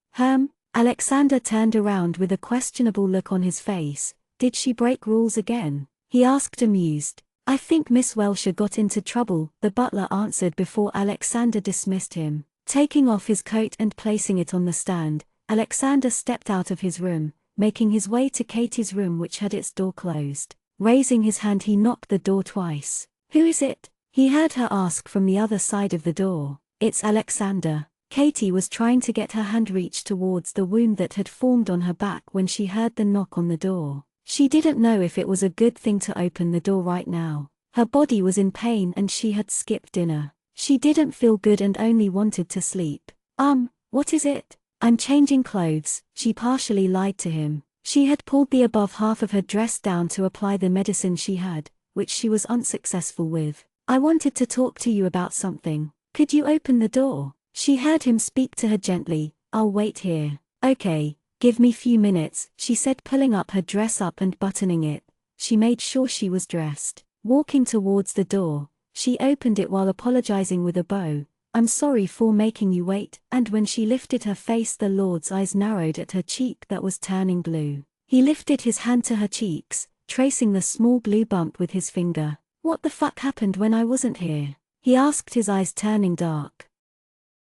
Alexander turned around with a questionable look on his face. "Did she break rules again?" he asked, amused. "I think Miss Welsher got into trouble," the butler answered before Alexander dismissed him. Taking off his coat and placing it on the stand, Alexander stepped out of his room, making his way to Katie's room, which had its door closed. Raising his hand he knocked the door twice. "Who is it?" he heard her ask from the other side of the door. "It's Alexander." Katie was trying to get her hand reach towards the wound that had formed on her back when she heard the knock on the door. She didn't know if it was a good thing to open the door right now. Her body was in pain and she had skipped dinner. She didn't feel good and only wanted to sleep. What is it?" "I'm changing clothes," she partially lied to him. She had pulled the above half of her dress down to apply the medicine she had, which she was unsuccessful with. "I wanted to talk to you about something. Could you open the door?" She heard him speak to her gently. "I'll wait here." "Okay, give me few minutes," she said, pulling up her dress up and buttoning it. She made sure she was dressed. Walking towards the door, she opened it while apologizing with a bow. I'm sorry for making you wait," and when she lifted her face the Lord's eyes narrowed at her cheek that was turning blue. He lifted his hand to her cheeks, tracing the small blue bump with his finger. "What the fuck happened when I wasn't here?" he asked, his eyes turning dark.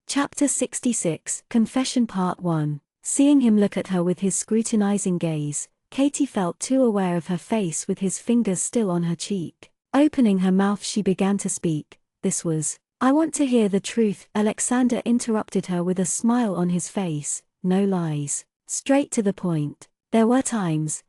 Chapter 66, Confession Part 1. Seeing him look at her with his scrutinizing gaze, Katie felt too aware of her face with his fingers still on her cheek. Opening her mouth she began to speak. This was, "I want to hear the truth," Alexander interrupted her with a smile on his face. No lies. Straight to the point. There were times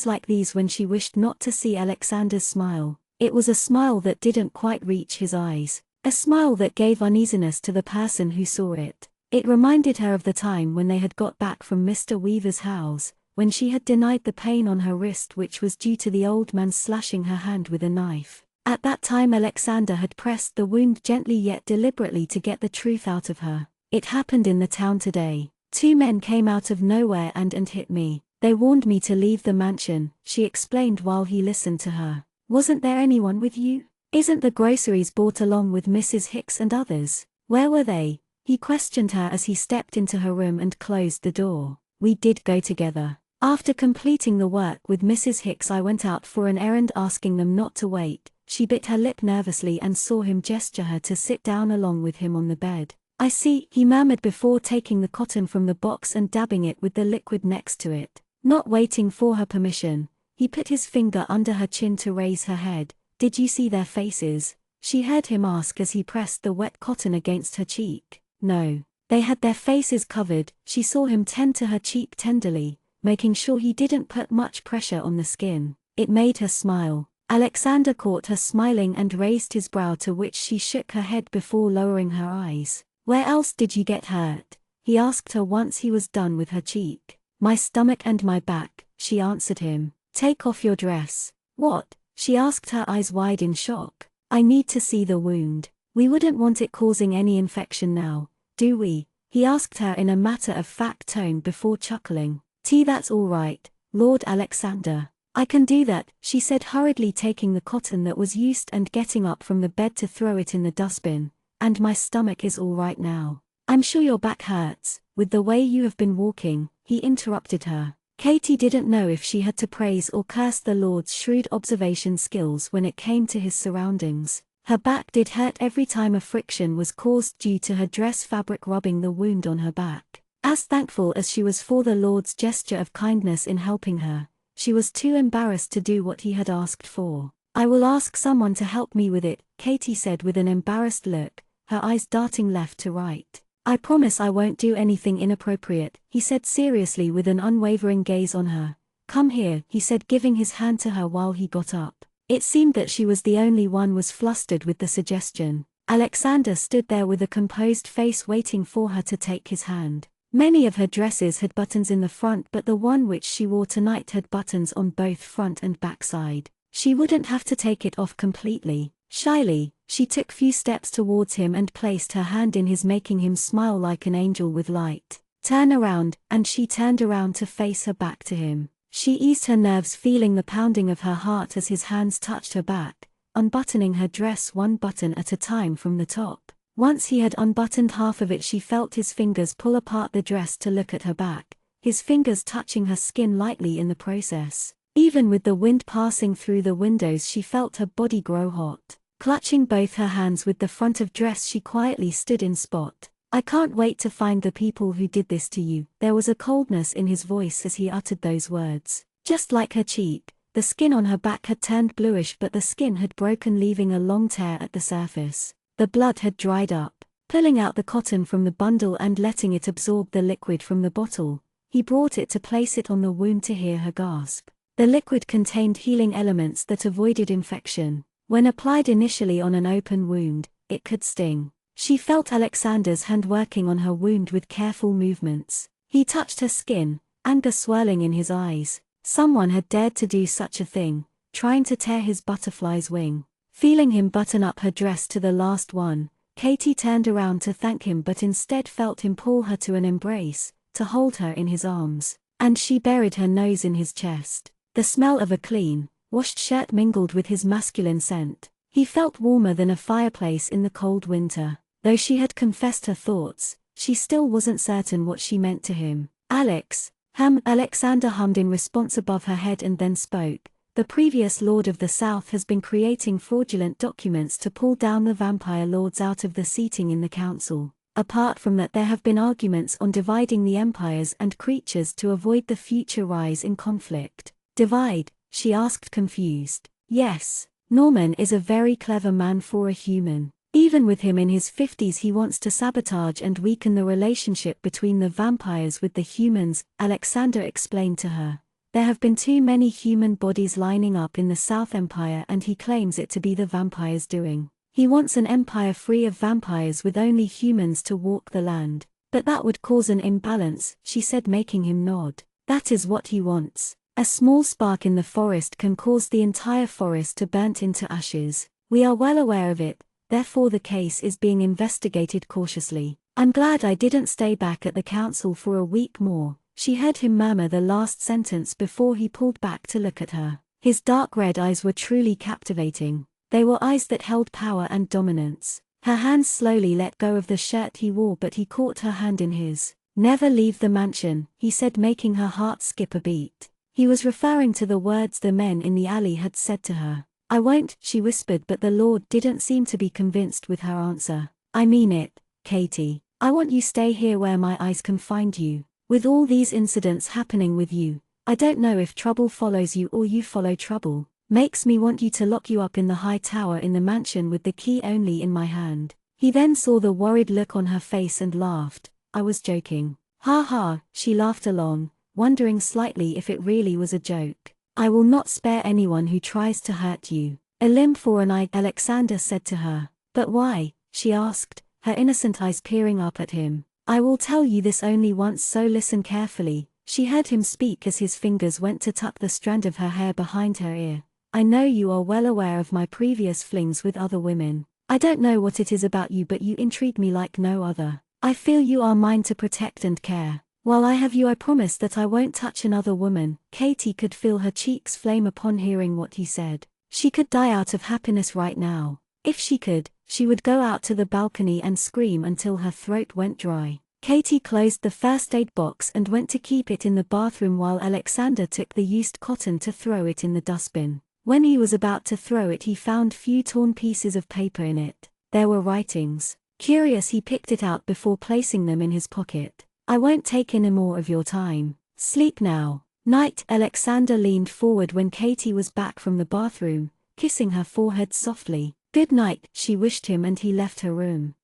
like these when she wished not to see Alexander's smile. It was a smile that didn't quite reach his eyes. A smile that gave uneasiness to the person who saw it. It reminded her of the time when they had got back from Mr. Weaver's house, when she had denied the pain on her wrist which was due to the old man slashing her hand with a knife. At that time Alexander had pressed the wound gently yet deliberately to get the truth out of her. "It happened in the town today. 2 men came out of nowhere and hit me. They warned me to leave the mansion," she explained while he listened to her. "Wasn't there anyone with you? Isn't the groceries bought along with Mrs. Hicks and others? Where were they?" he questioned her as he stepped into her room and closed the door. "We did go together. After completing the work with Mrs. Hicks I went out for an errand asking them not to wait." She bit her lip nervously and saw him gesture her to sit down along with him on the bed. "I see," he murmured before taking the cotton from the box and dabbing it with the liquid next to it. Not waiting for her permission, he put his finger under her chin to raise her head. "Did you see their faces?" she heard him ask as he pressed the wet cotton against her cheek. "No. They had their faces covered." She saw him tend to her cheek tenderly, making sure he didn't put much pressure on the skin. It made her smile. Alexander caught her smiling and raised his brow, to which she shook her head before lowering her eyes. "Where else did you get hurt?" he asked her once he was done with her cheek. "My stomach and my back," she answered him. "Take off your dress." "What?" she asked, her eyes wide in shock. "I need to see the wound. We wouldn't want it causing any infection now, do we?" he asked her in a matter-of-fact tone before chuckling. That's all right, Lord Alexander. "I can do that," she said hurriedly, taking the cotton that was used and getting up from the bed to throw it in the dustbin. "And my stomach is all right now. I'm sure your back hurts, with the way you have been walking," he interrupted her. Katie didn't know if she had to praise or curse the Lord's shrewd observation skills when it came to his surroundings. Her back did hurt every time a friction was caused due to her dress fabric rubbing the wound on her back. As thankful as she was for the Lord's gesture of kindness in helping her, she was too embarrassed to do what he had asked for. "I will ask someone to help me with it," Katie said with an embarrassed look, her eyes darting left to right. "I promise I won't do anything inappropriate," he said seriously with an unwavering gaze on her. "Come here," he said, giving his hand to her while he got up. It seemed that she was the only one was flustered with the suggestion. Alexander stood there with a composed face waiting for her to take his hand. Many of her dresses had buttons in the front, but the one which she wore tonight had buttons on both front and back side. She wouldn't have to take it off completely. Shyly, she took few steps towards him and placed her hand in his, making him smile like an angel with light. "Turn around," and she turned around to face her back to him. She eased her nerves, feeling the pounding of her heart as his hands touched her back, unbuttoning her dress one button at a time from the top. Once he had unbuttoned half of it, she felt his fingers pull apart the dress to look at her back, his fingers touching her skin lightly in the process. Even with the wind passing through the windows, she felt her body grow hot. Clutching both her hands with the front of dress, she quietly stood in spot. "I can't wait to find the people who did this to you." There was a coldness in his voice as he uttered those words. Just like her cheek, the skin on her back had turned bluish, but the skin had broken, leaving a long tear at the surface. The blood had dried up. Pulling out the cotton from the bundle and letting it absorb the liquid from the bottle, he brought it to place it on the wound to hear her gasp. The liquid contained healing elements that avoided infection. When applied initially on an open wound, it could sting. She felt Alexander's hand working on her wound with careful movements. He touched her skin, anger swirling in his eyes. Someone had dared to do such a thing, trying to tear his butterfly's wing. Feeling him button up her dress to the last one, Katie turned around to thank him, but instead felt him pull her to an embrace, to hold her in his arms, and she buried her nose in his chest. The smell of a clean, washed shirt mingled with his masculine scent. He felt warmer than a fireplace in the cold winter. Though she had confessed her thoughts, she still wasn't certain what she meant to him. Alexander hummed in response above her head and then spoke. The previous Lord of the South has been creating fraudulent documents to pull down the vampire lords out of the seating in the council. Apart from that, there have been arguments on dividing the empires and creatures to avoid the future rise in conflict. Divide? She asked, confused. Yes, Norman is a very clever man for a human. Even with him in his 50s, he wants to sabotage and weaken the relationship between the vampires with the humans, Alexander explained to her. There have been too many human bodies lining up in the South Empire and he claims it to be the vampires' doing. He wants an empire free of vampires with only humans to walk the land. But that would cause an imbalance, she said, making him nod. That is what he wants. A small spark in the forest can cause the entire forest to burn into ashes. We are well aware of it, therefore the case is being investigated cautiously. I'm glad I didn't stay back at the council for a week more. She heard him murmur the last sentence before he pulled back to look at her. His dark red eyes were truly captivating. They were eyes that held power and dominance. Her hands slowly let go of the shirt he wore, but he caught her hand in his. Never leave the mansion, he said, making her heart skip a beat. He was referring to the words the men in the alley had said to her. I won't, she whispered, but the Lord didn't seem to be convinced with her answer. I mean it, Katie. I want you stay here where my eyes can find you. With all these incidents happening with you, I don't know if trouble follows you or you follow trouble. Makes me want you to lock you up in the high tower in the mansion with the key only in my hand. He then saw the worried look on her face and laughed. I was joking. Ha ha, she laughed along, wondering slightly if it really was a joke. I will not spare anyone who tries to hurt you. A limb for an eye, Alexander said to her. But why? She asked, her innocent eyes peering up at him. I will tell you this only once, so listen carefully. She heard him speak as his fingers went to tuck the strand of her hair behind her ear. I know you are well aware of my previous flings with other women. I don't know what it is about you, but you intrigue me like no other. I feel you are mine to protect and care. While I have you, I promise that I won't touch another woman. Katie could feel her cheeks flame upon hearing what he said. She could die out of happiness right now. If she could, she would go out to the balcony and scream until her throat went dry. Katie closed the first aid box and went to keep it in the bathroom while Alexander took the used cotton to throw it in the dustbin. When he was about to throw it, he found few torn pieces of paper in it. There were writings. Curious, he picked it out before placing them in his pocket. I won't take any more of your time. Sleep now. Night. Alexander leaned forward when Katie was back from the bathroom, kissing her forehead softly. Good night, she wished him, and he left her room.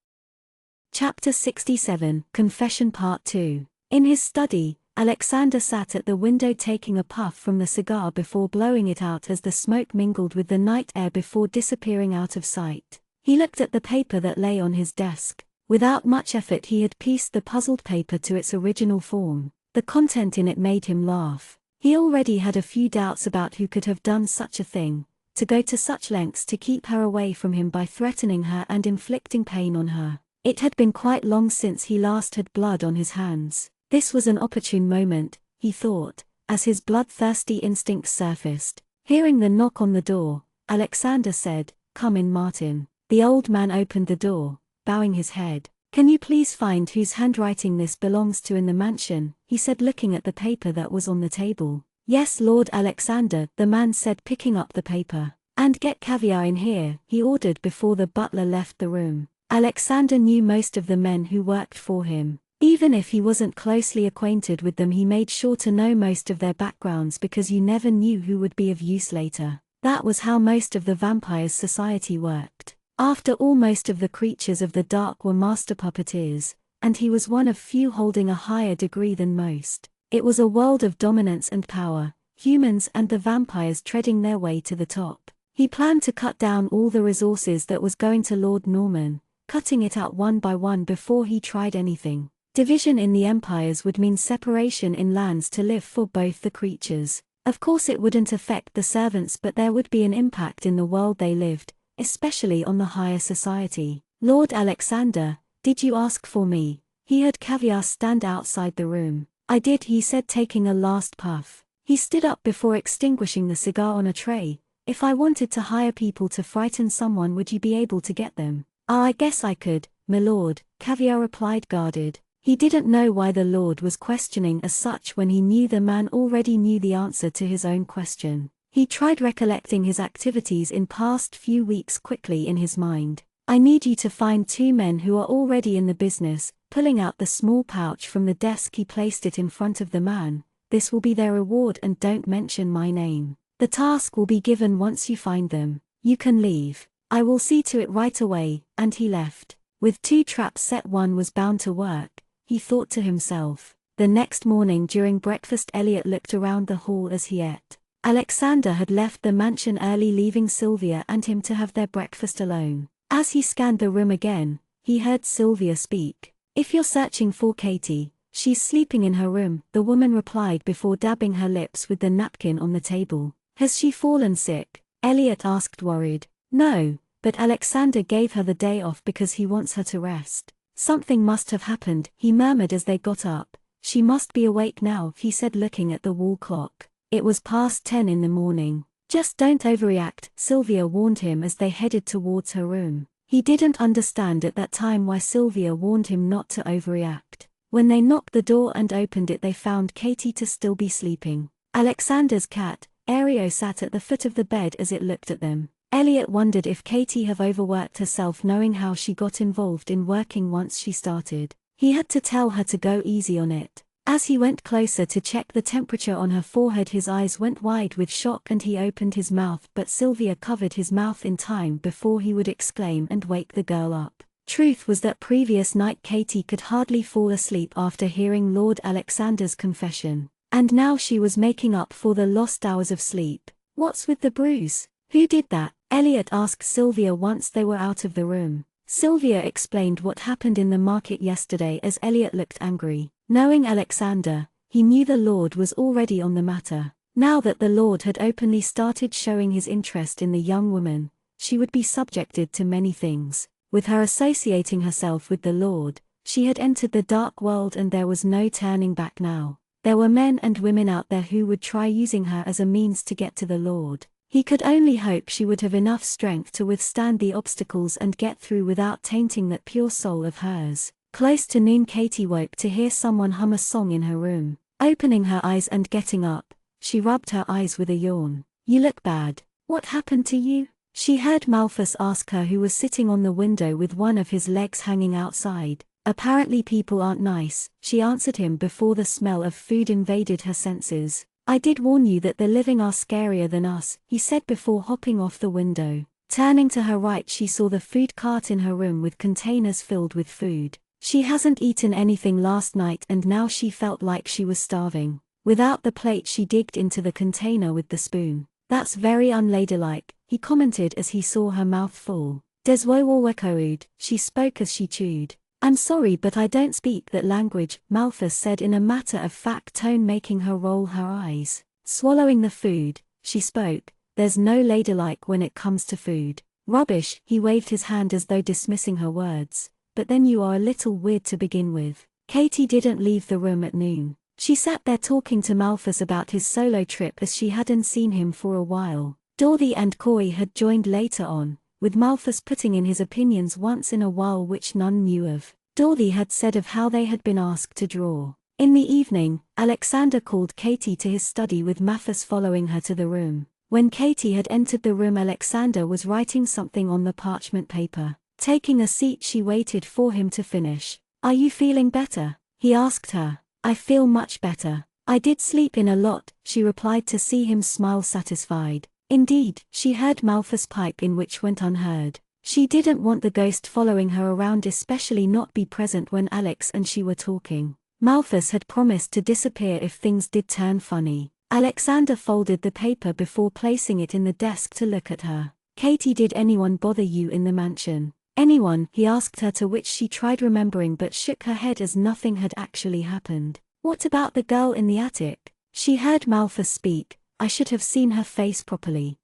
Chapter 67, Confession Part 2. In his study, Alexander sat at the window taking a puff from the cigar before blowing it out as the smoke mingled with the night air before disappearing out of sight. He looked at the paper that lay on his desk. Without much effort, he had pieced the puzzled paper to its original form. The content in it made him laugh. He already had a few doubts about who could have done such a thing, to go to such lengths to keep her away from him by threatening her and inflicting pain on her. It had been quite long since he last had blood on his hands. This was an opportune moment, he thought, as his bloodthirsty instincts surfaced. Hearing the knock on the door, Alexander said, "Come in, Martin." The old man opened the door, bowing his head. "Can you please find whose handwriting this belongs to in the mansion?" he said, looking at the paper that was on the table. "Yes, Lord Alexander," the man said, picking up the paper. "And get caviar in here," he ordered before the butler left the room. Alexander knew most of the men who worked for him. Even if he wasn't closely acquainted with them, he made sure to know most of their backgrounds because you never knew who would be of use later. That was how most of the vampires' society worked. After all, most of the creatures of the dark were master puppeteers, and he was one of few holding a higher degree than most. It was a world of dominance and power, humans and the vampires treading their way to the top. He planned to cut down all the resources that was going to Lord Norman, cutting it out one by one before he tried anything. Division in the empires would mean separation in lands to live for both the creatures. Of course it wouldn't affect the servants, but there would be an impact in the world they lived, especially on the higher society. "Lord Alexander, did you ask for me?" He heard Caviar stand outside the room. "I did," he said, taking a last puff. He stood up before extinguishing the cigar on a tray. "If I wanted to hire people to frighten someone, would you be able to get them?" "I guess I could, my lord, Caviar replied guarded. He didn't know why the lord was questioning as such when he knew the man already knew the answer to his own question. He tried recollecting his activities in past few weeks quickly in his mind. I need you to find 2 men who are already in the business. Pulling out the small pouch from the desk, he placed it in front of the man. This will be their reward, and don't mention my name. The task will be given once you find them. You can leave. I will see to it right away, and he left. With 2 traps set, one was bound to work, he thought to himself. The next morning during breakfast, Elliot looked around the hall as he ate. Alexander had left the mansion early, leaving Sylvia and him to have their breakfast alone. As he scanned the room again, he heard Sylvia speak. If you're searching for Katie, she's sleeping in her room, the woman replied before dabbing her lips with the napkin on the table. Has she fallen sick? Elliot asked, worried. No, but Alexander gave her the day off because he wants her to rest. Something must have happened, he murmured as they got up. She must be awake now, he said, looking at the wall clock. It was past 10 in the morning. Just don't overreact, Sylvia warned him as they headed towards her room. He didn't understand at that time why Sylvia warned him not to overreact. When they knocked the door and opened it, they found Katie to still be sleeping. Alexander's cat, Aereo, sat at the foot of the bed as it looked at them. Elliot wondered if Katie have overworked herself, knowing how she got involved in working once she started. He had to tell her to go easy on it. As he went closer to check the temperature on her forehead, his eyes went wide with shock and he opened his mouth, but Sylvia covered his mouth in time before he would exclaim and wake the girl up. Truth was that previous night Katie could hardly fall asleep after hearing Lord Alexander's confession. And now she was making up for the lost hours of sleep. What's with the bruise? Who did that? Elliot asked Sylvia once they were out of the room. Sylvia explained what happened in the market yesterday as Elliot looked angry. Knowing Alexander, he knew the Lord was already on the matter. Now that the Lord had openly started showing his interest in the young woman, she would be subjected to many things. With her associating herself with the Lord, she had entered the dark world and there was no turning back now. There were men and women out there who would try using her as a means to get to the Lord. He could only hope she would have enough strength to withstand the obstacles and get through without tainting that pure soul of hers. Close to noon, Katie woke to hear someone hum a song in her room. Opening her eyes and getting up, she rubbed her eyes with a yawn. You look bad. What happened to you? She heard Malthus ask her, who was sitting on the window with one of his legs hanging outside. Apparently people aren't nice, she answered him before the smell of food invaded her senses. I did warn you that the living are scarier than us, he said before hopping off the window. Turning to her right, she saw the food cart in her room with containers filled with food. She hasn't eaten anything last night and now she felt like she was starving. Without the plate, she digged into the container with the spoon. That's very unladylike, he commented as he saw her mouth full. Deswowowekoud, she spoke as she chewed. I'm sorry, but I don't speak that language, Malthus said in a matter-of-fact tone, making her roll her eyes. Swallowing the food, she spoke, there's no ladylike when it comes to food. Rubbish, he waved his hand as though dismissing her words. But then you are a little weird to begin with. Katie didn't leave the room at noon. She sat there talking to Malthus about his solo trip as she hadn't seen him for a while. Dorothy and Coy had joined later on, with Malthus putting in his opinions once in a while which none knew of. Dorothy had said of how they had been asked to draw. In the evening, Alexander called Katie to his study with Malthus following her to the room. When Katie had entered the room, Alexander was writing something on the parchment paper. Taking a seat, she waited for him to finish. Are you feeling better? He asked her. I feel much better. I did sleep in a lot, she replied to see him smile satisfied. Indeed, she heard Malthus pipe in which went unheard. She didn't want the ghost following her around, especially not be present when Alex and she were talking. Malthus had promised to disappear if things did turn funny. Alexander folded the paper before placing it in the desk to look at her. Katie, did anyone bother you in the mansion? Anyone? He asked her, to which she tried remembering but shook her head as nothing had actually happened. What about the girl in the attic? She heard Malthus speak. I should have seen her face properly.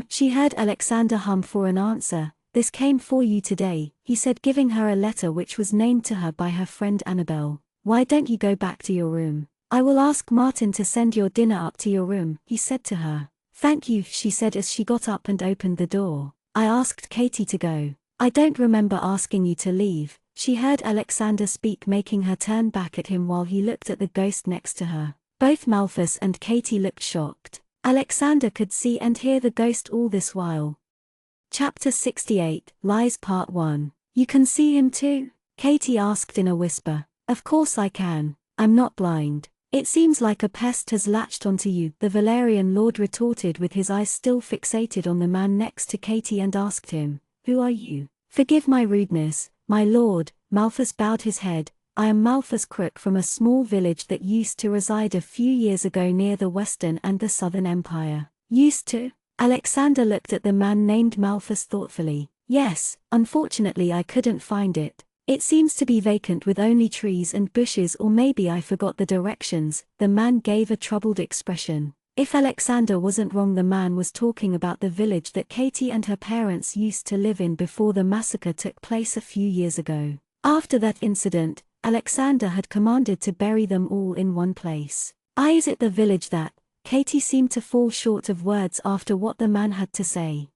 She heard Alexander hum for an answer. This came for you today, he said, giving her a letter which was named to her by her friend Annabelle. Why don't you go back to your room? I will ask Martin to send your dinner up to your room, he said to her. Thank you, she said as she got up and opened the door. I asked Katie to go. I don't remember asking you to leave, She heard Alexander speak, making her turn back at him while he looked at the ghost next to her. Both Malthus and Katie looked shocked. Alexander could see and hear the ghost all this while. Chapter 68, Lies Part 1. You can see him too? Katie asked in a whisper. Of course I can. I'm not blind. It seems like a pest has latched onto you, the Valerian lord retorted with his eyes still fixated on the man next to Katie and asked him, Who are you? Forgive my rudeness, my lord. Malthus bowed his head. I am Malthus Crook from a small village that used to reside a few years ago near the Western and the Southern Empire. Used to? Alexander looked at the man named Malthus thoughtfully. Yes, unfortunately I couldn't find it. It seems to be vacant with only trees and bushes, or maybe I forgot the directions. The man gave a troubled expression. If Alexander wasn't wrong, the man was talking about the village that Katie and her parents used to live in before the massacre took place a few years ago. After that incident, Alexander had commanded to bury them all in one place. Is it the village that? Katie seemed to fall short of words after what the man had to say.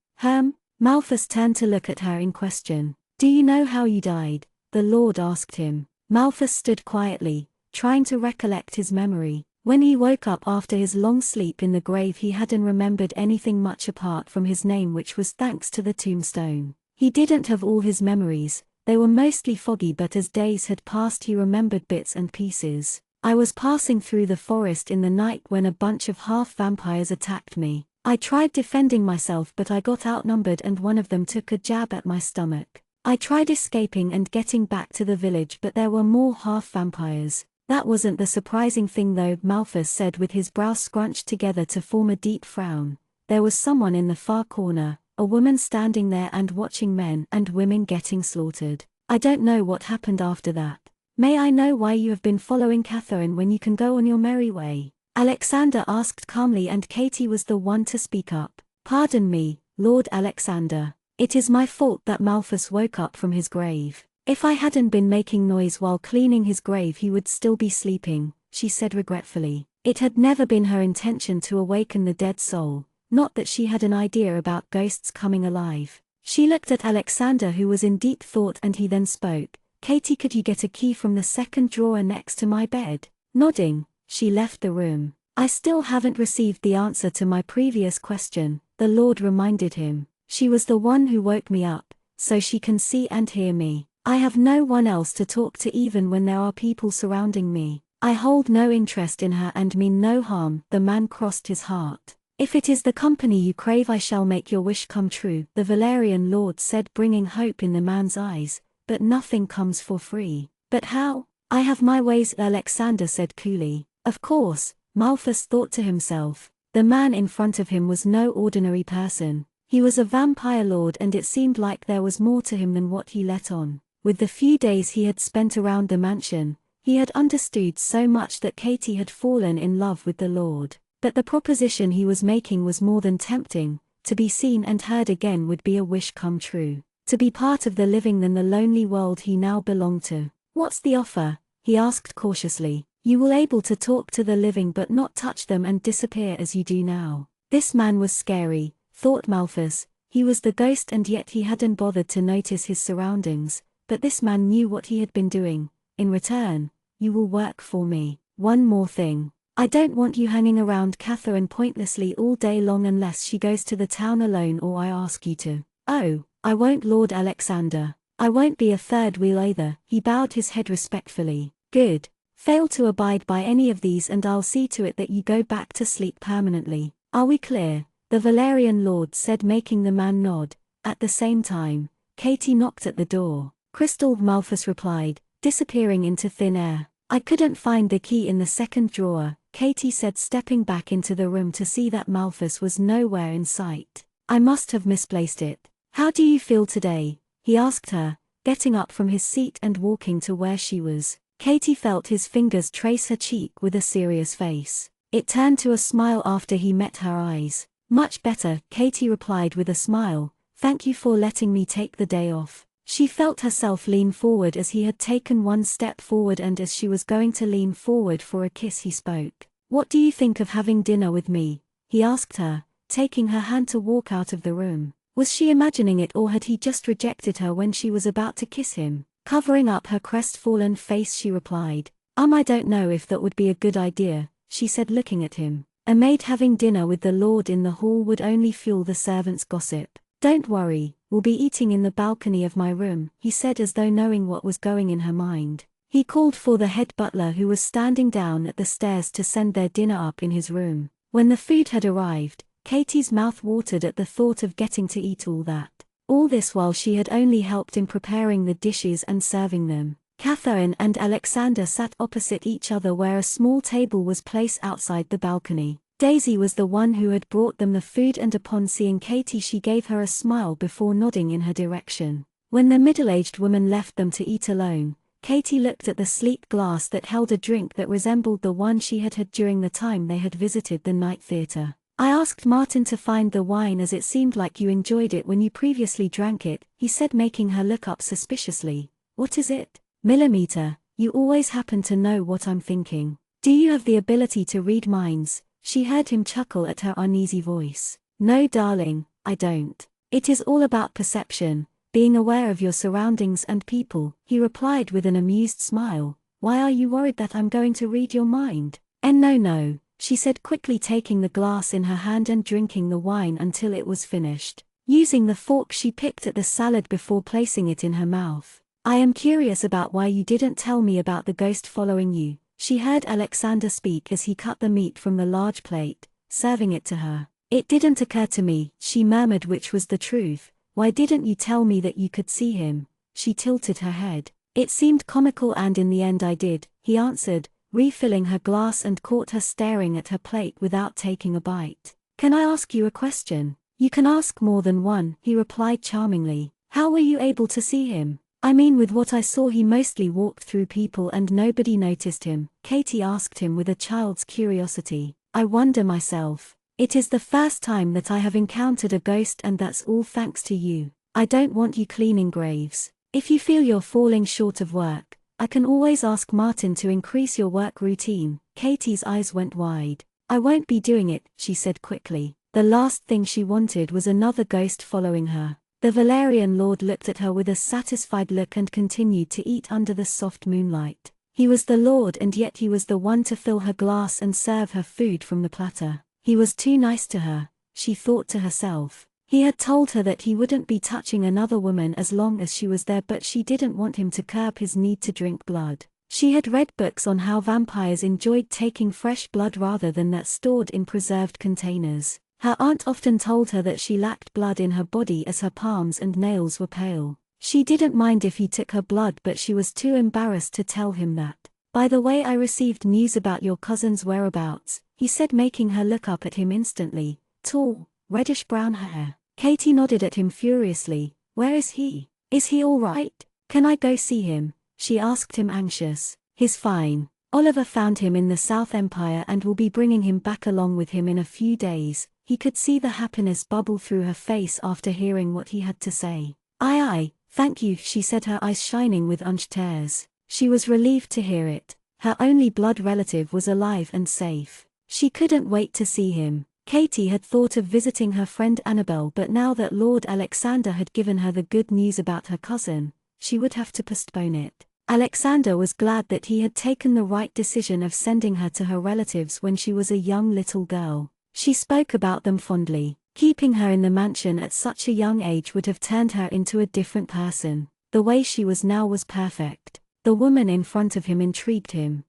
Malthus turned to look at her in question. Do you know how you died? The Lord asked him. Malthus stood quietly, trying to recollect his memory. When he woke up after his long sleep in the grave, he hadn't remembered anything much apart from his name, which was thanks to the tombstone. He didn't have all his memories, they were mostly foggy, but as days had passed he remembered bits and pieces. I was passing through the forest in the night when a bunch of half-vampires attacked me. I tried defending myself, but I got outnumbered and one of them took a jab at my stomach. I tried escaping and getting back to the village, but there were more half-vampires. That wasn't the surprising thing though, Malthus said with his brows scrunched together to form a deep frown. There was someone in the far corner, a woman standing there and watching men and women getting slaughtered. I don't know what happened after that. May I know why you have been following Catherine when you can go on your merry way? Alexander asked calmly, and Katie was the one to speak up. Pardon me, Lord Alexander. It is my fault that Malthus woke up from his grave. If I hadn't been making noise while cleaning his grave, he would still be sleeping, she said regretfully. It had never been her intention to awaken the dead soul, not that she had an idea about ghosts coming alive. She looked at Alexander, who was in deep thought, and he then spoke. Katie, could you get a key from the second drawer next to my bed? Nodding, she left the room. I still haven't received the answer to my previous question, the Lord reminded him. She was the one who woke me up, so she can see and hear me. I have no one else to talk to even when there are people surrounding me. I hold no interest in her and mean no harm. The man crossed his heart. If it is the company you crave, I shall make your wish come true, the Valerian lord said, bringing hope in the man's eyes. But nothing comes for free. But how? I have my ways, Alexander said coolly. Of course, Malthus thought to himself. The man in front of him was no ordinary person. He was a vampire lord, and it seemed like there was more to him than what he let on. With the few days he had spent around the mansion, he had understood so much that Katie had fallen in love with the Lord. But the proposition he was making was more than tempting. To be seen and heard again would be a wish come true. To be part of the living than the lonely world he now belonged to. What's the offer? He asked cautiously. You will able to talk to the living but not touch them and disappear as you do now. This man was scary, thought Malthus. He was the ghost and yet he hadn't bothered to notice his surroundings. But this man knew what he had been doing. In return, you will work for me. One more thing. I don't want you hanging around Catherine pointlessly all day long unless she goes to the town alone or I ask you to. Oh, I won't, Lord Alexander. I won't be a third wheel either. He bowed his head respectfully. Good. Fail to abide by any of these and I'll see to it that you go back to sleep permanently. Are we clear? The Valerian lord said, making the man nod. At the same time, Katie knocked at the door. Crystal, Malthus replied, disappearing into thin air. I couldn't find the key in the second drawer, Katie said, stepping back into the room to see that Malthus was nowhere in sight. I must have misplaced it. How do you feel today? He asked her, getting up from his seat and walking to where she was. Katie felt his fingers trace her cheek with a serious face. It turned to a smile after he met her eyes. Much better, Katie replied with a smile. Thank you for letting me take the day off. She felt herself lean forward as he had taken one step forward, and as she was going to lean forward for a kiss he spoke. What do you think of having dinner with me? He asked her, taking her hand to walk out of the room. Was she imagining it, or had he just rejected her when she was about to kiss him? Covering up her crestfallen face she replied, I don't know if that would be a good idea, she said looking at him. A maid having dinner with the Lord in the hall would only fuel the servants' gossip. Don't worry, we'll be eating in the balcony of my room, he said as though knowing what was going in her mind. He called for the head butler who was standing down at the stairs to send their dinner up in his room. When the food had arrived, Katie's mouth watered at the thought of getting to eat all that. All this while she had only helped in preparing the dishes and serving them. Catherine and Alexander sat opposite each other where a small table was placed outside the balcony. Daisy was the one who had brought them the food, and upon seeing Katie she gave her a smile before nodding in her direction. When the middle-aged woman left them to eat alone, Katie looked at the sleek glass that held a drink that resembled the one she had had during the time they had visited the night theatre. I asked Martin to find the wine as it seemed like you enjoyed it when you previously drank it, he said, making her look up suspiciously. What is it? Millimeter, you always happen to know what I'm thinking. Do you have the ability to read minds? She heard him chuckle at her uneasy voice. No darling, I don't. It is all about perception, being aware of your surroundings and people, he replied with an amused smile. Why are you worried that I'm going to read your mind? No, she said quickly, taking the glass in her hand and drinking the wine until it was finished. Using the fork she picked at the salad before placing it in her mouth. I am curious about why you didn't tell me about the ghost following you. She heard Alexander speak as he cut the meat from the large plate, serving it to her. It didn't occur to me, she murmured, which was the truth. Why didn't you tell me that you could see him? She tilted her head. It seemed comical and in the end I did, he answered, refilling her glass and caught her staring at her plate without taking a bite. Can I ask you a question? You can ask more than one, he replied charmingly. How were you able to see him? I mean, with what I saw he mostly walked through people and nobody noticed him, Katie asked him with a child's curiosity. I wonder myself. It is the first time that I have encountered a ghost, and that's all thanks to you. I don't want you cleaning graves. If you feel you're falling short of work, I can always ask Martin to increase your work routine. Katie's eyes went wide. I won't be doing it, she said quickly. The last thing she wanted was another ghost following her. The Valerian Lord looked at her with a satisfied look and continued to eat under the soft moonlight. He was the Lord, and yet he was the one to fill her glass and serve her food from the platter. He was too nice to her, she thought to herself. He had told her that he wouldn't be touching another woman as long as she was there, but she didn't want him to curb his need to drink blood. She had read books on how vampires enjoyed taking fresh blood rather than that stored in preserved containers. Her aunt often told her that she lacked blood in her body as her palms and nails were pale. She didn't mind if he took her blood, but she was too embarrassed to tell him that. By the way, I received news about your cousin's whereabouts, he said, making her look up at him instantly. Tall, reddish-brown hair. Katie nodded at him furiously. Where is he? Is he all right? Can I go see him? She asked him, anxious. He's fine. Oliver found him in the South Empire and will be bringing him back along with him in a few days. He could see the happiness bubble through her face after hearing what he had to say. Aye, thank you, she said, her eyes shining with unshed tears. She was relieved to hear it. Her only blood relative was alive and safe. She couldn't wait to see him. Katie had thought of visiting her friend Annabel, but now that Lord Alexander had given her the good news about her cousin, she would have to postpone it. Alexander was glad that he had taken the right decision of sending her to her relatives when she was a young little girl. She spoke about them fondly. Keeping her in the mansion at such a young age would have turned her into a different person. The way she was now was perfect. The woman in front of him intrigued him.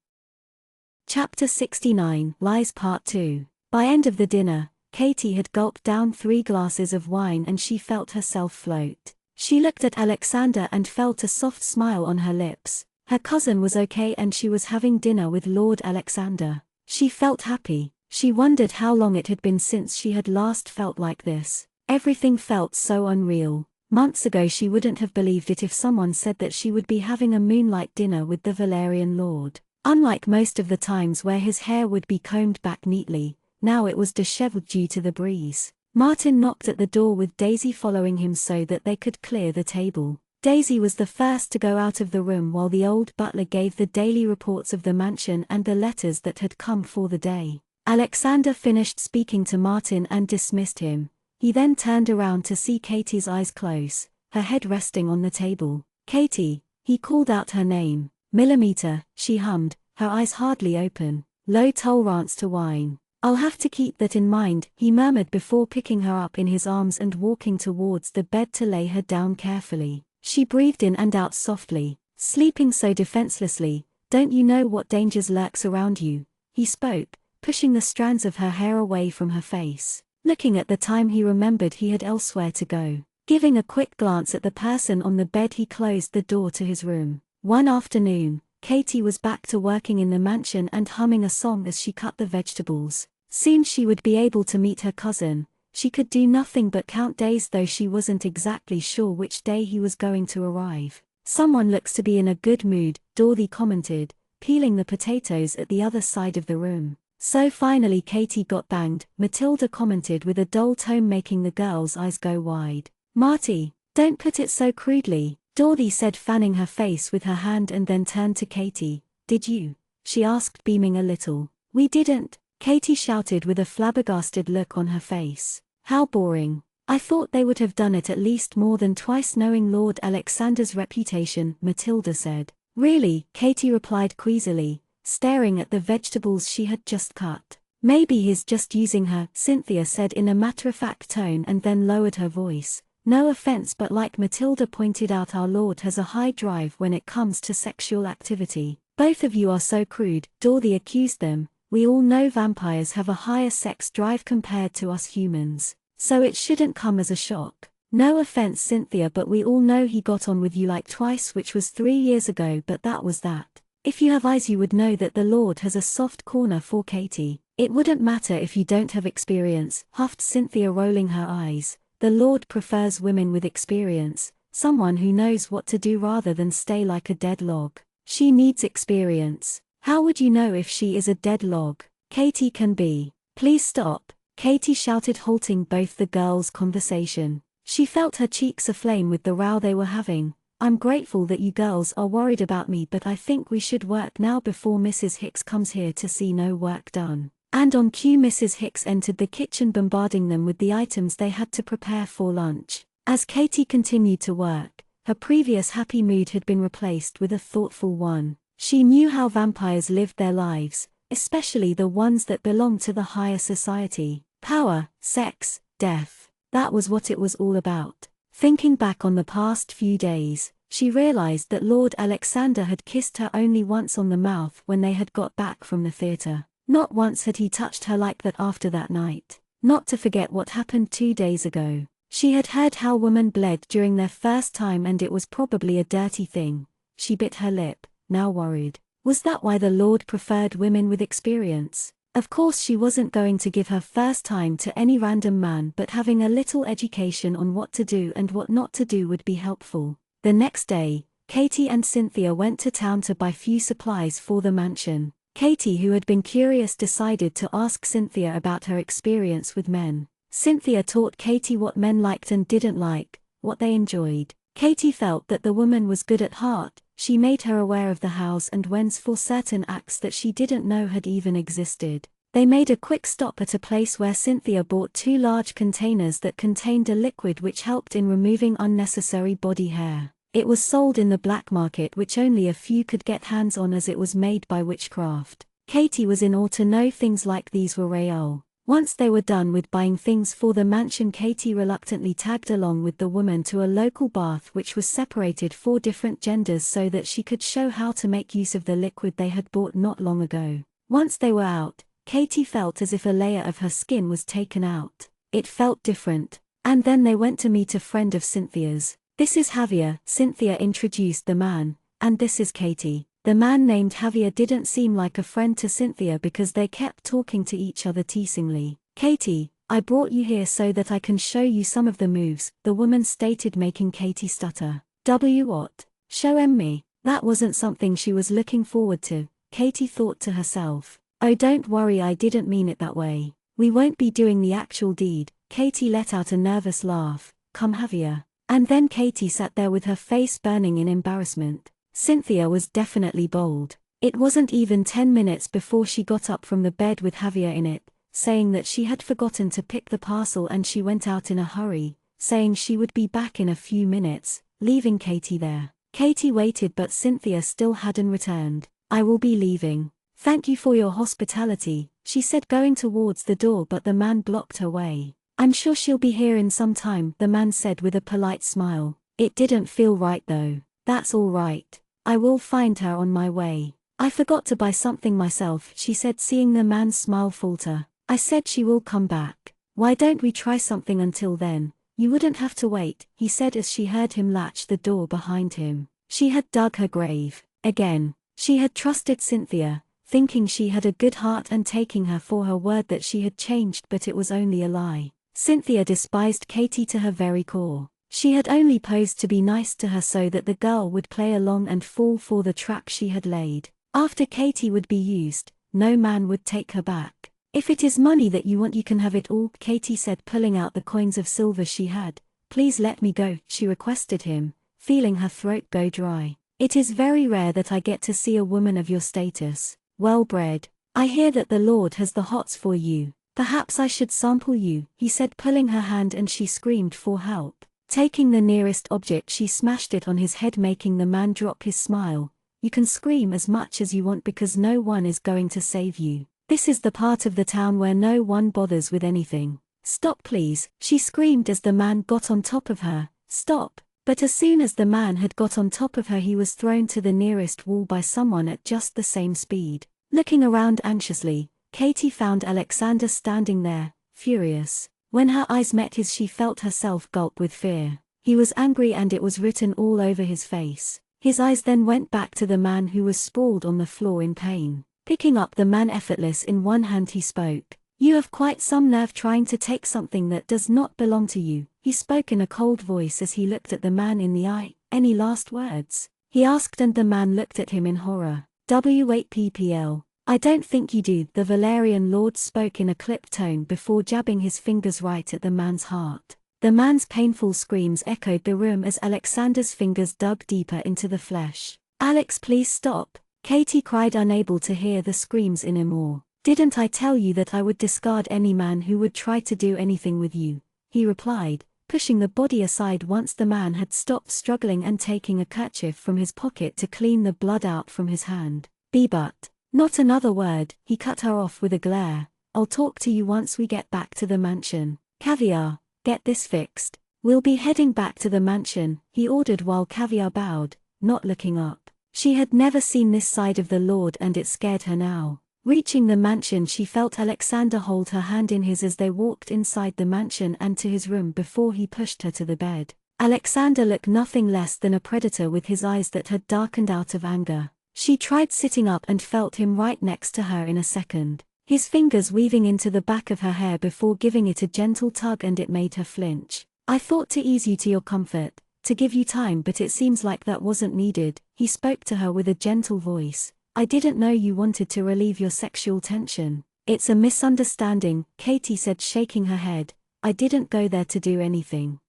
Chapter 69, Lies Part 2. By end of the dinner, Katie had gulped down 3 glasses of wine and she felt herself float. She looked at Alexander and felt a soft smile on her lips. Her cousin was okay and she was having dinner with Lord Alexander. She felt happy. She wondered how long it had been since she had last felt like this. Everything felt so unreal. Months ago she wouldn't have believed it if someone said that she would be having a moonlight dinner with the Valerian Lord. Unlike most of the times where his hair would be combed back neatly, now it was disheveled due to the breeze. Martin knocked at the door with Daisy following him so that they could clear the table. Daisy was the first to go out of the room while the old butler gave the daily reports of the mansion and the letters that had come for the day. Alexander finished speaking to Martin and dismissed him. He then turned around to see Katie's eyes close, her head resting on the table. Katie, He called out her name. Millimeter, she hummed, her eyes hardly open. Low tolerance to wine. I'll have to keep that in mind, he murmured before picking her up in his arms and walking towards the bed to lay her down carefully. She breathed in and out softly, sleeping so defenselessly. Don't you know what dangers lurks around you? He spoke, pushing the strands of her hair away from her face. Looking at the time, he remembered he had elsewhere to go. Giving a quick glance at the person on the bed, he closed the door to his room. One afternoon, Katie was back to working in the mansion and humming a song as she cut the vegetables. Soon she would be able to meet her cousin. She could do nothing but count days, though she wasn't exactly sure which day he was going to arrive. Someone looks to be in a good mood, Dorothy commented, peeling the potatoes at the other side of the room. So finally Katie got banged, Matilda commented with a dull tone, making the girl's eyes go wide. Marty, don't put it so crudely, Dorothy said, fanning her face with her hand, and then turned to Katie. Did you? She asked, beaming a little. We didn't, Katie shouted with a flabbergasted look on her face. How boring. I thought they would have done it at least more than twice, knowing Lord Alexander's reputation, Matilda said. Really, Katie replied queasily, staring at the vegetables she had just cut. Maybe he's just using her, Cynthia said in a matter-of-fact tone, and then lowered her voice. No offense, but like Matilda pointed out, our Lord has a high drive when it comes to sexual activity. Both of you are so crude, Dorothy accused them. We all know vampires have a higher sex drive compared to us humans, so it shouldn't come as a shock. No offense, Cynthia, but we all know he got on with you like twice, which was 3 years ago, but that was that. If you have eyes, you would know that the Lord has a soft corner for Katie. It wouldn't matter if you don't have experience, huffed Cynthia, rolling her eyes. The Lord prefers women with experience, someone who knows what to do rather than stay like a dead log. She needs experience. How would you know if she is a dead log? Katie can be. Please stop, Katie shouted, halting both the girls' conversation. She felt her cheeks aflame with the row they were having. I'm grateful that you girls are worried about me, but I think we should work now before Mrs. Hicks comes here to see no work done. And on cue, Mrs. Hicks entered the kitchen, bombarding them with the items they had to prepare for lunch. As Katie continued to work, her previous happy mood had been replaced with a thoughtful one. She knew how vampires lived their lives, especially the ones that belonged to the higher society. Power, sex, death. That was what it was all about. Thinking back on the past few days, she realized that Lord Alexander had kissed her only once on the mouth when they had got back from the theatre. Not once had he touched her like that after that night. Not to forget what happened 2 days ago. She had heard how women bled during their first time, and it was probably a dirty thing. She bit her lip, now worried. Was that why the Lord preferred women with experience? Of course she wasn't going to give her first time to any random man, but having a little education on what to do and what not to do would be helpful. The next day, Katie and Cynthia went to town to buy few supplies for the mansion. Katie, who had been curious, decided to ask Cynthia about her experience with men. Cynthia taught Katie what men liked and didn't like, what they enjoyed. Katie felt that the woman was good at heart. She made her aware of the hows and whens for certain acts that she didn't know had even existed. They made a quick stop at a place where Cynthia bought 2 large containers that contained a liquid which helped in removing unnecessary body hair. It was sold in the black market, which only a few could get hands on, as it was made by witchcraft. Katie was in awe to know things like these were real. Once they were done with buying things for the mansion, Katie reluctantly tagged along with the woman to a local bath which was separated for different genders so that she could show how to make use of the liquid they had bought not long ago. Once they were out, Katie felt as if a layer of her skin was taken out. It felt different. And then they went to meet a friend of Cynthia's. This is Javier, Cynthia introduced the man, and this is Katie. The man named Javier didn't seem like a friend to Cynthia because they kept talking to each other teasingly. Katie, I brought you here so that I can show you some of the moves, the woman stated, making Katie stutter. What? Show 'em me. That wasn't something she was looking forward to, Katie thought to herself. Oh, don't worry, I didn't mean it that way. We won't be doing the actual deed. Katie let out a nervous laugh. Come, Javier. And then Katie sat there with her face burning in embarrassment. Cynthia was definitely bold. It wasn't even 10 minutes before she got up from the bed with Javier in it, saying that she had forgotten to pick the parcel, and she went out in a hurry, saying she would be back in a few minutes, leaving Katie there. Katie waited, but Cynthia still hadn't returned. "I will be leaving. Thank you for your hospitality," she said, going towards the door, but the man blocked her way. "I'm sure she'll be here in some time," the man said with a polite smile. "It didn't feel right though." "That's all right. I will find her on my way. I forgot to buy something myself," she said, seeing the man's smile falter. "I said she will come back. Why don't we try something until then? You wouldn't have to wait," he said as she heard him latch the door behind him. She had dug her grave. Again, she had trusted Cynthia, thinking she had a good heart and taking her for her word that she had changed, but it was only a lie. Cynthia despised Katie to her very core. She had only posed to be nice to her so that the girl would play along and fall for the trap she had laid. After Katie would be used, no man would take her back. "If it is money that you want, you can have it all," Katie said, pulling out the coins of silver she had. "Please let me go," she requested him, feeling her throat go dry. "It is very rare that I get to see a woman of your status. Well bred. I hear that the Lord has the hots for you. Perhaps I should sample you," he said, pulling her hand, and she screamed for help. Taking the nearest object, she smashed it on his head, making the man drop his smile. "You can scream as much as you want because no one is going to save you. This is the part of the town where no one bothers with anything. Stop please," she screamed as the man got on top of her. "Stop." But as soon as the man had got on top of her, he was thrown to the nearest wall by someone at just the same speed. Looking around anxiously, Katie found Alexander standing there, furious. When her eyes met his, she felt herself gulp with fear. He was angry, and it was written all over his face. His eyes then went back to the man who was sprawled on the floor in pain. Picking up the man effortless in one hand, he spoke. "You have quite some nerve trying to take something that does not belong to you," he spoke in a cold voice as he looked at the man in the eye. "Any last words?" he asked, and the man looked at him in horror. "W8PPL. I don't think you do," the Valerian Lord spoke in a clipped tone before jabbing his fingers right at the man's heart. The man's painful screams echoed the room as Alexander's fingers dug deeper into the flesh. "Alex, please stop," Katie cried, unable to hear the screams anymore. "Didn't I tell you that I would discard any man who would try to do anything with you?" he replied, pushing the body aside once the man had stopped struggling and taking a kerchief from his pocket to clean the blood out from his hand. "But. Not another word," he cut her off with a glare. "I'll talk to you once we get back to the mansion. Caviar, get this fixed." "We'll be heading back to the mansion," he ordered while Caviar bowed, not looking up. She had never seen this side of the Lord, and it scared her now. Reaching the mansion, she felt Alexander hold her hand in his as they walked inside the mansion and to his room before he pushed her to the bed. Alexander looked nothing less than a predator with his eyes that had darkened out of anger. She tried sitting up and felt him right next to her in a second, his fingers weaving into the back of her hair before giving it a gentle tug, and it made her flinch. "I thought to ease you to your comfort, to give you time, but it seems like that wasn't needed," he spoke to her with a gentle voice. "I didn't know you wanted to relieve your sexual tension." "It's a misunderstanding," Katie said, shaking her head. "I didn't go there to do anything."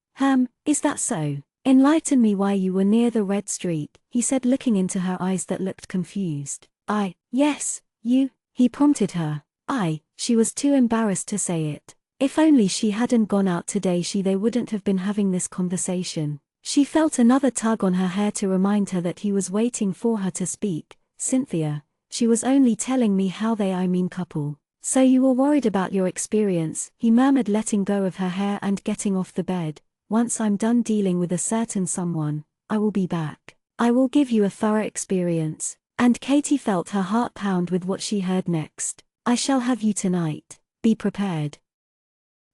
Is that so? Enlighten me why you were near the red streak," he said, looking into her eyes that looked confused. Yes, you," he prompted her. She was too embarrassed to say it. If only she hadn't gone out today, they wouldn't have been having this conversation. She felt another tug on her hair to remind her that he was waiting for her to speak. "Cynthia, she was only telling me how I mean couple. So you were worried about your experience," he murmured, letting go of her hair and getting off the bed. "Once I'm done dealing with a certain someone, I will be back. I will give you a thorough experience." And Katie felt her heart pound with what she heard next. "I shall have you tonight. Be prepared."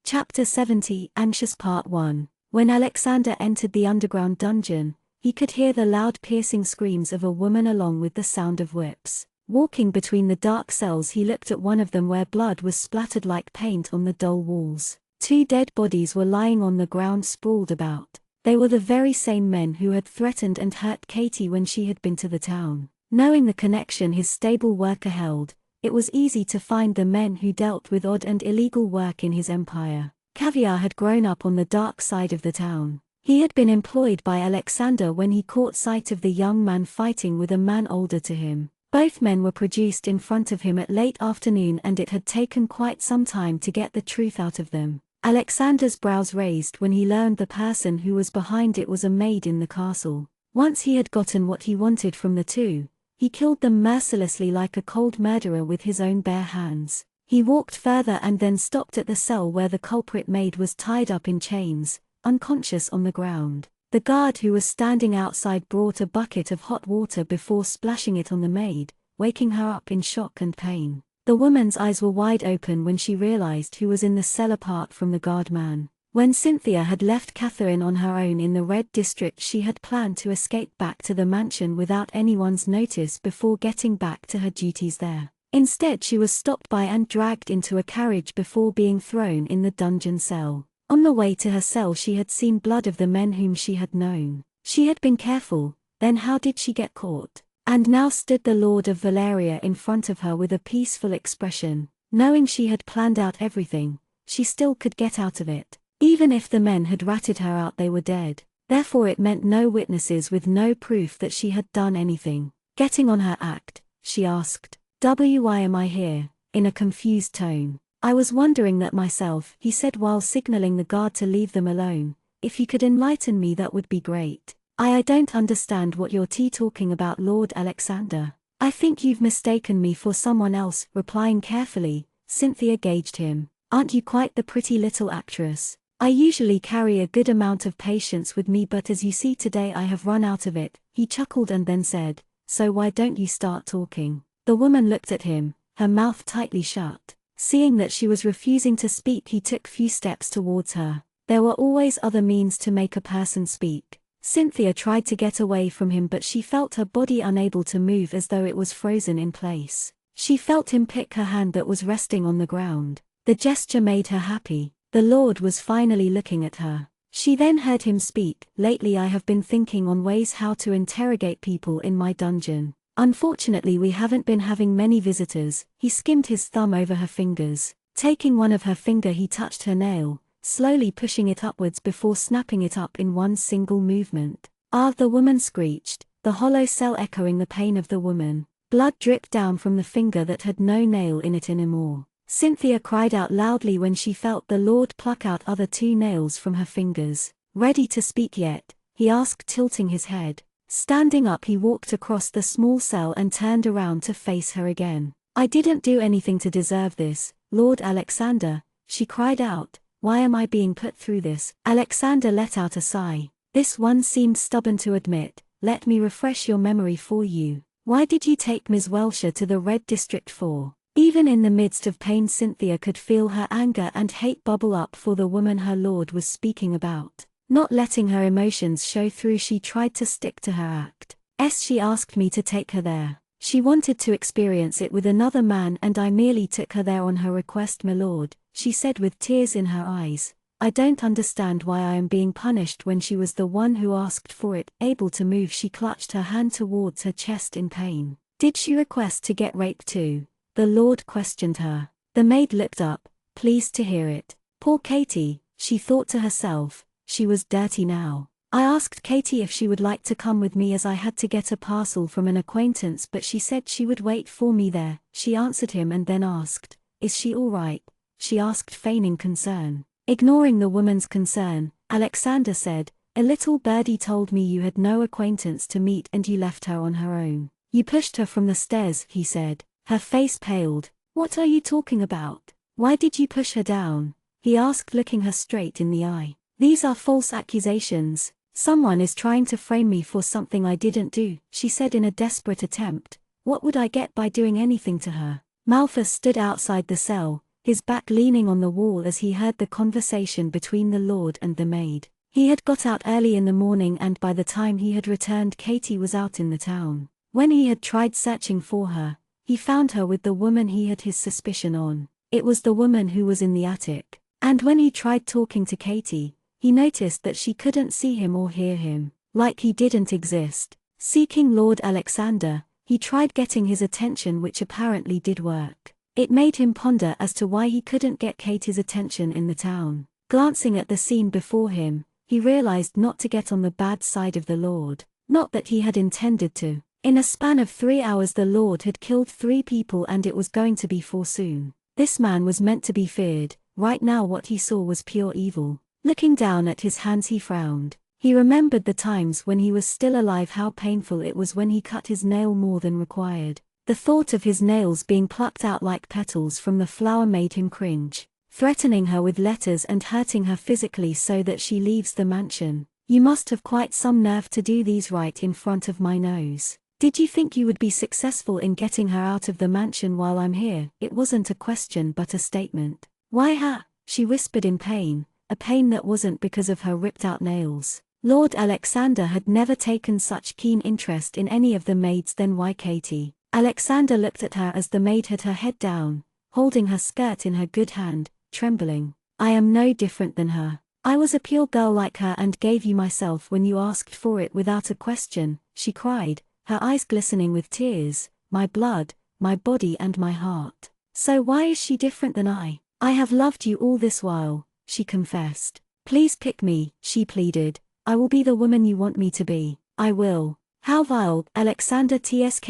Chapter 70, Anxious Part 1. When Alexander entered the underground dungeon, he could hear the loud piercing screams of a woman along with the sound of whips. Walking between the dark cells, he looked at one of them where blood was splattered like paint on the dull walls. 2 dead bodies were lying on the ground, sprawled about. They were the very same men who had threatened and hurt Katie when she had been to the town. Knowing the connection his stable worker held, it was easy to find the men who dealt with odd and illegal work in his empire. Caviar had grown up on the dark side of the town. He had been employed by Alexander when he caught sight of the young man fighting with a man older to him. Both men were produced in front of him at late afternoon, and it had taken quite some time to get the truth out of them. Alexander's brows raised when he learned the person who was behind it was a maid in the castle. Once he had gotten what he wanted from the two, he killed them mercilessly like a cold murderer with his own bare hands. He walked further and then stopped at the cell where the culprit maid was tied up in chains, unconscious on the ground. The guard who was standing outside brought a bucket of hot water before splashing it on the maid, waking her up in shock and pain. The woman's eyes were wide open when she realized who was in the cell apart from the guard man. When Cynthia had left Catherine on her own in the Red District, she had planned to escape back to the mansion without anyone's notice before getting back to her duties there. Instead, she was stopped by and dragged into a carriage before being thrown in the dungeon cell. On the way to her cell, she had seen blood of the men whom she had known. She had been careful, then how did she get caught? And now stood the Lord of Valeria in front of her with a peaceful expression. Knowing she had planned out everything, she still could get out of it. Even if the men had ratted her out, they were dead. Therefore it meant no witnesses with no proof that she had done anything. Getting on her act, she asked, "Why am I here?" in a confused tone. "I was wondering that myself," he said while signaling the guard to leave them alone. "If you could enlighten me, that would be great." I don't understand what you're talking about, Lord Alexander. "I think you've mistaken me for someone else." Replying carefully, Cynthia gauged him. "Aren't you quite the pretty little actress? I usually carry a good amount of patience with me, but as you see today I have run out of it." He chuckled and then said, "So why don't you start talking?" The woman looked at him, her mouth tightly shut. Seeing that she was refusing to speak, he took few steps towards her. There were always other means to make a person speak. Cynthia tried to get away from him, but she felt her body unable to move, as though it was frozen in place. She felt him pick her hand that was resting on the ground. The gesture made her happy. The Lord was finally looking at her. She then heard him speak. "Lately I have been thinking on ways how to interrogate people in my dungeon. Unfortunately we haven't been having many visitors." He skimmed his thumb over her fingers. Taking one of her finger, he touched her nail, slowly pushing it upwards before snapping it up in one single movement. "Ah!" the woman screeched, the hollow cell echoing the pain of the woman. Blood dripped down from the finger that had no nail in it anymore. Cynthia cried out loudly when she felt the Lord pluck out other two nails from her fingers. "Ready to speak yet?" he asked, tilting his head. Standing up, he walked across the small cell and turned around to face her again. "I didn't do anything to deserve this, Lord Alexander," she cried out. "Why am I being put through this?" Alexander let out a sigh. This one seemed stubborn to admit. "Let me refresh your memory for you. Why did you take Ms. Welsher to the Red District for?" Even in the midst of pain, Cynthia could feel her anger and hate bubble up for the woman her lord was speaking about. Not letting her emotions show through, she tried to stick to her act. She asked me to take her there. She wanted to experience it with another man and I merely took her there on her request, my lord," she said with tears in her eyes. "I don't understand why I am being punished when she was the one who asked for it." Able to move, she clutched her hand towards her chest in pain. "Did she request to get raped too?" the Lord questioned her. The maid looked up, pleased to hear it. Poor Katie, she thought to herself, she was dirty now. "I asked Katie if she would like to come with me as I had to get a parcel from an acquaintance, but she said she would wait for me there," she answered him and then asked, "Is she all right?" she asked, feigning concern. Ignoring the woman's concern, Alexander said, "A little birdie told me you had no acquaintance to meet and you left her on her own. You pushed her from the stairs," he said. Her face paled. "What are you talking about? Why did you push her down?" he asked, looking her straight in the eye. "These are false accusations. Someone is trying to frame me for something I didn't do," she said in a desperate attempt. "What would I get by doing anything to her?" Malthus stood outside the cell, his back leaning on the wall as he heard the conversation between the lord and the maid. He had got out early in the morning and by the time he had returned, Katie was out in the town. When he had tried searching for her, he found her with the woman he had his suspicion on. It was the woman who was in the attic. And when he tried talking to Katie, he noticed that she couldn't see him or hear him, like he didn't exist. Seeking Lord Alexander, he tried getting his attention, which apparently did work. It made him ponder as to why he couldn't get Katie's attention in the town. Glancing at the scene before him, he realized not to get on the bad side of the Lord. Not that he had intended to. In a span of 3 hours the Lord had killed 3 people and it was going to be 4 soon. This man was meant to be feared. Right now what he saw was pure evil. Looking down at his hands he frowned. He remembered the times when he was still alive, how painful it was when he cut his nail more than required. The thought of his nails being plucked out like petals from the flower made him cringe. Threatening her with letters and hurting her physically so that she leaves the mansion. "You must have quite some nerve to do these right in front of my nose. Did you think you would be successful in getting her out of the mansion while I'm here?" It wasn't a question but a statement. "Why her?" she whispered in pain, a pain that wasn't because of her ripped-out nails. Lord Alexander had never taken such keen interest in any of the maids. Then why Katie? Alexander looked at her as the maid had her head down, holding her skirt in her good hand, trembling. "I am no different than her. I was a pure girl like her and gave you myself when you asked for it without a question," she cried, her eyes glistening with tears. "My blood, my body and my heart. So why is she different than I? I have loved you all this while," she confessed. "Please pick me," she pleaded. "I will be the woman you want me to be. I will." "How vile!" Alexander tsked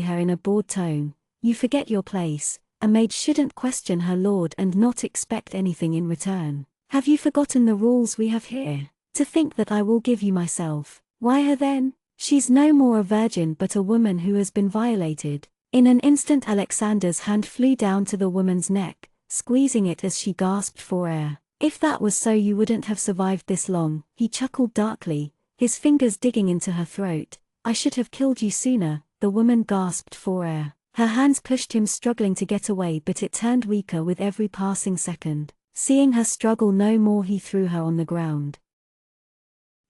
her in a bored tone. "You forget your place. A maid shouldn't question her lord and not expect anything in return. Have you forgotten the rules we have here? To think that I will give you myself. Why her then? She's no more a virgin but a woman who has been violated." In an instant Alexander's hand flew down to the woman's neck, squeezing it as she gasped for air. "If that was so you wouldn't have survived this long," he chuckled darkly, his fingers digging into her throat. "I should have killed you sooner," the woman gasped for air. Her hands pushed him, struggling to get away, but it turned weaker with every passing second. Seeing her struggle no more, he threw her on the ground.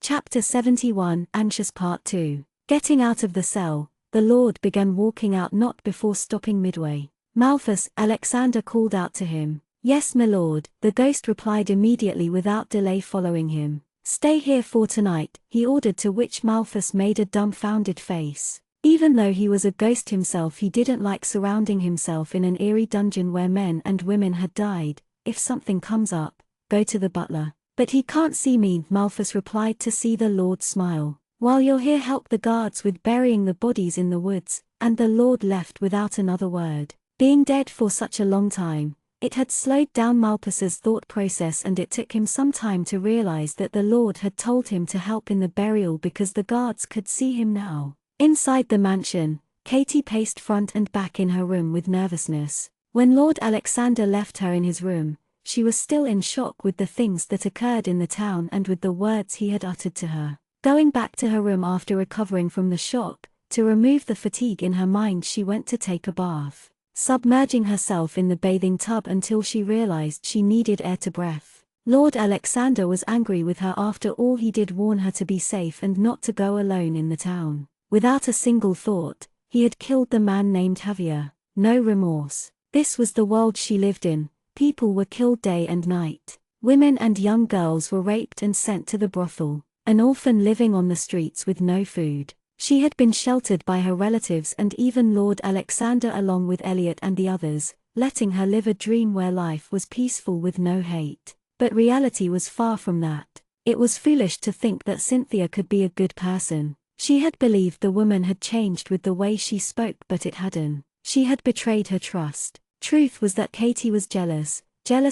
Chapter 71, Anxious Part 2. Getting out of the cell, the Lord began walking out, not before stopping midway. "Malthus," Alexander called out to him. "Yes, my lord," the ghost replied immediately without delay, following him. "Stay here for tonight," he ordered, to which Malthus made a dumbfounded face. Even though he was a ghost himself, he didn't like surrounding himself in an eerie dungeon where men and women had died. "If something comes up, go to the butler." "But he can't see me," Malthus replied, to see the Lord smile. "While you're here, help the guards with burying the bodies in the woods," and the Lord left without another word. Being dead for such a long time, it had slowed down Malthus's thought process, and it took him some time to realize that the Lord had told him to help in the burial because the guards could see him now. Inside the mansion, Katie paced front and back in her room with nervousness. When Lord Alexander left her in his room, she was still in shock with the things that occurred in the town and with the words he had uttered to her. Going back to her room after recovering from the shock, to remove the fatigue in her mind, she went to take a bath, submerging herself in the bathing tub until she realized she needed air to breathe. Lord Alexander was angry with her. After all, he did warn her to be safe and not to go alone in the town. Without a single thought, he had killed the man named Javier. No remorse. This was the world she lived in. People were killed day and night. Women and young girls were raped and sent to the brothel. An orphan living on the streets with no food. She had been sheltered by her relatives and even Lord Alexander, along with Elliot and the others, letting her live a dream where life was peaceful with no hate. But reality was far from that. It was foolish to think that Cynthia could be a good person. She had believed the woman had changed with the way she spoke, but it hadn't. She had betrayed her trust. Truth was that Katie was jealous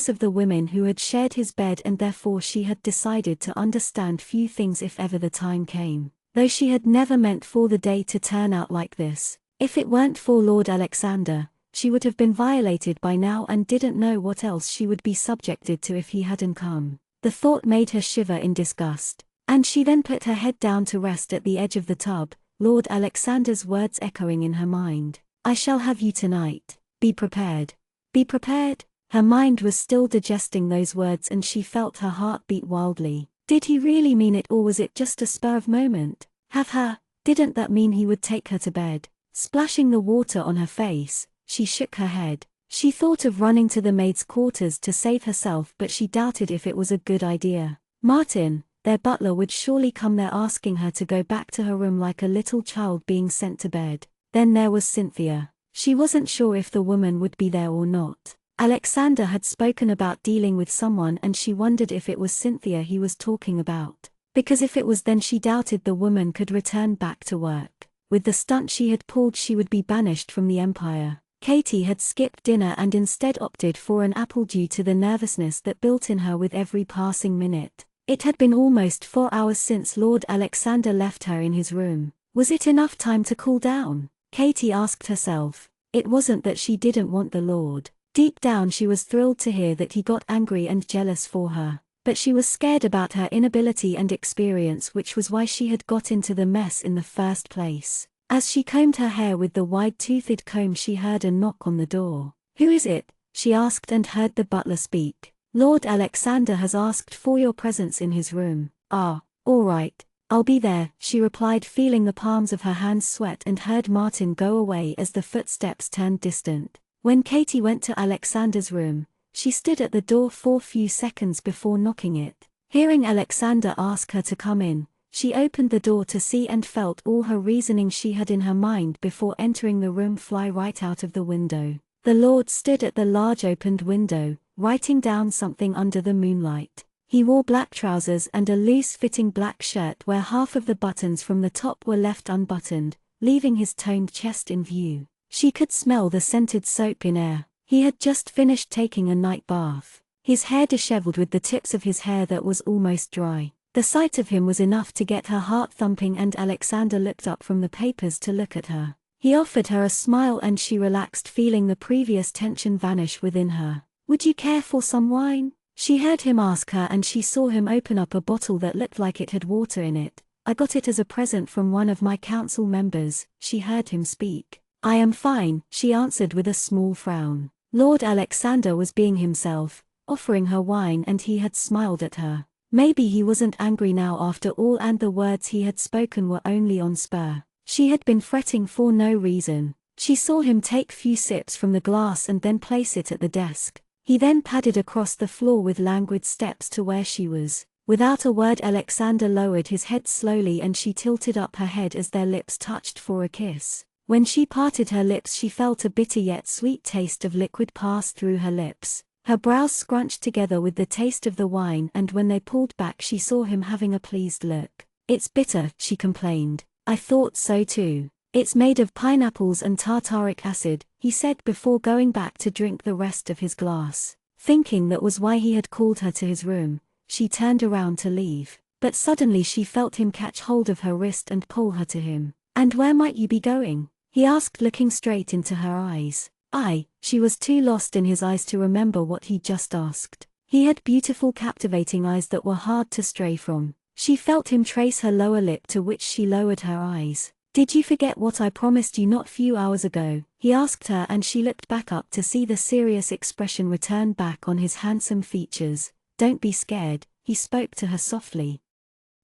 of the women who had shared his bed, and therefore she had decided to understand few things if ever the time came. Though she had never meant for the day to turn out like this. If it weren't for Lord Alexander, she would have been violated by now and didn't know what else she would be subjected to if he hadn't come. The thought made her shiver in disgust. And she then put her head down to rest at the edge of the tub, Lord Alexander's words echoing in her mind. "I shall have you tonight. Be prepared. Be prepared." Her mind was still digesting those words and she felt her heart beat wildly. Did he really mean it, or was it just a spur of moment? Have her? Didn't that mean he would take her to bed? Splashing the water on her face, she shook her head. She thought of running to the maid's quarters to save herself, but she doubted if it was a good idea. Martin, their butler, would surely come there asking her to go back to her room like a little child being sent to bed. Then there was Cynthia. She wasn't sure if the woman would be there or not. Alexander had spoken about dealing with someone and she wondered if it was Cynthia he was talking about. Because if it was, then she doubted the woman could return back to work. With the stunt she had pulled, she would be banished from the empire. Katie had skipped dinner and instead opted for an apple due to the nervousness that built in her with every passing minute. It had been almost 4 hours since Lord Alexander left her in his room. Was it enough time to cool down? Katie asked herself. It wasn't that she didn't want the Lord. Deep down she was thrilled to hear that he got angry and jealous for her. But she was scared about her inability and experience, which was why she had got into the mess in the first place. As she combed her hair with the wide-toothed comb, she heard a knock on the door. "Who is it?" she asked, and heard the butler speak. "Lord Alexander has asked for your presence in his room." "Ah, all right. I'll be there," she replied, feeling the palms of her hands sweat, and heard Martin go away as the footsteps turned distant. When Katie went to Alexander's room, she stood at the door for a few seconds before knocking it. Hearing Alexander ask her to come in, she opened the door to see and felt all her reasoning she had in her mind before entering the room fly right out of the window. The Lord stood at the large opened window, writing down something under the moonlight. He wore black trousers and a loose-fitting black shirt where half of the buttons from the top were left unbuttoned, leaving his toned chest in view. She could smell the scented soap in air. He had just finished taking a night bath. His hair disheveled with the tips of his hair that was almost dry. The sight of him was enough to get her heart thumping, and Alexander looked up from the papers to look at her. He offered her a smile and she relaxed, feeling the previous tension vanish within her. "Would you care for some wine?" She heard him ask her, and she saw him open up a bottle that looked like it had water in it. "I got it as a present from one of my council members," she heard him speak. "I am fine," she answered with a small frown. Lord Alexander was being himself, offering her wine, and he had smiled at her. Maybe he wasn't angry now after all, and the words he had spoken were only on spur. She had been fretting for no reason. She saw him take few sips from the glass and then place it at the desk. He then padded across the floor with languid steps to where she was. Without a word, Alexander lowered his head slowly and she tilted up her head as their lips touched for a kiss. When she parted her lips, she felt a bitter yet sweet taste of liquid pass through her lips. Her brows scrunched together with the taste of the wine, and when they pulled back she saw him having a pleased look. "It's bitter," she complained. "I thought so too. It's made of pineapples and tartaric acid," he said before going back to drink the rest of his glass. Thinking that was why he had called her to his room, she turned around to leave. But suddenly she felt him catch hold of her wrist and pull her to him. "And where might you be going?" he asked, looking straight into her eyes. She was too lost in his eyes to remember what he just asked. He had beautiful, captivating eyes that were hard to stray from. She felt him trace her lower lip, to which she lowered her eyes. "Did you forget what I promised you not few hours ago?" he asked her, and she looked back up to see the serious expression return back on his handsome features. "Don't be scared," he spoke to her softly.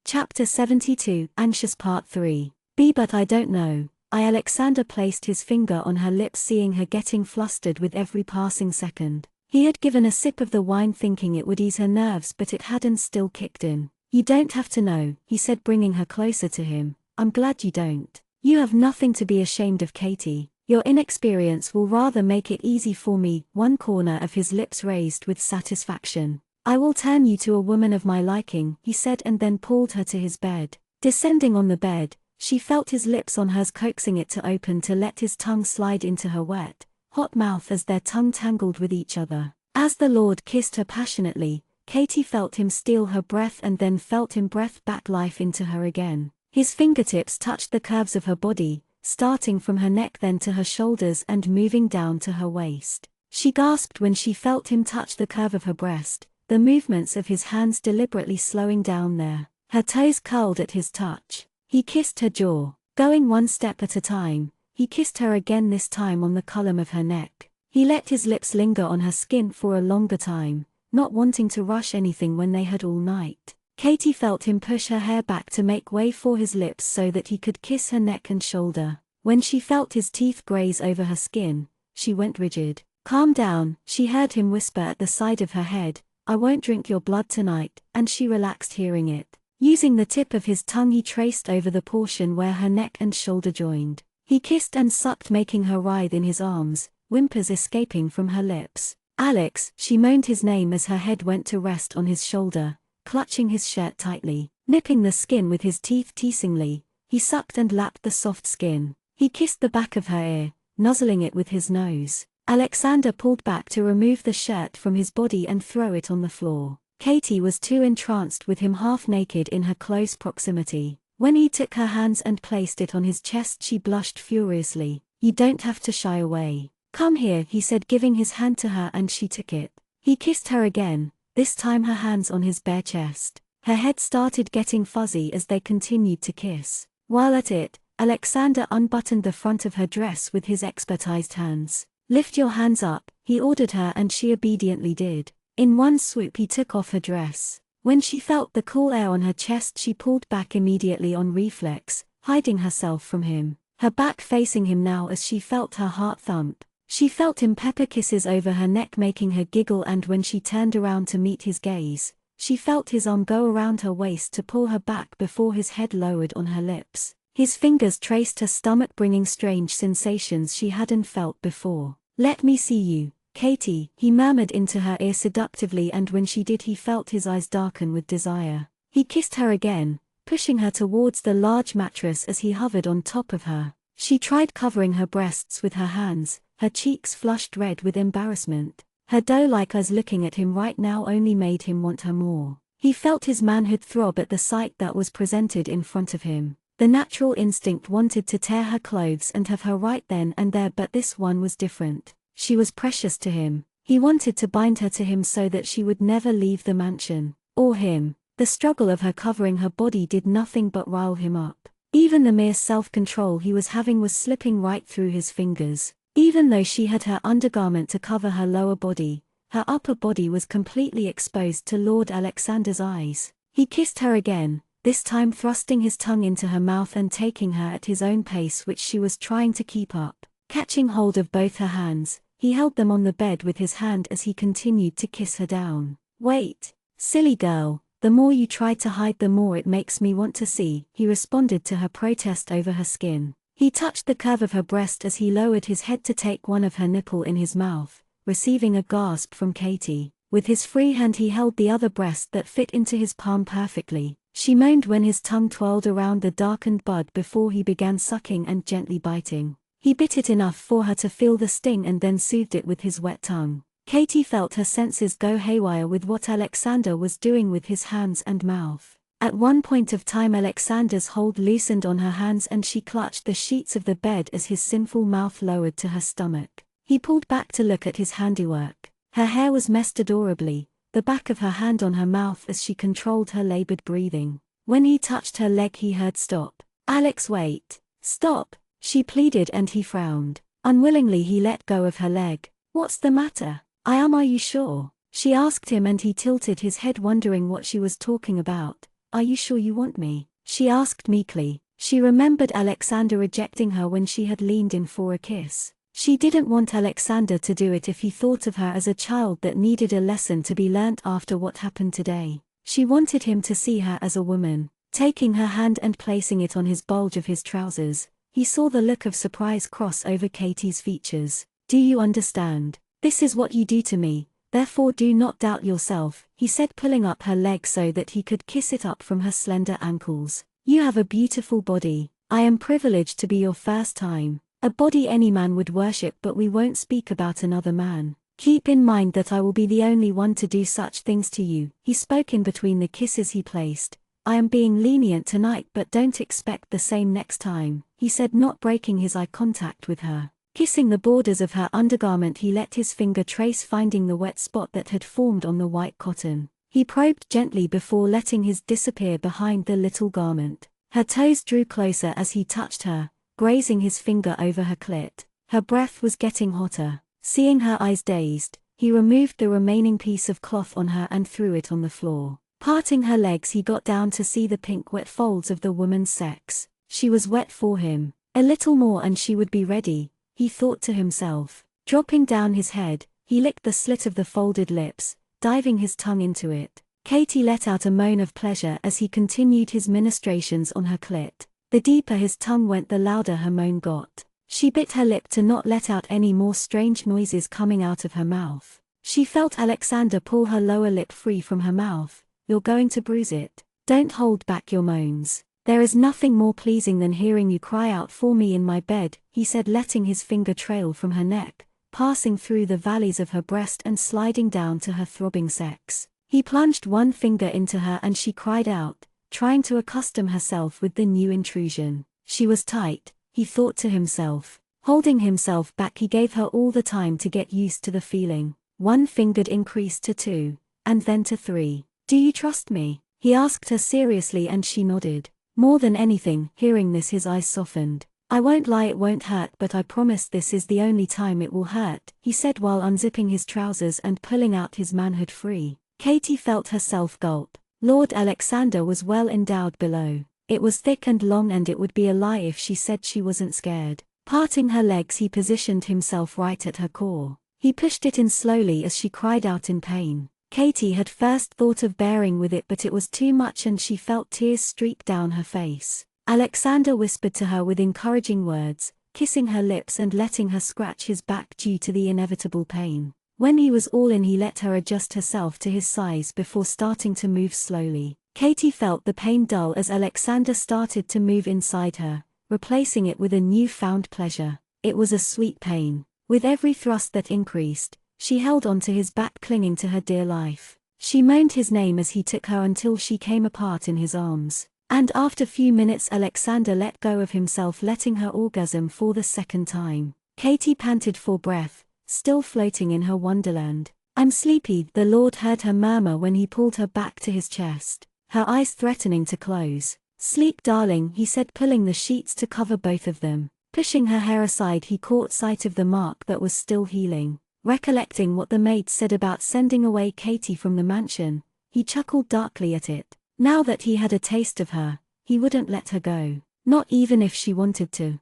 Chapter 72, Anxious Part 3. But I don't know. Alexander placed his finger on her lips, seeing her getting flustered with every passing second. He had given a sip of the wine thinking it would ease her nerves, but it hadn't still kicked in. "You don't have to know," he said, bringing her closer to him. "I'm glad you don't. You have nothing to be ashamed of, Katie. Your inexperience will rather make it easy for me." One corner of his lips raised with satisfaction. "I will turn you to a woman of my liking," he said, and then pulled her to his bed. Descending on the bed, she felt his lips on hers, coaxing it to open to let his tongue slide into her wet, hot mouth as their tongue tangled with each other. As the Lord kissed her passionately, Katie felt him steal her breath and then felt him breath back life into her again. His fingertips touched the curves of her body, starting from her neck then to her shoulders and moving down to her waist. She gasped when she felt him touch the curve of her breast, the movements of his hands deliberately slowing down there. Her toes curled at his touch. He kissed her jaw. Going one step at a time, he kissed her again, this time on the column of her neck. He let his lips linger on her skin for a longer time, not wanting to rush anything when they had all night. Katie felt him push her hair back to make way for his lips so that he could kiss her neck and shoulder. When she felt his teeth graze over her skin, she went rigid. "Calm down," she heard him whisper at the side of her head. "I won't drink your blood tonight," and she relaxed hearing it. Using the tip of his tongue, he traced over the portion where her neck and shoulder joined. He kissed and sucked, making her writhe in his arms, whimpers escaping from her lips. "Alex," she moaned his name as her head went to rest on his shoulder, clutching his shirt tightly. Nipping the skin with his teeth teasingly, he sucked and lapped the soft skin. He kissed the back of her ear, nuzzling it with his nose. Alexander pulled back to remove the shirt from his body and throw it on the floor. Katie was too entranced with him half naked in her close proximity. When he took her hands and placed it on his chest, she blushed furiously. "You don't have to shy away. Come here," he said, giving his hand to her, and she took it. He kissed her again, this time her hands on his bare chest. Her head started getting fuzzy as they continued to kiss. While at it, Alexander unbuttoned the front of her dress with his expertized hands. "Lift your hands up," he ordered her, and she obediently did. In one swoop he took off her dress. When she felt the cool air on her chest, she pulled back immediately on reflex, hiding herself from him, her back facing him now as she felt her heart thump. She felt him pepper kisses over her neck, making her giggle, and when she turned around to meet his gaze, she felt his arm go around her waist to pull her back before his head lowered on her lips. His fingers traced her stomach, bringing strange sensations she hadn't felt before. "Let me see you, Katie," he murmured into her ear seductively, and when she did, he felt his eyes darken with desire. He kissed her again, pushing her towards the large mattress as he hovered on top of her. She tried covering her breasts with her hands, her cheeks flushed red with embarrassment. Her doe-like eyes looking at him right now only made him want her more. He felt his manhood throb at the sight that was presented in front of him. The natural instinct wanted to tear her clothes and have her right then and there, but this one was different. She was precious to him. He wanted to bind her to him so that she would never leave the mansion. Or him. The struggle of her covering her body did nothing but rile him up. Even the mere self-control he was having was slipping right through his fingers. Even though she had her undergarment to cover her lower body, her upper body was completely exposed to Lord Alexander's eyes. He kissed her again, this time thrusting his tongue into her mouth and taking her at his own pace, which she was trying to keep up. Catching hold of both her hands, he held them on the bed with his hand as he continued to kiss her down. "Wait, silly girl, the more you try to hide the more it makes me want to see," he responded to her protest over her skin. He touched the curve of her breast as he lowered his head to take one of her nipple in his mouth, receiving a gasp from Katie. With his free hand he held the other breast that fit into his palm perfectly. She moaned when his tongue twirled around the darkened bud before he began sucking and gently biting. He bit it enough for her to feel the sting and then soothed it with his wet tongue. Katie felt her senses go haywire with what Alexander was doing with his hands and mouth. At one point of time Alexander's hold loosened on her hands and she clutched the sheets of the bed as his sinful mouth lowered to her stomach. He pulled back to look at his handiwork. Her hair was messed adorably, the back of her hand on her mouth as she controlled her labored breathing. When he touched her leg he heard, "Stop. Alex, wait. Stop," she pleaded, and he frowned. Unwillingly he let go of her leg. "What's the matter? Are you sure?" she asked him, and he tilted his head wondering what she was talking about. "Are you sure you want me?" she asked meekly. She remembered Alexander rejecting her when she had leaned in for a kiss. She didn't want Alexander to do it if he thought of her as a child that needed a lesson to be learnt after what happened today. She wanted him to see her as a woman. Taking her hand and placing it on his bulge of his trousers, he saw the look of surprise cross over Katie's features. "Do you understand? This is what you do to me, therefore do not doubt yourself," he said, pulling up her leg so that he could kiss it up from her slender ankles. "You have a beautiful body. I am privileged to be your first time. A body any man would worship, but we won't speak about another man. Keep in mind that I will be the only one to do such things to you." He spoke in between the kisses he placed. "I am being lenient tonight, but don't expect the same next time," he said, not breaking his eye contact with her. Kissing the borders of her undergarment, he let his finger trace, finding the wet spot that had formed on the white cotton. He probed gently before letting his disappear behind the little garment. Her toes drew closer as he touched her, grazing his finger over her clit. Her breath was getting hotter. Seeing her eyes dazed, he removed the remaining piece of cloth on her and threw it on the floor. Parting her legs, he got down to see the pink wet folds of the woman's sex. She was wet for him. A little more and she would be ready, he thought to himself. Dropping down his head, he licked the slit of the folded lips, diving his tongue into it. Katie let out a moan of pleasure as he continued his ministrations on her clit. The deeper his tongue went, the louder her moan got. She bit her lip to not let out any more strange noises coming out of her mouth. She felt Alexander pull her lower lip free from her mouth. "You're going to bruise it. Don't hold back your moans. There is nothing more pleasing than hearing you cry out for me in my bed," he said, letting his finger trail from her neck, passing through the valleys of her breast and sliding down to her throbbing sex. He plunged one finger into her and she cried out, trying to accustom herself with the new intrusion. She was tight, he thought to himself. Holding himself back, he gave her all the time to get used to the feeling. One finger increased to 2, and then to 3. "Do you trust me?" he asked her seriously, and she nodded. More than anything, hearing this, his eyes softened. "I won't lie, it won't hurt, but I promise this is the only time it will hurt," he said while unzipping his trousers and pulling out his manhood free. Katie felt herself gulp. Lord Alexander was well endowed below. It was thick and long, and it would be a lie if she said she wasn't scared. Parting her legs, he positioned himself right at her core. He pushed it in slowly as she cried out in pain. Katie had first thought of bearing with it, but it was too much and she felt tears streak down her face. Alexander whispered to her with encouraging words, kissing her lips and letting her scratch his back due to the inevitable pain. When he was all in, he let her adjust herself to his size before starting to move slowly. Katie felt the pain dull as Alexander started to move inside her, replacing it with a new-found pleasure. It was a sweet pain. With every thrust that increased, she held onto his back, clinging to her dear life. She moaned his name as he took her until she came apart in his arms. And after few minutes, Alexander let go of himself, letting her orgasm for the second time. Katie panted for breath, still floating in her wonderland. "I'm sleepy," the Lord heard her murmur when he pulled her back to his chest, her eyes threatening to close. "Sleep, darling," he said, pulling the sheets to cover both of them. Pushing her hair aside, he caught sight of the mark that was still healing. Recollecting what the maid said about sending away Katie from the mansion, he chuckled darkly at it. Now that he had a taste of her, he wouldn't let her go, not even if she wanted to.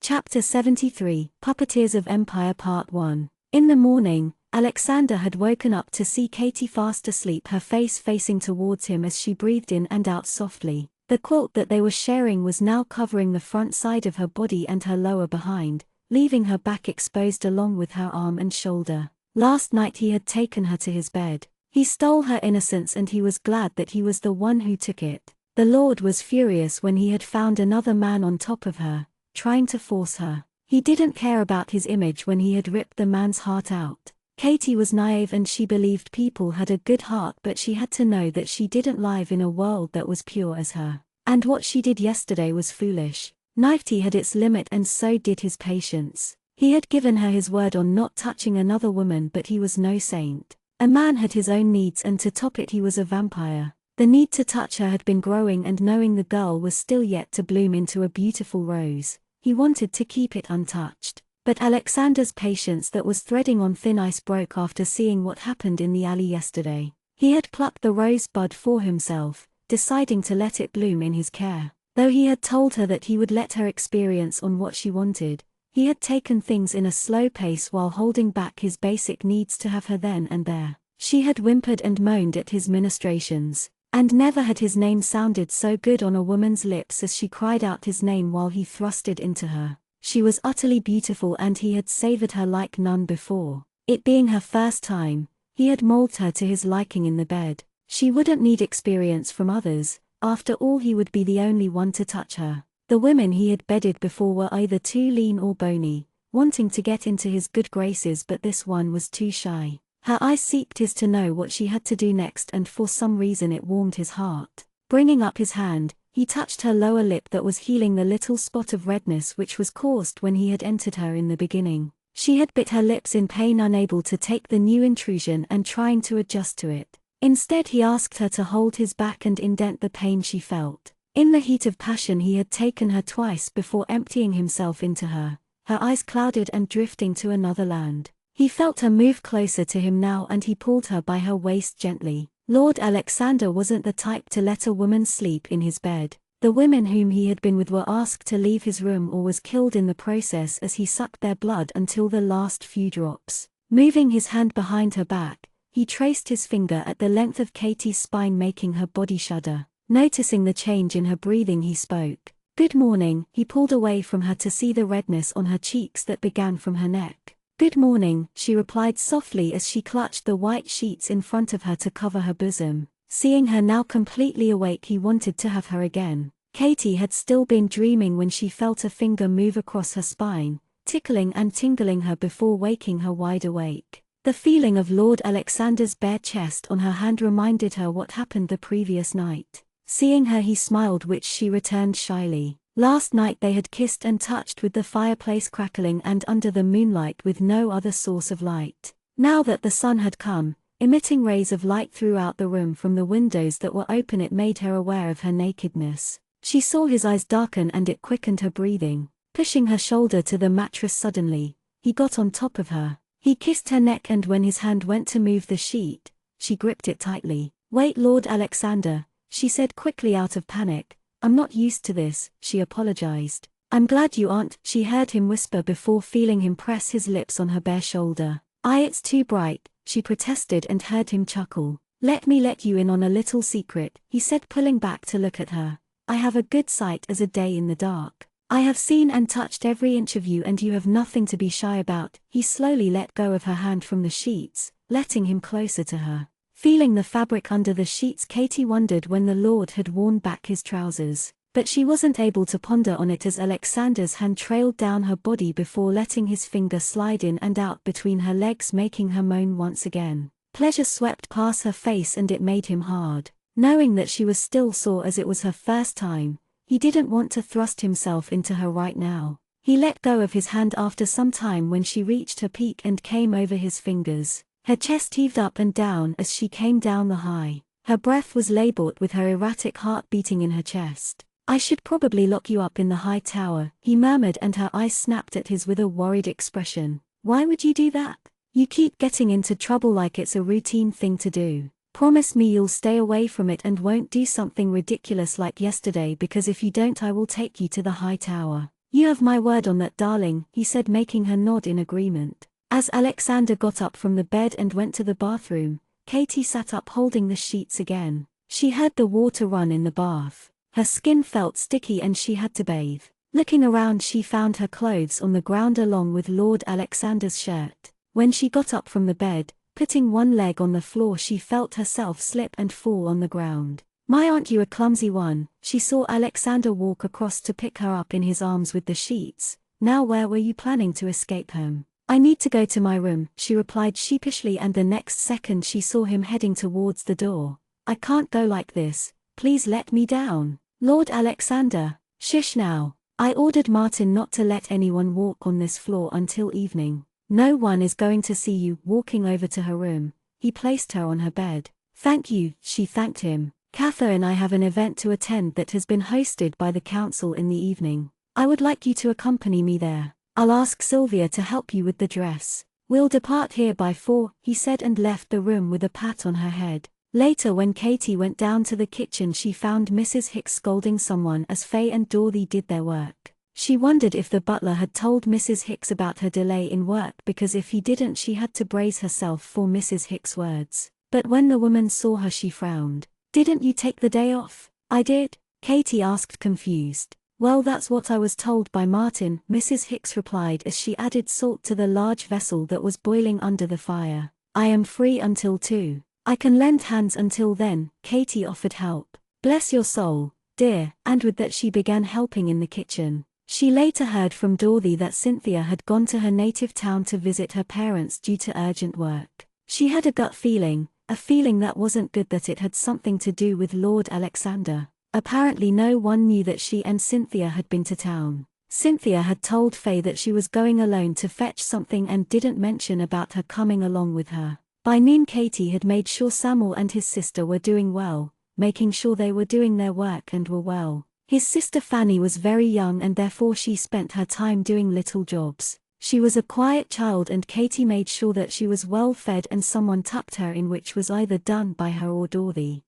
Chapter 73, Puppeteers of Empire Part 1. In the morning, Alexander had woken up to see Katie fast asleep, her face facing towards him as she breathed in and out softly. The quilt that they were sharing was now covering the front side of her body and her lower behind, leaving her back exposed along with her arm and shoulder. Last night he had taken her to his bed. He stole her innocence, and he was glad that he was the one who took it. The Lord was furious when he had found another man on top of her, trying to force her. He didn't care about his image when he had ripped the man's heart out. Katie was naive and she believed people had a good heart, but she had to know that she didn't live in a world that was pure as her. And what she did yesterday was foolish. Naivety had its limit, and so did his patience. He had given her his word on not touching another woman, but he was no saint. A man had his own needs, and to top it he was a vampire. The need to touch her had been growing, and knowing the girl was still yet to bloom into a beautiful rose, he wanted to keep it untouched. But Alexander's patience that was threading on thin ice broke after seeing what happened in the alley yesterday. He had plucked the rosebud for himself, deciding to let it bloom in his care. Though he had told her that he would let her experience on what she wanted, he had taken things in a slow pace while holding back his basic needs to have her then and there. She had whimpered and moaned at his ministrations, and never had his name sounded so good on a woman's lips as she cried out his name while he thrusted into her. She was utterly beautiful, and he had savored her like none before. It being her first time, he had molded her to his liking in the bed. She wouldn't need experience from others. After all, he would be the only one to touch her. The women he had bedded before were either too lean or bony, wanting to get into his good graces, but this one was too shy. Her eyes seeked his to know what she had to do next, and for some reason it warmed his heart. Bringing up his hand, he touched her lower lip that was healing the little spot of redness which was caused when he had entered her in the beginning. She had bit her lips in pain, unable to take the new intrusion and trying to adjust to it. Instead, he asked her to hold his back and indent the pain she felt. In the heat of passion, he had taken her twice before emptying himself into her, her eyes clouded and drifting to another land. He felt her move closer to him now, and he pulled her by her waist gently. Lord Alexander wasn't the type to let a woman sleep in his bed. The women whom he had been with were asked to leave his room or was killed in the process, as he sucked their blood until the last few drops. Moving his hand behind her back, he traced his finger at the length of Katie's spine, making her body shudder. Noticing the change in her breathing, he spoke. "Good morning." He pulled away from her to see the redness on her cheeks that began from her neck. "Good morning," she replied softly as she clutched the white sheets in front of her to cover her bosom. Seeing her now completely awake, he wanted to have her again. Katie had still been dreaming when she felt a finger move across her spine, tickling and tingling her before waking her wide awake. The feeling of Lord Alexander's bare chest on her hand reminded her what happened the previous night. Seeing her he smiled, which she returned shyly. Last night they had kissed and touched with the fireplace crackling and under the moonlight with no other source of light. Now that the sun had come, emitting rays of light throughout the room from the windows that were open, it made her aware of her nakedness. She saw his eyes darken and it quickened her breathing. Pushing her shoulder to the mattress suddenly, he got on top of her. He kissed her neck, and when his hand went to move the sheet, she gripped it tightly. "Wait, Lord Alexander," she said quickly out of panic. "I'm not used to this," she apologized. "I'm glad you aren't," she heard him whisper before feeling him press his lips on her bare shoulder. It's too bright," she protested, and heard him chuckle. "Let me let you in on a little secret," he said, pulling back to look at her. "I have a good sight as a day in the dark. I have seen and touched every inch of you, and you have nothing to be shy about." He slowly let go of her hand from the sheets, letting him closer to her. Feeling the fabric under the sheets, Katie wondered when the Lord had worn back his trousers. But she wasn't able to ponder on it as Alexander's hand trailed down her body before letting his finger slide in and out between her legs, making her moan once again. Pleasure swept past her face and it made him hard. Knowing that she was still sore as it was her first time, he didn't want to thrust himself into her right now. He let go of his hand after some time when she reached her peak and came over his fingers. Her chest heaved up and down as she came down the high. Her breath was laboured with her erratic heart beating in her chest. "I should probably lock you up in the high tower," he murmured, and her eyes snapped at his with a worried expression. "Why would you do that? You keep getting into trouble like it's a routine thing to do. Promise me you'll stay away from it and won't do something ridiculous like yesterday, because if you don't I will take you to the high tower." "You have my word on that, darling," he said, making her nod in agreement. As Alexander got up from the bed and went to the bathroom, Katie sat up holding the sheets again. She heard the water run in the bath. Her skin felt sticky and she had to bathe. Looking around, she found her clothes on the ground along with Lord Alexander's shirt. When she got up from the bed, putting one leg on the floor, she felt herself slip and fall on the ground. "My, aren't you a clumsy one?" She saw Alexander walk across to pick her up in his arms with the sheets. "Now where were you planning to escape home?" "I need to go to my room," she replied sheepishly, and the next second she saw him heading towards the door. "I can't go like this. Please let me down." "Lord Alexander, shush now. I ordered Martin not to let anyone walk on this floor until evening. No one is going to see you." Walking over to her room, he placed her on her bed. "Thank you," she thanked him. "Cather and I have an event to attend that has been hosted by the council in the evening. I would like you to accompany me there. I'll ask Sylvia to help you with the dress. We'll depart here by 4, he said, and left the room with a pat on her head. Later, when Katie went down to the kitchen, she found Mrs. Hicks scolding someone as Faye and Dorothy did their work. She wondered if the butler had told Mrs. Hicks about her delay in work, because if he didn't she had to brace herself for Mrs. Hicks' words. But when the woman saw her she frowned. "Didn't you take the day off?" "I did," Katie asked, confused. "Well, that's what I was told by Martin," Mrs. Hicks replied as she added salt to the large vessel that was boiling under the fire. "I am free until 2. I can lend hands until then," Katie offered help. "Bless your soul, dear," and with that she began helping in the kitchen. She later heard from Dorothy that Cynthia had gone to her native town to visit her parents due to urgent work. She had a gut feeling, a feeling that wasn't good, that it had something to do with Lord Alexander. Apparently no one knew that she and Cynthia had been to town. Cynthia had told Faye that she was going alone to fetch something and didn't mention about her coming along with her. By noon Katie had made sure Samuel and his sister were doing well, making sure they were doing their work and were well. His sister Fanny was very young and therefore she spent her time doing little jobs. She was a quiet child and Katie made sure that she was well fed and someone tucked her in, which was either done by her or Dorothy.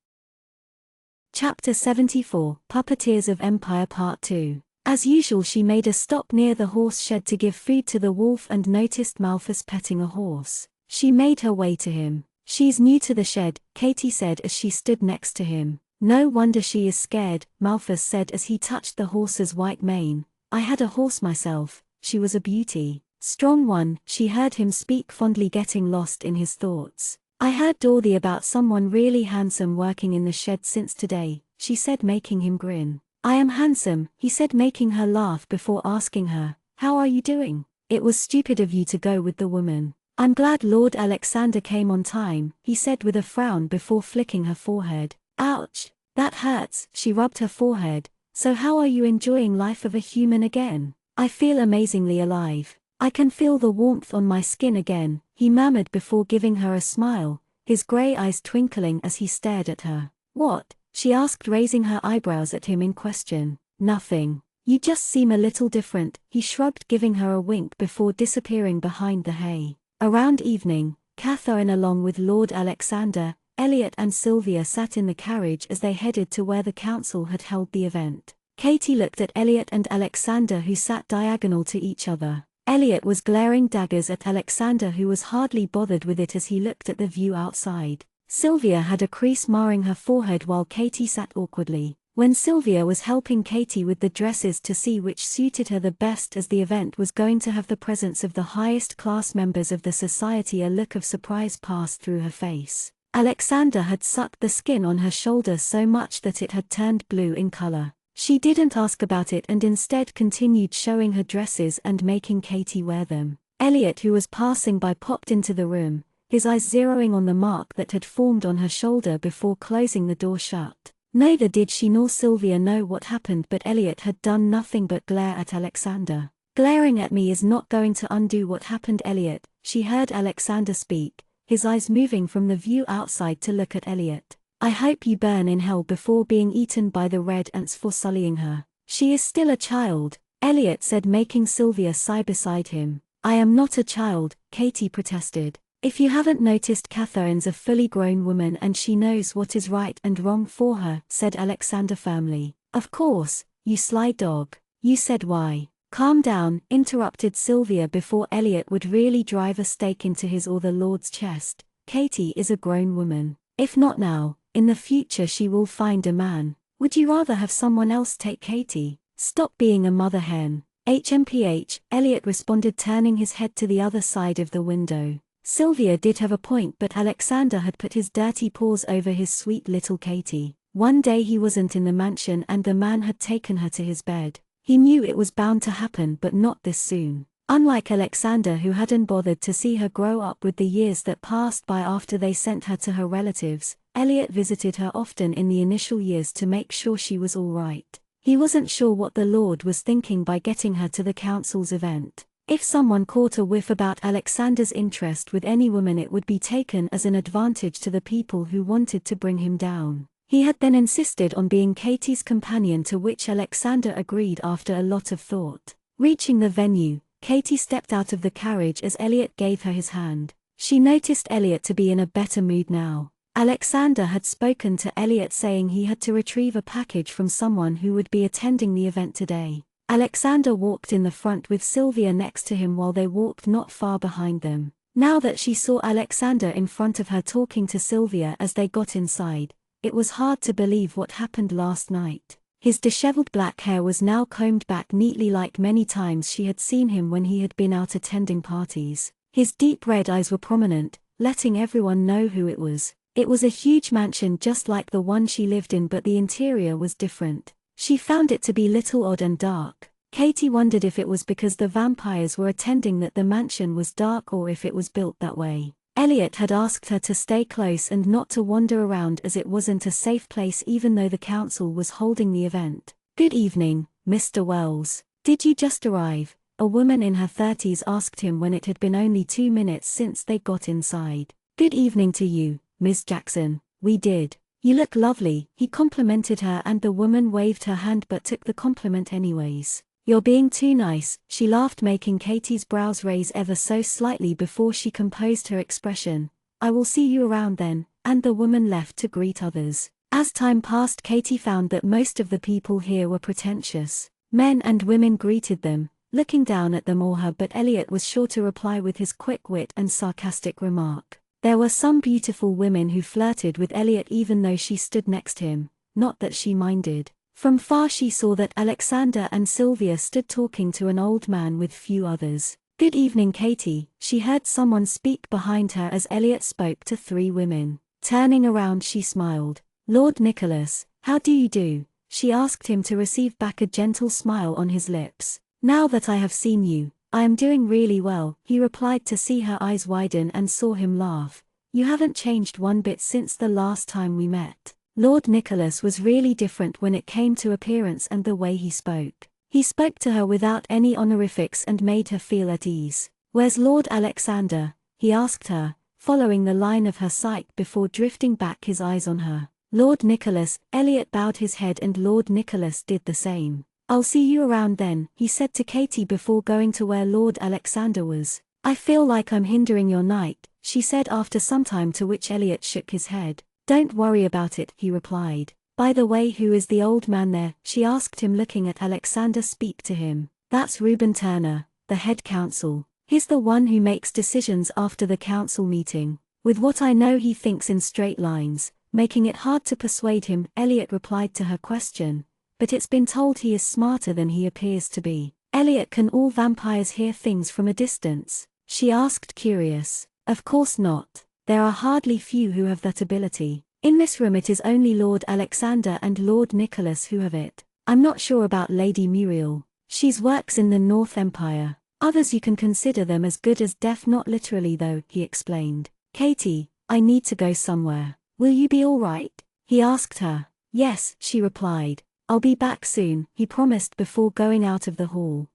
Chapter 74, Puppeteers of Empire Part 2. As usual, she made a stop near the horse shed to give food to the wolf and noticed Malthus petting a horse. She made her way to him. "She's new to the shed," Katie said as she stood next to him. "No wonder she is scared," Malthus said as he touched the horse's white mane. "I had a horse myself. She was a beauty. Strong one," she heard him speak fondly, getting lost in his thoughts. "I heard Dorothy about someone really handsome working in the shed since today," she said, making him grin. "I am handsome," he said, making her laugh before asking her, "How are you doing? It was stupid of you to go with the woman." I'm glad Lord Alexander came on time, he said with a frown before flicking her forehead. Ouch, that hurts, she rubbed her forehead. So how are you enjoying life of a human again? I feel amazingly alive. I can feel the warmth on my skin again, he murmured before giving her a smile, his grey eyes twinkling as he stared at her. What? She asked, raising her eyebrows at him in question. Nothing. You just seem a little different, he shrugged, giving her a wink before disappearing behind the hay. Around evening, Catherine along with Lord Alexander, Elliot and Sylvia sat in the carriage as they headed to where the council had held the event. Katie looked at Elliot and Alexander, who sat diagonal to each other. Elliot was glaring daggers at Alexander, who was hardly bothered with it as he looked at the view outside. Sylvia had a crease marring her forehead while Katie sat awkwardly. When Sylvia was helping Katie with the dresses to see which suited her the best, as the event was going to have the presence of the highest class members of the society, a look of surprise passed through her face. Alexander had sucked the skin on her shoulder so much that it had turned blue in color. She didn't ask about it and instead continued showing her dresses and making Katie wear them. Elliot, who was passing by, popped into the room, his eyes zeroing on the mark that had formed on her shoulder before closing the door shut. Neither did she nor Sylvia know what happened, but Elliot had done nothing but glare at Alexander. Glaring at me is not going to undo what happened, Elliot, she heard Alexander speak, his eyes moving from the view outside to look at Elliot. I hope you burn in hell before being eaten by the red ants for sullying her. She is still a child, Elliot said, making Sylvia sigh beside him. I am not a child, Katie protested. If you haven't noticed, Catherine's a fully grown woman and she knows what is right and wrong for her, said Alexander firmly. Of course, you sly dog. You said why? Calm down, interrupted Sylvia before Elliot would really drive a stake into his or the Lord's chest. Katie is a grown woman. If not now, in the future she will find a man. Would you rather have someone else take Katie? Stop being a mother hen. HMPH, Elliot responded, turning his head to the other side of the window. Sylvia did have a point, but Alexander had put his dirty paws over his sweet little Katie. One day he wasn't in the mansion and the man had taken her to his bed. He knew it was bound to happen, but not this soon. Unlike Alexander, who hadn't bothered to see her grow up with the years that passed by after they sent her to her relatives, Elliot visited her often in the initial years to make sure she was all right. He wasn't sure what the Lord was thinking by getting her to the council's event. If someone caught a whiff about Alexander's interest with any woman, it would be taken as an advantage to the people who wanted to bring him down. He had then insisted on being Katie's companion, to which Alexander agreed after a lot of thought. Reaching the venue, Katie stepped out of the carriage as Elliot gave her his hand. She noticed Elliot to be in a better mood now. Alexander had spoken to Elliot saying he had to retrieve a package from someone who would be attending the event today. Alexander walked in the front with Sylvia next to him while they walked not far behind them. Now that she saw Alexander in front of her talking to Sylvia as they got inside, it was hard to believe what happened last night. His disheveled black hair was now combed back neatly, like many times she had seen him when he had been out attending parties. His deep red eyes were prominent, letting everyone know who it was. It was a huge mansion just like the one she lived in, but the interior was different. She found it to be little odd and dark. Katie wondered if it was because the vampires were attending that the mansion was dark, or if it was built that way. Elliot had asked her to stay close and not to wander around, as it wasn't a safe place even though the council was holding the event. Good evening, Mr. Wells. Did you just arrive? A woman in her 30s asked him when it had been only 2 minutes since they got inside. Good evening to you, Ms. Jackson. We did. You look lovely, he complimented her, and the woman waved her hand but took the compliment anyways. You're being too nice, she laughed, making Katie's brows raise ever so slightly before she composed her expression. I will see you around then, and the woman left to greet others. As time passed, Katie found that most of the people here were pretentious. Men and women greeted them, looking down at them or her, but Elliot was sure to reply with his quick wit and sarcastic remark. There were some beautiful women who flirted with Elliot even though she stood next to him, not that she minded. From far she saw that Alexander and Sylvia stood talking to an old man with few others. Good evening, Katie, she heard someone speak behind her as Elliot spoke to 3 women. Turning around, she smiled. Lord Nicholas, how do you do? She asked him to receive back a gentle smile on his lips. Now that I have seen you, I am doing really well, he replied to see her eyes widen and saw him laugh. You haven't changed one bit since the last time we met. Lord Nicholas was really different when it came to appearance and the way he spoke. He spoke to her without any honorifics and made her feel at ease. Where's Lord Alexander? He asked her, following the line of her sight before drifting back his eyes on her. Lord Nicholas. Elliot bowed his head and Lord Nicholas did the same. I'll see you around then, he said to Katie before going to where Lord Alexander was. I feel like I'm hindering your night, she said after some time, to which Elliot shook his head. Don't worry about it, he replied. By the way, who is the old man there? She asked him, looking at Alexander. Speak to him. That's Reuben Turner, the head counsel. He's the one who makes decisions after the council meeting. With what I know, he thinks in straight lines, making it hard to persuade him, Elliot replied to her question. But it's been told he is smarter than he appears to be. Elliot, can all vampires hear things from a distance? She asked, curious. Of course not. There are hardly few who have that ability. In this room it is only Lord Alexander and Lord Nicholas who have it. I'm not sure about Lady Muriel. She's works in the North Empire. Others you can consider them as good as deaf, not literally though, he explained. Katie, I need to go somewhere. Will you be all right? He asked her. Yes, she replied. I'll be back soon, he promised before going out of the hall.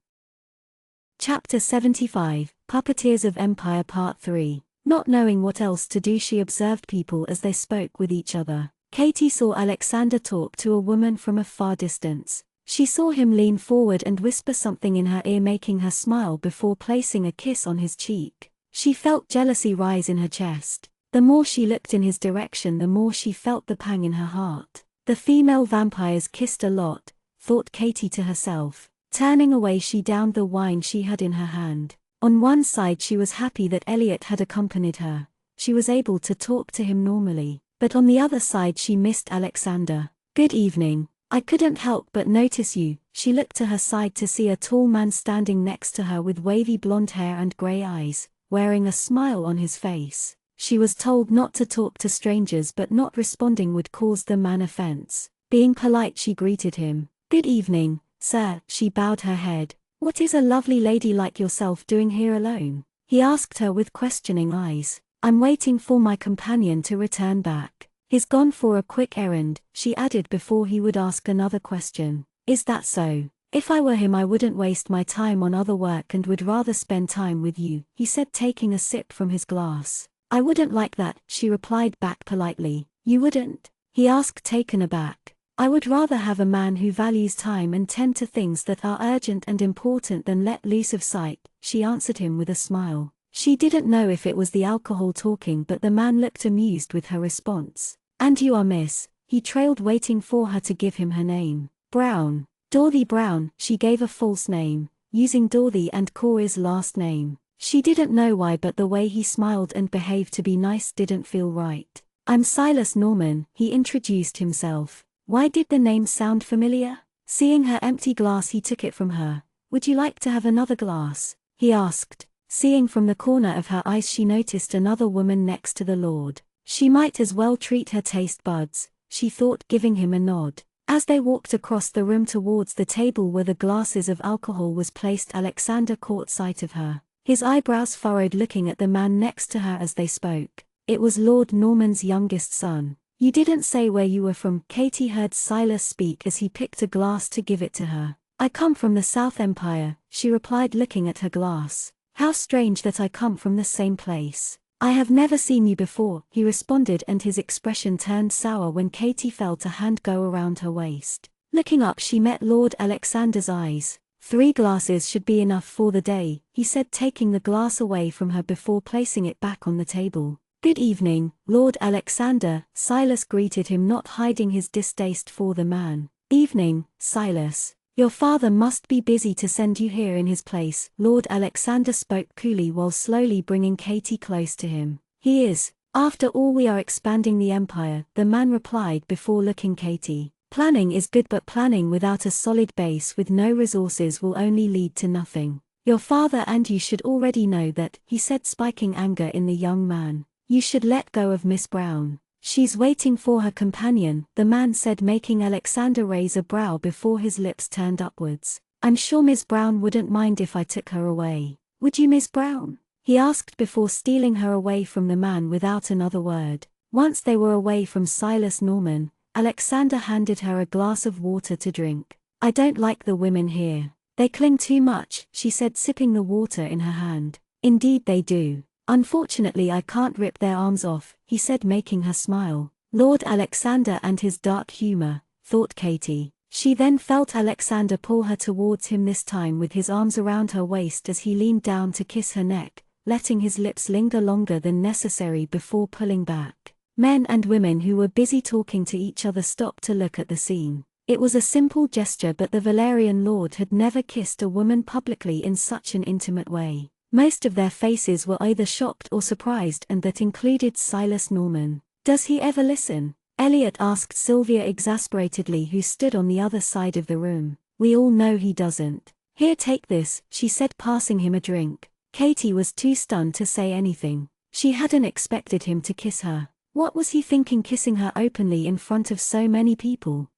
Chapter 75, Puppeteers of Empire Part 3. Not knowing what else to do, she observed people as they spoke with each other. Katie saw Alexander talk to a woman from a far distance. She saw him lean forward and whisper something in her ear, making her smile before placing a kiss on his cheek. She felt jealousy rise in her chest. The more she looked in his direction, the more she felt the pang in her heart. The female vampires kissed a lot, thought Katie to herself. Turning away, she downed the wine she had in her hand. On one side, she was happy that Elliot had accompanied her. She was able to talk to him normally. But on the other side, she missed Alexander. Good evening. I couldn't help but notice you. She looked to her side to see a tall man standing next to her with wavy blonde hair and grey eyes, wearing a smile on his face. She was told not to talk to strangers, but not responding would cause the man offense. Being polite, she greeted him. Good evening, sir. She bowed her head. What is a lovely lady like yourself doing here alone? He asked her with questioning eyes. I'm waiting for my companion to return back. He's gone for a quick errand, she added before he would ask another question. Is that so? If I were him, I wouldn't waste my time on other work and would rather spend time with you, he said, taking a sip from his glass. I wouldn't like that, she replied back politely. You wouldn't? He asked, taken aback. I would rather have a man who values time and tend to things that are urgent and important than let loose of sight, she answered him with a smile. She didn't know if it was the alcohol talking, but the man looked amused with her response. And you are Miss? He trailed, waiting for her to give him her name. Brown. Dorothy Brown. She gave a false name, using Dorothy and Corey's last name. She didn't know why, but the way he smiled and behaved to be nice didn't feel right. I'm Silas Norman, he introduced himself. Why did the name sound familiar? Seeing her empty glass, he took it from her. Would you like to have another glass? He asked. Seeing from the corner of her eyes, she noticed another woman next to the Lord. She might as well treat her taste buds, she thought, giving him a nod. As they walked across the room towards the table where the glasses of alcohol was placed, Alexander caught sight of her. His eyebrows furrowed, looking at the man next to her as they spoke. It was Lord Norman's youngest son. You didn't say where you were from, Katie heard Silas speak as he picked a glass to give it to her. I come from the South Empire, she replied, looking at her glass. How strange that I come from the same place. I have never seen you before, he responded, and his expression turned sour when Katie felt a hand go around her waist. Looking up, she met Lord Alexander's eyes. 3 glasses should be enough for the day, he said, taking the glass away from her before placing it back on the table. Good evening, Lord Alexander, Silas greeted him, not hiding his distaste for the man. Evening, Silas. Your father must be busy to send you here in his place, Lord Alexander spoke coolly while slowly bringing Katie close to him. He is. After all, we are expanding the empire, the man replied before looking Katie. Planning is good, but planning without a solid base with no resources will only lead to nothing. Your father and you should already know that, he said, spiking anger in the young man. You should let go of Miss Brown. She's waiting for her companion, the man said, making Alexander raise a brow before his lips turned upwards. I'm sure Miss Brown wouldn't mind if I took her away. Would you, Miss Brown? He asked before stealing her away from the man without another word. Once they were away from Silas Norman, Alexander handed her a glass of water to drink. I don't like the women here. They cling too much, she said, sipping the water in her hand. Indeed they do. Unfortunately I can't rip their arms off, he said, making her smile. Lord Alexander and his dark humor, thought Katie. She then felt Alexander pull her towards him, this time with his arms around her waist as he leaned down to kiss her neck, letting his lips linger longer than necessary before pulling back. Men and women who were busy talking to each other stopped to look at the scene. It was a simple gesture, but the Valerian lord had never kissed a woman publicly in such an intimate way. Most of their faces were either shocked or surprised, and that included Silas Norman. Does he ever listen? Elliot asked Sylvia exasperatedly, who stood on the other side of the room. We all know he doesn't. Here, take this, she said, passing him a drink. Katie was too stunned to say anything. She hadn't expected him to kiss her. What was he thinking, kissing her openly in front of so many people?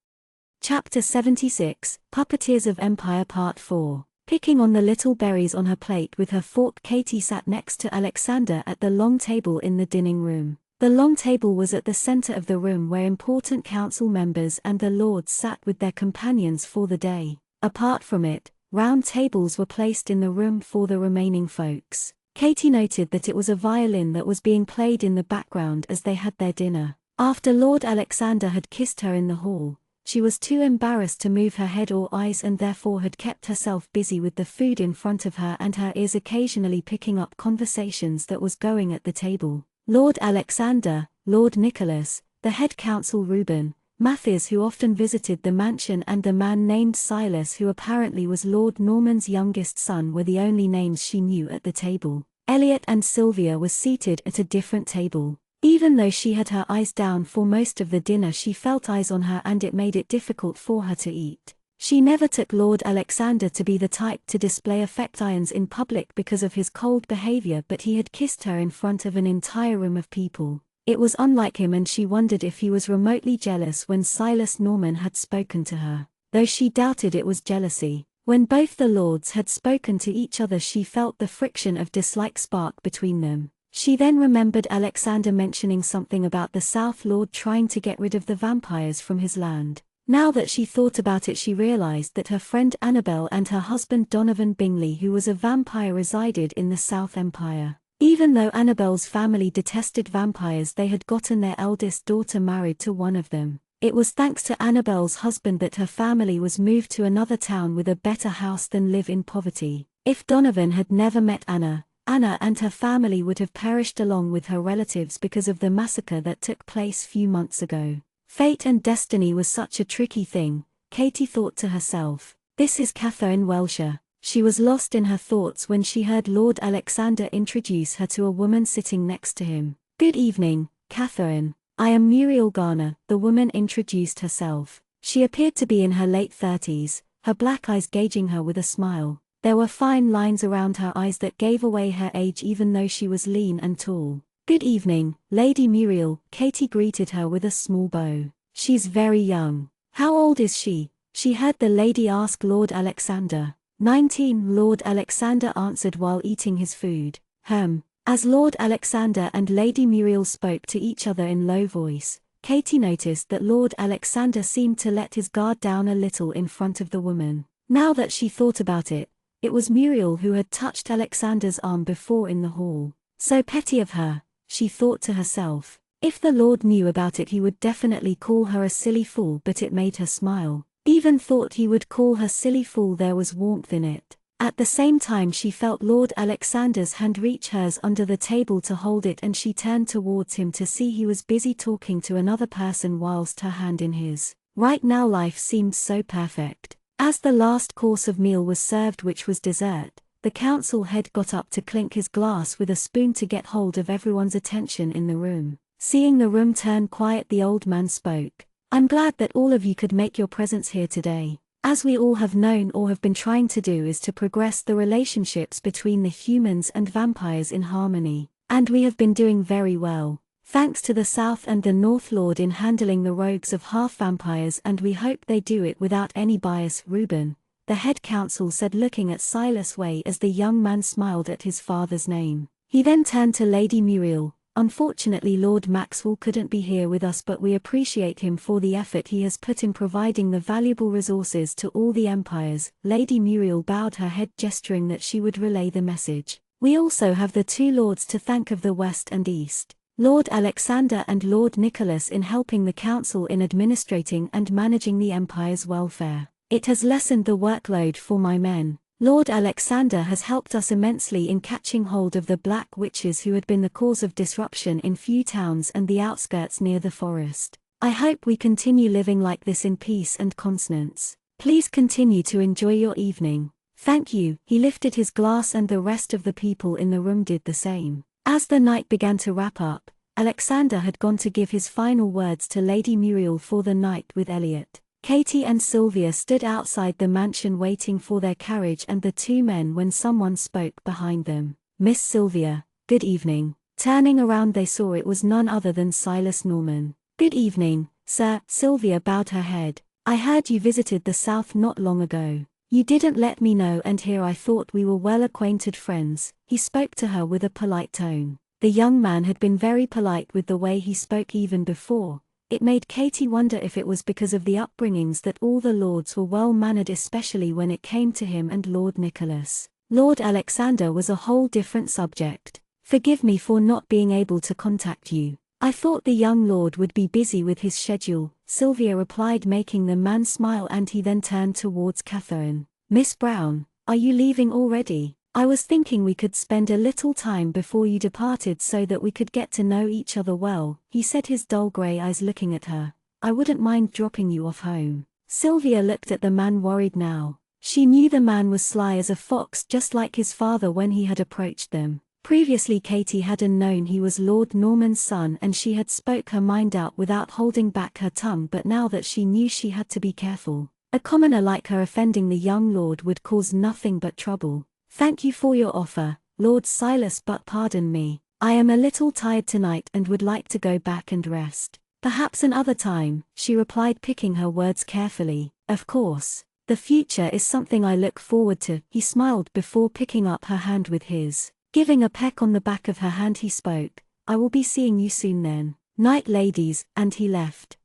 Chapter 76, Puppeteers of Empire Part 4. Picking on the little berries on her plate with her fork, Katie sat next to Alexander at the long table in the dining room. The long table was at the center of the room, where important council members and the lords sat with their companions for the day. Apart from it, round tables were placed in the room for the remaining folks. Katie noted that it was a violin that was being played in the background as they had their dinner. After Lord Alexander had kissed her in the hall, she was too embarrassed to move her head or eyes, and therefore had kept herself busy with the food in front of her and her ears occasionally picking up conversations that was going at the table. Lord Alexander, Lord Nicholas, the head counsel Reuben, Matthias, who often visited the mansion, and the man named Silas, who apparently was Lord Norman's youngest son, were the only names she knew at the table. Elliot and Sylvia were seated at a different table. Even though she had her eyes down for most of the dinner, she felt eyes on her, and it made it difficult for her to eat. She never took Lord Alexander to be the type to display affections in public because of his cold behavior, but he had kissed her in front of an entire room of people. It was unlike him, and she wondered if he was remotely jealous when Silas Norman had spoken to her. Though she doubted it was jealousy. When both the lords had spoken to each other, she felt the friction of dislike spark between them. She then remembered Alexander mentioning something about the South Lord trying to get rid of the vampires from his land. Now that she thought about it, she realized that her friend Annabel and her husband Donovan Bingley, who was a vampire, resided in the South Empire. Even though Annabel's family detested vampires, they had gotten their eldest daughter married to one of them. It was thanks to Annabel's husband that her family was moved to another town with a better house than live in poverty. If Donovan had never met Anna and her family would have perished along with her relatives because of the massacre that took place few months ago. Fate and destiny was such a tricky thing, Katie thought to herself. This is Catherine Welcher. She was lost in her thoughts when she heard Lord Alexander introduce her to a woman sitting next to him. Good evening, Catherine. I am Muriel Garner, the woman introduced herself. She appeared to be in her late 30s, her black eyes gauging her with a smile. There were fine lines around her eyes that gave away her age, even though she was lean and tall. Good evening, Lady Muriel, Katie greeted her with a small bow. She's very young. How old is she? She heard the lady ask Lord Alexander. 19, Lord Alexander answered while eating his food. As Lord Alexander and Lady Muriel spoke to each other in low voice, Katie noticed that Lord Alexander seemed to let his guard down a little in front of the woman. Now that she thought about it, it was Muriel who had touched Alexander's arm before in the hall. So petty of her, she thought to herself. If the Lord knew about it, he would definitely call her a silly fool, but it made her smile. Even thought he would call her silly fool, there was warmth in it. At the same time, she felt Lord Alexander's hand reach hers under the table to hold it, and she turned towards him to see he was busy talking to another person whilst her hand in his. Right now life seemed so perfect. As the last course of meal was served, which was dessert, the council head got up to clink his glass with a spoon to get hold of everyone's attention in the room. Seeing the room turn quiet, the old man spoke. I'm glad that all of you could make your presence here today. As we all have known or have been trying to do is to progress the relationships between the humans and vampires in harmony. And we have been doing very well. Thanks to the South and the North Lord in handling the rogues of half-vampires, and we hope they do it without any bias. Reuben, the head counsel said, looking at Silas Way as the young man smiled at his father's name. He then turned to Lady Muriel. Unfortunately, Lord Maxwell couldn't be here with us, but we appreciate him for the effort he has put in providing the valuable resources to all the empires. Lady Muriel bowed her head, gesturing that she would relay the message. We also have the two lords to thank of the West and East, Lord Alexander and Lord Nicholas, in helping the council in administrating and managing the empire's welfare. It has lessened the workload for my men. Lord Alexander has helped us immensely in catching hold of the black witches who had been the cause of disruption in few towns and the outskirts near the forest. I hope we continue living like this in peace and consonance. Please continue to enjoy your evening. Thank you. He lifted his glass and the rest of the people in the room did the same. As the night began to wrap up, Alexander had gone to give his final words to Lady Muriel for the night with Elliot. Katie and Sylvia stood outside the mansion waiting for their carriage and the two men when someone spoke behind them. Miss Sylvia, good evening. Turning around they saw it was none other than Silas Norman. Good evening, sir. Sylvia bowed her head. I heard you visited the South not long ago. You didn't let me know, and here I thought we were well-acquainted friends. He spoke to her with a polite tone. The young man had been very polite with the way he spoke even before. It made Katie wonder if it was because of the upbringings that all the lords were well-mannered, especially when it came to him and Lord Nicholas. Lord Alexander was a whole different subject. Forgive me for not being able to contact you. I thought the young lord would be busy with his schedule, Sylvia replied, making the man smile, and he then turned towards Catherine. Miss Brown, are you leaving already? I was thinking we could spend a little time before you departed so that we could get to know each other well, he said, his dull grey eyes looking at her. I wouldn't mind dropping you off home. Sylvia looked at the man, worried now. She knew the man was sly as a fox, just like his father when he had approached them. Previously Katie hadn't known he was Lord Norman's son, and she had spoke her mind out without holding back her tongue, but now that she knew, she had to be careful. A commoner like her offending the young lord would cause nothing but trouble. Thank you for your offer, Lord Silas, but pardon me. I am a little tired tonight and would like to go back and rest. Perhaps another time, she replied, picking her words carefully. Of course. The future is something I look forward to, he smiled before picking up her hand with his. Giving a peck on the back of her hand, he spoke. I will be seeing you soon then. Night, ladies, and he left.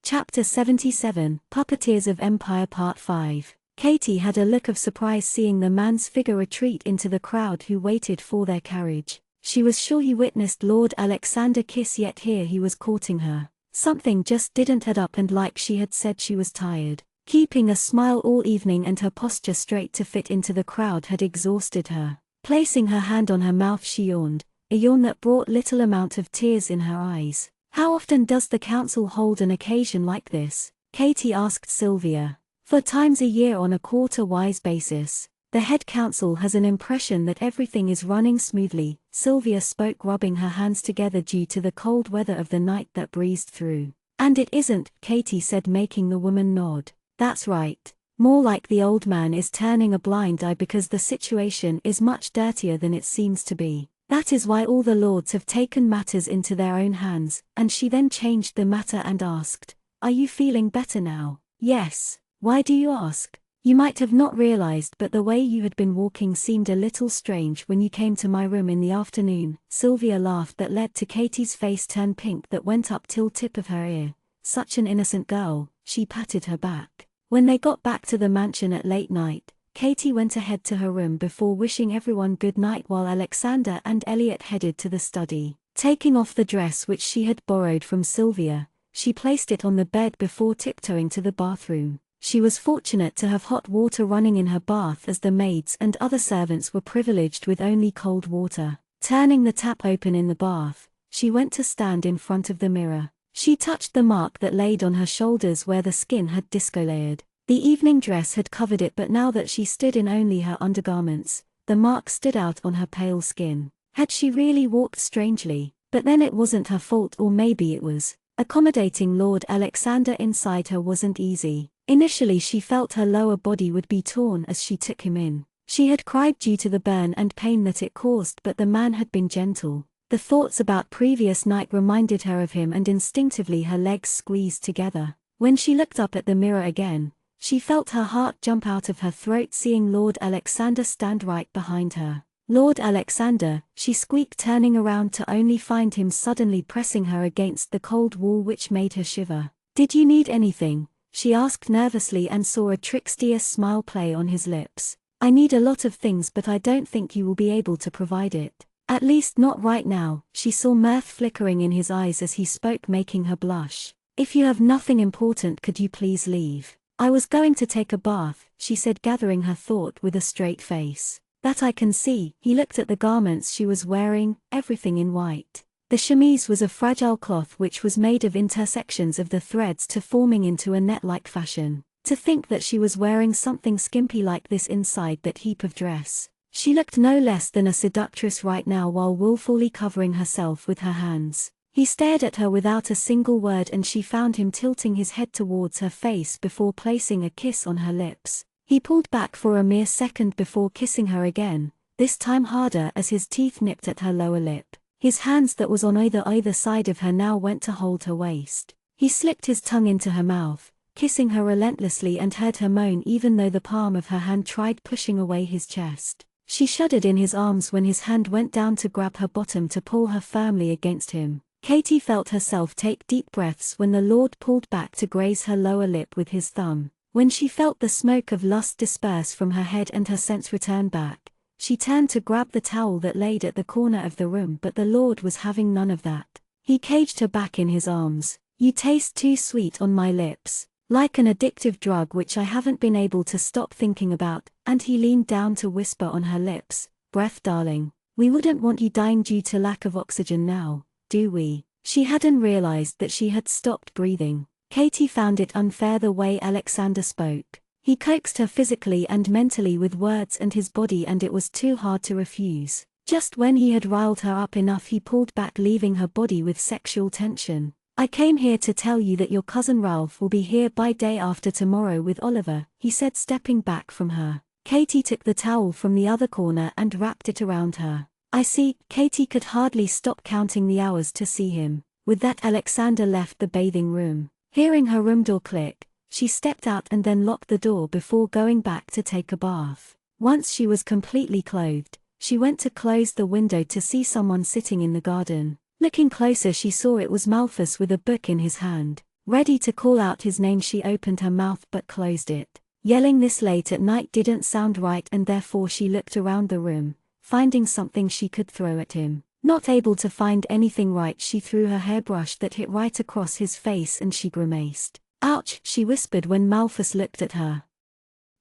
Chapter 77, Puppeteers of Empire Part 5. Katie had a look of surprise seeing the man's figure retreat into the crowd who waited for their carriage. She was sure he witnessed Lord Alexander kiss, yet here he was courting her. Something just didn't add up, and like she had said, she was tired. Keeping a smile all evening and her posture straight to fit into the crowd had exhausted her. Placing her hand on her mouth, she yawned, a yawn that brought little amount of tears in her eyes. How often does the council hold an occasion like this? Katie asked Sylvia. 4 times a year on a quarter-wise basis. The head council has an impression that everything is running smoothly, Sylvia spoke, rubbing her hands together due to the cold weather of the night that breezed through. And it isn't, Katie said, making the woman nod. That's right. More like the old man is turning a blind eye because the situation is much dirtier than it seems to be. That is why all the lords have taken matters into their own hands, and she then changed the matter and asked, are you feeling better now? Yes. Why do you ask? You might have not realized, but the way you had been walking seemed a little strange when you came to my room in the afternoon. Sylvia laughed that led to Katie's face turn pink that went up till tip of her ear. Such an innocent girl, she patted her back. When they got back to the mansion at late night, Katie went ahead to her room before wishing everyone good night, while Alexander and Elliot headed to the study. Taking off the dress which she had borrowed from Sylvia, she placed it on the bed before tiptoeing to the bathroom. She was fortunate to have hot water running in her bath, as the maids and other servants were privileged with only cold water. Turning the tap open in the bath, she went to stand in front of the mirror. She touched the mark that laid on her shoulders where the skin had discolored. The evening dress had covered it, but now that she stood in only her undergarments, the mark stood out on her pale skin. Had she really walked strangely? But then it wasn't her fault, or maybe it was. Accommodating Lord Alexander inside her wasn't easy. Initially she felt her lower body would be torn as she took him in. She had cried due to the burn and pain that it caused, but the man had been gentle. The thoughts about previous night reminded her of him, and instinctively her legs squeezed together. When she looked up at the mirror again, She felt her heart jump out of her throat seeing Lord Alexander stand right behind her. "Lord Alexander," she squeaked, turning around to only find him suddenly pressing her against the cold wall, which made her shiver. "Did you need anything?" she asked nervously and saw a trickster smile play on his lips. "I need a lot of things, but I don't think you will be able to provide it. At least not right now." She saw mirth flickering in his eyes as he spoke, making her blush. "If you have nothing important, could you please leave? I was going to take a bath," she said, gathering her thought with a straight face. "That I can see." He looked at the garments she was wearing, everything in white. The chemise was a fragile cloth which was made of intersections of the threads to forming into a net-like fashion. To think that she was wearing something skimpy like this inside that heap of dress. She looked no less than a seductress right now while willfully covering herself with her hands. He stared at her without a single word and she found him tilting his head towards her face before placing a kiss on her lips. He pulled back for a mere second before kissing her again, this time harder as his teeth nipped at her lower lip. His hands that was on either side of her now went to hold her waist. He slipped his tongue into her mouth, kissing her relentlessly, and heard her moan even though the palm of her hand tried pushing away his chest. She shuddered in his arms when his hand went down to grab her bottom to pull her firmly against him. Katie felt herself take deep breaths when the Lord pulled back to graze her lower lip with his thumb. When she felt the smoke of lust disperse from her head and her sense return back, she turned to grab the towel that laid at the corner of the room, but the Lord was having none of that. He caged her back in his arms. "You taste too sweet on my lips. Like an addictive drug which I haven't been able to stop thinking about," and he leaned down to whisper on her lips, "Breath, darling. We wouldn't want you dying due to lack of oxygen now, do we?" She hadn't realized that she had stopped breathing. Katie found it unfair the way Alexander spoke. He coaxed her physically and mentally with words and his body, and it was too hard to refuse. Just when he had riled her up enough, he pulled back, leaving her body with sexual tension. "I came here to tell you that your cousin Ralph will be here by day after tomorrow with Oliver," he said, stepping back from her. Katie took the towel from the other corner and wrapped it around her. "I see." Katie could hardly stop counting the hours to see him. With that, Alexander left the bathing room. Hearing her room door click, she stepped out and then locked the door before going back to take a bath. Once she was completely clothed, she went to close the window to see someone sitting in the garden. Looking closer, she saw it was Malthus with a book in his hand. Ready to call out his name, she opened her mouth but closed it. Yelling this late at night didn't sound right, and therefore she looked around the room, finding something she could throw at him. Not able to find anything right, she threw her hairbrush that hit right across his face and she grimaced. "Ouch," she whispered when Malthus looked at her.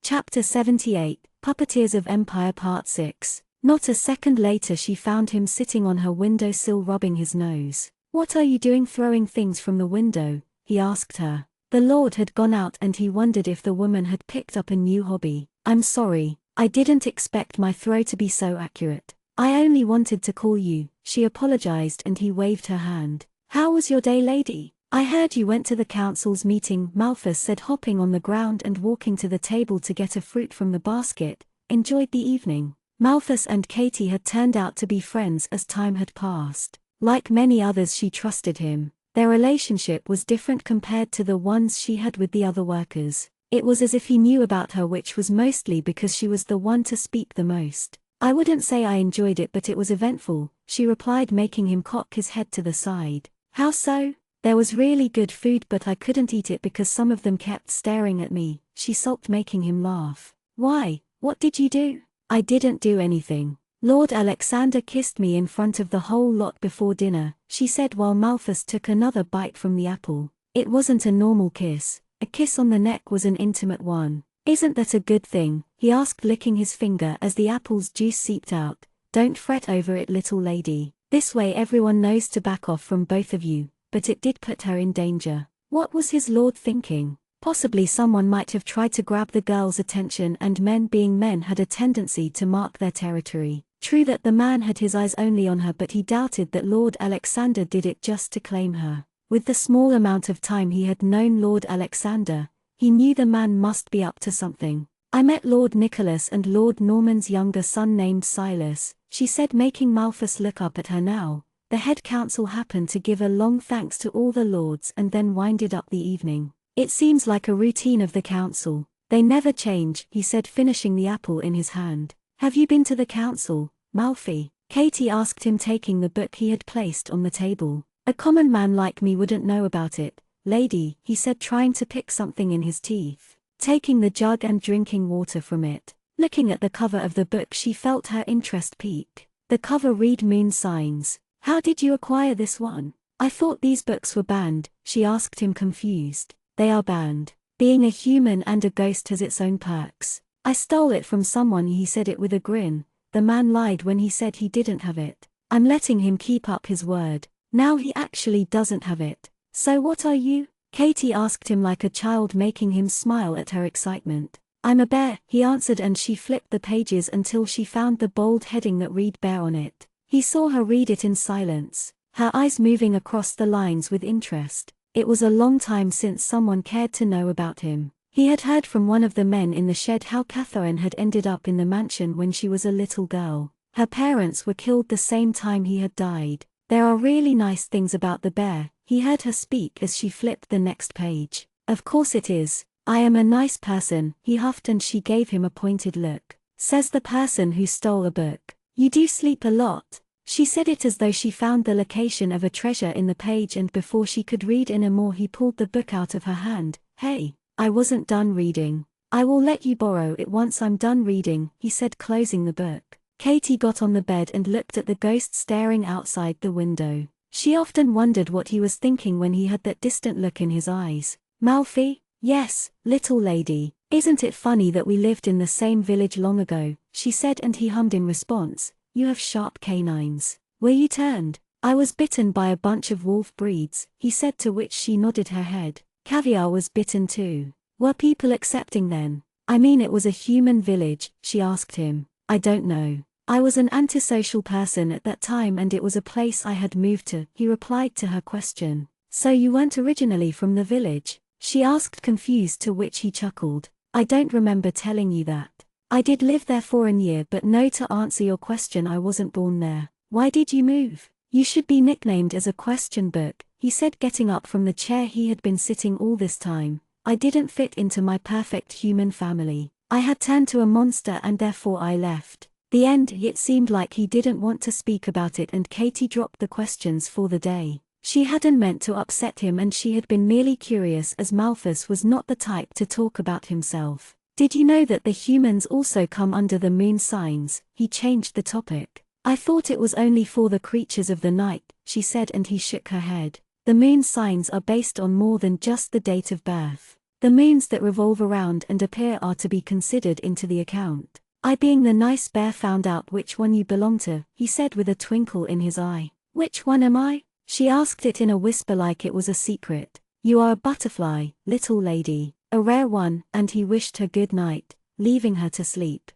Chapter 78, Puppeteers of Empire Part 6. Not a second later she found him sitting on her windowsill rubbing his nose. "What are you doing throwing things from the window?" he asked her. The Lord had gone out and he wondered if the woman had picked up a new hobby. "I'm sorry, I didn't expect my throw to be so accurate. I only wanted to call you," she apologized, and he waved her hand. "How was your day, lady? I heard you went to the council's meeting," Malthus said, hopping on the ground and walking to the table to get a fruit from the basket. "Enjoyed the evening?" Malthus and Katie had turned out to be friends as time had passed. Like many others, she trusted him. Their relationship was different compared to the ones she had with the other workers. It was as if he knew about her, which was mostly because she was the one to speak the most. "I wouldn't say I enjoyed it, but it was eventful," she replied, making him cock his head to the side. "How so?" "There was really good food, but I couldn't eat it because some of them kept staring at me," she sulked, making him laugh. "Why, what did you do?" "I didn't do anything. Lord Alexander kissed me in front of the whole lot before dinner," she said while Malthus took another bite from the apple. "It wasn't a normal kiss. A kiss on the neck was an intimate one." "Isn't that a good thing?" he asked, licking his finger as the apple's juice seeped out. "Don't fret over it, little lady. This way everyone knows to back off from both of you," but it did put her in danger. What was his lord thinking? Possibly someone might have tried to grab the girl's attention, and men being men had a tendency to mark their territory. True that the man had his eyes only on her, but he doubted that Lord Alexander did it just to claim her. With the small amount of time he had known Lord Alexander, he knew the man must be up to something. "I met Lord Nicholas and Lord Norman's younger son named Silas," she said, making Malthus look up at her now. The head council happened to give a long thanks to all the lords and then winded up the evening. It seems like a routine of the council. They never change, he said, finishing the apple in his hand. Have you been to the council, Malfi? Katie asked him, taking the book he had placed on the table. A common man like me wouldn't know about it, lady, he said, trying to pick something in his teeth. Taking the jug and drinking water from it. Looking at the cover of the book, she felt her interest peak. The cover read Moon Signs. How did you acquire this one? I thought these books were banned, she asked him, confused. They are banned. Being a human and a ghost has its own perks. I stole it from someone, he said it with a grin. The man lied when he said he didn't have it. I'm letting him keep up his word. Now he actually doesn't have it. So what are you? Katie asked him like a child, making him smile at her excitement. I'm a bear, he answered, and she flipped the pages until she found the bold heading that read bear on it. He saw her read it in silence, her eyes moving across the lines with interest. It was a long time since someone cared to know about him. He had heard from one of the men in the shed how Catherine had ended up in the mansion when she was a little girl. Her parents were killed the same time he had died. There are really nice things about the bear, he heard her speak as she flipped the next page. Of course it is. I am a nice person, he huffed, and she gave him a pointed look. Says the person who stole a book. You do sleep a lot. She said it as though she found the location of a treasure in the page, and before she could read any more, he pulled the book out of her hand. Hey, I wasn't done reading. I will let you borrow it once I'm done reading, he said, closing the book. Katie got on the bed and looked at the ghost staring outside the window. She often wondered what he was thinking when he had that distant look in his eyes. Malfi? Yes, little lady. Isn't it funny that we lived in the same village long ago, she said, and he hummed in response. You have sharp canines. Were you turned? I was bitten by a bunch of wolf breeds, he said, to which she nodded her head. Caviar was bitten too. Were people accepting then? I mean, it was a human village, she asked him. I don't know. I was an antisocial person at that time, and it was a place I had moved to, he replied to her question. So you weren't originally from the village? She asked, confused, to which he chuckled. I don't remember telling you that. I did live there for a year, but no, to answer your question, I wasn't born there. Why did you move? You should be nicknamed as a question book, he said, getting up from the chair he had been sitting all this time. I didn't fit into my perfect human family. I had turned to a monster and therefore I left. The end. It seemed like he didn't want to speak about it, and Katie dropped the questions for the day. She hadn't meant to upset him, and she had been merely curious, as Malthus was not the type to talk about himself. Did you know that the humans also come under the moon signs? He changed the topic. I thought it was only for the creatures of the night, she said, and he shook her head. The moon signs are based on more than just the date of birth. The moons that revolve around and appear are to be considered into the account. I, being the nice bear, found out which one you belong to, he said with a twinkle in his eye. Which one am I? She asked it in a whisper like it was a secret. You are a butterfly, little lady. A rare one, and he wished her good night, leaving her to sleep.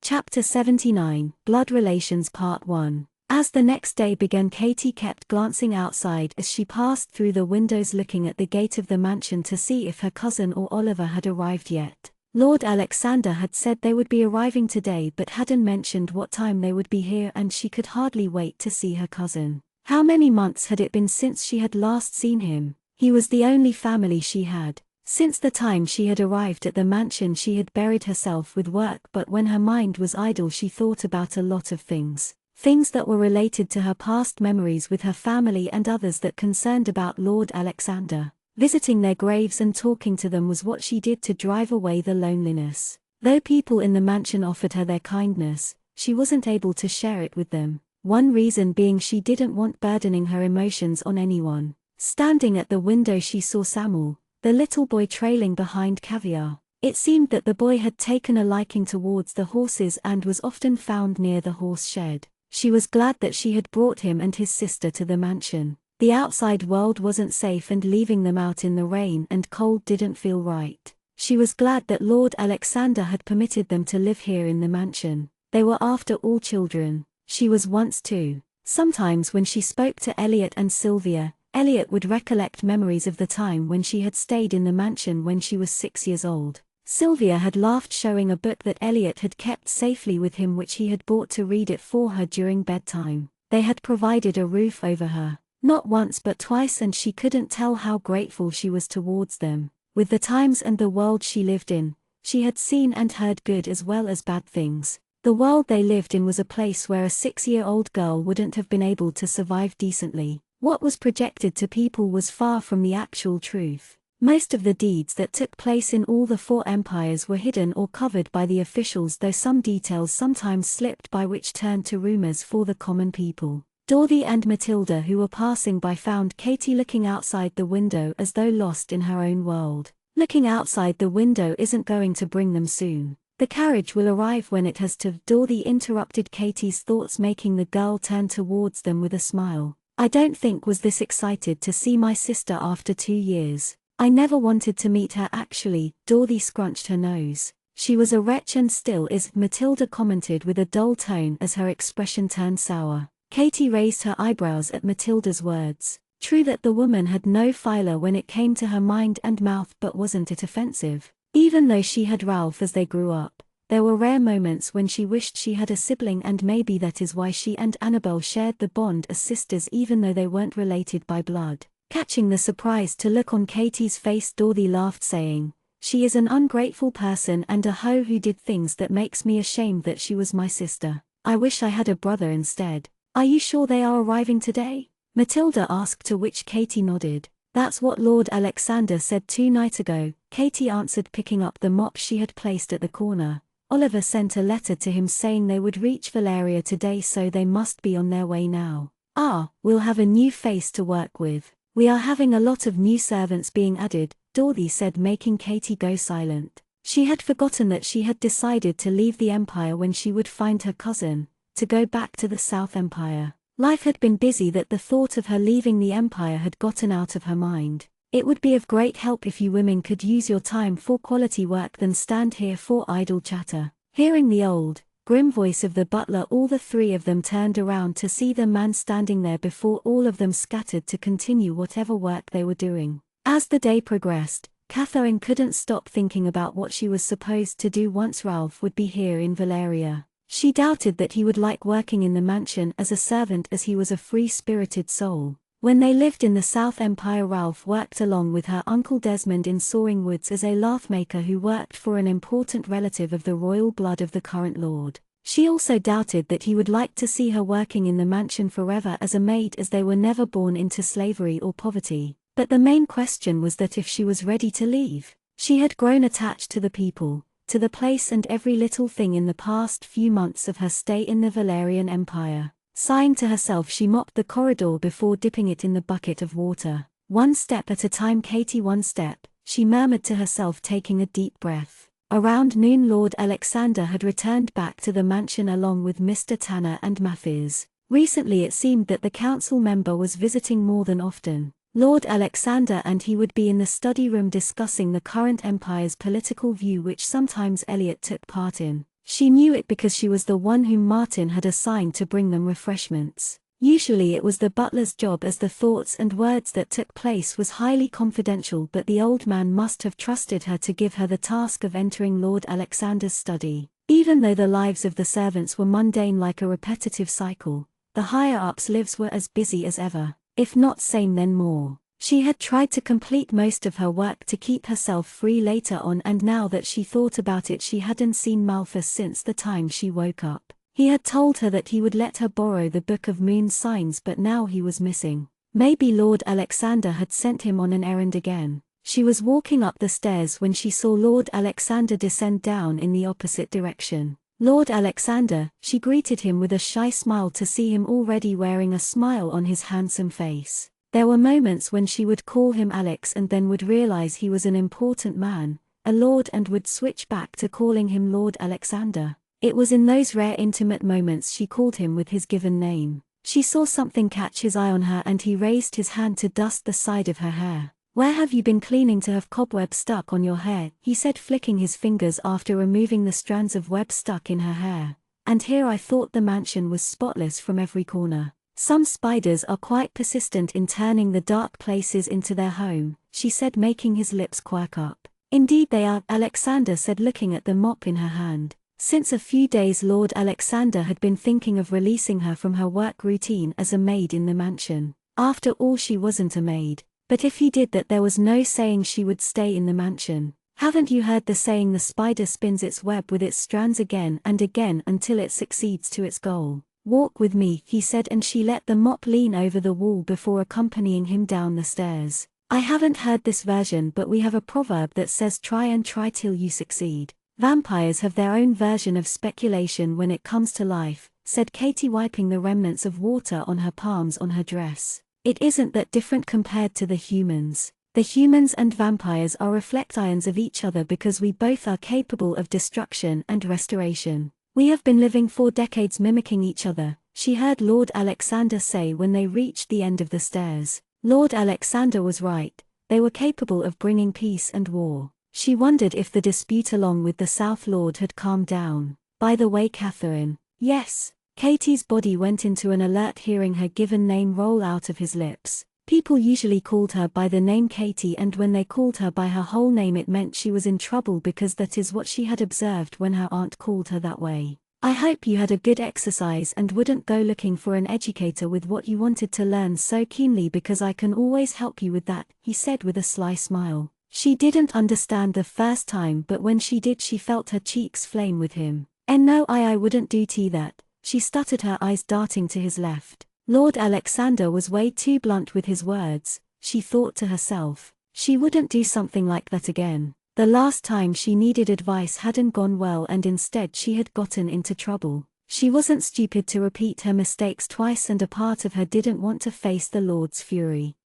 Chapter 79, Blood Relations Part 1. As the next day began, Katie kept glancing outside as she passed through the windows, looking at the gate of the mansion to see if her cousin or Oliver had arrived yet. Lord Alexander had said they would be arriving today, but hadn't mentioned what time they would be here, and she could hardly wait to see her cousin. How many months had it been since she had last seen him? He was the only family she had. Since the time she had arrived at the mansion, she had buried herself with work, but when her mind was idle she thought about a lot of things. Things that were related to her past memories with her family, and others that concerned about Lord Alexander. Visiting their graves and talking to them was what she did to drive away the loneliness. Though people in the mansion offered her their kindness, she wasn't able to share it with them. One reason being she didn't want burdening her emotions on anyone. Standing at the window, she saw Samuel, the little boy, trailing behind Caviar. It seemed that the boy had taken a liking towards the horses and was often found near the horse shed. She was glad that she had brought him and his sister to the mansion. The outside world wasn't safe, and leaving them out in the rain and cold didn't feel right. She was glad that Lord Alexander had permitted them to live here in the mansion. They were, after all, children. She was once too. Sometimes when she spoke to Elliot and Sylvia, Elliot would recollect memories of the time when she had stayed in the mansion when she was 6 years old. Sylvia had laughed, showing a book that Elliot had kept safely with him, which he had bought to read it for her during bedtime. They had provided a roof over her. Not once but twice, and she couldn't tell how grateful she was towards them. With the times and the world she lived in, she had seen and heard good as well as bad things. The world they lived in was a place where a 6-year-old girl wouldn't have been able to survive decently. What was projected to people was far from the actual truth. Most of the deeds that took place in all the 4 empires were hidden or covered by the officials, though some details sometimes slipped by, which turned to rumors for the common people. Dorothy and Matilda, who were passing by, found Katie looking outside the window as though lost in her own world. Looking outside the window isn't going to bring them soon. The carriage will arrive when it has to. Dorothy interrupted Katie's thoughts, making the girl turn towards them with a smile. I don't think was this excited to see my sister after 2 years. I never wanted to meet her actually. Dorothy scrunched her nose. She was a wretch and still is, Matilda commented with a dull tone as her expression turned sour. Katie raised her eyebrows at Matilda's words. True that the woman had no filer when it came to her mind and mouth, but wasn't it offensive? Even though she had Ralph as they grew up, there were rare moments when she wished she had a sibling, and maybe that is why she and Annabelle shared the bond as sisters even though they weren't related by blood. Catching the surprised look on Katie's face, Dorothy laughed, saying, "She is an ungrateful person and a hoe who did things that makes me ashamed that she was my sister. I wish I had a brother instead." "Are you sure they are arriving today?" Matilda asked, to which Katie nodded. "That's what Lord Alexander said 2 nights ago," Katie answered, picking up the mop she had placed at the corner. "Oliver sent a letter to him saying they would reach Valeria today, so they must be on their way now." "Ah, we'll have a new face to work with. We are having a lot of new servants being added," Dorothy said, making Katie go silent. She had forgotten that she had decided to leave the Empire when she would find her cousin, to go back to the South Empire. Life had been busy that the thought of her leaving the Empire had gotten out of her mind. "It would be of great help if you women could use your time for quality work than stand here for idle chatter." Hearing the old, grim voice of the butler, all the 3 of them turned around to see the man standing there before all of them scattered to continue whatever work they were doing. As the day progressed, Catherine couldn't stop thinking about what she was supposed to do once Ralph would be here in Valeria. She doubted that he would like working in the mansion as a servant, as he was a free-spirited soul. When they lived in the South Empire, Ralph worked along with her Uncle Desmond in Soaring Woods as a lathmaker who worked for an important relative of the royal blood of the current lord. She also doubted that he would like to see her working in the mansion forever as a maid, as they were never born into slavery or poverty. But the main question was that if she was ready to leave. She had grown attached to the people, to the place and every little thing in the past few months of her stay in the Valerian Empire. Sighing to herself, she mopped the corridor before dipping it in the bucket of water. "One step at a time, Katie, one step," she murmured to herself, taking a deep breath. Around noon, Lord Alexander had returned back to the mansion along with Mr. Tanner and Matthews. Recently it seemed that the council member was visiting more than often. Lord Alexander and he would be in the study room discussing the current empire's political view, which sometimes Elliot took part in. She knew it because she was the one whom Martin had assigned to bring them refreshments. Usually it was the butler's job, as the thoughts and words that took place was highly confidential, but the old man must have trusted her to give her the task of entering Lord Alexander's study. Even though the lives of the servants were mundane like a repetitive cycle, the higher-ups' lives were as busy as ever, if not same then more. She had tried to complete most of her work to keep herself free later on, and now that she thought about it, she hadn't seen Malthus since the time she woke up. He had told her that he would let her borrow the Book of Moon Signs, but now he was missing. Maybe Lord Alexander had sent him on an errand again. She was walking up the stairs when she saw Lord Alexander descend down in the opposite direction. "Lord Alexander," she greeted him with a shy smile to see him already wearing a smile on his handsome face. There were moments when she would call him Alex and then would realize he was an important man, a lord, and would switch back to calling him Lord Alexander. It was in those rare intimate moments she called him with his given name. She saw something catch his eye on her, and he raised his hand to dust the side of her hair. "Where have you been cleaning to have cobwebs stuck on your hair?" he said, flicking his fingers after removing the strands of web stuck in her hair. "And here I thought the mansion was spotless from every corner." "Some spiders are quite persistent in turning the dark places into their home," she said, making his lips quirk up. "Indeed they are," Alexander said, looking at the mop in her hand. Since a few days Lord Alexander had been thinking of releasing her from her work routine as a maid in the mansion. After all, she wasn't a maid. But if he did that, there was no saying she would stay in the mansion. Haven't you heard the saying, the spider spins its web with its strands again and again until it succeeds to its goal? Walk with me, he said, and she let the mop lean over the wall before accompanying him down the stairs. I haven't heard this version, but we have a proverb that says try and try till you succeed. Vampires have their own version of speculation when it comes to life, said Katie, wiping the remnants of water on her palms on her dress. It isn't that different compared to the humans. The humans and vampires are reflections of each other because we both are capable of destruction and restoration. We have been living for decades mimicking each other, she heard Lord Alexander say when they reached the end of the stairs. Lord Alexander was right, they were capable of bringing peace and war. She wondered if the dispute along with the South Lord had calmed down. By the way, Catherine. Yes. Katie's body went into an alert hearing her given name roll out of his lips. People usually called her by the name Katie, and when they called her by her whole name it meant she was in trouble because that is what she had observed when her aunt called her that way. I hope you had a good exercise and wouldn't go looking for an educator with what you wanted to learn so keenly, because I can always help you with that, he said with a sly smile. She didn't understand the first time, but when she did she felt her cheeks flame with him. And no, I wouldn't do that, she stuttered, her eyes darting to his left. Lord Alexander was way too blunt with his words, she thought to herself. She wouldn't do something like that again. The last time she needed advice hadn't gone well and instead she had gotten into trouble. She wasn't stupid to repeat her mistakes twice, and a part of her didn't want to face the Lord's fury.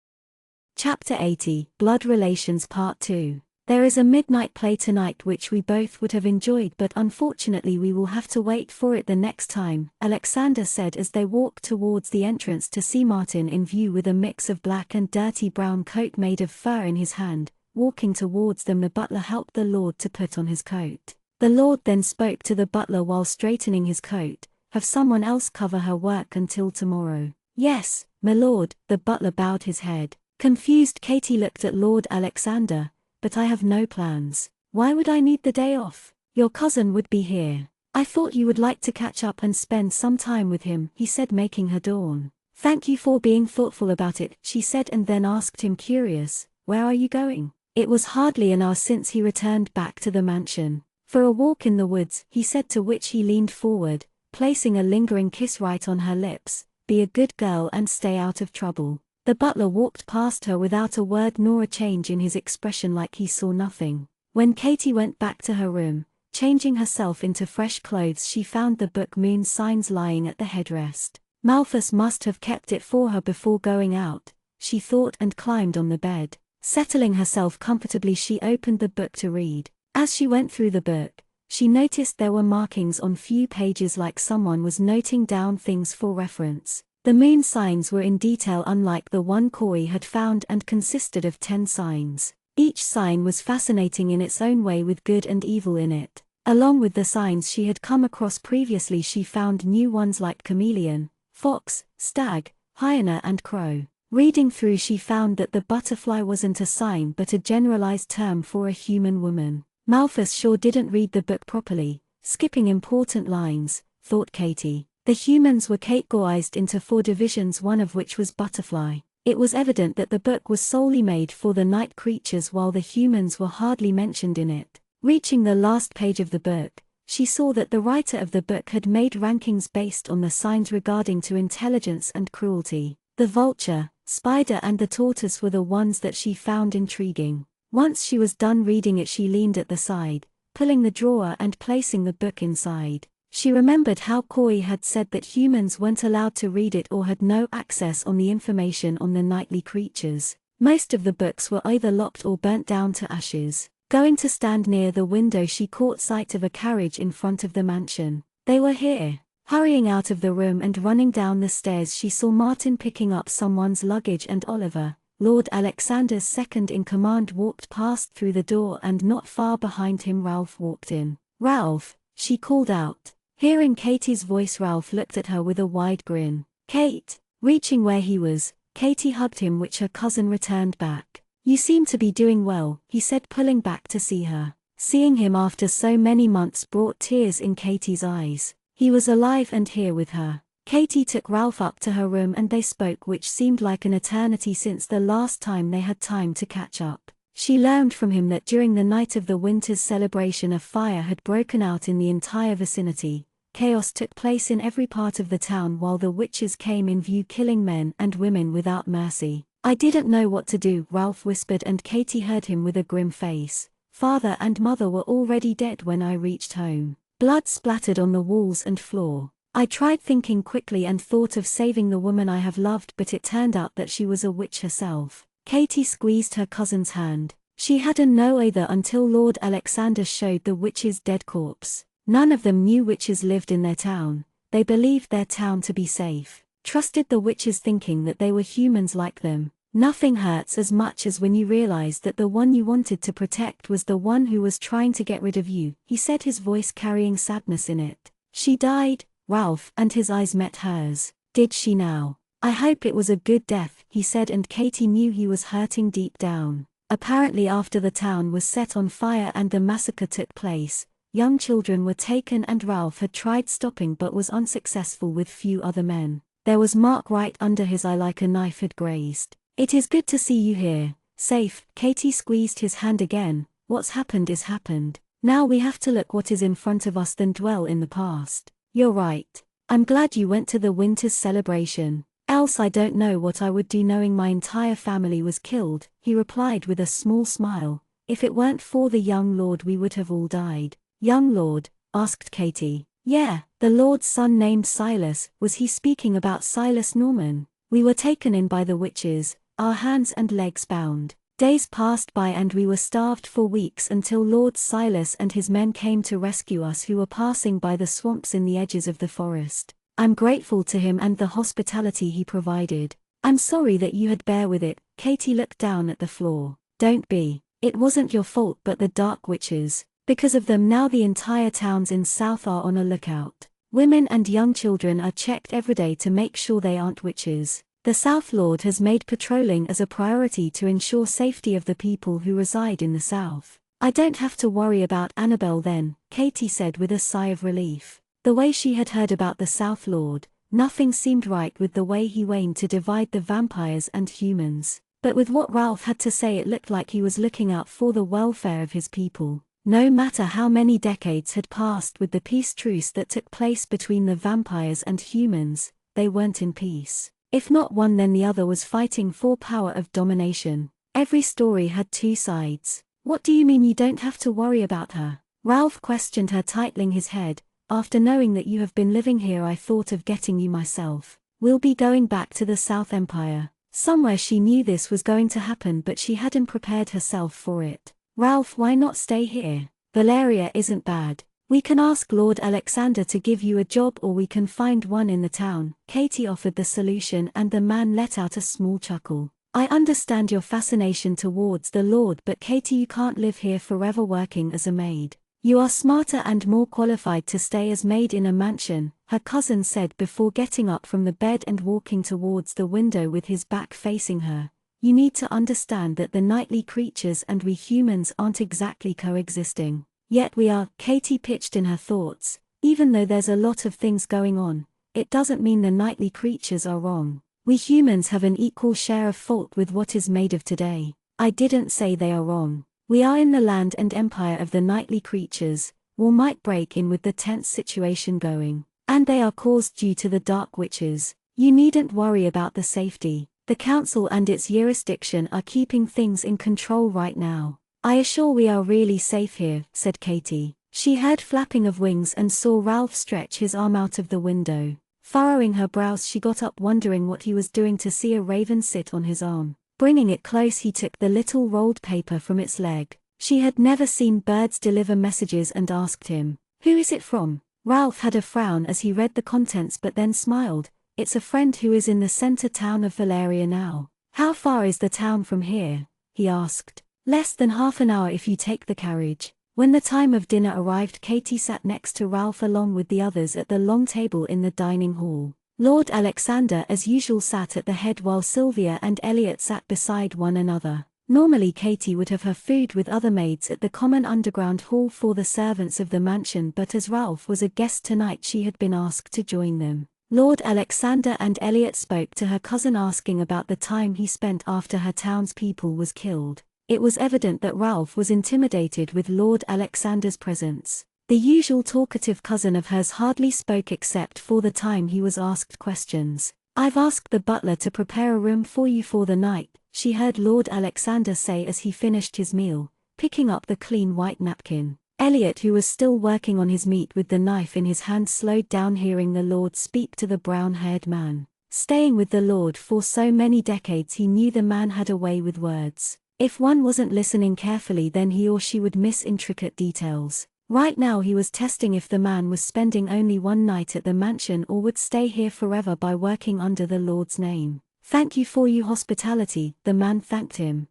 Chapter 80, Blood Relations Part 2. There is a midnight play tonight which we both would have enjoyed, but unfortunately we will have to wait for it the next time, Alexander said as they walked towards the entrance to see Martin in view with a mix of black and dirty brown coat made of fur in his hand. Walking towards them, the butler helped the Lord to put on his coat. The Lord then spoke to the butler while straightening his coat. Have someone else cover her work until tomorrow. Yes, my lord, the butler bowed his head. Confused, Katie looked at Lord Alexander. But I have no plans. Why would I need the day off? Your cousin would be here. I thought you would like to catch up and spend some time with him, he said, making her dawn. Thank you for being thoughtful about it, she said, and then asked him, curious, where are you going? It was hardly an hour since he returned back to the mansion. For a walk in the woods, he said, to which he leaned forward, placing a lingering kiss right on her lips. Be a good girl and stay out of trouble. The butler walked past her without a word nor a change in his expression, like he saw nothing. When Katie went back to her room, changing herself into fresh clothes, she found the book Moon Signs lying at the headrest. Malthus must have kept it for her before going out, she thought, and climbed on the bed. Settling herself comfortably, she opened the book to read. As she went through the book, she noticed there were markings on few pages, like someone was noting down things for reference. The moon signs were in detail unlike the one Corey had found and consisted of 10 signs. Each sign was fascinating in its own way, with good and evil in it. Along with the signs she had come across previously, she found new ones like chameleon, fox, stag, hyena and crow. Reading through, she found that the butterfly wasn't a sign but a generalized term for a human woman. Malthus sure didn't read the book properly, skipping important lines, thought Katie. The humans were categorized into 4 divisions, one of which was butterfly. It was evident that the book was solely made for the night creatures, while the humans were hardly mentioned in it. Reaching the last page of the book, she saw that the writer of the book had made rankings based on the signs regarding to intelligence and cruelty. The vulture, spider and the tortoise were the ones that she found intriguing. Once she was done reading it, she leaned at the side, pulling the drawer and placing the book inside. She remembered how Corey had said that humans weren't allowed to read it or had no access on the information on the nightly creatures. Most of the books were either locked or burnt down to ashes. Going to stand near the window, she caught sight of a carriage in front of the mansion. They were here. Hurrying out of the room and running down the stairs, she saw Martin picking up someone's luggage, and Oliver, Lord Alexander's second-in-command, walked past through the door, and not far behind him Ralph walked in. Ralph, she called out. Hearing Katie's voice, Ralph looked at her with a wide grin. Kate! Reaching where he was, Katie hugged him, which her cousin returned back. You seem to be doing well, he said, pulling back to see her. Seeing him after so many months brought tears in Katie's eyes. He was alive and here with her. Katie took Ralph up to her room and they spoke, which seemed like an eternity since the last time they had time to catch up. She learned from him that during the night of the winter's celebration a fire had broken out in the entire vicinity. Chaos took place in every part of the town while the witches came in view, killing men and women without mercy. "I didn't know what to do," Ralph whispered, and Katie heard him with a grim face. "Father and mother were already dead when I reached home. Blood splattered on the walls and floor. I tried thinking quickly and thought of saving the woman I have loved, but it turned out that she was a witch herself." Katie squeezed her cousin's hand. She hadn't known either until Lord Alexander showed the witch's dead corpse. None of them knew witches lived in their town. They believed their town to be safe, trusted the witches, thinking that they were humans like them. Nothing hurts as much as when you realize that the one you wanted to protect was the one who was trying to get rid of you, he said, his voice carrying sadness in it. "She died, Ralph," and his eyes met hers. "Did she now? I hope it was a good death," he said, and Katie knew he was hurting deep down. Apparently after the town was set on fire and the massacre took place, young children were taken and Ralph had tried stopping but was unsuccessful with few other men. There was mark right under his eye like a knife had grazed. "It is good to see you here, safe." Katie squeezed his hand again. "What's happened is happened. Now we have to look what is in front of us than dwell in the past." "You're right. I'm glad you went to the winter's celebration. Else I don't know what I would do knowing my entire family was killed," he replied with a small smile. "If it weren't for the young lord we would have all died." "Young lord?" asked Katie. "Yeah, the lord's son named Silas." Was he speaking about Silas Norman? "We were taken in by the witches, our hands and legs bound. Days passed by and we were starved for weeks until Lord Silas and his men came to rescue us who were passing by the swamps in the edges of the forest. I'm grateful to him and the hospitality he provided. I'm sorry that you had bear with it." Katie looked down at the floor. "Don't be. It wasn't your fault but the dark witches. Because of them now the entire towns in South are on a lookout. Women and young children are checked every day to make sure they aren't witches. The South Lord has made patrolling as a priority to ensure safety of the people who reside in the South." "I don't have to worry about Annabelle then," Katie said with a sigh of relief. The way she had heard about the South Lord, nothing seemed right with the way he waned to divide the vampires and humans. But with what Ralph had to say it looked like he was looking out for the welfare of his people. No matter how many decades had passed with the peace truce that took place between the vampires and humans, they weren't in peace. If not one then the other was fighting for power of domination. Every story had two sides. "What do you mean you don't have to worry about her?" Ralph questioned her, tightening his head. "After knowing that you have been living here I thought of getting you myself. We'll be going back to the South Empire." Somewhere she knew this was going to happen but she hadn't prepared herself for it. "Ralph, why not stay here? Valeria isn't bad. We can ask Lord Alexander to give you a job or we can find one in the town." Katie offered the solution and the man let out a small chuckle. "I understand your fascination towards the Lord but Katie, you can't live here forever working as a maid. You are smarter and more qualified to stay as maid in a mansion," her cousin said before getting up from the bed and walking towards the window with his back facing her. "You need to understand that the nightly creatures and we humans aren't exactly coexisting. Yet we are." Katie pitched in her thoughts. "Even though there's a lot of things going on, it doesn't mean the nightly creatures are wrong. We humans have an equal share of fault with what is made of today." "I didn't say they are wrong. We are in the land and empire of the nightly creatures. War might break in with the tense situation going. And they are caused due to the dark witches. You needn't worry about the safety. The council and its jurisdiction are keeping things in control right now. I assure we are really safe here," said Katie. She heard flapping of wings and saw Ralph stretch his arm out of the window. Furrowing her brows she got up wondering what he was doing to see a raven sit on his arm. Bringing it close he took the little rolled paper from its leg. She had never seen birds deliver messages and asked him, "Who is it from?" Ralph had a frown as he read the contents but then smiled. "It's a friend who is in the center town of Valeria now." "How far is the town from here?" he asked. "Less than half an hour if you take the carriage." When the time of dinner arrived Katie sat next to Ralph along with the others at the long table in the dining hall. Lord Alexander as usual sat at the head while Sylvia and Elliot sat beside one another. Normally Katie would have her food with other maids at the common underground hall for the servants of the mansion but as Ralph was a guest tonight she had been asked to join them. Lord Alexander and Elliot spoke to her cousin asking about the time he spent after her townspeople was killed. It was evident that Ralph was intimidated with Lord Alexander's presence. The usual talkative cousin of hers hardly spoke except for the time he was asked questions. "I've asked the butler to prepare a room for you for the night," she heard Lord Alexander say as he finished his meal, picking up the clean white napkin. Elliot, who was still working on his meat with the knife in his hand, slowed down hearing the Lord speak to the brown-haired man. Staying with the Lord for so many decades, he knew the man had a way with words. If one wasn't listening carefully, then he or she would miss intricate details. Right now he was testing if the man was spending only one night at the mansion or would stay here forever by working under the Lord's name. "Thank you for your hospitality," the man thanked him.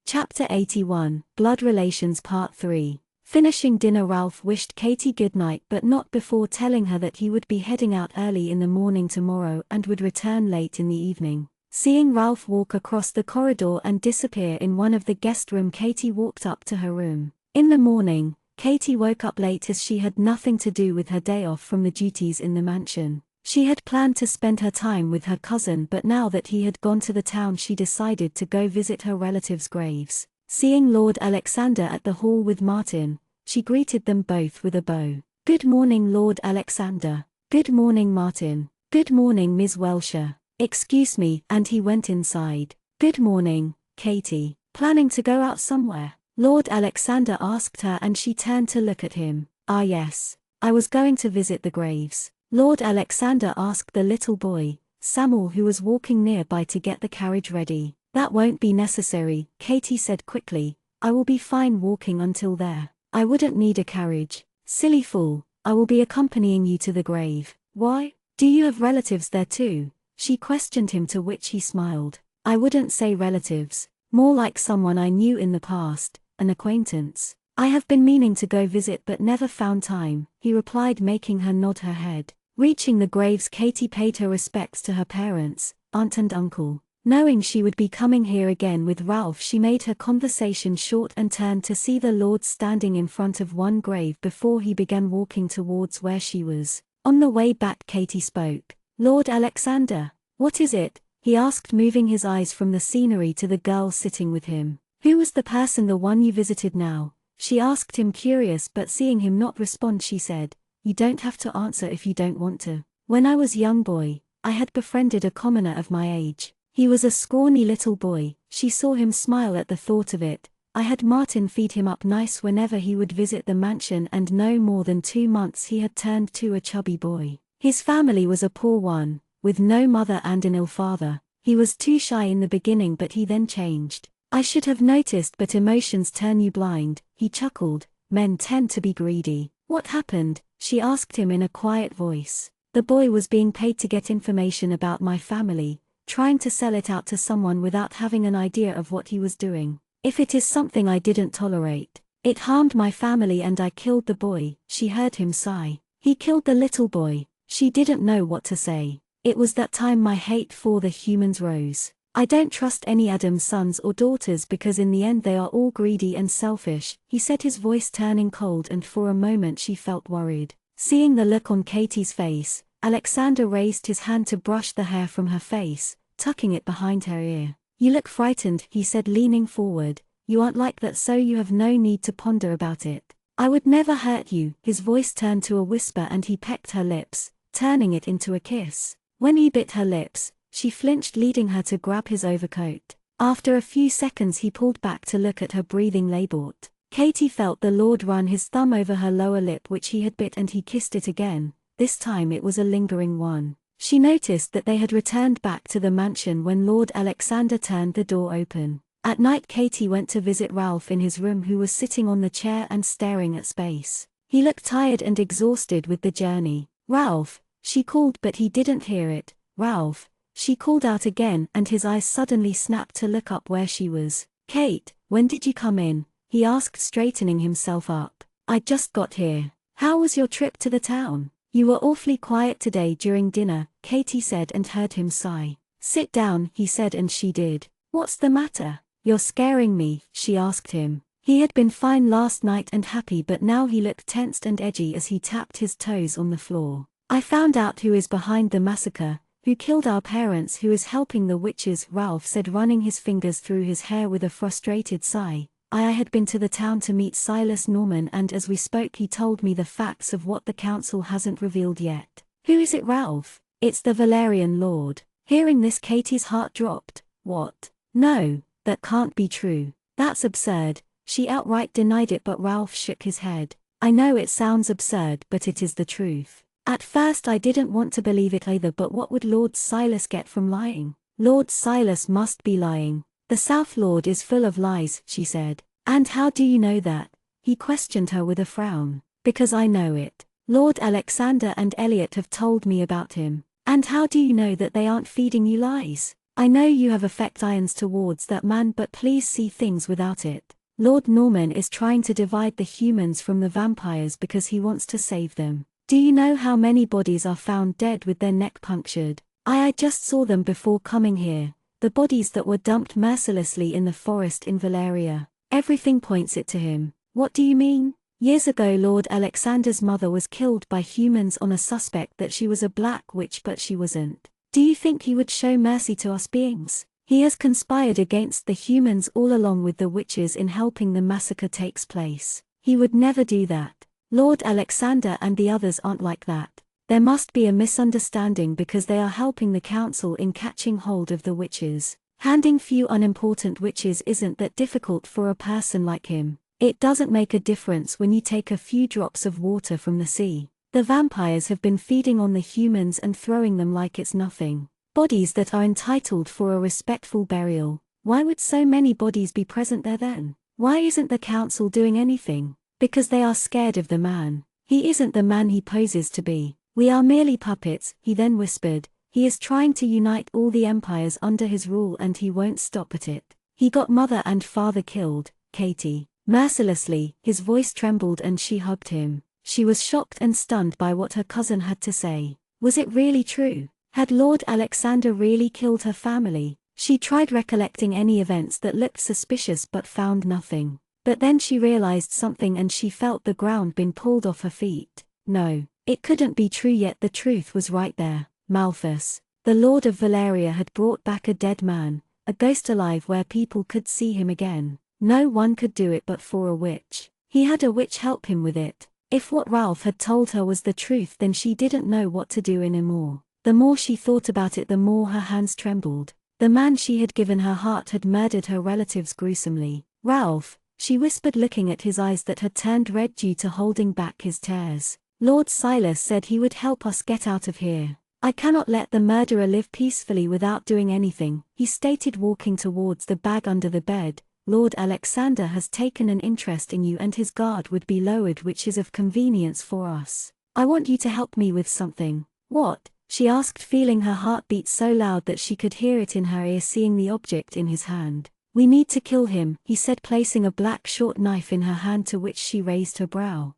Chapter 81, Blood Relations Part 3. Finishing dinner, Ralph wished Katie good night, but not before telling her that he would be heading out early in the morning tomorrow and would return late in the evening. Seeing Ralph walk across the corridor and disappear in one of the guest room, Katie walked up to her room. In the morning, Katie woke up late as she had nothing to do with her day off from the duties in the mansion. She had planned to spend her time with her cousin, but now that he had gone to the town, she decided to go visit her relatives' graves. Seeing Lord Alexander at the hall with Martin, she greeted them both with a bow. "Good morning, Lord Alexander." "Good morning, Martin." "Good morning, Miss Welsher." "Excuse me," and he went inside. "Good morning, Katie. Planning to go out somewhere?" Lord Alexander asked her, and she turned to look at him. "Ah yes. I was going to visit the graves." Lord Alexander asked the little boy, Samuel, who was walking nearby, to get the carriage ready. "That won't be necessary," Katie said quickly. "I will be fine walking until there. I wouldn't need a carriage." "Silly fool, I will be accompanying you to the grave." "Why? Do you have relatives there too?" she questioned him, to which he smiled. "I wouldn't say relatives, more like someone I knew in the past, an acquaintance. I have been meaning to go visit but never found time," he replied, making her nod her head. Reaching the graves, Katie paid her respects to her parents, aunt and uncle. Knowing she would be coming here again with Ralph, she made her conversation short and turned to see the Lord standing in front of one grave before he began walking towards where she was. On the way back, Katie spoke. "Lord Alexander, what is it?" he asked, moving his eyes from the scenery to the girl sitting with him. "Who was the person, the one you visited now?" she asked him, curious, but seeing him not respond, she said, "You don't have to answer if you don't want to. When I was a young boy, I had befriended a commoner of my age. He was a scrawny little boy." She saw him smile at the thought of it. "I had Martin feed him up nice whenever he would visit the mansion, and no more than 2 months he had turned to a chubby boy. His family was a poor one, with no mother and an ill father. He was too shy in the beginning, but he then changed. I should have noticed, but emotions turn you blind," he chuckled. "Men tend to be greedy." "What happened?" she asked him in a quiet voice. "The boy was being paid to get information about my family, trying to sell it out to someone without having an idea of what he was doing. If it is something I didn't tolerate, it harmed my family and I killed the boy." She heard him sigh. "He killed the little boy." She didn't know what to say. "It was that time my hate for the humans rose. I don't trust any Adam's sons or daughters because in the end they are all greedy and selfish," he said, his voice turning cold, and for a moment she felt worried. Seeing the look on Katie's face, Alexander raised his hand to brush the hair from her face, tucking it behind her ear. "You look frightened," he said, leaning forward. "You aren't like that, so you have no need to ponder about it. I would never hurt you." His voice turned to a whisper and he pecked her lips, turning it into a kiss. When he bit her lips, she flinched, leading her to grab his overcoat. After a few seconds he pulled back to look at her, breathing labored. Katie felt the Lord run his thumb over her lower lip, which he had bit, and he kissed it again. This time it was a lingering one. She noticed that they had returned back to the mansion when Lord Alexander turned the door open. At night Katie went to visit Ralph in his room, who was sitting on the chair and staring at space. He looked tired and exhausted with the journey. "Ralph," she called, but he didn't hear it. "Ralph," she called out again, and his eyes suddenly snapped to look up where she was. "Kate, when did you come in?" he asked, straightening himself up. "I just got here." "How was your trip to the town?" "You were awfully quiet today during dinner," Katie said, and heard him sigh. "Sit down," he said, and she did. "What's the matter?" "You're scaring me," she asked him. He had been fine last night and happy, but now he looked tensed and edgy as he tapped his toes on the floor. I found out who is behind the massacre, who killed our parents, who is helping the witches, Ralph said, running his fingers through his hair with a frustrated sigh. I had been to the town to meet Silas Norman, and as we spoke he told me the facts of what the council hasn't revealed yet. Who is it, Ralph? It's the Valerian Lord. Hearing this, Katie's heart dropped. What? No, that can't be true. That's absurd. She outright denied it, but Ralph shook his head. I know it sounds absurd, but it is the truth. At first I didn't want to believe it either, but what would Lord Silas get from lying? Lord Silas must be lying. The South Lord is full of lies, she said. And how do you know that? He questioned her with a frown. Because I know it. Lord Alexander and Elliot have told me about him. And how do you know that they aren't feeding you lies? I know you have affections towards that man, but please see things without it. Lord Norman is trying to divide the humans from the vampires because he wants to save them. Do you know how many bodies are found dead with their neck punctured? I just saw them before coming here. The bodies that were dumped mercilessly in the forest in Valeria. Everything points it to him. What do you mean? Years ago Lord Alexander's mother was killed by humans on a suspect that she was a black witch, but she wasn't. Do you think he would show mercy to us beings? He has conspired against the humans all along with the witches in helping the massacre takes place. He would never do that. Lord Alexander and the others aren't like that. There must be a misunderstanding because they are helping the council in catching hold of the witches. Handing few unimportant witches isn't that difficult for a person like him. It doesn't make a difference when you take a few drops of water from the sea. The vampires have been feeding on the humans and throwing them like it's nothing. Bodies that are entitled for a respectful burial. Why would so many bodies be present there then? Why isn't the council doing anything? Because they are scared of the man. He isn't the man he poses to be. We are merely puppets, he then whispered. He is trying to unite all the empires under his rule and he won't stop at it. He got mother and father killed, Katie. Mercilessly, his voice trembled and she hugged him. She was shocked and stunned by what her cousin had to say. Was it really true? Had Lord Alexander really killed her family? She tried recollecting any events that looked suspicious but found nothing. But then she realized something and she felt the ground being pulled off her feet. No, it couldn't be true, yet the truth was right there. Malthus, the Lord of Valeria, had brought back a dead man, a ghost alive where people could see him again. No one could do it but for a witch. He had a witch help him with it. If what Ralph had told her was the truth, then she didn't know what to do anymore. The more she thought about it, the more her hands trembled. The man she had given her heart had murdered her relatives gruesomely. Ralph, she whispered, looking at his eyes that had turned red due to holding back his tears. Lord Silas said he would help us get out of here. I cannot let the murderer live peacefully without doing anything, he stated, walking towards the bag under the bed. Lord Alexander has taken an interest in you and his guard would be lowered, which is of convenience for us. I want you to help me with something. What? She asked, feeling her heart beat so loud that she could hear it in her ear, seeing the object in his hand. We need to kill him, he said, placing a black short knife in her hand, to which she raised her brow.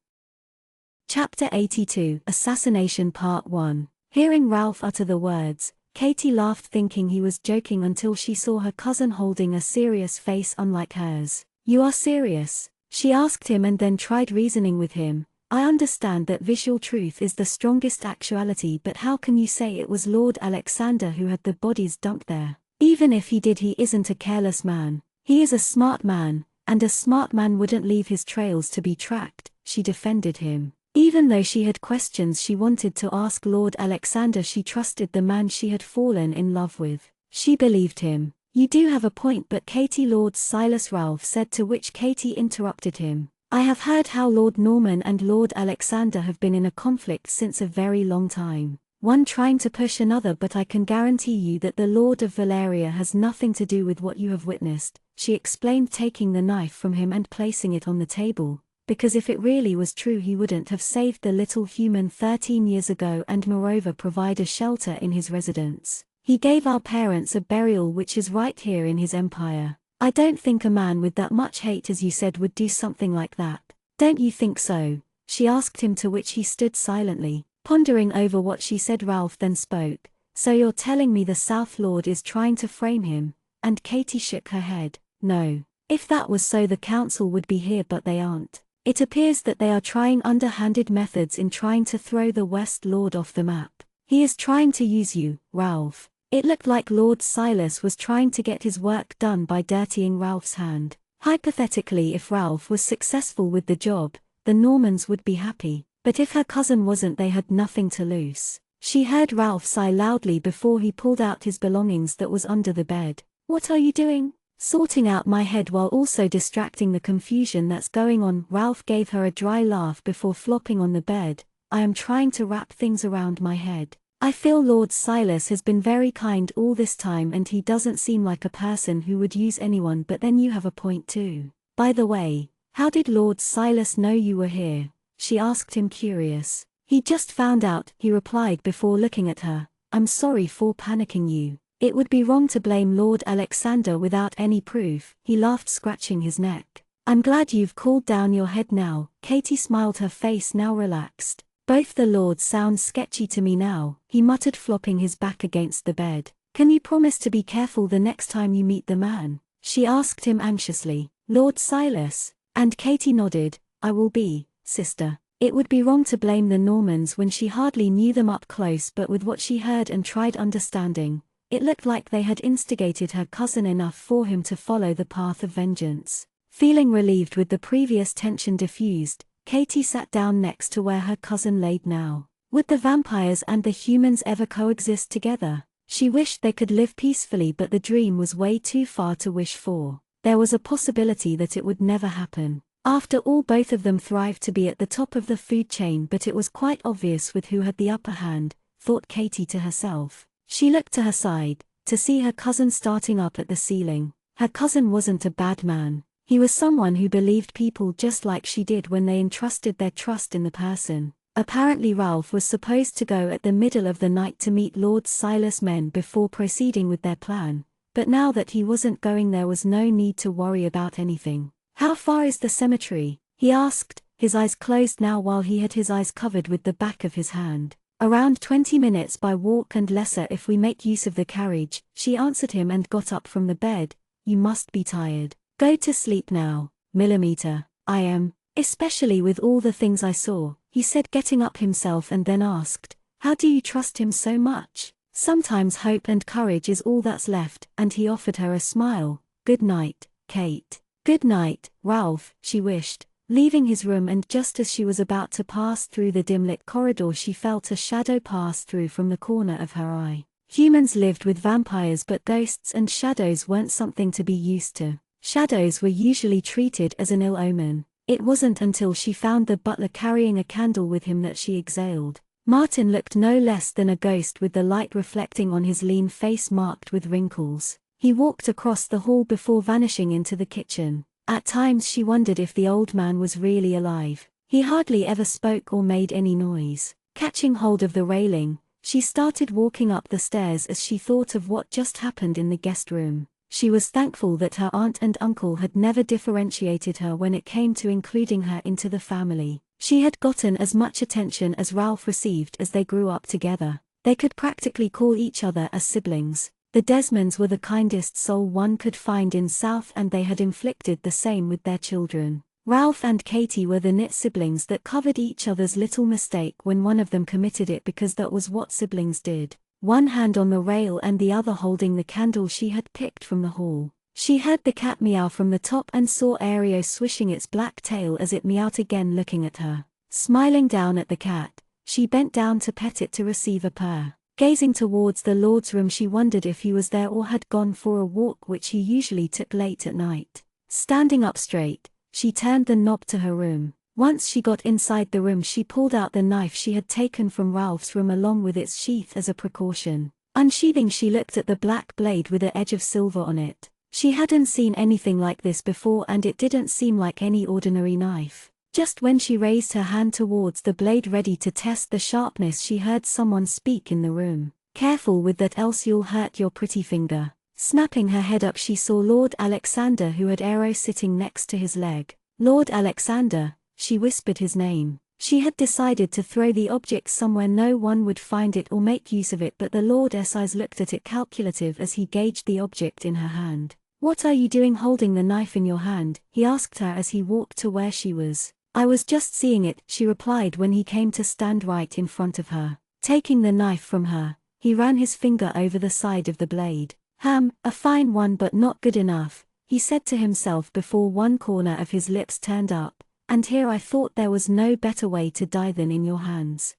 Chapter 82, Assassination Part 1. Hearing Ralph utter the words, Katie laughed, thinking he was joking, until she saw her cousin holding a serious face unlike hers. You are serious? She asked him, and then tried reasoning with him. I understand that visual truth is the strongest actuality, but how can you say it was Lord Alexander who had the bodies dumped there? Even if he did, he isn't a careless man. He is a smart man, and a smart man wouldn't leave his trails to be tracked, she defended him. Even though she had questions she wanted to ask Lord Alexander, she trusted the man she had fallen in love with. She believed him. You do have a point, but Katie, Lord Silas, Ralph said, to which Katie interrupted him. I have heard how Lord Norman and Lord Alexander have been in a conflict since a very long time. One trying to push another, but I can guarantee you that the Lord of Valeria has nothing to do with what you have witnessed, she explained, taking the knife from him and placing it on the table. Because if it really was true, he wouldn't have saved the little human 13 years ago and moreover provide a shelter in his residence. He gave our parents a burial, which is right here in his empire. I don't think a man with that much hate as you said would do something like that. Don't you think so? She asked him, to which he stood silently, pondering over what she said. Ralph then spoke. So you're telling me the South Lord is trying to frame him? And Katie shook her head. No. If that was so, the council would be here, but they aren't. It appears that they are trying underhanded methods in trying to throw the West Lord off the map. He is trying to use you, Ralph. It looked like Lord Silas was trying to get his work done by dirtying Ralph's hand. Hypothetically, if Ralph was successful with the job, the Normans would be happy, but if her cousin wasn't, they had nothing to lose. She heard Ralph sigh loudly before he pulled out his belongings that was under the bed. "What are you doing?" "Sorting out my head while also distracting the confusion that's going on." Ralph gave her a dry laugh before flopping on the bed. "I am trying to wrap things around my head. I feel Lord Silas has been very kind all this time and he doesn't seem like a person who would use anyone, but then you have a point too. By the way, how did Lord Silas know you were here?" she asked him, curious. "He just found out," he replied before looking at her. "I'm sorry for panicking you. It would be wrong to blame Lord Alexander without any proof." He laughed, scratching his neck. "I'm glad you've cooled down your head now." Katie smiled, her face now relaxed. "Both the lords sound sketchy to me now," he muttered, flopping his back against the bed. "Can you promise to be careful the next time you meet the man?" she asked him anxiously. "Lord Silas?" And Katie nodded. "I will be, sister." It would be wrong to blame the Normans when she hardly knew them up close, but with what she heard and tried understanding, it looked like they had instigated her cousin enough for him to follow the path of vengeance. Feeling relieved with the previous tension diffused, Katie sat down next to where her cousin laid now. Would the vampires and the humans ever coexist together? She wished they could live peacefully, but the dream was way too far to wish for. There was a possibility that it would never happen. After all, both of them thrived to be at the top of the food chain, but it was quite obvious with who had the upper hand, thought Katie to herself. She looked to her side, to see her cousin starting up at the ceiling. Her cousin wasn't a bad man. He was someone who believed people just like she did when they entrusted their trust in the person. Apparently Ralph was supposed to go at the middle of the night to meet Lord Silas' men before proceeding with their plan, but now that he wasn't going, there was no need to worry about anything. "How far is the cemetery?" he asked, his eyes closed now while he had his eyes covered with the back of his hand. "Around 20 minutes by walk and lesser if we make use of the carriage," she answered him and got up from the bed. "You must be tired. Go to sleep now, Millimeter." "I am, especially with all the things I saw," he said, getting up himself, and then asked, "How do you trust him so much?" "Sometimes hope and courage is all that's left," and he offered her a smile. "Good night, Kate." "Good night, Ralph," she wished, leaving his room, and just as she was about to pass through the dim-lit corridor, she felt a shadow pass through from the corner of her eye. Humans lived with vampires, but ghosts and shadows weren't something to be used to. Shadows were usually treated as an ill omen. It wasn't until she found the butler carrying a candle with him that she exhaled. Martin looked no less than a ghost, with the light reflecting on his lean face marked with wrinkles. He walked across the hall before vanishing into the kitchen. At times she wondered if the old man was really alive. He hardly ever spoke or made any noise. Catching hold of the railing, she started walking up the stairs as she thought of what just happened in the guest room. She was thankful that her aunt and uncle had never differentiated her when it came to including her into the family. She had gotten as much attention as Ralph received as they grew up together. They could practically call each other as siblings. The Desmonds were the kindest soul one could find in South, and they had inflicted the same with their children. Ralph and Katie were the knit siblings that covered each other's little mistake when one of them committed it, because that was what siblings did. One hand on the rail and the other holding the candle she had picked from the hall. She heard the cat meow from the top and saw Aereo swishing its black tail as it meowed again, looking at her. Smiling down at the cat, she bent down to pet it to receive a purr. Gazing towards the Lord's room, she wondered if he was there or had gone for a walk, which he usually took late at night. Standing up straight, she turned the knob to her room. Once she got inside the room, she pulled out the knife she had taken from Ralph's room along with its sheath as a precaution. Unsheathing, she looked at the black blade with an edge of silver on it. She hadn't seen anything like this before, and it didn't seem like any ordinary knife. Just when she raised her hand towards the blade ready to test the sharpness, she heard someone speak in the room. "Careful with that, else you'll hurt your pretty finger." Snapping her head up, she saw Lord Alexander, who had Aero sitting next to his leg. "Lord Alexander," she whispered his name. She had decided to throw the object somewhere no one would find it or make use of it, but the Lord's eyes looked at it calculative as he gauged the object in her hand. "What are you doing holding the knife in your hand?" he asked her as he walked to where she was. I was just seeing it, she replied when he came to stand right in front of her. Taking the knife from her, he ran his finger over the side of the blade. A fine one but not good enough, he said to himself before one corner of his lips turned up, and here I thought there was no better way to die than in your hands.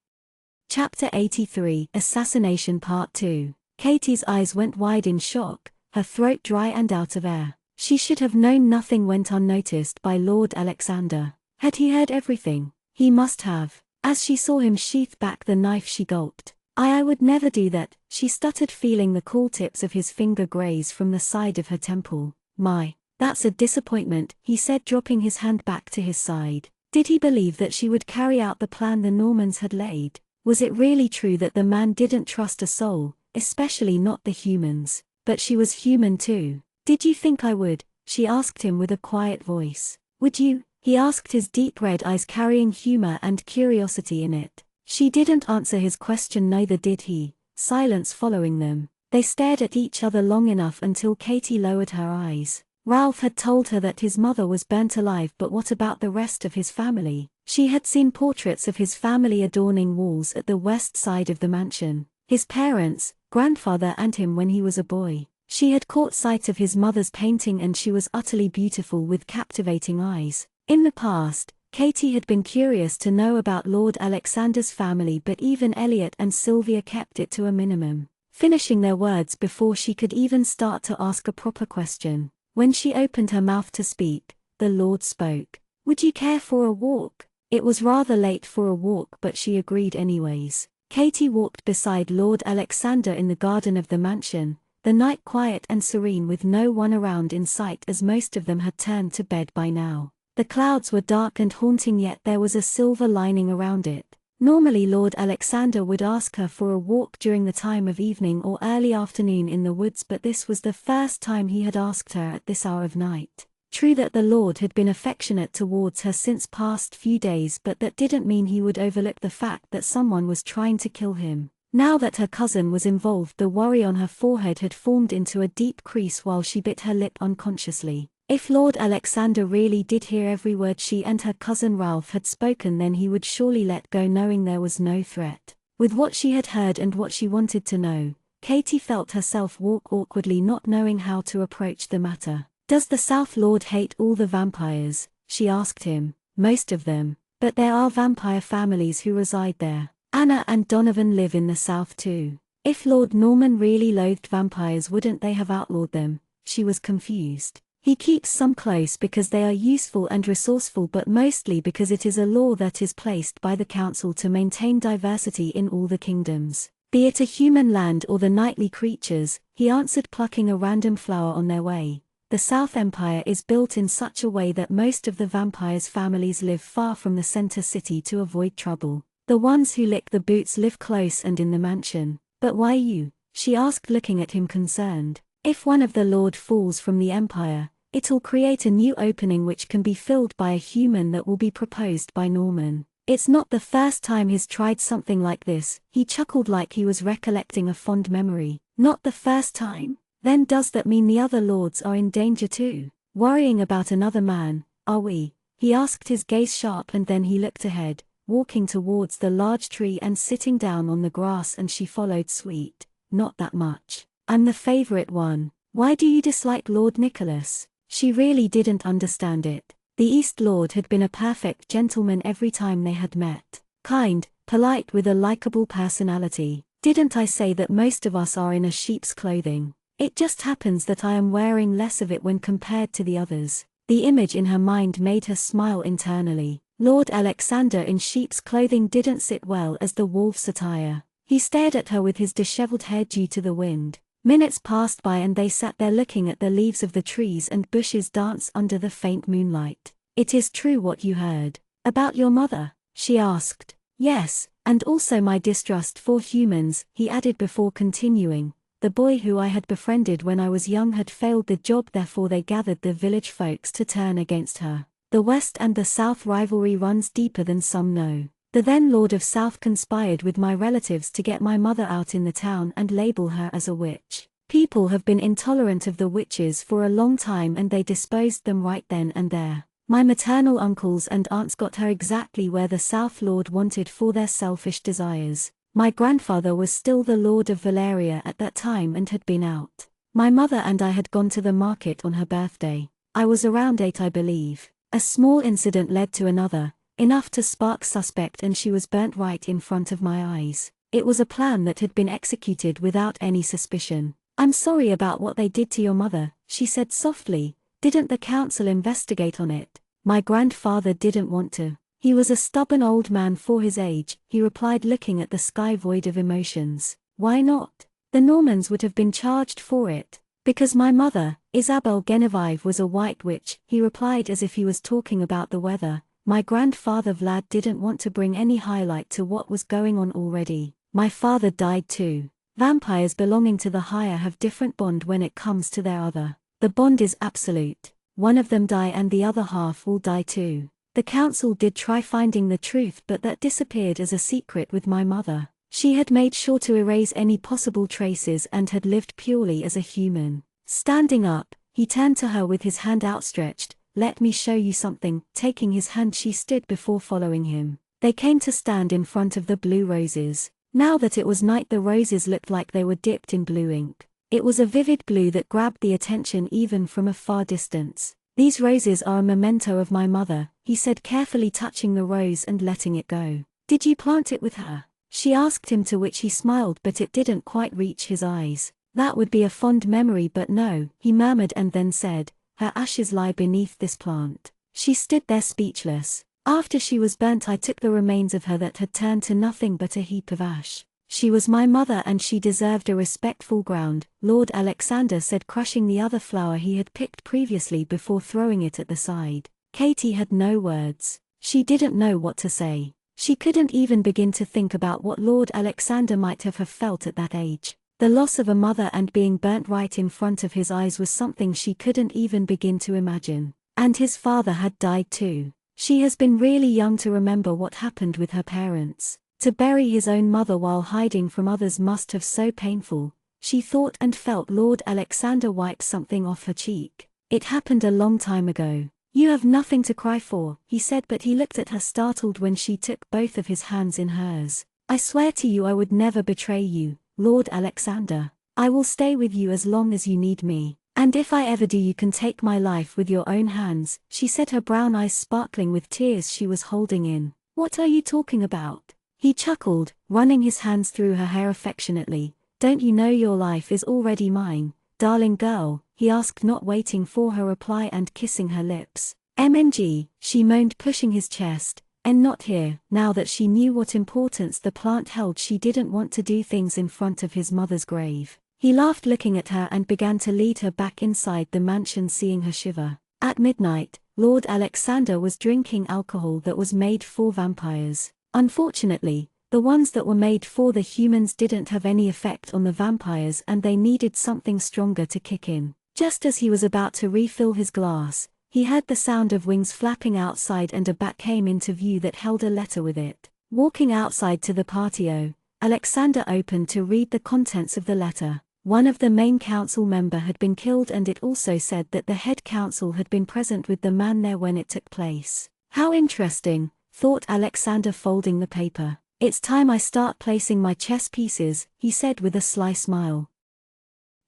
Chapter 83, Assassination Part 2. Katie's eyes went wide in shock, her throat dry and out of air. She should have known nothing went unnoticed by Lord Alexander. Had he heard everything? He must have. As she saw him sheath back the knife, she gulped. I would never do that, she stuttered, feeling the cool tips of his finger graze from the side of her temple. My, that's a disappointment, he said, dropping his hand back to his side. Did he believe that she would carry out the plan the Normans had laid? Was it really true that the man didn't trust a soul, especially not the humans? But she was human too. Did you think I would? She asked him with a quiet voice. Would you? He asked, his deep red eyes carrying humor and curiosity in it. She didn't answer his question, neither did he, silence following them. They stared at each other long enough until Katie lowered her eyes. Ralph had told her that his mother was burnt alive, but what about the rest of his family? She had seen portraits of his family adorning walls at the west side of the mansion. His parents, grandfather and him when he was a boy. She had caught sight of his mother's painting and she was utterly beautiful with captivating eyes. In the past, Katie had been curious to know about Lord Alexander's family, but even Elliot and Sylvia kept it to a minimum, finishing their words before she could even start to ask a proper question. When she opened her mouth to speak, the Lord spoke. Would you care for a walk? It was rather late for a walk, but she agreed anyways. Katie walked beside Lord Alexander in the garden of the mansion, the night quiet and serene with no one around in sight, as most of them had turned to bed by now. The clouds were dark and haunting, yet there was a silver lining around it. Normally Lord Alexander would ask her for a walk during the time of evening or early afternoon in the woods, but this was the first time he had asked her at this hour of night. True that the Lord had been affectionate towards her since past few days, but that didn't mean he would overlook the fact that someone was trying to kill him. Now that her cousin was involved, the worry on her forehead had formed into a deep crease while she bit her lip unconsciously. If Lord Alexander really did hear every word she and her cousin Ralph had spoken, then he would surely let go, knowing there was no threat. With what she had heard and what she wanted to know, Katie felt herself walk awkwardly, not knowing how to approach the matter. Does the South Lord hate all the vampires? She asked him. Most of them. But there are vampire families who reside there. Anna and Donovan live in the South too. If Lord Norman really loathed vampires, wouldn't they have outlawed them? She was confused. He keeps some close because they are useful and resourceful, but mostly because it is a law that is placed by the council to maintain diversity in all the kingdoms, be it a human land or the nightly creatures, he answered, plucking a random flower on their way. The South Empire is built in such a way that most of the vampires' families live far from the center city to avoid trouble. The ones who lick the boots live close and in the mansion. But why you? She asked, looking at him concerned. If one of the Lord falls from the Empire, it'll create a new opening which can be filled by a human that will be proposed by Norman. It's not the first time he's tried something like this, he chuckled like he was recollecting a fond memory. Not the first time? Then does that mean the other lords are in danger too? Worrying about another man, are we? He asked, his gaze sharp, and then he looked ahead, walking towards the large tree and sitting down on the grass, and she followed. Sweet, not that much. I'm the favorite one. Why do you dislike Lord Nicholas? She really didn't understand it. The East Lord had been a perfect gentleman every time they had met. Kind, polite, with a likable personality. Didn't I say that most of us are in a sheep's clothing? It just happens that I am wearing less of it when compared to the others. The image in her mind made her smile internally. Lord Alexander in sheep's clothing didn't sit well as the wolf's attire. He stared at her with his disheveled hair due to the wind. Minutes passed by and they sat there looking at the leaves of the trees and bushes dance under the faint moonlight. It is true what you heard about your mother? She asked. Yes, and also my distrust for humans, he added before continuing. The boy who I had befriended when I was young had failed the job, therefore they gathered the village folks to turn against her. The West and the South rivalry runs deeper than some know. The then Lord of South conspired with my relatives to get my mother out in the town and label her as a witch. People have been intolerant of the witches for a long time and they disposed them right then and there. My maternal uncles and aunts got her exactly where the South Lord wanted for their selfish desires. My grandfather was still the Lord of Valeria at that time and had been out. My mother and I had gone to the market on her birthday. I was around 8, I believe. A small incident led to another, enough to spark suspect, and she was burnt right in front of my eyes. It was a plan that had been executed without any suspicion. "I'm sorry about what they did to your mother," she said softly. "Didn't the council investigate on it?" My grandfather didn't want to. He was a stubborn old man for his age, he replied, looking at the sky void of emotions. "Why not? The Normans would have been charged for it." "Because my mother, Isabel Genevieve, was a white witch," he replied as if he was talking about the weather. My grandfather Vlad didn't want to bring any highlight to what was going on already. My father died too. Vampires belonging to the higher have different bond when it comes to their other. The bond is absolute. One of them die and the other half will die too. The council did try finding the truth, but that disappeared as a secret with my mother. She had made sure to erase any possible traces and had lived purely as a human. Standing up, he turned to her with his hand outstretched. "Let me show you something." Taking his hand, she stood before following him. They came to stand in front of the blue roses. Now that it was night, the roses looked like they were dipped in blue ink. It was a vivid blue that grabbed the attention even from a far distance. "These roses are a memento of my mother," he said, carefully touching the rose and letting it go. "Did you plant it with her?" she asked him, to which he smiled, but it didn't quite reach his eyes. "That would be a fond memory, but no," he murmured, and then said, "Her ashes lie beneath this plant." She stood there speechless. "After she was burnt, I took the remains of her that had turned to nothing but a heap of ash. She was my mother and she deserved a respectful ground," Lord Alexander said, crushing the other flower he had picked previously before throwing it at the side. Katie had no words. She didn't know what to say. She couldn't even begin to think about what Lord Alexander might have felt at that age. The loss of a mother and being burnt right in front of his eyes was something she couldn't even begin to imagine. And his father had died too. She has been really young to remember what happened with her parents. To bury his own mother while hiding from others must have so painful, she thought and felt. Lord Alexander wiped something off her cheek. "It happened a long time ago. You have nothing to cry for," he said, but he looked at her startled when she took both of his hands in hers. "I swear to you I would never betray you, Lord Alexander. I will stay with you as long as you need me. And if I ever do, you can take my life with your own hands," she said, her brown eyes sparkling with tears she was holding in. "What are you talking about?" He chuckled, running his hands through her hair affectionately. "Don't you know your life is already mine, darling girl?" he asked, not waiting for her reply and kissing her lips. "MNG, she moaned, pushing his chest. "And not here." Now that she knew what importance the plant held, she didn't want to do things in front of his mother's grave. He laughed, looking at her, and began to lead her back inside the mansion, seeing her shiver. At midnight, Lord Alexander was drinking alcohol that was made for vampires. Unfortunately, the ones that were made for the humans didn't have any effect on the vampires, and they needed something stronger to kick in. Just as he was about to refill his glass, he heard the sound of wings flapping outside and a bat came into view that held a letter with it. Walking outside to the patio, Alexander opened to read the contents of the letter. One of the main council member had been killed, and it also said that the head council had been present with the man there when it took place. "How interesting," thought Alexander, folding the paper. "It's time I start placing my chess pieces," he said with a sly smile.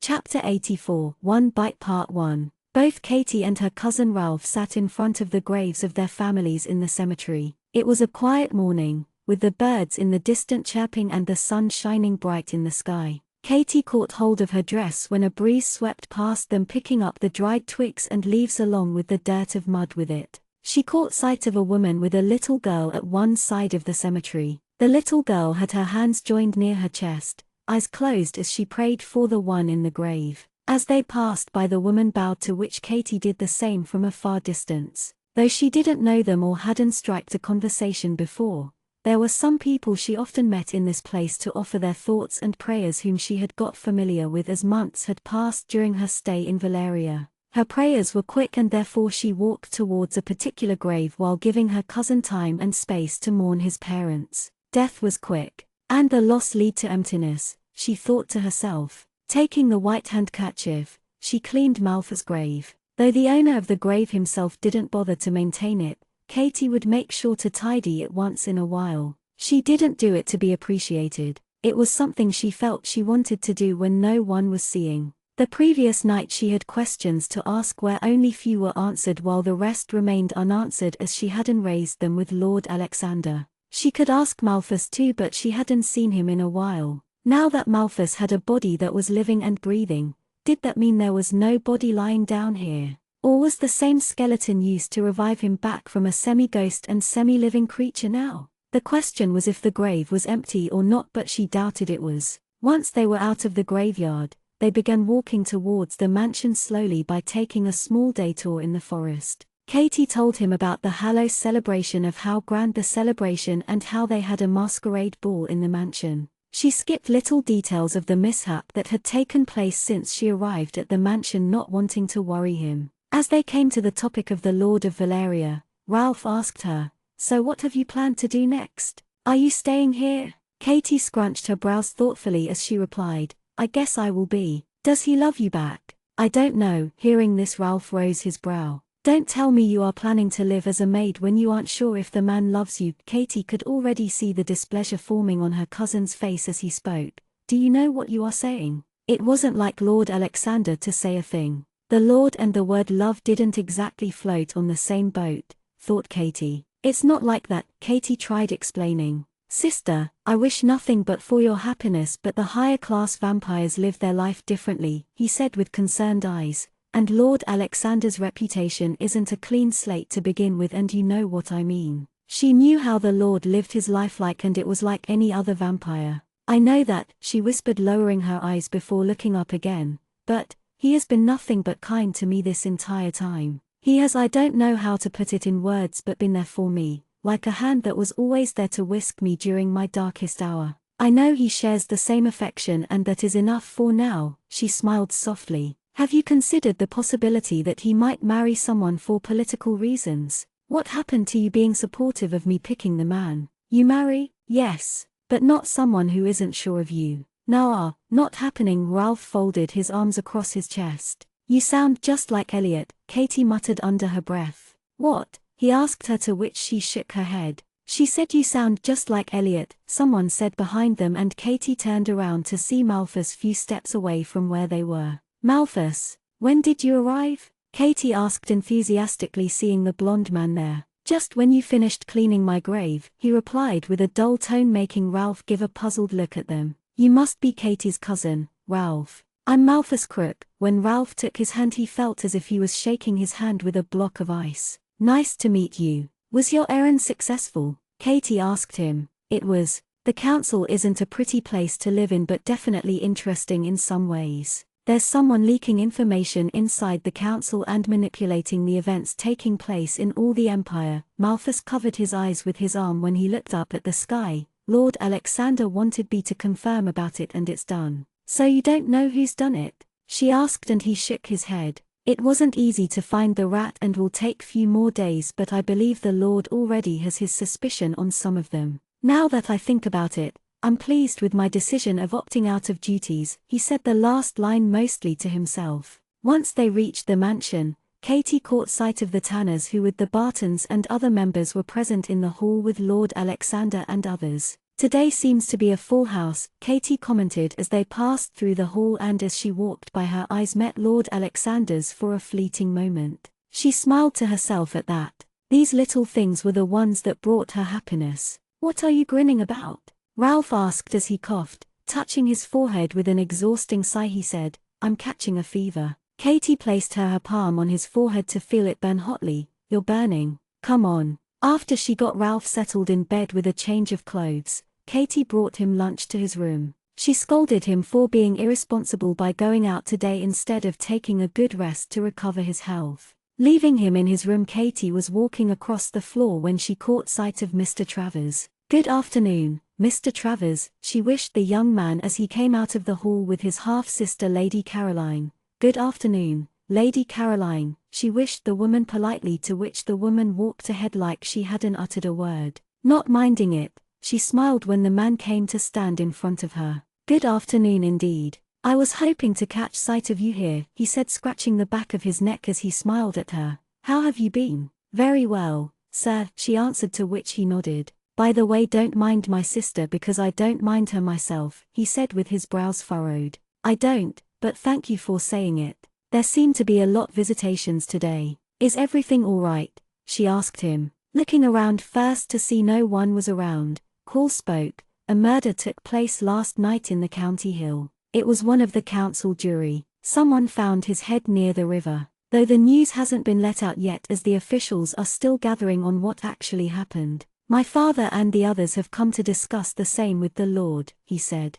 Chapter 84, One Bite Part 1. Both Katie and her cousin Ralph sat in front of the graves of their families in the cemetery. It was a quiet morning, with the birds in the distance chirping and the sun shining bright in the sky. Katie caught hold of her dress when a breeze swept past them, picking up the dried twigs and leaves along with the dirt of mud with it. She caught sight of a woman with a little girl at one side of the cemetery. The little girl had her hands joined near her chest, eyes closed as she prayed for the one in the grave. As they passed by, the woman bowed, to which Katie did the same from a far distance. Though she didn't know them or hadn't struck a conversation before, there were some people she often met in this place to offer their thoughts and prayers, whom she had got familiar with as months had passed during her stay in Valeria. Her prayers were quick, and therefore she walked towards a particular grave while giving her cousin time and space to mourn his parents. Death was quick, and the loss lead to emptiness, she thought to herself. Taking the white handkerchief, she cleaned Malfa's grave. Though the owner of the grave himself didn't bother to maintain it, Katie would make sure to tidy it once in a while. She didn't do it to be appreciated. It was something she felt she wanted to do when no one was seeing. The previous night she had questions to ask where only few were answered while the rest remained unanswered as she hadn't raised them with Lord Alexander. She could ask Malthus too, but she hadn't seen him in a while. Now that Malthus had a body that was living and breathing, did that mean there was no body lying down here? Or was the same skeleton used to revive him back from a semi-ghost and semi-living creature now? The question was if the grave was empty or not, but she doubted it was. Once they were out of the graveyard, they began walking towards the mansion slowly by taking a small detour in the forest. Katie told him about the Hallows celebration, of how grand the celebration and how they had a masquerade ball in the mansion. She skipped little details of the mishap that had taken place since she arrived at the mansion, not wanting to worry him. As they came to the topic of the Lord of Valeria, Ralph asked her, "So what have you planned to do next? Are you staying here?" Katie scrunched her brows thoughtfully as she replied, "I guess I will be." "Does he love you back?" "I don't know." Hearing this, Ralph rose his brow. "Don't tell me you are planning to live as a maid when you aren't sure if the man loves you." Katie could already see the displeasure forming on her cousin's face as he spoke. "Do you know what you are saying?" It wasn't like Lord Alexander to say a thing. The Lord and the word love didn't exactly float on the same boat, thought Katie. "It's not like that," Katie tried explaining. "Sister, I wish nothing but for your happiness, but the higher class vampires live their life differently," he said with concerned eyes. "And Lord Alexander's reputation isn't a clean slate to begin with, and you know what I mean." She knew how the Lord lived his life like, and it was like any other vampire. "I know that," she whispered, lowering her eyes before looking up again. "But he has been nothing but kind to me this entire time. He has, I don't know how to put it in words, but been there for me, like a hand that was always there to whisk me during my darkest hour. I know he shares the same affection, and that is enough for now." She smiled softly. "Have you considered the possibility that he might marry someone for political reasons? What happened to you being supportive of me picking the man? You marry? Yes. But not someone who isn't sure of you." "Nah, not happening." Ralph folded his arms across his chest. "You sound just like Elliot," Katie muttered under her breath. "What?" he asked her, to which she shook her head. "She said you sound just like Elliot," someone said behind them, and Katie turned around to see Malthus few steps away from where they were. "Malthus, when did you arrive?" Katie asked enthusiastically, seeing the blonde man there. "Just when you finished cleaning my grave," he replied with a dull tone, making Ralph give a puzzled look at them. "You must be Katie's cousin, Ralph." "I'm Malthus Crook." When Ralph took his hand, he felt as if he was shaking his hand with a block of ice. "Nice to meet you. Was your errand successful?" Katie asked him. "It was. The council isn't a pretty place to live in, but definitely interesting in some ways. There's someone leaking information inside the council and manipulating the events taking place in all the empire." Malthus covered his eyes with his arm when he looked up at the sky. "Lord Alexander wanted me to confirm about it, and it's done." "So you don't know who's done it?" she asked, and he shook his head. "It wasn't easy to find the rat and will take few more days, but I believe the Lord already has his suspicion on some of them. Now that I think about it, I'm pleased with my decision of opting out of duties." He said the last line mostly to himself. Once they reached the mansion, Katie caught sight of the Tanners, who with the Bartons and other members were present in the hall with Lord Alexander and others. "Today seems to be a full house," Katie commented as they passed through the hall, and as she walked by, her eyes met Lord Alexander's for a fleeting moment. She smiled to herself at that. These little things were the ones that brought her happiness. "What are you grinning about?" Ralph asked as he coughed, touching his forehead with an exhausting sigh. He said, "I'm catching a fever." Katie placed her palm on his forehead to feel it burn hotly. "You're burning. Come on." After she got Ralph settled in bed with a change of clothes, Katie brought him lunch to his room. She scolded him for being irresponsible by going out today instead of taking a good rest to recover his health. Leaving him in his room, Katie was walking across the floor when she caught sight of Mr. Travers. "Good afternoon, Mr. Travers," she wished the young man as he came out of the hall with his half-sister Lady Caroline. "Good afternoon, Lady Caroline," she wished the woman politely, to which the woman walked ahead like she hadn't uttered a word. Not minding it, she smiled when the man came to stand in front of her. "Good afternoon indeed. I was hoping to catch sight of you here, he said, scratching the back of his neck as he smiled at her. How have you been? Very well, sir, she answered, to which he nodded. By the way, don't mind my sister because I don't mind her myself, he said with his brows furrowed. I don't, but thank you for saying it. There seem to be a lot visitations today. Is everything all right? She asked him. Looking around first to see no one was around, Cole spoke. A murder took place last night in the county hill. It was one of the council jury. Someone found his head near the river. Though the news hasn't been let out yet as the officials are still gathering on what actually happened. My father and the others have come to discuss the same with the Lord, he said.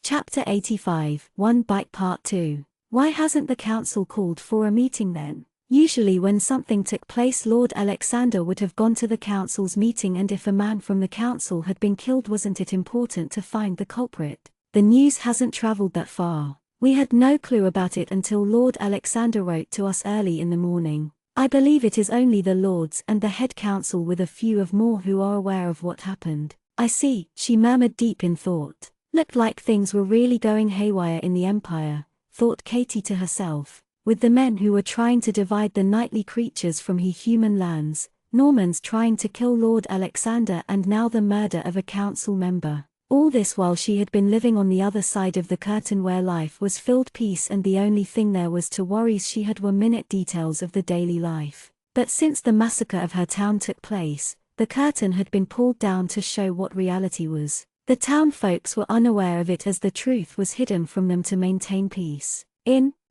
Chapter 85, One Bite Part 2. Why hasn't the council called for a meeting then? Usually when something took place, Lord Alexander would have gone to the council's meeting, and if a man from the council had been killed, wasn't it important to find the culprit? The news hasn't traveled that far. We had no clue about it until Lord Alexander wrote to us early in the morning. I believe it is only the lords and the head council with a few of more who are aware of what happened. I see, she murmured deep in thought. Looked like things were really going haywire in the empire, thought Katie to herself. With the men who were trying to divide the knightly creatures from human lands, Normans trying to kill Lord Alexander, and now the murder of a council member. All this while she had been living on the other side of the curtain where life was filled peace, and the only thing there was to worries she had were minute details of the daily life. But since the massacre of her town took place, the curtain had been pulled down to show what reality was. The town folks were unaware of it as the truth was hidden from them to maintain peace.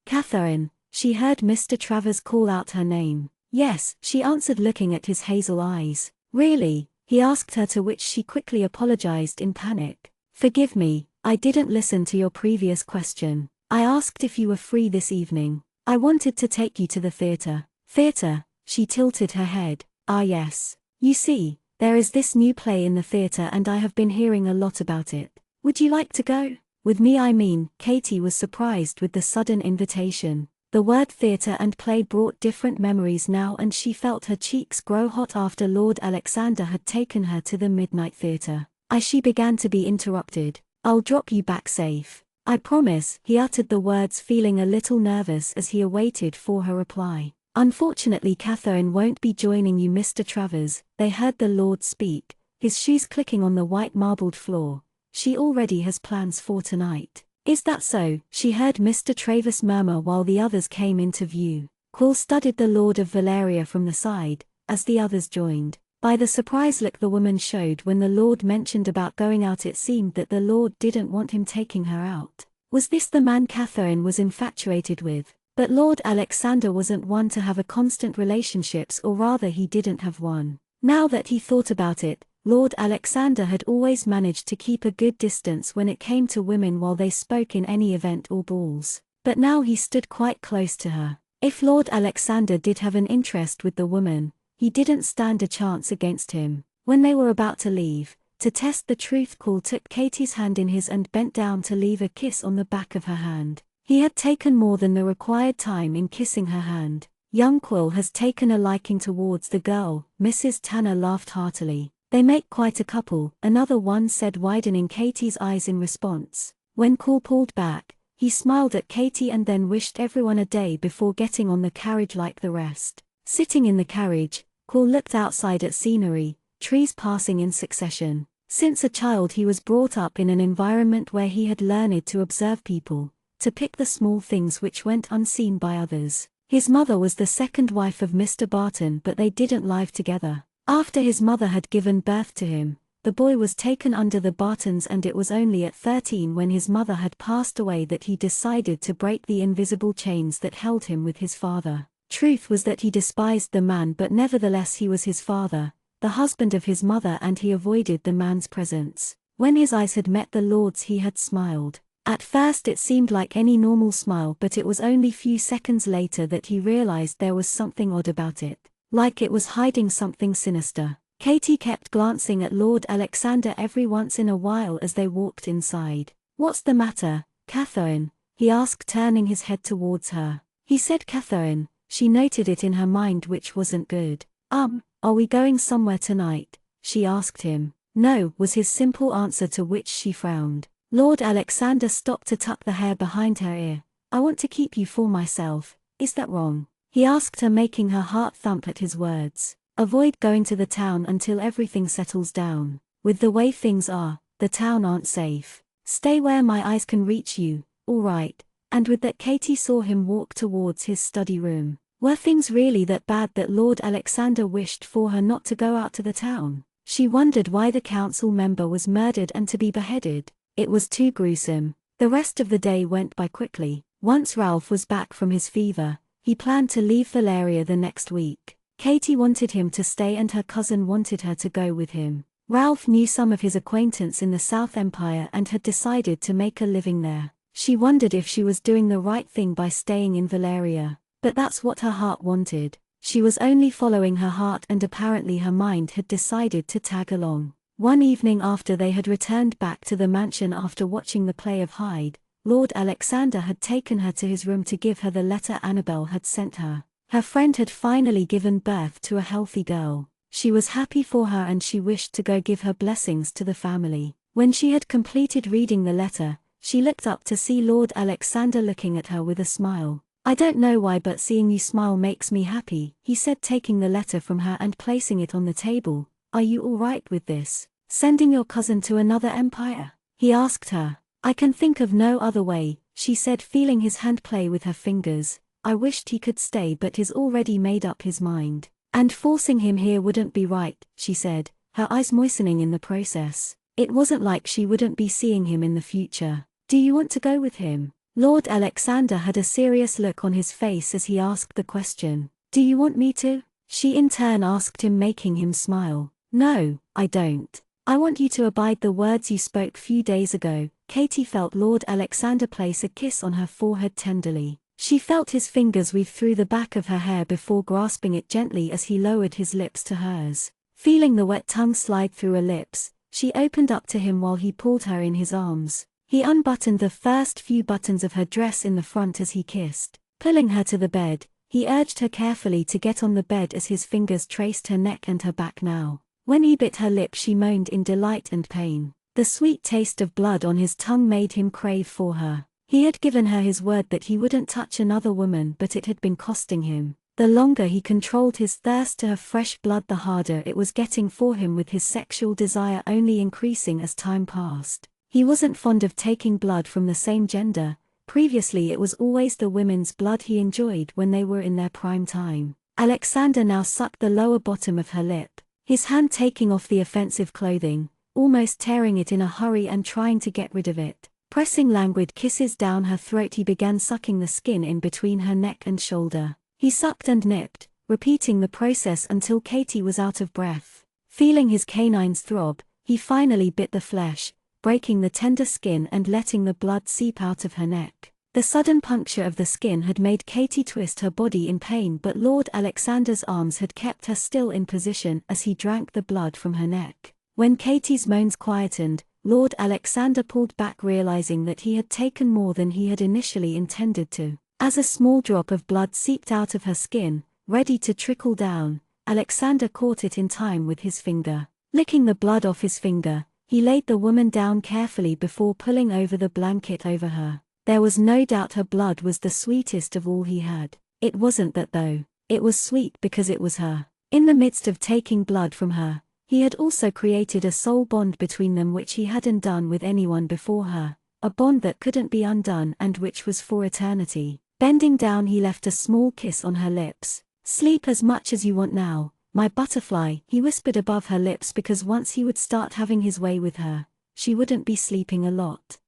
Catherine, she heard Mr. Travers call out her name. Yes, she answered, looking at his hazel eyes. Really? He asked her, to which she quickly apologized in panic. Forgive me, I didn't listen to your previous question. I asked if you were free this evening. I wanted to take you to the theater. Theater? She tilted her head. Ah yes. You see, there is this new play in the theater and I have been hearing a lot about it. Would you like to go? With me, I mean. Katie was surprised with the sudden invitation. The word theater and play brought different memories now, and she felt her cheeks grow hot after Lord Alexander had taken her to the midnight theater. She began to be interrupted. I'll drop you back safe. I promise, he uttered the words, feeling a little nervous as he awaited for her reply. Unfortunately, Catherine won't be joining you, Mr. Travers. They heard the Lord speak, his shoes clicking on the white marbled floor. She already has plans for tonight. Is that so? She heard Mr. Travers murmur while the others came into view. Cole studied the Lord of Valeria from the side, as the others joined. By the surprised look the woman showed when the Lord mentioned about going out, it seemed that the Lord didn't want him taking her out. Was this the man Catherine was infatuated with? But Lord Alexander wasn't one to have a constant relationships, or rather he didn't have one. Now that he thought about it, Lord Alexander had always managed to keep a good distance when it came to women while they spoke in any event or balls. But now he stood quite close to her. If Lord Alexander did have an interest with the woman, he didn't stand a chance against him. When they were about to leave, to test the truth, Cole took Katie's hand in his and bent down to leave a kiss on the back of her hand. He had taken more than the required time in kissing her hand. Young Quill has taken a liking towards the girl, Mrs. Tanner laughed heartily. They make quite a couple, another one said, widening Katie's eyes in response. When Cole pulled back, he smiled at Katie and then wished everyone a day before getting on the carriage like the rest. Sitting in the carriage, Cole looked outside at scenery, trees passing in succession. Since a child he was brought up in an environment where he had learned to observe people, to pick the small things which went unseen by others. His mother was the second wife of Mr. Barton, but they didn't live together. After his mother had given birth to him, the boy was taken under the Bartons, and it was only at 13 when his mother had passed away that he decided to break the invisible chains that held him with his father. Truth was that he despised the man, but nevertheless he was his father, the husband of his mother, and he avoided the man's presence. When his eyes had met the Lord's he had smiled. At first it seemed like any normal smile, but it was only few seconds later that he realized there was something odd about it. Like it was hiding something sinister. Katie kept glancing at Lord Alexander every once in a while as they walked inside. What's the matter, Catherine? He asked, turning his head towards her. He said Catherine. She noted it in her mind, which wasn't good. Are we going somewhere tonight? She asked him. No, was his simple answer, to which she frowned. Lord Alexander stopped to tuck the hair behind her ear. I want to keep you for myself, is that wrong? He asked her, making her heart thump at his words. Avoid going to the town until everything settles down. With the way things are, the town aren't safe. Stay where my eyes can reach you, all right? And with that, Katie saw him walk towards his study room. Were things really that bad that Lord Alexander wished for her not to go out to the town? She wondered why the council member was murdered and to be beheaded. It was too gruesome. The rest of the day went by quickly. Once Ralph was back from his fever, he planned to leave Valeria the next week. Katie wanted him to stay and her cousin wanted her to go with him. Ralph knew some of his acquaintance in the South Empire and had decided to make a living there. She wondered if she was doing the right thing by staying in Valeria, but that's what her heart wanted. She was only following her heart and apparently her mind had decided to tag along. One evening after they had returned back to the mansion after watching the play of Hyde, Lord Alexander had taken her to his room to give her the letter Annabel had sent her. Her friend had finally given birth to a healthy girl. She was happy for her and she wished to go give her blessings to the family. When she had completed reading the letter, she looked up to see Lord Alexander looking at her with a smile. I don't know why, but seeing you smile makes me happy, he said, taking the letter from her and placing it on the table. Are you all right with this? Sending your cousin to another empire? He asked her. I can think of no other way, she said, feeling his hand play with her fingers. I wished he could stay, but he's already made up his mind. And forcing him here wouldn't be right, she said, her eyes moistening in the process. It wasn't like she wouldn't be seeing him in the future. Do you want to go with him? Lord Alexander had a serious look on his face as he asked the question. Do you want me to? She in turn asked him, making him smile. No, I don't. I want you to abide the words you spoke few days ago. Katie felt Lord Alexander place a kiss on her forehead tenderly. She felt his fingers weave through the back of her hair before grasping it gently as he lowered his lips to hers. Feeling the wet tongue slide through her lips, she opened up to him while he pulled her in his arms. He unbuttoned the first few buttons of her dress in the front as he kissed. Pulling her to the bed, he urged her carefully to get on the bed as his fingers traced her neck and her back now. When he bit her lip, she moaned in delight and pain. The sweet taste of blood on his tongue made him crave for her. He had given her his word that he wouldn't touch another woman, but it had been costing him. The longer he controlled his thirst to have fresh blood, the harder it was getting for him, with his sexual desire only increasing as time passed. He wasn't fond of taking blood from the same gender. Previously it was always the women's blood he enjoyed when they were in their prime time. Alexander now sucked the lower bottom of her lip, his hand taking off the offensive clothing, almost tearing it in a hurry and trying to get rid of it. Pressing languid kisses down her throat, he began sucking the skin in between her neck and shoulder. He sucked and nipped, repeating the process until Katie was out of breath. Feeling his canines throb, he finally bit the flesh, breaking the tender skin and letting the blood seep out of her neck. The sudden puncture of the skin had made Katie twist her body in pain, but Lord Alexander's arms had kept her still in position as he drank the blood from her neck. When Katie's moans quietened, Lord Alexander pulled back, realizing that he had taken more than he had initially intended to. As a small drop of blood seeped out of her skin, ready to trickle down, Alexander caught it in time with his finger. Licking the blood off his finger, he laid the woman down carefully before pulling over the blanket over her. There was no doubt her blood was the sweetest of all he had. It wasn't that though. It was sweet because it was her. In the midst of taking blood from her, he had also created a soul bond between them which he hadn't done with anyone before her, a bond that couldn't be undone and which was for eternity. Bending down, he left a small kiss on her lips. Sleep as much as you want now, my butterfly, he whispered above her lips, because once he would start having his way with her, she wouldn't be sleeping a lot.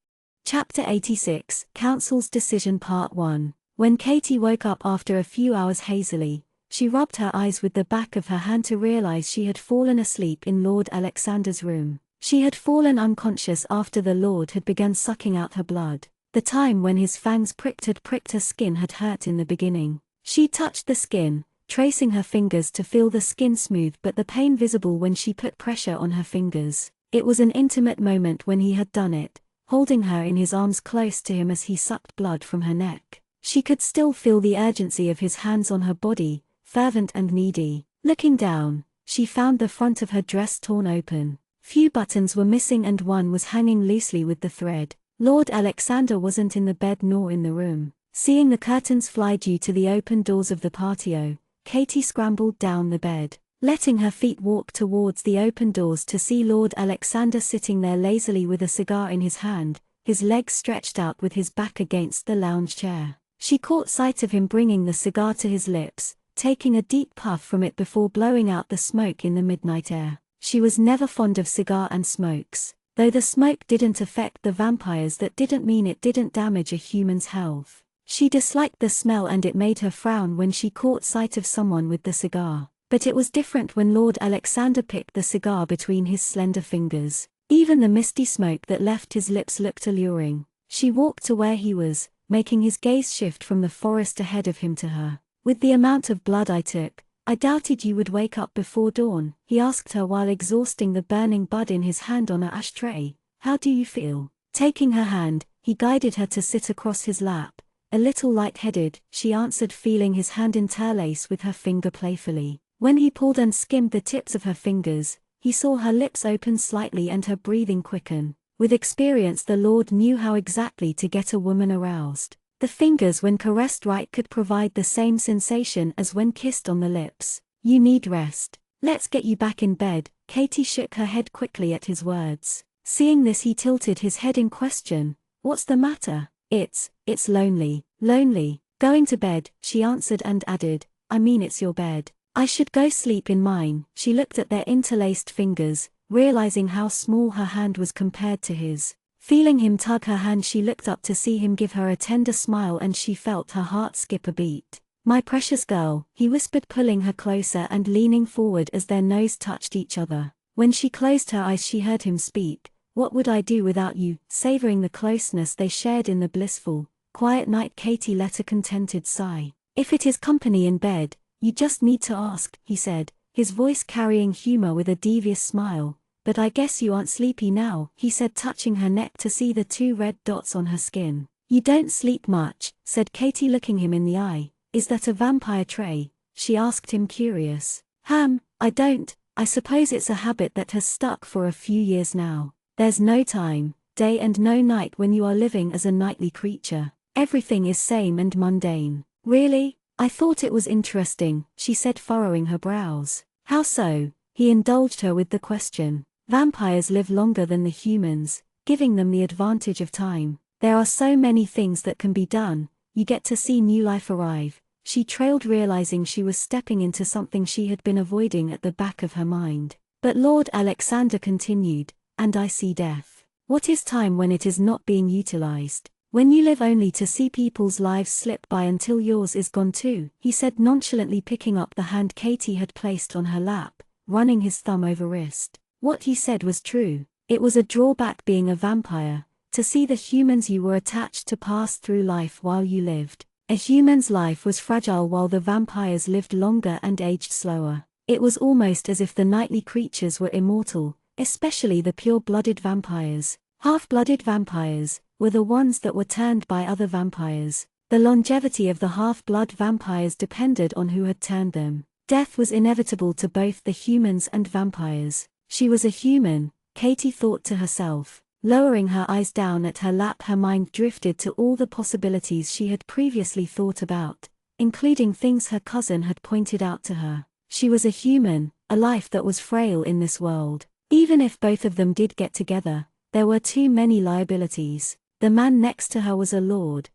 Chapter 86, Council's Decision Part 1. When Katie woke up after a few hours hazily, she rubbed her eyes with the back of her hand to realize she had fallen asleep in Lord Alexander's room. She had fallen unconscious after the Lord had begun sucking out her blood. The time when his fangs pricked her skin had hurt in the beginning. She touched the skin, tracing her fingers to feel the skin smooth, but the pain visible when she put pressure on her fingers. It was an intimate moment when he had done it, holding her in his arms close to him as he sucked blood from her neck. She could still feel the urgency of his hands on her body, fervent and needy. Looking down, she found the front of her dress torn open. Few buttons were missing and one was hanging loosely with the thread. Lord Alexander wasn't in the bed nor in the room. Seeing the curtains fly due to the open doors of the patio, Katy scrambled down the bed, letting her feet walk towards the open doors to see Lord Alexander sitting there lazily with a cigar in his hand, his legs stretched out with his back against the lounge chair. She caught sight of him bringing the cigar to his lips, taking a deep puff from it before blowing out the smoke in the midnight air. She was never fond of cigar and smokes. Though the smoke didn't affect the vampires, that didn't mean it didn't damage a human's health. She disliked the smell and it made her frown when she caught sight of someone with the cigar. But it was different when Lord Alexander picked the cigar between his slender fingers. Even the misty smoke that left his lips looked alluring. She walked to where he was, making his gaze shift from the forest ahead of him to her. "With the amount of blood I took, I doubted you would wake up before dawn," he asked her while exhausting the burning bud in his hand on an ashtray. "How do you feel?" Taking her hand, he guided her to sit across his lap. "A little lightheaded," she answered, feeling his hand interlace with her finger playfully. When he pulled and skimmed the tips of her fingers, he saw her lips open slightly and her breathing quicken. With experience, the Lord knew how exactly to get a woman aroused. The fingers, when caressed right, could provide the same sensation as when kissed on the lips. "You need rest. Let's get you back in bed." Katy shook her head quickly at his words. Seeing this, he tilted his head in question. "What's the matter?" It's lonely." "Lonely? Going to bed," she answered and added, "I mean it's your bed. I should go sleep in mine." She looked at their interlaced fingers, realizing how small her hand was compared to his. Feeling him tug her hand, she looked up to see him give her a tender smile and she felt her heart skip a beat. "My precious girl," he whispered, pulling her closer and leaning forward as their nose touched each other. When she closed her eyes, she heard him speak. "What would I do without you?" Savoring the closeness they shared in the blissful, quiet night, Katy let a contented sigh. "If it is company in bed, you just need to ask," he said, his voice carrying humor with a devious smile. "But I guess you aren't sleepy now," he said, touching her neck to see the 2 red dots on her skin. "You don't sleep much," said Katy, looking him in the eye. "Is that a vampire tray?" she asked him, curious. I don't. I suppose it's a habit that has stuck for a few years now. There's no time, day and no night when you are living as a nightly creature. Everything is same and mundane." "Really? I thought it was interesting," she said, furrowing her brows. "How so?" He indulged her with the question. "Vampires live longer than the humans, giving them the advantage of time. There are so many things that can be done, you get to see new life arrive." She trailed, realizing she was stepping into something she had been avoiding at the back of her mind. But Lord Alexander continued, "And I see death. What is time when it is not being utilized? When you live only to see people's lives slip by until yours is gone too," he said, nonchalantly picking up the hand Katy had placed on her lap, running his thumb over wrist. What he said was true. It was a drawback being a vampire, to see the humans you were attached to pass through life while you lived. A human's life was fragile while the vampires lived longer and aged slower. It was almost as if the nightly creatures were immortal, especially the pure-blooded vampires. Half-blooded vampires were the ones that were turned by other vampires. The longevity of the half-blood vampires depended on who had turned them. Death was inevitable to both the humans and vampires. She was a human, Katy thought to herself. Lowering her eyes down at her lap, her mind drifted to all the possibilities she had previously thought about, including things her cousin had pointed out to her. She was a human, a life that was frail in this world. Even if both of them did get together, there were too many liabilities. The man next to her was a lord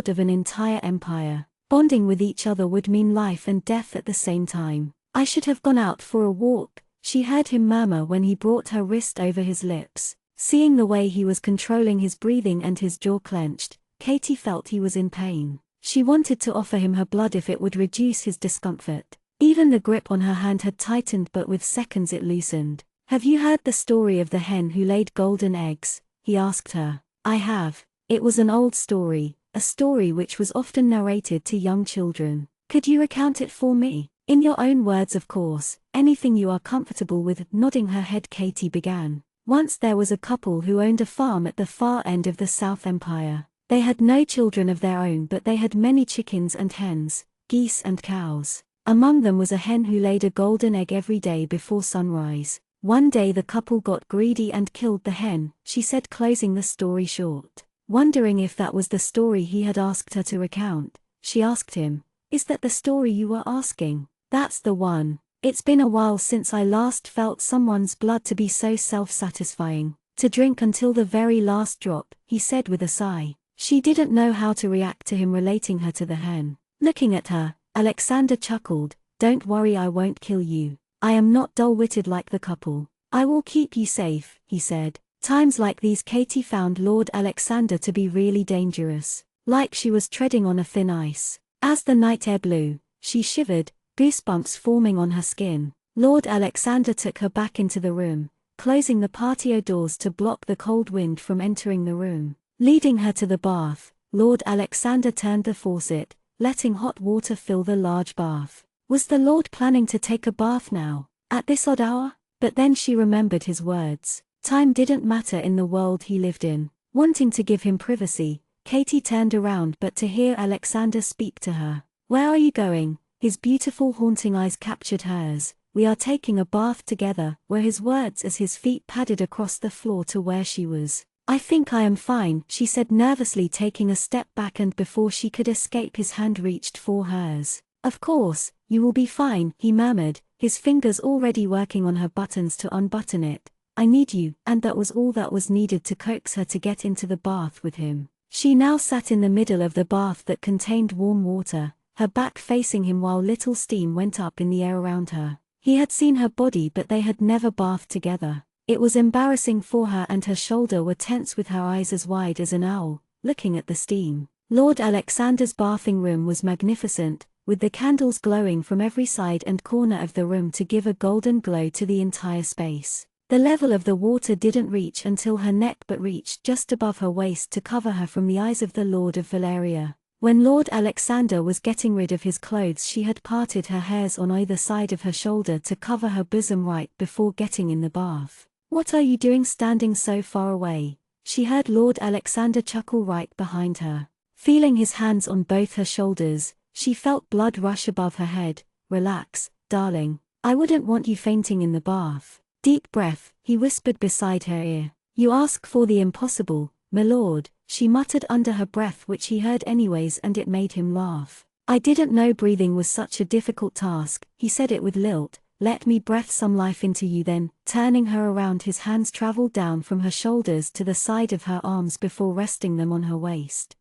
of an entire empire. Bonding with each other would mean life and death at the same time. "I should have gone out for a walk," she heard him murmur when he brought her wrist over his lips. Seeing the way he was controlling his breathing and his jaw clenched, Katy felt he was in pain. She wanted to offer him her blood if it would reduce his discomfort. Even the grip on her hand had tightened, but with seconds it loosened. "Have you heard the story of the hen who laid golden eggs?" he asked her. "I have. It was an old story, a story which was often narrated to young children. Could you recount it for me? In your own words, of course, anything you are comfortable with." Nodding her head, Katy began. "Once there was a couple who owned a farm at the far end of the South Empire. They had no children of their own, but they had many chickens and hens, geese and cows. Among them was a hen who laid a golden egg every day before sunrise. One day the couple got greedy and killed the hen, she said, closing the story short. Wondering if that was the story he had asked her to recount, she asked him, "Is that the story you were asking?" "That's the one. It's been a while since I last felt someone's blood to be so self-satisfying. To drink until the very last drop," he said with a sigh. She didn't know how to react to him relating her to the hen. Looking at her, Alexander chuckled, "Don't worry, I won't kill you. I am not dull-witted like the couple. I will keep you safe," he said. Times like these Katie found Lord Alexander to be really dangerous, like she was treading on a thin ice. As the night air blew, she shivered, goosebumps forming on her skin. Lord Alexander took her back into the room, closing the patio doors to block the cold wind from entering the room. Leading her to the bath, Lord Alexander turned the faucet, letting hot water fill the large bath. Was the Lord planning to take a bath now, at this odd hour? But then she remembered his words. Time didn't matter in the world he lived in. Wanting to give him privacy, Katie turned around but to hear Alexander speak to her. "Where are you going?" His beautiful haunting eyes captured hers. "We are taking a bath together," were his words as his feet padded across the floor to where she was. "I think I am fine," she said nervously, taking a step back, and before she could escape his hand reached for hers. "Of course, you will be fine," he murmured, his fingers already working on her buttons to unbutton it. "I need you," and that was all that was needed to coax her to get into the bath with him. She now sat in the middle of the bath that contained warm water, her back facing him while little steam went up in the air around her. He had seen her body but they had never bathed together. It was embarrassing for her and her shoulder were tense with her eyes as wide as an owl, looking at the steam. Lord Alexander's bathing room was magnificent, with the candles glowing from every side and corner of the room to give a golden glow to the entire space. The level of the water didn't reach until her neck but reached just above her waist to cover her from the eyes of the Lord of Valeria. When Lord Alexander was getting rid of his clothes, she had parted her hairs on either side of her shoulder to cover her bosom right before getting in the bath. "What are you doing standing so far away?" she heard Lord Alexander chuckle right behind her. Feeling his hands on both her shoulders, she felt blood rush above her head. "Relax, darling. I wouldn't want you fainting in the bath." "Deep breath," he whispered beside her ear. "You ask for the impossible, my lord," she muttered under her breath, which he heard anyways, and it made him laugh. "I didn't know breathing was such a difficult task," he said it with lilt. "Let me breathe some life into you then." Turning her around, his hands traveled down from her shoulders to the side of her arms before resting them on her waist.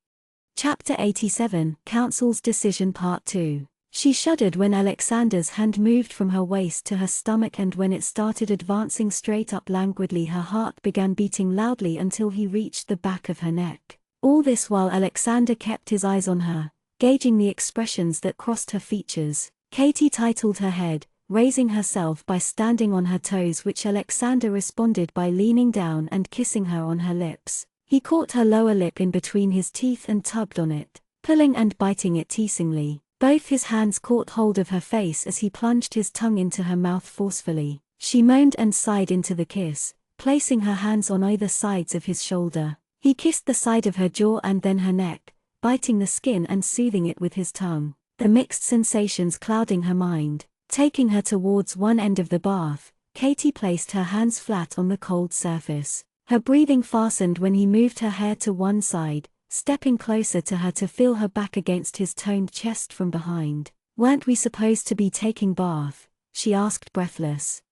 Chapter 87, Council's Decision Part 2. She shuddered when Alexander's hand moved from her waist to her stomach, and when it started advancing straight up languidly, her heart began beating loudly until he reached the back of her neck. All this while Alexander kept his eyes on her, gauging the expressions that crossed her features. Katie titled her head, raising herself by standing on her toes, which Alexander responded by leaning down and kissing her on her lips. He caught her lower lip in between his teeth and tugged on it, pulling and biting it teasingly. Both his hands caught hold of her face as he plunged his tongue into her mouth forcefully. She moaned and sighed into the kiss, placing her hands on either sides of his shoulder. He kissed the side of her jaw and then her neck, biting the skin and soothing it with his tongue, the mixed sensations clouding her mind. Taking her towards one end of the bath, Katie placed her hands flat on the cold surface. Her breathing fastened when he moved her hair to one side, stepping closer to her to feel her back against his toned chest from behind. "Weren't we supposed to be taking bath?" she asked, breathless.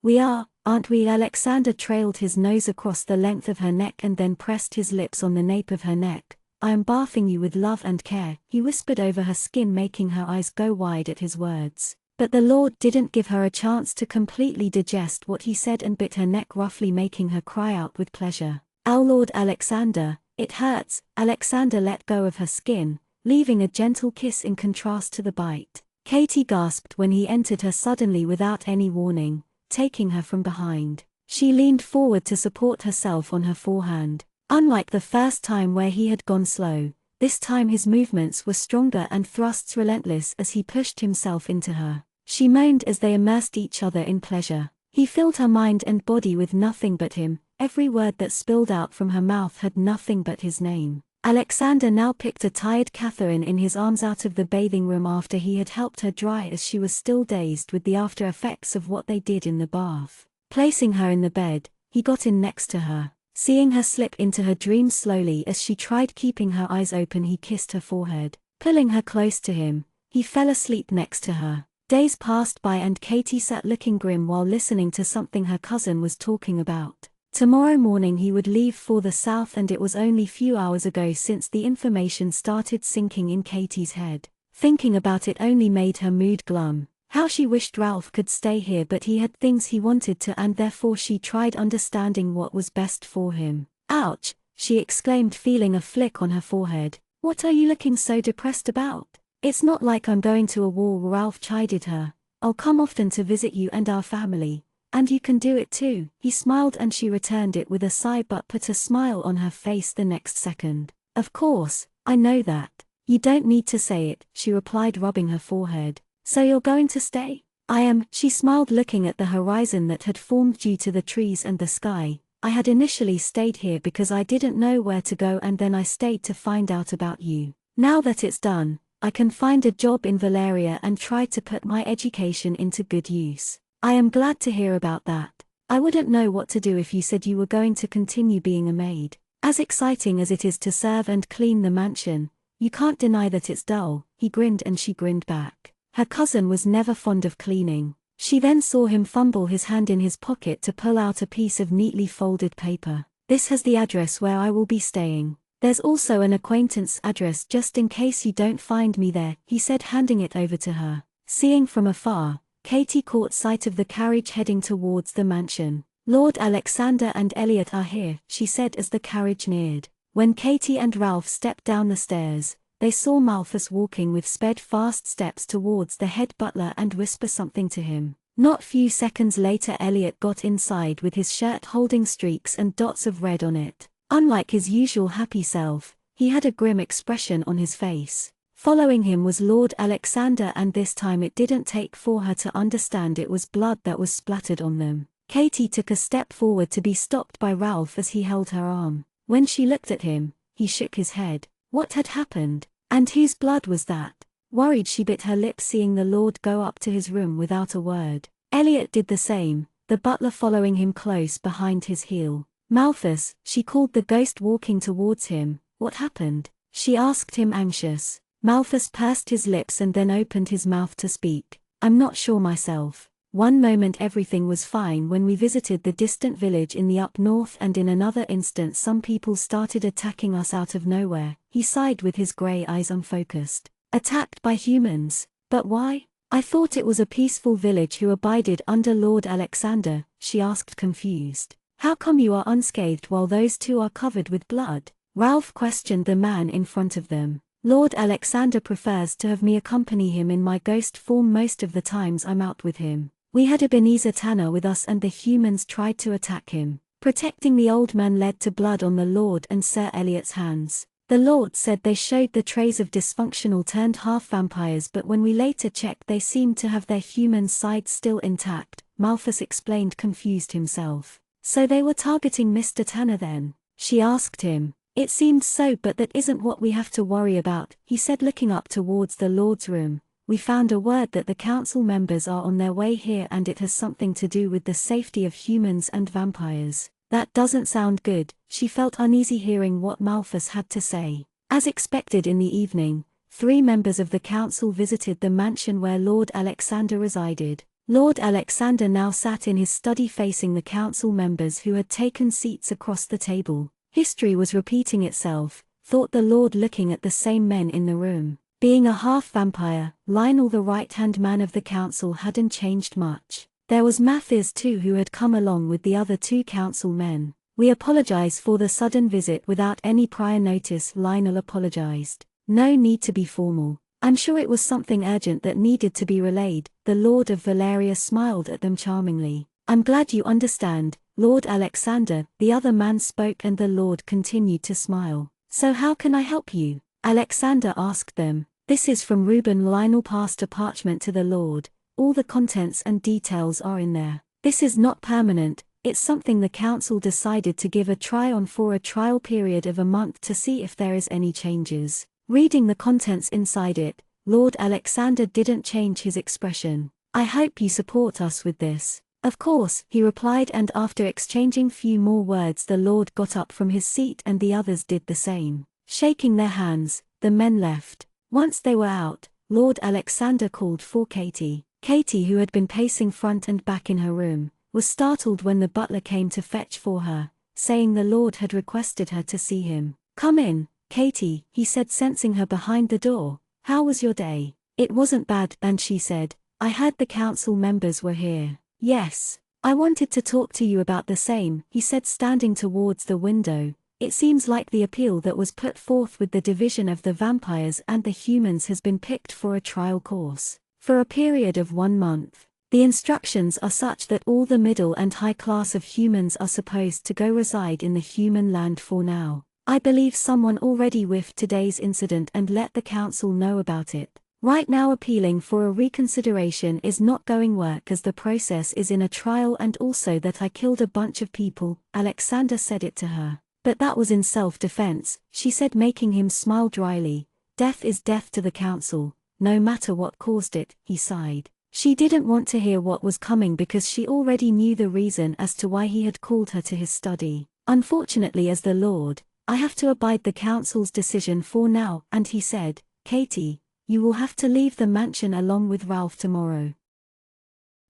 We are, aren't we?" Alexander trailed his nose across the length of her neck and then pressed his lips on the nape of her neck. "I am bathing you with love and care," he whispered over her skin, making her eyes go wide at his words. But the Lord didn't give her a chance to completely digest what he said and bit her neck roughly, making her cry out with pleasure. "Ow, Lord Alexander, it hurts." Alexander let go of her skin, leaving a gentle kiss in contrast to the bite. Katie gasped when he entered her suddenly without any warning, taking her from behind. She leaned forward to support herself on her forehand. Unlike the first time where he had gone slow, this time his movements were stronger and thrusts relentless as he pushed himself into her. She moaned as they immersed each other in pleasure. He filled her mind and body with nothing but him. Every word that spilled out from her mouth had nothing but his name. Alexander now picked a tired Catherine in his arms out of the bathing room after he had helped her dry, as she was still dazed with the after effects of what they did in the bath. Placing her in the bed, he got in next to her. Seeing her slip into her dreams slowly as she tried keeping her eyes open, he kissed her forehead. Pulling her close to him, he fell asleep next to her. Days passed by and Katie sat looking grim while listening to something her cousin was talking about. Tomorrow morning he would leave for the south, and it was only few hours ago since the information started sinking in Katie's head. Thinking about it only made her mood glum. How she wished Ralph could stay here, but he had things he wanted to, and therefore she tried understanding what was best for him. Ouch, she exclaimed, feeling a flick on her forehead. What are you looking so depressed about? It's not like I'm going to a war, Ralph chided her. I'll come often to visit you and our family. And you can do it too. He smiled and she returned it with a sigh, but put a smile on her face the next second. Of course, I know that. You don't need to say it, she replied, rubbing her forehead. So you're going to stay? I am, she smiled, looking at the horizon that had formed due to the trees and the sky. I had initially stayed here because I didn't know where to go, and then I stayed to find out about you. Now that it's done, I can find a job in Valeria and try to put my education into good use. I am glad to hear about that. I wouldn't know what to do if you said you were going to continue being a maid. As exciting as it is to serve and clean the mansion, you can't deny that it's dull. He grinned and she grinned back. Her cousin was never fond of cleaning. She then saw him fumble his hand in his pocket to pull out a piece of neatly folded paper. This has the address where I will be staying. There's also an acquaintance address just in case you don't find me there, he said, handing it over to her. Seeing from afar, Katie caught sight of the carriage heading towards the mansion. Lord Alexander and Elliot are here, she said as the carriage neared. When Katie and Ralph stepped down the stairs, they saw Malthus walking with steadfast steps towards the head butler and whisper something to him. Not few seconds later Elliot got inside with his shirt holding streaks and dots of red on it. Unlike his usual happy self, he had a grim expression on his face. Following him was Lord Alexander, and this time it didn't take for her to understand it was blood that was splattered on them. Katie took a step forward to be stopped by Ralph as he held her arm. When she looked at him, he shook his head. What had happened? And whose blood was that? Worried, she bit her lip, seeing the Lord go up to his room without a word. Elliot did the same, the butler following him close behind his heel. Malthus, she called the ghost walking towards him. What happened? She asked him, anxious. Malthus pursed his lips and then opened his mouth to speak. I'm not sure myself. One moment everything was fine when we visited the distant village in the up north, and in another instant some people started attacking us out of nowhere. He sighed with his grey eyes unfocused. Attacked by humans? But why? I thought it was a peaceful village who abided under Lord Alexander, she asked, confused. How come you are unscathed while those two are covered with blood? Ralph questioned the man in front of them. Lord Alexander prefers to have me accompany him in my ghost form most of the times I'm out with him. We had Ebenezer Tanner with us and the humans tried to attack him. Protecting the old man led to blood on the Lord and Sir Elliot's hands. The Lord said they showed the trace of dysfunctional turned half vampires, but when we later checked they seemed to have their human side still intact, Malthus explained, confused himself. So they were targeting Mr. Tanner then? She asked him. It seemed so, but that isn't what we have to worry about, he said, looking up towards the Lord's room. We found a word that the council members are on their way here, and it has something to do with the safety of humans and vampires. That doesn't sound good. She felt uneasy hearing what Malthus had to say. As expected in the evening, 3 members of the council visited the mansion where Lord Alexander resided. Lord Alexander now sat in his study facing the council members who had taken seats across the table. History was repeating itself, thought the Lord, looking at the same men in the room. Being a half-vampire, Lionel, the right-hand man of the council, hadn't changed much. There was Matthias too, who had come along with the other 2 council men. We apologize for the sudden visit without any prior notice, Lionel apologized. No need to be formal. I'm sure it was something urgent that needed to be relayed. The Lord of Valeria smiled at them charmingly. I'm glad you understand, Lord Alexander, the other man spoke, and the Lord continued to smile. So how can I help you? Alexander asked them. This is from Reuben. Lionel passed a parchment to the Lord. All the contents and details are in there. This is not permanent, it's something the council decided to give a try on for a trial period of a month to see if there is any changes. Reading the contents inside it, Lord Alexander didn't change his expression. I hope you support us with this. Of course, he replied, and after exchanging few more words the Lord got up from his seat and the others did the same. Shaking their hands, the men left. Once they were out, Lord Alexander called for Katie. Katie, who had been pacing front and back in her room, was startled when the butler came to fetch for her, saying the Lord had requested her to see him. "Come in, Katie," he said, sensing her behind the door. "How was your day?" "It wasn't bad," and she said. "I heard the council members were here." "Yes. I wanted to talk to you about the same," he said, standing towards the window. "It seems like the appeal that was put forth with the division of the vampires and the humans has been picked for a trial course, for a period of 1 month. The instructions are such that all the middle and high class of humans are supposed to go reside in the human land for now. I believe someone already whiffed today's incident and let the council know about it. Right now appealing for a reconsideration is not going work as the process is in a trial, and also that I killed a bunch of people." Alexander said it to her. "But that was in self-defense," she said, making him smile dryly. "Death is death to the council, no matter what caused it," he sighed. She didn't want to hear what was coming because she already knew the reason as to why he had called her to his study. "Unfortunately, as the Lord, I have to abide the council's decision for now," and he said, "Katie, you will have to leave the mansion along with Ralph tomorrow."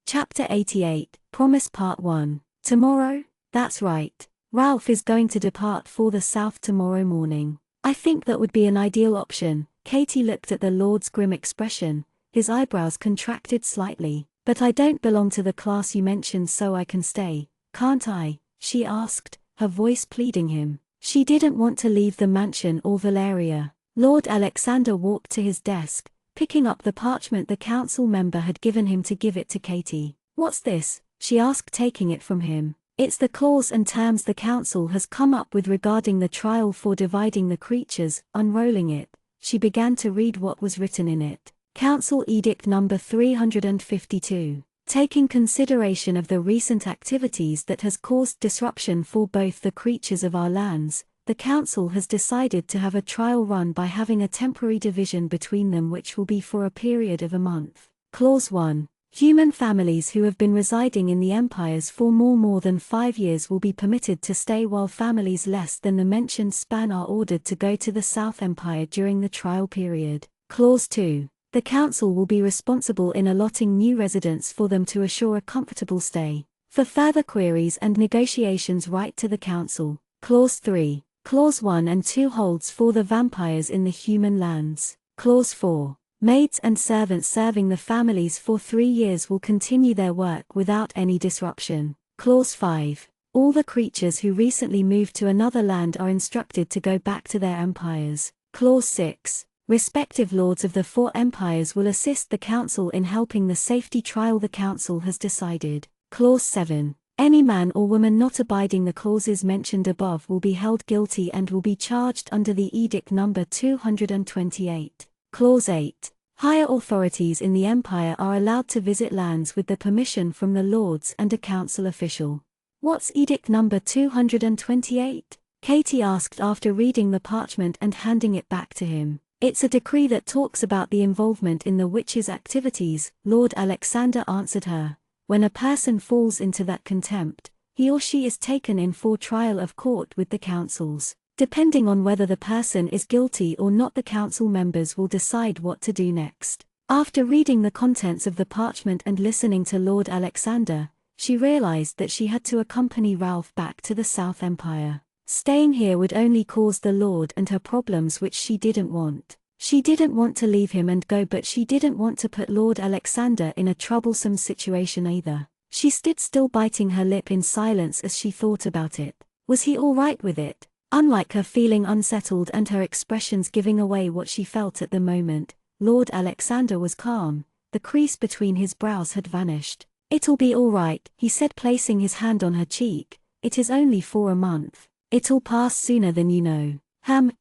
Chapter 88, Promise Part 1. Tomorrow? That's right. Ralph is going to depart for the south tomorrow morning. "I think that would be an ideal option." Katie looked at the Lord's grim expression. His eyebrows contracted slightly. "But I don't belong to the class you mentioned, so I can stay, can't I?" she asked, her voice pleading him. She didn't want to leave the mansion or Valeria. Lord Alexander walked to his desk, picking up the parchment the council member had given him to give it to Katie. "What's this?" she asked, taking it from him. "It's the clause and terms the council has come up with regarding the trial for dividing the creatures." Unrolling it, she began to read what was written in it. Council Edict number 352. Taking consideration of the recent activities that has caused disruption for both the creatures of our lands, the council has decided to have a trial run by having a temporary division between them, which will be for a period of a month. Clause 1. Human families who have been residing in the empires for more than 5 years will be permitted to stay, while families less than the mentioned span are ordered to go to the South Empire during the trial period. Clause 2. The council will be responsible in allotting new residents for them to assure a comfortable stay. For further queries and negotiations, write to the council. Clause 3. Clause 1 and 2 holds for the vampires in the human lands. Clause 4. Maids and servants serving the families for 3 years will continue their work without any disruption. Clause 5. All the creatures who recently moved to another land are instructed to go back to their empires. Clause 6. Respective lords of the 4 empires will assist the council in helping the safety trial the council has decided. Clause 7. Any man or woman not abiding the clauses mentioned above will be held guilty and will be charged under the Edict number 228. Clause 8. Higher authorities in the empire are allowed to visit lands with the permission from the lords and a council official. What's Edict number 228? Katie asked after reading the parchment and handing it back to him. It's a decree that talks about the involvement in the witches' activities, Lord Alexander answered her. When a person falls into that contempt, he or she is taken in for trial of court with the councils. Depending on whether the person is guilty or not, the council members will decide what to do next. After reading the contents of the parchment and listening to Lord Alexander, she realized that she had to accompany Ralph back to the South Empire. Staying here would only cause the Lord and her problems, which she didn't want. She didn't want to leave him and go, but she didn't want to put Lord Alexander in a troublesome situation either. She stood still, biting her lip in silence as she thought about it. Was he all right with it? Unlike her feeling unsettled and her expressions giving away what she felt at the moment, Lord Alexander was calm. The crease between his brows had vanished. "It'll be all right," he said, placing his hand on her cheek. "It is only for a month. It'll pass sooner than you know."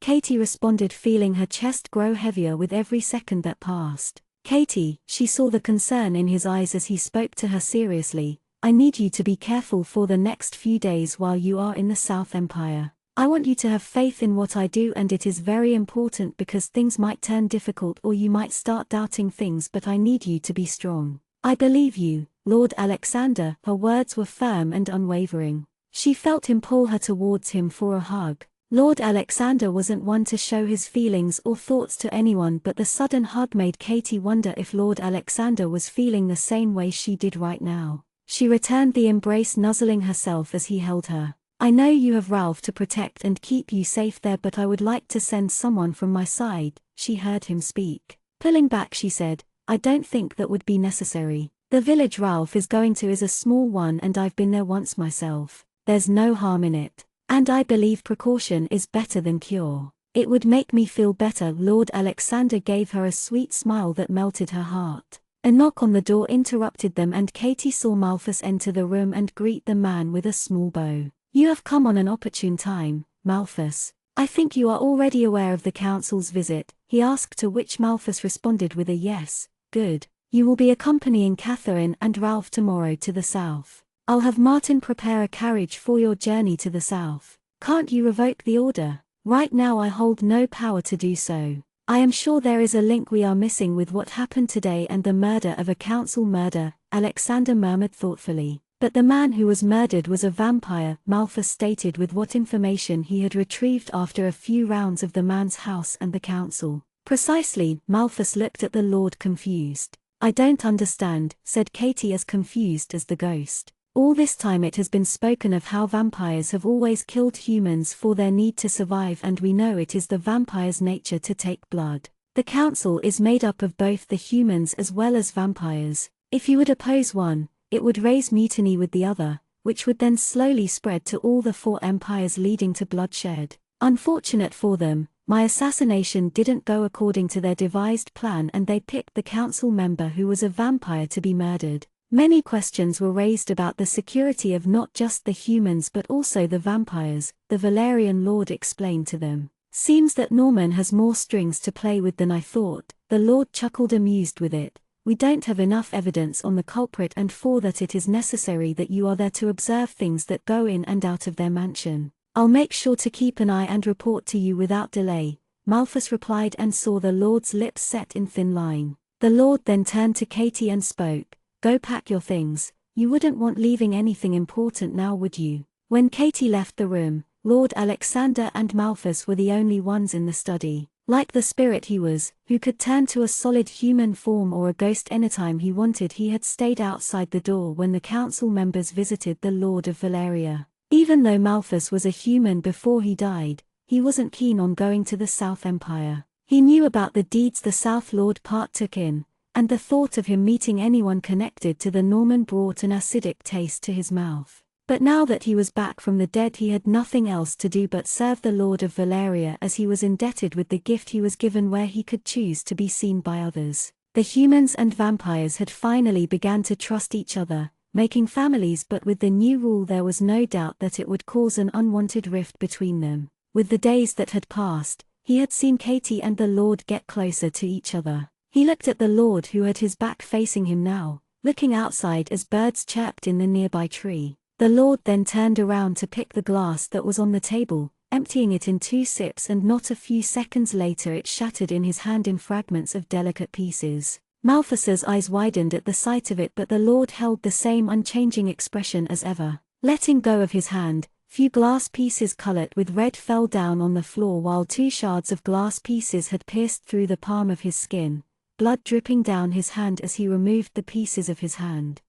Katie responded, feeling her chest grow heavier with every second that passed. "Katie," she saw the concern in his eyes as he spoke to her seriously, "I need you to be careful for the next few days while you are in the South Empire. I want you to have faith in what I do, and it is very important because things might turn difficult or you might start doubting things, but I need you to be strong. I believe you." Lord Alexander." Her words were firm and unwavering. She felt him pull her towards him for a hug. Lord Alexander wasn't one to show his feelings or thoughts to anyone, but the sudden hug made Katie wonder if Lord Alexander was feeling the same way she did right now. She returned the embrace, nuzzling herself as he held her. "I know you have Ralph to protect and keep you safe there, but I would like to send someone from my side," she heard him speak. Pulling back, she said, "I don't think that would be necessary. The village Ralph is going to is a small one and I've been there once myself. There's no harm in it. And I believe precaution is better than cure. It would make me feel better." Lord Alexander gave her a sweet smile that melted her heart. A knock on the door interrupted them and Katie saw Malthus enter the room and greet the man with a small bow. "You have come on an opportune time, Malthus. I think you are already aware of the council's visit," he asked, to which Malthus responded with a yes. "Good. You will be accompanying Catherine and Ralph tomorrow to the south. I'll have Martin prepare a carriage for your journey to the south. Can't you revoke the order?" "Right now I hold no power to do so. I am sure there is a link we are missing with what happened today and the murder of a council murder," Alexander murmured thoughtfully. "But the man who was murdered was a vampire," Malthus stated with what information he had retrieved after a few rounds of the man's house and the council. "Precisely." Malthus looked at the Lord, confused. "I don't understand," said Katie, as confused as the ghost. "All this time it has been spoken of how vampires have always killed humans for their need to survive, and we know it is the vampire's nature to take blood. The council is made up of both the humans as well as vampires. If you would oppose one, it would raise mutiny with the other, which would then slowly spread to all the four empires, leading to bloodshed. Unfortunate for them, my assassination didn't go according to their devised plan and they picked the council member who was a vampire to be murdered." Many questions were raised about the security of not just the humans but also the vampires, the Valerian Lord explained to them. "Seems that Norman has more strings to play with than I thought." The Lord chuckled, amused with it. "We don't have enough evidence on the culprit, and for that it is necessary that you are there to observe things that go in and out of their mansion. I'll make sure to keep an eye and report to you without delay," Malthus replied, and saw the Lord's lips set in thin line. The Lord then turned to Katie and spoke. "Go pack your things. You wouldn't want leaving anything important now, would you?" When Katie left the room, Lord Alexander and Malthus were the only ones in the study. Like the spirit he was, who could turn to a solid human form or a ghost anytime he wanted, he had stayed outside the door when the council members visited the Lord of Valeria. Even though Malthus was a human before he died, he wasn't keen on going to the South Empire. He knew about the deeds the South Lord partook in, and the thought of him meeting anyone connected to the Norman brought an acidic taste to his mouth. But now that he was back from the dead, he had nothing else to do but serve the Lord of Valeria, as he was indebted with the gift he was given where he could choose to be seen by others. The humans and vampires had finally begun to trust each other, making families, but with the new rule there was no doubt that it would cause an unwanted rift between them. With the days that had passed, he had seen Katie and the Lord get closer to each other. He looked at the Lord, who had his back facing him now, looking outside as birds chirped in the nearby tree. The Lord then turned around to pick the glass that was on the table, emptying it in 2 sips, and not a few seconds later it shattered in his hand in fragments of delicate pieces. Malthus's eyes widened at the sight of it, but the Lord held the same unchanging expression as ever. Letting go of his hand, few glass pieces colored with red fell down on the floor, while 2 shards of glass pieces had pierced through the palm of his skin, blood dripping down his hand as he removed the pieces of his hand.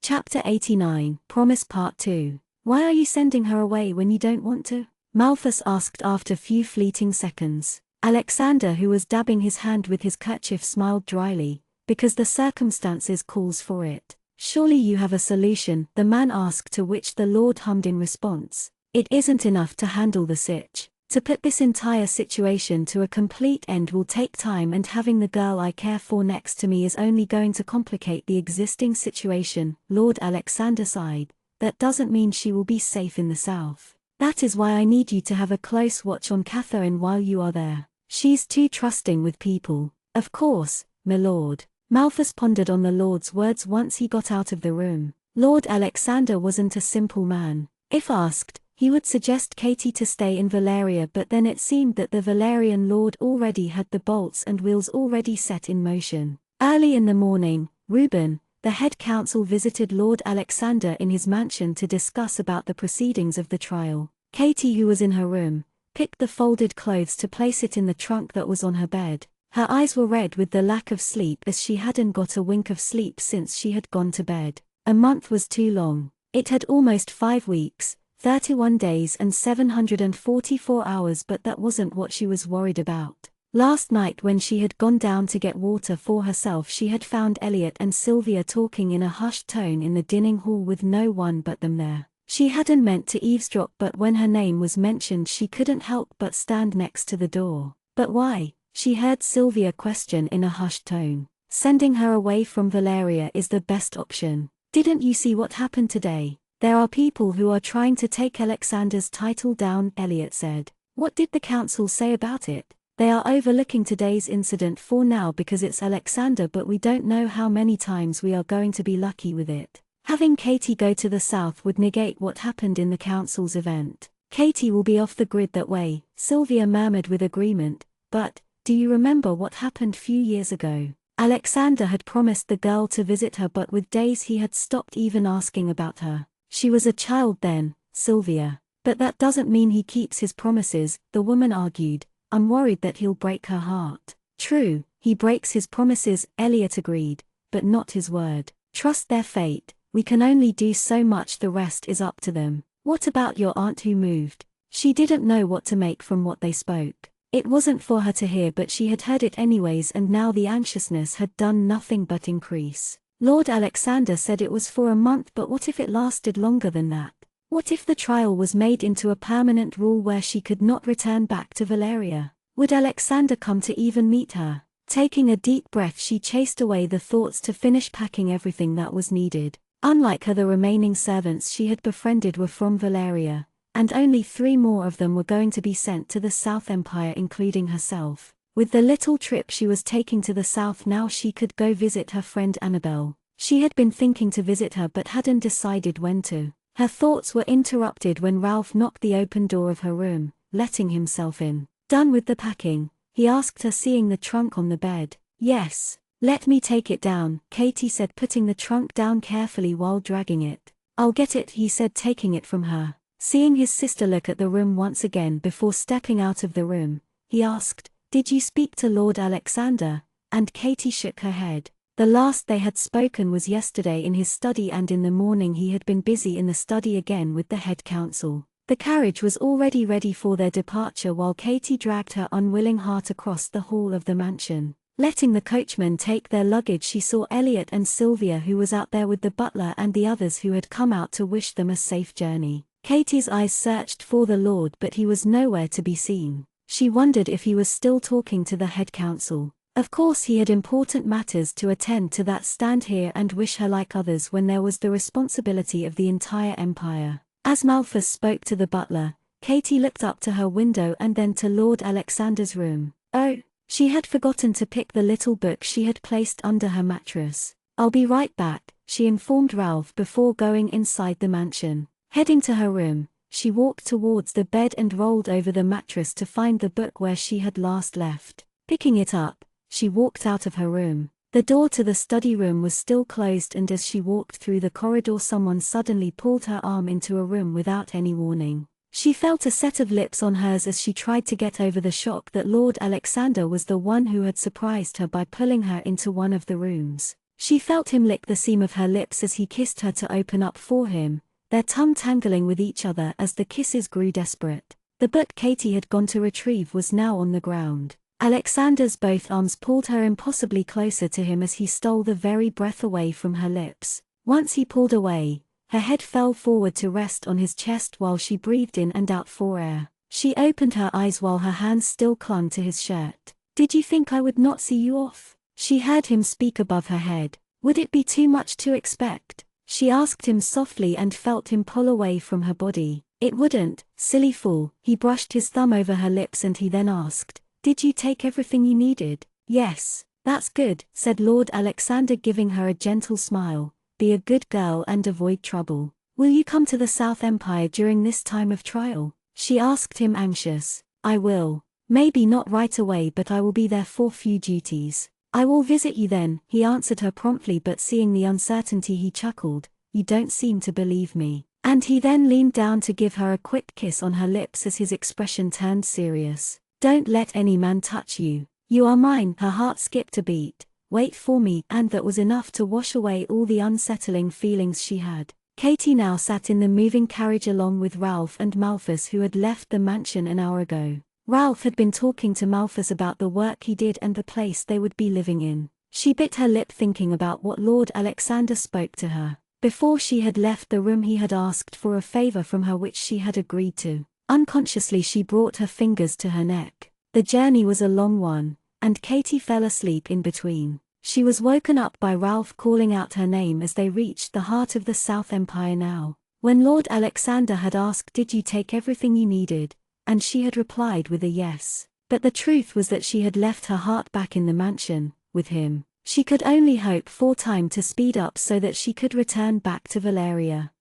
Chapter 89, Promise Part 2. "Why are you sending her away when you don't want to?" Malthus asked after few fleeting seconds. Alexander, who was dabbing his hand with his kerchief, smiled dryly. "Because the circumstances calls for it." "Surely you have a solution," the man asked, to which the Lord hummed in response. "It isn't enough to handle the sitch. To put this entire situation to a complete end will take time, and having the girl I care for next to me is only going to complicate the existing situation." Lord Alexander sighed. "That doesn't mean she will be safe in the south. That is why I need you to have a close watch on Catherine while you are there. She's too trusting with people." "Of course, my lord." Malthus pondered on the Lord's words once he got out of the room. Lord Alexander wasn't a simple man. If asked, he would suggest Katie to stay in Valeria, but then it seemed that the Valerian Lord already had the bolts and wheels already set in motion. Early in the morning, Reuben, the head counsel visited Lord Alexander in his mansion to discuss about the proceedings of the trial. Katie, who was in her room, picked the folded clothes to place it in the trunk that was on her bed. Her eyes were red with the lack of sleep, as she hadn't got a wink of sleep since she had gone to bed. A month was too long. It had almost 5 weeks, 31 days and 744 hours, but that wasn't what she was worried about. Last night when she had gone down to get water for herself, she had found Elliot and Sylvia talking in a hushed tone in the dining hall with no one but them there. She hadn't meant to eavesdrop, but when her name was mentioned she couldn't help but stand next to the door. "But why?" she heard Sylvia question in a hushed tone. "Sending her away from Valeria is the best option. Didn't you see what happened today? There are people who are trying to take Alexander's title down," Elliot said. "What did the council say about it?" "They are overlooking today's incident for now because it's Alexander, but we don't know how many times we are going to be lucky with it. Having Katie go to the south would negate what happened in the council's event. Katie will be off the grid that way," Sylvia murmured with agreement. "But, do you remember what happened few years ago? Alexander had promised the girl to visit her, but with days he had stopped even asking about her. She was a child then, Sylvia." "But that doesn't mean he keeps his promises," the woman argued. "I'm worried that he'll break her heart." "True, he breaks his promises," Elliot agreed, "but not his word. Trust their fate. We can only do so much, the rest is up to them." "What about your aunt who moved?" She didn't know what to make from what they spoke. It wasn't for her to hear, but she had heard it anyways, and now the anxiousness had done nothing but increase. Lord Alexander said it was for a month, but what if it lasted longer than that? What if the trial was made into a permanent rule where she could not return back to Valeria? Would Alexander come to even meet her? Taking a deep breath, she chased away the thoughts to finish packing everything that was needed. Unlike her, the remaining servants she had befriended were from Valeria, and only 3 more of them were going to be sent to the South Empire, including herself. With the little trip she was taking to the south now, she could go visit her friend Annabelle. She had been thinking to visit her but hadn't decided when to. Her thoughts were interrupted when Ralph knocked the open door of her room, letting himself in. "Done with the packing?" he asked her, seeing the trunk on the bed. "Yes." "Let me take it down," Katie said, putting the trunk down carefully while dragging it. "I'll get it," he said, taking it from her. Seeing his sister look at the room once again before stepping out of the room, he asked, "Did you speak to Lord Alexander?" And Katie shook her head. The last they had spoken was yesterday in his study, and in the morning he had been busy in the study again with the head counsel. The carriage was already ready for their departure while Katie dragged her unwilling heart across the hall of the mansion. Letting the coachman take their luggage, she saw Elliot and Sylvia, who was out there with the butler and the others who had come out to wish them a safe journey. Katie's eyes searched for the Lord, but he was nowhere to be seen. She wondered if he was still talking to the head counsel. Of course he had important matters to attend to that stand here and wish her like others when there was the responsibility of the entire empire. As Malthus spoke to the butler, Katie looked up to her window and then to Lord Alexander's room. Oh, she had forgotten to pick the little book she had placed under her mattress. "I'll be right back," she informed Ralph before going inside the mansion. Heading to her room, she walked towards the bed and rolled over the mattress to find the book where she had last left. Picking it up, she walked out of her room. The door to the study room was still closed, and as she walked through the corridor, someone suddenly pulled her arm into a room without any warning. She felt a set of lips on hers as she tried to get over the shock that Lord Alexander was the one who had surprised her by pulling her into one of the rooms. She felt him lick the seam of her lips as he kissed her to open up for him, their tongue tangling with each other as the kisses grew desperate. The book Katie had gone to retrieve was now on the ground. Alexander's both arms pulled her impossibly closer to him as he stole the very breath away from her lips. Once he pulled away, her head fell forward to rest on his chest while she breathed in and out for air. She opened her eyes while her hands still clung to his shirt. "Did you think I would not see you off?" she heard him speak above her head. "Would it be too much to expect?" she asked him softly and felt him pull away from her body. "It wouldn't, silly fool." He brushed his thumb over her lips and he then asked, "Did you take everything you needed?" "Yes." "That's good," said Lord Alexander, giving her a gentle smile. "Be a good girl and avoid trouble." "Will you come to the South Empire during this time of trial?" she asked him, anxious. "I will. Maybe not right away, but I will be there for few duties." "I will visit you then," he answered her promptly, but seeing the uncertainty he chuckled, "You don't seem to believe me." And he then leaned down to give her a quick kiss on her lips as his expression turned serious. "Don't let any man touch you. You are mine." Her heart skipped a beat. "Wait for me," and that was enough to wash away all the unsettling feelings she had. Katie now sat in the moving carriage along with Ralph and Malthus, who had left the mansion an hour ago. Ralph had been talking to Malthus about the work he did and the place they would be living in. She bit her lip thinking about what Lord Alexander spoke to her. Before she had left the room he had asked for a favor from her which she had agreed to. Unconsciously she brought her fingers to her neck. The journey was a long one, and Katie fell asleep in between. She was woken up by Ralph calling out her name as they reached the heart of the South Empire now. When Lord Alexander had asked, "Did you take everything you needed?" and she had replied with a yes. But the truth was that she had left her heart back in the mansion, with him. She could only hope for time to speed up so that she could return back to Valeria.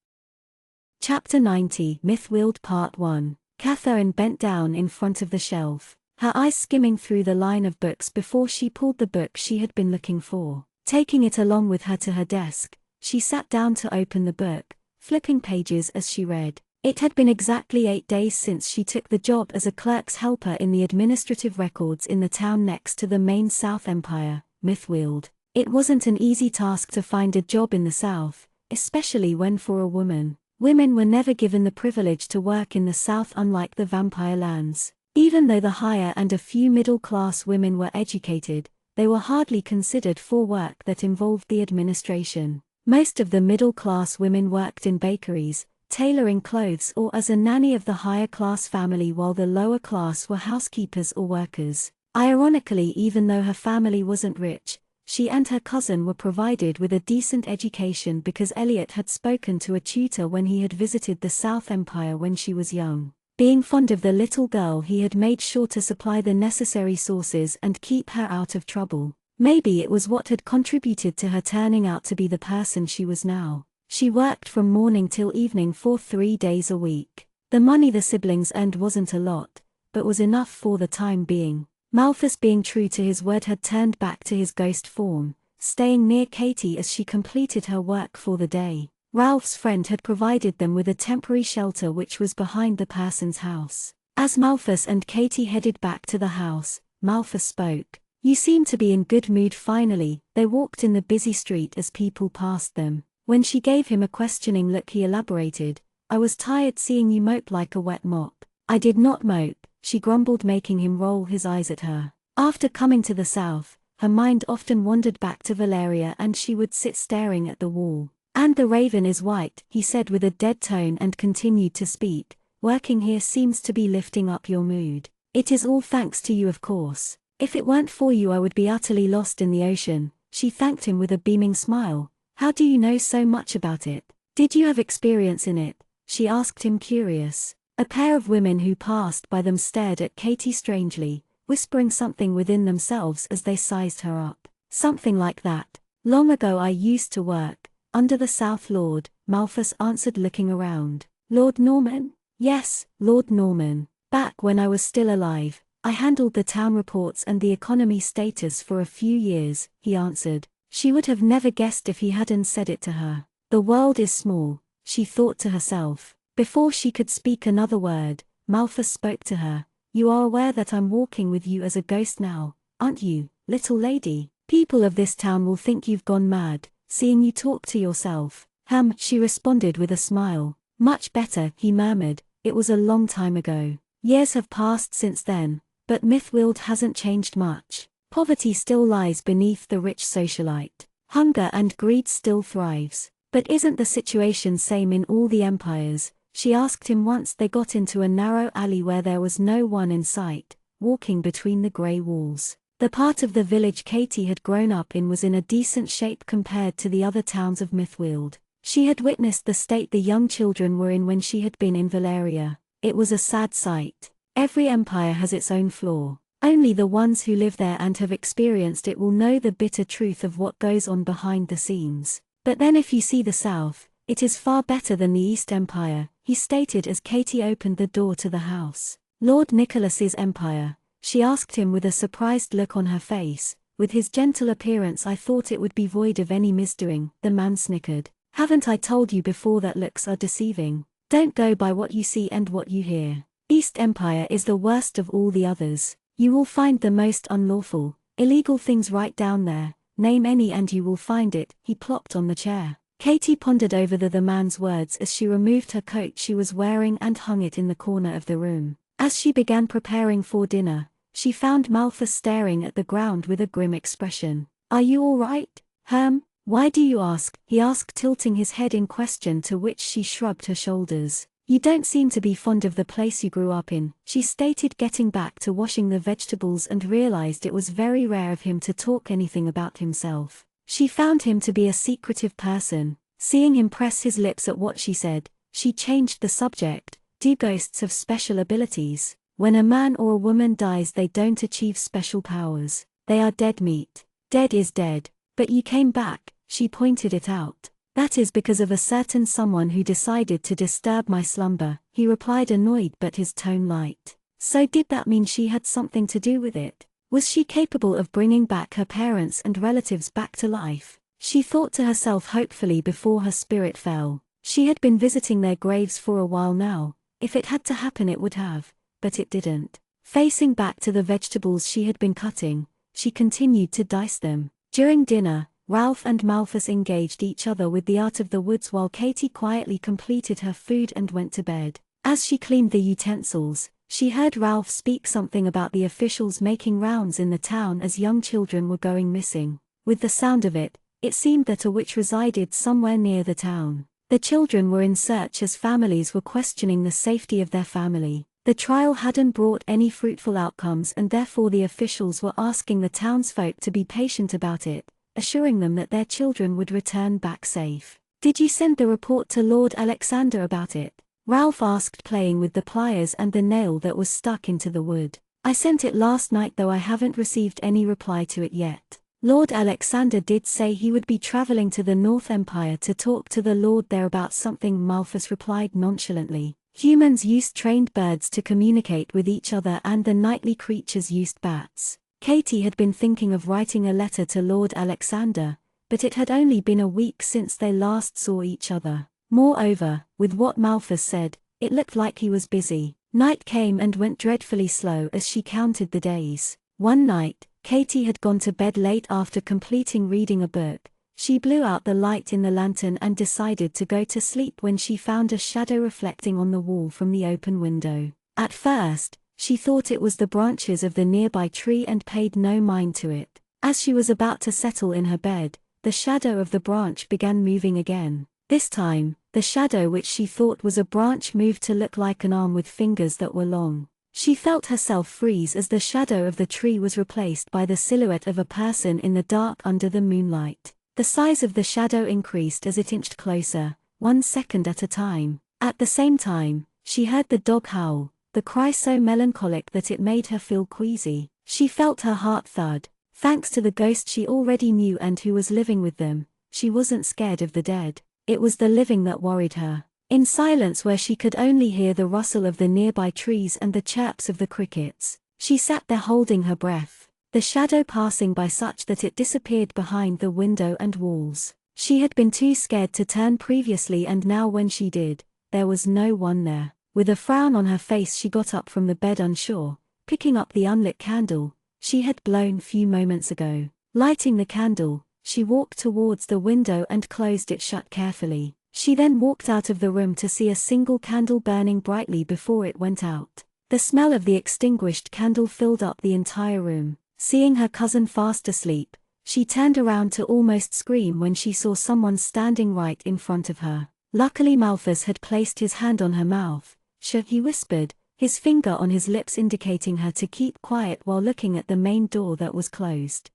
Chapter 90, Mythweald Part 1. Catherine bent down in front of the shelf, her eyes skimming through the line of books before she pulled the book she had been looking for. Taking it along with her to her desk, she sat down to open the book, flipping pages as she read. It had been exactly 8 days since she took the job as a clerk's helper in the administrative records in the town next to the main South Empire, Mythweald. It wasn't an easy task to find a job in the South, especially when for a woman. Women were never given the privilege to work in the South, unlike the vampire lands. Even though the higher and a few middle-class women were educated, they were hardly considered for work that involved the administration. Most of the middle-class women worked in bakeries, tailoring clothes, or as a nanny of the higher-class family, while the lower class were housekeepers or workers. Ironically, even though her family wasn't rich, she and her cousin were provided with a decent education because Elliot had spoken to a tutor when he had visited the South Empire when she was young. Being fond of the little girl, he had made sure to supply the necessary sources and keep her out of trouble. Maybe it was what had contributed to her turning out to be the person she was now. She worked from morning till evening for 3 days a week. The money the siblings earned wasn't a lot, but was enough for the time being. Malthus, being true to his word, had turned back to his ghost form, staying near Katie as she completed her work for the day. Ralph's friend had provided them with a temporary shelter which was behind the person's house. As Malthus and Katie headed back to the house, Malthus spoke. "You seem to be in good mood finally." They walked in the busy street as people passed them. When she gave him a questioning look, he elaborated, "I was tired seeing you mope like a wet mop." "I did not mope," she grumbled, making him roll his eyes at her. After coming to the South, her mind often wandered back to Valeria and she would sit staring at the wall. "And the raven is white," he said with a dead tone and continued to speak. "Working here seems to be lifting up your mood. It is all thanks to you, of course. If it weren't for you I would be utterly lost in the ocean." She thanked him with a beaming smile. "How do you know so much about it? Did you have experience in it?" she asked him, curious. A pair of women who passed by them stared at Katie strangely, whispering something within themselves as they sized her up. "Something like that. Long ago I used to work under the South Lord," Malthus answered, looking around. "Lord Norman?" "Yes, Lord Norman. Back when I was still alive, I handled the town reports and the economy status for a few years," he answered. She would have never guessed if he hadn't said it to her. The world is small, she thought to herself. Before she could speak another word, Malthus spoke to her. "You are aware that I'm walking with you as a ghost now, aren't you, little lady? People of this town will think you've gone mad, seeing you talk to yourself." She responded with a smile. "Much better," he murmured. "It was a long time ago. Years have passed since then, but Mythweald hasn't changed much. Poverty still lies beneath the rich socialite. Hunger and greed still thrives. But isn't the situation same in all the empires?" she asked him once they got into a narrow alley where there was no one in sight, walking between the grey walls. The part of the village Katie had grown up in was in a decent shape compared to the other towns of Mythweald. She had witnessed the state the young children were in when she had been in Valeria. It was a sad sight. Every empire has its own flaw. Only the ones who live there and have experienced it will know the bitter truth of what goes on behind the scenes. "But then if you see the South, it is far better than the East Empire," he stated as Katie opened the door to the house. "Lord Nicholas's empire?" she asked him with a surprised look on her face. With his gentle appearance I thought it would be void of any misdoing, the man snickered. Haven't I told you before that looks are deceiving? Don't go by what you see and what you hear. East Empire is the worst of all the others. You will find the most unlawful, illegal things right down there. Name any and you will find it. He plopped on the chair. Katie pondered over the man's words as she removed her coat she was wearing and hung it in the corner of the room. As she began preparing for dinner, she found Malthus staring at the ground with a grim expression. Are you all right, Herm? Why do you ask? He asked, tilting his head in question, to which she shrugged her shoulders. You don't seem to be fond of the place you grew up in, she stated, getting back to washing the vegetables, and realized it was very rare of him to talk anything about himself. She found him to be a secretive person. Seeing him press his lips at what she said, she changed the subject. Do ghosts have special abilities? When a man or a woman dies, they don't achieve special powers. They are dead meat. Dead is dead. But you came back, she pointed it out. That is because of a certain someone who decided to disturb my slumber, he replied, annoyed but his tone light. So did that mean she had something to do with it? Was she capable of bringing back her parents and relatives back to life? She thought to herself hopefully before her spirit fell. She had been visiting their graves for a while now. If it had to happen it would have, but it didn't. Facing back to the vegetables she had been cutting, she continued to dice them. During dinner, Ralph and Malthus engaged each other with the art of the woods while Katie quietly completed her food and went to bed. As she cleaned the utensils, she heard Ralph speak something about the officials making rounds in the town as young children were going missing. With the sound of it, it seemed that a witch resided somewhere near the town. The children were in search as families were questioning the safety of their family. The trial hadn't brought any fruitful outcomes, and therefore the officials were asking the townsfolk to be patient about it, assuring them that their children would return back safe. Did you send the report to Lord Alexander about it? Ralph asked, playing with the pliers and the nail that was stuck into the wood. I sent it last night, though I haven't received any reply to it yet. Lord Alexander did say he would be traveling to the North Empire to talk to the Lord there about something, Malthus replied nonchalantly. Humans used trained birds to communicate with each other, and the nightly creatures used bats. Katie had been thinking of writing a letter to Lord Alexander, but it had only been a week since they last saw each other. Moreover, with what Malthus said, it looked like he was busy. Night came and went dreadfully slow as she counted the days. One night, Katie had gone to bed late after completing reading a book. She blew out the light in the lantern and decided to go to sleep when she found a shadow reflecting on the wall from the open window. At first, she thought it was the branches of the nearby tree and paid no mind to it. As she was about to settle in her bed, the shadow of the branch began moving again. This time, the shadow which she thought was a branch moved to look like an arm with fingers that were long. She felt herself freeze as the shadow of the tree was replaced by the silhouette of a person in the dark under the moonlight. The size of the shadow increased as it inched closer, 1 second at a time. At the same time, she heard the dog howl, the cry so melancholic that it made her feel queasy. She felt her heart thud. Thanks to the ghost she already knew and who was living with them, she wasn't scared of the dead. It was the living that worried her. In silence where she could only hear the rustle of the nearby trees and the chirps of the crickets, she sat there holding her breath, the shadow passing by such that it disappeared behind the window and walls. She had been too scared to turn previously, and now when she did, there was no one there. With a frown on her face she got up from the bed, unsure, picking up the unlit candle she had blown few moments ago. Lighting the candle, she walked towards the window and closed it shut carefully. She then walked out of the room to see a single candle burning brightly before it went out. The smell of the extinguished candle filled up the entire room. Seeing her cousin fast asleep, she turned around to almost scream when she saw someone standing right in front of her. Luckily Malthus had placed his hand on her mouth. "Shh," he whispered, his finger on his lips indicating her to keep quiet while looking at the main door that was closed.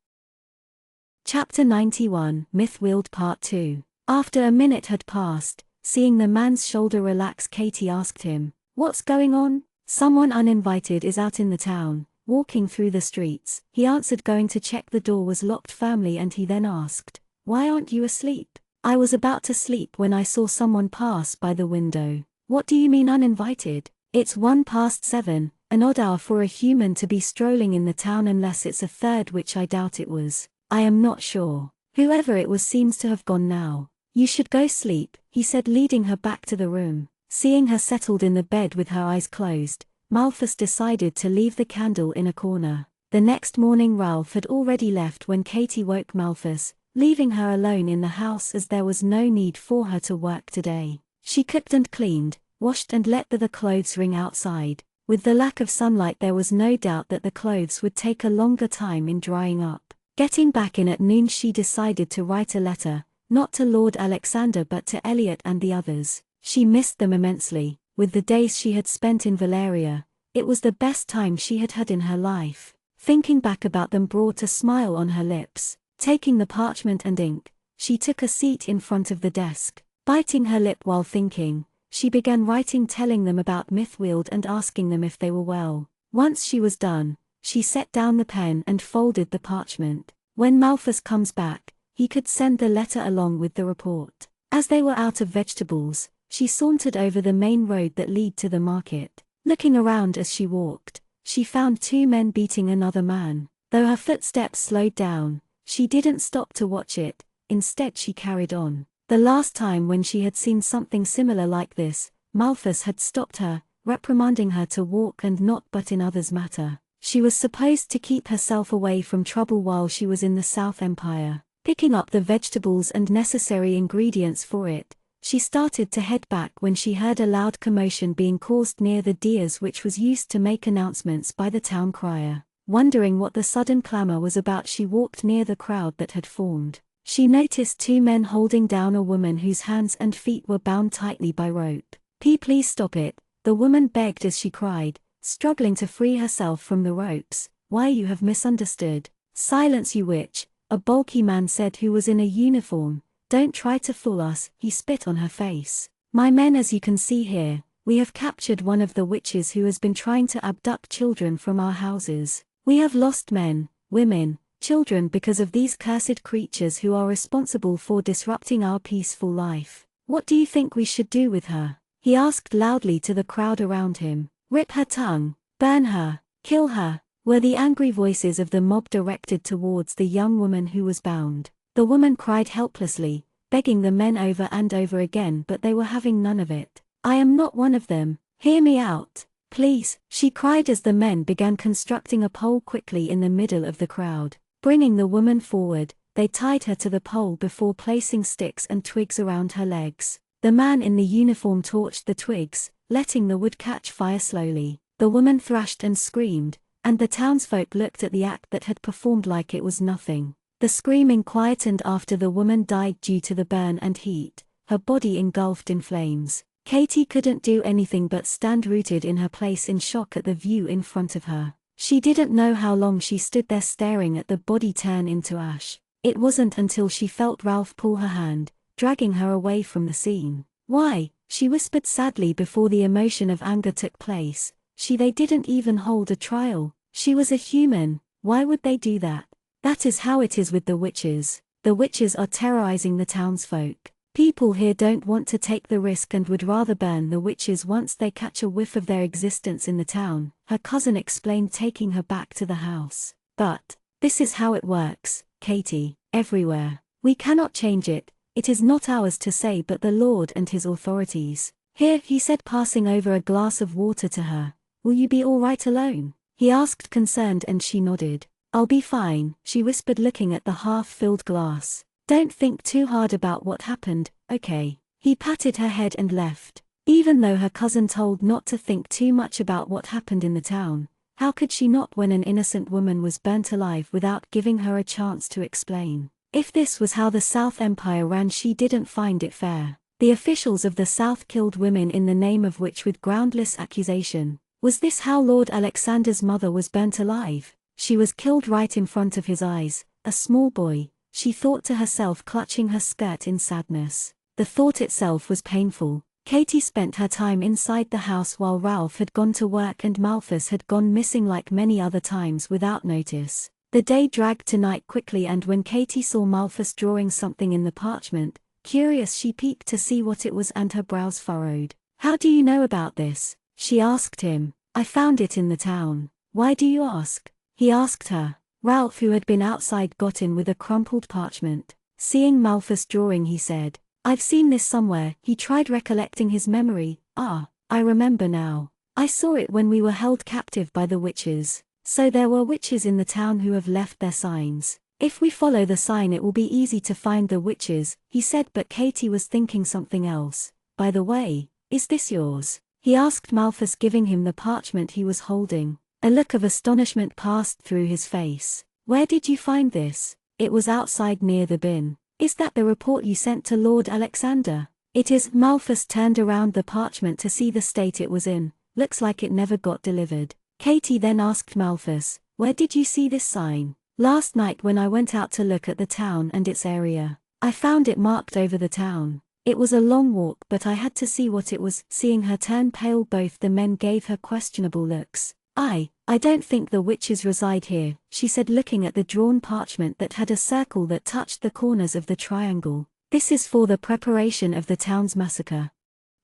Chapter 91, Myth-Wheeled Part 2. After a minute had passed, seeing the man's shoulder relax, Katie asked him, "What's going on?" "Someone uninvited is out in the town, walking through the streets," he answered, going to check the door was locked firmly, and he then asked, "Why aren't you asleep?" "I was about to sleep when I saw someone pass by the window." "What do you mean uninvited?" "It's 7:01, An odd hour for a human to be strolling in the town, unless it's a third, which I doubt it was. I am not sure. Whoever it was seems to have gone now. You should go sleep, he said, leading her back to the room. Seeing her settled in the bed with her eyes closed, Malthus decided to leave the candle in a corner. The next morning Ralph had already left when Katie woke Malthus, leaving her alone in the house as there was no need for her to work today. She cooked and cleaned, washed and let the clothes wring outside. With the lack of sunlight, there was no doubt that the clothes would take a longer time in drying up. Getting back in at noon, she decided to write a letter, not to Lord Alexander but to Eliot and the others. She missed them immensely. With the days she had spent in Valeria, it was the best time she had had in her life. Thinking back about them brought a smile on her lips. Taking the parchment and ink, she took a seat in front of the desk. Biting her lip while thinking, she began writing, telling them about Mythweald and asking them if they were well. Once she was done, she set down the pen and folded the parchment. When Malthus comes back, he could send the letter along with the report. As they were out of vegetables, she sauntered over the main road that led to the market. Looking around as she walked, she found two men beating another man. Though her footsteps slowed down, she didn't stop to watch it. Instead, she carried on. The last time when she had seen something similar like this, Malthus had stopped her, reprimanding her to walk and not butt in others' matter. She was supposed to keep herself away from trouble while she was in the South Empire. Picking up the vegetables and necessary ingredients for it, she started to head back when she heard a loud commotion being caused near the diers, which was used to make announcements by the town crier. Wondering what the sudden clamor was about, she walked near the crowd that had formed. She noticed two men holding down a woman whose hands and feet were bound tightly by rope. Please stop it," the woman begged as she cried, struggling to free herself from the ropes. "Why, you have misunderstood." "Silence, you witch," a bulky man said who was in a uniform. "Don't try to fool us," he spit on her face. "My men, as you can see here, we have captured one of the witches who has been trying to abduct children from our houses. We have lost men, women, children because of these cursed creatures who are responsible for disrupting our peaceful life. What do you think we should do with her?" he asked loudly to the crowd around him. "Rip her tongue, burn her, kill her," were the angry voices of the mob directed towards the young woman who was bound. The woman cried helplessly, begging the men over and over again, but they were having none of it. "I am not one of them. Hear me out, please," she cried as the men began constructing a pole quickly in the middle of the crowd. Bringing the woman forward, they tied her to the pole before placing sticks and twigs around her legs. The man in the uniform torched the twigs, letting the wood catch fire slowly. The woman thrashed and screamed, and the townsfolk looked at the act that had performed like it was nothing. The screaming quietened after the woman died due to the burn and heat, her body engulfed in flames. Katie couldn't do anything but stand rooted in her place in shock at the view in front of her. She didn't know how long she stood there staring at the body turn into ash. It wasn't until she felt Ralph pull her hand, dragging her away from the scene. "Why?" she whispered sadly before the emotion of anger took place. They didn't even hold a trial. She was a human. Why would they do that? That is how it is with the witches. The witches are terrorizing the townsfolk. People here don't want to take the risk and would rather burn the witches once they catch a whiff of their existence in the town, her cousin explained, taking her back to the house. "But this is how it works, Katie, everywhere. We cannot change it. It is not ours to say but the Lord and his authorities." "Here," he said, passing over a glass of water to her. "Will you be all right alone?" he asked, concerned, and she nodded. "I'll be fine," she whispered, looking at the half-filled glass. "Don't think too hard about what happened, okay?" He patted her head and left. Even though her cousin told not to think too much about what happened in the town, how could she not when an innocent woman was burnt alive without giving her a chance to explain? If this was how the South Empire ran, she didn't find it fair. The officials of the South killed women in the name of witch with groundless accusation. Was this how Lord Alexander's mother was burnt alive? She was killed right in front of his eyes, a small boy, she thought to herself, clutching her skirt in sadness. The thought itself was painful. Katie spent her time inside the house while Ralph had gone to work and Malthus had gone missing like many other times without notice. The day dragged to night quickly, and when Katie saw Malthus drawing something in the parchment, curious, she peeked to see what it was and her brows furrowed. "How do you know about this?" she asked him. I found it in the town. Why do you ask? He asked her. Ralph, who had been outside, got in with a crumpled parchment. Seeing Malthus drawing, he said, I've seen this somewhere. He tried recollecting his memory. Ah, I remember now. I saw it when we were held captive by the witches. So there were witches in the town who have left their signs. If we follow the sign it will be easy to find the witches, he said, but Katie was thinking something else. By the way, is this yours? He asked Malthus, giving him the parchment he was holding. A look of astonishment passed through his face. Where did you find this? It was outside near the bin. Is that the report you sent to Lord Alexander? It is. Malthus turned around the parchment to see the state it was in. Looks like it never got delivered. Katie then asked Malthus, where did you see this sign? Last night when I went out to look at the town and its area. I found it marked over the town. It was a long walk, but I had to see what it was. Seeing her turn pale, both the men gave her questionable looks. I don't think the witches reside here, she said, looking at the drawn parchment that had a circle that touched the corners of the triangle. This is for the preparation of the town's massacre.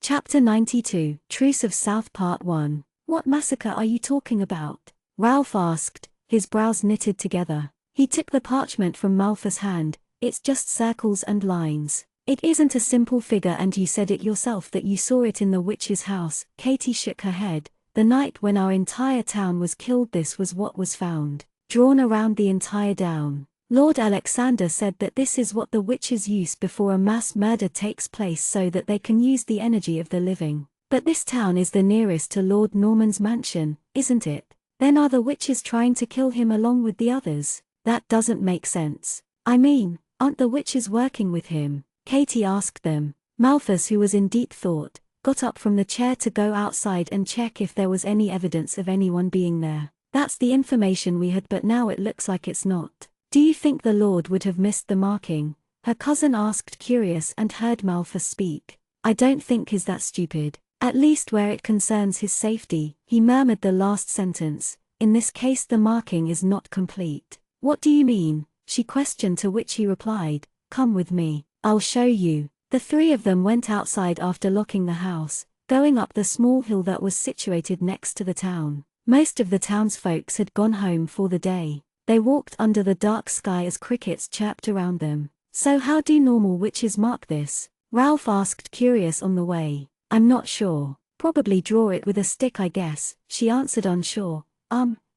Chapter 92, Truce of South Part 1. What massacre are you talking about? Ralph asked, his brows knitted together. He took the parchment from Malthus' hand. It's just circles and lines. It isn't a simple figure, and you said it yourself that you saw it in the witch's house. Katie shook her head. The night when our entire town was killed, this was what was found, drawn around the entire down. Lord Alexander said that this is what the witches use before a mass murder takes place, so that they can use the energy of the living. But this town is the nearest to Lord Norman's mansion, isn't it? Then are the witches trying to kill him along with the others? That doesn't make sense. I mean, aren't the witches working with him? Katie asked them. Malthus, who was in deep thought, got up from the chair to go outside and check if there was any evidence of anyone being there. That's the information we had, but now it looks like it's not. Do you think the Lord would have missed the marking? Her cousin asked, curious, and heard Malthus speak. I don't think he's that stupid. At least where it concerns his safety. He murmured the last sentence. In this case the marking is not complete. What do you mean? She questioned, to which he replied, come with me. I'll show you. The three of them went outside after locking the house, going up the small hill that was situated next to the town. Most of the townsfolk had gone home for the day. They walked under the dark sky as crickets chirped around them. So how do normal witches mark this? Ralph asked, curious on the way. I'm not sure. Probably draw it with a stick, I guess, she answered, unsure.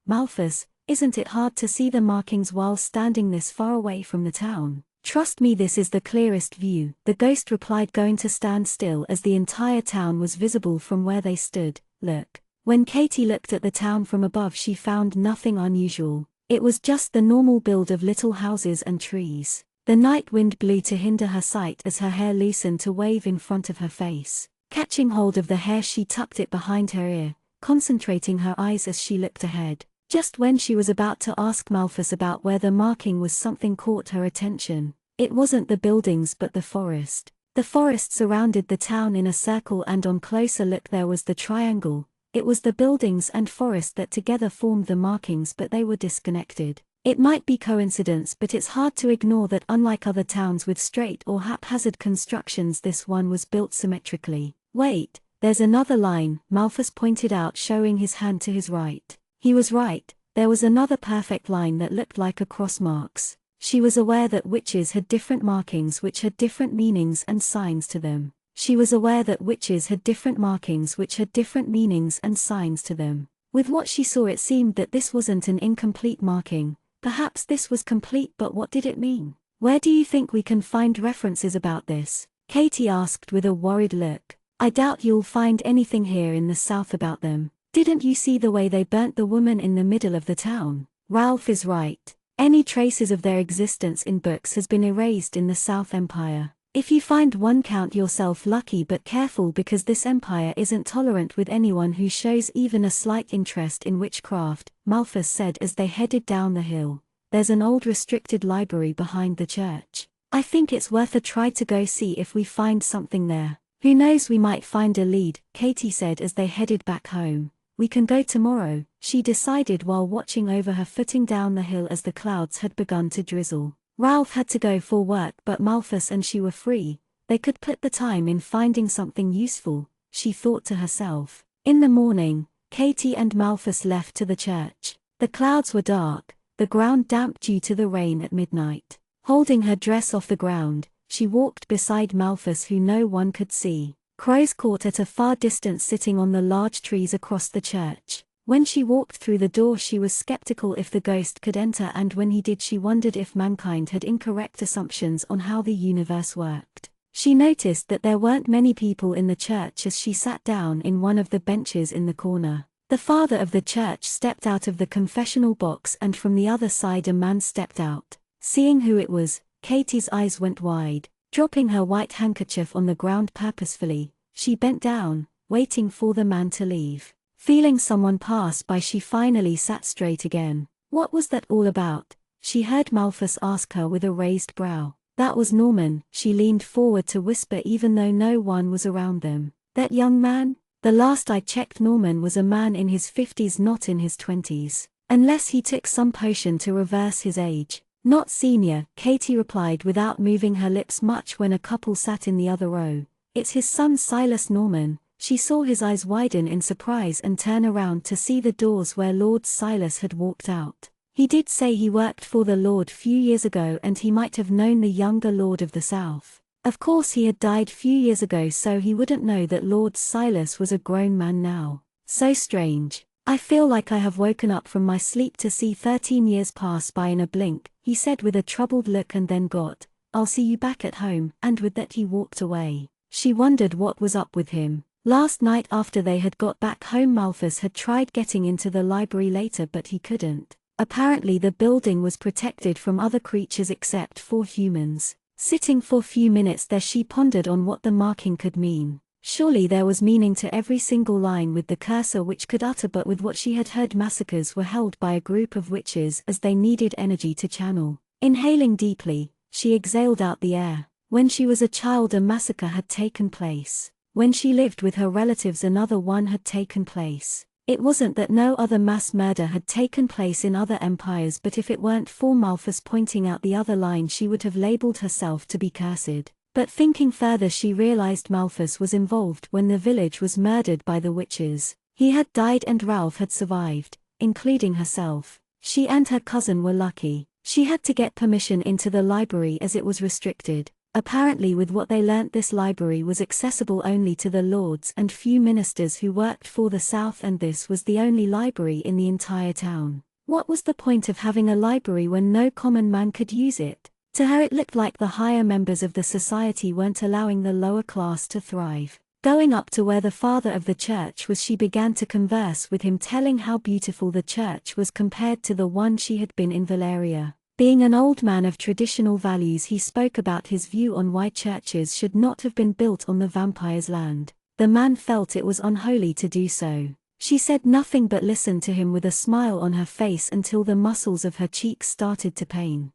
Malthus, isn't it hard to see the markings while standing this far away from the town? Trust me, this is the clearest view, the ghost replied, going to stand still as the entire town was visible from where they stood. Look. When Katie looked at the town from above, she found nothing unusual. It was just the normal build of little houses and trees. The night wind blew to hinder her sight as her hair loosened to wave in front of her face. Catching hold of the hair, she tucked it behind her ear, concentrating her eyes as she looked ahead. Just when she was about to ask Malthus about where the marking was, something caught her attention. It wasn't the buildings but the forest. The forest surrounded the town in a circle, and on closer look there was the triangle. It was the buildings and forest that together formed the markings, but they were disconnected. It might be coincidence, but it's hard to ignore that unlike other towns with straight or haphazard constructions, this one was built symmetrically. Wait, there's another line, Malthus pointed out, showing his hand to his right. He was right, there was another perfect line that looked like a cross marks. She was aware that witches had different markings which had different meanings and signs to them. She was aware that witches had different markings which had different meanings and signs to them. With what she saw, it seemed that this wasn't an incomplete marking. Perhaps this was complete, but what did it mean? Where do you think we can find references about this? Katie asked with a worried look. I doubt you'll find anything here in the south about them. Didn't you see the way they burnt the woman in the middle of the town? Ralph is right. Any traces of their existence in books has been erased in the South Empire. If you find one, count yourself lucky, but careful, because this empire isn't tolerant with anyone who shows even a slight interest in witchcraft, Malthus said as they headed down the hill. There's an old restricted library behind the church. I think it's worth a try to go see if we find something there. Who knows, we might find a lead, Katie said as they headed back home. We can go tomorrow, she decided while watching over her footing down the hill as the clouds had begun to drizzle. Ralph had to go for work, but Malthus and she were free. They could put the time in finding something useful, she thought to herself. In the morning, Katie and Malthus left to the church. The clouds were dark, the ground damp due to the rain at midnight. Holding her dress off the ground, she walked beside Malthus who no one could see. Crows caught at a far distance sitting on the large trees across the church. When she walked through the door she was skeptical if the ghost could enter, and when he did she wondered if mankind had incorrect assumptions on how the universe worked. She noticed that there weren't many people in the church as she sat down in one of the benches in the corner. The father of the church stepped out of the confessional box, and from the other side a man stepped out. Seeing who it was, Katie's eyes went wide. Dropping her white handkerchief on the ground purposefully, she bent down, waiting for the man to leave. Feeling someone pass by, she finally sat straight again. What was that all about? She heard Malthus ask her with a raised brow. That was Norman, she leaned forward to whisper even though no one was around them. That young man? The last I checked Norman was a man in his 50s, not in his 20s. Unless he took some potion to reverse his age. Not senior, Katie replied without moving her lips much when a couple sat in the other row. It's his son Silas Norman. She saw his eyes widen in surprise and turn around to see the doors where Lord Silas had walked out. He did say he worked for the Lord few years ago and he might have known the younger Lord of the South. Of course he had died few years ago so he wouldn't know that Lord Silas was a grown man now. So strange. I feel like I have woken up from my sleep to see 13 years pass by in a blink, he said with a troubled look, and then I'll see you back at home, and with that he walked away. She wondered what was up with him. Last night after they had got back home Malthus had tried getting into the library later but he couldn't. Apparently the building was protected from other creatures except for humans. Sitting for a few minutes there she pondered on what the marking could mean. Surely there was meaning to every single line with the cursor which could utter, but with what she had heard massacres were held by a group of witches as they needed energy to channel. Inhaling deeply, she exhaled out the air. When she was a child a massacre had taken place. When she lived with her relatives another one had taken place. It wasn't that no other mass murder had taken place in other empires, but if it weren't for Malthus pointing out the other line she would have labeled herself to be cursed. But thinking further she realized Malthus was involved when the village was murdered by the witches. He had died and Ralph had survived, including herself. She and her cousin were lucky. She had to get permission into the library as it was restricted. Apparently with what they learnt this library was accessible only to the lords and few ministers who worked for the South, and this was the only library in the entire town. What was the point of having a library when no common man could use it? To her it looked like the higher members of the society weren't allowing the lower class to thrive. Going up to where the father of the church was she began to converse with him, telling how beautiful the church was compared to the one she had been in Valeria. Being an old man of traditional values he spoke about his view on why churches should not have been built on the vampire's land. The man felt it was unholy to do so. She said nothing but listened to him with a smile on her face until the muscles of her cheeks started to pain.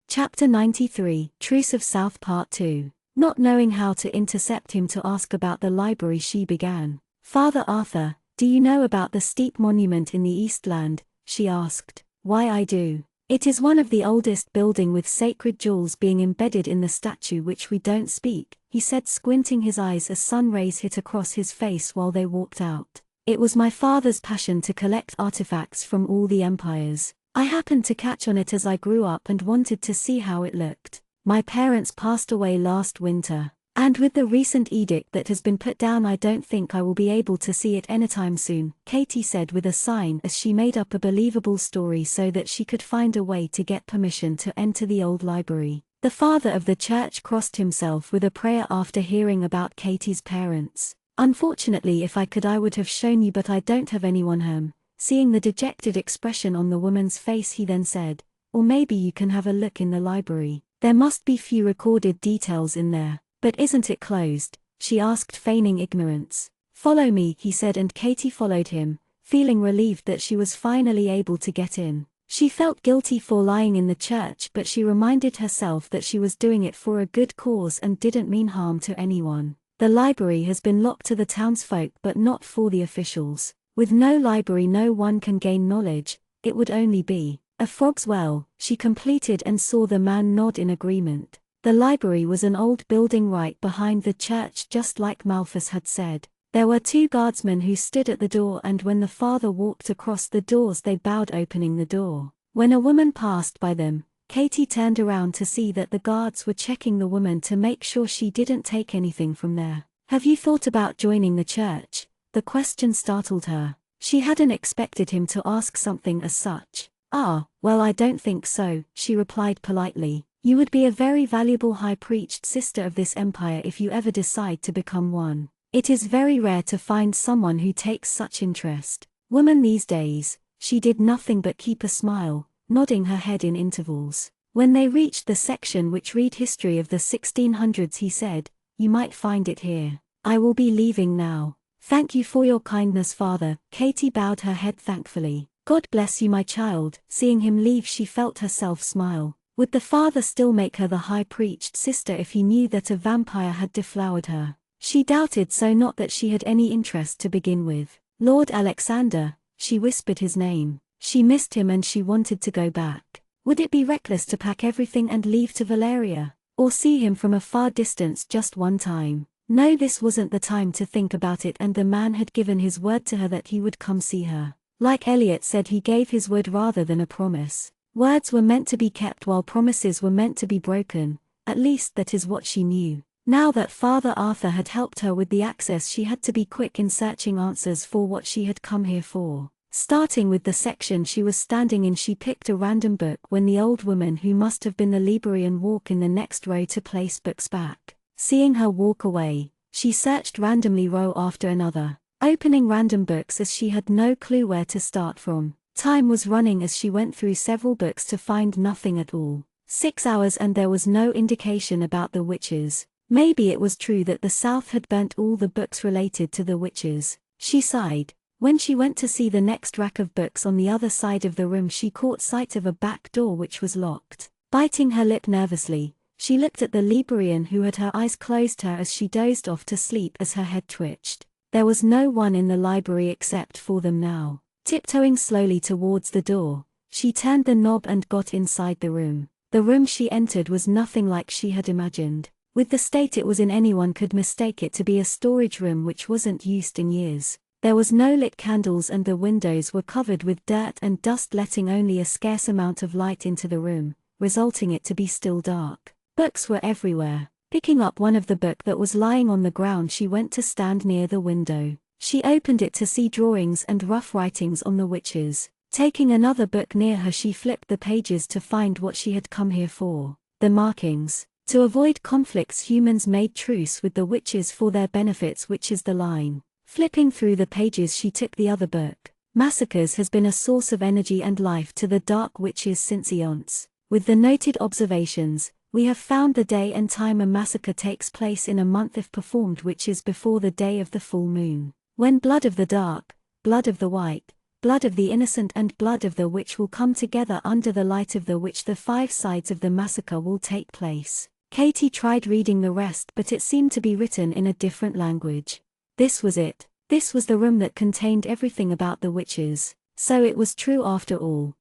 Chapter 93, Truce of South Part 2. Not knowing how to intercept him to ask about the library she began. Father Arthur, do you know about the steep monument in the Eastland? She asked. Why I do. It is one of the oldest building with sacred jewels being embedded in the statue which we don't speak, he said squinting his eyes as sun rays hit across his face while they walked out. It was my father's passion to collect artifacts from all the empires. I happened to catch on it as I grew up and wanted to see how it looked. My parents passed away last winter, and with the recent edict that has been put down I don't think I will be able to see it anytime soon, Katie said with a sigh as she made up a believable story so that she could find a way to get permission to enter the old library. The father of the church crossed himself with a prayer after hearing about Katie's parents. Unfortunately if I could I would have shown you, but I don't have anyone home. Seeing the dejected expression on the woman's face he then said, or maybe you can have a look in the library. There must be few recorded details in there. But isn't it closed? She asked feigning ignorance. Follow me, he said, and Katie followed him, feeling relieved that she was finally able to get in. She felt guilty for lying in the church, but she reminded herself that she was doing it for a good cause and didn't mean harm to anyone. The library has been locked to the townsfolk but not for the officials. With no library no one can gain knowledge, it would only be a frog's well, she completed and saw the man nod in agreement. The library was an old building right behind the church just like Malthus had said. There were two guardsmen who stood at the door, and when the father walked across the doors they bowed, opening the door. When a woman passed by them, Katie turned around to see that the guards were checking the woman to make sure she didn't take anything from there. "Have you thought about joining the church?" The question startled her. She hadn't expected him to ask something as such. Well, I don't think so," she replied politely. "You would be a very valuable high priest sister of this empire if you ever decide to become one. It is very rare to find someone who takes such interest." Woman these days, she did nothing but keep a smile, nodding her head in intervals. When they reached the section which read history of the 1600s, he said, "You might find it here. I will be leaving now." "Thank you for your kindness, father." Katie bowed her head thankfully. "God bless you, my child." Seeing him leave, she felt herself smile. Would the father still make her the high priest's sister if he knew that a vampire had deflowered her? She doubted so, not that she had any interest to begin with. Lord Alexander, she whispered his name. She missed him and she wanted to go back. Would it be reckless to pack everything and leave to Valeria? Or see him from a far distance just one time? No, this wasn't the time to think about it, and the man had given his word to her that he would come see her. Like Eliot said, he gave his word rather than a promise. Words were meant to be kept while promises were meant to be broken, at least that is what she knew. Now that Father Arthur had helped her with the access, she had to be quick in searching answers for what she had come here for. Starting with the section she was standing in, she picked a random book when the old woman, who must have been the librarian, walked in the next row to place books back. Seeing her walk away, she searched randomly row after another, opening random books as she had no clue where to start from. Time was running as she went through several books to find nothing at all. 6 hours and there was no indication about the witches. Maybe it was true that the South had burnt all the books related to the witches. She sighed. When she went to see the next rack of books on the other side of the room, she caught sight of a back door which was locked. Biting her lip nervously, she looked at the librarian, who had her eyes closed her as she dozed off to sleep as her head twitched. There was no one in the library except for them now. Tiptoeing slowly towards the door, she turned the knob and got inside the room. The room she entered was nothing like she had imagined. With the state it was in, anyone could mistake it to be a storage room which wasn't used in years. There was no lit candles and the windows were covered with dirt and dust, letting only a scarce amount of light into the room, resulting it to be still dark. Books were everywhere. Picking up one of the book that was lying on the ground, she went to stand near the window. She opened it to see drawings and rough writings on the witches. Taking another book near her, she flipped the pages to find what she had come here for. The markings. To avoid conflicts, humans made truce with the witches for their benefits, which is the line. Flipping through the pages, she took the other book. Massacres has been a source of energy and life to the dark witches since eons. With the noted observations, we have found the day and time a massacre takes place in a month if performed, which is before the day of the full moon. When blood of the dark, blood of the white, blood of the innocent and blood of the witch will come together under the light of the witch, the 5 sides of the massacre will take place. Katie tried reading the rest, but it seemed to be written in a different language. This was it. This was the room that contained everything about the witches. So it was true after all.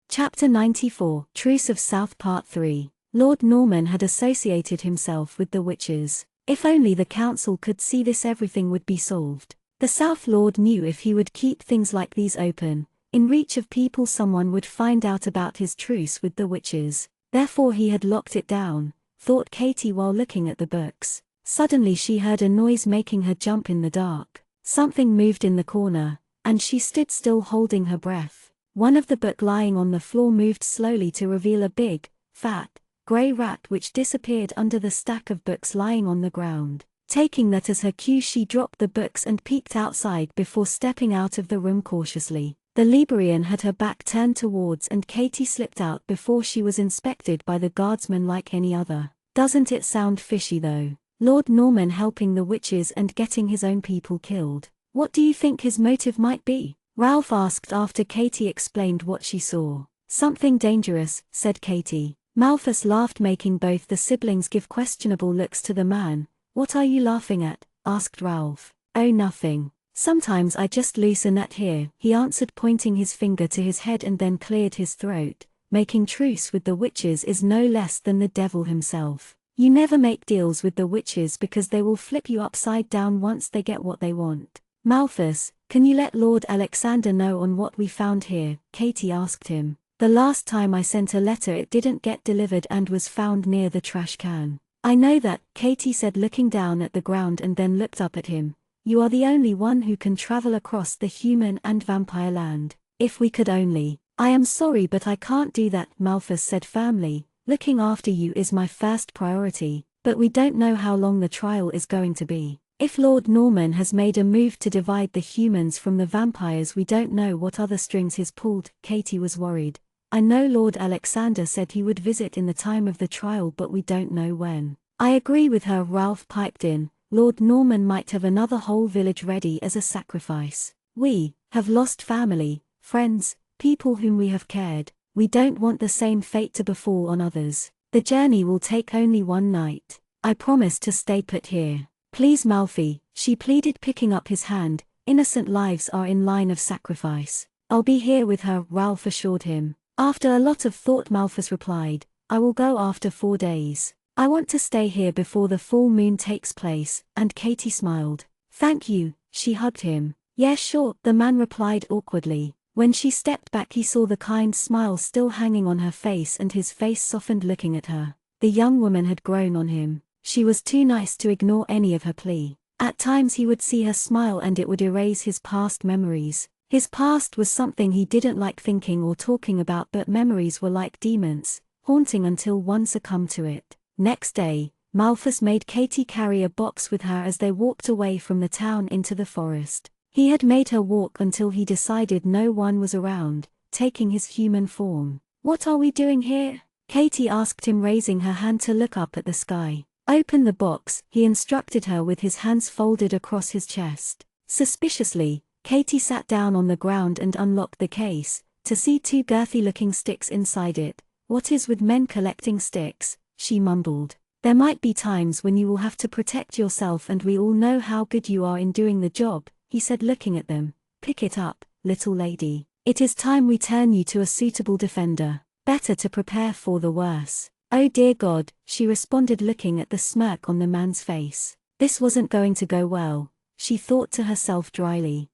Chapter 94, Truce of South Part 3. Lord Norman had associated himself with the witches. If only the council could see this, everything would be solved. The South Lord knew if he would keep things like these open, in reach of people, someone would find out about his truce with the witches. Therefore he had locked it down, thought Katie while looking at the books. Suddenly she heard a noise making her jump in the dark. Something moved in the corner, and she stood still holding her breath. One of the books lying on the floor moved slowly to reveal a big, fat, grey rat which disappeared under the stack of books lying on the ground. Taking that as her cue, she dropped the books and peeked outside before stepping out of the room cautiously. The librarian had her back turned towards, and Katie slipped out before she was inspected by the guardsman like any other. Doesn't it sound fishy though? Lord Norman helping the witches and getting his own people killed. What do you think his motive might be? Ralph asked after Katie explained what she saw. Something dangerous, said Katie. Malthus laughed, making both the siblings give questionable looks to the man. What are you laughing at? Asked Ralph. Oh, nothing. Sometimes I just loose a nut here, he answered, pointing his finger to his head, and then cleared his throat. Making truce with the witches is no less than the devil himself. You never make deals with the witches because they will flip you upside down once they get what they want. Malthus, can you let Lord Alexander know on what we found here? Katie asked him. The last time I sent a letter it didn't get delivered and was found near the trash can. I know that, Katie said, looking down at the ground, and then looked up at him. You are the only one who can travel across the human and vampire land. If we could only. I am sorry but I can't do that, Malthus said firmly. Looking after you is my first priority, but we don't know how long the trial is going to be. If Lord Norman has made a move to divide the humans from the vampires, we don't know what other strings he's pulled. Katie was worried. I know Lord Alexander said he would visit in the time of the trial, but we don't know when. I agree with her, Ralph piped in. Lord Norman might have another whole village ready as a sacrifice. We have lost family, friends, people whom we have cared. We don't want the same fate to befall on others. The journey will take only one night. I promise to stay put here. Please, Malfi, she pleaded, picking up his hand. Innocent lives are in line of sacrifice. I'll be here with her, Ralph assured him. After a lot of thought, Malthus replied, I will go after 4 days. I want to stay here before the full moon takes place, and Katie smiled. Thank you, she hugged him. Yeah, sure, the man replied awkwardly. When she stepped back he saw the kind smile still hanging on her face, and his face softened looking at her. The young woman had grown on him. She was too nice to ignore any of her plea. At times he would see her smile and it would erase his past memories. His past was something he didn't like thinking or talking about, but memories were like demons, haunting until one succumbed to it. Next day, Malthus made Katie carry a box with her as they walked away from the town into the forest. He had made her walk until he decided no one was around, taking his human form. What are we doing here? Katie asked him, raising her hand to look up at the sky. Open the box, he instructed her with his hands folded across his chest. Suspiciously, Katie sat down on the ground and unlocked the case, to see 2 girthy-looking sticks inside it. What is with men collecting sticks? She mumbled. There might be times when you will have to protect yourself, and we all know how good you are in doing the job, he said, looking at them. Pick it up, little lady. It is time we turn you to a suitable defender. Better to prepare for the worse. Oh dear God, she responded, looking at the smirk on the man's face. This wasn't going to go well, she thought to herself dryly.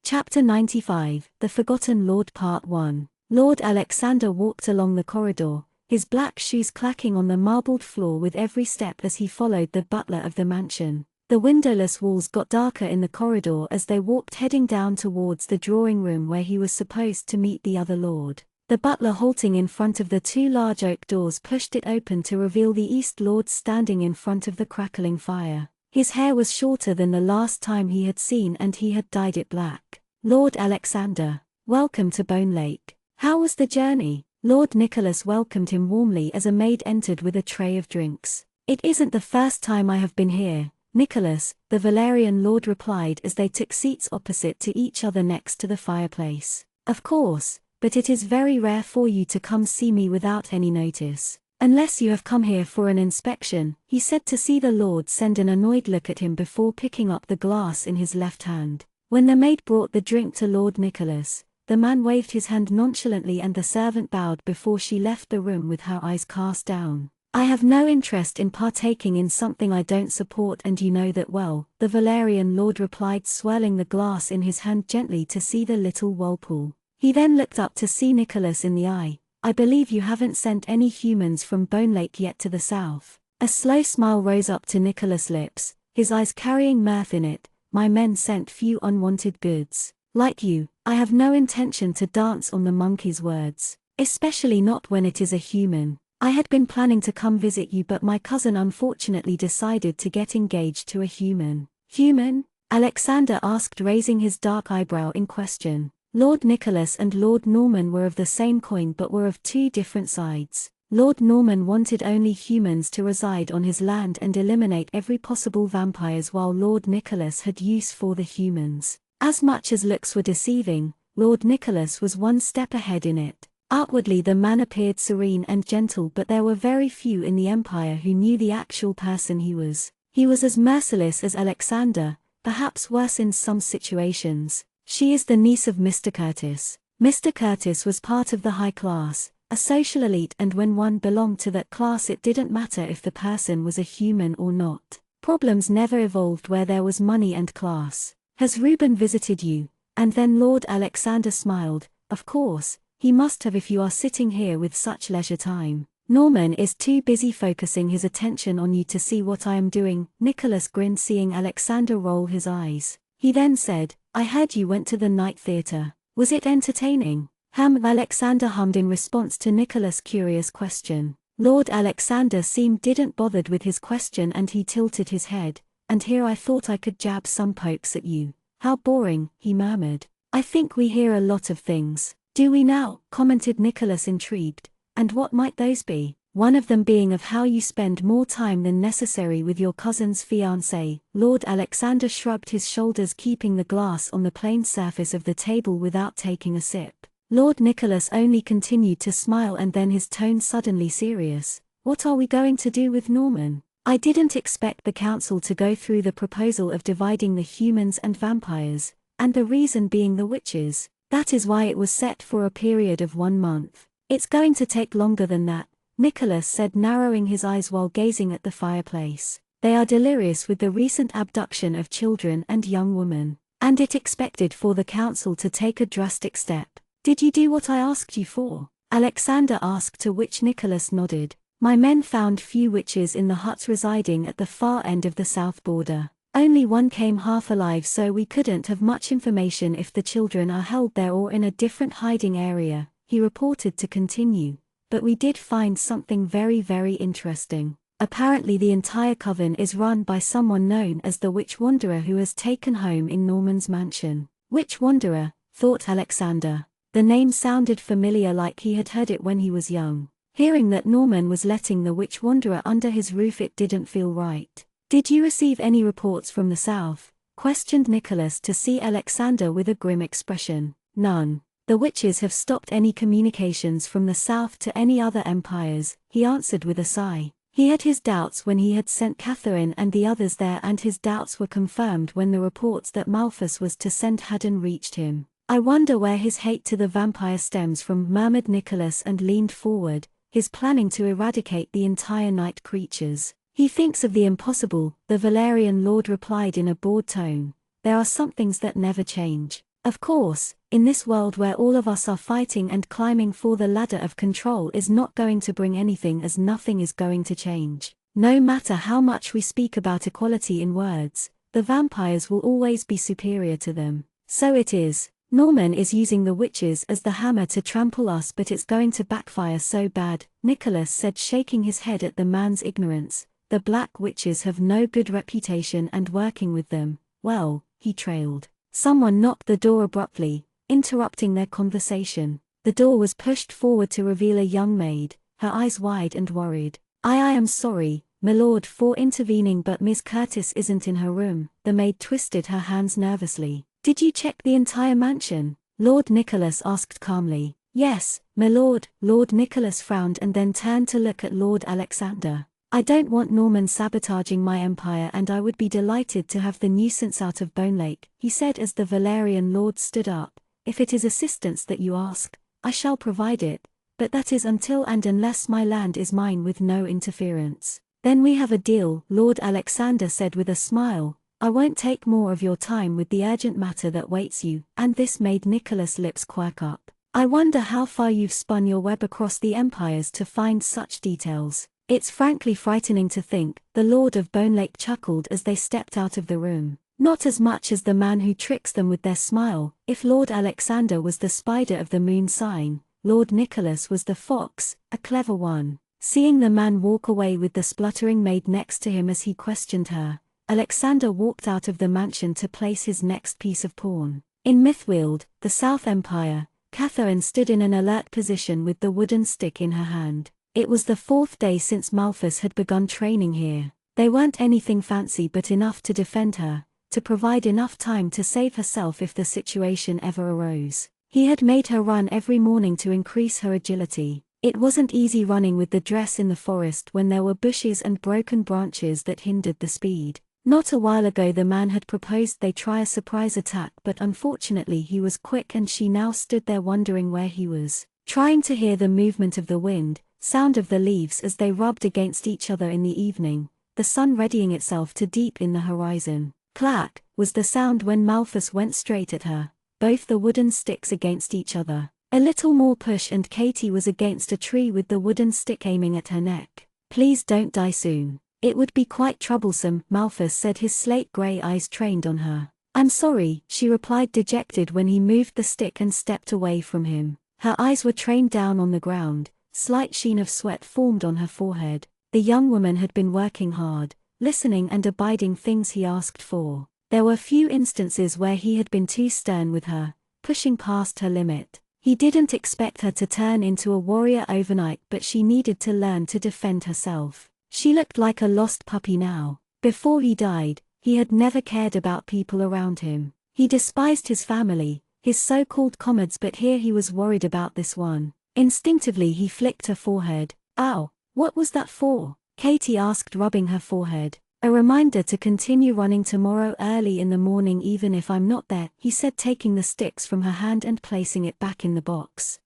Chapter 95, The Forgotten Lord Part 1. Lord Alexander walked along the corridor, his black shoes clacking on the marbled floor with every step as he followed the butler of the mansion. The windowless walls got darker in the corridor as they walked, heading down towards the drawing room where he was supposed to meet the other lord. The butler, halting in front of the 2 large oak doors, pushed it open to reveal the East Lord standing in front of the crackling fire. His hair was shorter than the last time he had seen, and he had dyed it black. Lord Alexander, welcome to Bone Lake. How was the journey? Lord Nicholas welcomed him warmly as a maid entered with a tray of drinks. It isn't the first time I have been here, Nicholas, the Valerian lord replied as they took seats opposite to each other next to the fireplace. Of course. But it is very rare for you to come see me without any notice. Unless you have come here for an inspection, he said, to see the lord send an annoyed look at him before picking up the glass in his left hand. When the maid brought the drink to Lord Nicholas, the man waved his hand nonchalantly and the servant bowed before she left the room with her eyes cast down. I have no interest in partaking in something I don't support, and you know that well, the Valerian lord replied, swirling the glass in his hand gently to see the little whirlpool. He then looked up to see Nicholas in the eye. I believe you haven't sent any humans from Bone Lake yet to the south. A slow smile rose up to Nicholas' lips, his eyes carrying mirth in it. My men sent few unwanted goods. Like you, I have no intention to dance on the monkey's words, especially not when it is a human. I had been planning to come visit you, but my cousin unfortunately decided to get engaged to a human. Human? Alexander asked, raising his dark eyebrow in question. Lord Nicholas and Lord Norman were of the same coin but were of 2 different sides. Lord Norman wanted only humans to reside on his land and eliminate every possible vampires, while Lord Nicholas had use for the humans. As much as looks were deceiving, Lord Nicholas was 1 step ahead in it. Outwardly the man appeared serene and gentle, but there were very few in the Empire who knew the actual person he was. He was as merciless as Alexander, perhaps worse in some situations. She is the niece of Mr. Curtis. Mr. Curtis was part of the high class, a social elite, and when one belonged to that class it didn't matter if the person was a human or not. Problems never evolved where there was money and class. Has Reuben visited you? And then Lord Alexander smiled. Of course, he must have if you are sitting here with such leisure time. Norman is too busy focusing his attention on you to see what I am doing. Nicholas grinned, seeing Alexander roll his eyes. He then said, I heard you went to the night theatre. Was it entertaining? Alexander hummed in response to Nicholas' curious question. Lord Alexander seemed didn't bothered with his question and he tilted his head. And here I thought I could jab some pokes at you. How boring, he murmured. I think we hear a lot of things. Do we now? Commented Nicholas, intrigued. And what might those be? One of them being of how you spend more time than necessary with your cousin's fiancé. Lord Alexander shrugged his shoulders, keeping the glass on the plain surface of the table without taking a sip. Lord Nicholas only continued to smile, and then his tone suddenly serious. What are we going to do with Norman? I didn't expect the council to go through the proposal of dividing the humans and vampires, and the reason being the witches. That is why it was set for a period of 1 month. It's going to take longer than that, Nicholas said, narrowing his eyes while gazing at the fireplace. They are delirious with the recent abduction of children and young women, and it expected for the council to take a drastic step. Did you do what I asked you for? Alexander asked, to which Nicholas nodded. My men found few witches in the huts residing at the far end of the south border. Only one came half alive, so we couldn't have much information if the children are held there or in a different hiding area, he reported to continue. But we did find something very, very interesting. Apparently the entire coven is run by someone known as the Witch Wanderer, who has taken home in Norman's mansion. Witch Wanderer, thought Alexander. The name sounded familiar, like he had heard it when he was young. Hearing that Norman was letting the Witch Wanderer under his roof, it didn't feel right. Did you receive any reports from the south? Questioned Nicholas, to see Alexander with a grim expression. None. The witches have stopped any communications from the south to any other empires, he answered with a sigh. He had his doubts when he had sent Catherine and the others there, and his doubts were confirmed when the reports that Malthus was to send hadn't reached him. I wonder where his hate to the vampire stems from, murmured Nicholas, and leaned forward, his planning to eradicate the entire night creatures. He thinks of the impossible, the Valerian lord replied in a bored tone. There are some things that never change. Of course, in this world where all of us are fighting and climbing for the ladder of control is not going to bring anything, as nothing is going to change. No matter how much we speak about equality in words, the vampires will always be superior to them. So it is. Norman is using the witches as the hammer to trample us, but it's going to backfire so bad, Nicholas said, shaking his head at the man's ignorance. The black witches have no good reputation, and working with them, well, he trailed. Someone knocked the door abruptly, interrupting their conversation. The door was pushed forward to reveal a young maid, her eyes wide and worried. I am sorry, milord, for intervening, but Miss Curtis isn't in her room. The maid twisted her hands nervously. Did you check the entire mansion? Lord Nicholas asked calmly. Yes, milord. Lord Nicholas frowned and then turned to look at Lord Alexander. I don't want Norman sabotaging my empire, and I would be delighted to have the nuisance out of Bone Lake, he said as the Valerian lord stood up. If it is assistance that you ask, I shall provide it, but that is until and unless my land is mine with no interference. Then we have a deal, Lord Alexander said with a smile. I won't take more of your time with the urgent matter that waits you, and this made Nicholas' lips quirk up. I wonder how far you've spun your web across the empires to find such details. It's frankly frightening to think, the Lord of Bone Lake chuckled as they stepped out of the room. Not as much as the man who tricks them with their smile. If Lord Alexander was the spider of the moon sign, Lord Nicholas was the fox, a clever one. Seeing the man walk away with the spluttering maid next to him as he questioned her, Alexander walked out of the mansion to place his next piece of pawn. In Mythweald, the South Empire, Catherine stood in an alert position with the wooden stick in her hand. It was the 4th day since Malthus had begun training here. They weren't anything fancy, but enough to defend her, to provide enough time to save herself if the situation ever arose. He had made her run every morning to increase her agility. It wasn't easy running with the dress in the forest when there were bushes and broken branches that hindered the speed. Not a while ago the man had proposed they try a surprise attack, but unfortunately he was quick and she now stood there wondering where he was. trying to hear the movement of the wind, sound of the leaves as they rubbed against each other in the evening, the sun readying itself to deep in the horizon. Clack, was the sound when Malthus went straight at her, both the wooden sticks against each other. A little more push and Katie was against a tree with the wooden stick aiming at her neck. Please don't die soon. It would be quite troublesome, Malthus said, his slate-grey eyes trained on her. I'm sorry, she replied, dejected when he moved the stick and stepped away from him. Her eyes were trained down on the ground, slight sheen of sweat formed on her forehead. The young woman had been working hard, listening and abiding things he asked for. There were few instances where he had been too stern with her, pushing past her limit. He didn't expect her to turn into a warrior overnight, but she needed to learn to defend herself. She looked like a lost puppy now. Before he died, he had never cared about people around him. He despised his family, his so-called comrades, but here he was worried about this one. Instinctively he flicked her forehead. Ow, what was that for? Katie asked, rubbing her forehead. A reminder to continue running tomorrow early in the morning even if I'm not there, he said, taking the sticks from her hand and placing it back in the box.